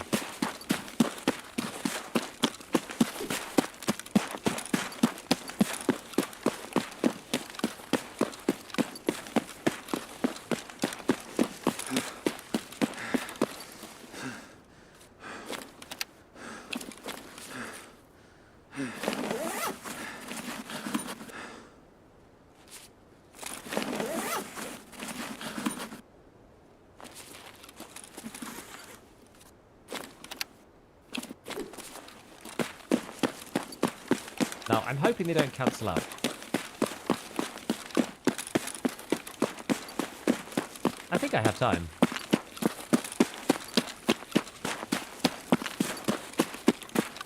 [SPEAKER 1] Now, I'm hoping they don't cancel out. I think I have time.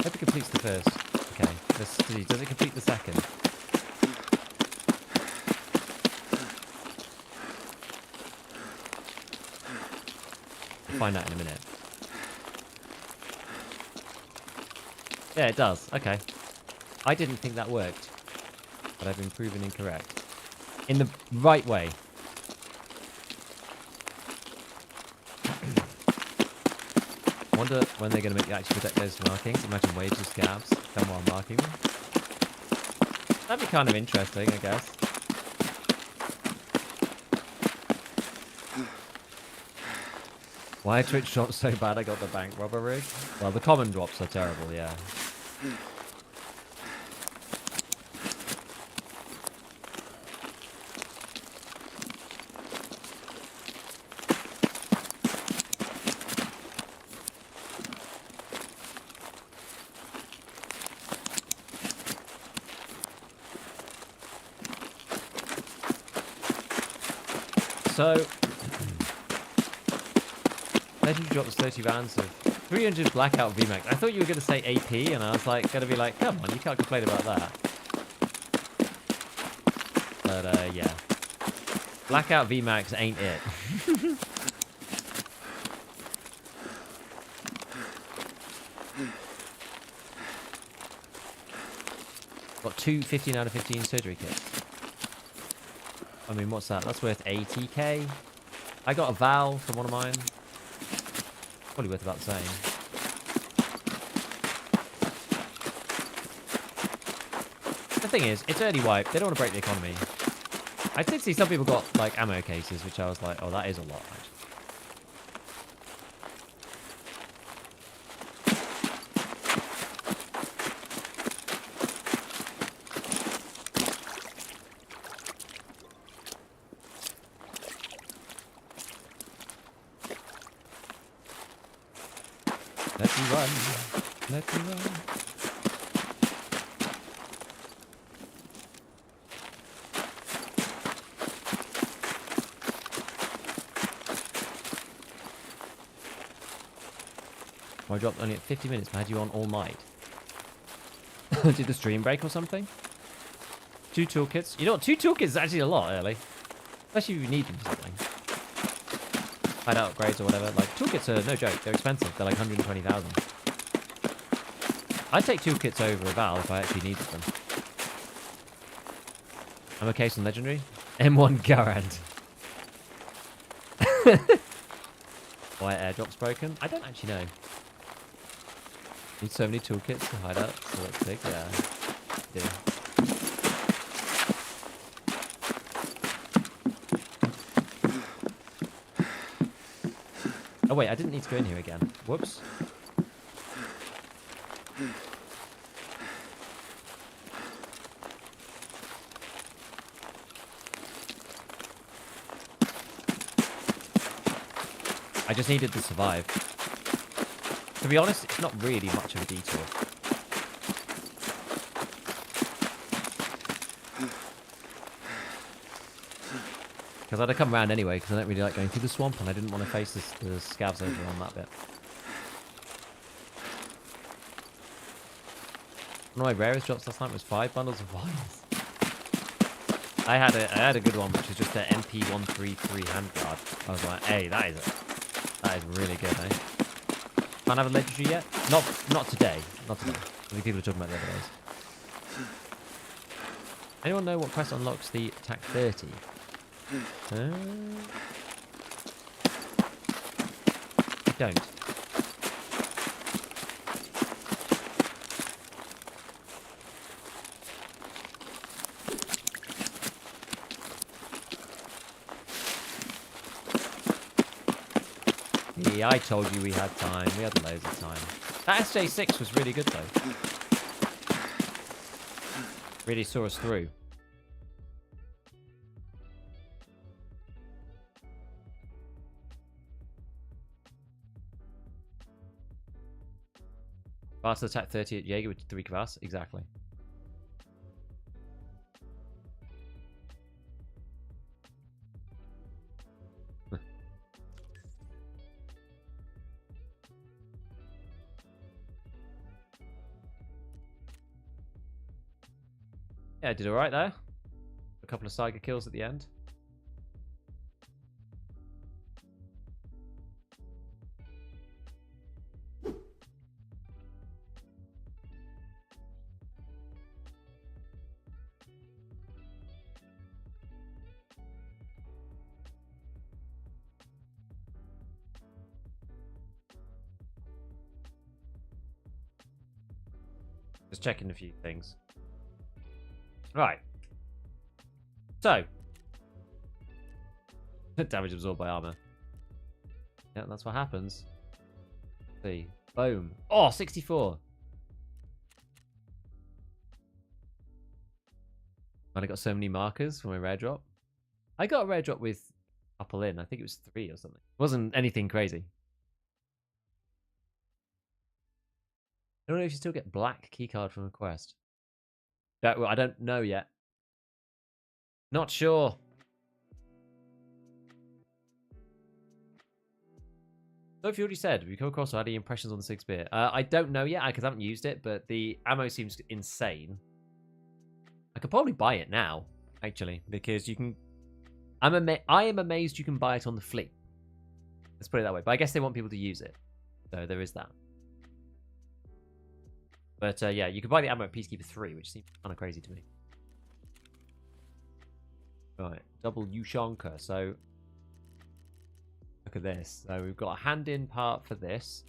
[SPEAKER 1] Hope it completes the first. Okay, let's see. Does it complete the second? We'll find out in a minute. Yeah, it does. Okay. I didn't think that worked, but I've been proven incorrect. In the right way. I wonder when they're going to actually protect those markings. Imagine waves of scabs come while marking them. That'd be kind of interesting, I guess. Why Twitch dropped so bad I got the bank robber rig? Well, the common drops are terrible, yeah. So, Legendary drops 30 rounds of 300 Blackout VMAX. I thought you were going to say AP, and I was like, going to be like, come on, you can't complain about that. But, yeah. Blackout VMAX ain't it. Got two 15 out of 15 surgery kits. I mean, what's that? That's worth 80k. I got a Val from one of mine. Probably worth about the same. The thing is, it's early wipe. They don't want to break the economy. I did see some people got, like, ammo cases, which I was like, oh, that is a lot, actually. Let me run. Let me run. I dropped only at 50 minutes, but I had you on all night. Did the stream break or something? 2 toolkits. You know what? 2 toolkits is actually a lot early. Especially if you need them for something. Hideout upgrades or whatever. Like, toolkits are no joke. They're expensive. They're like 120,000. I'd take toolkits over a Val if I actually needed them. I'm okay on Legendary. M1 Garand. Why airdrop's broken? I don't actually know. Need so many toolkits to Hideout. So let's take, yeah. Yeah. Oh wait, I didn't need to go in here again. Whoops. I just needed to survive. To be honest, it's not really much of a detour. Because I'd have come around anyway, because I don't really like going through the swamp, and I didn't want to face the scavs over on that bit. One of my rarest drops last night was 5 bundles of wines. I had a good one, which was just an MP133 handguard. I was like, hey, that is really good, eh? Can't have a legendary yet? Not today. Not today. I think people are talking about the other days. Anyone know what quest unlocks the attack 30? I don't. Yeah, I told you we had time. We had loads of time. That SJ6 was really good, though. Really saw us through. Fast attack 30 at Jaeger with 3 kvass. Exactly. Yeah, I did all right there. A couple of Saiga kills at the end. Just checking a few things. Right. So. Damage absorbed by armor. Yeah, that's what happens. Let's see. Boom. Oh, 64. And I got so many markers for my rare drop. I got a rare drop with couple in. I think it was 3 or something. It wasn't anything crazy. I don't know if you still get black keycard from a quest. Well, I don't know yet. Not sure. So if you already said, have you come across or had any impressions on the 6-bit? I don't know yet because I haven't used it, but the ammo seems insane. I could probably buy it now, actually, because you can... I am amazed you can buy it on the fleet. Let's put it that way. But I guess they want people to use it. So there is that. But yeah, you can buy the ammo at Peacekeeper 3, which seems kind of crazy to me. Right, double Ushanka. So look at this. So we've got a hand-in part for this.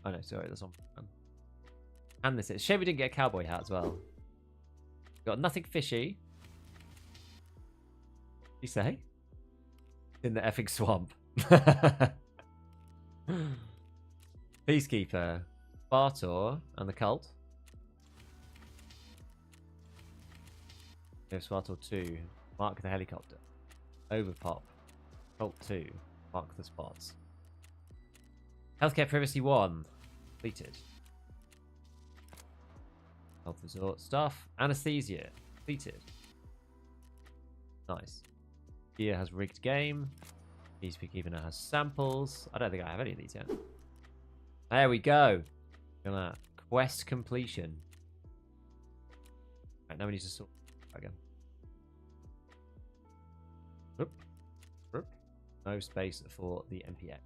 [SPEAKER 1] Oh no, sorry, that's on. And this is. Shame we didn't get a cowboy hat as well. Got nothing fishy. You say? In the effing swamp. Peacekeeper, Spartor, and the cult. We have Spartor 2, mark the helicopter. Overpop, cult 2, mark the spots. Healthcare privacy 1, completed. Health resort stuff, anesthesia, completed. Nice. Here has rigged game. Peacekeeper now has samples. I don't think I have any of these yet. There we go. Look at that. Quest completion. Right, now we need to sort again. Whoop. Whoop. No space for the MPX.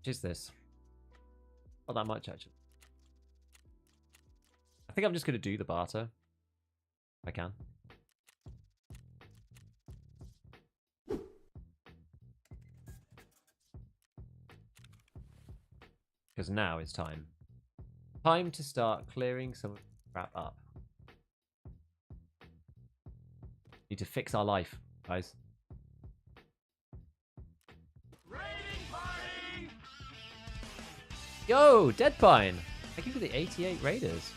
[SPEAKER 1] Which is this? Not that much, actually. I think I'm just going to do the barter. If I can. Because now is time. Time to start clearing some crap up. Need to fix our life, guys. Yo, Deadpine! Thank you for the 88 raiders.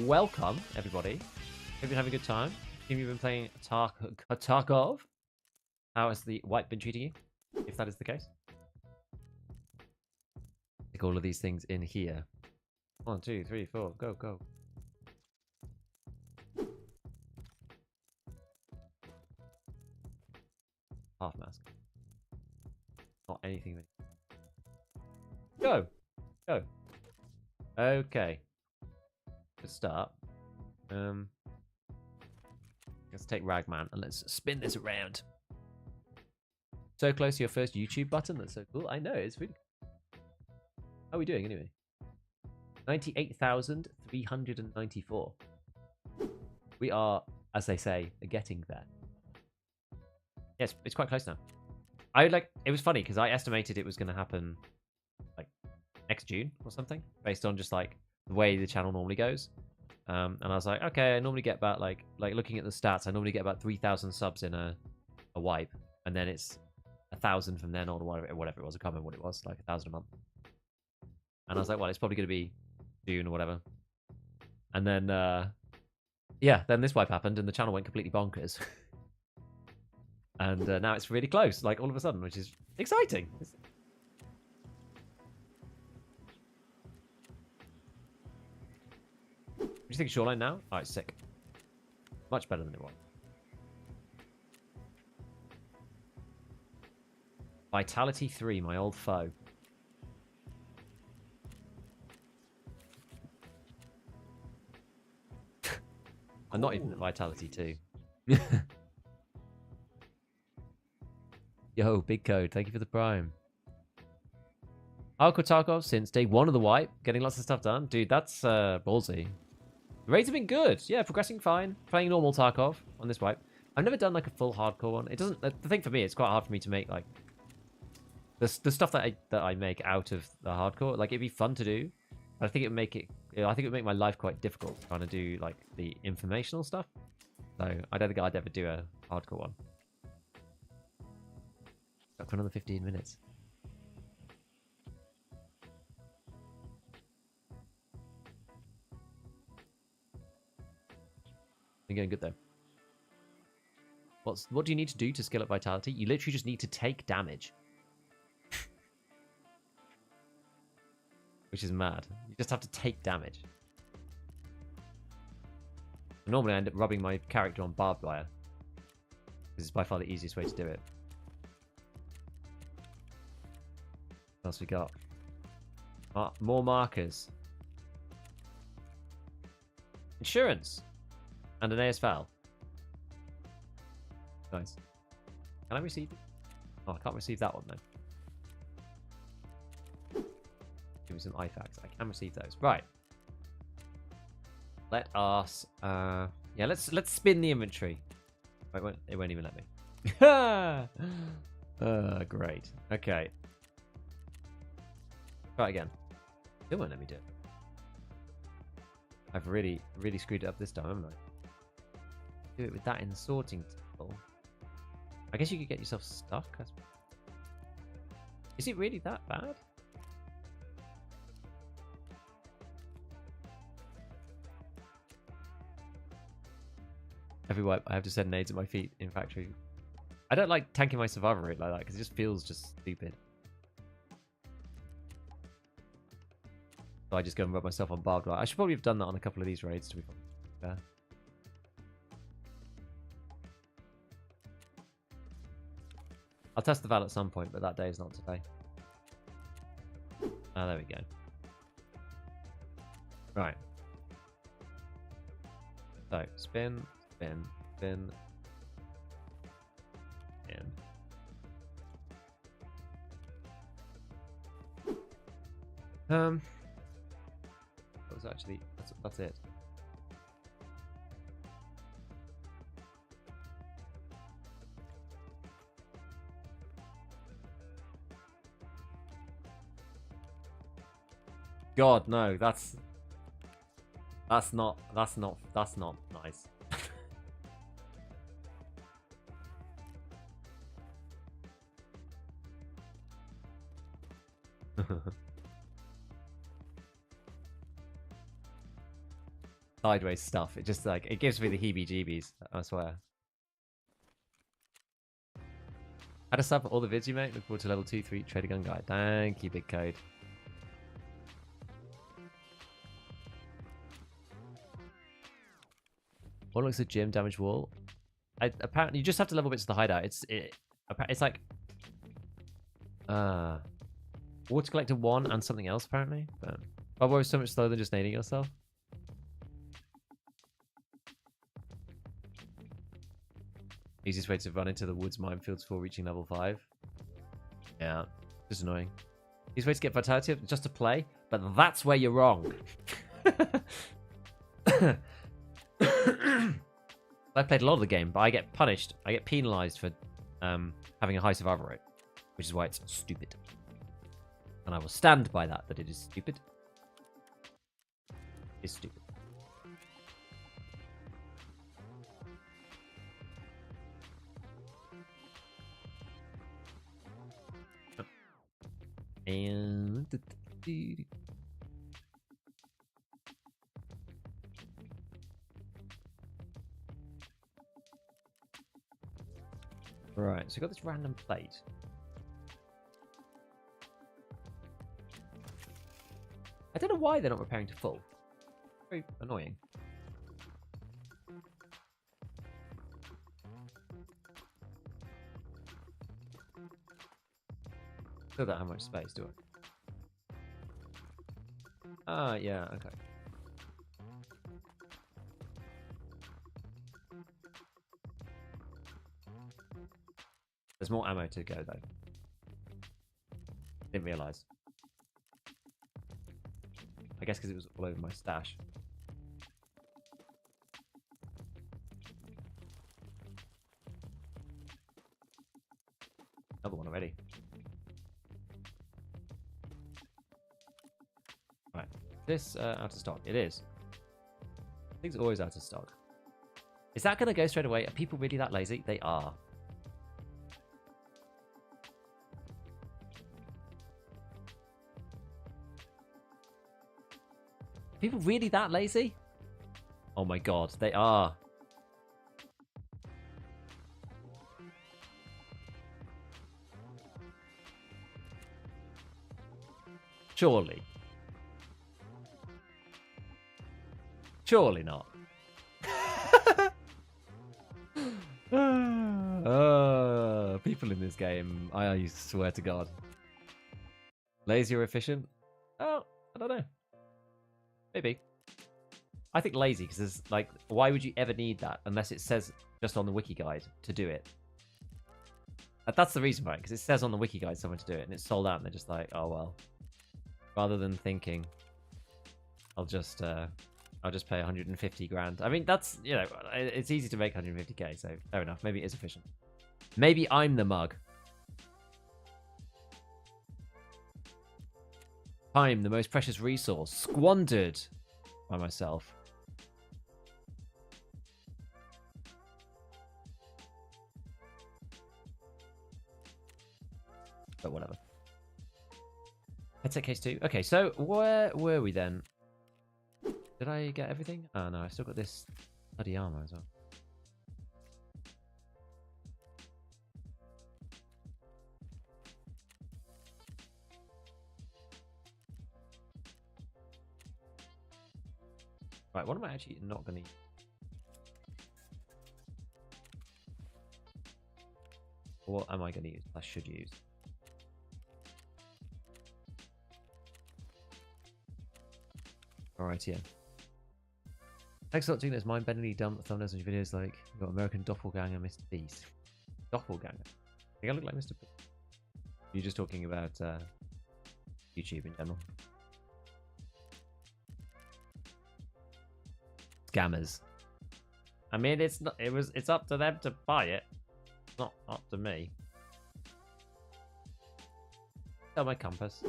[SPEAKER 1] Welcome, everybody. Hope you're having a good time. Have you been playing Tarkov? How has the wipe been treating you? If that is the case. Stick all of these things in here. 1, 2, 3, 4. Go, go. Half mask. Not anything. Go! Go. Okay. Let's start. Let's take Ragman and let's spin this around. So close to your first YouTube button. That's so cool. I know, it's really cool. How are we doing anyway? 98,394. We are, as they say, getting there. Yes, it's quite close now. It was funny because I estimated it was going to happen like next June or something, based on just like the way the channel normally goes. And I was like, okay, I normally get about like looking at the stats, I normally get about 3,000 subs in a wipe, and then it's 1,000 from then on, or whatever it was. I can't remember what it was, like 1,000 a month. And I was like, well, it's probably going to be June or whatever. And then, yeah, then this wipe happened, and the channel went completely bonkers. And now it's really close, like all of a sudden, which is exciting. you think of Shoreline now? Alright, sick. Much better than it was. Vitality 3, my old foe. I'm not even at Vitality 2. Yo, big code. Thank you for the prime. Hardcore Tarkov since day 1 of the wipe. Getting lots of stuff done. Dude, that's ballsy. The raids have been good. Yeah, progressing fine. Playing normal Tarkov on this wipe. I've never done like a full hardcore one. It doesn't... The thing for me, it's quite hard for me to make like... The stuff that I make out of the hardcore, like it'd be fun to do. But I think it would make it... I think it would make my life quite difficult trying to do like the informational stuff. So I don't think I'd ever do a hardcore one. Got for another 15 minutes. You're going good though. What do you need to do to skill up vitality? You literally just need to take damage. Which is mad. You just have to take damage. Normally I end up rubbing my character on barbed wire. This is by far the easiest way to do it. What else we got? More markers. Insurance. And an ASFL. Nice. Can I receive it? Oh, I can't receive that one, though. Give me some IFACs. I can receive those. Right. Let us... yeah, let's spin the inventory. Wait, it won't even let me. Great. Okay. Try again. It won't let me do it. I've really screwed it up this time, haven't I? Do it with that in the sorting table. I guess you could get yourself stuck. Is it really that bad? Every wipe, I have to send nades at my feet in factory. I don't like tanking my survivor rate like that because it just feels just stupid. So I just go and rub myself on barbed wire. I should probably have done that on a couple of these raids to be fair. I'll test the val at some point, but that day is not today. Ah, there we go. Right. So, spin, spin, spin, spin. That was actually, that's it. God, no, that's not nice. Sideways stuff. It just like it gives me the heebie-jeebies, I swear. Had a sub for all the vids you make. Look forward to level 2-3 trader gun guide. Thank you, big code. What looks like gym damage wall? Apparently, you just have to level bits of the hideout. It's like water collector 1 and something else apparently. But Bobo is so much slower than just nading yourself. Easiest way to run into the woods minefields before reaching level 5. Yeah, just annoying. Easiest way to get vitality up just to play, but that's where you're wrong. I've played a lot of the game, but I get punished. I get penalized for having a high survival rate, which is why it's stupid. And I will stand by that it is stupid. It's stupid. And right, so we got this random plate. I don't know why they're not repairing to full. Very annoying. Still don't have much space, do I? Ah, yeah, okay. There's more ammo to go, though. Didn't realise. I guess because it was all over my stash. Another one already. Right. This out of stock. It is. Things are always out of stock. Is that going to go straight away? Are people really that lazy? They are. People really that lazy? Oh my god, they are. Surely. Surely not. People in this game, I swear to God. Lazy or efficient? Oh, I don't know. Maybe. I think lazy because there's like, why would you ever need that unless it says just on the wiki guide to do it? That's the reason, right? Because it says on the wiki guide someone to do it and it's sold out and they're just like, oh well. Rather than thinking, I'll just pay 150 grand. I mean, that's, you know, it's easy to make 150k, so fair enough. Maybe it is efficient. Maybe I'm the mug. Time, the most precious resource, squandered by myself. But whatever. Headset case 2. Okay, so where were we then? Did I get everything? Oh no, I still got this bloody armor as well. Right, what am I actually not going to use? What am I going to use? I should use. Alright, yeah. Thanks a lot doing those mind-bendingly dumb thumbnails on your videos like you got American Doppelganger Mr. Beast. Doppelganger? I think I look like Mr. Beast. You're just talking about YouTube in general. Scammers. I mean, it's not. It's up to them to buy it. It's not up to me. Oh, my compass.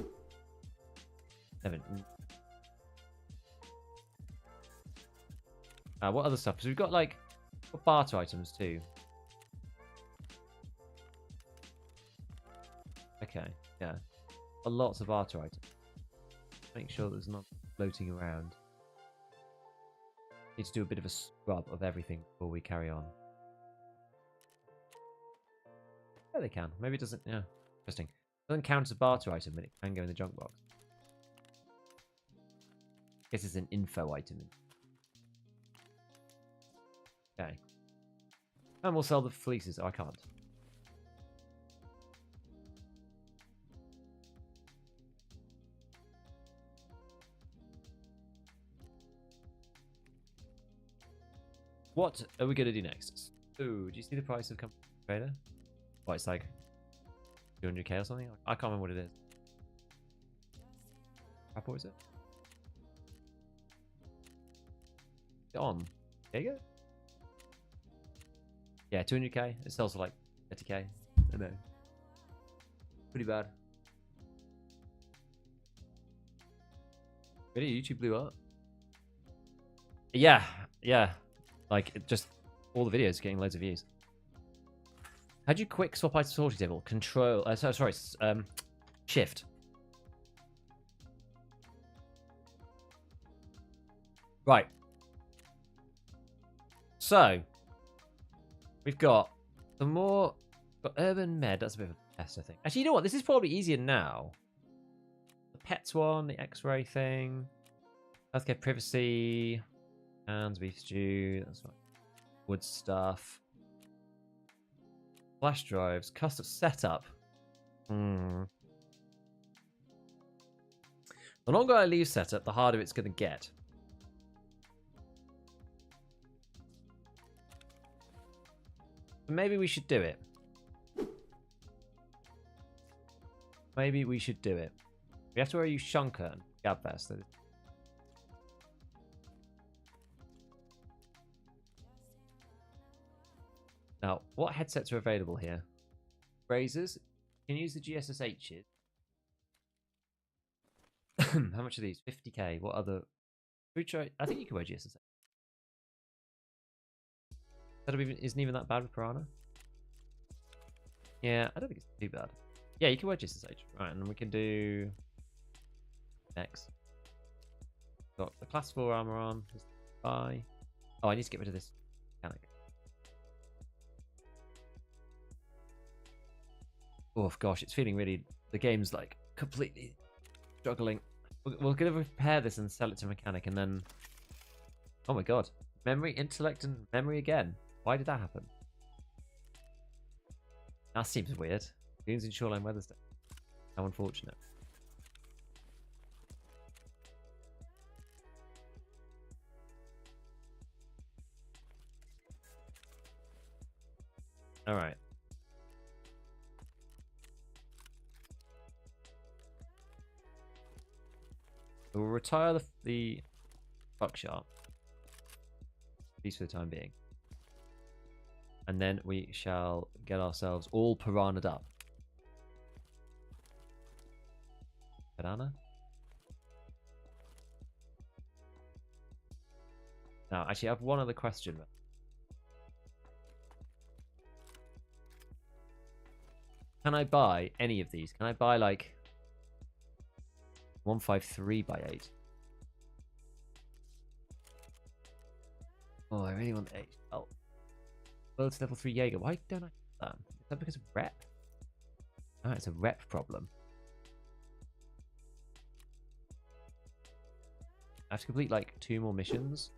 [SPEAKER 1] What other stuff? So we've got like barter items too. Okay, yeah, lots of barter items. Make sure there's not floating around. Need to do a bit of a scrub of everything before we carry on. Yeah, they can. Maybe it doesn't. Yeah, interesting. It doesn't count as a barter item, but it can go in the junk box. I guess it's an info item. Okay. And we'll sell the fleeces. Oh, I can't. What are we going to do next? Ooh, do you see the price of trader? What, it's like 200k or something? I can't remember what it is. What is it? On. There you go. Yeah, 200k. It sells for like 30k. I know. Pretty bad. Really? YouTube blew up? Yeah, yeah. Like, just all the videos getting loads of views. How'd you quick swap item sorting table? Control. Sorry. Shift. Right. So, we've got some more. Got urban med. That's a bit of a test, I think. Actually, you know what? This is probably easier now. The pets one, the X-ray thing, healthcare privacy. Hands, beef stew, that's right. Wood stuff. Flash drives, custom setup. The longer I leave setup, the harder it's going to get. Maybe we should do it. Maybe we should do it. We have to wear you Shunker and Gab Vest. Now, what headsets are available here? Razors. You can use the GSSHs. How much are these? 50k. What other? I think you can wear GSSH. That isn't even that bad with Piranha. Yeah, I don't think it's too bad. Yeah, you can wear GSSH. Right, and then we can do next. Got the class 4 armor on. Bye. Oh, I need to get rid of this mechanic. Oh gosh, it's feeling really. The game's like completely struggling. We're gonna repair this and sell it to a mechanic, and then. Oh my god, memory, intellect, and memory again. Why did that happen? That seems weird. Goons in Shoreline Weatherstone. How unfortunate. All right. We'll retire the buckshot. At least for the time being. And then we shall get ourselves all piranha'd up. Piranha? Now, actually, I have one other question. Can I buy any of these? Can I buy, like, 153 by 8? Oh, I really want 8. Oh. Well, it's level 3 Jaeger. Why don't I get that? Is that because of rep? Oh, it's a rep problem. I have to complete like 2 more missions.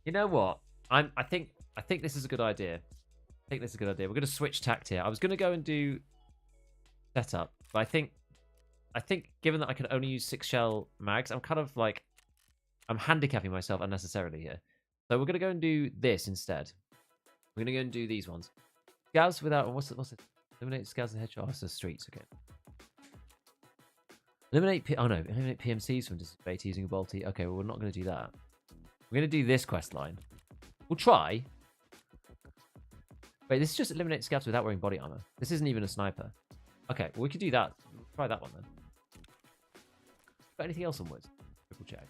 [SPEAKER 1] You know what? I think this is a good idea. I think this is a good idea. We're going to switch tact here. I was going to go and do setup, but I think given that I can only use 6 shell mags, I'm kind of like I'm handicapping myself unnecessarily here. So we're going to go and do this instead. We're going to go and do these ones. Scavs without what's it? Eliminate scavs and headshots. Oh, it's the streets. Okay. Eliminate PMCs from displaced using a bolty. Okay, well, we're not going to do that. We're going to do this quest line. We'll try. Wait, this is just eliminate scavs without wearing body armor. This isn't even a sniper. Okay, well, we could do that. We'll try that one then. Got anything else on Woods? Triple check.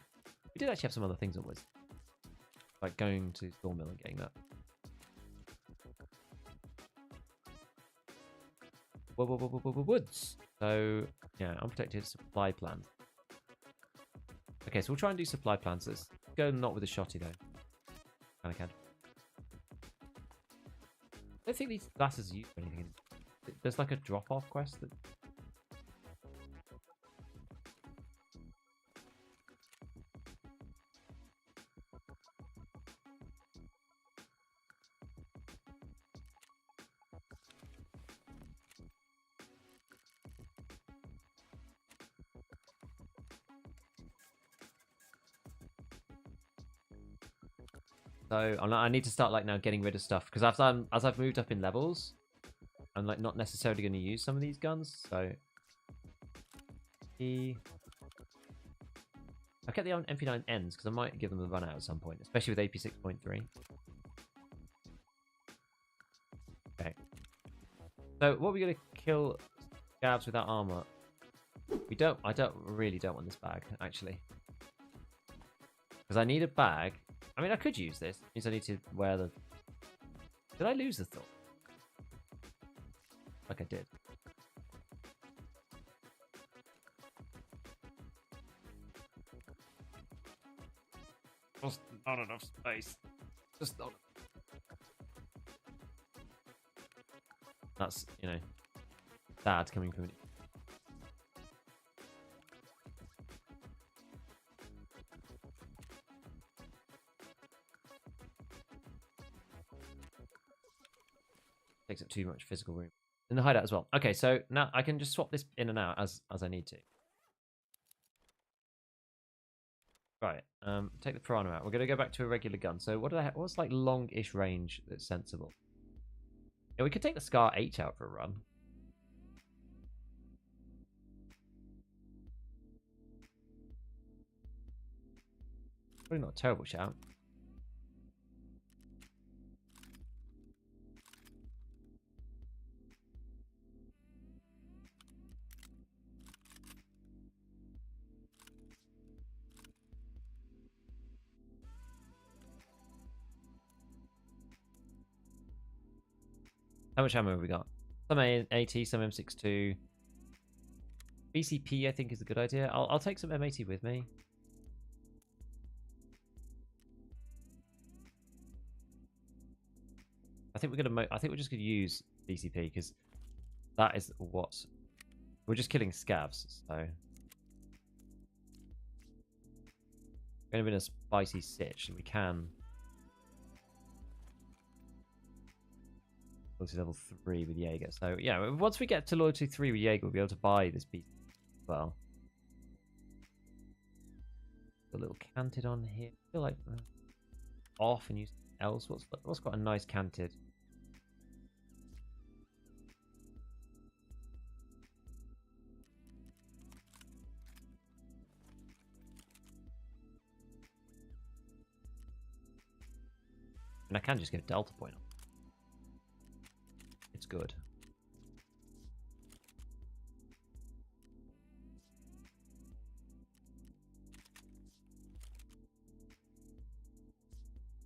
[SPEAKER 1] We did actually have some other things on Woods. Like going to Thornmill and getting that. Woods. So, yeah, unprotected supply plans. Okay, so we'll try and do supply plans. Let's go not with the shotty, though. Kind of can. I don't think these glasses are used for anything. There's like a drop-off quest that... So I need to start like now getting rid of stuff because as I've moved up in levels, I'm like not necessarily going to use some of these guns. So I kept the MP9 ends because I might give them a run out at some point, especially with AP 6.3. Okay. So what are we going to kill scavs without armor? I really don't want this bag actually because I need a bag. I mean, I could use this. It means I need to wear the... Did I lose the thought? Like I did. Just not enough space. Just not... That's, you know, sad coming from... Takes up too much physical room in the hideout as well. Okay, so now I can just swap this in and out as I need to. Right. Take the piranha out. We're gonna go back to a regular gun. So what do I? What's like long-ish range that's sensible? Yeah, we could take the Scar H out for a run. Probably not a terrible shout. How much ammo have we got? Some AT, some M62. BCP, I think, is a good idea. I'll take some M80 with me. I think we're just gonna use BCP because that is what we're just killing scavs. So we're gonna be in a spicy sitch, and we can. Loyalty level 3 with Jaeger. So yeah, once we get to loyalty 3 with Jaeger, we'll be able to buy this piece as well. A little canted on here. I feel like off and use else. What's got a nice canted? And I can just go Delta Point. It's good.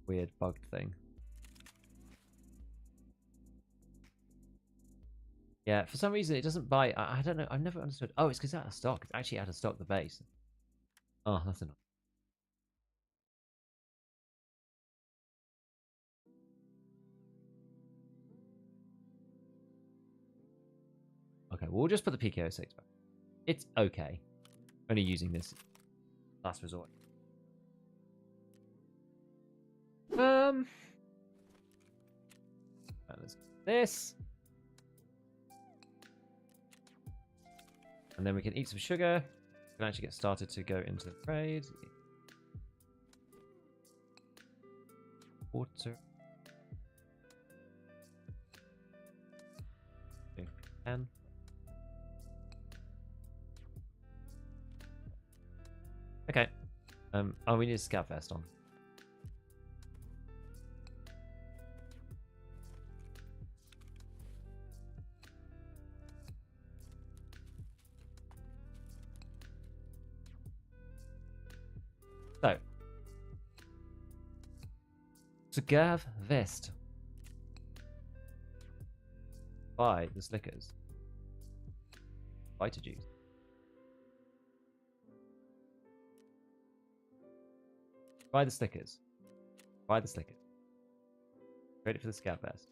[SPEAKER 1] Weird bugged thing. Yeah, for some reason it doesn't buy. I don't know. I've never understood. Oh, it's because it's out of stock. It's actually out of stock, the base. Oh, that's enough. Okay, well, we'll just put the PKO6 back. It's okay. Only using this last resort. Let's do this. And then we can eat some sugar. We can actually get started to go into the trade. Water. 10. Okay. Oh, we need a scout vest on. So, Scav vest. Buy the slickers. Fighter juice. Buy the stickers. Buy the stickers. Ready for the scout vest.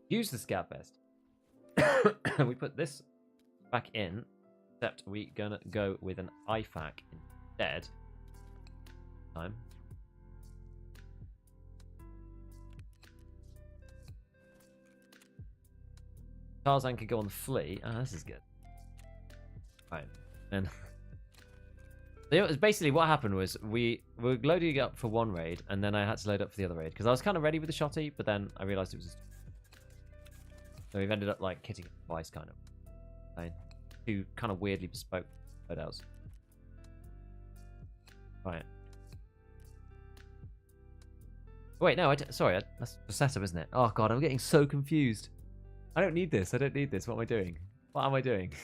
[SPEAKER 1] Use the scout vest. We put this back in, except we gonna go with an IFAK instead. Time. Tarzan could go on the flea. Ah, this is good. Right, and basically what happened was we were loading it up for one raid, and then I had to load up for the other raid because I was kind of ready with the shotty, but then I realized it was. So we've ended up like kitting it twice, kind of. Like, two kind of weirdly bespoke loadouts. Right. Wait, no, sorry, that's the setup, isn't it? Oh god, I'm getting so confused. I don't need this. I don't need this. What am I doing? What am I doing?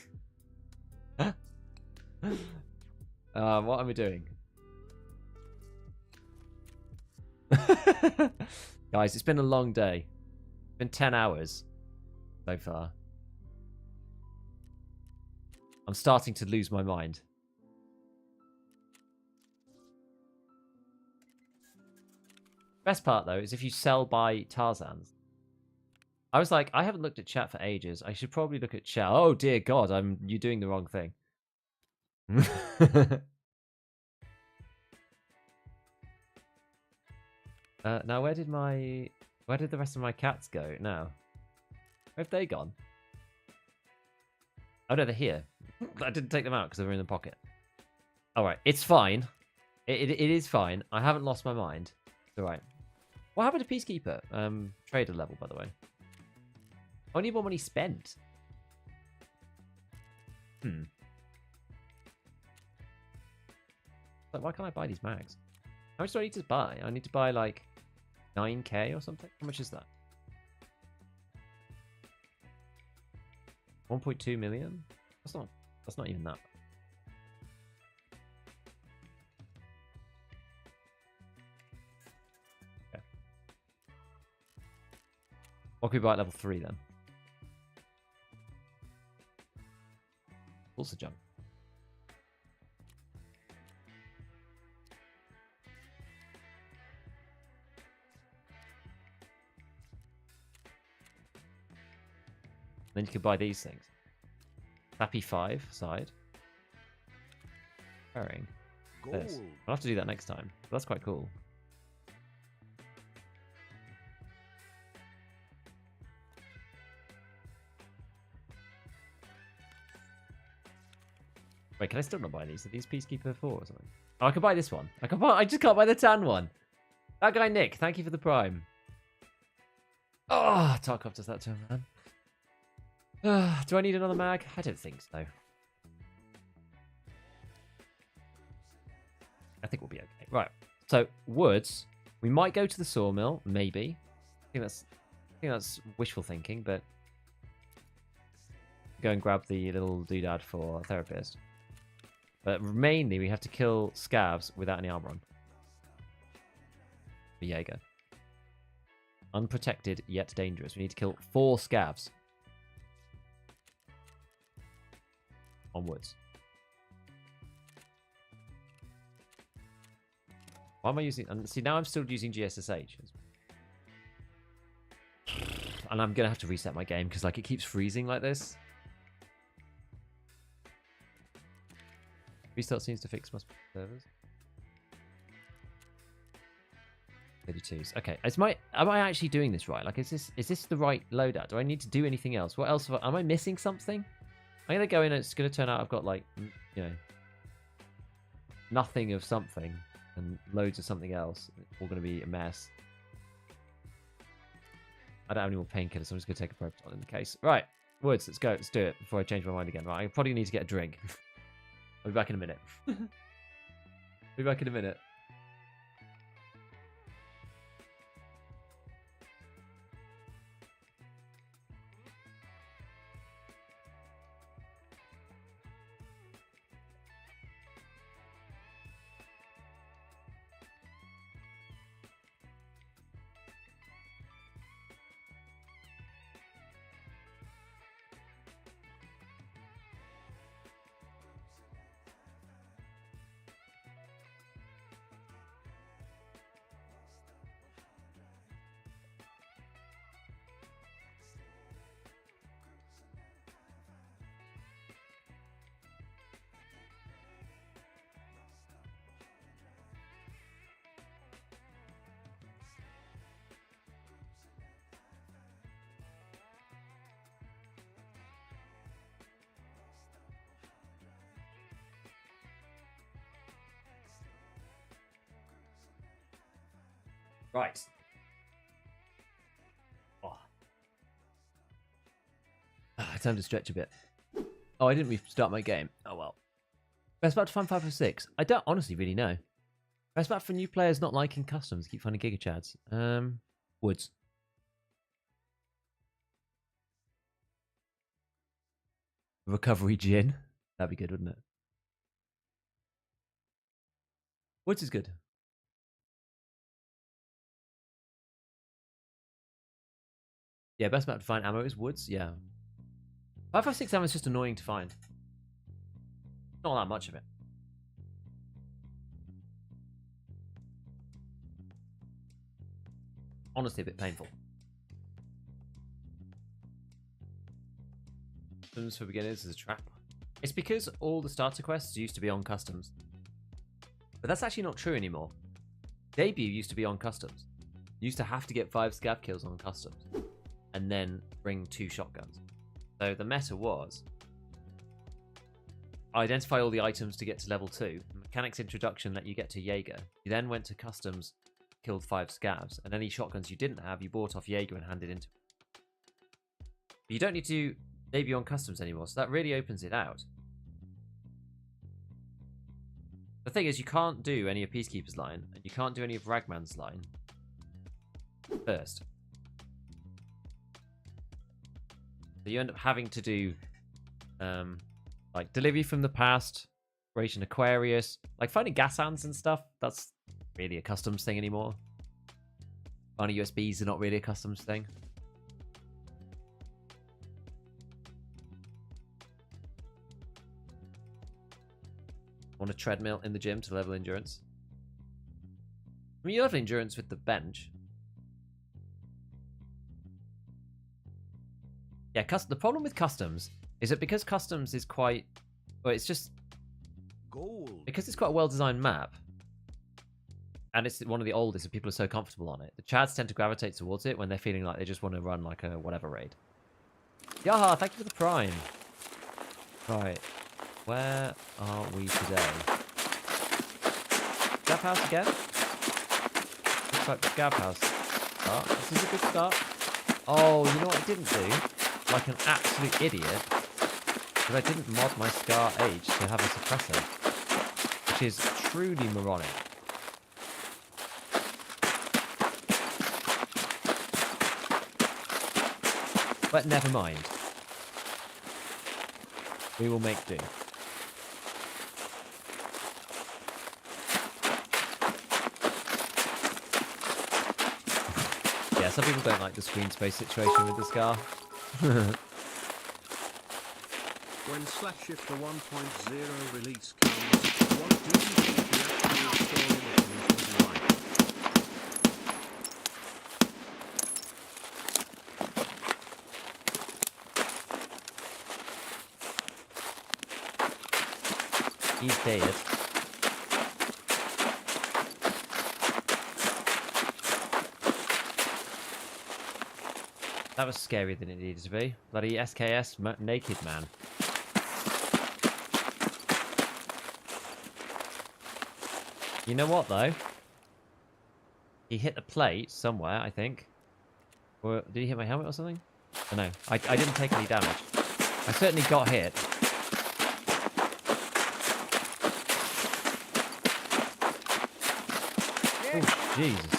[SPEAKER 1] What am I doing? Guys, it's been a long day. It's been 10 hours so far. I'm starting to lose my mind. Best part, though, is if you sell by Tarzans. I was like, I haven't looked at chat for ages. I should probably look at chat. Oh, dear God, you're doing the wrong thing. Now, where did the rest of my cats go now? Where have they gone? Oh, no, they're here. I didn't take them out because they were in the pocket. All right, it's fine. It is fine. I haven't lost my mind. It's all right. What happened to Peacekeeper? Trader level, by the way. I need more money spent. Like, why can't I buy these mags? How much do I need to buy? I need to buy like 9k or something. How much is that? 1.2 million? That's not even that. Okay. What could we buy at level 3 then? Also jump. Then you could buy these things. Happy 5 side. Carrying. This.
[SPEAKER 2] Gold.
[SPEAKER 1] I'll have to do that next time. But that's quite cool. Wait, can I still not buy these? Are these Peacekeeper 4 or something? Oh, I can buy this one. I just can't buy the tan one. That guy Nick, thank you for the prime. Oh, Tarkov does that to him, man. Do I need another mag? I don't think so. I think we'll be okay. Right. So woods. We might go to the sawmill, maybe. I think that's wishful thinking, but go and grab the little doodad for a therapist. But mainly we have to kill scavs without any armor on. For Jaeger. Unprotected yet dangerous. We need to kill 4 scavs. Onwards. Why am I using... And see, now I'm still using GSSH. And I'm going to have to reset my game because like it keeps freezing like this. Restart seems to fix most servers. 32s. Okay. Am I actually doing this right? Like, is this the right loadout? Do I need to do anything else? What else? Am I missing something? I'm going to go in and it's going to turn out I've got, like, you know, nothing of something and loads of something else. It's all going to be a mess. I don't have any more painkillers, so I'm just going to take a Proton in the case. Right, Woods, let's go. Let's do it before I change my mind again. Right, I probably need to get a drink. I'll be back in a minute. Be back in a minute. Right. Oh. Time to stretch a bit. Oh, I didn't restart my game. Oh well. Best map to find 506. I don't honestly really know. Best map for new players not liking customs. Keep finding Giga Chads. Woods. Recovery gin. That'd be good, wouldn't it? Woods is good. Yeah, best map to find ammo is Woods. Yeah. 556 ammo is just annoying to find. Not that much of it. Honestly, a bit painful. Customs for beginners is a trap. It's because all the starter quests used to be on customs. But that's actually not true anymore. Debut used to be on customs. You used to have to get 5 scav kills on customs. And then bring 2 shotguns. So the meta was... identify all the items to get to level 2. Mechanics introduction let you get to Jaeger. You then went to customs, killed 5 scavs, and any shotguns you didn't have, you bought off Jaeger and handed into. But you don't need to debut on customs anymore, so that really opens it out. The thing is, you can't do any of Peacekeeper's line, and you can't do any of Ragman's line first. So you end up having to do like Delivery from the Past, Operation Aquarius, like finding gas hands and stuff. That's really a customs thing anymore. Finding USBs are not really a customs thing. Want a treadmill in the gym to level endurance? I mean, you level endurance with the bench. Yeah, the problem with customs is that because customs is quite... Well, it's just...
[SPEAKER 2] Gold.
[SPEAKER 1] Because it's quite a well-designed map, and it's one of the oldest and people are so comfortable on it, the Chads tend to gravitate towards it when they're feeling like they just want to run like a whatever raid. Yaha, thank you for the prime. Right. Where are we today? Scav house again? Looks like the Scav house. Start. This is a good start. Oh, you know what I didn't do? Like an absolute idiot. Because I didn't mod my Scar Age to have a suppressor. Which is truly moronic. But never mind. We will make do. Yeah, some people don't like the screen space situation with the Scar.
[SPEAKER 3] When Slapshift the 1.0 release comes, what do you think the actual story missions will be like?
[SPEAKER 1] He's dead. That was scarier than it needed to be. Bloody SKS naked man. You know what, though? He hit the plate somewhere, I think. Or did he hit my helmet or something? Oh, no, I didn't take any damage. I certainly got hit. Oh, Jesus.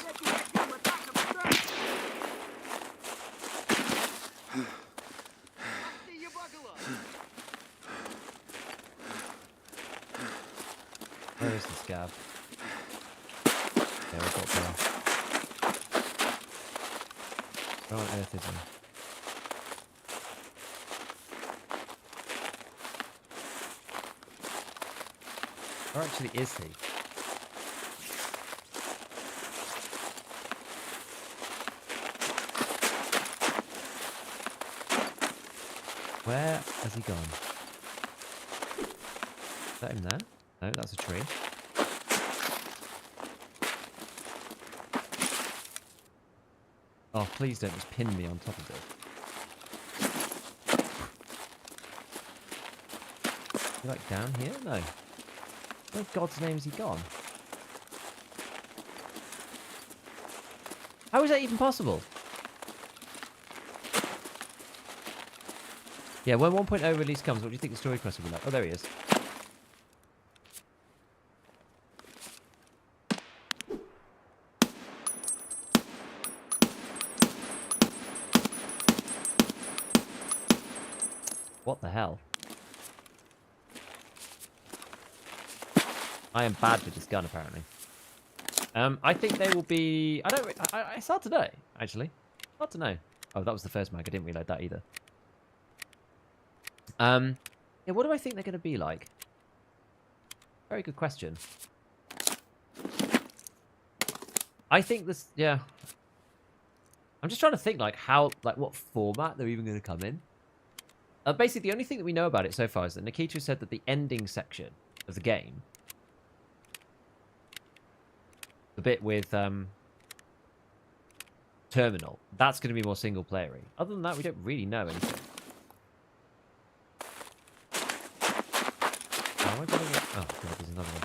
[SPEAKER 1] Where is the scav? Yeah, we've got there. Where on earth is he? Where actually is he? Where has he gone? Is that him there? No, that's a tree. Oh, please don't just pin me on top of it. Is he like down here? No. Where in God's name has he gone? How is that even possible? Yeah, when 1.0 release comes, what do you think the story quest will be like? Oh, there he is. What the hell? I am bad with this gun, apparently. I think they will be... It's hard to know, actually. Hard to know. Oh, that was the first mag. I didn't reload that either. Yeah, what do I think they're going to be like? Very good question. I think this... Yeah. I'm just trying to think, like, how... Like, what format they're even going to come in. Basically, the only thing that we know about it so far is that Nikita said that the ending section of the game, the bit with Terminal, that's going to be more single-playery. Other than that, we don't really know anything. Oh, God, there's another one.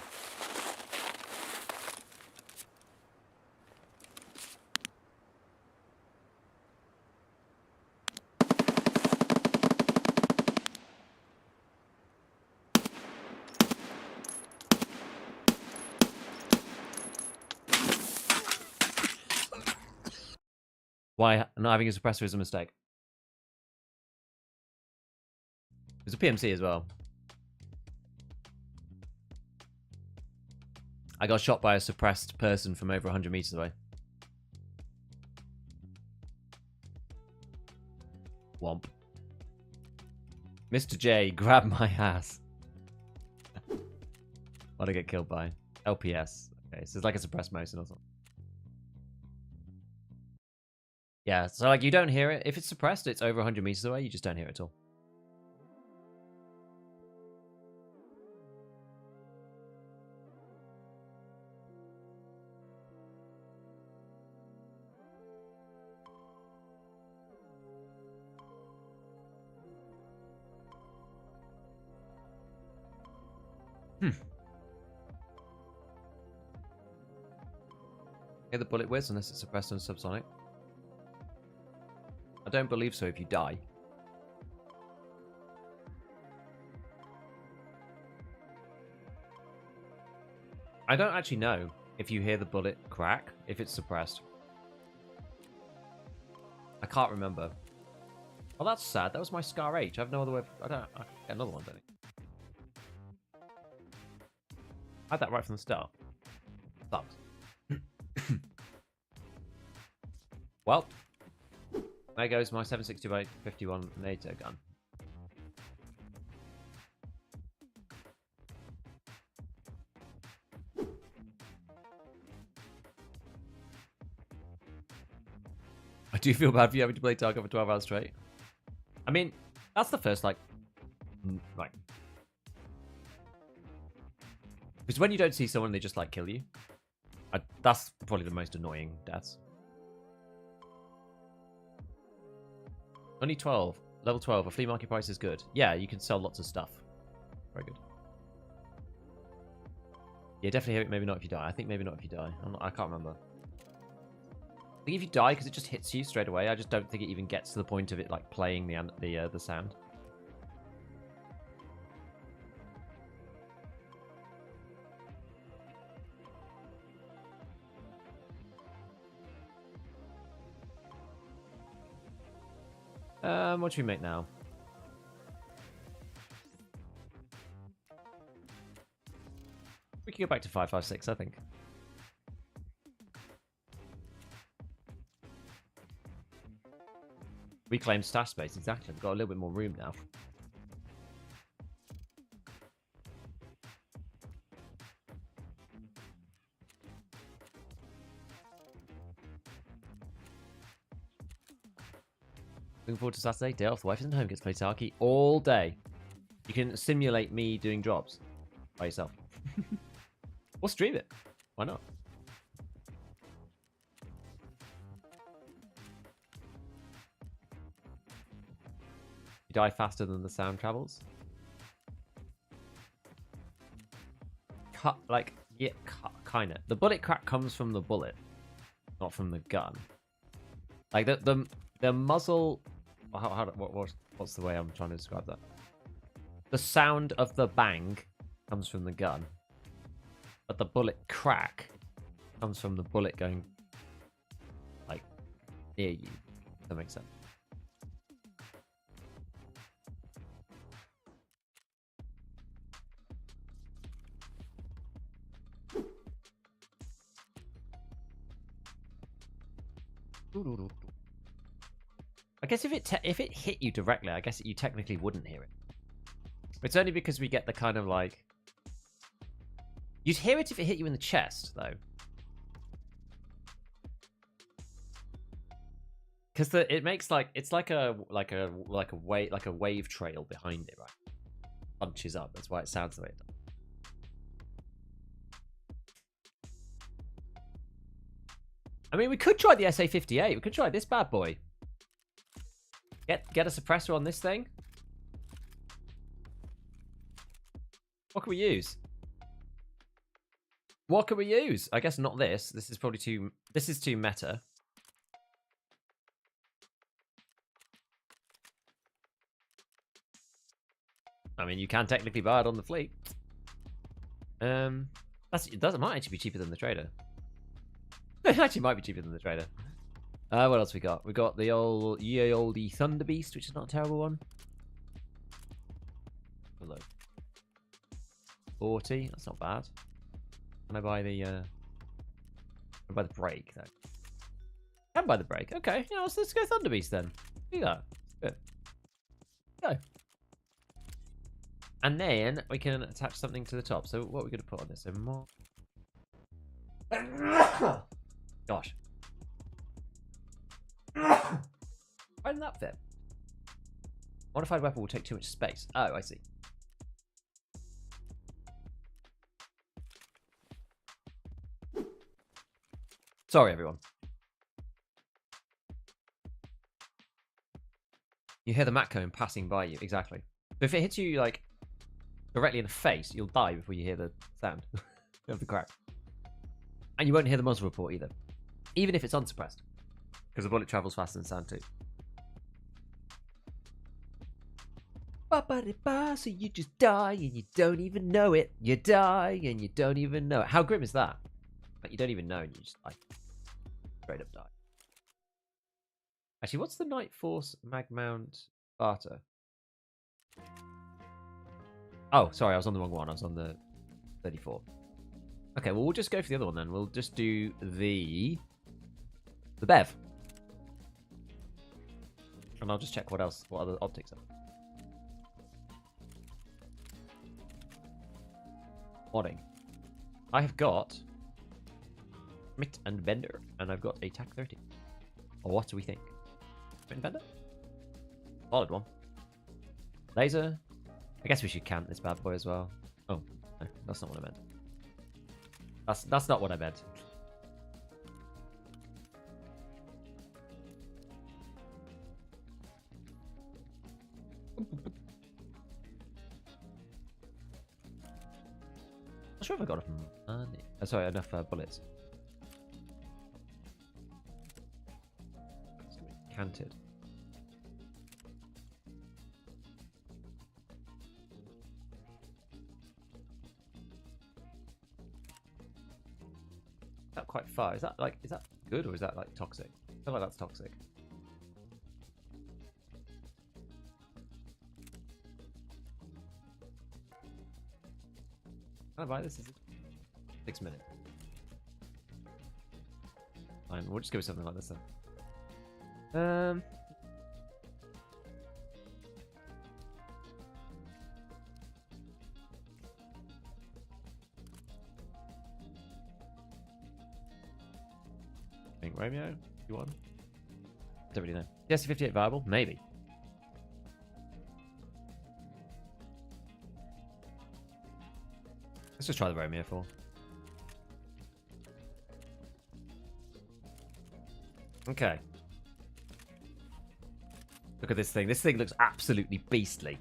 [SPEAKER 1] Why not having a suppressor is a mistake. There's a PMC as well. I got shot by a suppressed person from over 100 meters away. Womp. Mr. J, grab my ass. What did I get killed by? LPS. Okay, so it's like a suppressed motion or something. Yeah, so like you don't hear it. If it's suppressed, it's over 100 meters away. You just don't hear it at all. Hear the bullet whiz unless it's suppressed and subsonic. I don't believe so if you die. I don't actually know if you hear the bullet crack, if it's suppressed. I can't remember. Oh, that's sad. That was my Scar H. I have no other way of... I can get another one, don't I? I had that right from the start. Sucks. Well, there goes my 7.62-51 NATO gun. I do feel bad for you having to play Tarkov for 12 hours straight. I mean, that's the first, like... Because when you don't see someone, they just, like, kill you. That's probably the most annoying deaths. Only 12. Level 12. A flea market price is good. Yeah, you can sell lots of stuff. Very good. Yeah, definitely hear it. Maybe not if you die. I think maybe not if you die. I can't remember. I think if you die, because it just hits you straight away, I just don't think it even gets to the point of it, like, playing the sound. What should we make now? We can go back to 556, I think. Reclaim stash space, exactly. We've got a little bit more room now. Looking forward to Saturday. Day off. The wife isn't home. Gets to play Tarky all day. You can simulate me doing jobs by yourself. Or stream it. Why not? You die faster than the sound travels. Yeah, kind of. The bullet crack comes from the bullet, not from the gun. Like the muzzle. What's the way I'm trying to describe that? The sound of the bang comes from the gun, but the bullet crack comes from the bullet going like near you. If that makes sense. I guess if it hit you directly, I guess you technically wouldn't hear it. It's only because we get the kind of like... You'd hear it if it hit you in the chest, though. Because it makes like it's like a wave trail behind it, right? Punches up. That's why it sounds the way it does. I mean, we could try the SA-58. We could try this bad boy. Get a suppressor on this thing. What can we use? What can we use? I guess not this. This is probably too... This is too meta. I mean, you can technically buy it on the fleet. It might actually be cheaper than the trader. It actually might be cheaper than the trader. What else we got? We got the old ye olde Thunder Beast, which is not a terrible one. Hello. 40. That's not bad. Can I buy the brake though? Can buy the brake. Okay. Yeah, let's go Thunder Beast then. Do that. Good. Go. And then we can attach something to the top. So what are we going to put on this? So more. Gosh. Why didn't that fit? Modified weapon will take too much space. Oh, I see. Sorry, everyone. You hear the mat cone passing by you. Exactly. So if it hits you, like, directly in the face, you'll die before you hear the sound of the crack. And you won't hear the muzzle report either. Even if it's unsuppressed. Because the bullet travels faster than sound too. So you just die and you don't even know it. You die and you don't even know it. How grim is that? Like, you don't even know and you just die. Straight up die. Actually, what's the Night Force mag mount barter? Oh, sorry, I was on the wrong one. I was on the 34. Okay, well, we'll just go for the other one then. We'll just do the Bev. And I'll just check what other optics are. Modding. I have got Smith and Bender, and I've got a TAC 30. Or what do we think? Smith and Bender? Solid one. Laser. I guess we should camp this bad boy as well. Oh, no, that's not what I meant. That's not what I meant. Not sure if I got enough money. Sorry, enough bullets. It's gonna be canted. That quite far. Is that good or is that like toxic? I feel like that's toxic. Can I buy this? Is it 6 minutes? Fine, we'll just go with something like this then. Think Romeo? You want? Don't really know. Yes, 58 viable? Maybe. Let's just try the Romeo 4. Okay. Look at this thing. This thing looks absolutely beastly.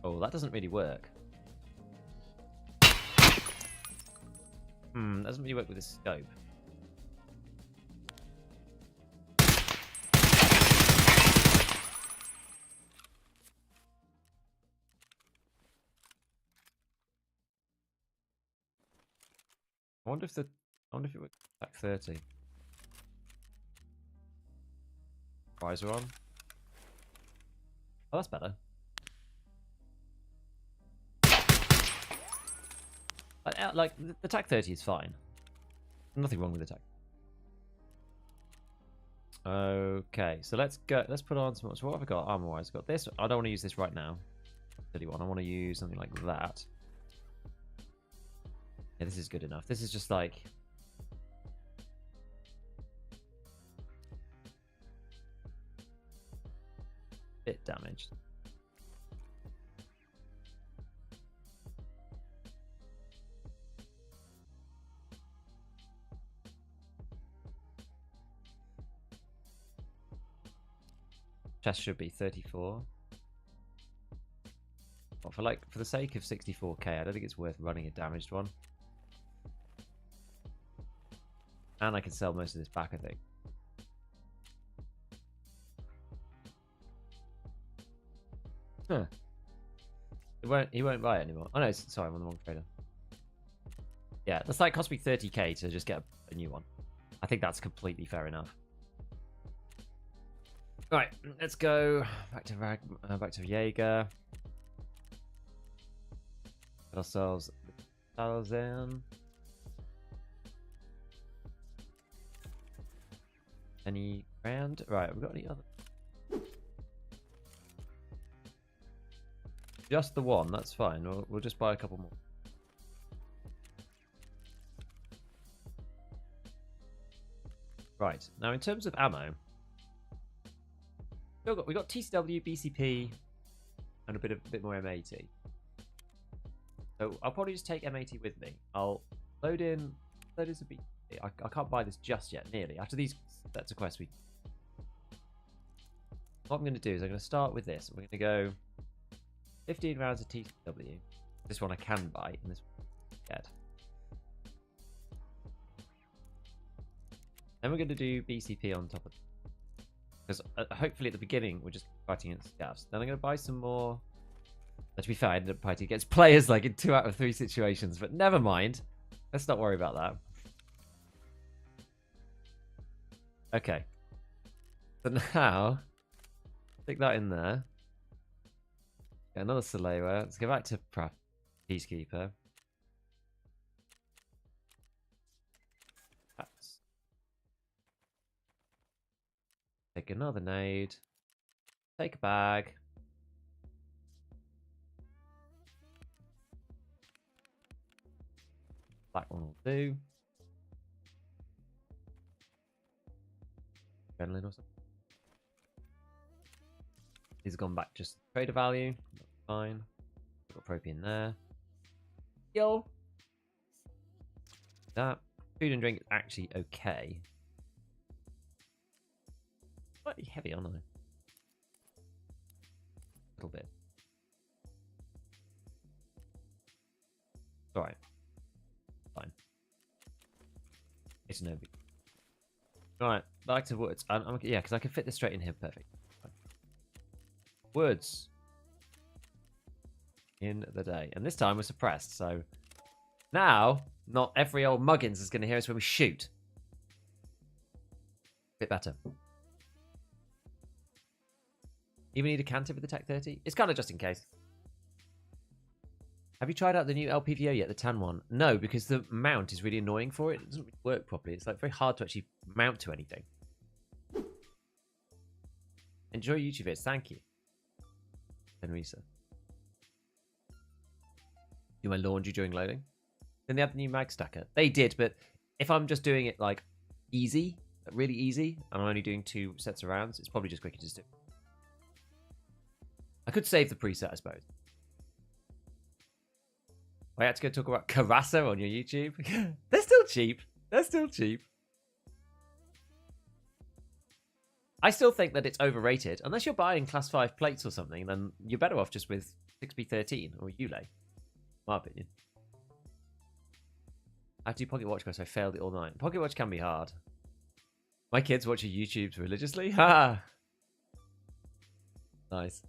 [SPEAKER 1] Oh, that doesn't really work. That doesn't really work with this scope. I wonder if it works back 30. Visor on. Oh, that's better. Like the TAC 30 is fine. Nothing wrong with the TAC. Okay, so let's go. Let's put on some. So what have I got? Armor-wise, got this. I don't want to use this right now. 31. I want to use something like that. Yeah, this is good enough. This is just like bit damaged. Chest should be 34. But for the sake of 64k, I don't think it's worth running a damaged one. And I can sell most of this back, I think. Huh. He won't buy it anymore. Oh no, sorry, I'm on the wrong trader. Yeah, that's like cost me 30k to just get a new one. I think that's completely fair enough. Right, let's go back to Jaeger. Get ourselves 1,000. Any grand? Right, have we got any other? Just the one, that's fine. We'll just buy a couple more. Right, now in terms of ammo, we got TCW, BCP, and a bit more M80. So I'll probably just take M80 with me. I'll load in some BCP. I can't buy this just yet, nearly. After these sets of quests, what I'm going to do is I'm going to start with this. We're going to go 15 rounds of TCW. This one I can buy, and this one I can't get. Then we're going to do BCP on top of it. Because hopefully at the beginning we're just fighting against scavs. Then I'm going to buy some more. To be fair, I ended up fighting against players like in 2 out of 3 situations, but never mind. Let's not worry about that. Okay. So now, stick that in there. Get another Salewa. Let's go back to Peacekeeper. Take another nade. Take a bag. Black one will do. Adrenaline or something. These have gone back just trader value. That's fine. Got propane there. Yo. That food and drink is actually okay. Slightly heavy, aren't I? A little bit. Alright. Fine. It's no big. Alright, back to woods. Yeah, because I can fit this straight in here. Perfect. Fine. Woods. In the day. And this time we're suppressed, so now not every old muggins is going to hear us when we shoot. Bit better. Even need a canter with the Tech 30? It's kind of just in case. Have you tried out the new LPVO yet, the tan one? No, because the mount is really annoying for it. It doesn't really work properly. It's like very hard to actually mount to anything. Enjoy YouTube vids. Thank you. Enrisa. Do my laundry during loading. Then they have the new mag stacker. They did, but if I'm just doing it like easy, really easy, and I'm only doing 2 sets of rounds, it's probably just quicker to just do. I could save the preset, I suppose. I had to go talk about Carassa on your YouTube. They're still cheap. They're still cheap. I still think that it's overrated. Unless you're buying class 5 plates or something, then you're better off just with 6B13 or Ulay. My opinion. I have to do Pocket Watch because I failed it all night. Pocket Watch can be hard. My kids watch your YouTubes religiously. Ha! Nice.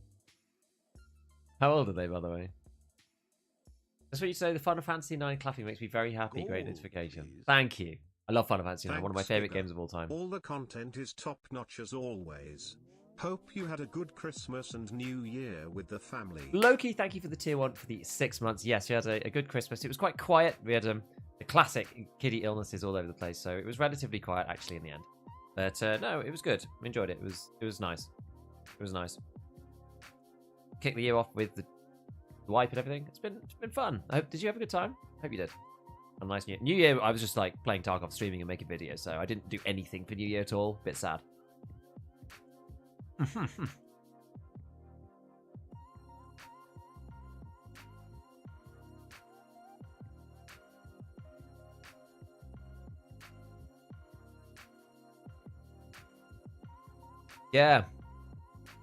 [SPEAKER 1] How old are they, by the way? That's what you say. The Final Fantasy 9 clapping makes me very happy.
[SPEAKER 3] Gold,
[SPEAKER 1] Great notification.
[SPEAKER 3] please.
[SPEAKER 1] Thank you. I love Final Fantasy 9. One of my
[SPEAKER 3] Thanks,
[SPEAKER 1] favorite
[SPEAKER 3] Skipper.
[SPEAKER 1] games of all time.
[SPEAKER 3] All the content is top-notch as always. Hope you had a good Christmas and New Year with the family.
[SPEAKER 1] Loki, thank you for the tier 1 for the 6 months. Yes, we had a good Christmas. It was quite quiet. We had the classic kiddie illnesses all over the place, so it was relatively quiet actually in the end. But no, it was good. I enjoyed it. It was nice. It was nice. Kick the year off with the wipe and everything. It's been fun. Did you have a good time? Hope you did. A nice New Year. I was just like playing Tarkov, streaming and making videos, so I didn't do anything for New Year at all. Bit sad. Yeah.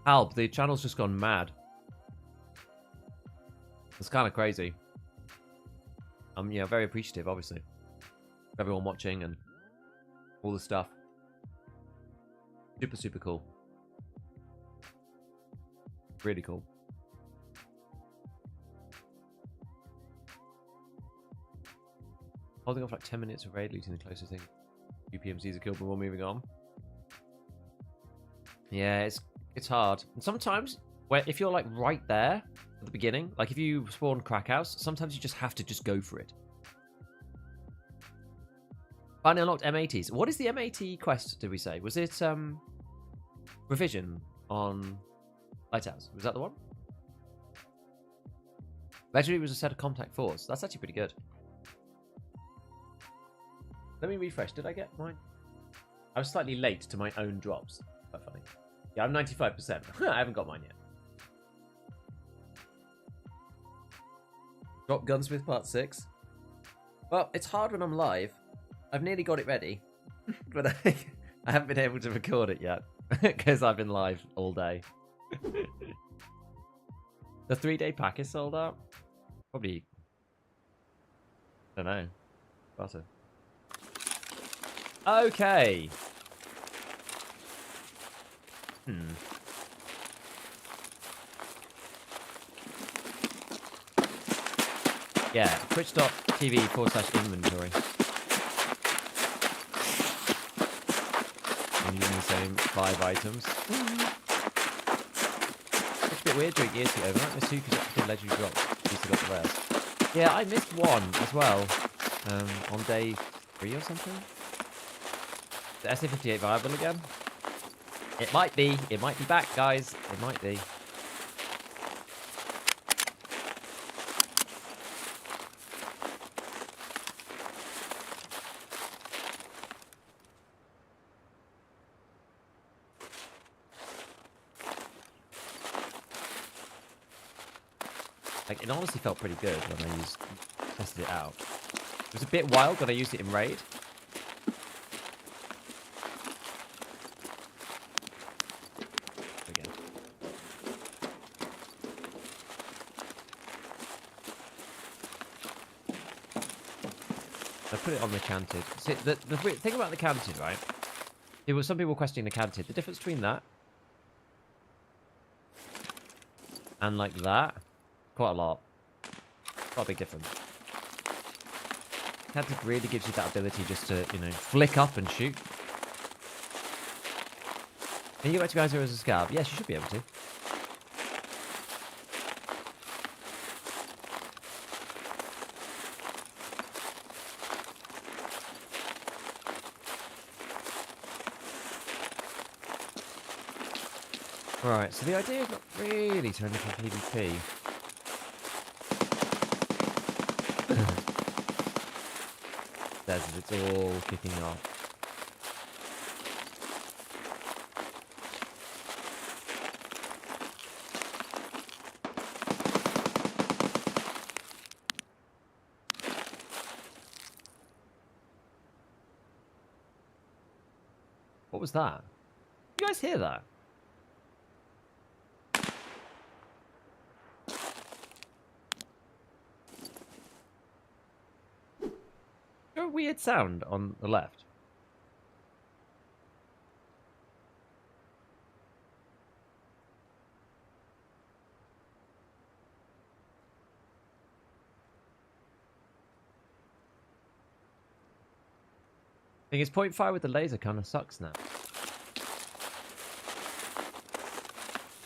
[SPEAKER 1] Alb, the channel's just gone mad. It's kind of crazy. I'm very appreciative, obviously, of everyone watching and all the stuff. Super, super cool. Really cool. Holding off like 10 minutes of raid looting the closest thing. 2 PMCs are killed before moving on. Yeah, it's hard. And sometimes, if you're like right there at the beginning, like if you spawn Crack House, sometimes you just have to just go for it. Finally unlocked M80s. What is the M80 quest, did we say? Was it revision on Lighthouse? Was that the one? Legendary was a set of contact force. That's actually pretty good. Let me refresh. Did I get mine? I was slightly late to my own drops. Quite funny. Yeah, I'm 95%. I haven't got mine yet. Drop Gunsmith Part 6. Well, it's hard when I'm live. I've nearly got it ready. But I haven't been able to record it yet. Because I've been live all day. The 3-day pack is sold out? Probably. I don't know. Butter. Okay. Yeah, twitch.tv/inventory. I'm using the same 5 items. It's a bit weird doing ESC over. I missed 2 consecutive legendary drops. At least I got the rest. Yeah, I missed 1 as well. On day 3 or something. The SA58 viable again? It might be. It might be back, guys. It might be. Like, it honestly felt pretty good when I tested it out. It was a bit wild when I used it in raid. Again. I put it on the canted. See, the thing about the canted, right? Some people were questioning the canted. The difference between that and like that, quite a lot. Quite a big difference. Canted really gives you that ability just to, flick up and shoot. Can you go back to guys as a scav? Yes, you should be able to. Right, so the idea is not really to end up in PvP. Says it's all kicking off. What was that? You guys hear that? A weird sound on the left. I think it's 0.5 with the laser kind of sucks now.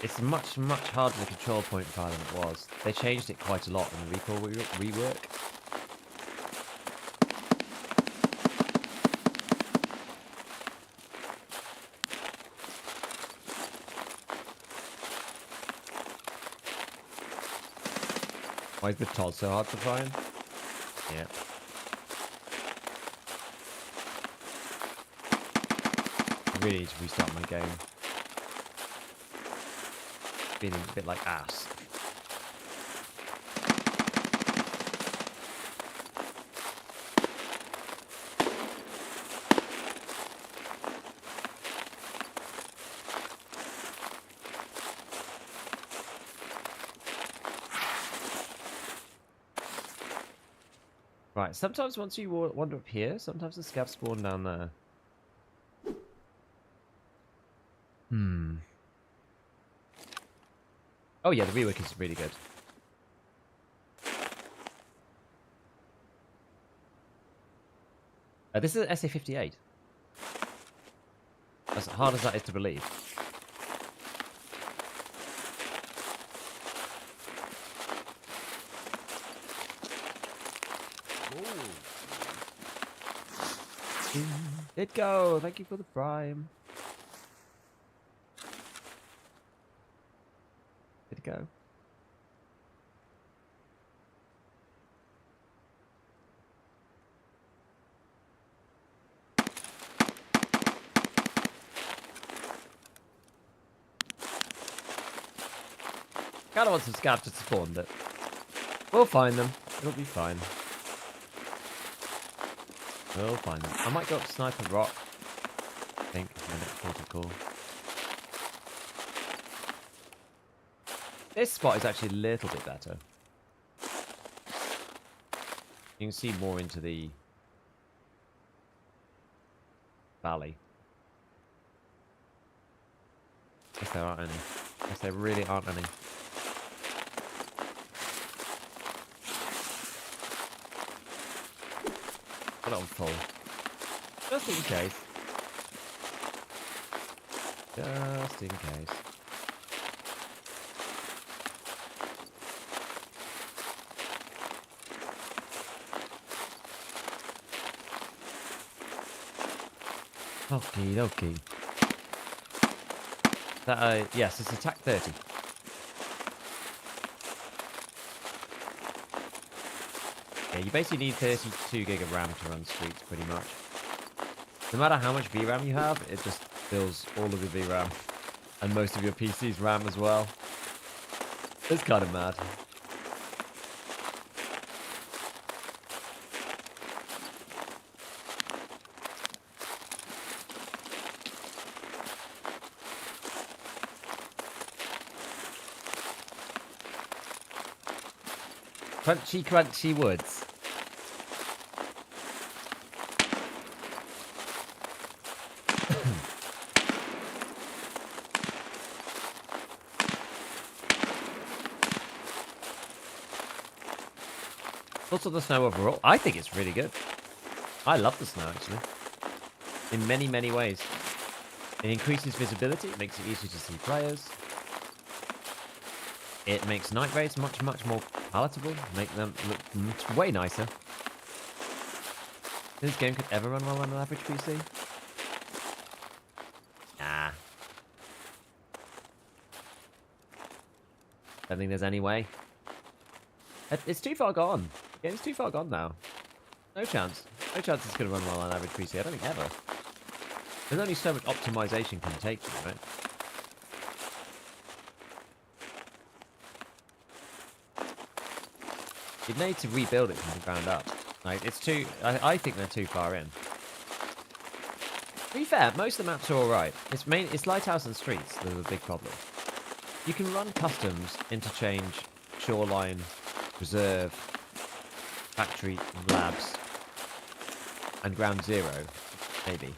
[SPEAKER 1] It's much, much harder to control 0.5 than it was. They changed it quite a lot in the recall rework. Why is the Todd so hard to find? Yeah. I really need to restart my game. Feeling a bit like ass. Right, sometimes once you wander up here, sometimes the scavs spawn down there. Hmm. Oh yeah, the rework is really good. This is an SA-58. As hard as that is to believe.
[SPEAKER 2] Gold.
[SPEAKER 1] It go. Thank you for the prime. Did it go? Kinda want some scavs to spawn, but we'll find them. It'll be fine. We'll find them. I might go up Sniper Rock. I think in the next protocol. This spot is actually a little bit better. You can see more into the valley. If there aren't any. If there really aren't any. Put it on full. Just in case. Just in case. Okie dokie. That, yes, it's attack 30. Yeah, you basically need 32 gig of RAM to run streets, pretty much. No matter how much VRAM you have, it just fills all of your VRAM. And most of your PC's RAM as well. It's kind of mad. Crunchy, crunchy woods. Thoughts on the snow overall? I think it's really good. I love the snow, actually. In many, many ways. It increases visibility. It makes it easier to see players. It makes night raids much, much more palatable. Make them look way nicer. This game could ever run well on an average PC? Nah. Don't think there's any way. It's too far gone. The game's too far gone now. No chance. No chance it's going to run well on average PC. I don't think ever. There's only so much optimization can take you, right? You'd need to rebuild it from the ground up. Like, it's too... I think they're too far in. To be fair, most of the maps are alright. It's Lighthouse and Streets that are the big problem. You can run customs, Interchange, Shoreline, Reserve, Factory, Labs, and Ground Zero, maybe,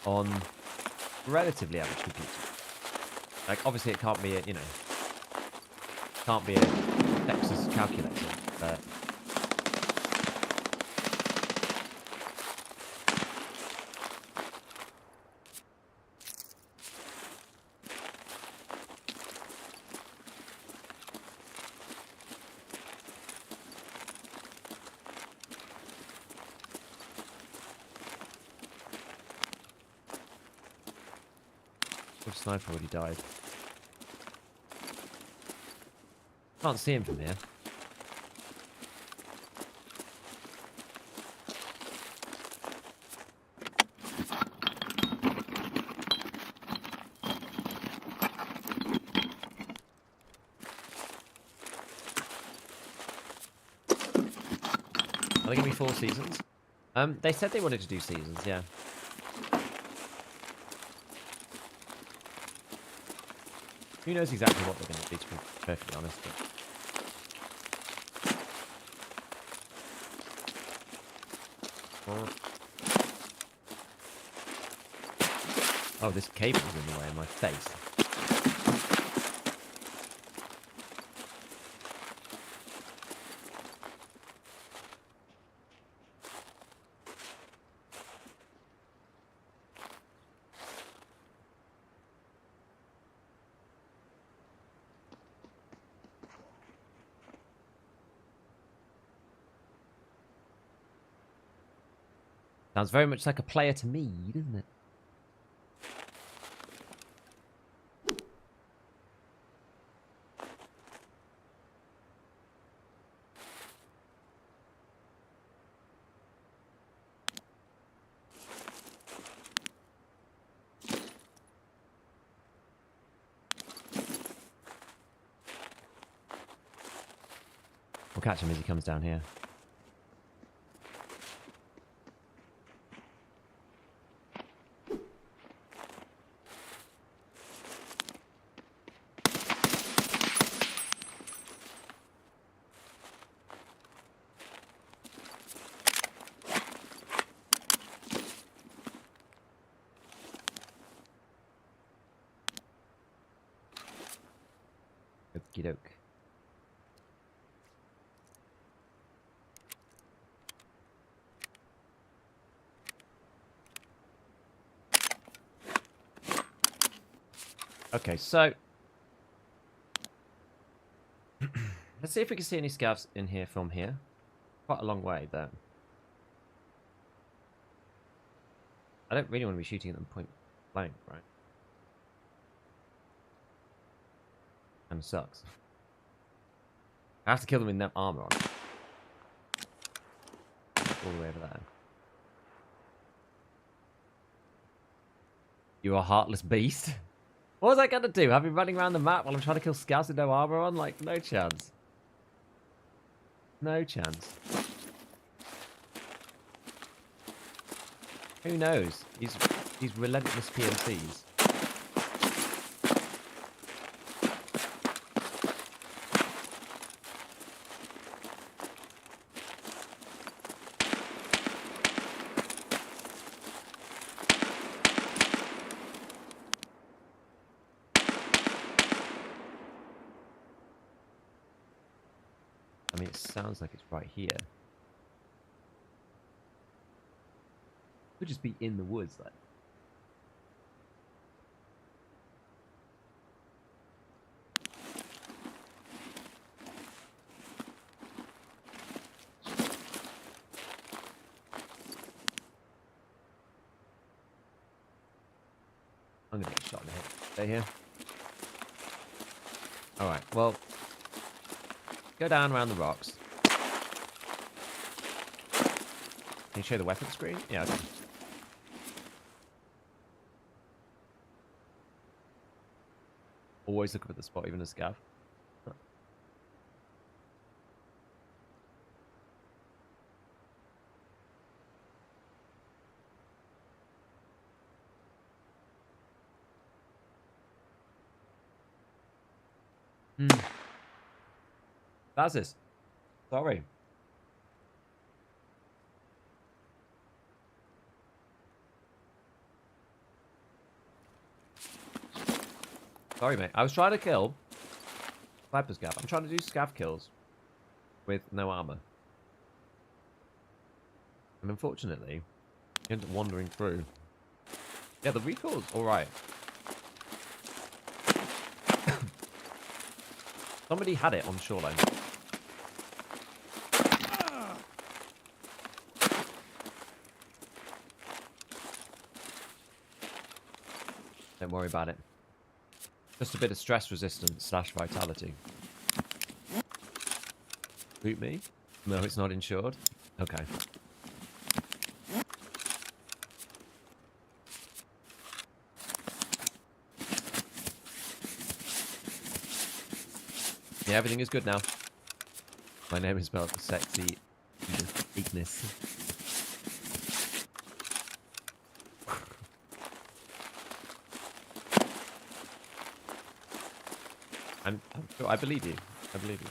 [SPEAKER 1] on relatively average computers. Like, obviously it can't be a, can't be a Texas calculator, but... Which sniper already died? Can't see him from here. Are they gonna be 4 seasons? They said they wanted to do seasons, yeah. Who knows exactly what they're going to do, to be perfectly honest. But... Oh, this cable's in the way of my face. Sounds very much like a player to me, doesn't it? We'll catch him as he comes down here. Okie doke. Okay, so let's see if we can see any scavs in here from here. Quite a long way, though. I don't really want to be shooting at them point blank, right? Kind of sucks. I have to kill them in that armor on. All the way over there. You're a heartless beast. What was I going to do? Have me running around the map while I'm trying to kill scouts with no armor on? Like, no chance. No chance. Who knows? These relentless PMCs. I mean, it sounds like it's right here. Could just be in the woods, like. I'm gonna get shot in the head. Stay here. Alright, well. Go down around the rocks. Can you show the weapon screen? Yeah, okay. Always look up at the spot, even a scav. That's this. Sorry. Sorry, mate. I was trying to kill Viper Scav. I'm trying to do scav kills with no armor. And unfortunately, you end up wandering through. Yeah, the recoil's alright. Somebody had it on shoreline. Don't worry about it. Just a bit of stress resistance / vitality. Boot me? No, it's not insured. Okay. Yeah, everything is good now. My name is spelled sexy Ignis. I'm sure. I believe you. I believe you.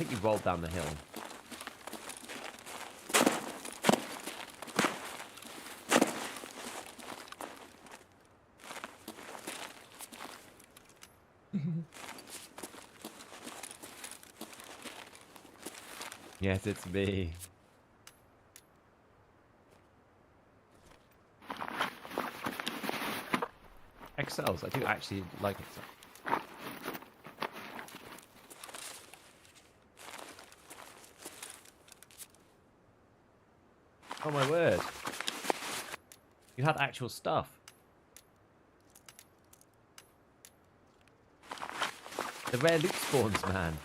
[SPEAKER 1] think you rolled down the hill. Yes, it's me. XLs, I do actually like XL. Oh my word. You had actual stuff. The rare loot spawns, man.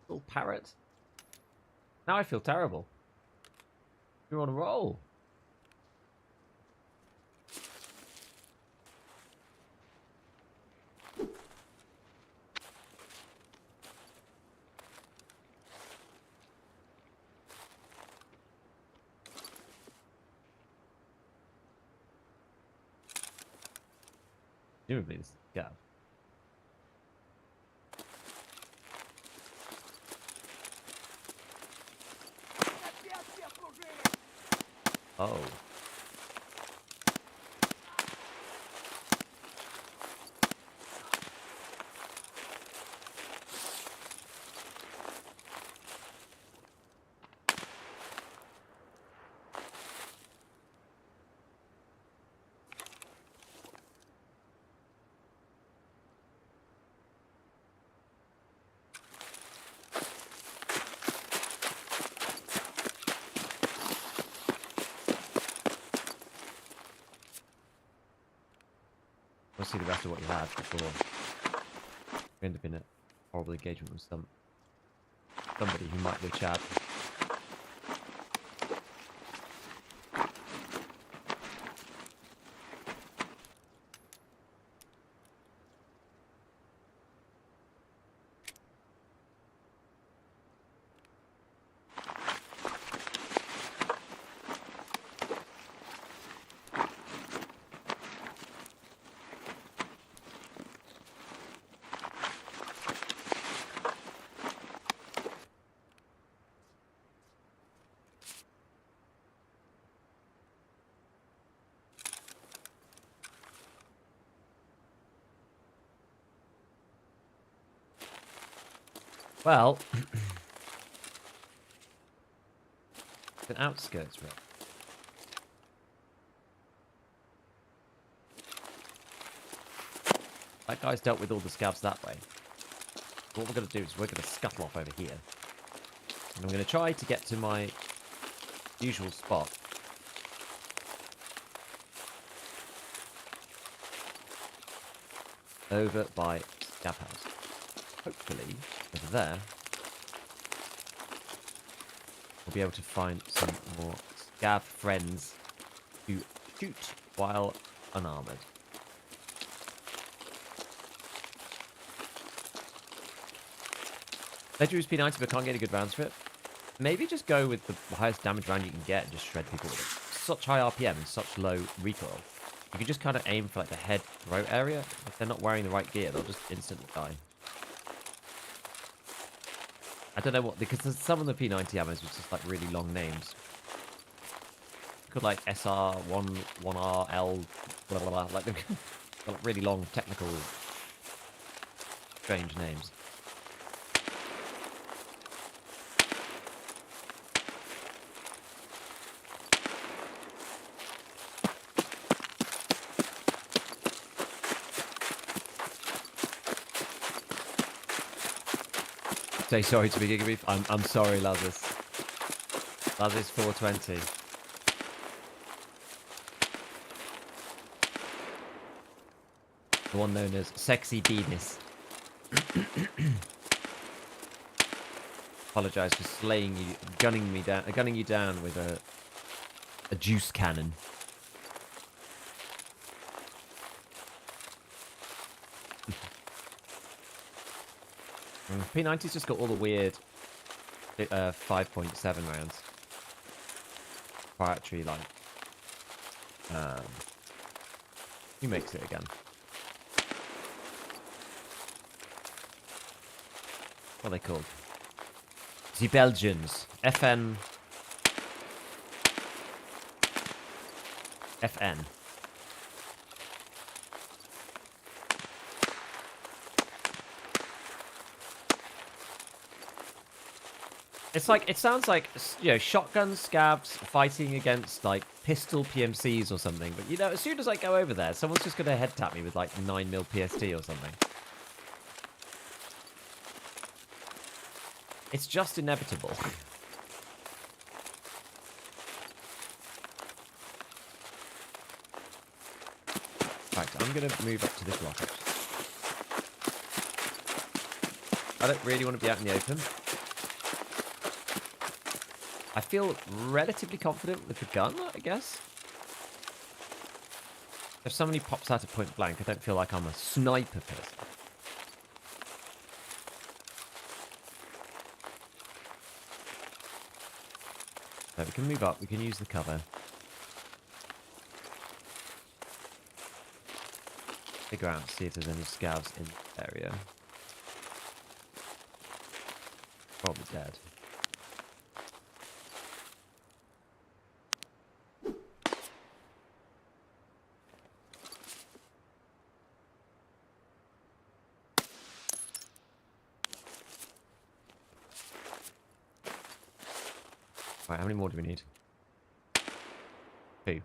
[SPEAKER 1] Little parrot. Now I feel terrible. You're on a roll. Presumably this is Gav. Oh. Let's see the rest of what you had before you end up in a horrible engagement with somebody who might be Chad. Well, it's an outskirts road. That guy's dealt with all the scavs that way. What we're going to do is we're going to scuttle off over here. And I'm going to try to get to my usual spot. Over by Scav House. Hopefully, over there, we'll be able to find some more Scav friends to shoot while unarmored. Legendary's P90, but can't get any good rounds for it. Maybe just go with the highest damage round you can get and just shred people with it. Such high RPM and such low recoil. You can just kind of aim for like the head throat area. If they're not wearing the right gear, they'll just instantly die. I don't know what, because there's some of the P90 ammos with just like really long names. Could like SR, 1R, L, blah blah blah. Like they've got like really long technical, strange names. Say sorry to be Gigabeef. I'm sorry, Lazarus. Lazarus 420. The one known as Sexy Penis. Apologise for slaying you, gunning you down with a juice cannon. P90's just got all the weird 5.7 rounds. Proprietary, like, Who makes it again? What are they called? The Belgians. FN. FN. It's like, it sounds like, you know, shotgun scavs fighting against, like, pistol PMCs or something. But, you know, as soon as I go over there, someone's just going to head tap me with, like, 9mm PST or something. It's just inevitable. Right, I'm going to move up to this rocket. I don't really want to be out in the open. I feel relatively confident with the gun, I guess. If somebody pops out at point blank, I don't feel like I'm a sniper person. So we can move up, we can use the cover. Figure out, see if there's any scavs in the area. Probably dead. Right, how many more do we need? 2.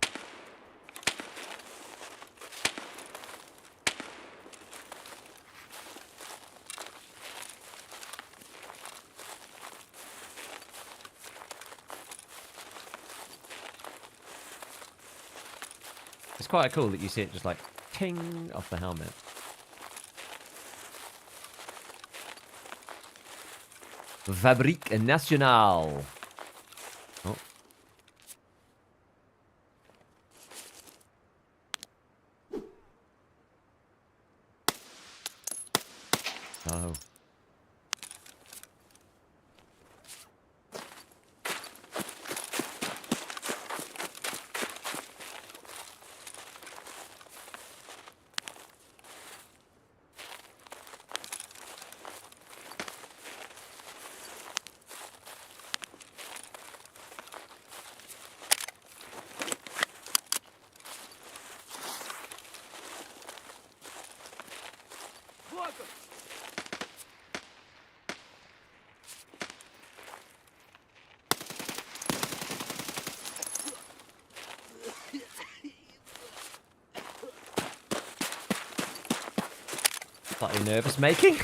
[SPEAKER 1] It's quite cool that you see it just like ting off the helmet. Fabrique Nationale. Oh. Oh. Slightly nervous making.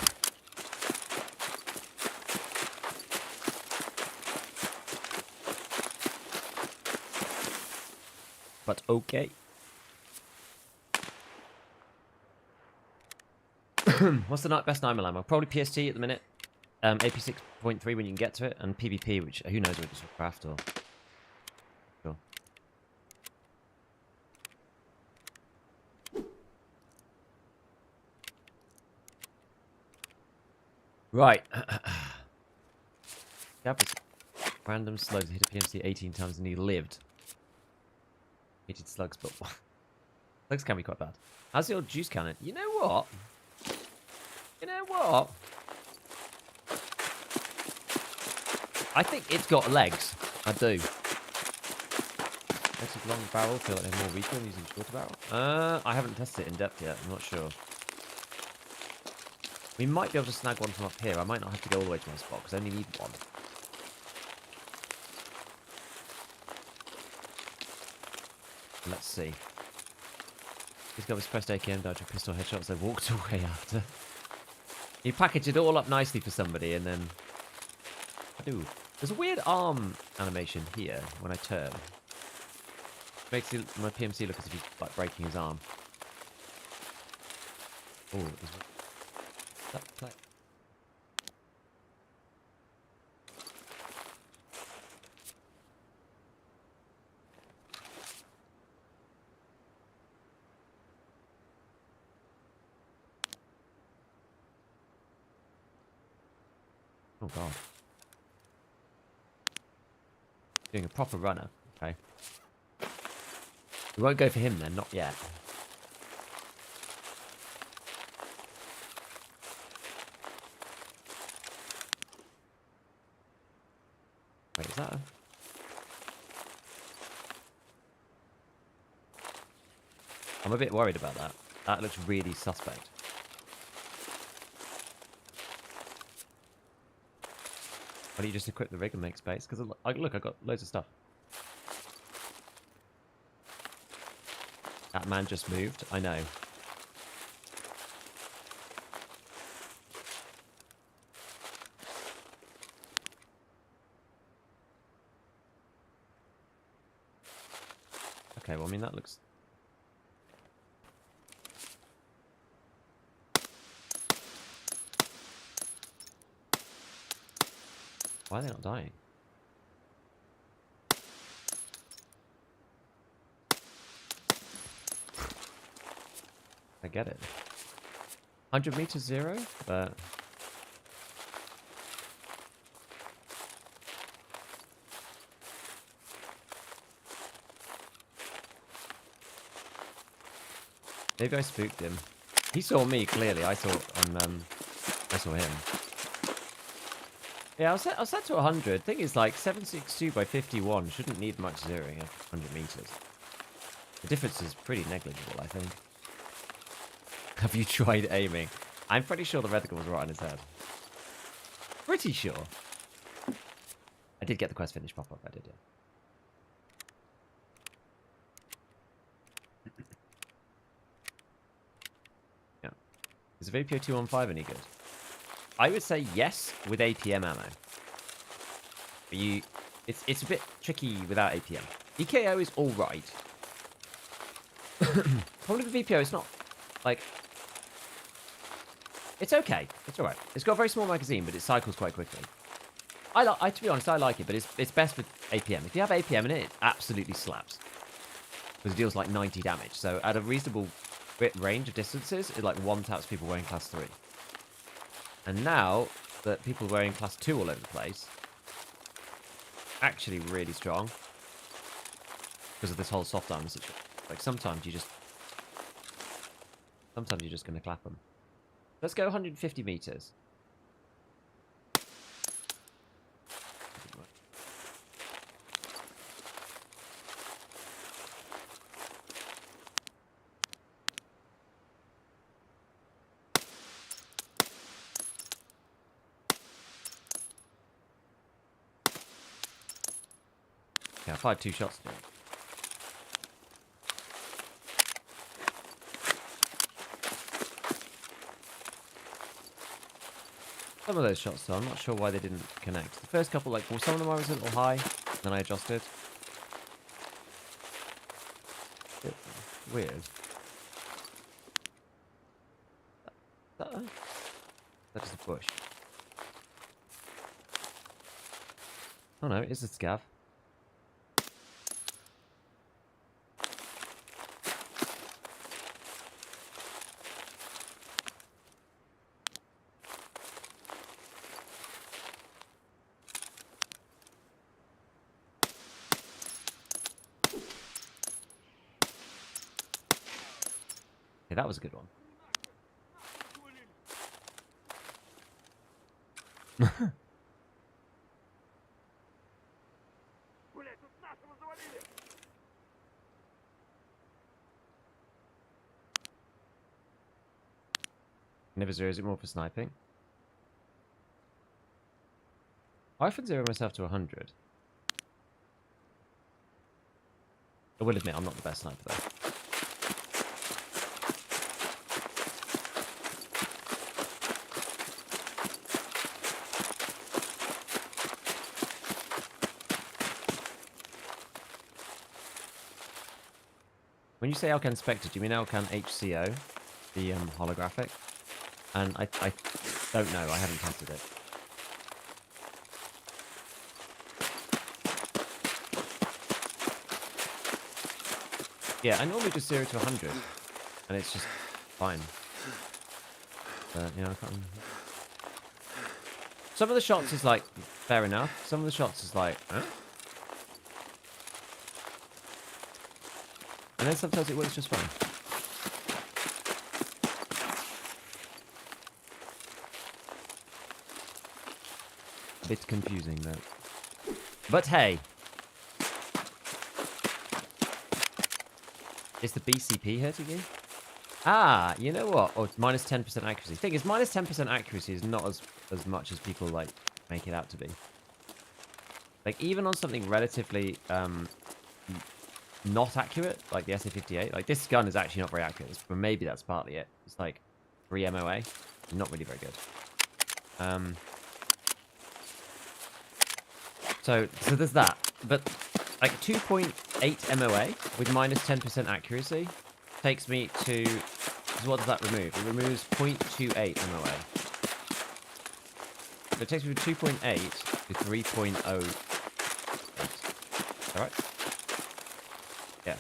[SPEAKER 1] But okay. What's the best 9mm ammo? Probably PST at the minute. AP 6.3 when you can get to it, and PvP, which who knows what it's craft or. Sure. Right. Random slugs hit a PMC 18 times and he lived. Hated slugs, but slugs can be quite bad. How's the old juice cannon? You know what? You know what? I think it's got legs. I do. Makes a long barrel feel like they're more weaker than using shorter barrel. I haven't tested it in depth yet. I'm not sure. We might be able to snag one from up here. I might not have to go all the way to my spot because I only need one. Let's see. This guy was pressed AKM, died to pistol headshots, they walked away after. You package it all up nicely for somebody and then... Ooh. There's a weird arm animation here when I turn. Makes my PMC look as if he's like breaking his arm. Oh, is that play? Oh god. Doing a proper runner. Okay. We won't go for him then, not yet. Wait, is that a... I'm a bit worried about that. That looks really suspect. Why don't you just equip the rig and make space? Because look, I got loads of stuff. That man just moved. I know. Okay, well, I mean, that looks... Why are they not dying? I get it. 100 meters 0, but... Maybe I spooked him. He saw me clearly. I saw him. Yeah, I'll set to 100. Thing is, like 762 by 51 shouldn't need much zeroing at 100 meters. The difference is pretty negligible, I think. Have you tried aiming? I'm pretty sure the reticle was right on his head. Pretty sure. I did get the quest finish pop up. I did, yeah. Yeah. Is the VPO 215 any good? I would say yes with APM ammo. But it's a bit tricky without APM. EKO is all right. Probably the VPO is not like. It's okay. It's all right. It's got a very small magazine, but it cycles quite quickly. To be honest, I like it, but it's best with APM. If you have APM in it, it absolutely slaps because it deals like 90 damage. So at a reasonable range of distances, it like one-taps people wearing class 3. And now that people are wearing class 2 all over the place, actually really strong because of this whole soft armor situation. Like sometimes you're just going to clap them. Let's go 150 meters. Yeah, I fired 2 shots to it. Some of those shots, though, I'm not sure why they didn't connect. The first couple, like, well, some of them I was a little high, then I adjusted. Weird. That is a bush. Oh no, it is a scav. Yeah, that was a good one.
[SPEAKER 4] Блять, тут нашего завалили!
[SPEAKER 1] Never zero, is it more for sniping? I often zero myself to 100. I will admit, I'm not the best sniper though. When you say Alcan Spectre, do you mean Alcan HCO? The holographic? And I don't know, I haven't tested it. Yeah, I normally just 0 to 100, and it's just fine. But, you know, I can't... Some of the shots is like, fair enough. Some of the shots is like, huh? And then sometimes it works just fine. A bit confusing, though. But hey. Is the BCP hurting you? Ah, you know what? Oh, it's minus 10% accuracy. Thing is, minus 10% accuracy is not as much as people, like, make it out to be. Like, even on something relatively, not accurate, like the SA-58, like, this gun is actually not very accurate, but maybe that's partly it. It's, like, 3 MOA. Not really very good. So there's that. But, like, 2.8 MOA with minus 10% accuracy takes me to... So what does that remove? It removes 0.28 MOA. So it takes me from 2.8 to 3.08. Alright? Yeah.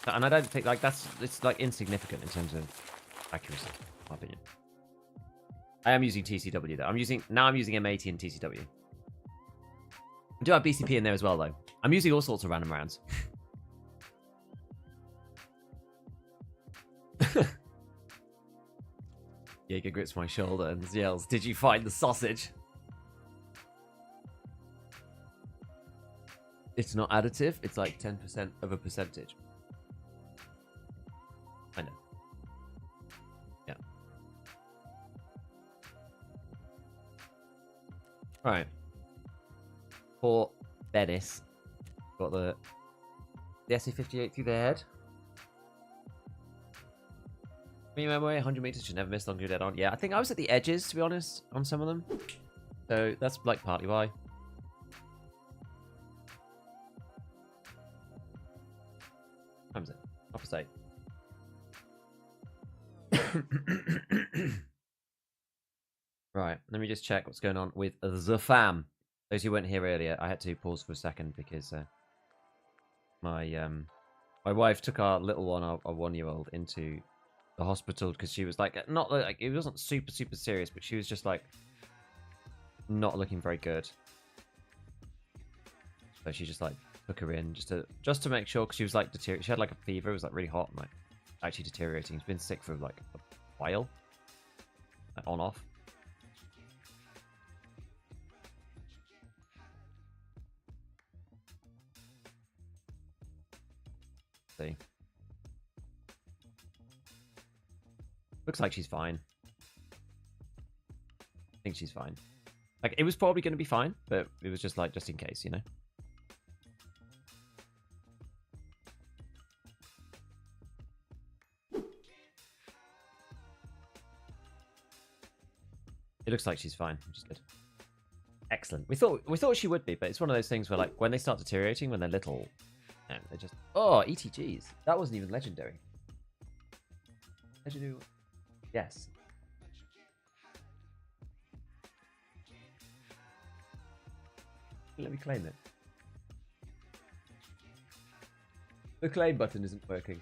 [SPEAKER 1] And I don't think, like, it's, like, insignificant in terms of accuracy, in my opinion. I am using TCW, though. I'm using M80 and TCW. I do have BCP in there as well, though. I'm using all sorts of random rounds. Jaeger grips my shoulder and yells, "Did you find the sausage?" It's not additive. It's like 10% of a percentage. I know. Yeah. All right. For Venice, got the SA-58 through their head. Memory, 100 meters should never miss long as you're dead on. Yeah, I think I was at the edges, to be honest, on some of them. So that's like partly why. What time is it? Half past 8. Right, let me just check what's going on with the fam. Those who weren't here earlier, I had to pause for a second because my wife took our little one, our 1-year-old, into the hospital because she was like, not like, it wasn't super serious, but she was just like not looking very good. So she just like took her in just to make sure, because she was like deteriorating. She had like a fever. It was like really hot and like actually deteriorating. She's been sick for like a while, like, on off. See. Looks like she's fine. I think she's fine. Like, it was probably going to be fine, but it was just like, just in case, you know? It looks like she's fine, which is good. Excellent. We thought she would be, but it's one of those things where, like, when they start deteriorating, when they're little, and they just... Oh, ETGs. That wasn't even legendary. Legendary... Yes. Let me claim it. The claim button isn't working.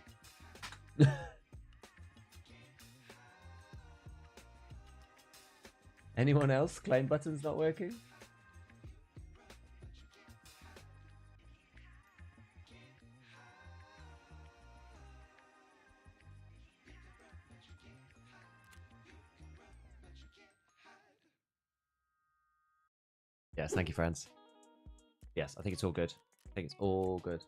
[SPEAKER 1] Anyone else? Claim button's not working? Yes, thank you, friends. Yes, I think it's all good. I think it's all good.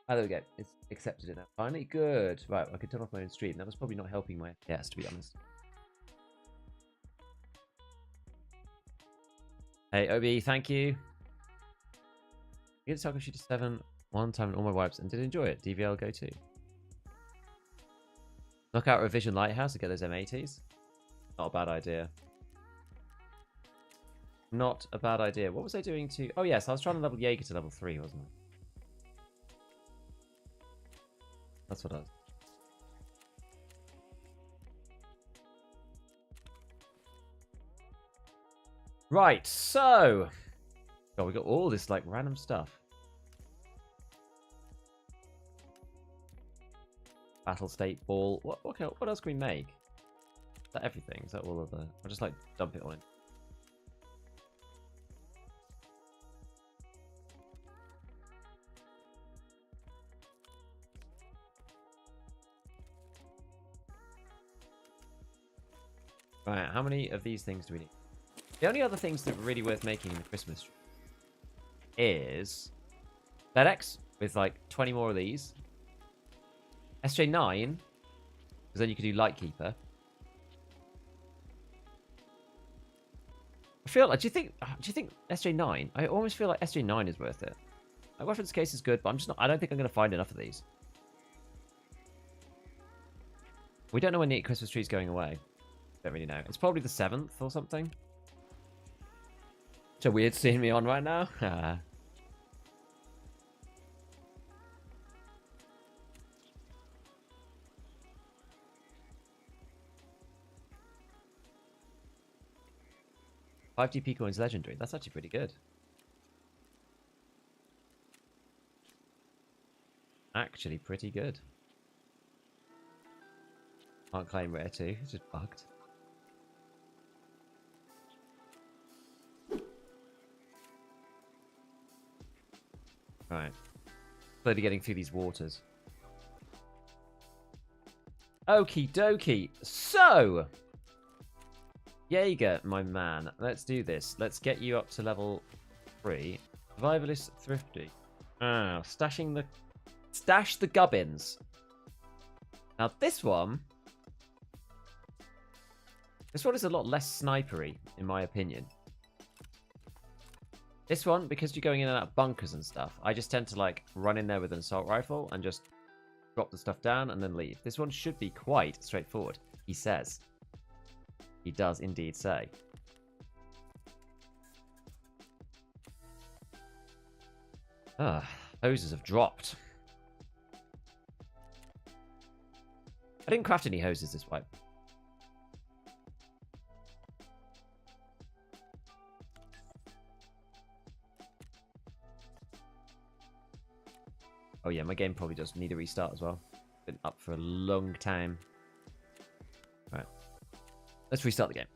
[SPEAKER 1] Ah, there we go. It's accepted it now. Finally, good. Right, I could turn off my own stream. That was probably not helping my FPS, to be honest. Hey, Obi, thank you. I get Tarkov Shooter 7 one time in all my wipes and did enjoy it. DVL go to. Knock out Revision Lighthouse and get those M80s. Not a bad idea. Not a bad idea. What was I doing to... Oh, yes, I was trying to level Jaeger to level 3, wasn't I? That's what I was... Right, so... God, we got all this, like, random stuff. Battle State Ball. What else can we make? Is that everything? Is that all of the... I'll just, like, dump it all in. Right, how many of these things do we need? The only other things that are really worth making in the Christmas tree is FedEx with like 20 more of these. SJ9, because then you could do Lightkeeper. I feel like, do you think SJ9? I almost feel like SJ9 is worth it. Like, reference case is good, but I'm just not. I don't think I'm going to find enough of these. We don't know when the Christmas tree is going away. Don't really know. It's probably the 7th or something. So weird seeing me on right now. 5 GP coins legendary. That's actually pretty good. Actually pretty good. Can't claim rare too. It's just bugged. Right. Slowly getting through these waters. Okie dokie. So, Jaeger, my man. Let's do this. Let's get you up to level 3. Survivalist thrifty. Ah, stash the gubbins. Now this one is a lot less snipery, in my opinion. This one, because you're going in and out of bunkers and stuff, I just tend to like run in there with an assault rifle and just drop the stuff down and then leave. This one should be quite straightforward, he says. He does indeed say. Ah, hoses have dropped. I didn't craft any hoses this wipe. Oh yeah, my game probably does need a restart as well. Been up for a long time. Right. Let's restart the game.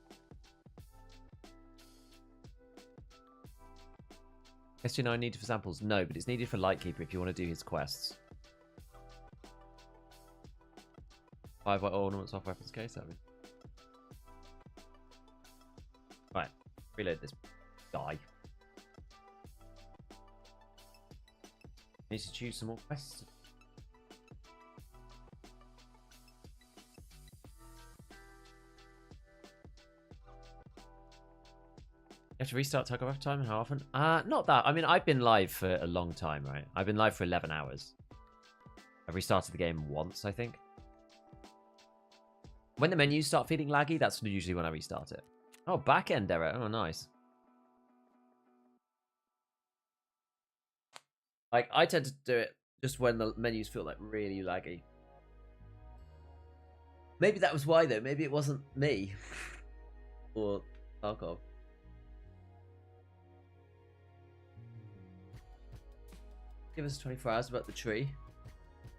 [SPEAKER 1] SG9 needed for samples? No, but it's needed for Lightkeeper if you want to do his quests. 5 white ornaments off weapons case, have we? Right. Reload this guy. Need to choose some more quests. You have to restart Tarkov after time? How often? Not that. I mean, I've been live for a long time, right? I've been live for 11 hours. I've restarted the game once, I think. When the menus start feeling laggy, that's usually when I restart it. Oh, back-end error. Oh, nice. Like, I tend to do it just when the menus feel like really laggy. Maybe that was why, though. Maybe it wasn't me. Or Tarkov. Give us 24 hours about the tree.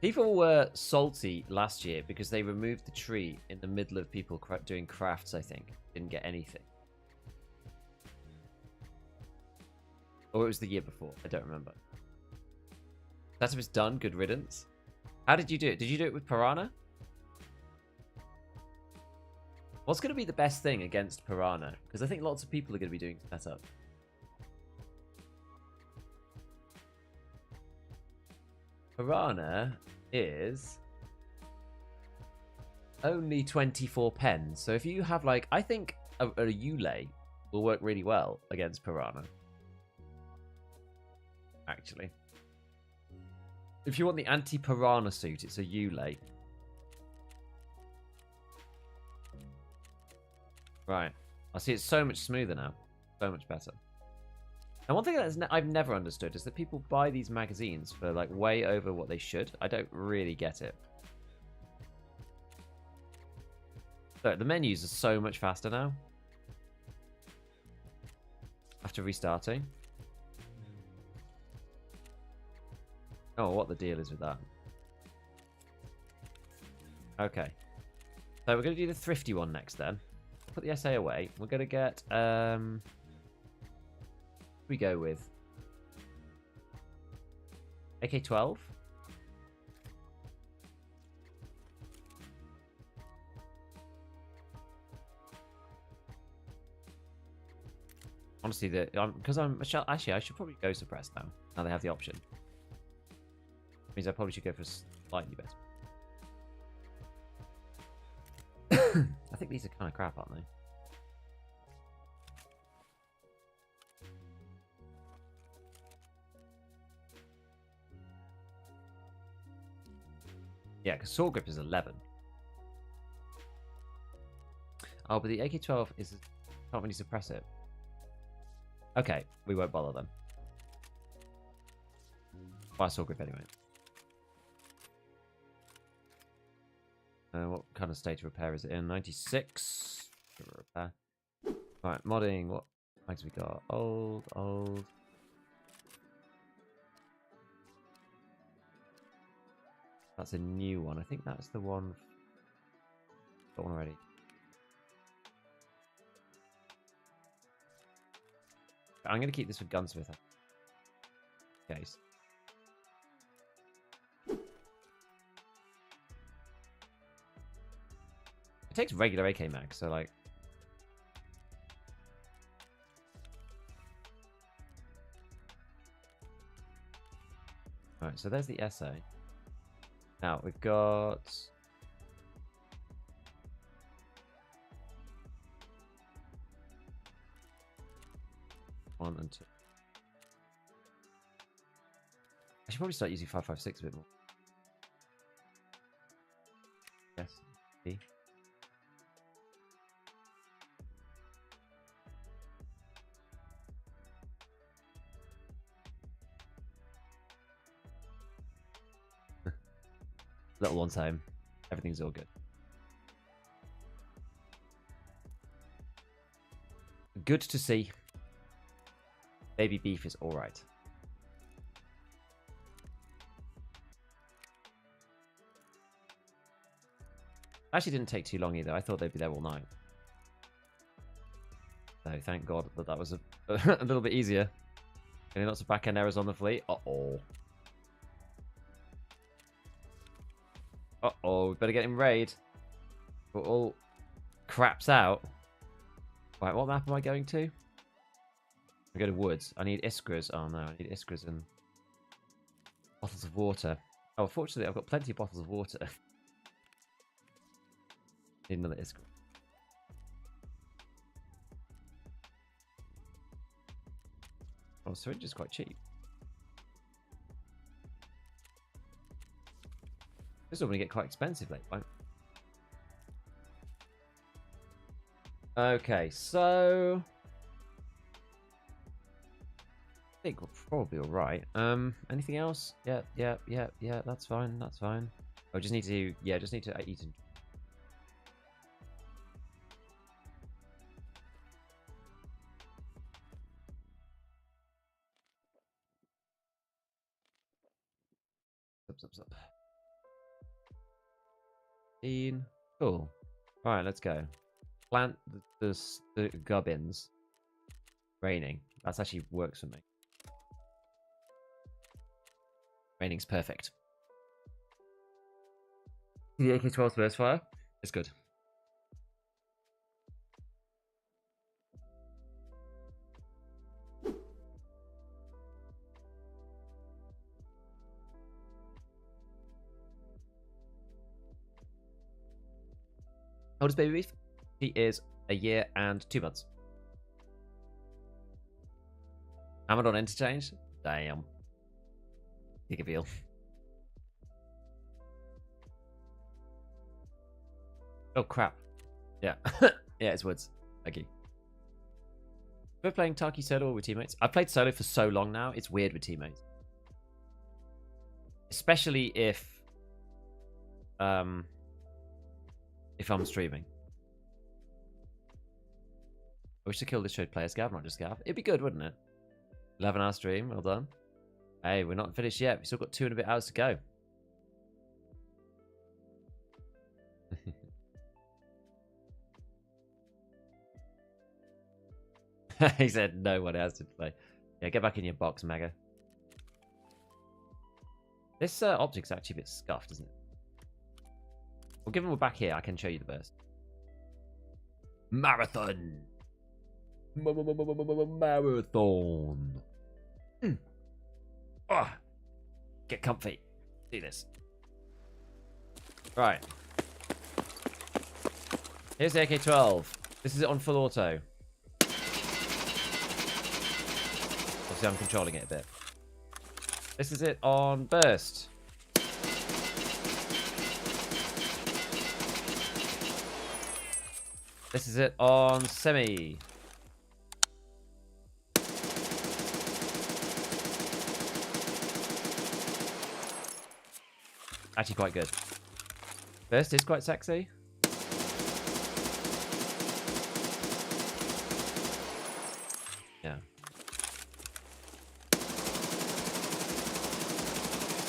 [SPEAKER 1] People were salty last year because they removed the tree in the middle of people doing crafts, I think. Didn't get anything. Or it was the year before. I don't remember. That was done. Good riddance. How did you do it? Did you do it with Piranha? What's going to be the best thing against Piranha? Because I think lots of people are going to be doing setup. Piranha is only 24 pens. So if you have like, I think a Yule will work really well against Piranha. Actually. If you want the anti-Piranha suit, it's a Yule. Right. I see it's so much smoother now. So much better. And one thing that I've never understood is that people buy these magazines for like way over what they should. I don't really get it. So the menus are so much faster now. After restarting. Oh, what the deal is with that. Okay. So we're going to do the thrifty one next then. Put the SA away. We're going to get... we go with AK-12. Honestly, because actually I should probably go suppressed now. Now they have the option. Means I probably should go for slightly better. I think these are kind of crap, aren't they? Yeah, because sword grip is 11. Oh, but the AK-12 is can't really suppress it. Okay, we won't bother them. Buy sword grip anyway. What kind of state of repair is it in? 96. Repair. Right, modding. What flags we got? Old. That's a new one. I think that's the one. Got one already. I'm going to keep this for gunsmith. In case. It takes regular AK mag, so like. Alright, so there's the SA. Now we've got. One and two. I should probably start using 5.56 a bit more. Yes. B. Little one's home. Everything's all good. Good to see. Baby beef is alright. Actually didn't take too long either. I thought they'd be there all night. So thank God that was a little bit easier. Getting lots of back-end errors on the fleet. Uh-oh. Uh-oh, we better get in raid. We're all craps out. Right, what map am I going to? I go to woods. I need Iskras. Oh no, I need Iskras and bottles of water. Oh, fortunately, I've got plenty of bottles of water. Need another Iskra. Oh, syringe is quite cheap. This is going to get quite expensive later, right? Okay, so I think we're probably all right. Anything else? Yeah. That's fine. That's fine. I just need to, eat and. Up. Cool. All right, let's go. Plant the gubbins. Raining. That's actually works for me. Raining's perfect. The AK-12 burst fire is good. How old is Baby Beef? He is a year and 2 months. Hammered on Interchange? Damn. Gigaveel. Oh crap. Yeah. Yeah, it's woods. Thank you. We're playing Tarky solo or with teammates. I've played solo for so long now, it's weird with teammates. Especially if I'm streaming. I wish to kill this show player Scav, not just Scav. It'd be good, wouldn't it? 11-hour stream, well done. Hey, we're not finished yet. We've still got 2 and a bit hours to go. He said no one has to play. Yeah, get back in your box, Mega. This optic's actually a bit scuffed, isn't it? Well, given we're back here, I can show you the burst. Marathon! Marathon. Get comfy. Do this. Right. Here's the AK-12. This is it on full auto. Obviously, I'm controlling it a bit. This is it on burst. This is it on semi. Actually quite good. Burst is quite sexy. Yeah.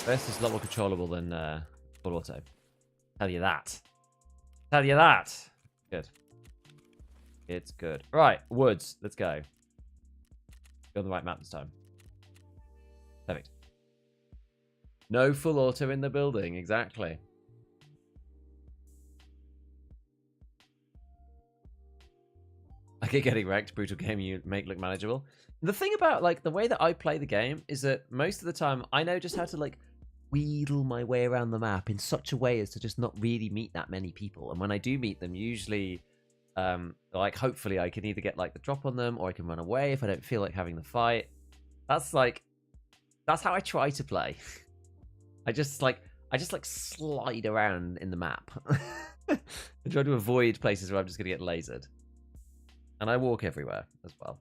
[SPEAKER 1] Burst is a lot more controllable than full auto. Tell you that. Tell you that. Good. It's good. Right, woods. Let's go. Go on the right map this time. Perfect. No full auto in the building. Exactly. I get getting wrecked. Brutal game you make look manageable. The thing about like the way that I play the game is that most of the time I know just how to like wheedle my way around the map in such a way as to just not really meet that many people. And when I do meet them, usually like hopefully I can either get like the drop on them or I can run away if I don't feel like having the fight. That's how I try to play. I just slide around in the map. I try to avoid places where I'm just gonna get lasered. And I walk everywhere as well.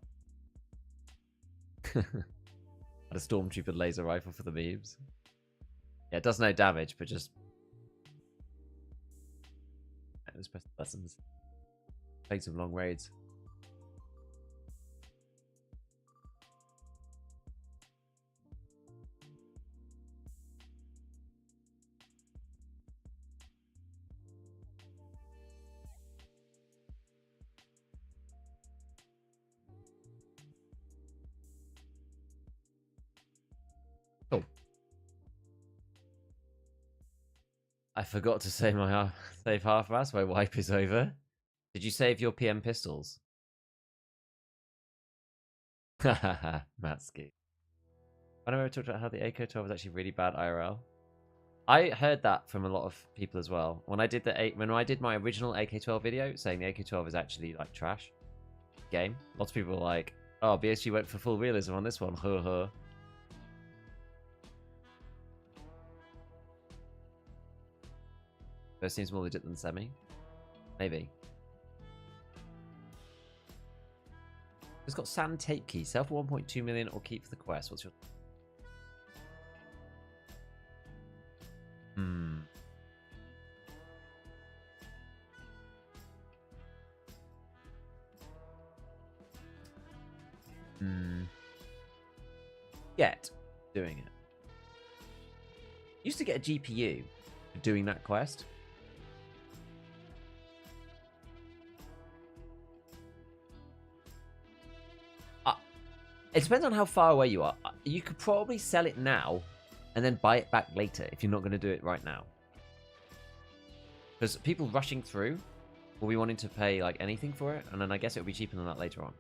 [SPEAKER 1] Had a stormtrooper laser rifle for the memes. Yeah, it does no damage, but just just press the buttons. Played some long raids. Cool. I forgot to say my save half mass. My wipe is over. Did you save your PM pistols? Hahaha, Matsky. I never talked about how the AK-12 was actually really bad IRL. I heard that from a lot of people as well. When I did my original AK-12 video saying the AK-12 is actually like trash game, lots of people were like, "Oh, BSG went for full realism on this one." That seems more legit than semi. Maybe. It's got sand tape key. Sell for 1.2 million or keep for the quest. What's your... Get doing it. Used to get a GPU for doing that quest. It depends on how far away you are. You could probably sell it now and then buy it back later if you're not going to do it right now. Because people rushing through will be wanting to pay like anything for it, and then I guess it will be cheaper than that later on.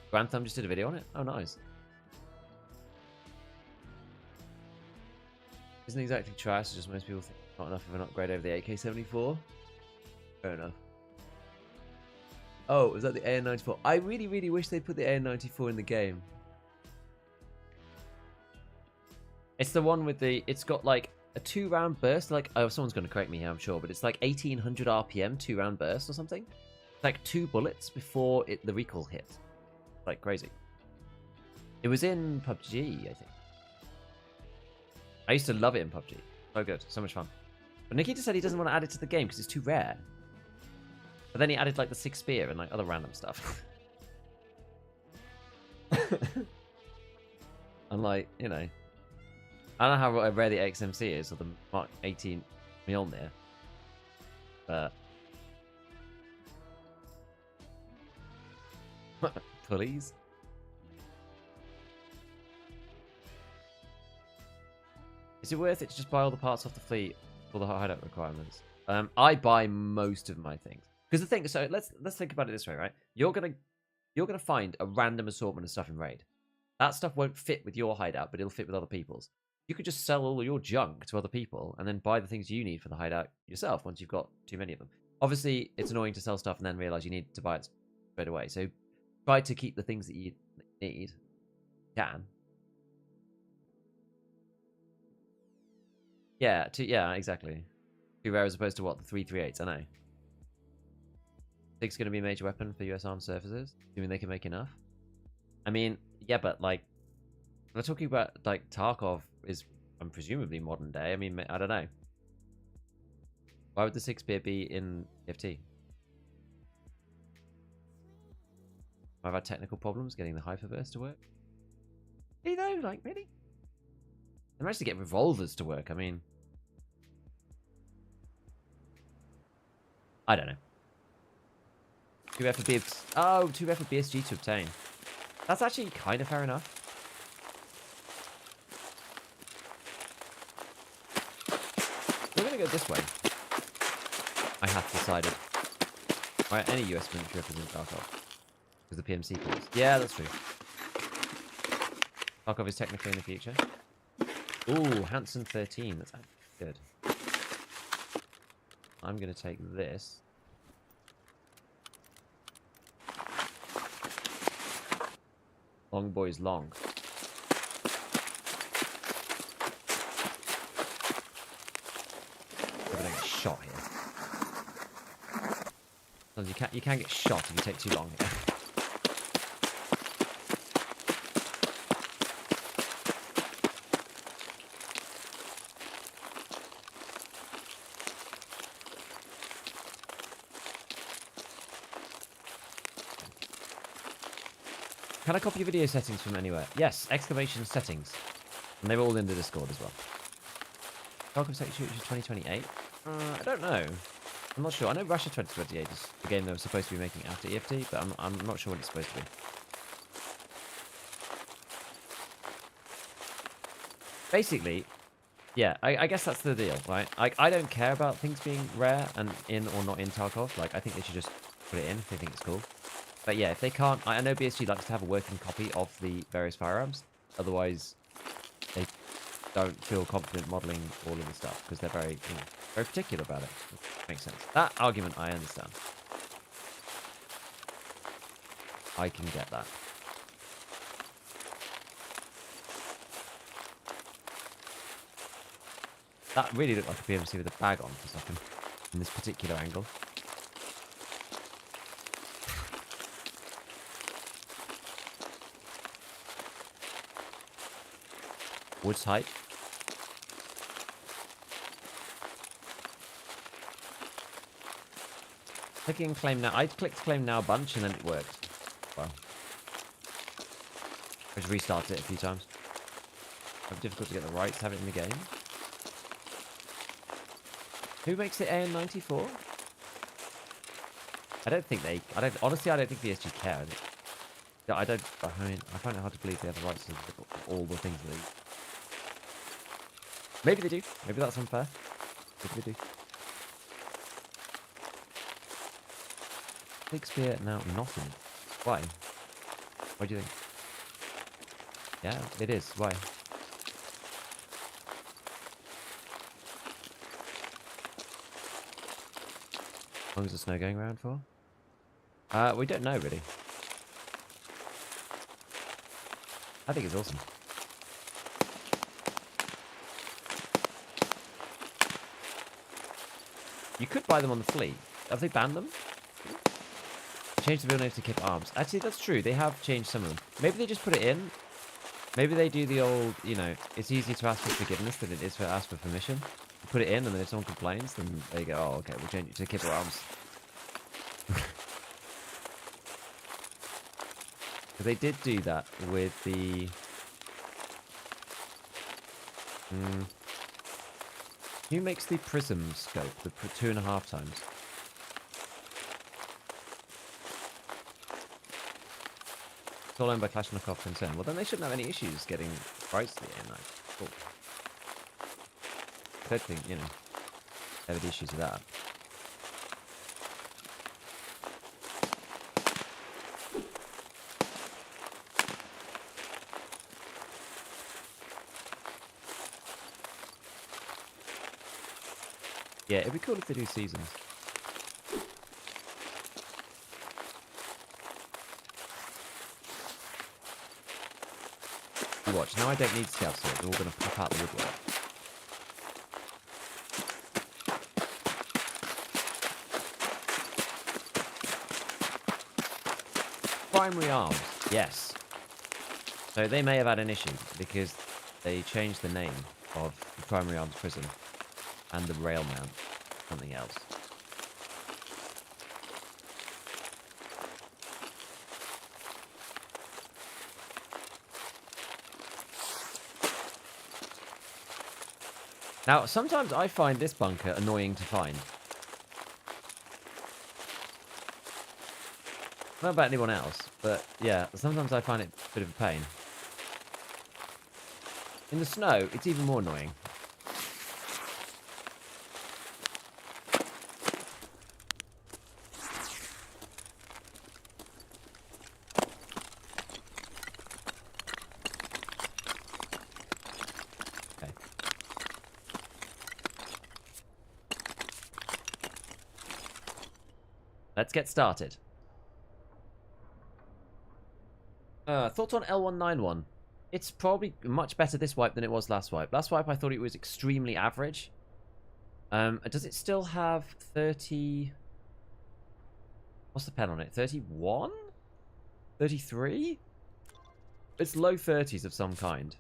[SPEAKER 1] Grantham just did a video on it? Oh, nice. Isn't exactly trash, it's just most people think not enough of an upgrade over the AK-74. Fair enough. Oh, was that the AN-94? I really, really wish they put the AN-94 in the game. It's the one with the... It's got like a 2-round burst. Like, oh, someone's going to correct me here, I'm sure. But it's like 1800 RPM, 2-round burst or something. Like 2 bullets before the recoil hit. Like crazy. It was in PUBG, I think. I used to love it in PUBG. So good. So much fun. But Nikita said he doesn't want to add it to the game because it's too rare. But then he added like the 6 spear and like other random stuff. And like, you know, I don't know how rare the XMC is or the Mark 18 Mjolnir, but please. Is it worth it to just buy all the parts off the fleet for the hideout requirements? I buy most of my things. Because the thing, so let's think about it this way, right? You're gonna find a random assortment of stuff in raid. That stuff won't fit with your hideout, but it'll fit with other people's. You could just sell all your junk to other people and then buy the things you need for the hideout yourself once you've got too many of them. Obviously, it's annoying to sell stuff and then realize you need to buy it straight away. So try to keep the things that you need. Can. Yeah, yeah, exactly. 2 rare as opposed to what? The 338s, I know. 6 going to be a major weapon for US armed services? Assuming they can make enough? I mean, yeah, but like, we're talking about like Tarkov is presumably modern day. I mean, I don't know. Why would the 6 be in FT? I've had technical problems getting the hyperverse to work. You know, like really? They managed to get revolvers to work. I mean, I don't know. 2F for BSG. Oh, 2F for BSG to obtain. That's actually kind of fair enough. We're going to go this way. I have decided. Right, any US military represents Tarkov. Because the PMC calls. Yeah, that's true. Tarkov is technically in the future. Ooh, Hanson 13. That's good. I'm going to take this. Long boys long. Hope I don't get shot here. Sometimes you can get shot if you take too long here. Can I copy your video settings from anywhere? Yes, exclamation settings. And they're all in the Discord as well. Tarkov Section 2028? I don't know. I'm not sure. I know Russia 2028 is the game they were supposed to be making after EFT, but I'm not sure what it's supposed to be. Basically, yeah, I guess that's the deal, right? I don't care about things being rare and in or not in Tarkov. Like, I think they should just put it in if they think it's cool. But yeah, if they can't... I know BSG likes to have a working copy of the various firearms. Otherwise, they don't feel confident modeling all of the stuff because they're very, very particular about it. Makes sense. That argument I understand. I can get that. That really looked like a PMC with a bag on for a second in this particular angle. Woods height. Clicking claim now. I clicked claim now a bunch and then it worked. Wow. I just restarted it a few times. It's difficult to get the rights to have it in the game. Who makes it AN94? I don't think they... honestly, I don't think VSG care. I find it hard to believe they have the rights to all the things that they... Maybe they do. Maybe that's unfair. Maybe they do. Shakespeare now not in. Why? What do you think? Yeah, it is. Why? How long is the snow going around for? We don't know really. I think it's awesome. You could buy them on the fleet. Have they banned them? Change the build names to keep arms. Actually, that's true. They have changed some of them. Maybe they just put it in. Maybe they do the old, it's easier to ask for forgiveness than it is to ask for permission. You put it in, and then if someone complains, then they go, oh, okay, we'll change it to keep arms. They did do that with the... Who makes the prism scope, the 2.5 times? It's all owned by Kalashnikov concern. Well, then they shouldn't have any issues getting rights to the AN9. Cool. I don't think, they have any issues with that. Yeah, it'd be cool if they do seasons. You watch. Now I don't need ScavTalk. They're all going to pop out the woodwork. Primary arms. Yes. So they may have had an issue because they changed the name of the primary arms prison and the rail mount to something else. Now, sometimes I find this bunker annoying to find. I don't know about anyone else, but yeah, sometimes I find it a bit of a pain. In the snow, it's even more annoying. Okay. Let's get started. Thoughts on L191? It's probably much better this wipe than it was last wipe. Last wipe I thought it was extremely average. Does it still have 30... What's the pen on it? 31? 33? It's low 30s of some kind.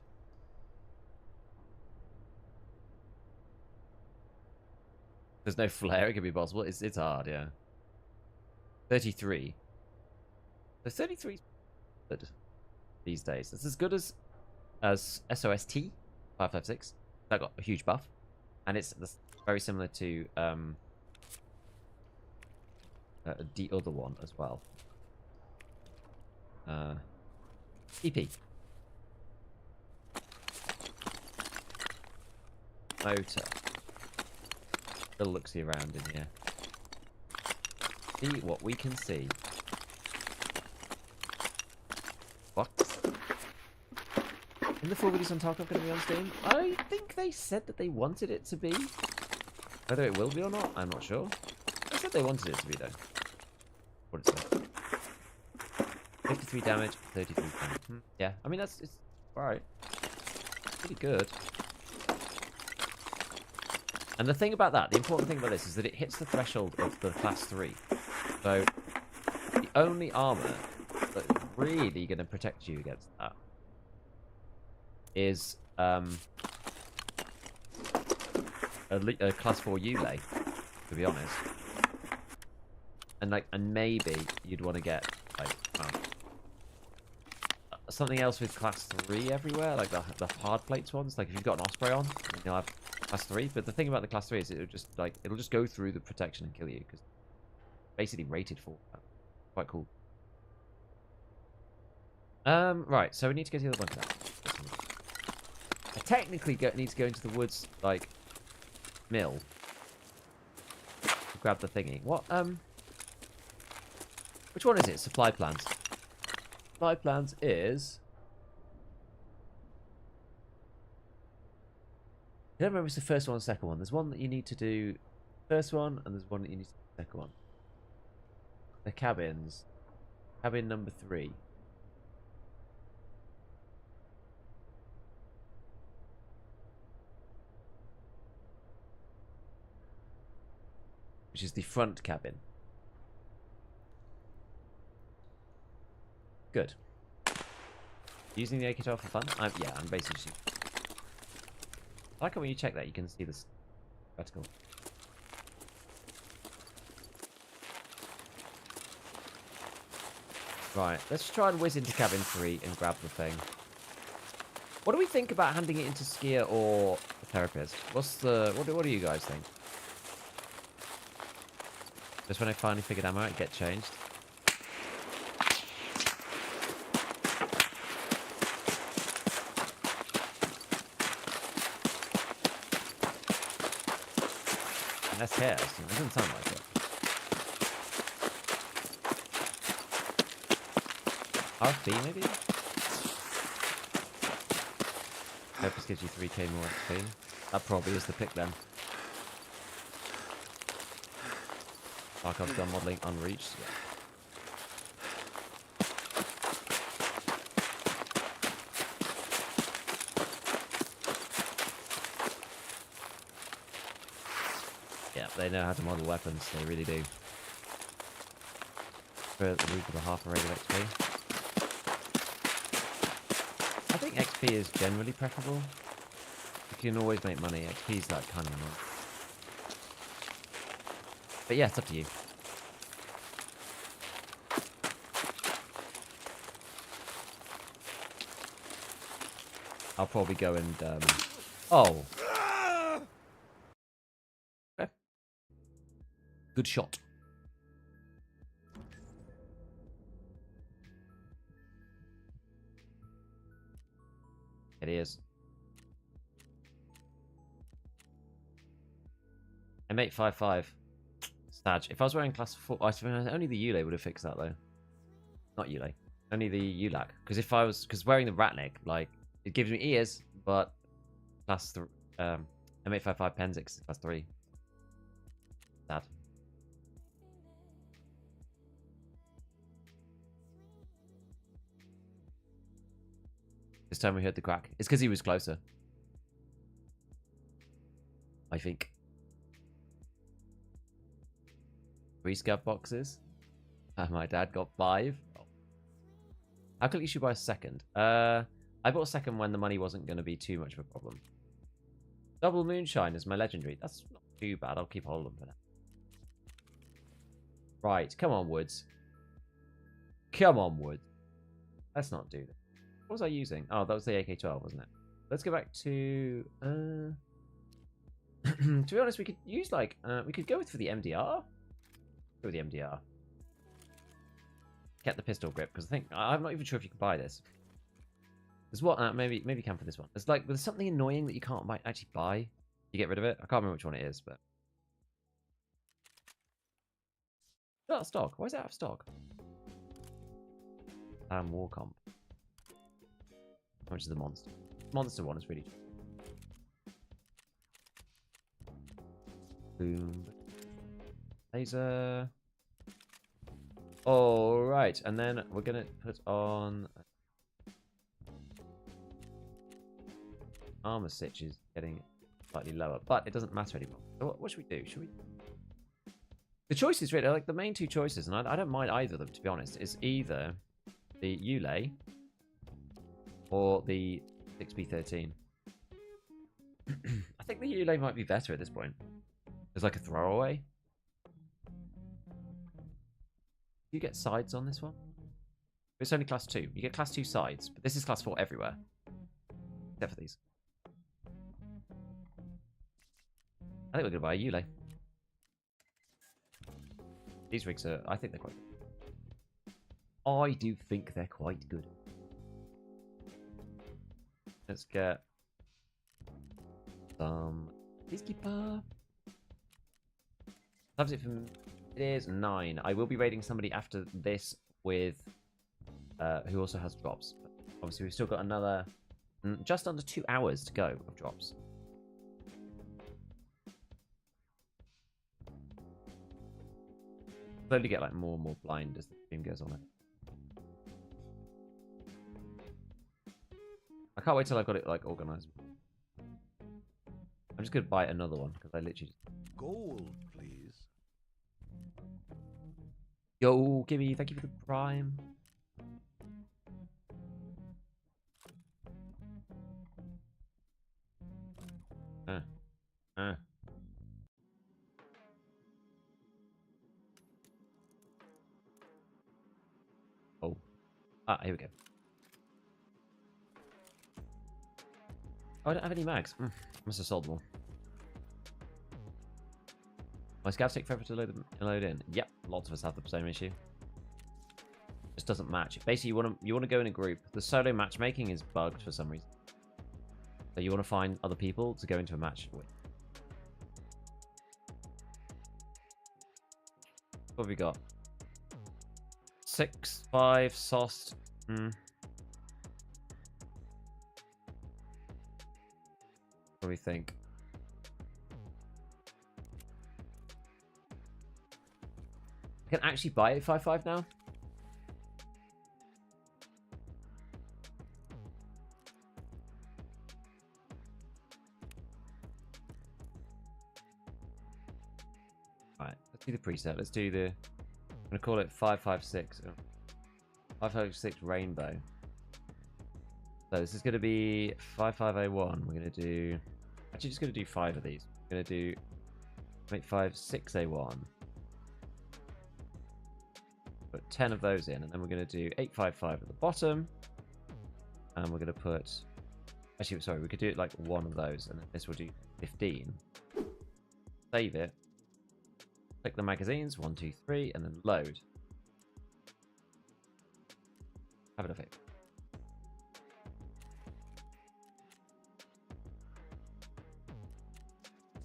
[SPEAKER 1] There's no flare, it could be possible. It's hard, yeah. 33. So 33 is good these days. It's as good as SOST 556. That got a huge buff, and it's very similar to the other one as well. EP motor. Still looks-y around in here. See what we can see. What? In the full videos on Tarkov going to be on Steam? I think they said that they wanted it to be. Whether it will be or not, I'm not sure. They said they wanted it to be, though. What it said. 53 damage, 33 damage. Yeah, I mean, it's alright. Pretty good. And the thing about that, the important thing about this is that it hits the threshold of the class 3. So, the only armor that's really going to protect you against that is a class 4 Ulay, to be honest. And maybe you'd want to get like something else with class 3 everywhere, like the hard plates ones. Like if you've got an Osprey on, then you'll have class 3. But the thing about the class 3 is it'll just go through the protection and kill you because basically rated for that. Quite cool. Right, so we need to go to the other bunker now. I technically need to go into the woods, like, mill. To grab the thingy. What, which one is it? Supply plans. Supply plans is... I don't remember if it's the first one or the second one. There's one that you need to do first one, and there's one that you need to do the second one. The cabins. Cabin number 3. Which is the front cabin. Good. Using the AK-12 for fun? Yeah, I'm basically just... I like it when you check that, you can see this vertical. Right, let's try and whiz into cabin 3 and grab the thing. What do we think about handing it into Skier or the therapist? What do you guys think? Just when I finally figured ammo out, get changed. And that's hair. It doesn't sound like it. RFB maybe? Purpose gives you 3k more XP. That probably is the pick then. Tarkov gun modeling unreached. Yeah, they know how to model weapons. They really do. For the week of a half a rate of XP. I think XP is generally preferable. You can always make money. XP is like kind of annoying. But yeah, it's up to you. I'll probably go and oh. Okay. Good shot. It is. M855. Staj. If I was wearing class 4, I suppose only the Yule would have fixed that though. Not Yule. Only the ULAC. Because wearing the Ratnik, like, it gives me ears, but class M855 Penzix class 3. Sad. This time we heard the crack. It's because he was closer. I think. 3 scav boxes. My dad got 5. Oh. How could you should buy a second? I bought a second when the money wasn't going to be too much of a problem. Double moonshine is my legendary. That's not too bad. I'll keep hold of that. Right, come on, Woods. Come on, Woods. Let's not do that. What was I using? Oh, that was the AK-12, wasn't it? Let's go back to... to be honest, we could use, like... we could go for the MDR. Go with the MDR. Get the pistol grip, because I think... I'm not even sure if you can buy this. There's what? Maybe you can for this one. It's like, there's something annoying that you can't actually buy. You get rid of it. I can't remember which one it is, but... It's out of stock. Why is it out of stock? War comp. How much is the monster? Monster one is really cheap. Boom. Laser. Alright, and then we're gonna put on armor sitch is getting slightly lower, but it doesn't matter anymore. So what should we do? Should we? The choices really, like the main two choices, and I don't mind either of them to be honest, is either the Yule or the 6B13. I think the Yule might be better at this point. It's like a throwaway. You get sides on this one? It's only class 2. You get class 2 sides, but this is class 4 everywhere. Except for these. I think we're going to buy a Yule. These rigs are... I think they're quite good. I do think they're quite good. Let's get some Peacekeeper. Loves it from... It is 9. I will be raiding somebody after this with... who also has drops. But obviously, we've still got another... just under 2 hours to go of drops. Slowly get like more and more blind as the stream goes on. I can't wait till I've got it like organized. I'm just gonna buy another one because I literally.
[SPEAKER 2] Gold, please.
[SPEAKER 1] Yo, Gibby, thank you for the prime. Oh. Ah, here we go. Oh, I don't have any mags. Must have sold them all. My scouts take forever to load in. Yep, lots of us have the same issue. Just doesn't match. Basically, you want to go in a group. The solo matchmaking is bugged for some reason. So you want to find other people to go into a match with. What have we got? 6, 5, sauced. What do we think? I can actually buy 855 now. Alright, let's do the preset. Let's do the... I'm going to call it 556. 556 Rainbow. So this is going to be 5501. We're going to do... Actually, just going to do 5 of these. We're going to do 856A1. Put 10 of those in, and then we're going to do 855 at the bottom. And we're going to put... Actually, sorry, we could do it like one of those, and then this will do 15. Save it. Click the magazines, 1, 2, 3, and then load. Have it effect.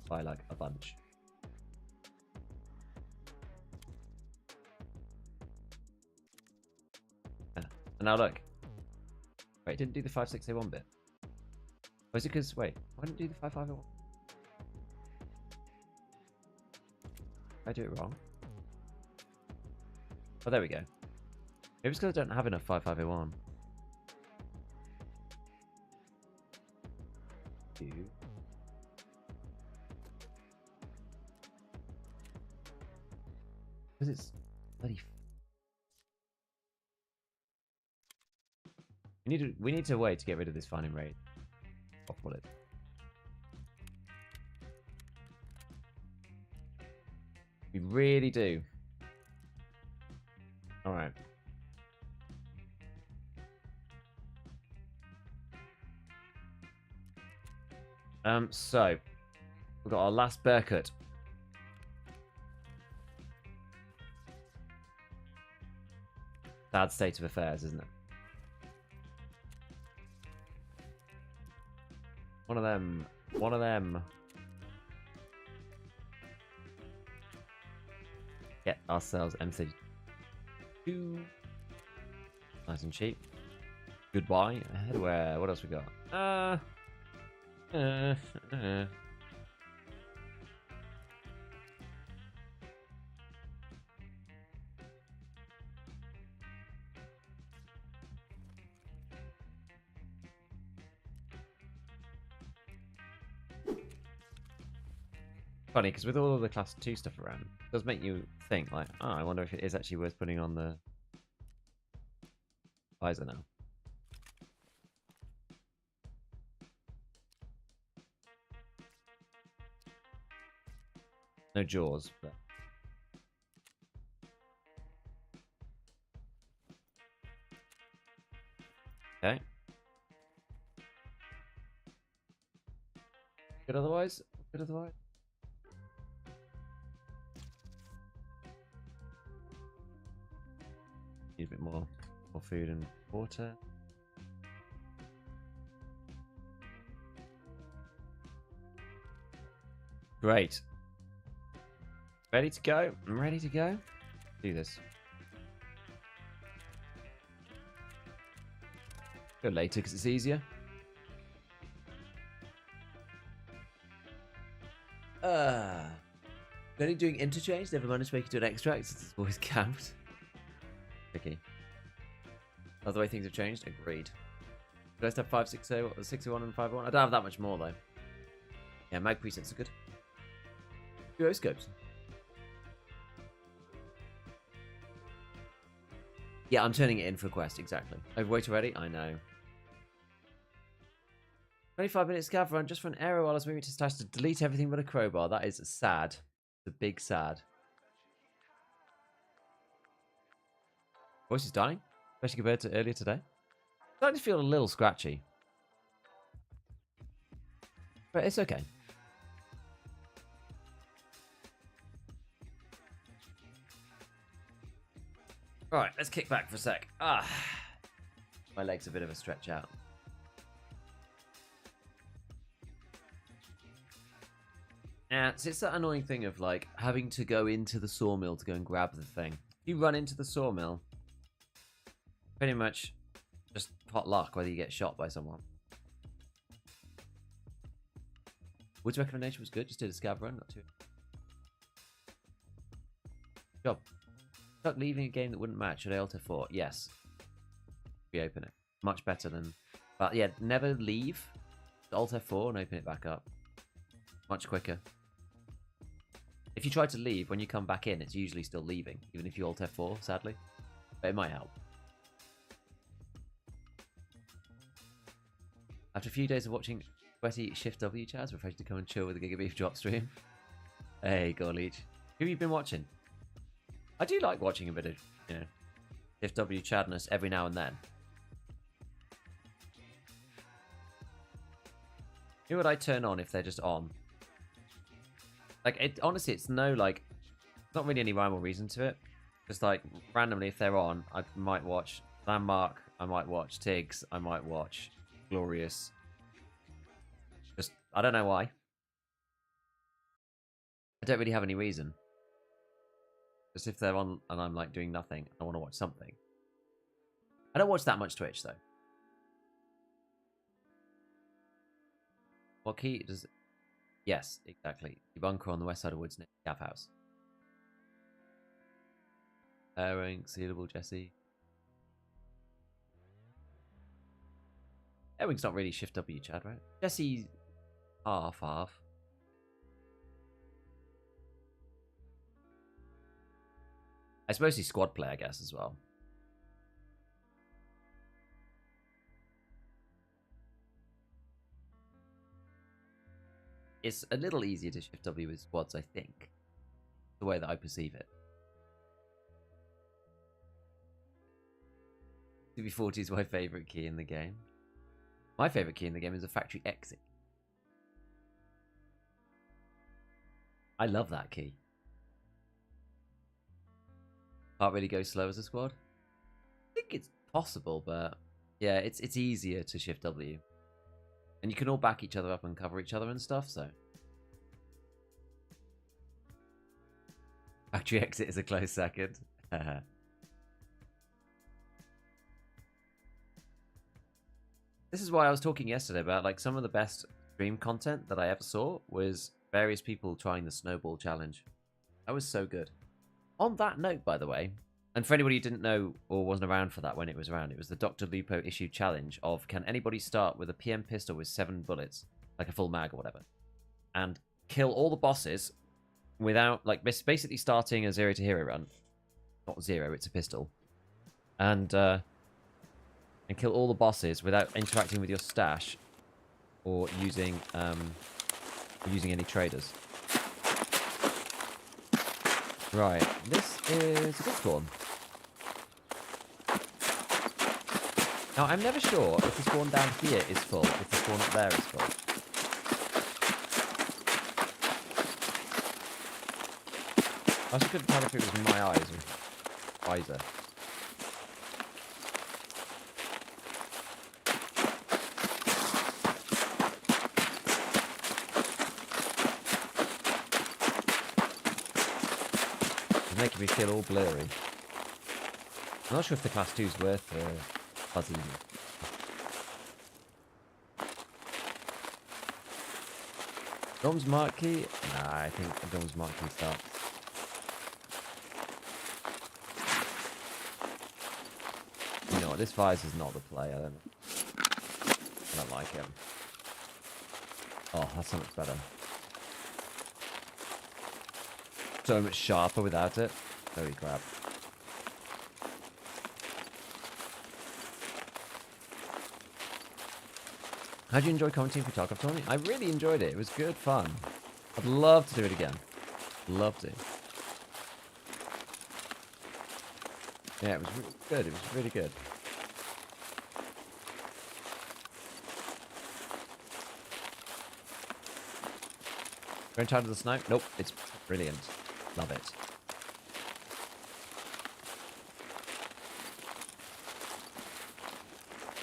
[SPEAKER 1] Buy like a bunch. Yeah. And now look. Wait, it didn't do the 56A1 bit. Or is it because, wait, why didn't it do the 55A1? Did I do it wrong? Oh, there we go. Maybe it's because I don't have enough 55A1. Because it's bloody... We need to wait to get rid of this finding rate. Off bullet. We really do. Alright. So we've got our last bear cut. Sad state of affairs, isn't it? One of them. One of them. Get ourselves MC2. Nice and cheap. Goodbye. Headwear. What else we got? Funny, because with all of the class 2 stuff around, it does make you think, like, oh, I wonder if it is actually worth putting on the visor now. No jaws, but... Okay. Good otherwise? Good otherwise? Need a bit more food and water. Great. Ready to go? I'm ready to go. Do this. Go later because it's easier. Only doing interchange. Never managed to make it to an extract since it's always camped. Tricky. Love the way things have changed. Agreed. Do I still have 560, 61 and 51? I don't have that much more though. Yeah, mag presets are good. Duoscopes. Yeah, I'm turning it in for a quest, exactly. Overweight already? I know. 25-minute scav run just for an arrow while I was moving to stash to delete everything but a crowbar. That is sad. It's a big sad. Voice is dying, especially compared to earlier today. Starting to feel a little scratchy. But it's okay. Alright, let's kick back for a sec. Ah, my leg's a bit of a stretch out. Yeah, so it's that annoying thing of like having to go into the sawmill to go and grab the thing. If you run into the sawmill, pretty much just pot luck whether you get shot by someone. Wood's recommendation was good, just did a scav run, not too. Job. Stuck leaving a game that wouldn't match. Should I Alt F4? Yes. Reopen it. Much better than... But yeah, never leave. Alt F4 and open it back up. Much quicker. If you try to leave, when you come back in, it's usually still leaving. Even if you Alt F4, sadly. But it might help. After a few days of watching sweaty Shift W Chaz, we're ready to come and chill with the Giga Beef drop stream. Hey, Gorleech. Who have you been watching? I do like watching a bit of, you know, Shift W Chadness every now and then. Who would I turn on if they're just on? Like, honestly, it's no, like, not really any rhyme or reason to it. Just, like, randomly, if they're on, I might watch Landmark, I might watch Tiggs, I might watch Glorious. Just, I don't know why. I don't really have any reason. Just if they're on and I'm, like, doing nothing, I want to watch something. I don't watch that much Twitch, though. What key does... Yes, exactly. The bunker on the west side of Woods near the Gav House. Airing, sealable, Jesse. Airing's not really Shift W, Chad, right? Jesse's half. I suppose he's squad play, I guess, as well. It's a little easier to Shift W with squads, I think. The way that I perceive it. CB40 is my favourite key in the game. My favourite key in the game is a factory exit. I love that key. Can't really go slow as a squad. I think it's possible, but yeah, it's easier to Shift W. And you can all back each other up and cover each other and stuff, so. Factory exit is a close second. This is why I was talking yesterday about, like, some of the best stream content that I ever saw was various people trying the snowball challenge. That was so good. On that note, by the way, and for anybody who didn't know or wasn't around for that when it was around, it was the Dr. Lupo issued challenge of, can anybody start with a PM pistol with 7 bullets, like a full mag or whatever, and kill all the bosses without, like, basically starting a 0 to hero run. Not 0, it's a pistol. And kill all the bosses without interacting with your stash or using any traders. Right, this is a good spawn. Now, I'm never sure if the spawn down here is full, if the spawn up there is full. I also couldn't tell if it was my eyes or wiser. It's making me feel all blurry. I'm not sure if the class 2 is worth fuzzy. Dom's Marquee? Nah, I think Dom's Marquee starts. You know what, this Fires is not the play, I don't like him. Oh, that's so much better. So much sharper without it. Holy crap. How do you enjoy commenting for Tarkov, Tony? I really enjoyed it. It was good fun. I'd love to do it again. Love to. Yeah, it was really good. It was really good. Going tired of the snipe? Nope, it's brilliant. Love it.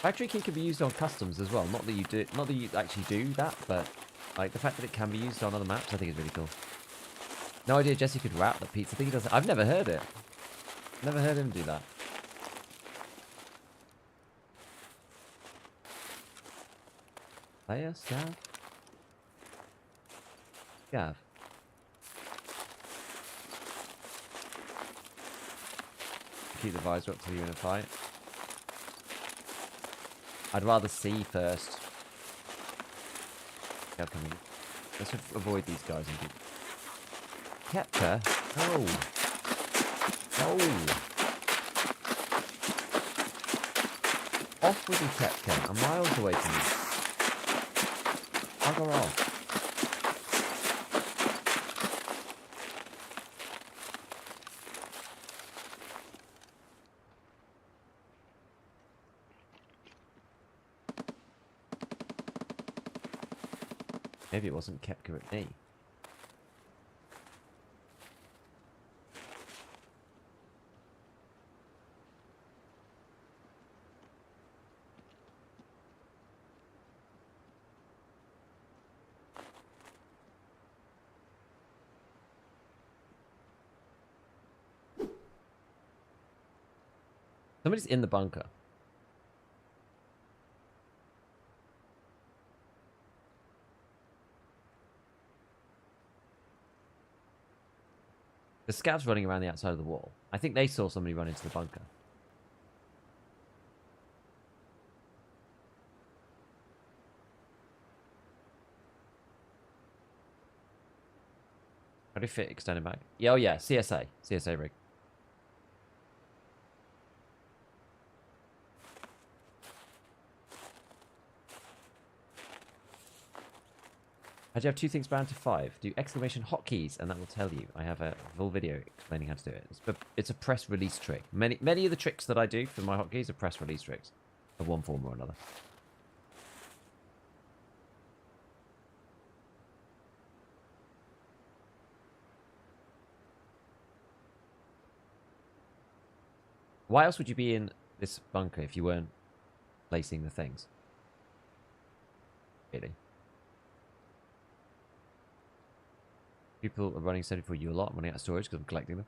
[SPEAKER 1] Factory key can be used on customs as well. Not that you actually do that, but like the fact that it can be used on other maps, I think is really cool. No idea Jesse could rap the pizza thing. He does. I've never heard it. Never heard him do that. Player Scav. Scav. keep the visor up till you're in a fight. I'd rather see first. Yeah, coming. Let's avoid these guys and keep. Kepka? No. No. Off with you, Kepka. I'm miles away from you. Bugger off. Maybe it wasn't Kepka at me. Somebody's in the bunker. The scouts running around the outside of the wall. I think they saw somebody run into the bunker. How do you fit extended back? Yeah, oh yeah, CSA. CSA rig. How do you have 2 things bound to 5? Do exclamation hotkeys, and that will tell you. I have a full video explaining how to do it. It's a press release trick. Many of the tricks that I do for my hotkeys are press release tricks of one form or another. Why else would you be in this bunker if you weren't placing the things? Really? People are running 74 you a lot. I'm running out of storage because I'm collecting them.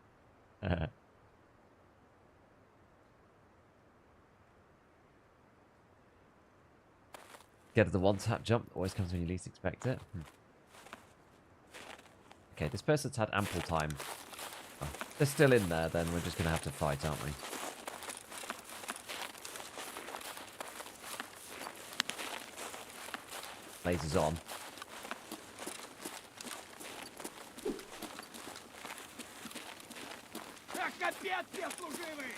[SPEAKER 1] Get the one-tap jump. Always comes when you least expect it. Okay, this person's had ample time. Oh, they're still in there, then we're just going to have to fight, aren't we? Lasers on.
[SPEAKER 5] Капец, все служивые!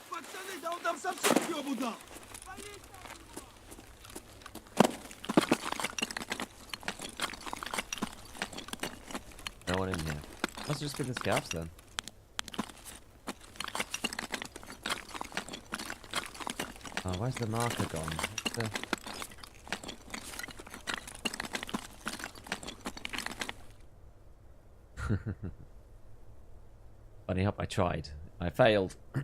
[SPEAKER 5] Пацаны, да он там совсем ёбу дал!
[SPEAKER 1] No one in here. Let's just get the scouts then. Oh, where's the marker gone? Funny how I tried. I failed. I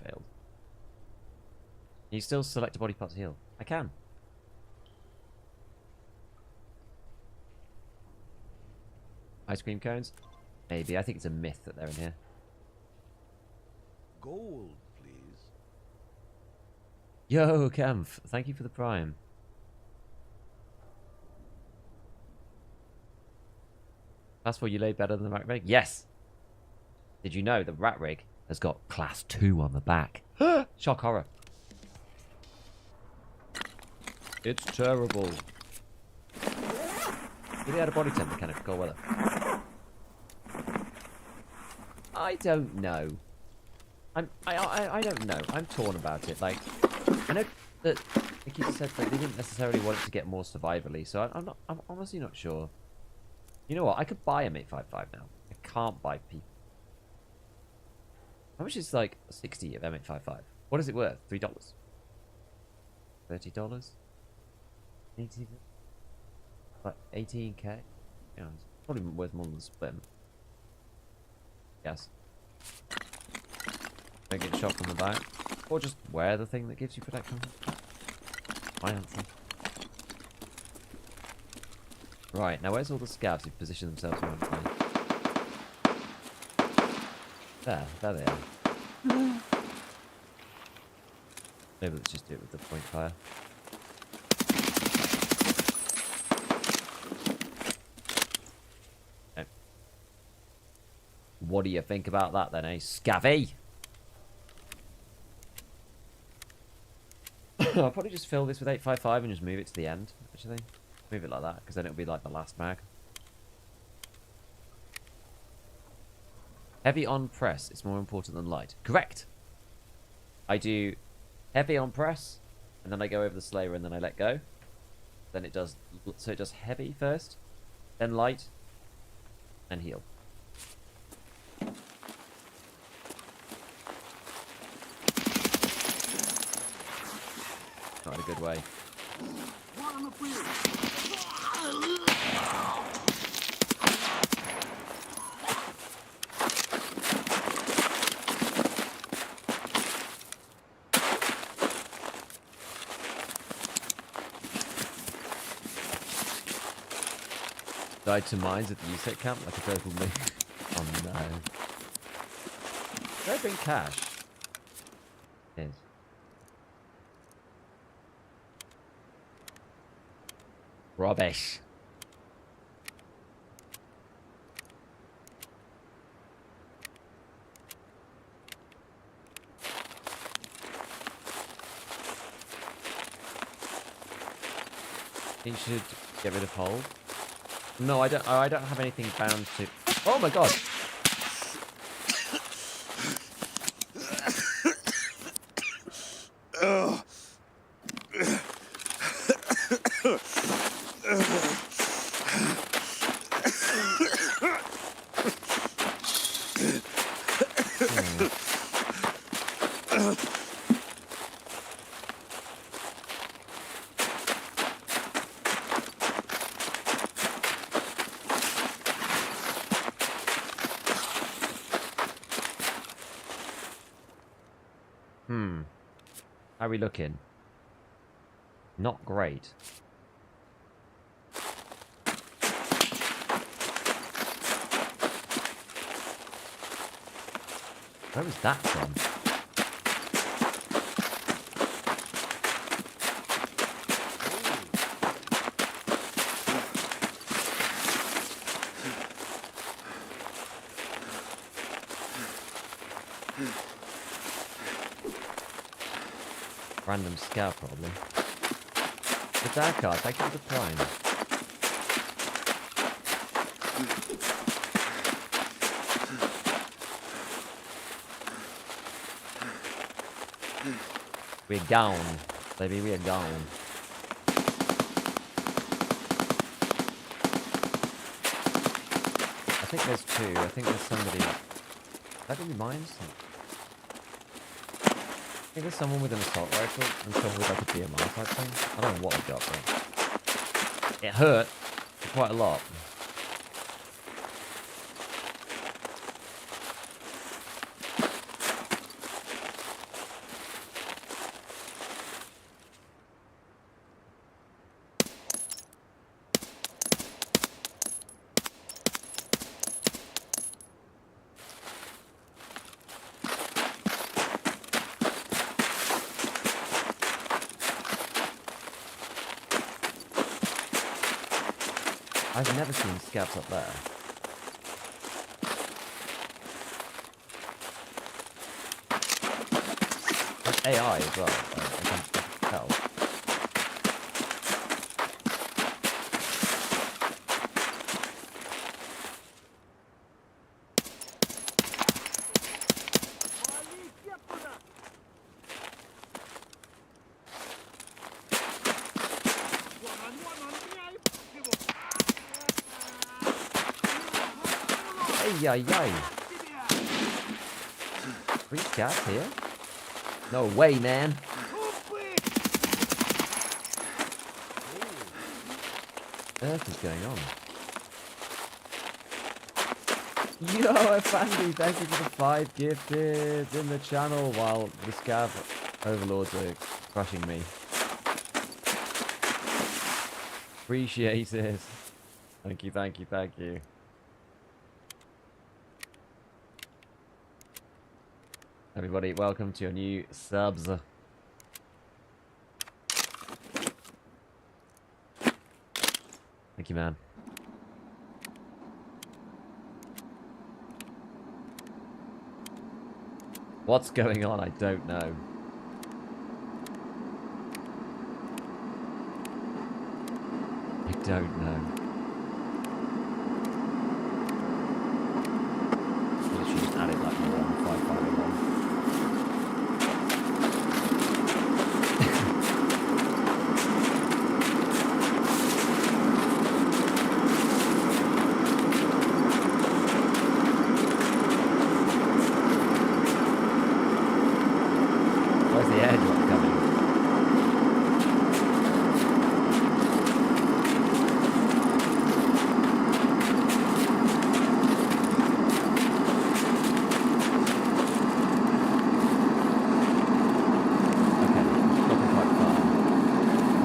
[SPEAKER 1] failed. Can you still select a body part to heal? I can. Ice cream cones? Maybe. I think it's a myth that they're in here.
[SPEAKER 2] Gold, please.
[SPEAKER 1] Yo, Kemph. Thank you for the prime. That's where you lay better than the rat rig? Yes! Did you know the rat rig has got class 2 on the back? Shock horror. It's terrible. Did he add a body temp mechanic? Go weather. I don't know. I don't know. I'm torn about it. Like, I know that Nikki said that they didn't necessarily want it to get more survivally, so I'm honestly not sure. You know what? I could buy M855 now. I can't buy people. How much is like 60 of M855? What is it worth? $3? $30? 80? Like 18k? Yeah, it's probably worth more than the split. Yes. Don't get shot from the back. Or just wear the thing that gives you protection. My answer. Right, now where's all the scouts who've positioned themselves around the plane? There they are. Maybe let's just do it with the point fire. What do you think about that then, eh? Scavvy! I'll probably just fill this with 855 and just move it to the end, actually. Move it like that, because then it'll be like the last mag. Heavy on press is more important than light. Correct! I do heavy on press, and then I go over the slayer and then I let go. Then it does, so it does heavy first, then light, and heal. Not in a good way. Died to mines at the USEC camp like a total me. Oh no. Did I bring cash? Yes. Rubbish. You should get rid of hold. No, I don't have anything bound to. Oh my god. How are we looking? Not great. Where was that from? Random scout, probably. The dark card, thank you for the prime. We're gone, baby, we are gone. I think there's two. I think there's somebody. Is that gonna be mines? I think there's someone with an assault rifle and someone with like a DMR type thing. I don't know what we got, but it hurt quite a lot. I've never seen scouts up there. That's AI as well, I can tell. Yay, yay. 3 scouts here? No way, man. What earth is going on? Yo, Fandy, thank you for the 5 gifted in the channel while the scav overlords are crushing me. Appreciate it. Thank you, thank you, thank you. Everybody, welcome to your new subs. Thank you, man. What's going on? I don't know. I don't know.